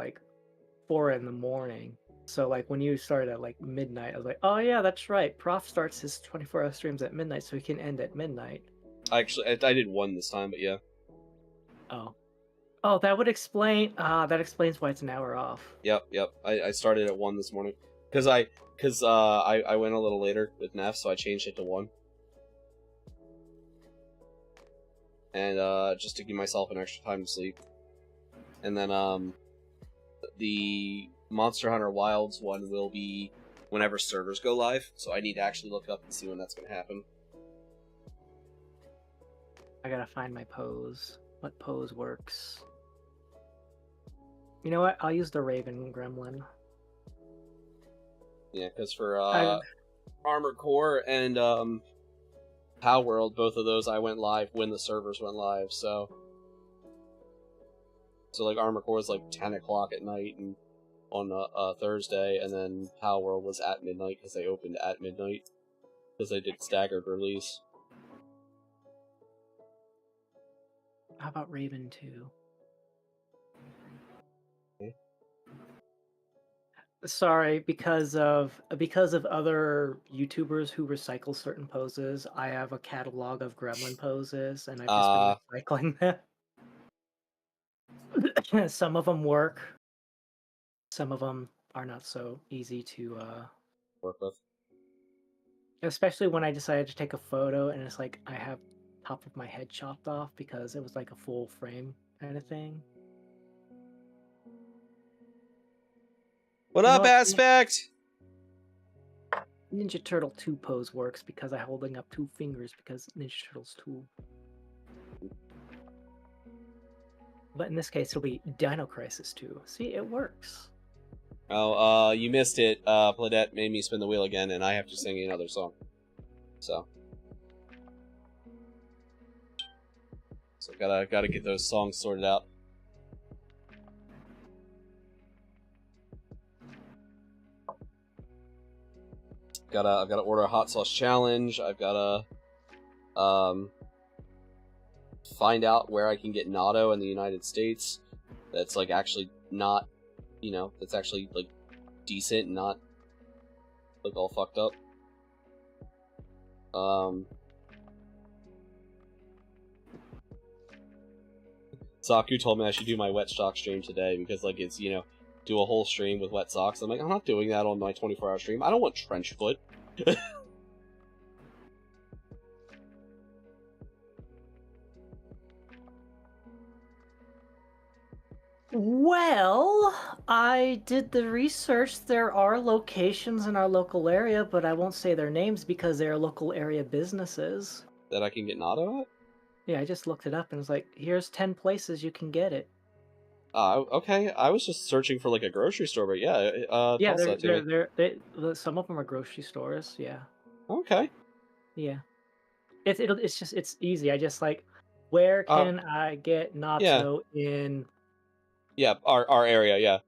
4 in the morning. So like when you started at like midnight, I was like, oh yeah, that's right. Prof starts his 24-hour streams at midnight, so he can end at midnight. Actually, I did 1 this time, but yeah. Oh, that would explain. That explains why it's an hour off. Yep. I started at 1 this morning because I went a little later with Neff, so I changed it to 1. And just to give myself an extra time to sleep. And then the Monster Hunter Wilds one will be whenever servers go live, so I need to actually look up and see when that's going to happen. I gotta find my pose. What pose works? You know what? I'll use the Raven Gremlin. Yeah, because for Armored Core and Power World, both of those I went live when the servers went live, so like Armored Core was like 10 o'clock at night and on a Thursday, and then Power World was at midnight because they opened at midnight because they did staggered release. How about Raven 2? Sorry, because of other YouTubers who recycle certain poses, I have a catalog of gremlin poses, and I've just been recycling them. Some of them work. Some of them are not so easy to work with. Especially when I decided to take a photo and it's like I have top of my head chopped off because it was like a full frame kind of thing. What up, Aspect? Ninja Turtle 2 pose works because I'm holding up 2 fingers because Ninja Turtles 2. But in this case, it'll be Dino Crisis 2. See, it works. Oh, you missed it. Pladette made me spin the wheel again, and I have to sing another song. So gotta get those songs sorted out. I've gotta order a hot sauce challenge. I've gotta find out where I can get natto in the United States. That's like actually not, that's actually like decent and not like all fucked up. Saku told me I should do my wet sock stream today because like it's, do a whole stream with wet socks. I'm like, I'm not doing that on my 24-hour stream. I don't want trench foot. Well, I did the research. There are locations in our local area, but I won't say their names because they are local area businesses. That I can get natto at? Yeah, I just looked it up and it's like, here's 10 places you can get it. Okay. I was just searching for like a grocery store, but yeah, Yeah, toss that to me. some of them are grocery stores. Yeah. Okay. Yeah. It's easy. I just like, where can I get natto in? Yeah, our area, yeah.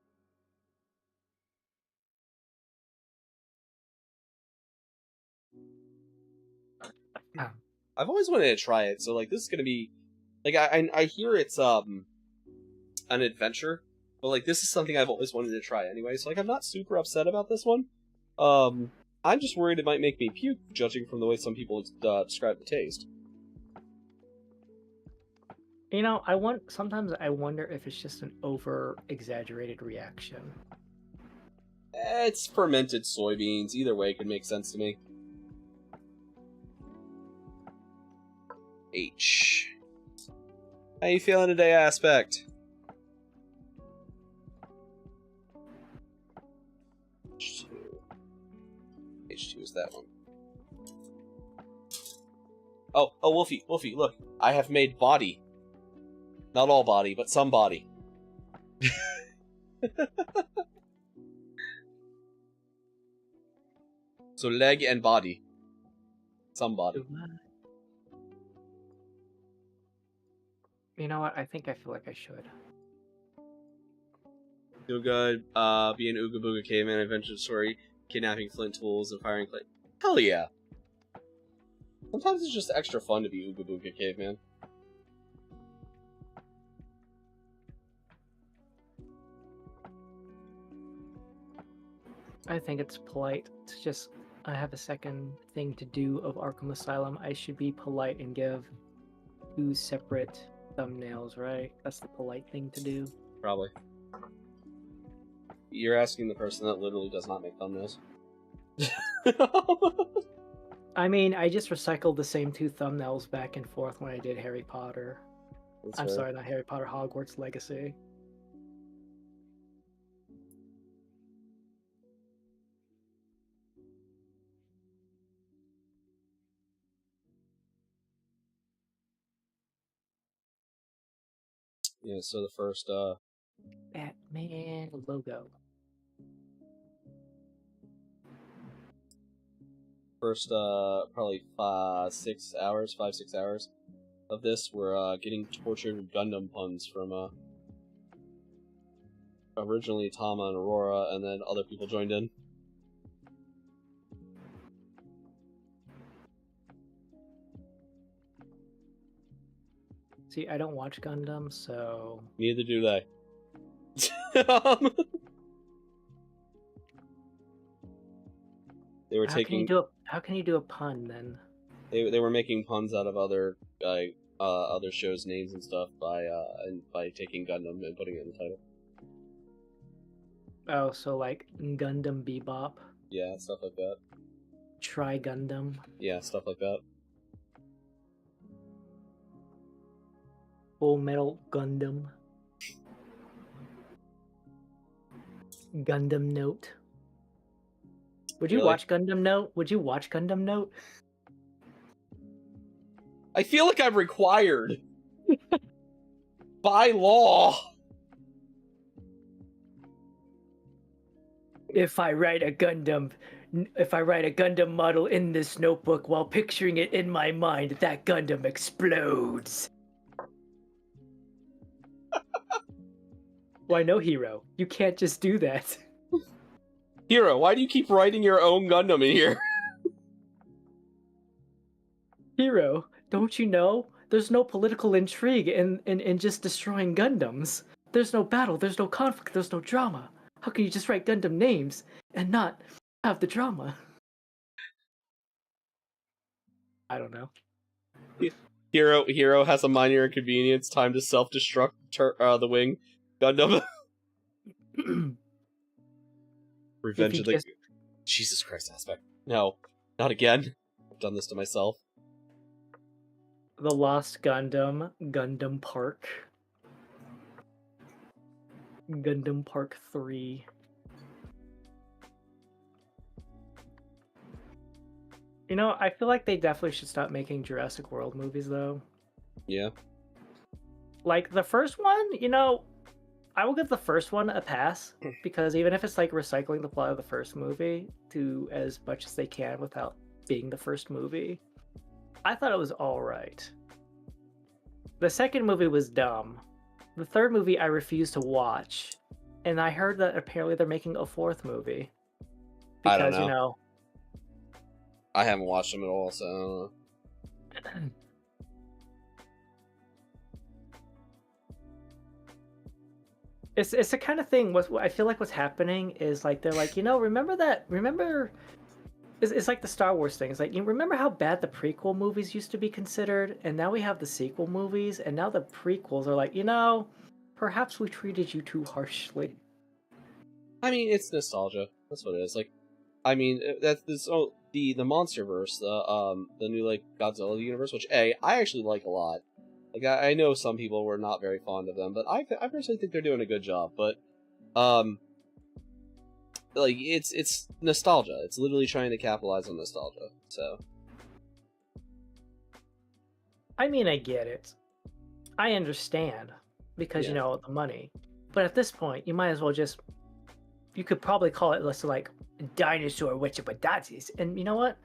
I've always wanted to try it, so like this is gonna be like I hear it's an adventure, but like this is something I've always wanted to try anyway, so like I'm not super upset about this one. I'm just worried it might make me puke, judging from the way some people describe the taste. Sometimes I wonder if it's just an over-exaggerated reaction. It's fermented soybeans. Either way could make sense to me. H. How you feeling today, Aspect? H2. H2 is that one. Oh, Wolfie, look. I have made body. Not all body, but some body. So leg and body. Some body. You know what? I think I feel like I should. Feel good, be an Ooga Booga Caveman adventure story, kidnapping flint tools and firing clay. Hell yeah! Sometimes it's just extra fun to be Ooga Booga Caveman. I think it's polite to just... I have a second thing to do of Arkham Asylum. I should be polite and give 2 separate thumbnails, right? That's the polite thing to do. Probably. You're asking the person that literally does not make thumbnails. I mean, I just recycled the same 2 thumbnails back and forth when I did Harry Potter. I'm sorry, not Harry Potter, Hogwarts Legacy. Yeah, so the first, Batman logo. First, probably 5-6 hours of this were, getting tortured with Gundam puns from, originally Tama and Aurora, and then other people joined in. See, I don't watch Gundam, so Neither do they. They were taking. How can you do a pun then? They were making puns out of other other shows' names and stuff by taking Gundam and putting it in the title. Oh, so like Gundam Bebop. Yeah, stuff like that. Try Gundam. Yeah, stuff like that. Full Metal Gundam. Gundam Note. Would you Really? watch Gundam Note? Would you watch Gundam Note? I feel like I'm required by law. If I write a Gundam model in this notebook while picturing it in my mind, that Gundam explodes. Why no, Hero? You can't just do that. Hero, why do you keep writing your own Gundam in here? Hero, don't you know? There's no political intrigue in just destroying Gundams. There's no battle, there's no conflict, there's no drama. How can you just write Gundam names and not have the drama? I don't know. Hero has a minor inconvenience. Time to self-destruct the wing. Gundam. Revenge of the... Jesus Christ aspect. No. Not again. I've done this to myself. The Lost Gundam, Gundam Park. Gundam Park 3. You know, I feel like they definitely should stop making Jurassic World movies, though. Yeah. Like, the first one, you know, I will give the first one a pass, because even if it's, like, recycling the plot of the first movie to as much as they can without being the first movie, I thought it was alright. The second movie was dumb. The third movie I refused to watch, and I heard that apparently they're making a fourth movie. Because, I don't know. You know... I haven't watched them at all, so I don't know. It's the kind of thing. What I feel like what's happening is like they're like, you know, remember. It's like the Star Wars thing. It's like, you remember how bad the prequel movies used to be considered, and now we have the sequel movies, and now the prequels are like, you know, perhaps we treated you too harshly. I mean, it's nostalgia. That's what it is. Like, I mean, that's this. Oh, the MonsterVerse, the new like Godzilla universe, which I actually like a lot. Like, I know some people were not very fond of them, but I personally think they're doing a good job. But, like, it's nostalgia. It's literally trying to capitalize on nostalgia. So, I mean, I get it. I understand because you know the money, but at this point, you might as well just. You could probably call it less like Dinosaur Witchabadatis, and you know what?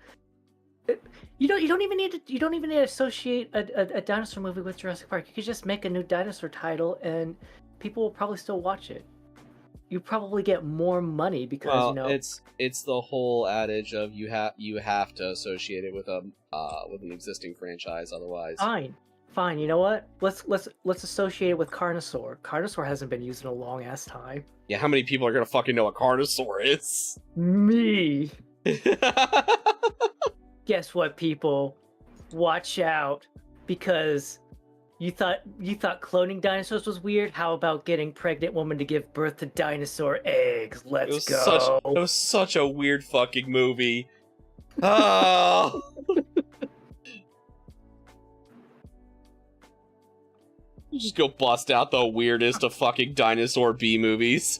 You don't even need to associate a dinosaur movie with Jurassic Park. You could just make a new dinosaur title, and people will probably still watch it. You probably get more money because you know it's the whole adage of you have to associate it with an existing franchise, otherwise. Fine. You know what? Let's associate it with Carnosaur. Carnosaur hasn't been used in a long ass time. Yeah, how many people are gonna fucking know what Carnosaur is? Me. Guess what, people? Watch out, because you thought cloning dinosaurs was weird. How about getting pregnant woman to give birth to dinosaur eggs? Let's go. It was such a weird fucking movie. Oh. You just go bust out the weirdest of fucking dinosaur B movies.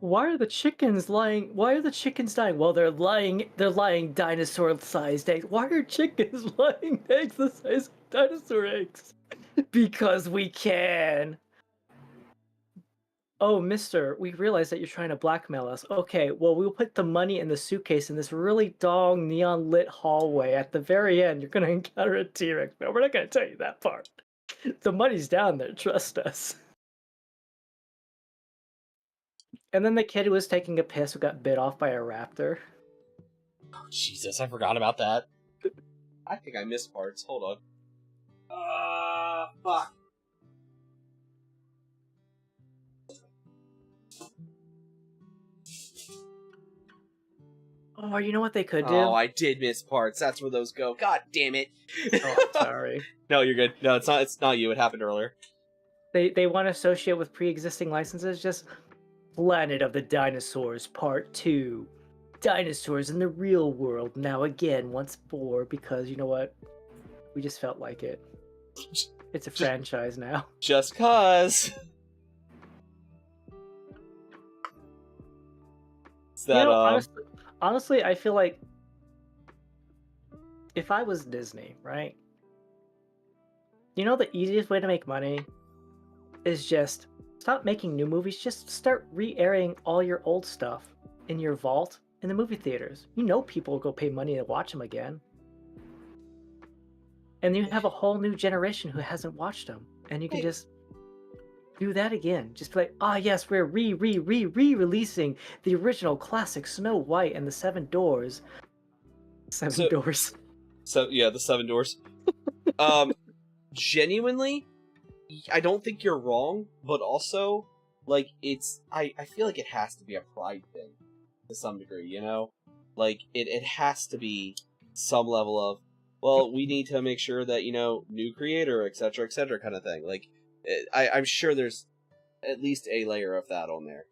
Why are the chickens lying? Why are the chickens dying? Well, they're lying dinosaur-sized eggs. Why are chickens laying eggs the size of dinosaur eggs? Because we can. Oh, mister, we realize that you're trying to blackmail us. Okay, well, we'll put the money in the suitcase in this really dong neon-lit hallway. At the very end, you're going to encounter a T-Rex. No, we're not going to tell you that part. The money's down there, trust us. And then the kid who was taking a piss who got bit off by a raptor. Oh, Jesus, I forgot about that. I think I missed parts. Hold on. Fuck. Oh, you know what they could do? Oh, I did miss parts. That's where those go. God damn it. Oh, I'm sorry. No, you're good. No, it's not. It's not you. It happened earlier. They want to associate with pre-existing licenses. Just Planet of the Dinosaurs Part 2. Dinosaurs in the real world now again once more because you know what? We just felt like it. It's a franchise now. Just cause. Is that, you know, honestly, I feel like if I was Disney, right? You know the easiest way to make money is just stop making new movies, just start re-airing all your old stuff in your vault in the movie theaters. You know people will go pay money to watch them again. And you have a whole new generation who hasn't watched them. And you can just do that again. Just be like, ah, yes, we're re-releasing the original classic Snow White and the Seven Doors. Seven Doors. So, yeah, the Seven Doors. Genuinely, I don't think you're wrong, but also, like, I feel like it has to be a pride thing, to some degree, you know? Like, it has to be some level of, well, we need to make sure that, you know, new creator, etc., kind of thing. Like, I'm sure there's at least a layer of that on there.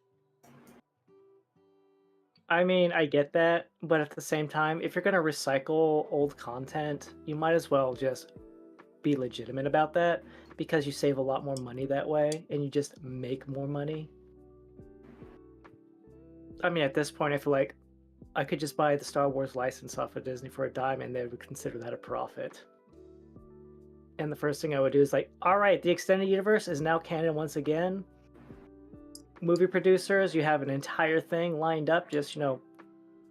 I mean, I get that, but at the same time, if you're going to recycle old content, you might as well just be legitimate about that, because you save a lot more money that way, and you just make more money. I mean, at this point, I feel like I could just buy the Star Wars license off of Disney for $10, and they would consider that a profit. And the first thing I would do is like, alright, the extended universe is now canon once again. Movie producers, you have an entire thing lined up, just, you know,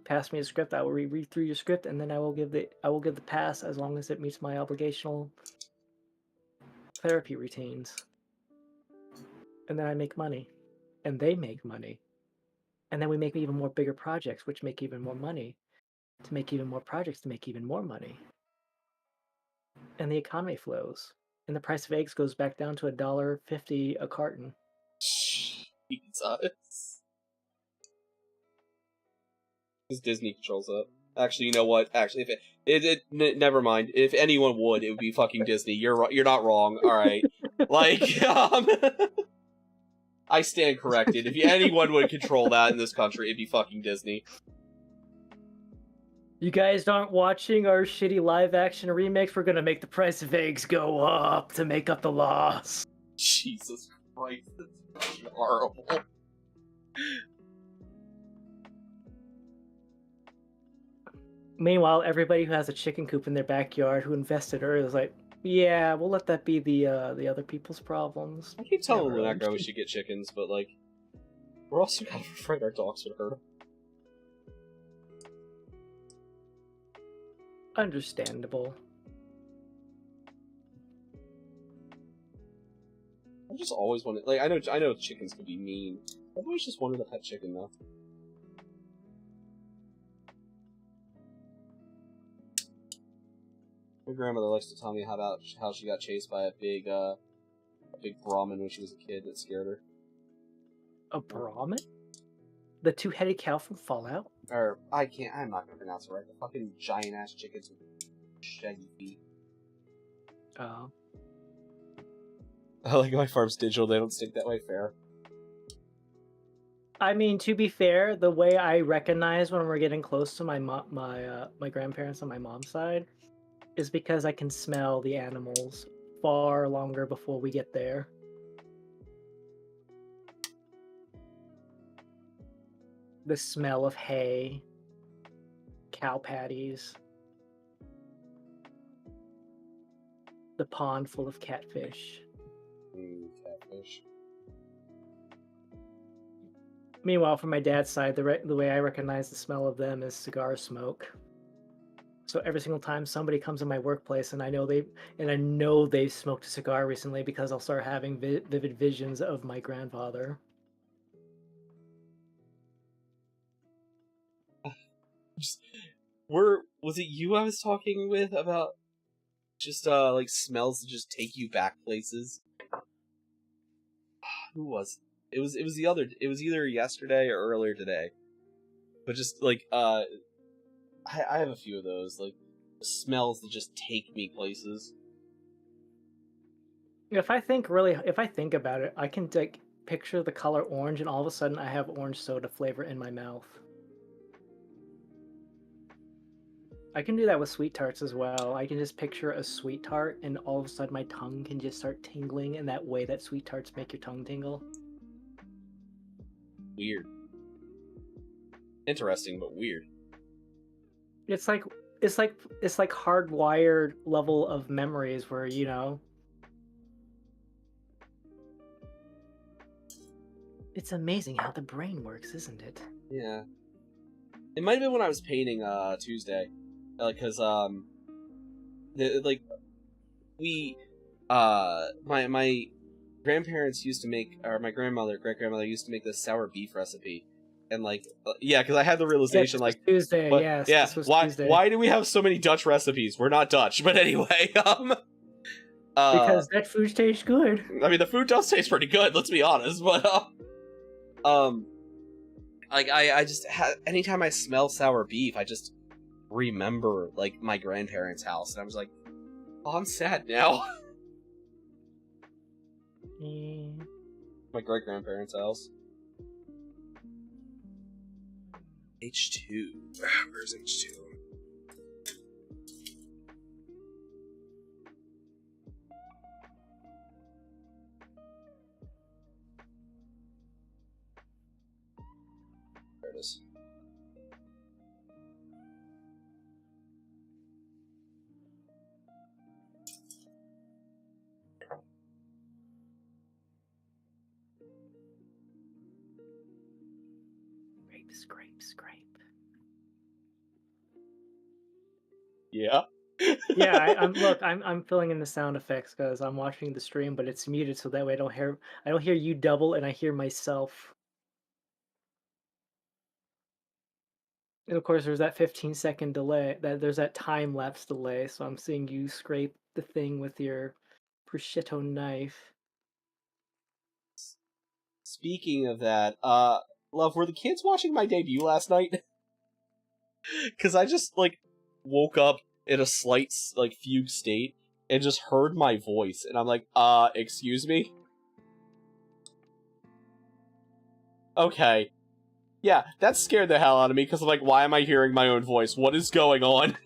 pass me a script, I will read through your script, and then I will give the pass as long as it meets my obligational therapy routines. And then I make money. And they make money. And then we make even more bigger projects, which make even more money. To make even more projects, to make even more money. And the economy flows. And the price of eggs goes back down to $1.50 a carton. Jesus. Because Disney controls that. Actually, you know what? Actually, if never mind. If anyone would, it would be fucking Disney. You're not wrong. All right. Like, I stand corrected. If anyone would control that in this country, it'd be fucking Disney. You guys aren't watching our shitty live-action remakes? We're gonna make the price of eggs go up to make up the loss. Jesus Christ, that's horrible. Meanwhile, everybody who has a chicken coop in their backyard who invested early is like, yeah, we'll let that be the other people's problems. I keep telling Lunecra we should get chickens, but like, we're also kind of afraid our dogs would hurt them. Understandable. I just always wanted, like, I know chickens can be mean. I've always just wanted a pet chicken though. My grandmother likes to tell me how she got chased by a big Brahmin when she was a kid that scared her. A Brahmin? The two-headed cow from Fallout? Or, I'm not gonna pronounce it right. The fucking giant-ass chickens with shaggy feet. Oh. I like my farm's digital, they don't stink that way, fair. I mean, to be fair, the way I recognize when we're getting close to my grandparents on my mom's side is because I can smell the animals far longer before we get there. The smell of hay, cow patties, the pond full of catfish. Catfish. Meanwhile, from my dad's side, the way I recognize the smell of them is cigar smoke. So every single time somebody comes in my workplace and I know they've smoked a cigar recently, because I'll start having vivid visions of my grandfather. Was it you I was talking with about Just like smells that just take you back places. Who was it? It was the other. It was either yesterday or earlier today. But just like I have a few of those, like smells that just take me places. If I think about it, I can like picture the color orange, and all of a sudden I have orange soda flavor in my mouth. I can do that with sweet tarts as well. I can just picture a sweet tart, and all of a sudden my tongue can just start tingling in that way that sweet tarts make your tongue tingle. Weird. Interesting, but weird. It's like hardwired level of memories where, you know. It's amazing how the brain works, isn't it? Yeah. It might have been when I was painting Tuesday. Because my grandparents used to make, or my great grandmother used to make this sour beef recipe, and like yeah, because I had the realization like Tuesday, but, yes, yeah, this was why Tuesday. why do we have so many Dutch recipes? We're not Dutch, but anyway, because that food tastes good. I mean, the food does taste pretty good. Let's be honest, but like I just anytime I smell sour beef, I just remember like my grandparents' house, and I was like, oh, I'm sad now. My great grandparents' house. H2. Where's H2? There it is. Scrape. Yeah. Yeah, I'm filling in the sound effects because I'm watching the stream, but it's muted so that way I don't hear you double, and I hear myself. And of course, there's that 15-second delay. There's that time lapse delay, so I'm seeing you scrape the thing with your prosciutto knife. Speaking of that, love, were the kids watching my debut last night? Because I just like woke up in a slight like fugue state and just heard my voice, and I'm like, excuse me? Okay. Yeah, that scared the hell out of me, because I'm like, why am I hearing my own voice? What is going on?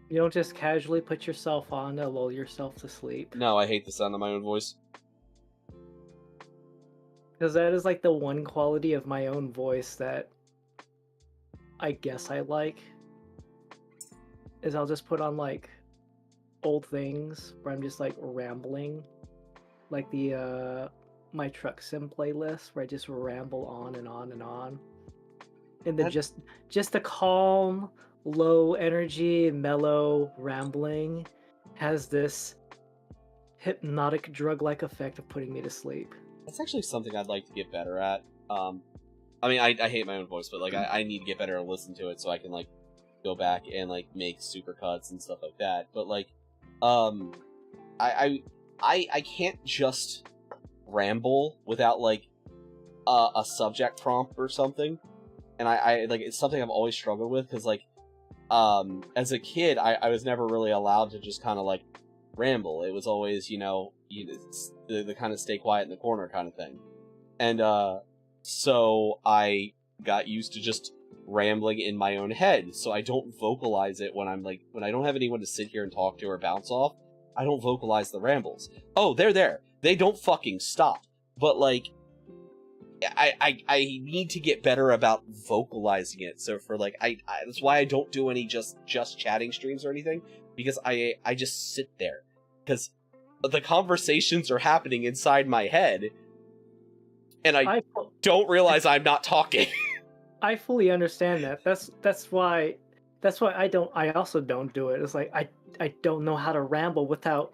You don't just casually put yourself on to lull yourself to sleep. No, I hate the sound of my own voice. Because that is like the one quality of my own voice that I guess I like. Is I'll just put on like old things where I'm just like rambling. Like the my truck sim playlist where I just ramble on and on and on. And then just the calm, low energy, mellow rambling has this hypnotic drug-like effect of putting me to sleep. That's actually something I'd like to get better at. I mean, I hate my own voice, but like I need to get better and listen to it so I can like go back and like make supercuts and stuff like that. But like, I can't just ramble without like a subject prompt or something, and I like it's something I've always struggled with because like as a kid I was never really allowed to just kind of like ramble. It was always the kind of stay quiet in the corner kind of thing, and so I got used to just rambling in my own head, so I don't vocalize it when I don't have anyone to sit here and talk to or bounce off. I don't vocalize the rambles. Oh, they're there. They don't fucking stop. But like, I need to get better about vocalizing it. So for like, that's why I don't do any just chatting streams or anything, because I just sit there because the conversations are happening inside my head, and I don't realize I'm not talking. I fully understand that. That's why I also don't do it. It's like I don't know how to ramble without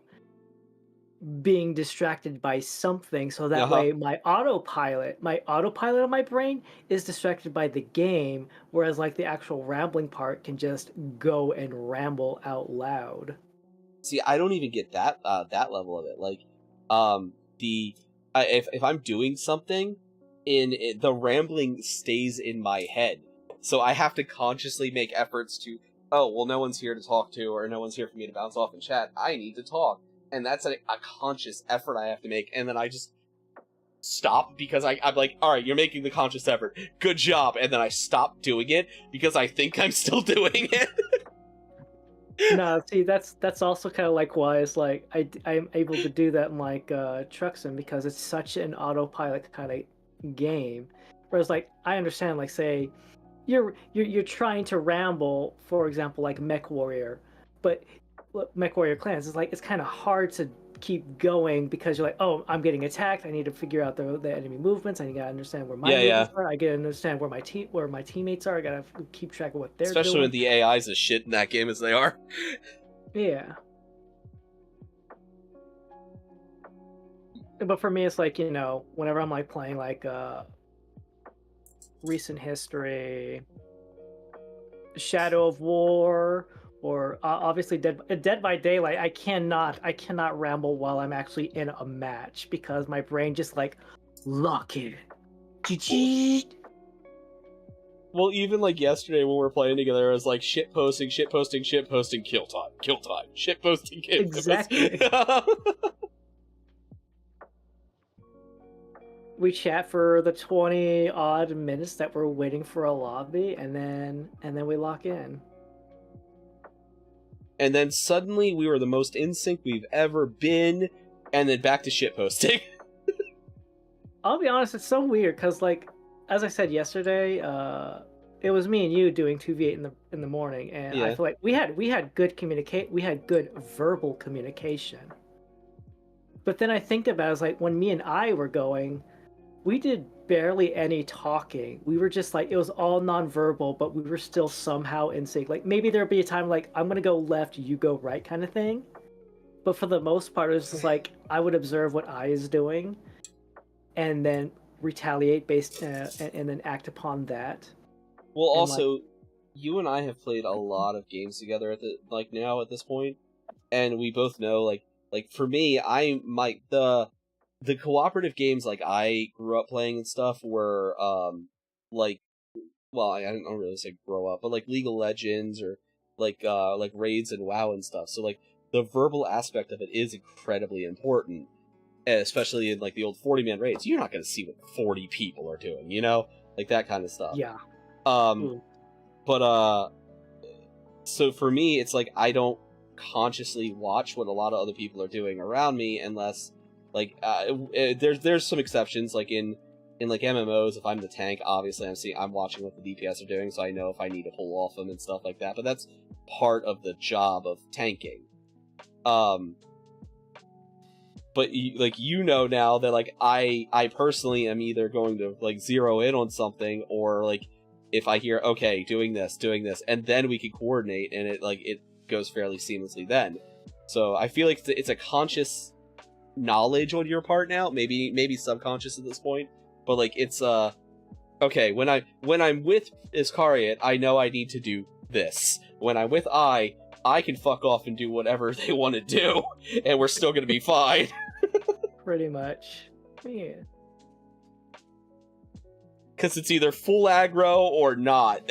being distracted by something, so that way my autopilot of my brain is distracted by the game, whereas like the actual rambling part can just go and ramble out loud. See, I don't even get that that level of it. Like, if I'm doing something, the rambling stays in my head, so I have to consciously make efforts to. Oh, well, no one's here to talk to, or no one's here for me to bounce off in chat. I need to talk, and that's a conscious effort I have to make, and then I just stop because I'm like, all right, you're making the conscious effort. Good job, and then I stop doing it because I think I'm still doing it. No, see, that's also kind of like why it's like I'm able to do that in like Truxton, because it's such an autopilot kind of game. Whereas like I understand, like say you're trying to ramble, for example, like Mech Warrior, but Mech Warrior Clans is like it's kind of hard to keep going because you're like, oh, I'm getting attacked. I need to figure out the enemy movements. I gotta understand where my movements are. I gotta understand where my teammates are. I gotta keep track of what they're doing. Especially when the AI's as shit in that game as they are. Yeah. But for me, it's like, you know, whenever I'm like playing like recent history, Shadow of War, or obviously Dead by Daylight, I cannot ramble while I'm actually in a match because my brain just like lock in. Well, even like yesterday when we were playing together, I was like shit posting, kill time, shit posting, Exactly. We chat for the 20 odd minutes that we're waiting for a lobby, and then we lock in. And then suddenly we were the most in sync we've ever been, and then back to shitposting. I'll be honest, it's so weird because, like, as I said yesterday, it was me and you doing 2v8 in the morning, and I feel like we had good verbal communication. But then I think about it, it's like when me and I were going, we did barely any talking. We were just like, it was all nonverbal, but we were still somehow in sync. Like maybe there'd be a time like, I'm gonna go left, you go right kind of thing. But for the most part, it was just like, I would observe what I is doing and then retaliate based and then act upon that. Well, and also, you and I have played a lot of games together at this point, and we both know like for me, the cooperative games like I grew up playing and stuff were I don't really say grow up, but like League of Legends or like raids and WoW and stuff. So like the verbal aspect of it is incredibly important, especially in like the old 40-man raids. You're not going to see what 40 people are doing, you know, like that kind of stuff. Yeah. But so for me, it's like I don't consciously watch what a lot of other people are doing around me unless like there's some exceptions, like in like MMOs. If I'm the tank, obviously I'm watching what the DPS are doing, so I know if I need to pull off them and stuff like that. But that's part of the job of tanking. But you know now that like I personally am either going to like zero in on something, or like if I hear okay doing this, and then we can coordinate, and it goes fairly seamlessly then. So I feel like it's a conscious knowledge on your part now, maybe subconscious at this point, but like it's okay, when I'm with Iscariot, I know I need to do this. When I'm with I can fuck off and do whatever they want to do, and we're still gonna be fine. Pretty much. Yeah. Because it's either full aggro or not.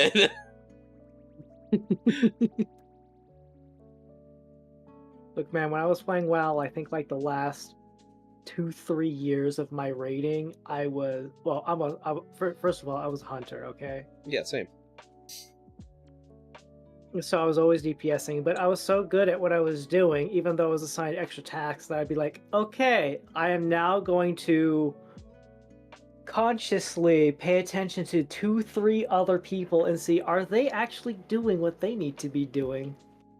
Look, man, when I was playing WoW, I think like the last 2-3 years of my raiding, first of all, I was a hunter, okay? Yeah, same. So I was always DPSing, but I was so good at what I was doing, even though I was assigned extra tasks, that I'd be like, okay, I am now going to consciously pay attention to 2-3 other people and see, are they actually doing what they need to be doing?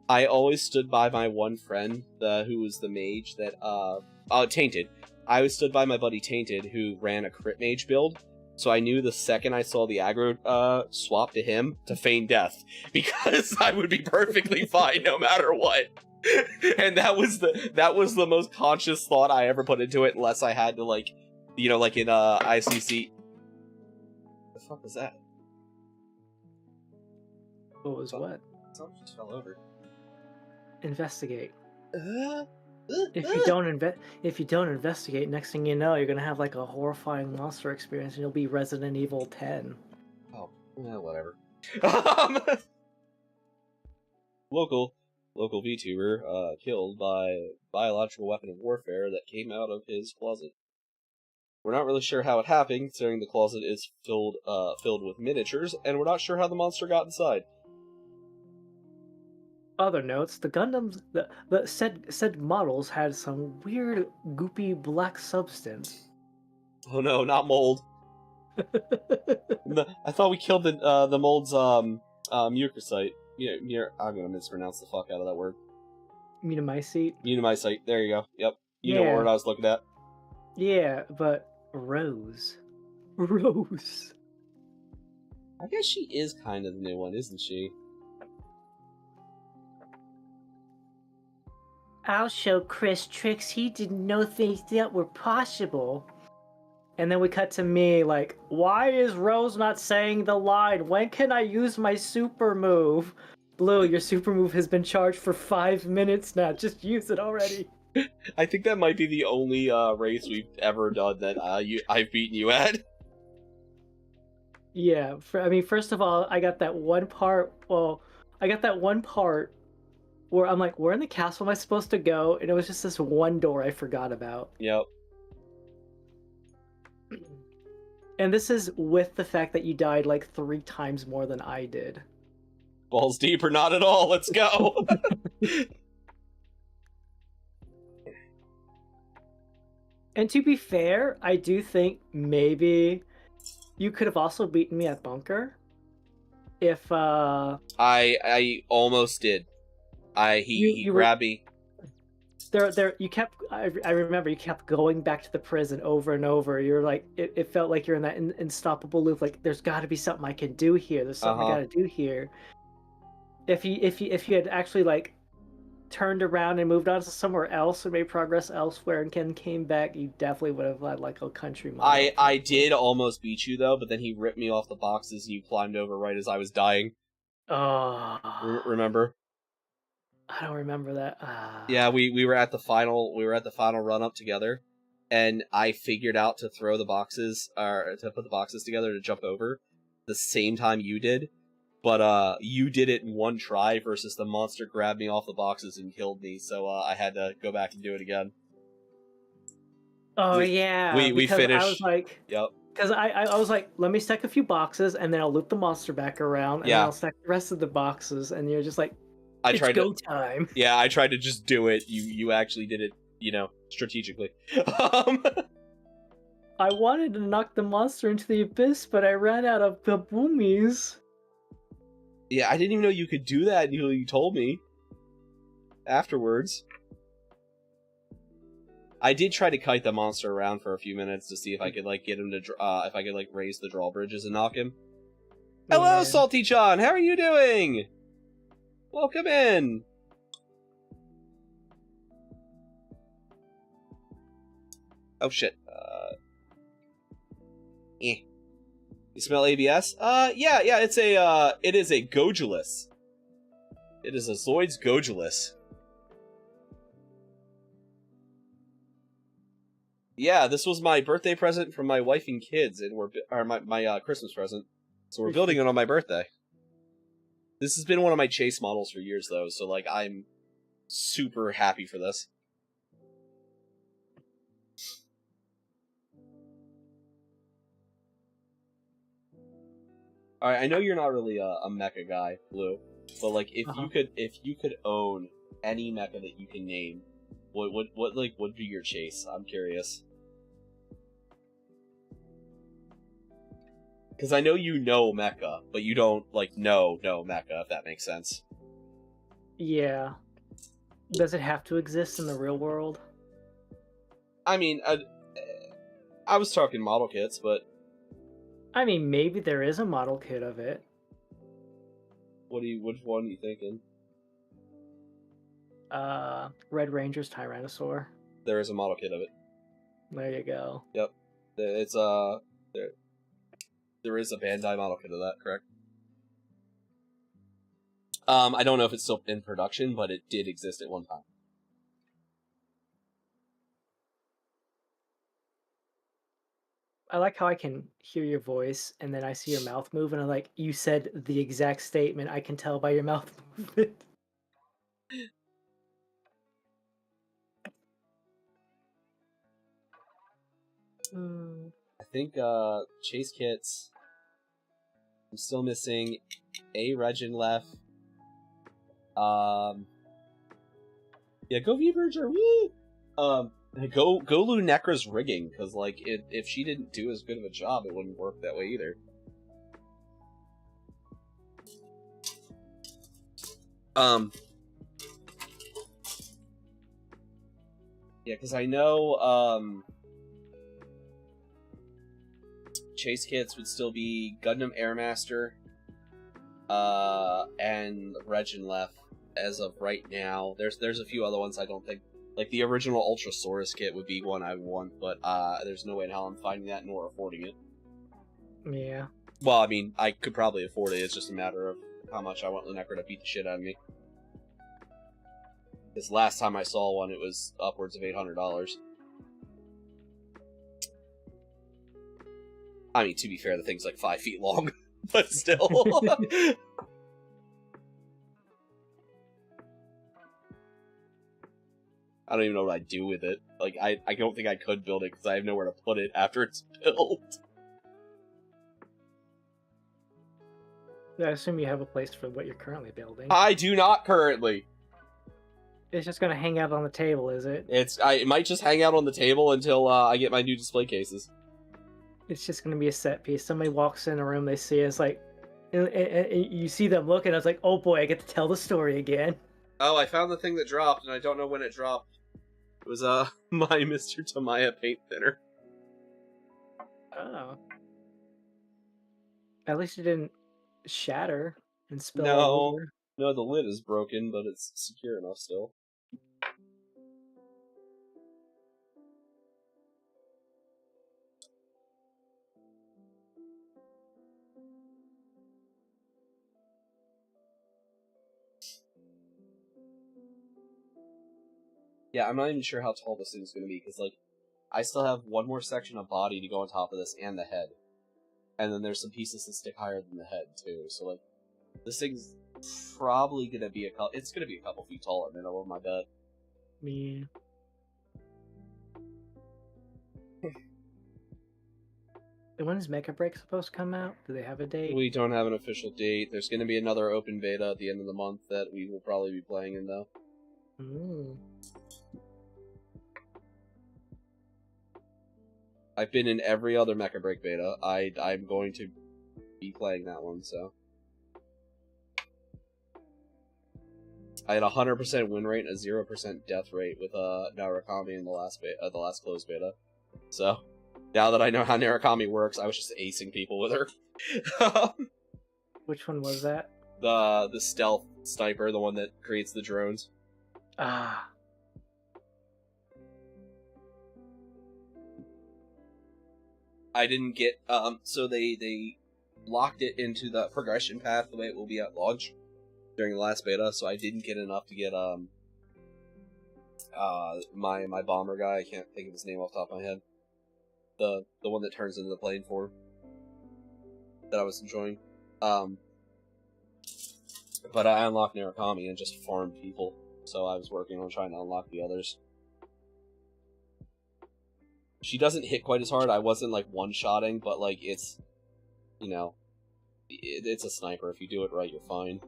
I always stood by my one friend, who was the mage that, Tainted. I always stood by my buddy Tainted, who ran a crit mage build, so I knew the second I saw the aggro swap to him to feign death, because I would be perfectly fine no matter what. And that was the most conscious thought I ever put into it, unless I had to like, you know, like in ICC. The fuck was that? What was what? Something just fell over. Investigate. If you don't investigate, next thing you know, you're gonna have like a horrifying monster experience, and you'll be Resident Evil 10. Oh, yeah, whatever. Local VTuber killed by biological weapon of warfare that came out of his closet. We're not really sure how it happened, considering the closet is filled with miniatures, and we're not sure how the monster got inside. Other notes: the Gundams, the said models had some weird goopy black substance. Oh no, not mold. I thought we killed the mold's mucosite. Yeah, I'm gonna mispronounce the fuck out of that word. Mutamycete. Mutamycite. There you go. Yep. You know Yeah. what word I was looking at. Yeah, but Rose. Rose. I guess she is kind of the new one, isn't she? I'll show Chris tricks he didn't know things that were possible. And then we cut to me like, why is Rose not saying the line? When can I use my super move? Blue, your super move has been charged for 5 minutes now. Just use it already. I think that might be the only race we've ever done that I've beaten you at. Yeah, first of all, I got that one part. Well, I got that one part where I'm like, where in the castle am I supposed to go? And it was just this one door I forgot about. Yep. And this is with the fact that you died like 3 times more than I did. Balls deep or not at all, let's go! And to be fair, I do think maybe you could have also beaten me at Bunker. If, I almost did. He grabbed me. You kept. I remember you kept going back to the prison over and over. You're like, it felt like you're in that unstoppable loop. Like, there's got to be something I can do here. There's something I got to do here. If you had actually like turned around and moved on to somewhere else or made progress elsewhere and came back, you definitely would have had like a country mile. I did almost beat you though, but then he ripped me off the boxes and you climbed over right as I was dying. Oh. Remember? I don't remember that. Yeah, we were at the final run up together, and I figured out to throw the boxes or to put the boxes together to jump over the same time you did. But you did it in one try versus the monster grabbed me off the boxes and killed me, so I had to go back and do it again. Oh yeah. We finished. I was like, yep. Because I was like, let me stack a few boxes and then I'll loop the monster back around and then I'll stack the rest of the boxes, and you're just like, it's go time. Yeah, I tried to just do it. You actually did it, strategically. I wanted to knock the monster into the abyss, but I ran out of baboomies. Yeah, I didn't even know you could do that until you told me afterwards. I did try to kite the monster around for a few minutes to see if I could like get him to if I could like raise the drawbridges and knock him. Yeah. Hello, Salty John. How are you doing? Welcome in. Oh shit. You smell ABS? Yeah, it is a Gojulus. It is a Zoid's Gojulus. Yeah, this was my birthday present from my wife and kids, and my Christmas present. So we're building it on my birthday. This has been one of my chase models for years, though, so like I'm super happy for this. Alright, I know you're not really a mecha guy, Blue, but like if you could own any mecha that you can name, what would be your chase? I'm curious. Because I know you know mecha, but you don't like know mecha, if that makes sense. Yeah. Does it have to exist in the real world? I mean, I was talking model kits, but I mean, maybe there is a model kit of it. Which one are you thinking? Red Ranger's Tyrannosaur. There is a model kit of it. There you go. Yep. It's there is a Bandai model kit of that, correct? I don't know if it's still in production, but it did exist at one time. I like how I can hear your voice, and then I see your mouth move, and I'm like, you said the exact statement. I can tell by your mouth movement. I think chase kits. I'm still missing a Regin left. Yeah, go V-Verger, woo! Go Lunecra's rigging, because like if she didn't do as good of a job, it wouldn't work that way either. Yeah, because I know chase kits would still be Gundam Airmaster, and Regin left as of right now. There's a few other ones I don't think. Like, the original Ultrasaurus kit would be one I would want, but there's no way in hell I'm finding that nor affording it. Yeah. Well, I mean, I could probably afford it, it's just a matter of how much I want Lunecra to beat the shit out of me. Because last time I saw one, it was upwards of $800. I mean, to be fair, the thing's like 5 feet long, but still. I don't even know what I'd do with it. Like, I don't think I could build it because I have nowhere to put it after it's built. I assume you have a place for what you're currently building. I do not currently. It's just gonna hang out on the table, is it? It might just hang out on the table until I get my new display cases. It's just gonna be a set piece. Somebody walks in a room, they see it, it's like, and you see them looking. I was like, oh boy, I get to tell the story again. Oh, I found the thing that dropped, and I don't know when it dropped. It was my Mr. Tamaya paint thinner. Oh. At least it didn't shatter and spill No, all over. no, the lid is broken, but it's secure enough still. Yeah, I'm not even sure how tall this thing's gonna be, because, like, I still have one more section of body to go on top of this, and the head. And then there's some pieces that stick higher than the head, too, so, like, this thing's probably gonna be it's gonna be a couple feet taller, man, over my bed. Yeah. When is Mecha Break supposed to come out? Do they have a date? We don't have an official date. There's gonna be another open beta at the end of the month that we will probably be playing in, though. Ooh. I've been in every other Mecha Break beta. I'm going to be playing that one, so. I had a 100% win rate and a 0% death rate with Narration in the last closed beta. So, now that I know how Narration works, I was just acing people with her. Which one was that? The stealth sniper, the one that creates the drones. Ah. I didn't get, so they locked it into the progression path the way it will be at launch during the last beta, so I didn't get enough to get, my bomber guy, I can't think of his name off the top of my head. The one that turns into the plane form. That I was enjoying. But I unlocked Narration and just farmed people, so I was working on trying to unlock the others. She doesn't hit quite as hard. I wasn't, like, one-shotting, but, like, it's, you know, it's a sniper. If you do it right, you're fine.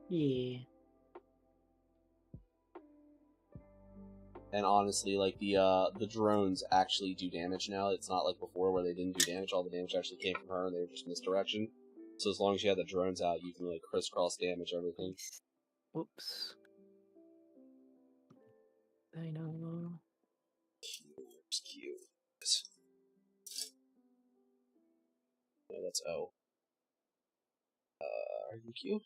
Yeah. And honestly, like, the drones actually do damage now. It's not like before where they didn't do damage. All the damage actually came from her, and they were just misdirection. So as long as you have the drones out, you can, like, crisscross damage everything. Whoops. I know. Q. No, that's O. Are you Q?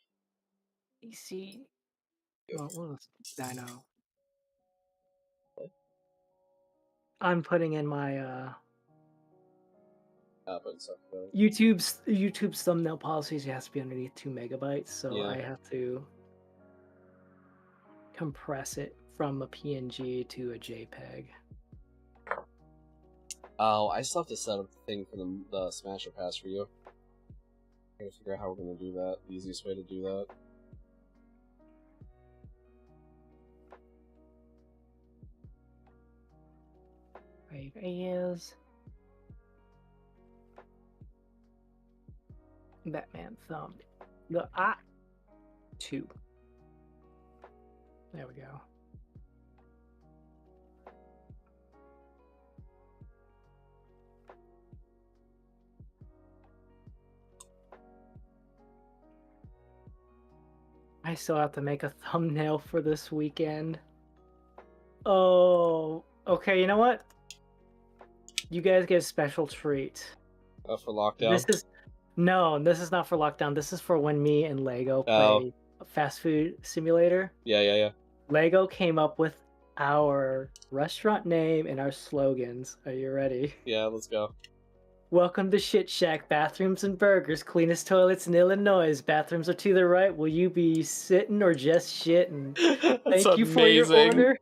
You see, What was Dino? I'm putting in my YouTube's thumbnail policies. It has to be underneath 2 megabytes, so Yeah. I have to compress it from a PNG to a JPEG. Oh, I still have to set up the thing for the Smasher Pass for you. I gotta figure out how we're gonna do that. The easiest way to do that. Wave is Batman thumb. The 2. There we go. I still have to make a thumbnail for this weekend. Oh, okay, you know what? You guys get a special treat. For lockdown? This is not for lockdown. This is for when me and Lego play Fast Food Simulator. Yeah. Lego came up with our restaurant name and our slogans. Are you ready? Yeah, let's go. Welcome to Shit Shack, bathrooms and burgers, cleanest toilets in Illinois. Bathrooms are to the right. Will you be sitting or just shitting? Thank you for your order.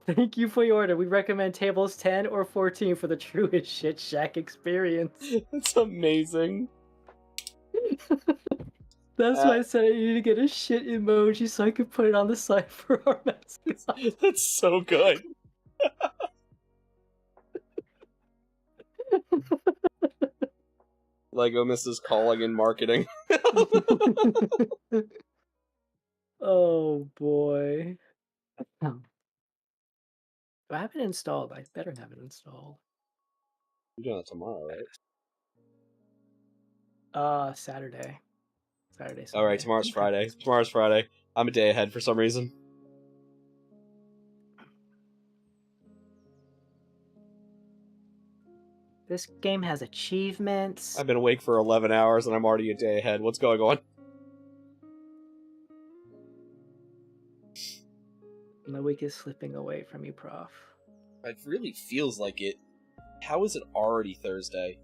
Thank you for your order. We recommend tables 10 or 14 for the truest Shit Shack experience. That's amazing. That's why I said I need to get a shit emoji so I could put it on the site for our mascot. That's so good. Lego misses calling in marketing. Oh boy. Do I have it installed? I better have it installed. You're doing it tomorrow, right? Saturday. Sunday. Alright, tomorrow's Friday. Tomorrow's Friday. I'm a day ahead for some reason. This game has achievements. I've been awake for 11 hours and I'm already a day ahead. What's going on? The week is slipping away from you, Prof. It really feels like it. How is it already Thursday?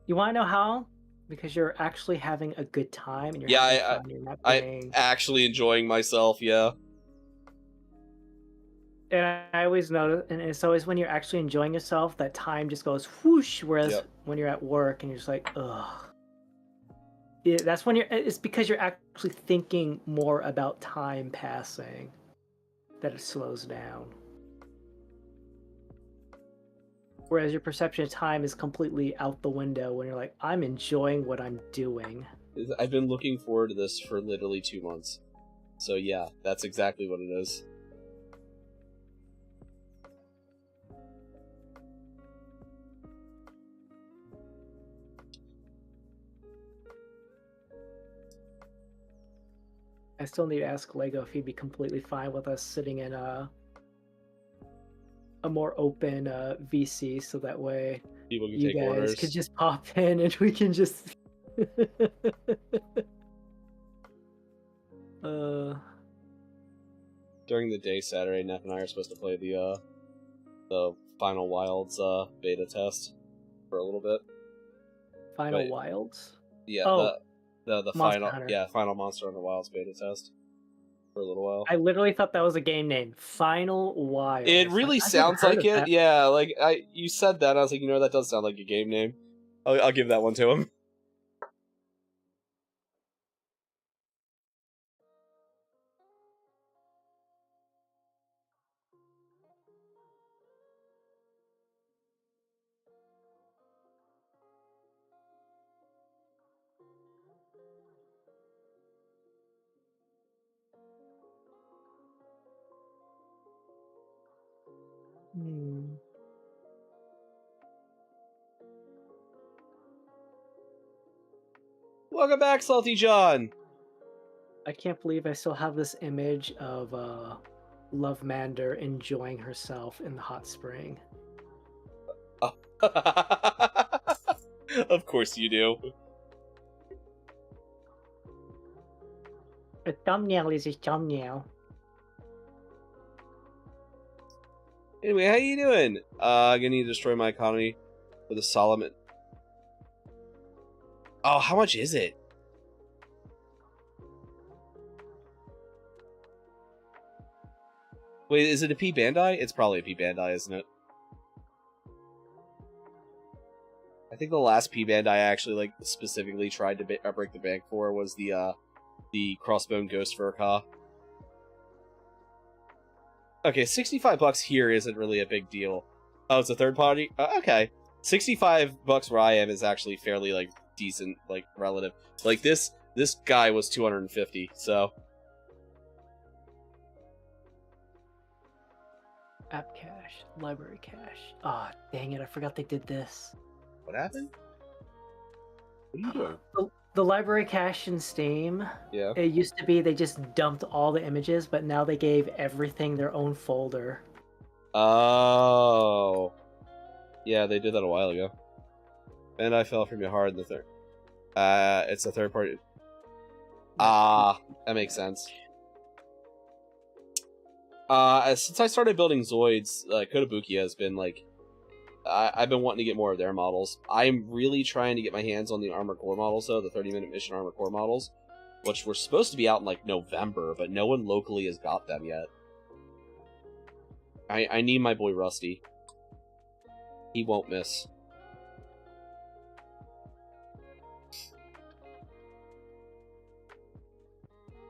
You want to know how? Because you're actually having a good time and you're Yeah, having fun. You're not I'm actually enjoying myself, yeah. And I always notice, and it's always when you're actually enjoying yourself, that time just goes whoosh, whereas when you're at work and you're just like, ugh. Yeah, that's when it's because you're actually thinking more about time passing that it slows down. Whereas your perception of time is completely out the window when you're like, I'm enjoying what I'm doing. I've been looking forward to this for literally 2 months. So yeah, that's exactly what it is. I still need to ask Lego if he'd be completely fine with us sitting in a more open VC, so that way people can you take guys orders. could just pop in and we can just During the day Saturday, Neff and I are supposed to play the Final Wilds beta test for a little bit. Final Wilds? Yeah, the Monster final Hunter. Final Monster Hunter Wilds beta test for a little while. I literally thought that was a game name. Final Wilds. It really sounds like it. Yeah, like you said that, I was like, you know, that does sound like a game name. I'll give that one to him. Welcome back, Salty John! I can't believe I still have this image of Love Mander enjoying herself in the hot spring. Of course you do. A thumbnail is a thumbnail. Anyway, how you doing? Gonna need to destroy my economy with a Solomon. Oh, how much is it? Wait, is it a P Bandai? It's probably a P Bandai, isn't it? I think the last P Bandai I actually like specifically tried to break the bank for was the Crossbone Ghost Furcaw. Okay, $65 here isn't really a big deal. Oh, it's a third party? Okay. $65 where I am is actually fairly, like, decent, like, relative. Like, this guy was $250, so... App cache, library cache. Ah, oh, dang it, I forgot they did this. What happened? What are you doing? The library cache in Steam, yeah. It used to be they just dumped all the images, but now they gave everything their own folder. Oh. Yeah, they did that a while ago. And I fell from your heart in the third. It's a third party. Ah, that makes sense. Since I started building Zoids, Kotobukiya has been, like... I've been wanting to get more of their models. I'm really trying to get my hands on the Armored Core models, though, the 30-minute mission Armored Core models, which were supposed to be out in, like, November, but no one locally has got them yet. I need my boy Rusty. He won't miss.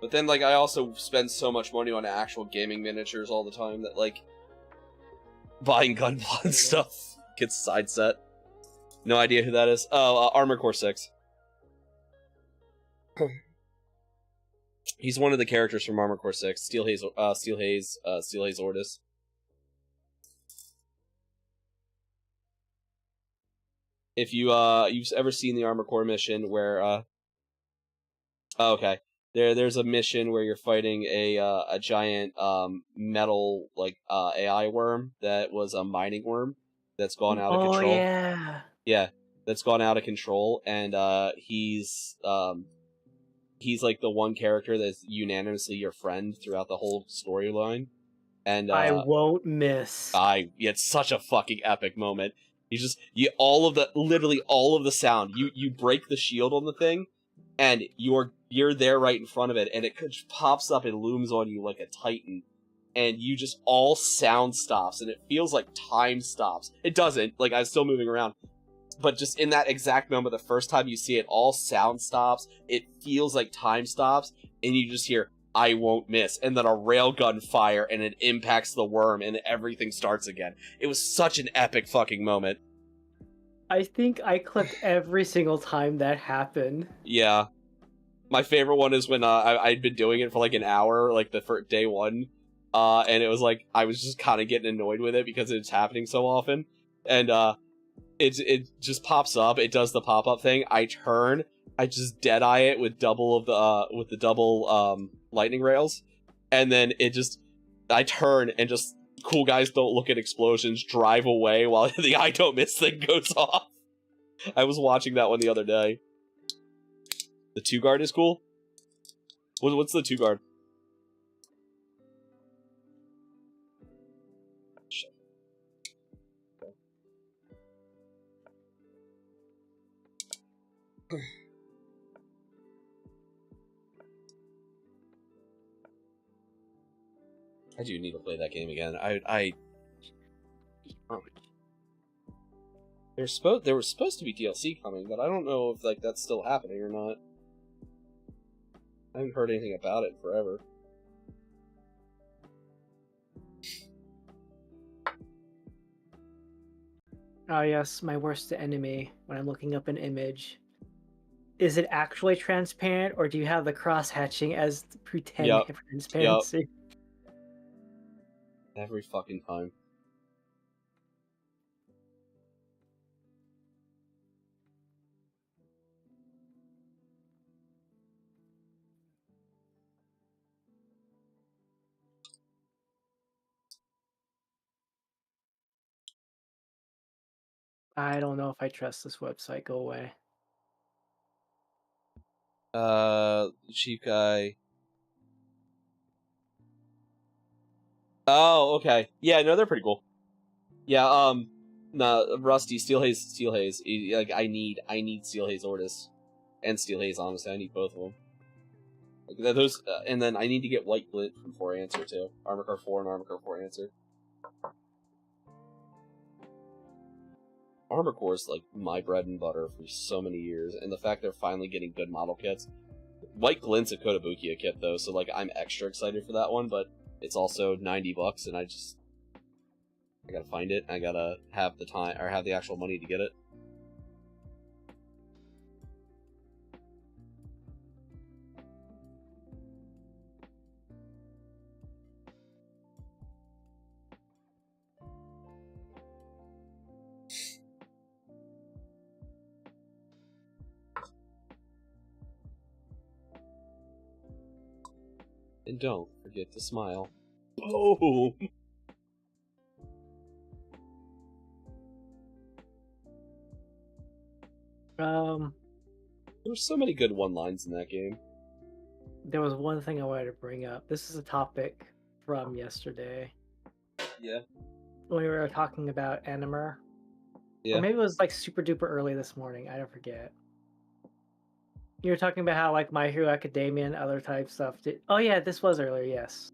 But then, like, I also spend so much money on actual gaming miniatures all the time that, like, buying Gunpla and stuff gets side set. No idea who that is. Oh, Armored Core 6. He's one of the characters from Armored Core 6. Steel Haze Ordis. If you've ever seen the Armored Core mission where oh, okay. There's a mission where you're fighting a giant metal like AI worm that was a mining worm that's gone out of control. Oh yeah. Yeah, that's gone out of control, and he's like the one character that's unanimously your friend throughout the whole storyline. And I won't miss. It's such a fucking epic moment. Literally all of the sound. You break the shield on the thing, and you're there right in front of it, and it just pops up and looms on you like a titan, and you just all sound stops, and it feels like time stops. It doesn't, like I'm still moving around, but just in that exact moment, the first time you see it, all sound stops, it feels like time stops, and you just hear, I won't miss, and then a railgun fire, and it impacts the worm, and everything starts again. It was such an epic fucking moment. I think I clipped every single time that happened. Yeah. My favorite one is when I'd been doing it for like an hour, like the first day one, and it was like I was just kind of getting annoyed with it because it's happening so often, and it just pops up. It does the pop up thing. I turn, I just dead eye it with the double lightning rails, and then I turn and just cool guys don't look at explosions, drive away while the I don't miss thing goes off. I was watching that one the other day. The 2-guard is cool? What's the 2-guard? Shit. I do need to play that game again. There was supposed to be DLC coming, but I don't know if like that's still happening or not. I haven't heard anything about it in forever. Oh yes, my worst enemy when I'm looking up an image. Is it actually transparent, or do you have the cross-hatching as pretend transparency? Yep. Every fucking time. I don't know if I trust this website. Go away. Cheap guy. Oh, okay. Yeah, no, they're pretty cool. Yeah, no, Rusty, Steel Haze. Like, I need Steel Haze Ortis. And Steel Haze, honestly. I need both of them. Like, those, and then I need to get White Glint from 4 Answer, too. Armor Core 4 and Armor Core 4 Answer. Armor Core is, like, my bread and butter for so many years, and the fact they're finally getting good model kits. White Glint's a Kotobukiya kit, though, so, like, I'm extra excited for that one, but it's also $90, and I gotta find it, I gotta have the time, or have the actual money to get it. And don't forget to smile. Oh! There's so many good one-lines in that game. There was one thing I wanted to bring up. This is a topic from yesterday. Yeah. When we were talking about Animer. Yeah. Or maybe it was like super duper early this morning. I don't forget. You were talking about how like My Hero Academia and other type stuff did. Oh yeah, this was earlier, yes.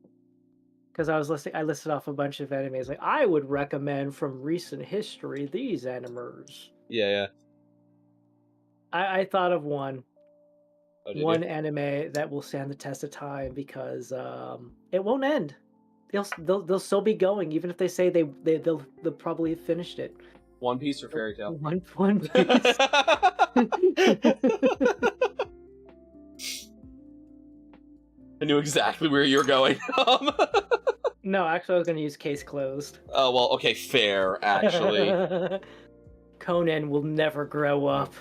Because I listed off a bunch of animes. Like, I would recommend from recent history these animers. Yeah. I thought of one. Oh, did One you? anime that will stand the test of time because it won't end. They'll still be going even if they say they'll probably have finished it. One Piece or Fairy Tail? One Piece. I knew exactly where you were going. No, actually, I was going to use case closed. Oh, well, okay, fair, actually. Conan will never grow up.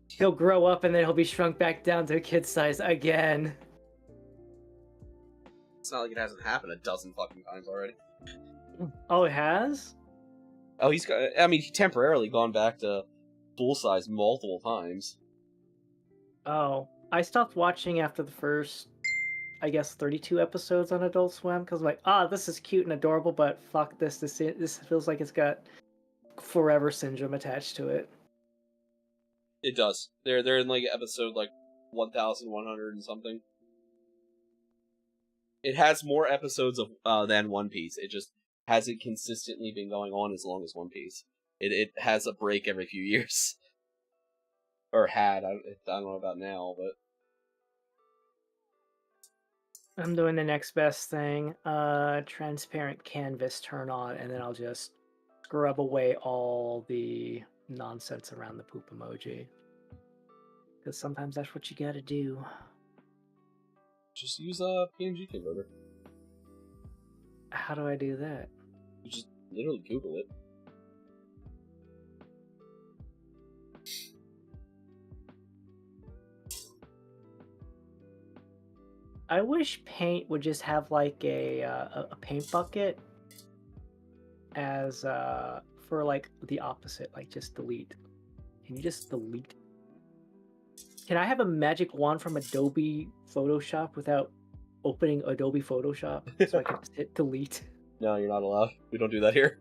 He'll grow up and then he'll be shrunk back down to kid size again. It's not like it hasn't happened a dozen fucking times already. Oh, it has? Oh, he's got. I mean, he temporarily gone back to full size multiple times. Oh, I stopped watching after the first, I guess, 32 episodes on Adult Swim because I'm like, this is cute and adorable, but fuck this. This feels like it's got forever syndrome attached to it. It does. They're in like episode like 1,100 and something. It has more episodes of than One Piece. It just hasn't consistently been going on as long as One Piece. It has a break every few years. Or had. I don't know about now, but... I'm doing the next best thing. Transparent canvas turn on, and then I'll just scrub away all the nonsense around the poop emoji. Because sometimes that's what you gotta do. Just use a PNG converter. How do I do that? You just literally Google it. I wish Paint would just have like a paint bucket as for like the opposite, like just delete. Can you just delete? Can I have a magic wand from Adobe Photoshop without opening Adobe Photoshop so I can just hit delete? No, you're not allowed. We don't do that here.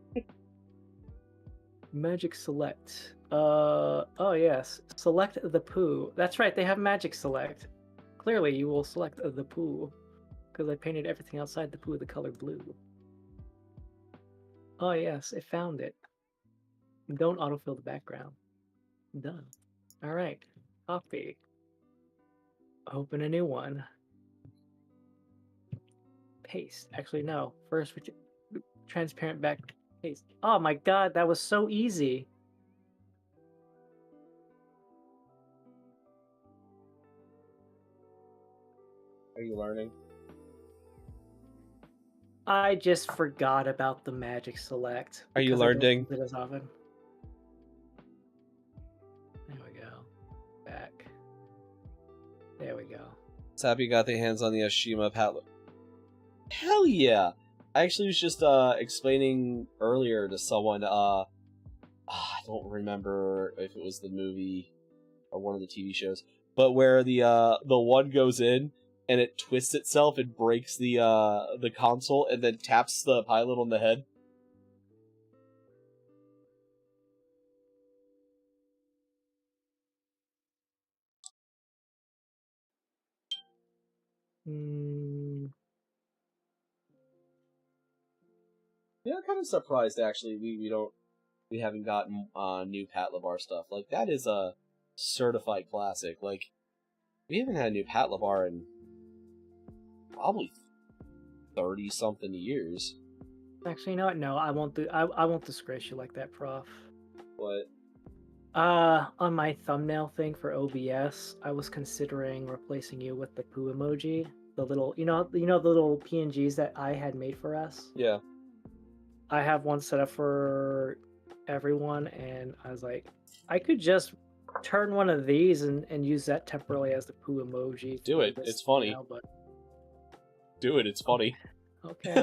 Magic select. Oh yes. Select the poo. That's right, they have magic select. Clearly you will select the poo. Because I painted everything outside the poo the color blue. Oh yes, it found it. Don't autofill the background. Done. Alright. Copy. Open a new one. Paste. Actually, no. First, transparent back. Paste. Oh my god, that was so easy. Are you learning? I just forgot about the magic select. Are you because I don't learning? use it as often. There we go. Back. There we go. Sappy got their hands on the Ashima palette. Hell yeah! I actually was just explaining earlier to someone, I don't remember if it was the movie or one of the TV shows, but where the one goes in and it twists itself and breaks the console, and then taps the pilot on the head. Yeah, I'm kind of surprised actually. We haven't gotten new Pat LeVar stuff. Like, that is a certified classic. Like, we haven't had a new Pat LeVar in probably 30-something years. Actually, you know what? No, I won't do. I won't disgrace you like that, Prof. What? On my thumbnail thing for OBS, I was considering replacing you with the poo emoji. The little, you know the little PNGs that I had made for us. Yeah. I have one set up for everyone, and I was like, I could just turn one of these and use that temporarily as the poo emoji. Do it. It's funny. Now, but... Do it. It's funny. Okay.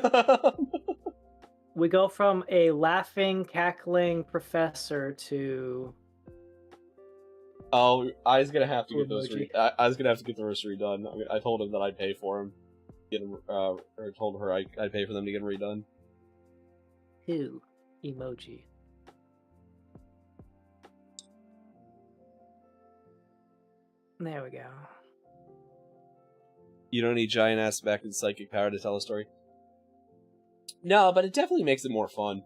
We go from a laughing, cackling professor to... Oh, I was gonna have to get those. I was gonna have to get the first redone. I told him that I'd pay for him. Get him, or told her I'd pay for them to get them redone. Who emoji? There we go. You don't need giant ass back and psychic power to tell a story. No, but it definitely makes it more fun.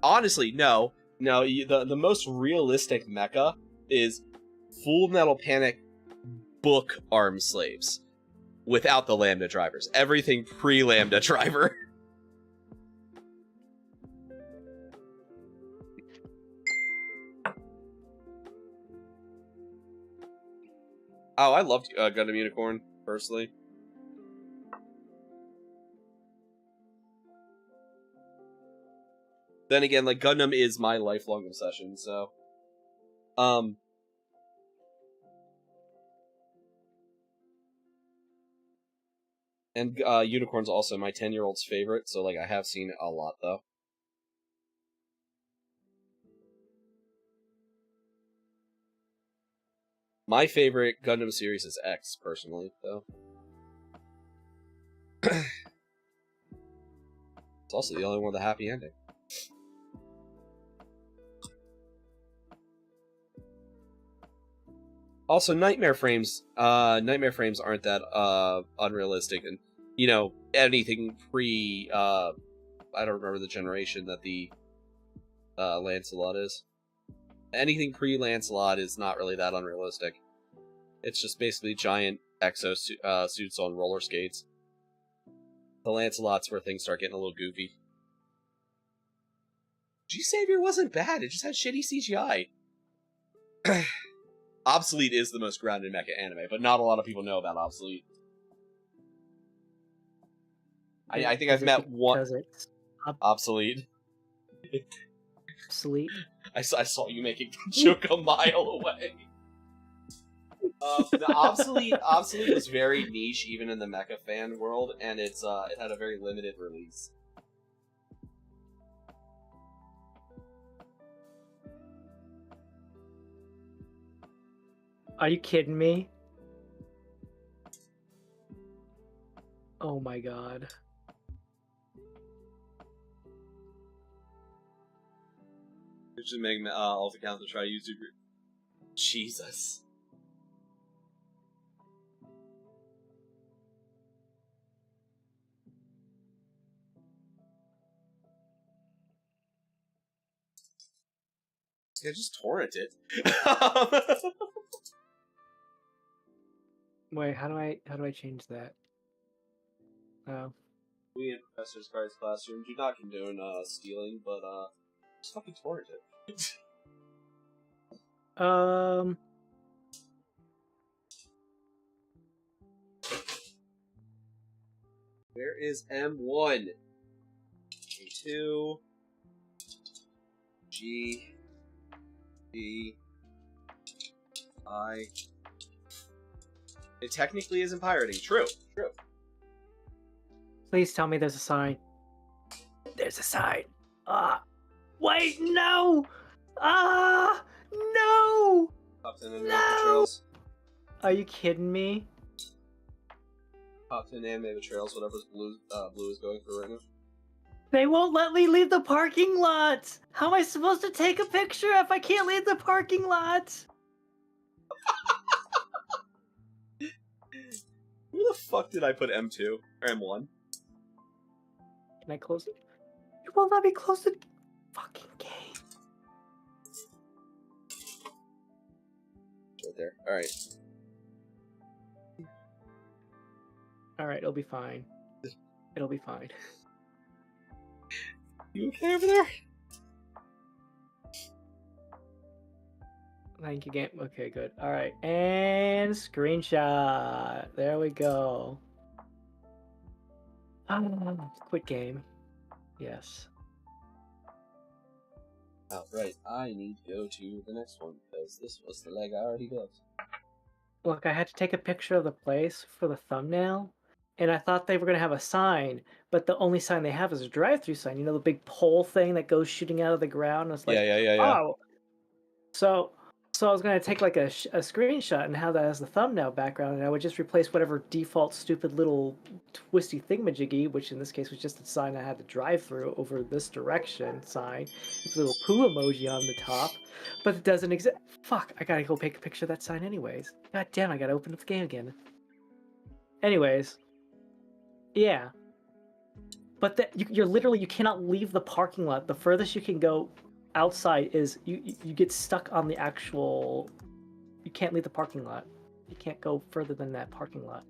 Honestly, no. No, the most realistic mecha is Full Metal Panic book arm slaves. Without the Lambda drivers. Everything pre-Lambda driver. Oh, I loved Gundam Unicorn, personally. Then again, like, Gundam is my lifelong obsession, so... And Unicorn's also my 10-year-old's favorite, so, like, I have seen it a lot, though. My favorite Gundam series is X, personally, though. It's also the only one with a happy ending. Also, Nightmare Frames aren't that unrealistic, and you know, anything pre I don't remember the generation that the Lancelot is. Anything pre-Lancelot is not really that unrealistic. It's just basically giant exo suits on roller skates. The Lancelot's where things start getting a little goofy. G-Savior wasn't bad, it just had shitty CGI. Obsolete is the most grounded mecha anime, but not a lot of people know about Obsolete. I think I've met one... Obsolete. Obsolete? I saw you making the joke a mile away. The Obsolete was very niche, even in the mecha fan world, and it had a very limited release. Are you kidding me? Oh my god. Just making alt accounts to try YouTube. Jesus. Yeah, just torrent it. Wait, how do I change that? Oh. We in ProfIscariot's classroom do not condone stealing, but just fucking torrent it. Where is M1? A2 G B I. It technically isn't pirating. True. True. Please tell me there's a sign. There's a sign. Wait, no! Ah! No! Popped in anime trails. Are you kidding me? Popped in anime trails, whatever's blue is going for right now. They won't let me leave the parking lot! How am I supposed to take a picture if I can't leave the parking lot? Who the fuck did I put M2 or M1? Can I close it? You won't let me close the fucking game. Right there. Alright. Alright, it'll be fine. It'll be fine. You okay over there? Thank you, game. Okay, good. Alright, and screenshot. There we go. Quit game. Yes. Right. I need to go to the next one, because this was the leg I already built. Look, I had to take a picture of the place for the thumbnail, and I thought they were going to have a sign, but the only sign they have is a drive-through sign. You know, the big pole thing that goes shooting out of the ground? It's like, Yeah. oh. So I was going to take like a screenshot and have that as the thumbnail background, and I would just replace whatever default stupid little twisty thingamajiggy, which in this case was just a sign that had the drive-through over this direction sign, with a little poo emoji on the top, but it doesn't exist. Fuck, I gotta go take a picture of that sign anyways. God damn, I gotta open up the game again. Anyways, yeah. But you're literally, you cannot leave the parking lot. The furthest you can go outside is you get stuck on the actual. You can't leave the parking lot. You can't go further than that parking lot.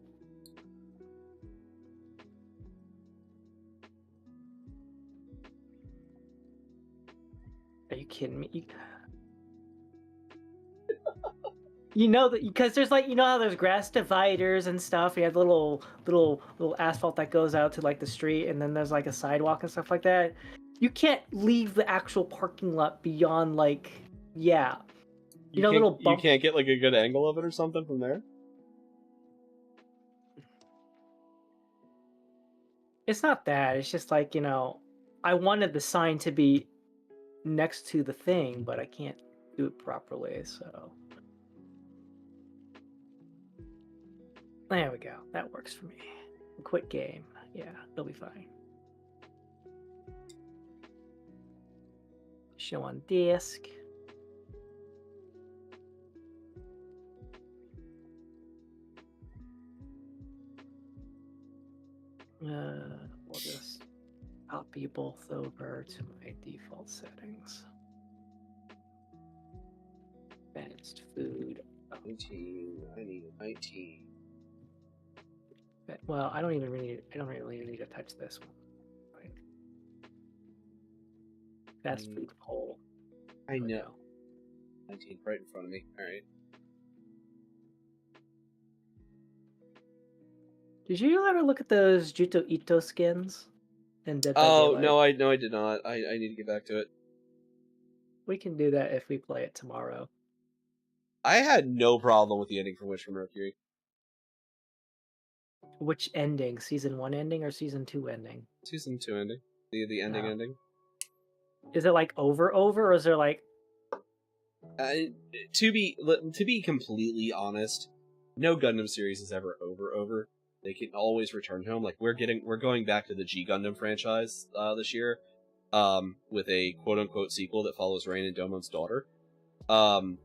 Are you kidding me? You know that because there's like, you know how there's grass dividers and stuff. You have little asphalt that goes out to like the street, and then there's like a sidewalk and stuff like that. You can't leave the actual parking lot beyond like, yeah. You know, little bump. You can't get like a good angle of it or something from there? It's not that. It's just like, you know, I wanted the sign to be next to the thing, but I can't do it properly, so. There we go. That works for me. Quit game. Yeah, it'll be fine. Show on disk. We'll just copy both over to my default settings. Advanced food. 19. I need a 19. Well, I don't really need to touch this one. Right. Fast food poll. I know. 19 right in front of me. Alright. Did you ever look at those Juto Ito skins? In Dead by Oh, Daylight? no, I did not. I need to get back to it. We can do that if we play it tomorrow. I had no problem with the ending for Wish for Mercury. Which ending? Season 1 ending or Season 2 ending? Season 2 ending. The ending ending. Is it like over, or is there like... To be completely honest, no Gundam series is ever over. They can always return home. Like we're going back to the G Gundam franchise this year, with a quote unquote sequel that follows Rain and Domon's daughter. But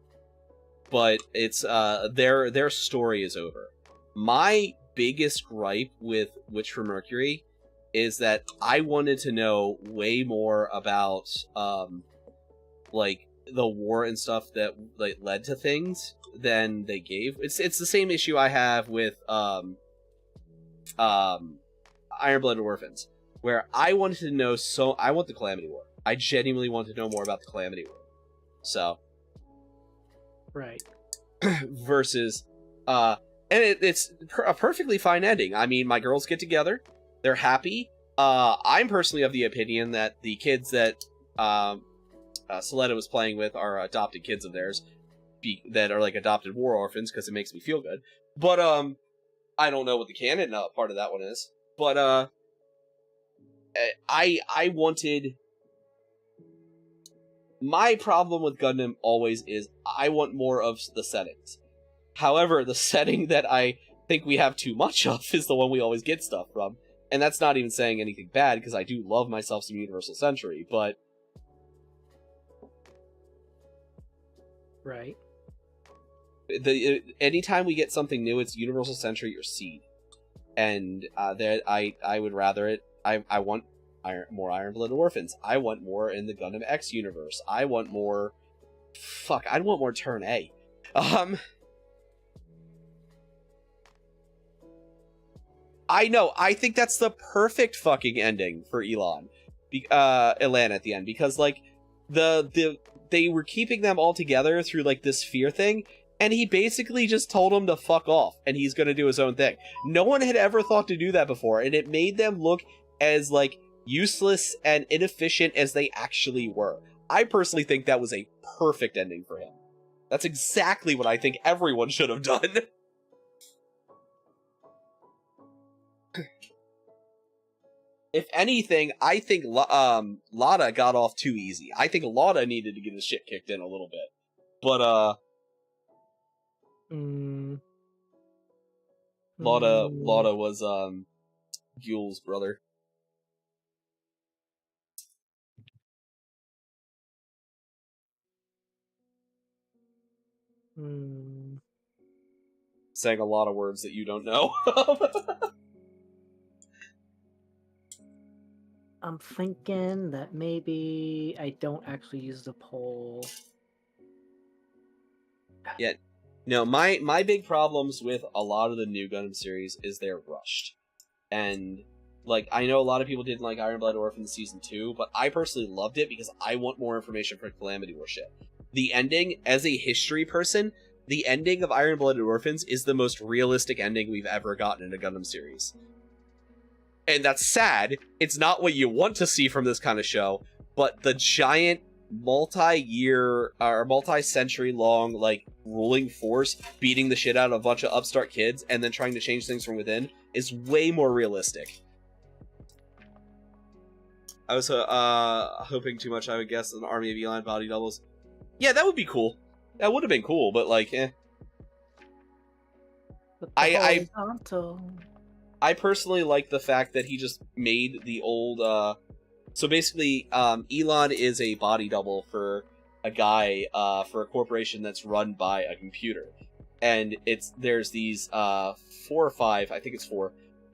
it's their story is over. My biggest gripe with Witch for Mercury is that I wanted to know way more about like the war and stuff that like led to things than they gave. It's the same issue I have with Iron-Blooded Orphans, where I wanted to know I want the Calamity War. I genuinely want to know more about the Calamity War. So right. Versus and it's a perfectly fine ending. I mean, my girls get together, they're happy. I'm personally of the opinion that the kids that Soletta was playing with are adopted kids of theirs, that are like adopted war orphans, because it makes me feel good. But I don't know what the canon part of that one is. But I wanted my problem with Gundam always is I want more of the settings. However, the setting that I think we have too much of is the one we always get stuff from. And that's not even saying anything bad, because I do love myself some Universal Century, but... Right. Anytime we get something new, it's Universal Century or Seed. And I would rather it... I want more Iron-Blooded Orphans. I want more in the Gundam X universe. I want more... Fuck, I'd want more Turn A. I know, I think that's the perfect fucking ending for Elan at the end, because, like, they were keeping them all together through, like, this fear thing, and he basically just told them to fuck off, and he's gonna do his own thing. No one had ever thought to do that before, and it made them look as, like, useless and inefficient as they actually were. I personally think that was a perfect ending for him. That's exactly what I think everyone should have done. If anything, I think Lada got off too easy. I think Lada needed to get his shit kicked in a little bit. But, Lada was, Gule's brother. Saying a lot of words that you don't know. I'm thinking that maybe I don't actually use the poll. Yeah. No, my big problems with a lot of the new Gundam series is they're rushed. And, like, I know a lot of people didn't like Iron Blood Orphans Season 2, but I personally loved it because I want more information for Calamity Warship. The ending, as a history person, the ending of Iron Blooded Orphans is the most realistic ending we've ever gotten in a Gundam series. And that's sad. It's not what you want to see from this kind of show, but the giant multi-year or multi-century long, like, ruling force beating the shit out of a bunch of upstart kids and then trying to change things from within is way more realistic. I was hoping too much, I would guess, an army of Elan body doubles. Yeah, that would be cool. That would have been cool, but, like, eh. I personally like the fact that he just made the old, so basically, Elan is a body double for a guy, for a corporation that's run by a computer. And there's these, 4 or 5, I think it's 4,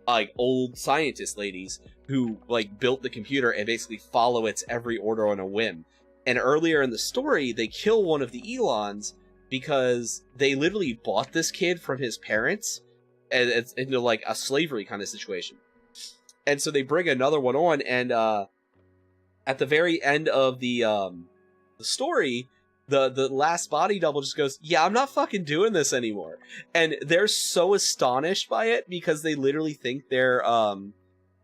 like, old scientist ladies who, like, built the computer and basically follow its every order on a whim. And earlier in the story, they kill one of the Elans because they literally bought this kid from his parents, and it's into, like, a slavery kind of situation. And so they bring another one on, and at the very end of the story, the last body double just goes, yeah, I'm not fucking doing this anymore. And they're so astonished by it because they literally think their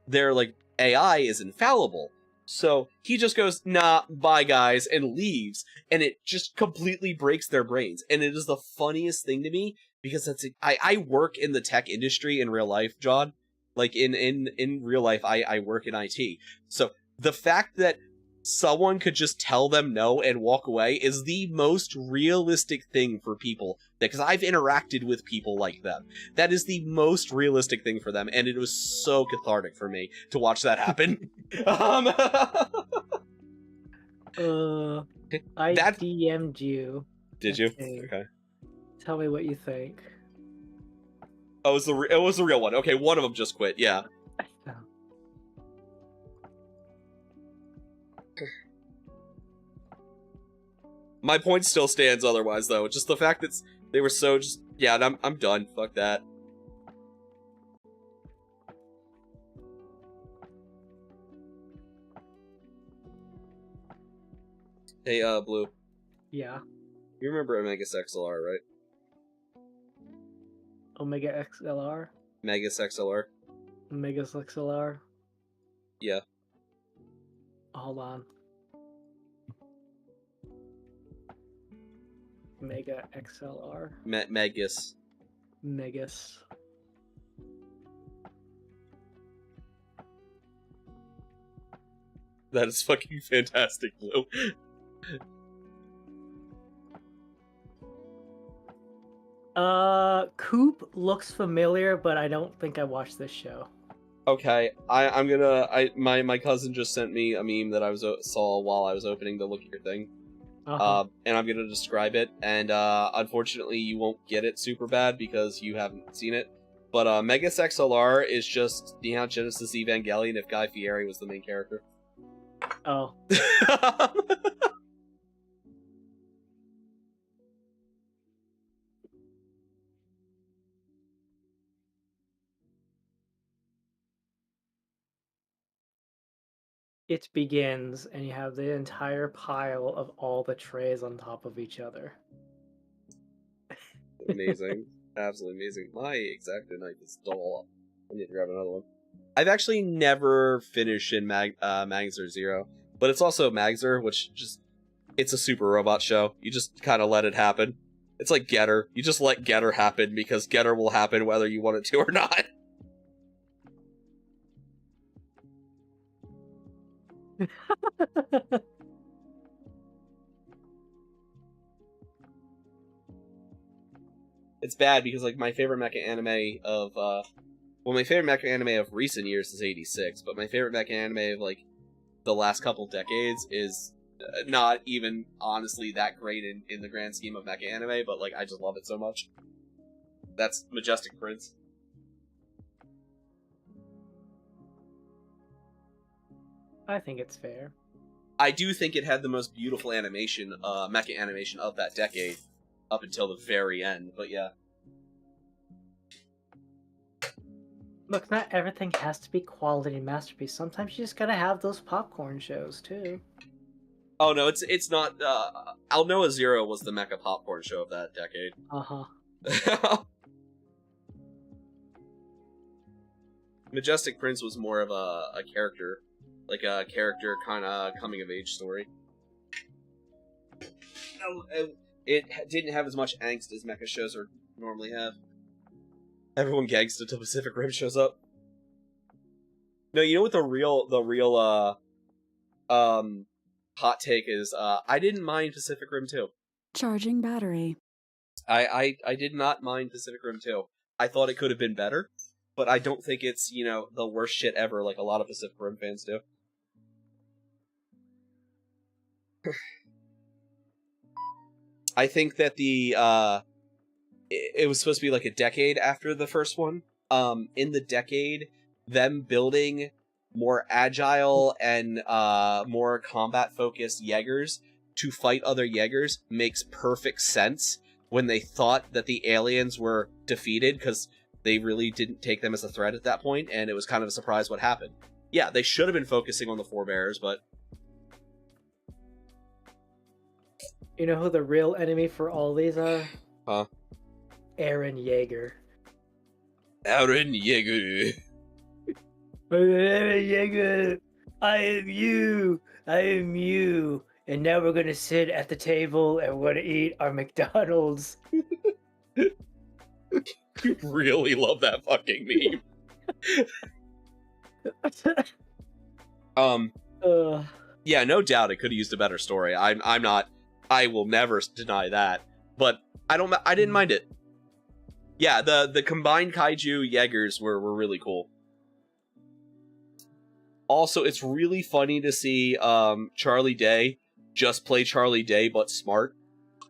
like, AI is infallible. So he just goes, nah, bye guys, and leaves, and it just completely breaks their brains. And it is the funniest thing to me, because I work in the tech industry in real life, John. Like, in real life, I work in IT. So the fact that someone could just tell them no and walk away is the most realistic thing for people. Because I've interacted with people like them. That is the most realistic thing for them, and it was so cathartic for me to watch that happen. I DM'd you. Did you? Okay. Tell me what you think. Oh, it was the real one. Okay, one of them just quit. Yeah. My point still stands otherwise, though. Just the fact that they were so just... Yeah, I'm done. Fuck that. Hey, Blue. Yeah? You remember Omegas XLR, right? Omega XLR? Megas XLR? Omegas XLR? Yeah. Hold on. Mega XLR. Megas. Megas. That is fucking fantastic, Blue. Coop looks familiar, but I don't think I watched this show. Okay, my cousin just sent me a meme that I saw while I was opening the look at your thing. And I'm gonna describe it, and unfortunately you won't get it super bad because you haven't seen it. But Megas XLR is just Neon Genesis Evangelion if Guy Fieri was the main character. Oh. It begins, and you have the entire pile of all the trays on top of each other. Amazing. Absolutely amazing. My Exacto knife is dull. I need to grab another one. I've actually never finished in Magzer Zero, but it's also Magzer, which just... It's a super robot show. You just kind of let it happen. It's like Getter. You just let Getter happen because Getter will happen whether you want it to or not. It's bad because like my favorite mecha anime of my favorite mecha anime of recent years is 86, but my favorite mecha anime of like the last couple decades is not even honestly that great in the grand scheme of mecha anime, but like I just love it so much. That's Majestic Prince. I think it's fair. I do think it had the most beautiful animation, mecha animation of that decade, up until the very end, but yeah. Look, not everything has to be quality masterpiece. Sometimes you just gotta have those popcorn shows, too. Oh no, it's not, Alnoa Zero was the mecha popcorn show of that decade. Uh-huh. Majestic Prince was more of a character. Like a character kind of coming-of-age story. It didn't have as much angst as mecha shows normally have. Everyone gangsta until Pacific Rim shows up. No, you know what the real hot take is? I didn't mind Pacific Rim 2. Charging battery. I did not mind Pacific Rim 2. I thought it could have been better, but I don't think it's, you know, the worst shit ever like a lot of Pacific Rim fans do. I think that it was supposed to be like a decade after the first one. In the decade, them building more agile and more combat-focused Jaegers to fight other Jaegers makes perfect sense when they thought that the aliens were defeated, because they really didn't take them as a threat at that point, and it was kind of a surprise what happened. Yeah, they should have been focusing on the forebears, but... You know who the real enemy for all these are? Huh? Eren Yeager. Eren Yeager. Eren Yeager, I am you. I am you. And now we're gonna sit at the table and we're gonna eat our McDonald's. You really love that fucking meme. Yeah, no doubt it could have used a better story. I will never deny that, but I didn't mind it. Yeah, the combined kaiju Jaegers were really cool. Also, it's really funny to see Charlie Day just play Charlie Day but smart.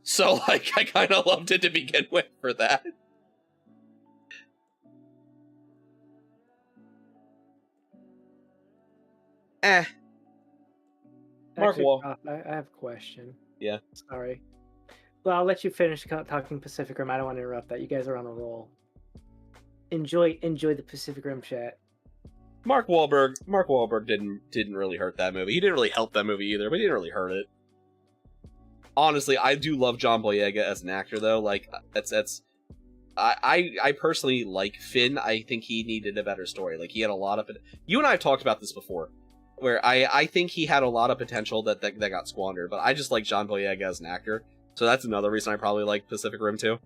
So like I kind of loved it to begin with for that. Mark Actually, Wall. I have a question. Yeah. Sorry. Well, I'll let you finish talking Pacific Rim. I don't want to interrupt that. You guys are on a roll. Enjoy the Pacific Rim chat. Mark Wahlberg didn't really hurt that movie. He didn't really help that movie either, but he didn't really hurt it. Honestly, I do love John Boyega as an actor though. Like I personally like Finn. I think he needed a better story. Like he had a lot of it. You and I have talked about this before, where I think he had a lot of potential that got squandered. But I just like John Boyega as an actor, so that's another reason I probably like Pacific Rim 2.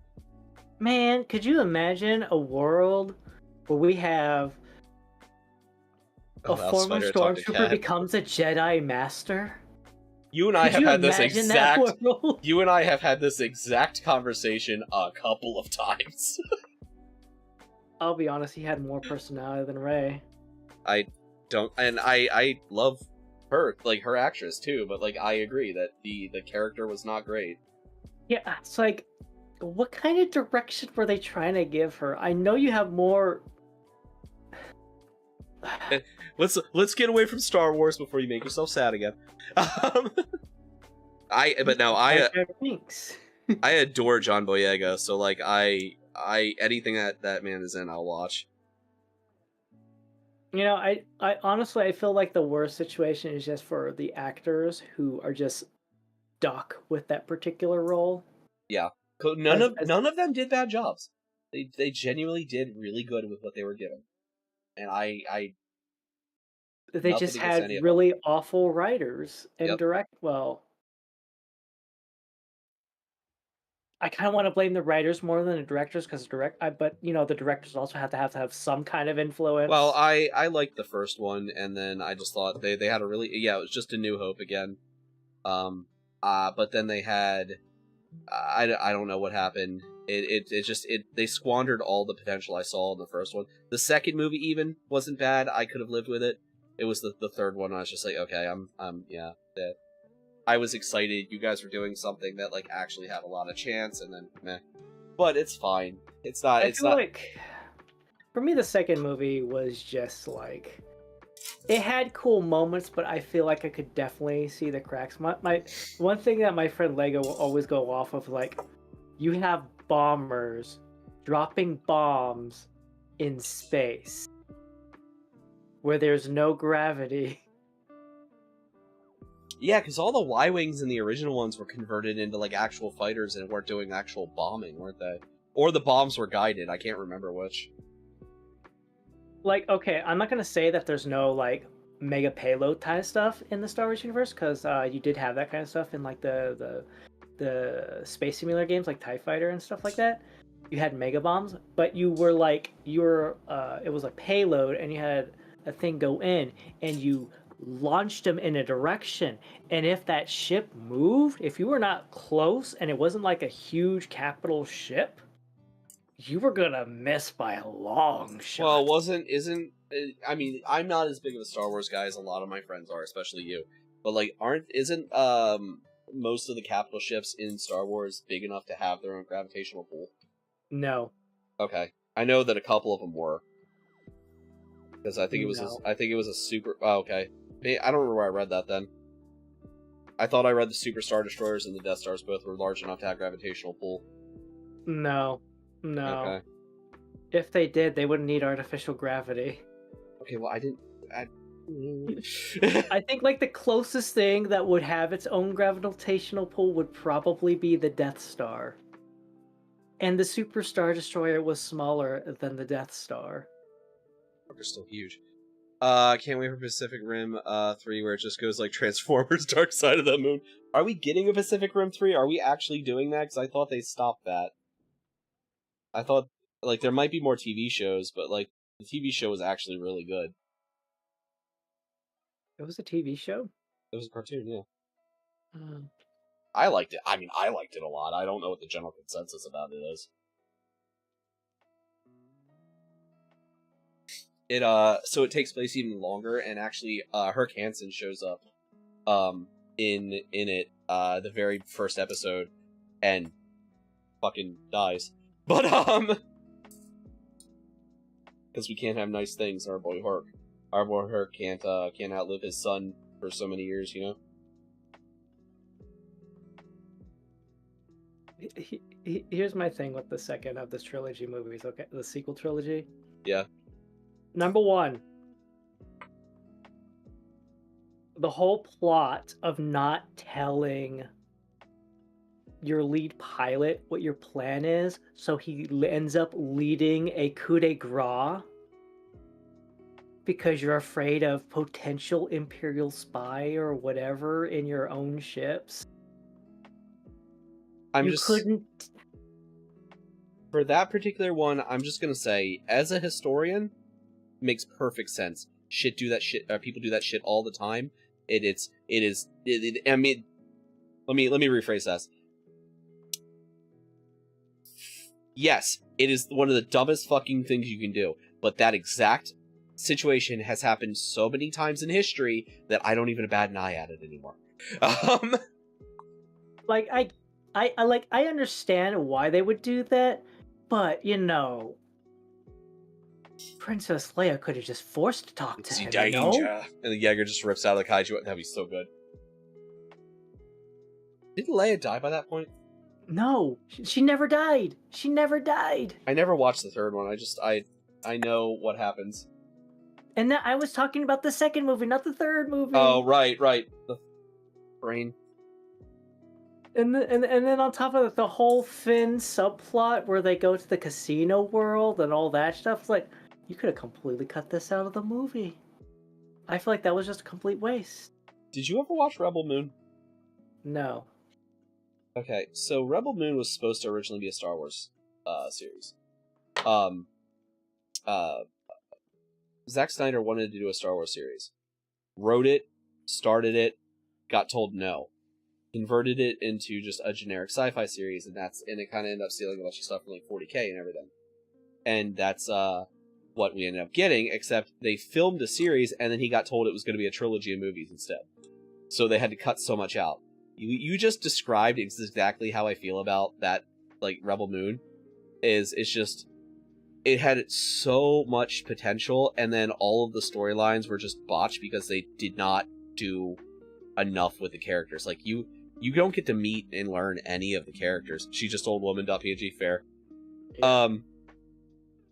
Man, could you imagine a world where we have a former stormtrooper becomes a Jedi Master? You and I Could have you had this imagine that exact. world? You and I have had this exact conversation a couple of times. I'll be honest, he had more personality than Ray. I don't, and I love her, like her actress too, but like I agree that the character was not great. Yeah, it's like, what kind of direction were they trying to give her? I know you have more. Let's get away from Star Wars before you make yourself sad again. I adore John Boyega, so like I anything that man is in, I'll watch. You know, I honestly I feel like the worst situation is just for the actors who are just stuck with that particular role. Yeah, none of them did bad jobs. They genuinely did really good with what they were given, and they just had really awful writers and I kind of want to blame the writers more than the directors because but you know the directors also have to have some kind of influence. Well, I liked the first one, and then I just thought they had a really it was just A New Hope again, but then they had I don't know what happened. They squandered all the potential I saw in the first one. The second movie even wasn't bad. I could have lived with it. It was the third one. I was just like, okay, dead. I was excited. You guys were doing something that like actually had a lot of chance, and then meh. But it's fine. It's not. I feel like for me, the second movie was just like it had cool moments, but I feel like I could definitely see the cracks. My one thing that my friend Lego will always go off of, like, you have bombers dropping bombs in space where there's no gravity. Yeah, because all the Y-Wings in the original ones were converted into, like, actual fighters and weren't doing actual bombing, weren't they? Or the bombs were guided, I can't remember which. Like, okay, I'm not going to say that there's no, like, mega payload type of stuff in the Star Wars universe, because you did have that kind of stuff in, like, the space simulator games, like TIE Fighter and stuff like that. You had mega bombs, but it was a payload, and you had a thing go in, and you launched them in a direction, and if that ship moved, if you were not close and it wasn't like a huge capital ship, you were gonna miss by a long shot. Well, I mean, I'm not as big of a Star Wars guy as a lot of my friends are, especially you, but like isn't most of the capital ships in Star Wars big enough to have their own gravitational pull? No. Okay, I know that a couple of them were, because I think it was a super. Oh, okay. I don't remember where I read that then. I thought I read the Super Star Destroyers and the Death Stars both were large enough to have gravitational pull. No. Okay. If they did, they wouldn't need artificial gravity. Okay, well, I think like the closest thing that would have its own gravitational pull would probably be the Death Star. And the Super Star Destroyer was smaller than the Death Star. They're still huge. Can't wait for Pacific Rim 3, where it just goes like Transformers Dark Side of the Moon. Are we getting a Pacific Rim 3? Are we actually doing that? Because I thought they stopped that. I thought, like, there might be more TV shows, but, like, the TV show was actually really good. It was a TV show? It was a cartoon, yeah. I liked it. I mean, I liked it a lot. I don't know what the general consensus about it is. So it takes place even longer, and actually, Herc Hansen shows up, in it, the very first episode, and fucking dies. But, because we can't have nice things, our boy Herc. Our boy Herc can't outlive his son for so many years, you know? Here's my thing with the second of this trilogy movies, okay? The sequel trilogy. Yeah. Number one, the whole plot of not telling your lead pilot what your plan is, so he ends up leading a coup de grace because you're afraid of potential Imperial spy or whatever in your own ships. For that particular one, I'm just gonna say, as a historian, makes perfect sense. People do that shit all the time. I mean, let me rephrase that. Yes, it is one of the dumbest fucking things you can do, but that exact situation has happened so many times in history that I don't even bat an eye at it anymore. Like I understand why they would do that, but you know, Princess Leia could have just forced to talk to him. Danger. You know? And the Jaeger just rips out of the kaiju. That'd be so good. Didn't Leia die by that point? No, she never died. She never died. I never watched the third one. I know what happens. And that I was talking about the second movie, not the third movie. Oh, right. The brain. And then on top of it, the whole Finn subplot where they go to the casino world and all that stuff, it's like, you could have completely cut this out of the movie. I feel like that was just a complete waste. Did you ever watch Rebel Moon? No. Okay, so Rebel Moon was supposed to originally be a Star Wars series. Zack Snyder wanted to do a Star Wars series. Wrote it, started it, got told no. Converted it into just a generic sci-fi series, and it kind of ended up stealing a bunch of stuff from like 40K and everything. And that's what we ended up getting, except they filmed a series, and then he got told it was going to be a trilogy of movies instead. So they had to cut so much out. You just described exactly how I feel about that, like, Rebel Moon. It's just, it had so much potential, and then all of the storylines were just botched because they did not do enough with the characters. Like, you don't get to meet and learn any of the characters. She's just old woman.png, fair.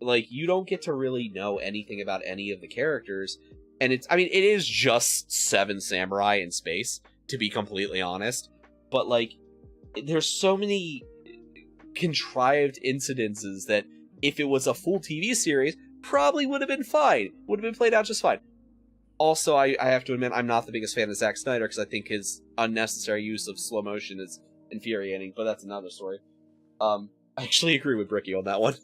Like, you don't get to really know anything about any of the characters, and it is just 7 samurai in space, to be completely honest, but, like, there's so many contrived incidences that if it was a full TV series, probably would have been fine. Would have been played out just fine. Also, I have to admit, I'm not the biggest fan of Zack Snyder, because I think his unnecessary use of slow motion is infuriating, but that's another story. I actually agree with Bricky on that one.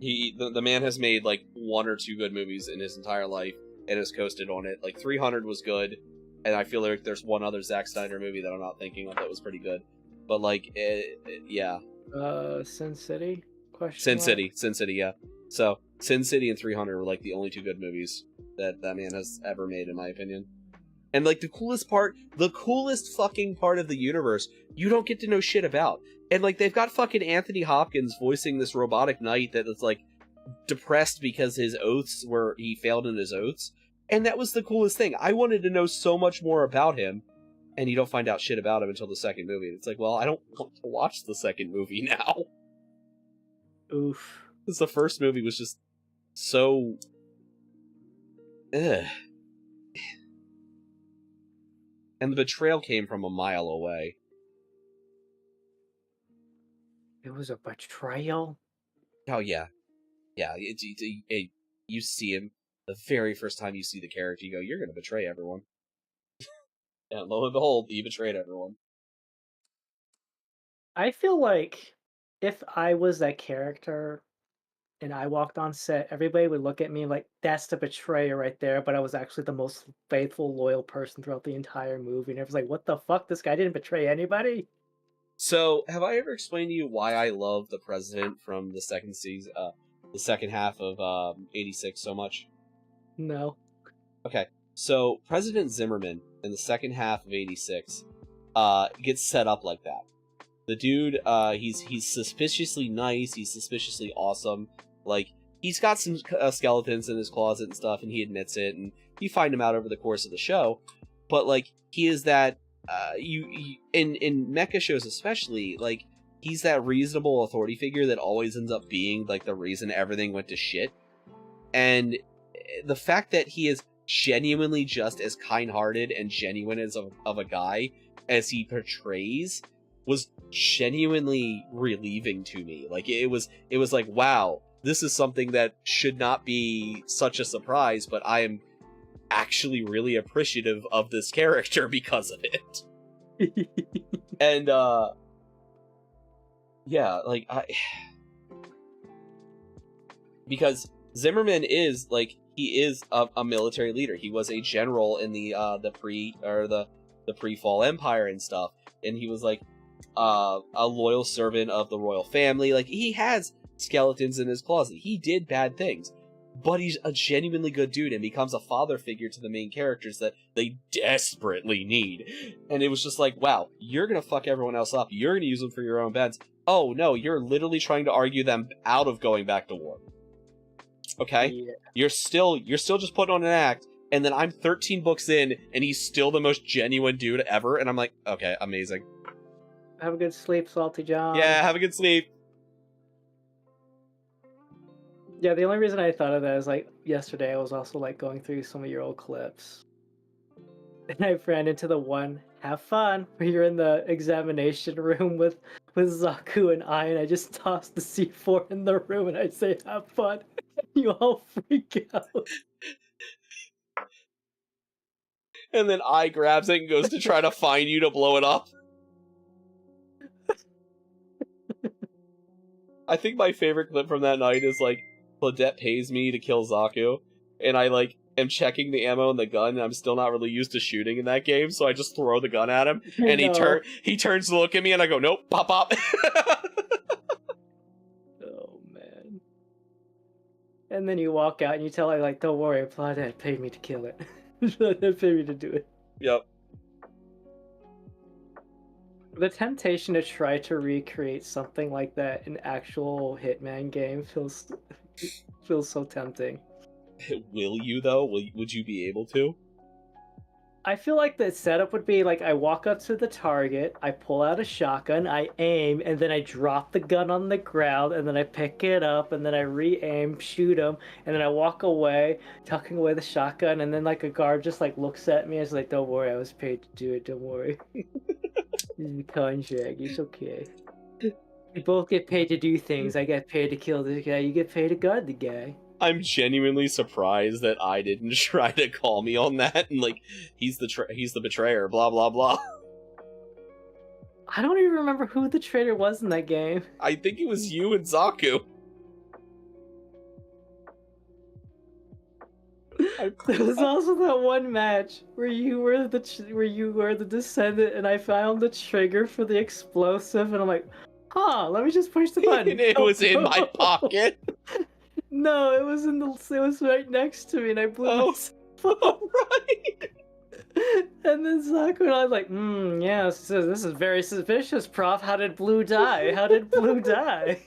The man has made like 1 or 2 good movies in his entire life and has coasted on it. Like 300 was good, and I feel like there's one other Zack Snyder movie that I'm not thinking of that was pretty good. But like, yeah. Sin City? Sin City, yeah. So Sin City and 300 were like the only 2 good movies that man has ever made, in my opinion. And like the coolest fucking part of the universe, you don't get to know shit about. And like they've got fucking Anthony Hopkins voicing this robotic knight that is like depressed because he failed in his oaths. And that was the coolest thing. I wanted to know so much more about him, and you don't find out shit about him until the second movie. It's like, well, I don't want to watch the second movie now. Oof. Because the first movie was just so... Ugh. And the betrayal came from a mile away. It was a betrayal? Oh, yeah. Yeah, you see him, the very first time you see the character, you go, you're going to betray everyone. And lo and behold, he betrayed everyone. I feel like if I was that character and I walked on set, everybody would look at me like, that's the betrayer right there, but I was actually the most faithful, loyal person throughout the entire movie. And everyone's like, what the fuck? This guy didn't betray anybody? So, have I ever explained to you why I love the President from the second season, the second half of 86 so much? No. Okay, so President Zimmerman in the second half of 86 gets set up like that. The dude, he's suspiciously nice, he's suspiciously awesome. Like, he's got some skeletons in his closet and stuff, and he admits it, and you find him out over the course of the show. But, like, he is that, in mecha shows especially, like, he's that reasonable authority figure that always ends up being, like, the reason everything went to shit. And the fact that he is genuinely just as kind-hearted and genuine as of a guy as he portrays was genuinely relieving to me. Like, it was like, wow, this is something that should not be such a surprise, but I am actually really appreciative of this character because of it. And yeah, like because Zimmerman is like he is a military leader. He was a general in the pre-fall empire and stuff, and he was like a loyal servant of the royal family. Like he has skeletons in his closet. He did bad things, but he's a genuinely good dude and becomes a father figure to the main characters that they desperately need. And it was just like, wow, you're gonna fuck everyone else up. You're gonna use them for your own bends. Oh no, you're literally trying to argue them out of going back to war. Okay? Yeah. You're still just putting on an act, and then I'm 13 books in, and he's still the most genuine dude ever, and I'm like, okay, amazing. Have a good sleep, Salty John. Yeah, have a good sleep. Yeah, the only reason I thought of that is, like, yesterday I was also, like, going through some of your old clips. And I ran into the one, have fun, where you're in the examination room with Zaku and I just toss the C4 in the room and I say, have fun. You all freak out. And then I grabs it and goes to try to find you to blow it up. I think my favorite clip from that night is, like, Claudette pays me to kill Zaku, and I, like, am checking the ammo in the gun, and I'm still not really used to shooting in that game, so I just throw the gun at him, and he turns to look at me, and I go, nope, pop, pop. Oh, man. And then you walk out, and you tell her, like, don't worry, Claudette paid me to kill it. Claudette paid me to do it. Yep. The temptation to try to recreate something like that in actual Hitman game feels so tempting. Will you, though? Would you be able to? I feel like the setup would be like I walk up to the target, I pull out a shotgun, I aim, and then I drop the gun on the ground, and then I pick it up, and then I re-aim, shoot him, and then I walk away, tucking away the shotgun, and then like a guard just like looks at me and is like, don't worry, I was paid to do it, don't worry. This is a contract, it's okay. We both get paid to do things. I get paid to kill the guy, you get paid to guard the guy. I'm genuinely surprised that I didn't try to call me on that, and like, he's the betrayer, blah blah blah. I don't even remember who the traitor was in that game. I think it was you and Zaku. There was also that one match where you were the descendant, and I found the trigger for the explosive, and I'm like, huh, let me just push the button. And it was in my pocket. No, it was right next to me, and I blew myself up. Right. And then Zaku and I was like, yeah, this is very suspicious, Prof. How did Blue die? How did Blue die?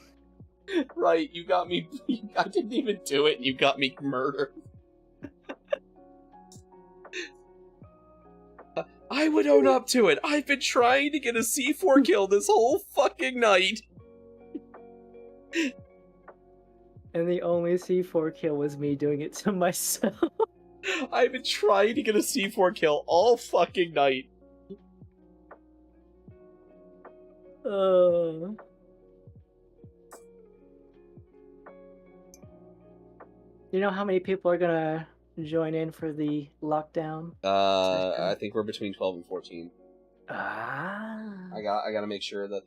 Right, you got me. I didn't even do it. You got me murdered. I would own up to it. I've been trying to get a C4 kill this whole fucking night. And the only C4 kill was me doing it to myself. I've been trying to get a C4 kill all fucking night. You know how many people are gonna join in for the lockdown? I think we're between 12 and 14. Ah. I gotta make sure that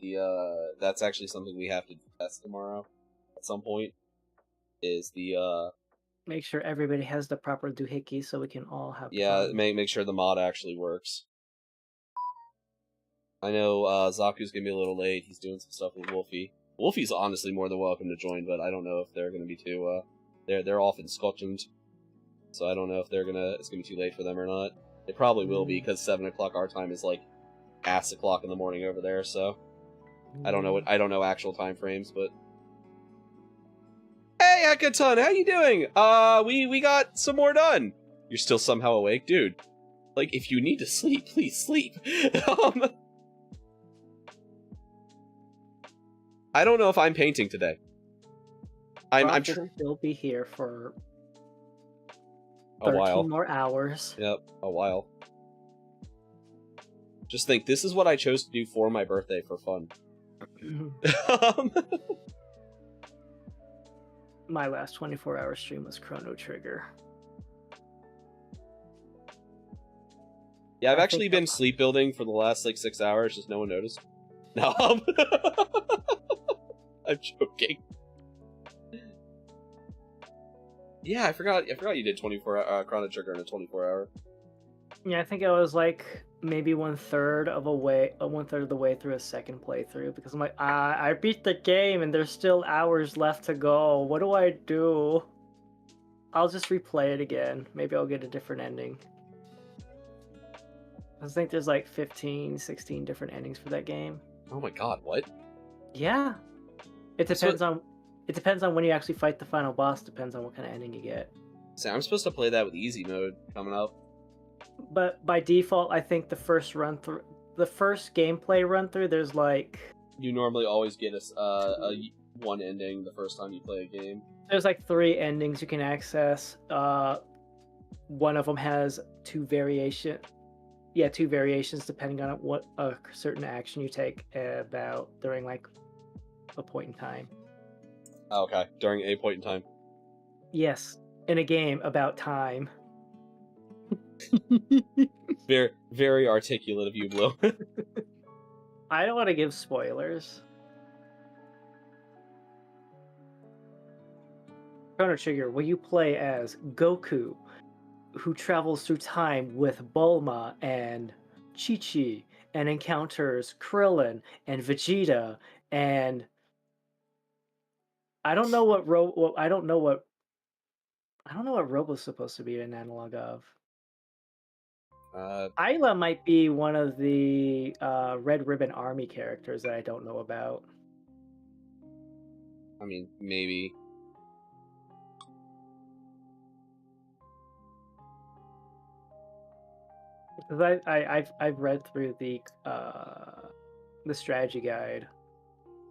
that's actually something we have to test tomorrow at some point. Is the make sure everybody has the proper doohickey so we can all have fun. Make sure the mod actually works. I know Zaku's gonna be a little late. He's doing some stuff with Wolfie. Wolfie's honestly more than welcome to join, but I don't know if they're gonna be too they're off in Scotland, so I don't know if it's gonna be too late for them or not. It probably will be, because 7 o'clock our time is like ass o'clock in the morning over there. So I don't know actual time frames, but. Hey, Hekaton, how you doing? We got some more done. You're still somehow awake? Dude, like, if you need to sleep, please sleep. I don't know if I'm painting today. I'm sure he'll be here for a while. 13 more hours. Yep, a while. Just think, this is what I chose to do for my birthday for fun. My last 24-hour stream was Chrono Trigger. Yeah, I've actually been sleep building for the last, like, 6 hours, just no one noticed. No, I'm joking. Yeah, I forgot you did 24 Chrono Trigger in a 24-hour. Yeah, I think I was like maybe one third of the way through a second playthrough because I'm like, I beat the game and there's still hours left to go. What do I do? I'll just replay it again. Maybe I'll get a different ending. I think there's like 15, 16 different endings for that game. Oh my god, what? Yeah. It depends on when you actually fight the final boss, depends on what kind of ending you get. See, I'm supposed to play that with easy mode coming up. But by default, I think the first gameplay run through, there's like... You normally always get a one ending the first time you play a game. There's like 3 endings you can access. One of them has 2 variations depending on what a certain action you take about during like a point in time. Okay, during a point in time. Yes, in a game about time. Very, very articulate of you, Blue. I don't want to give spoilers. Chrono Trigger, where you play as Goku, who travels through time with Bulma and Chi-Chi, and encounters Krillin and Vegeta, and I don't know what Robo's supposed to be an analog of. Isla might be one of the Red Ribbon Army characters that I don't know about. I mean, maybe. Because I've read through the strategy guide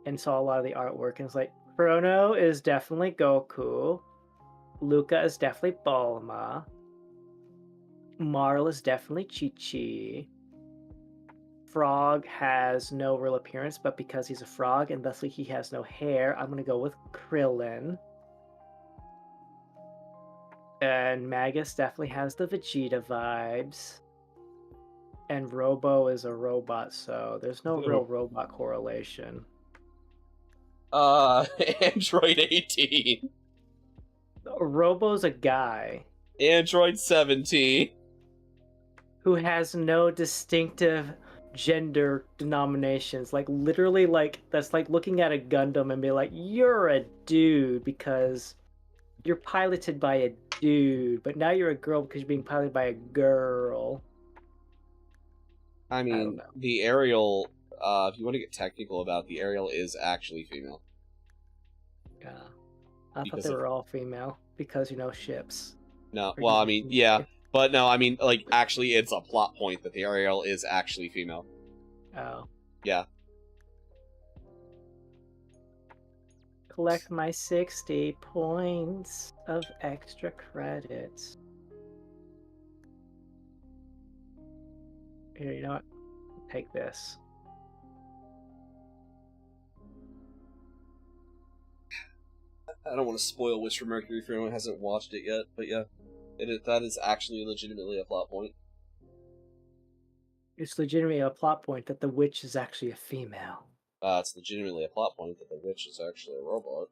and saw a lot of the artwork, and it's like Chrono is definitely Goku, Luca is definitely Bulma, Marl is definitely Chi-Chi. Frog has no real appearance, but because he's a frog and thusly he has no hair, I'm gonna go with Krillin. And Magus definitely has the Vegeta vibes. And Robo is a robot, so there's no real robot correlation. Android 18. Robo's a guy. Android 17. Who has no distinctive gender denominations. Like, literally, like, that's like looking at a Gundam and be like, you're a dude because you're piloted by a dude, but now you're a girl because you're being piloted by a girl. I mean, the Ariel, if you want to get technical about it, the Ariel is actually female. Yeah. I thought they were all female because, ships. No, well, I mean, yeah. But no, I mean, like, actually, it's a plot point that the Ariel is actually female. Oh. Yeah. Collect my 60 points of extra credits. Here, you know what? Take this. I don't want to spoil Witch from Mercury for anyone who hasn't watched it yet, but yeah. That is actually legitimately a plot point. It's legitimately a plot point that the witch is actually a female. It's legitimately a plot point that the witch is actually a robot.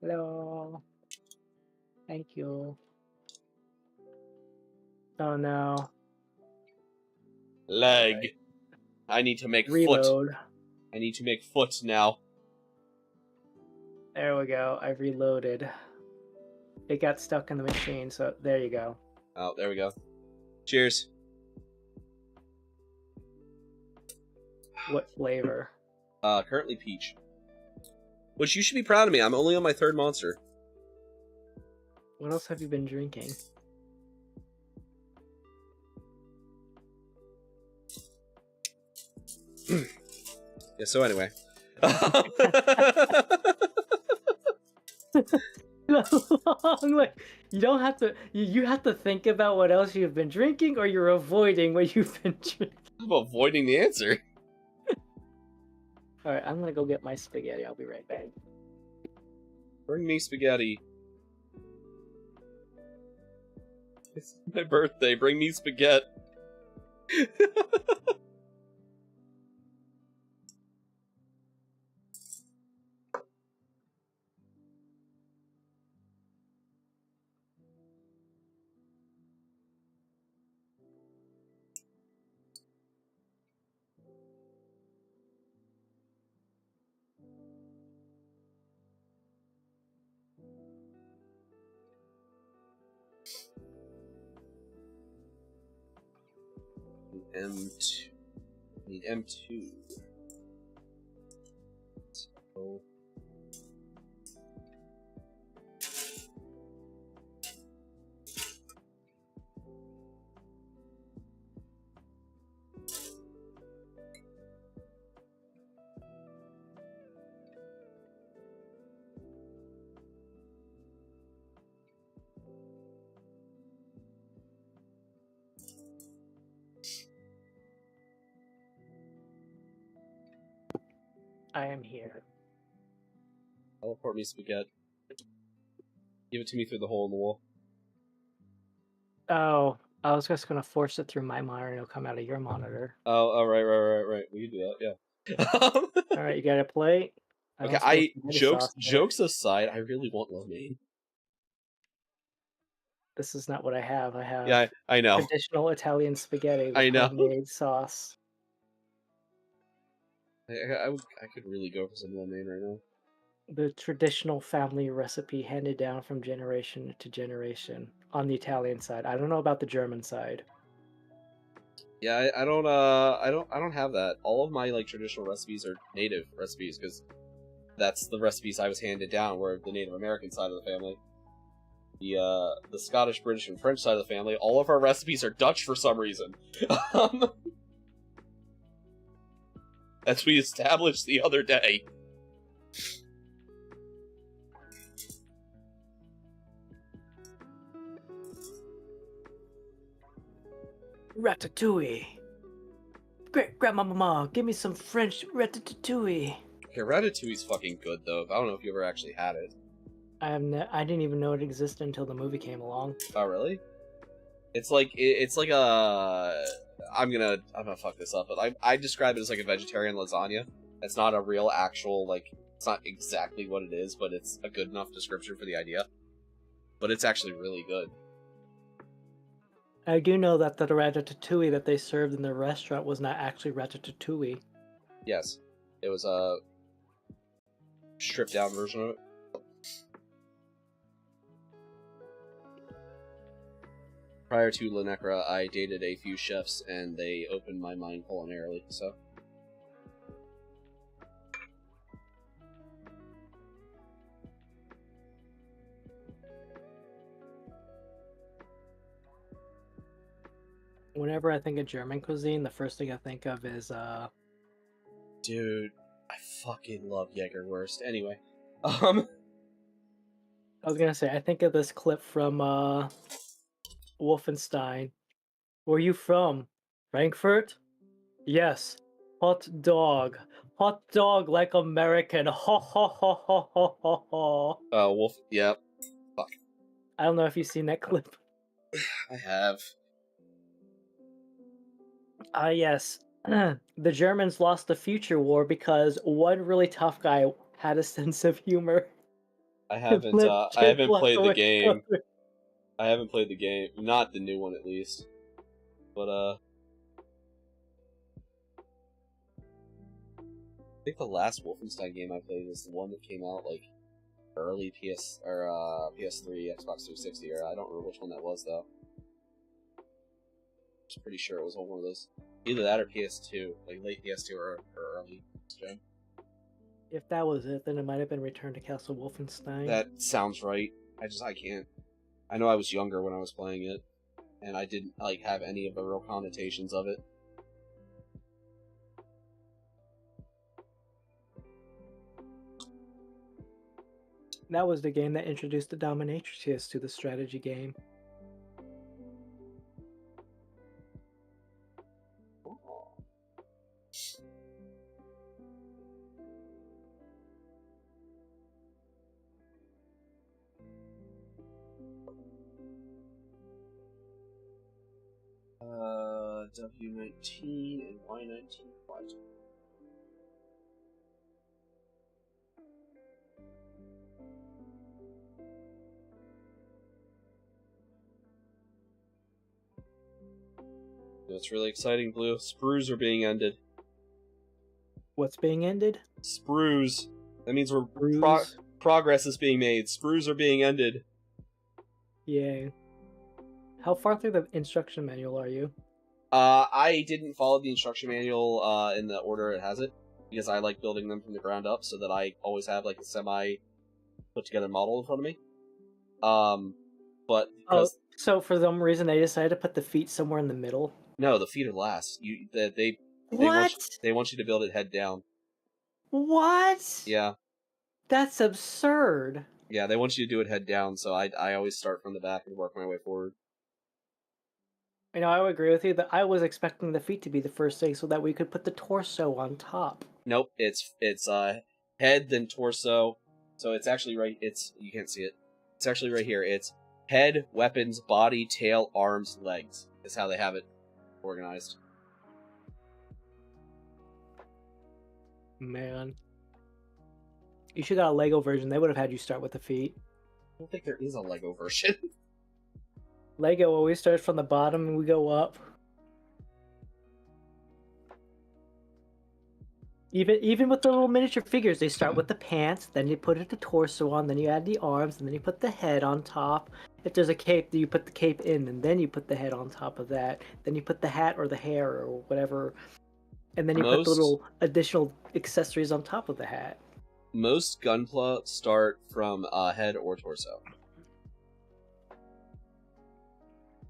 Hello. Thank you. Oh no. Leg. Right. I need to make Reload. Foot. I need to make foot now. There we go. I've reloaded. It got stuck in the machine, so there you go. Oh, there we go. Cheers. What flavor? Currently peach. Which you should be proud of me. I'm only on my 3rd monster. What else have you been drinking? Yeah, so anyway. Like, you don't have to. You have to think about what else you've been drinking, or you're avoiding what you've been drinking. I'm avoiding the answer. All right, I'm gonna go get my spaghetti. I'll be right back. Bring me spaghetti. It's my birthday. Bring me spaghetti. M2. I need M2. So... I am here. Teleport me, spaghetti. Give it to me through the hole in the wall. Oh, I was just gonna force it through my monitor and it'll come out of your monitor. Oh, right. We can do that, yeah. Alright, you got a plate? Okay, jokes aside, I really want lo mein. This is not what I have. I have Yeah, I know. traditional Italian spaghetti with I know. homemade sauce. I could really go for some lo mein right now. The traditional family recipe handed down from generation to generation on the Italian side. I don't know about the German side. Yeah, I don't have that. All of my like traditional recipes are native recipes because that's the recipes I was handed down. Where the Native American side of the family, the Scottish, British, and French side of the family, all of our recipes are Dutch for some reason. As we established the other day. Ratatouille. Great grandmama, give me some French ratatouille. Okay, Ratatouille's fucking good though. I don't know if you ever actually had it. I didn't even know it existed until the movie came along. Oh really? It's like a. I'm gonna fuck this up, but I describe it as like a vegetarian lasagna. It's not a real actual like. It's not exactly what it is, but it's a good enough description for the idea. But it's actually really good. I do know that the ratatouille that they served in the restaurant was not actually ratatouille. Yes, it was a stripped down version of it. Prior to Lunecra, I dated a few chefs, and they opened my mind culinarily, so... Whenever I think of German cuisine, the first thing I think of is, Dude, I fucking love Jägerwurst. Anyway, I was gonna say, I think of this clip from, Wolfenstein. Where you from? Frankfurt? Yes. Hot dog. Hot dog like American. Ha ha ha ha ha ha ha. Wolf, yep. Fuck. I don't know if you've seen that clip. I have. Yes. The Germans lost the future war because one really tough guy had a sense of humor. I haven't played the game. I haven't played the game. Not the new one, at least. But, I think the last Wolfenstein game I played was the one that came out, like, early PS3, Xbox 360 era. I don't remember which one that was, though. I'm pretty sure it was on one of those. Either that or PS2. Like, late PS2 or early gen. If that was it, then it might have been Return to Castle Wolfenstein. That sounds right. I can't. I know I was younger when I was playing it, and I didn't, like, have any of the real connotations of it. That was the game that introduced the dominatrix to the strategy game. W19 and Y19 project. That's really exciting, Blue. Sprues are being ended. What's being ended? Sprues. That means progress is being made. Sprues are being ended. Yay. How far through the instruction manual are you? I didn't follow the instruction manual in the order it has it, because I like building them from the ground up so that I always have like a semi put together model in front of me. But because so for some reason they decided to put the feet somewhere in the middle. no, the feet are last. They want you to build it head down. What? Yeah. That's absurd. Yeah, they want you to do it head down, so I always start from the back and work my way forward. You know, I would agree with you that I was expecting the feet to be the first thing so that we could put the torso on top. Nope, it's head then torso. So it's actually right. You can't see it. It's actually right here. It's head, weapons, body, tail, arms, legs. Is how they have it organized. Man, you should got a Lego version. They would have had you start with the feet. I don't think there is a Lego version. Lego always starts from the bottom and we go up. Even with the little miniature figures, they start with the pants, then you put the torso on, then you add the arms, and then you put the head on top. If there's a cape, you put the cape in, and then you put the head on top of that. Then you put the hat or the hair or whatever, and then you put the little additional accessories on top of the hat. Most Gunpla start from head or torso.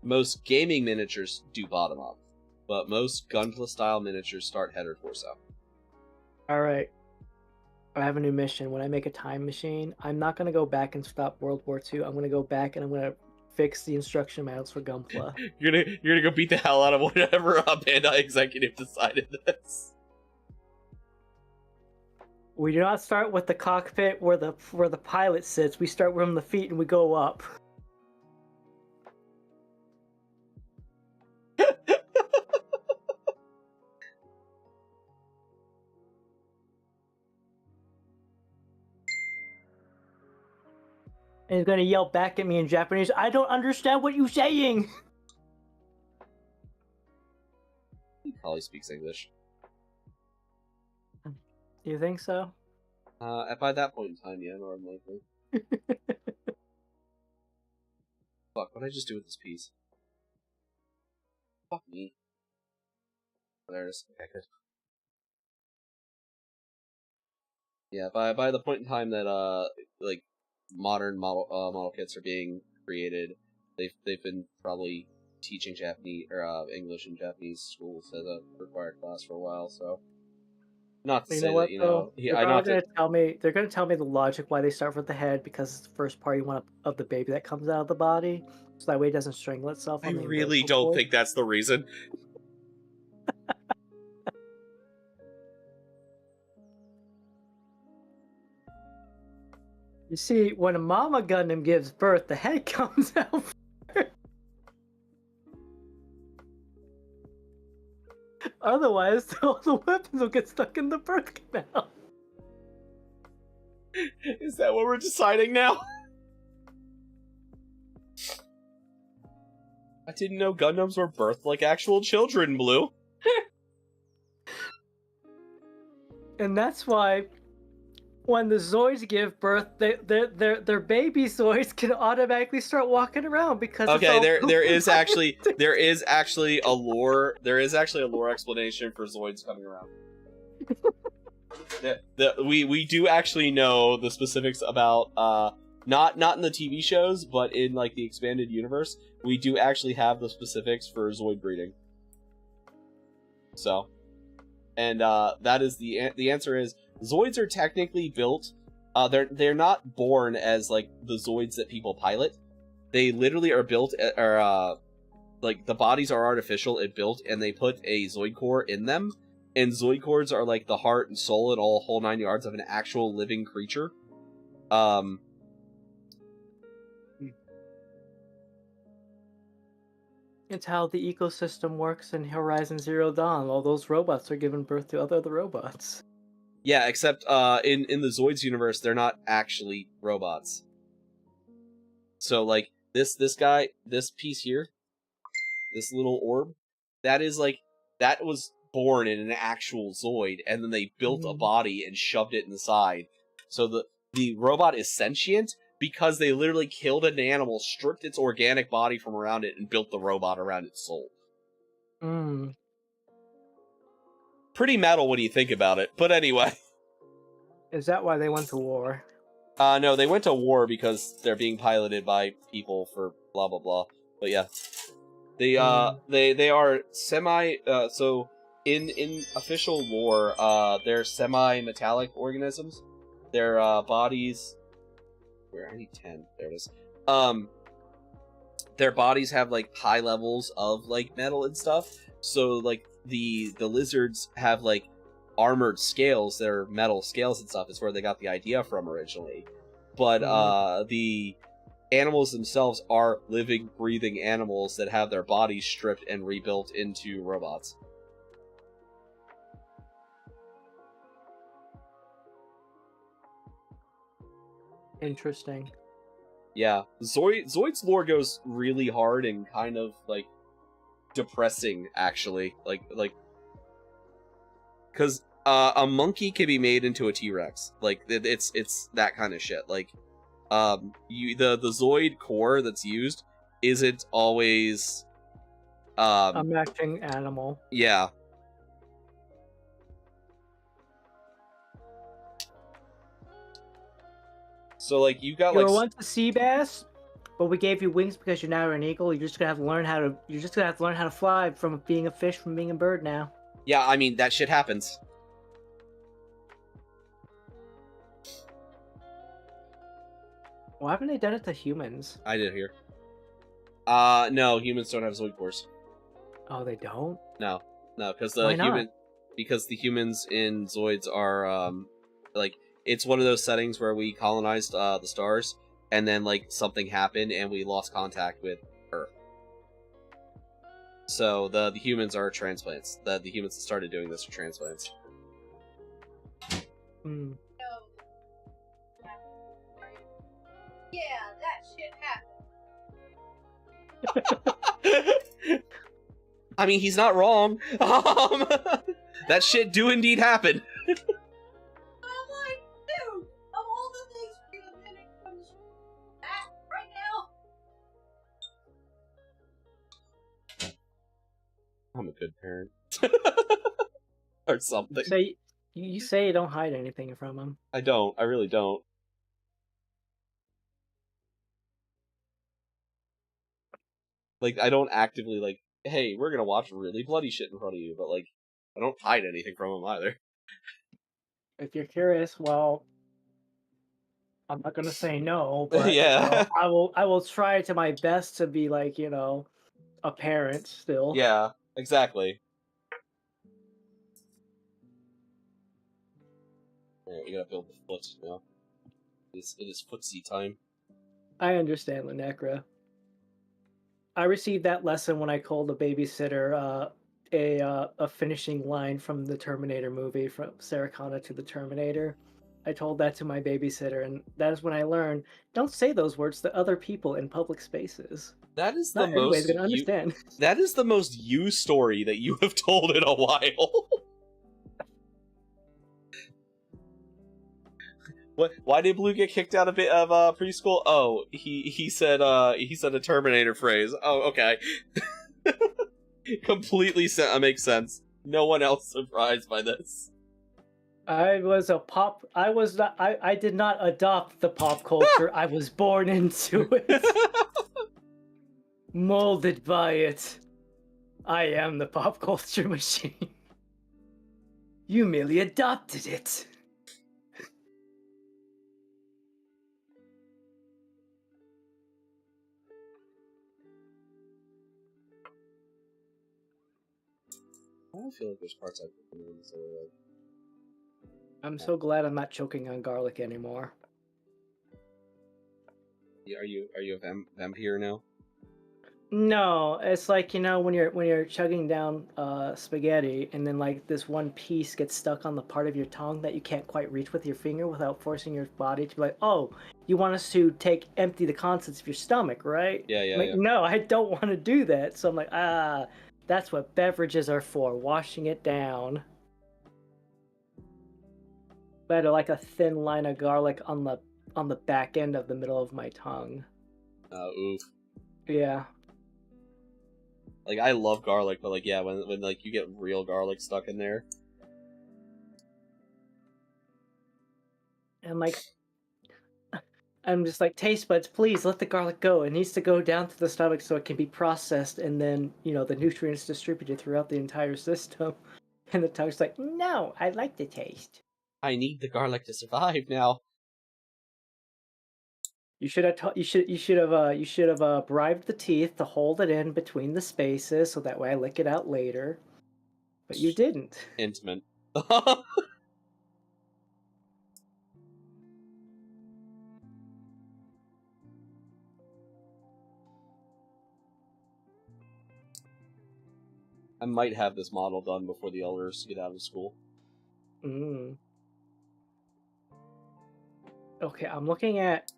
Most gaming miniatures do bottom up, but most Gunpla style miniatures start head or torso. Alright. I have a new mission. When I make a time machine, I'm not going to go back and stop World War II. I'm going to go back and I'm going to fix the instruction manuals for Gunpla. You're gonna go beat the hell out of whatever Bandai executive decided this. We do not start with the cockpit where the pilot sits. We start from the feet and we go up. And he's gonna yell back at me in Japanese, "I don't understand what you're saying!" He probably speaks English. You think so? By that point in time, yeah, more than likely. Fuck, what did I just do with this piece? Fuck me. There's... Okay, good. Yeah, by the point in time that, like, modern model kits are being created, they've been probably teaching Japanese or English in Japanese schools as a required class for a while. So, not to say that they're gonna tell me the logic why they start with the head, because it's the first party one of the baby that comes out of the body, so that way it doesn't strangle itself. I really don't think that's the reason. You see, when a Mama Gundam gives birth, the head comes out first. Otherwise, all the weapons will get stuck in the birth canal. Is that what we're deciding now? I didn't know Gundams were birthed like actual children, Blue. And that's why when the Zoids give birth, their baby Zoids can automatically start walking around because okay, there is actually a lore explanation for Zoids coming around. We do actually know the specifics about not in the TV shows, but in like the expanded universe, we do actually have the specifics for Zoid breeding. So, and that is the answer is Zoids are technically built. They're not born as like the Zoids that people pilot. They literally are built, like the bodies are artificial and built, and they put a Zoid core in them. And Zoid cores are like the heart and soul and all whole 9 yards of an actual living creature. It's how the ecosystem works in Horizon Zero Dawn. All those robots are giving birth to other robots. Yeah, except in the Zoids universe, they're not actually robots. So like this guy, this piece here, this little orb, that was born in an actual Zoid, and then they built a body and shoved it inside. So the robot is sentient because they literally killed an animal, stripped its organic body from around it, and built the robot around its soul. Mm. Pretty metal when you think about it. But anyway. Is that why they went to war? No, they went to war because they're being piloted by people for blah blah blah. But yeah. They are semi so in official lore, they're semi-metallic organisms. Their bodies where I need 10. There it is. Their bodies have like high levels of like metal and stuff. So like the lizards have like armored scales, they're metal scales and stuff. Is where they got the idea from originally. But the animals themselves are living, breathing animals that have their bodies stripped and rebuilt into robots. Interesting. Yeah, Zoid's lore goes really hard and kind of like depressing, actually. Like, because a monkey can be made into a T-Rex. Like, it's that kind of shit. Like, the Zoid core that's used isn't always a matching animal. Yeah. So like you got you like were once a sea bass, but we gave you wings because you're now an eagle. You're just gonna have to learn how to fly from being a fish, from being a bird now. Yeah, I mean that shit happens. Why haven't they done it to humans? I did hear. No, humans don't have Zoid cores. Oh, they don't? No, because Why not? the humans in Zoids are like it's one of those settings where we colonized the stars, and then like something happened and we lost contact with Earth. So the humans are transplants. The humans that started doing this are transplants. Hmm. Yeah, that shit happened. I mean, he's not wrong. That shit do indeed happen. I'm like, dude, of all the things for you to minute comes that right now. I'm a good parent. Or something. You say you don't hide anything from him. I don't. I really don't. Like, I don't actively, like, hey, we're gonna watch really bloody shit in front of you, but, like, I don't hide anything from him either. If you're curious, well, I'm not gonna say no, but Yeah. I will try to my best to be like, a parent still. Yeah, exactly. Alright, we gotta build the foot now. It is footsie time. I understand, Lunecra. I received that lesson when I called a babysitter a finishing line from the Terminator movie, from Sarah Connor to the Terminator. I told that to my babysitter, and that is when I learned, don't say those words to other people in public spaces. That is Not the everybody's most gonna understand. That is the most you story that you have told in a while. What? Why did Blue get kicked out of preschool? Oh, he said a Terminator phrase. Oh, okay. Completely makes sense. No one else surprised by this. I did not adopt the pop culture. I was born into it. Molded by it. I am the pop culture machine. You merely adopted it. I don't feel like there's parts I've been doing that are like... I'm so glad I'm not choking on garlic anymore. Are you a vampire now? No, it's like, when you're chugging down spaghetti and then like this one piece gets stuck on the part of your tongue that you can't quite reach with your finger without forcing your body to be like, oh, you want us to empty the contents of your stomach, right? Yeah, I'm like, no, I don't want to do that. So I'm like, that's what beverages are for, washing it down. Better like a thin line of garlic on the back end of the middle of my tongue. Oof. Yeah. Like, I love garlic, but, like, yeah, when like, you get real garlic stuck in there. And, like, I'm just like, taste buds, please let the garlic go. It needs to go down to the stomach so it can be processed, and then, you know, the nutrients distributed throughout the entire system. And the tongue's like, no, I like the taste. I need the garlic to survive now. You should have you should have bribed the teeth to hold it in between the spaces so that way I lick it out later. But you didn't. Intimate. I might have this model done before the elders get out of school. Okay, I'm looking at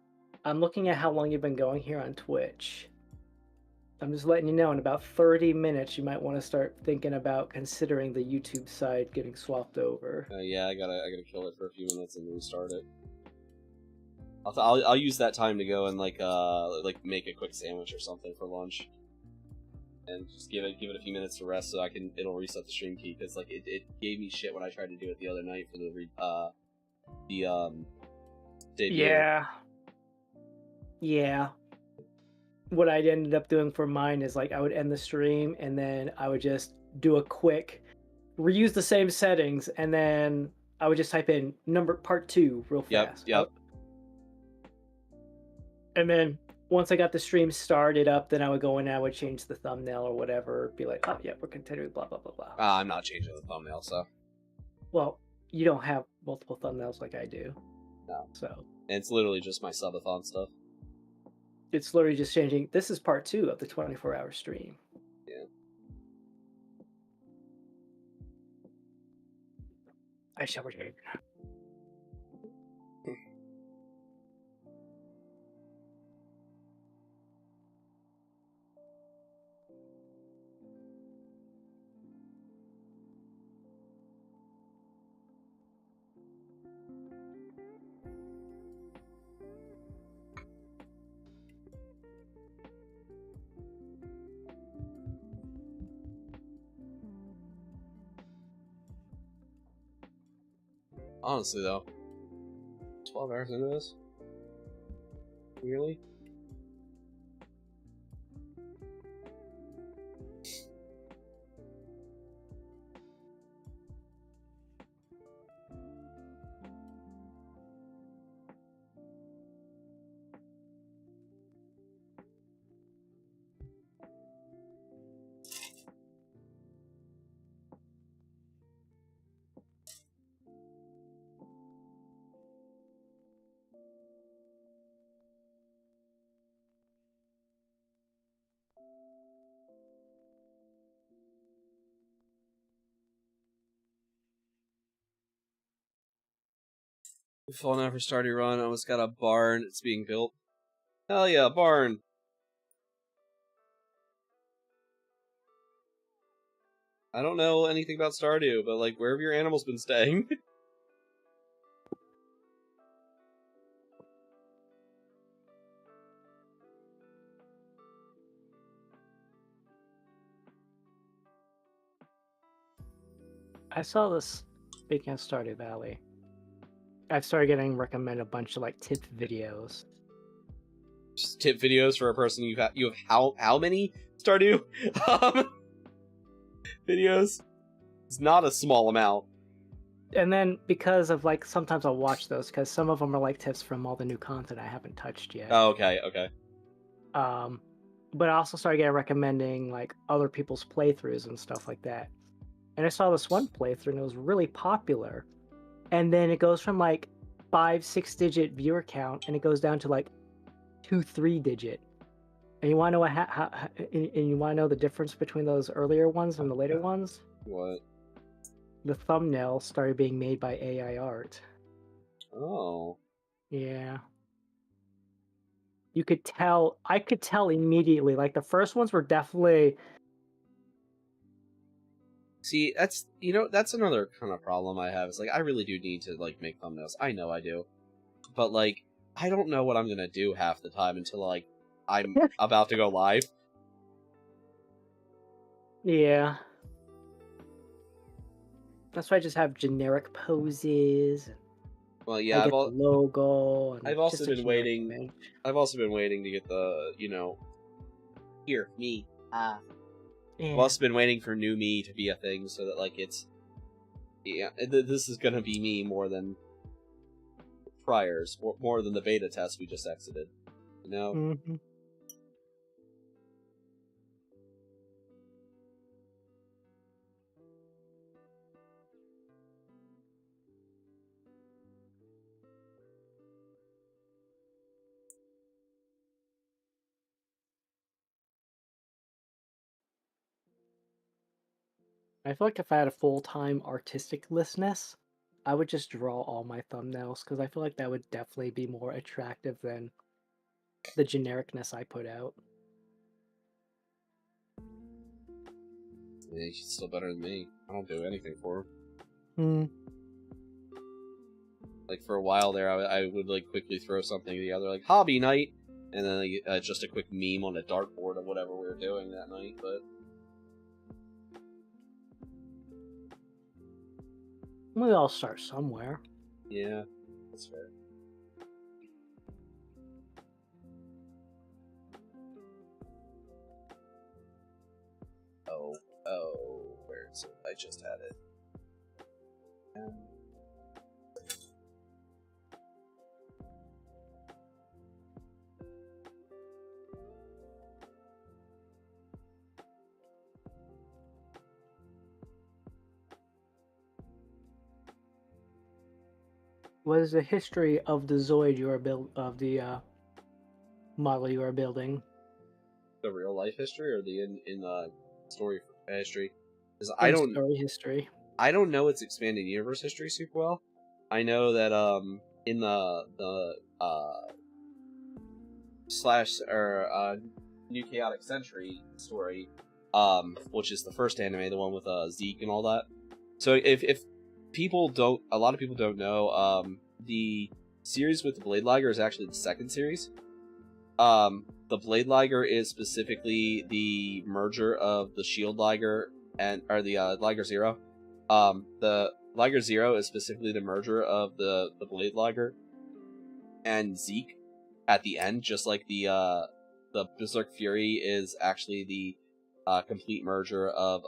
how long you've been going here on Twitch. I'm just letting you know, in about 30 minutes, you might want to start thinking about considering the YouTube side getting swapped over. Yeah, I gotta kill it for a few minutes and restart it. I'll use that time to go and like make a quick sandwich or something for lunch, and just give it a few minutes to rest so it'll reset the stream key, because like it gave me shit when I tried to do it the other night for the debut. Yeah. What I ended up doing for mine is like I would end the stream and then I would just do a quick reuse the same settings, and then I would just type in part 2 real fast. Yep. And then once I got the stream started up, then I would go in and I would change the thumbnail or whatever, be like, oh yeah, we're continuing, blah blah blah blah. I'm not changing the thumbnail, so. Well, you don't have multiple thumbnails like I do. No. So. And it's literally just my subathon stuff. It's literally just changing. This is part 2 of the 24-hour stream. Yeah. I shall return. Honestly, though, 12 hours into this? Really? We've fallen out for starting run. Almost got a barn. It's being built. Hell yeah, barn! I don't know anything about Stardew, but like, where have your animals been staying? I saw this, speaking of Stardew Valley, I've started getting recommended a bunch of like tip videos. Just tip videos for a person you have how many Stardew videos? It's not a small amount. And then because of like, sometimes I'll watch those because some of them are like tips from all the new content I haven't touched yet. Oh, okay. But I also started getting recommending like other people's playthroughs and stuff like that. And I saw this one playthrough and it was really popular. And then it goes from like 5-6 digit viewer count and it goes down to like 2-3 digit. And you want to know and you want to know the difference between those earlier ones and the later ones? What? The thumbnail started being made by AI art. Oh. Yeah. You could tell. I could tell immediately. Like the first ones were definitely. See, that's another kind of problem I have. Is like I really do need to like make thumbnails. I know I do, but like I don't know what I'm gonna do half the time until like I'm about to go live. Yeah. That's why I just have generic poses. Well, yeah, I get the logo. And I've also just a been generic waiting. image. I've also been waiting to get the, here, me. Yeah. I've also been waiting for new me to be a thing, so that like it's, this is gonna be me more than priors, more than the beta test we just exited. You know. Mm-hmm. I feel like if I had a full-time artisticlessness, I would just draw all my thumbnails, because I feel like that would definitely be more attractive than the genericness I put out. Yeah, he's still better than me. I don't do anything for him. Hmm. Like, for a while there, I would, like, quickly throw something together, like, hobby night, and then, like, just a quick meme on a dartboard of whatever we were doing that night, but... We all start somewhere. Yeah, that's fair. Oh, where is it? I just had it. What is the history of the Zoid you are model you are building? The real life history or the in the story history? Because I don't story history. I don't know its expanded universe history super well. I know that in the New Chaotic Century story, which is the first anime, the one with Zeke and all that. So if people don't, a lot of people don't know, the series with the Blade Liger is actually the second series. The Blade Liger is specifically the merger of the Shield Liger or the Liger Zero. The Liger Zero is specifically the merger of the Blade Liger and Zeke at the end, just like the Berserk Fury is actually the complete merger of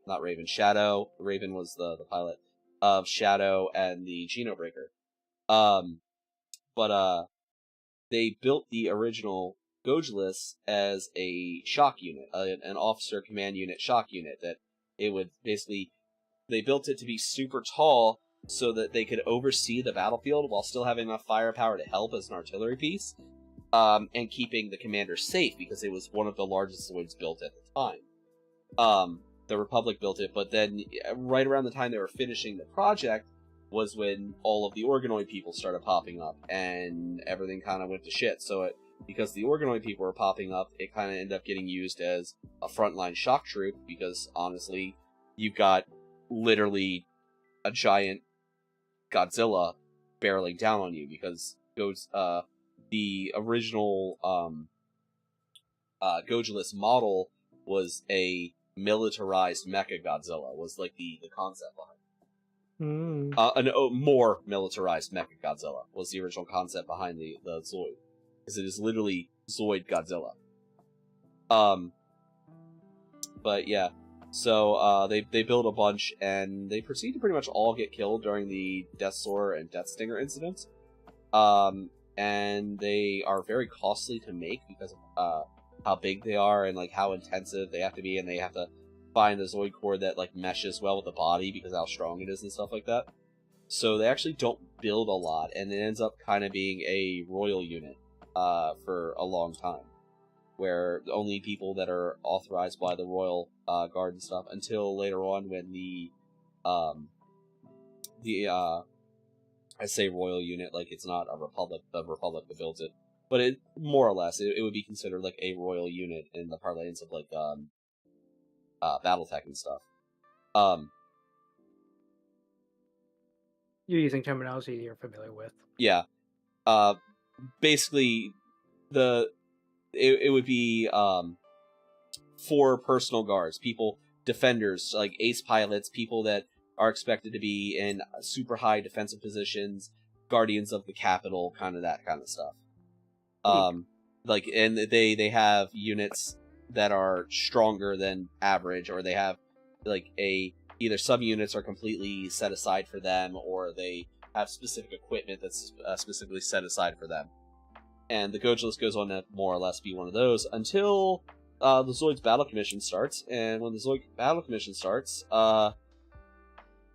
not Raven, Shadow. Raven was the pilot of Shadow and the Genobreaker. But they built the original Gojlis as a shock unit, an officer command unit shock unit that it would basically. They built it to be super tall so that they could oversee the battlefield while still having enough firepower to help as an artillery piece, and keeping the commander safe because it was one of the largest Zoids built at the time. The Republic built it, but then right around the time they were finishing the project was when all of the Organoid people started popping up, and everything kind of went to shit. So because the Organoid people were popping up, it kind of ended up getting used as a frontline shock troop, because honestly, you've got literally a giant Godzilla barreling down on you, because the original Gojlis model was a militarized Mecha Godzilla, was like the concept behind it. More militarized Mecha Godzilla was the original concept behind the Zoid, because it is literally Zoid Godzilla. But yeah, so they build a bunch, and they proceed to pretty much all get killed during the Death Soar and Death Stinger incidents. And they are very costly to make because of how big they are and like how intensive they have to be, and they have to find the Zoid core that like meshes well with the body because of how strong it is and stuff like that. So they actually don't build a lot, and it ends up kind of being a royal unit for a long time, where only people that are authorized by the royal guard and stuff, until later on when I say royal unit like it's not the Republic that builds it, but it more or less it would be considered like a royal unit in the parlance of like BattleTech and stuff. You're using terminology you're familiar with. Yeah. Basically, it would be for personal guards, people, defenders, like ace pilots, people that are expected to be in super high defensive positions, guardians of the capital, kind of that kind of stuff. Like, and they have units that are stronger than average, or they have like either some units are completely set aside for them, or they have specific equipment that's specifically set aside for them. And the Gojulus goes on to more or less be one of those until the Zoid's Battle Commission starts. And when the Zoid Battle Commission starts,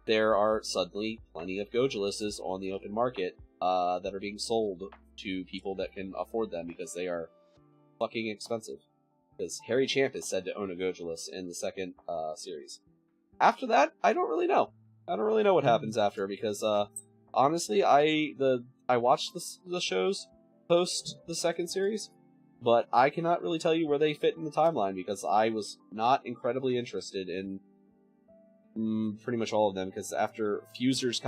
there are suddenly plenty of Gojuluses on the open market that are being sold to people that can afford them, because they are fucking expensive. Because Harry Champ is said to own a Gojulus in the second series. After that, I don't really know. I don't really know what happens after, because honestly, I watched the shows post the second series, but I cannot really tell you where they fit in the timeline, because I was not incredibly interested in pretty much all of them, because after Fusers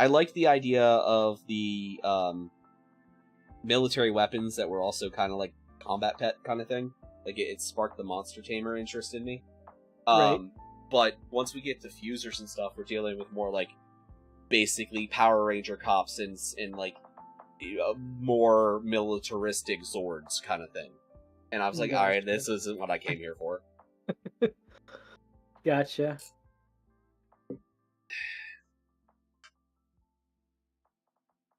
I liked the idea of the military weapons that were also kind of like combat pet kind of thing. Like, it sparked the monster tamer interest in me. Right. But once we get to Fusers and stuff, we're dealing with more like basically Power Ranger cops and like more militaristic Zords kind of thing. And I was like, alright, this isn't what I came here for. Gotcha.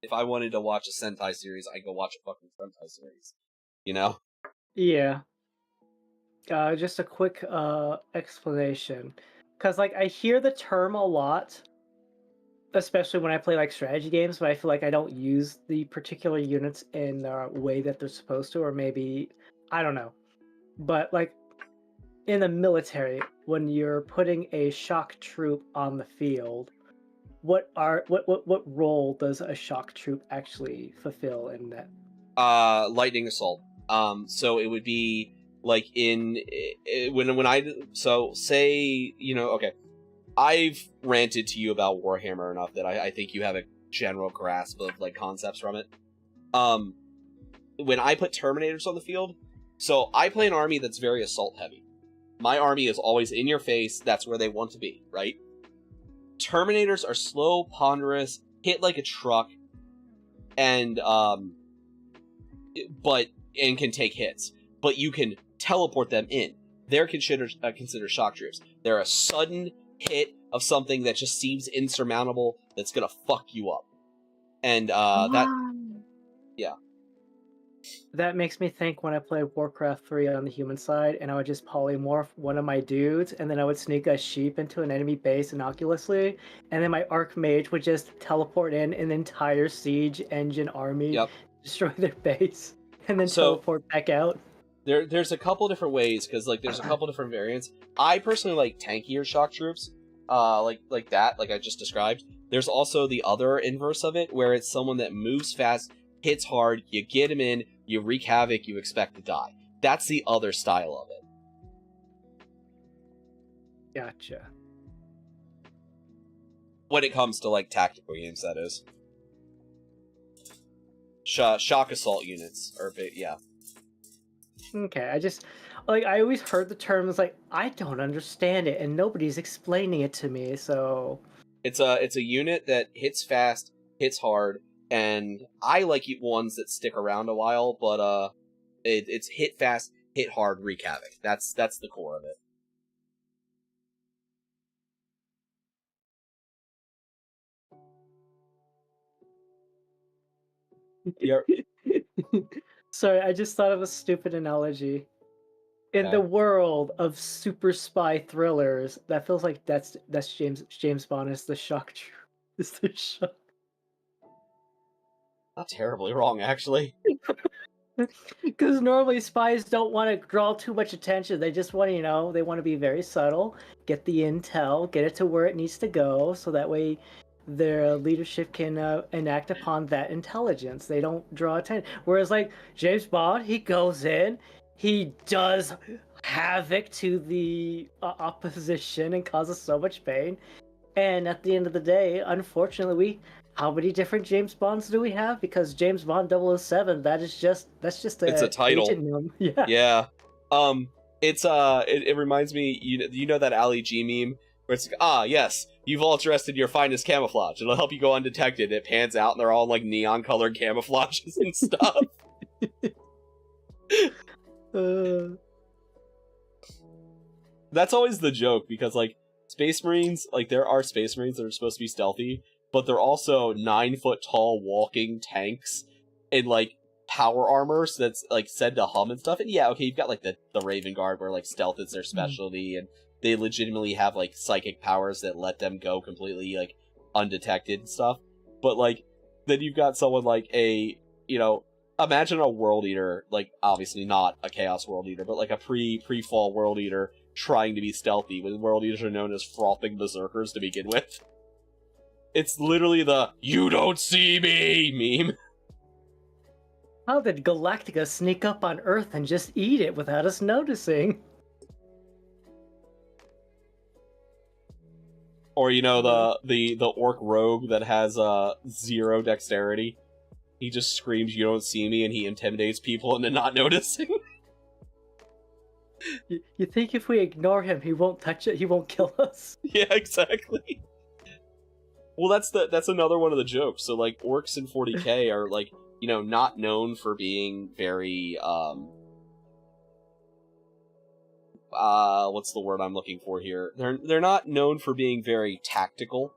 If I wanted to watch a Sentai series, I'd go watch a fucking Sentai series. You know? Yeah. Just a quick explanation. Because, like, I hear the term a lot, especially when I play, like, strategy games, but I feel like I don't use the particular units in the way that they're supposed to, or maybe, I don't know. But, like, in the military, when you're putting a shock troop on the field, what role does a shock troop actually fulfill in that? Lightning assault. So it would be like say, okay, I've ranted to you about Warhammer enough that I think you have a general grasp of like concepts from it. When I put Terminators on the field, so I play an army that's very assault heavy. My army is always in your face. That's where they want to be, right? Terminators are slow, ponderous, hit like a truck, and can take hits. But you can teleport them in. They're considered shock troops. They're a sudden hit of something that just seems insurmountable that's gonna fuck you up. And yeah. That makes me think when I play Warcraft 3 on the human side, and I would just polymorph one of my dudes, and then I would sneak a sheep into an enemy base innocuously, and then my Archmage would just teleport in an entire siege engine army, destroy their base, and then teleport back out. There's a couple different ways, because like there's a couple different variants. I personally like tankier shock troops, like that, like I just described. There's also the other inverse of it, where it's someone that moves fast, hits hard, you get him in, you wreak havoc, you expect to die. That's the other style of it. Gotcha. When it comes to like tactical games, that is. Shock assault units are big, yeah. Okay, I always heard the terms, like, I don't understand it, and nobody's explaining it to me, so... It's a unit that hits fast, hits hard, and I like ones that stick around a while, but it's hit fast, hit hard, wreak havoc. That's the core of it. Yep. Sorry, I just thought of a stupid analogy. In the world of super spy thrillers, that feels like that's James Bond is the shock troop. Is the shock. Not terribly wrong, actually. Because normally spies don't want to draw too much attention. They just want to, they want to be very subtle, get the intel, get it to where it needs to go, so that way their leadership can enact upon that intelligence. They don't draw attention. Whereas, like, James Bond, he goes in, he does havoc to the opposition and causes so much pain. And at the end of the day, unfortunately, how many different James Bonds do we have? Because James Bond 007, that's just it's a title. agent name. Yeah. Yeah. It's it reminds me, you know that Ali G meme where it's like, yes, you've all dressed in your finest camouflage. It'll help you go undetected. It pans out and they're all like neon colored camouflages and stuff. That's always the joke, because like Space Marines, like there are Space Marines that are supposed to be stealthy, but they're also 9-foot tall walking tanks in like power armor, so that's like said to hum and stuff. And yeah, okay, you've got like the Raven Guard where like stealth is their specialty, and they legitimately have like psychic powers that let them go completely like undetected and stuff. But like then you've got someone like imagine a World Eater, like obviously not a Chaos World Eater, but like a pre-fall World Eater trying to be stealthy, when World Eaters are known as frothing berserkers to begin with. It's literally the "you don't see me" meme. How did Galactica sneak up on Earth and just eat it without us noticing? Or the orc rogue that has 0 dexterity. He just screams "you don't see me" and he intimidates people into not noticing. You think if we ignore him, he won't touch it, he won't kill us? Yeah, exactly. Well, that's another one of the jokes. So like orcs in 40k are like, not known for being very what's the word I'm looking for here? They're not known for being very tactical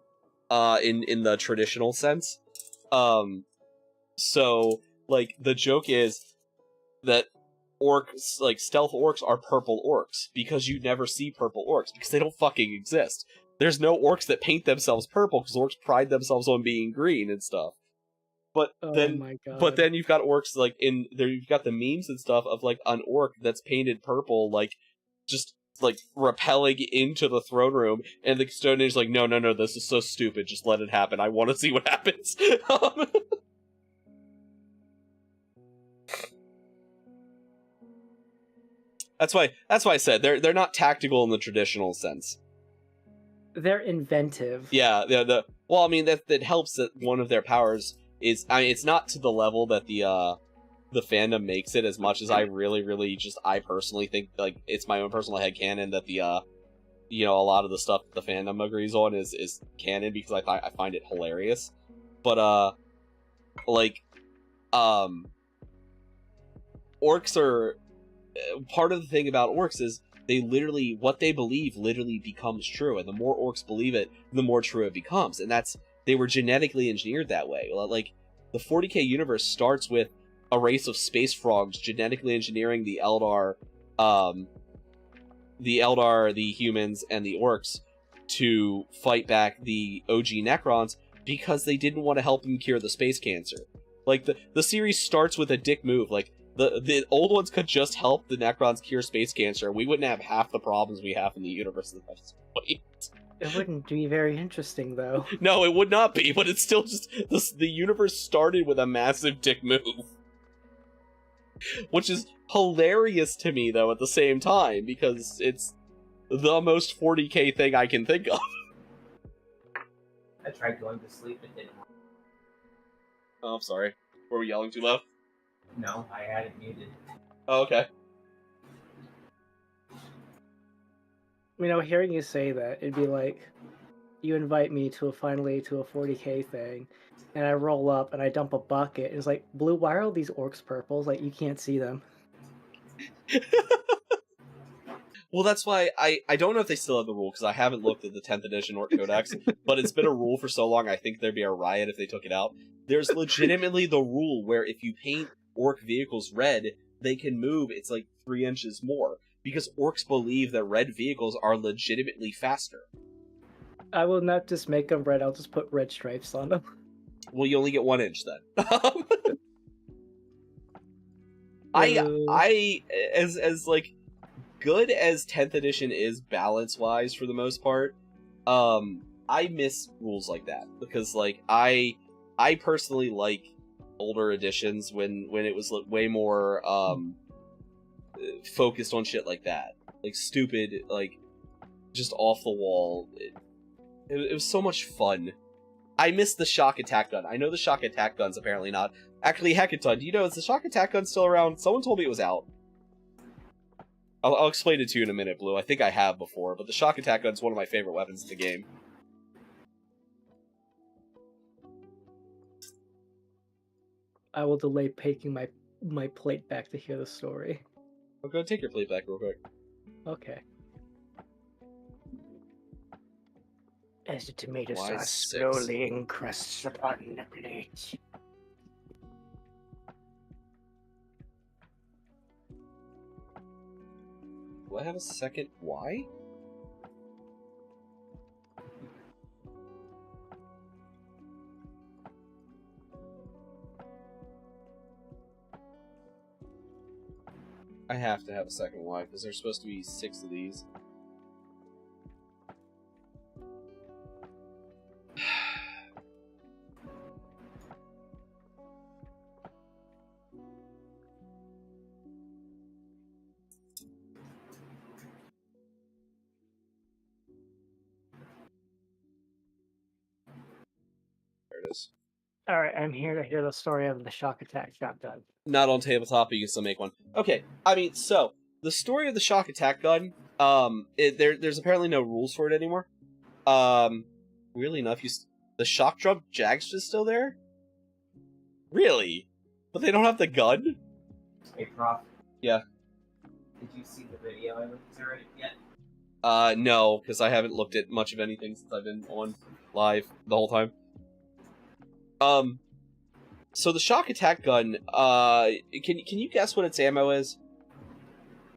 in the traditional sense. So like the joke is that orcs, like stealth orcs, are purple orcs, because you never see purple orcs because they don't fucking exist. There's no orcs that paint themselves purple because orcs pride themselves on being green and stuff. But then you've got orcs like in there. You've got the memes and stuff of like an orc that's painted purple, like just like rappelling into the throne room, and the Stone Age's like, no, this is so stupid. Just let it happen. I want to see what happens. That's why I said they're not tactical in the traditional sense. They're inventive. Yeah, well, I mean that helps that one of their powers is, I mean, it's not to the level that the fandom makes it, as much as I really just, I personally think, like, it's my own personal headcanon that the a lot of the stuff that the fandom agrees on is canon, because I find it hilarious. But orcs are, part of the thing about orcs is what they believe literally becomes true, and the more orcs believe it, the more true it becomes, and they were genetically engineered that way. Like, the 40k universe starts with a race of space frogs genetically engineering the Eldar, the humans, and the orcs to fight back the OG Necrons, because they didn't want to help them cure the space cancer. Like, the series starts with a dick move. Like, the old ones could just help the Necrons cure space cancer. We wouldn't have half the problems we have in the universe at this point. It wouldn't be very interesting, though. No, it would not be, but it's still just... The universe started with a massive dick move. Which is hilarious to me, though, at the same time, because it's the most 40k thing I can think of. I tried going to sleep and didn't. Oh, I'm sorry. Were we yelling too loud? No, I had it muted. Oh, okay. Hearing you say that, it'd be like, you invite me to a 40k thing, and I roll up and I dump a bucket, and it's like, Blue, why are all these orcs purple? It's like, you can't see them. Well, that's why I don't know if they still have the rule, because I haven't looked at the 10th edition Orc Codex, but it's been a rule for so long, I think there'd be a riot if they took it out. There's legitimately the rule where if you paint orc vehicles red, they can move, it's like 3 inches more, because orcs believe that red vehicles are legitimately faster. I will not just make them red, I'll just put red stripes on them. Well, you only get 1 inch then. I as like good as 10th edition is balance wise for the most part, I miss rules like that, because like I personally like older editions when it was way more focused on shit like that, like stupid, like just off the wall. It was so much fun. I miss the shock attack gun. I know the shock attack gun's apparently not. Actually, Hackathon, do you know, is the shock attack gun still around? Someone told me it was out. I'll explain it to you in a minute, Blue. I think I have before, but the shock attack gun's one of my favorite weapons in the game. I will delay taking my plate back to hear the story. I'll go take your plate back real quick. Okay. As the tomato Why sauce 6? slowly encrusts upon the plate. Do I have a second Y? I have to have a second Y, because there's supposed to be 6 of these. There it is. Alright, I'm here to hear the story of the shock attack shotgun. Not on tabletop, but you can still make one. Okay, I mean, so, the story of the shock attack gun, there's apparently no rules for it anymore. Weirdly enough, the shock drum Jags is still there? Really? But they don't have the gun? Hey, Prof. Yeah. Did you see the video I linked to it yet? No, because I haven't looked at much of anything since I've been on live the whole time. So the shock attack gun, can you guess what its ammo is?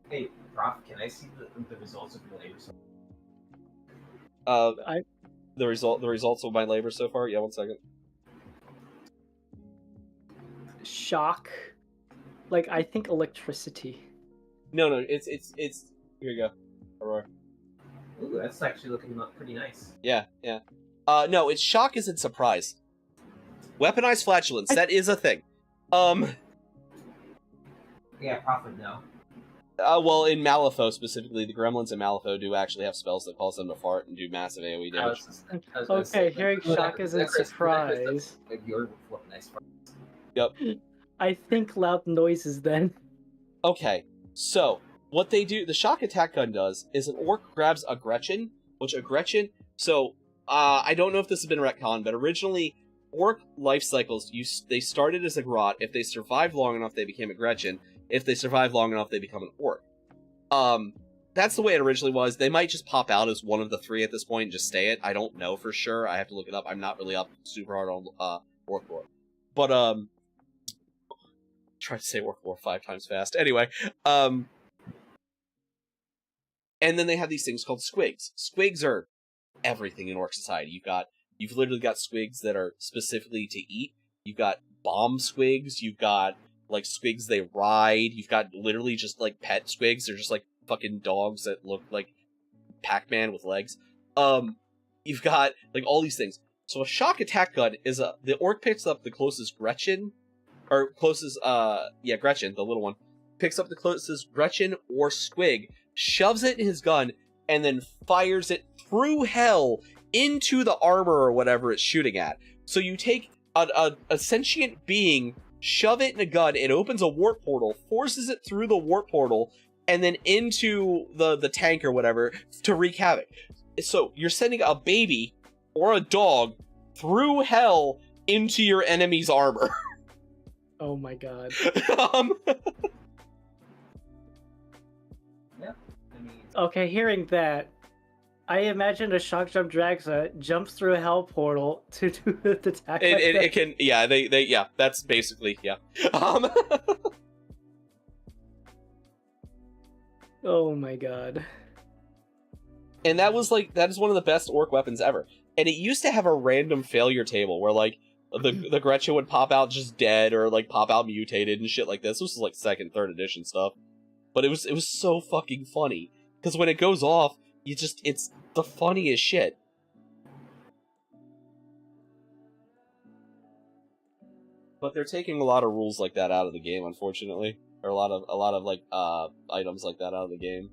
Hey, Prof, can I see the results of your labor so The results of my labor so far? Yeah, 1 second. Shock? Like, I think electricity. No, it's here you go. Aurora. Ooh, that's actually looking pretty nice. Yeah. No, it's shock isn't surprise. Weaponized flatulence, that is a thing. Yeah, Prof would know. Well, in Malifaux specifically, the gremlins in Malifaux do actually have spells that cause them to fart and do massive AoE damage. Okay, hearing shock isn't surprise. Yep. I think loud noises then. Okay, so, what they do, the shock attack gun does, is an orc grabs a Gretchen, I don't know if this has been retconned, but originally, orc life cycles, they started as a grot. If they survived long enough, they became a Gretchen. If they survive long enough, they become an orc. That's the way it originally was. They might just pop out as one of the 3 at this point and just stay it. I don't know for sure. I have to look it up. I'm not really up super hard on orc lore. But, try to say orc lore 5 times fast. Anyway, and then they have these things called squigs. Squigs are everything in orc society. You've literally got squigs that are specifically to eat. You've got bomb squigs. You've got, like, squigs they ride. You've got literally just, like, pet squigs. They're just, like, fucking dogs that look like Pac-Man with legs. You've got, like, all these things. So a shock attack gun is the orc picks up the closest Gretchen, Gretchen, the little one, picks up the closest Gretchen or squig, shoves it in his gun, and then fires it through hell into the armor or whatever it's shooting at. So you take a sentient being, shove it in a gun, it opens a warp portal, forces it through the warp portal, and then into the tank or whatever to wreak havoc. So you're sending a baby or a dog through hell into your enemy's armor. Oh my god. Okay, hearing that, I imagine a shock jump Dragza jumps through a hell portal to do the attack. It can, yeah, that's basically, yeah. Oh my god. And that is one of the best orc weapons ever. And it used to have a random failure table where, like, the Gretchen would pop out just dead or, like, pop out mutated and shit like this. This was, like, 2nd, 3rd edition stuff. But it was so fucking funny. Because when it goes off, it's the funniest shit. But they're taking a lot of rules like that out of the game, unfortunately. Or a lot of like items like that out of the game.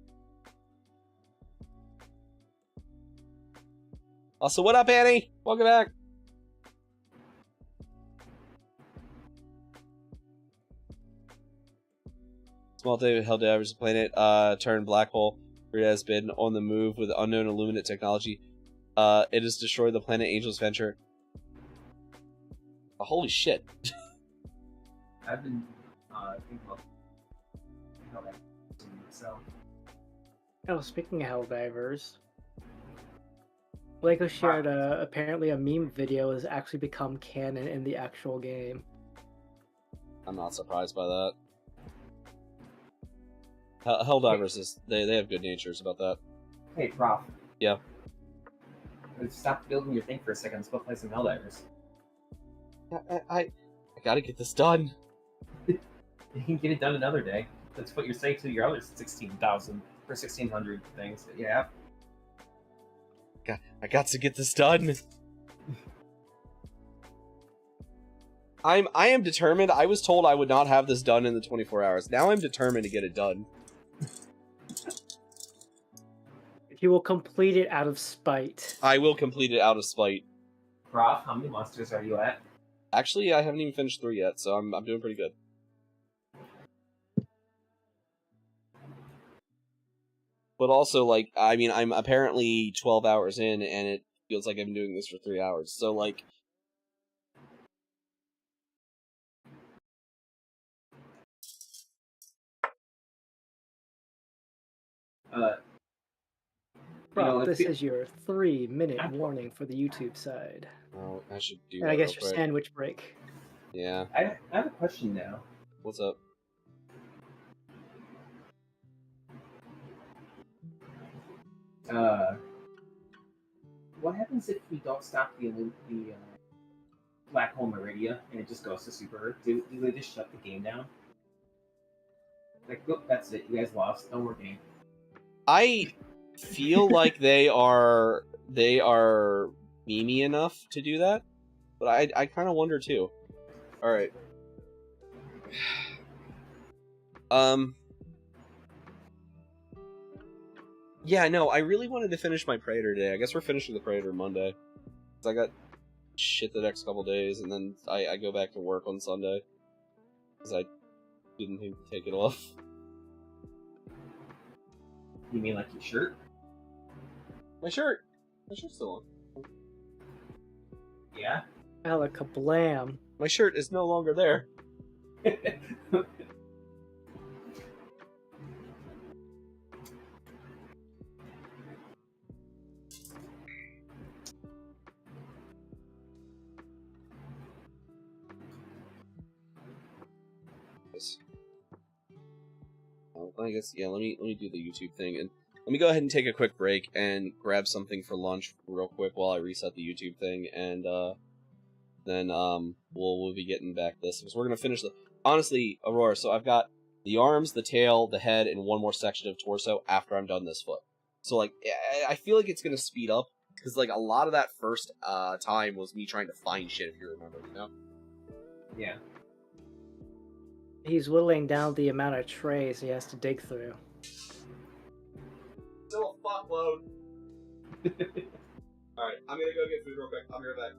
Also, what up, Annie? Welcome back. Small thing held divers planet turned black hole. It has been on the move with unknown illuminate technology. It has destroyed the planet Angel's Venture. Oh, holy shit. I've been thinking about how that myself. Oh, speaking of Helldivers, Lego shared apparently a meme video has actually become canon in the actual game. I'm not surprised by that. Helldivers is they have good natures about that. Hey, Prof. Yeah. Stop building your thing for a second. Let's go play some Helldivers. I gotta get this done. You can get it done another day. Let's put your save to your other 16,000 or 1,600 things that you have. I got to get this done. I am determined. I was told I would not have this done in the 24 hours. Now I'm determined to get it done. He will complete it out of spite. I will complete it out of spite. Prof, how many monsters are you at? Actually, I haven't even finished 3 yet, so I'm doing pretty good. But also, like, I mean, I'm apparently 12 hours in, and it feels like I've been doing this for 3 hours. So, like... Bro, this is your 3-minute warning for the YouTube side. Oh, I should do and that I guess real your quick. sandwich break. Yeah. I have a question now. What's up? What happens if we don't stop the black hole Meridia and it just goes to Super Earth? Do they just shut the game down? Like, look, that's it. You guys lost. No more game. I feel like they are memey enough to do that, but I kind of wonder too. All right. Yeah, no, I really wanted to finish my Praetor today. I guess we're finishing the Praetor Monday. 'Cause I got shit the next couple days, and then I go back to work on Sunday. Because I didn't think to take it off. You mean like your shirt? My shirt! My shirt's still on. Yeah? Alakablam. My shirt is no longer there. I guess, yeah, let me do the YouTube thing, and let me go ahead and take a quick break and grab something for lunch real quick while I reset the YouTube thing, and then we'll be getting back to this, because we're gonna finish the... Honestly, Aurora, so I've got the arms, the tail, the head, and one more section of torso after I'm done this foot. So, like, I feel like it's gonna speed up, because, like, a lot of that first time was me trying to find shit, if you remember, you know? Yeah. He's whittling down the amount of trays he has to dig through. Still a fuckload. Alright, I'm gonna go get food real quick. I'll be right back.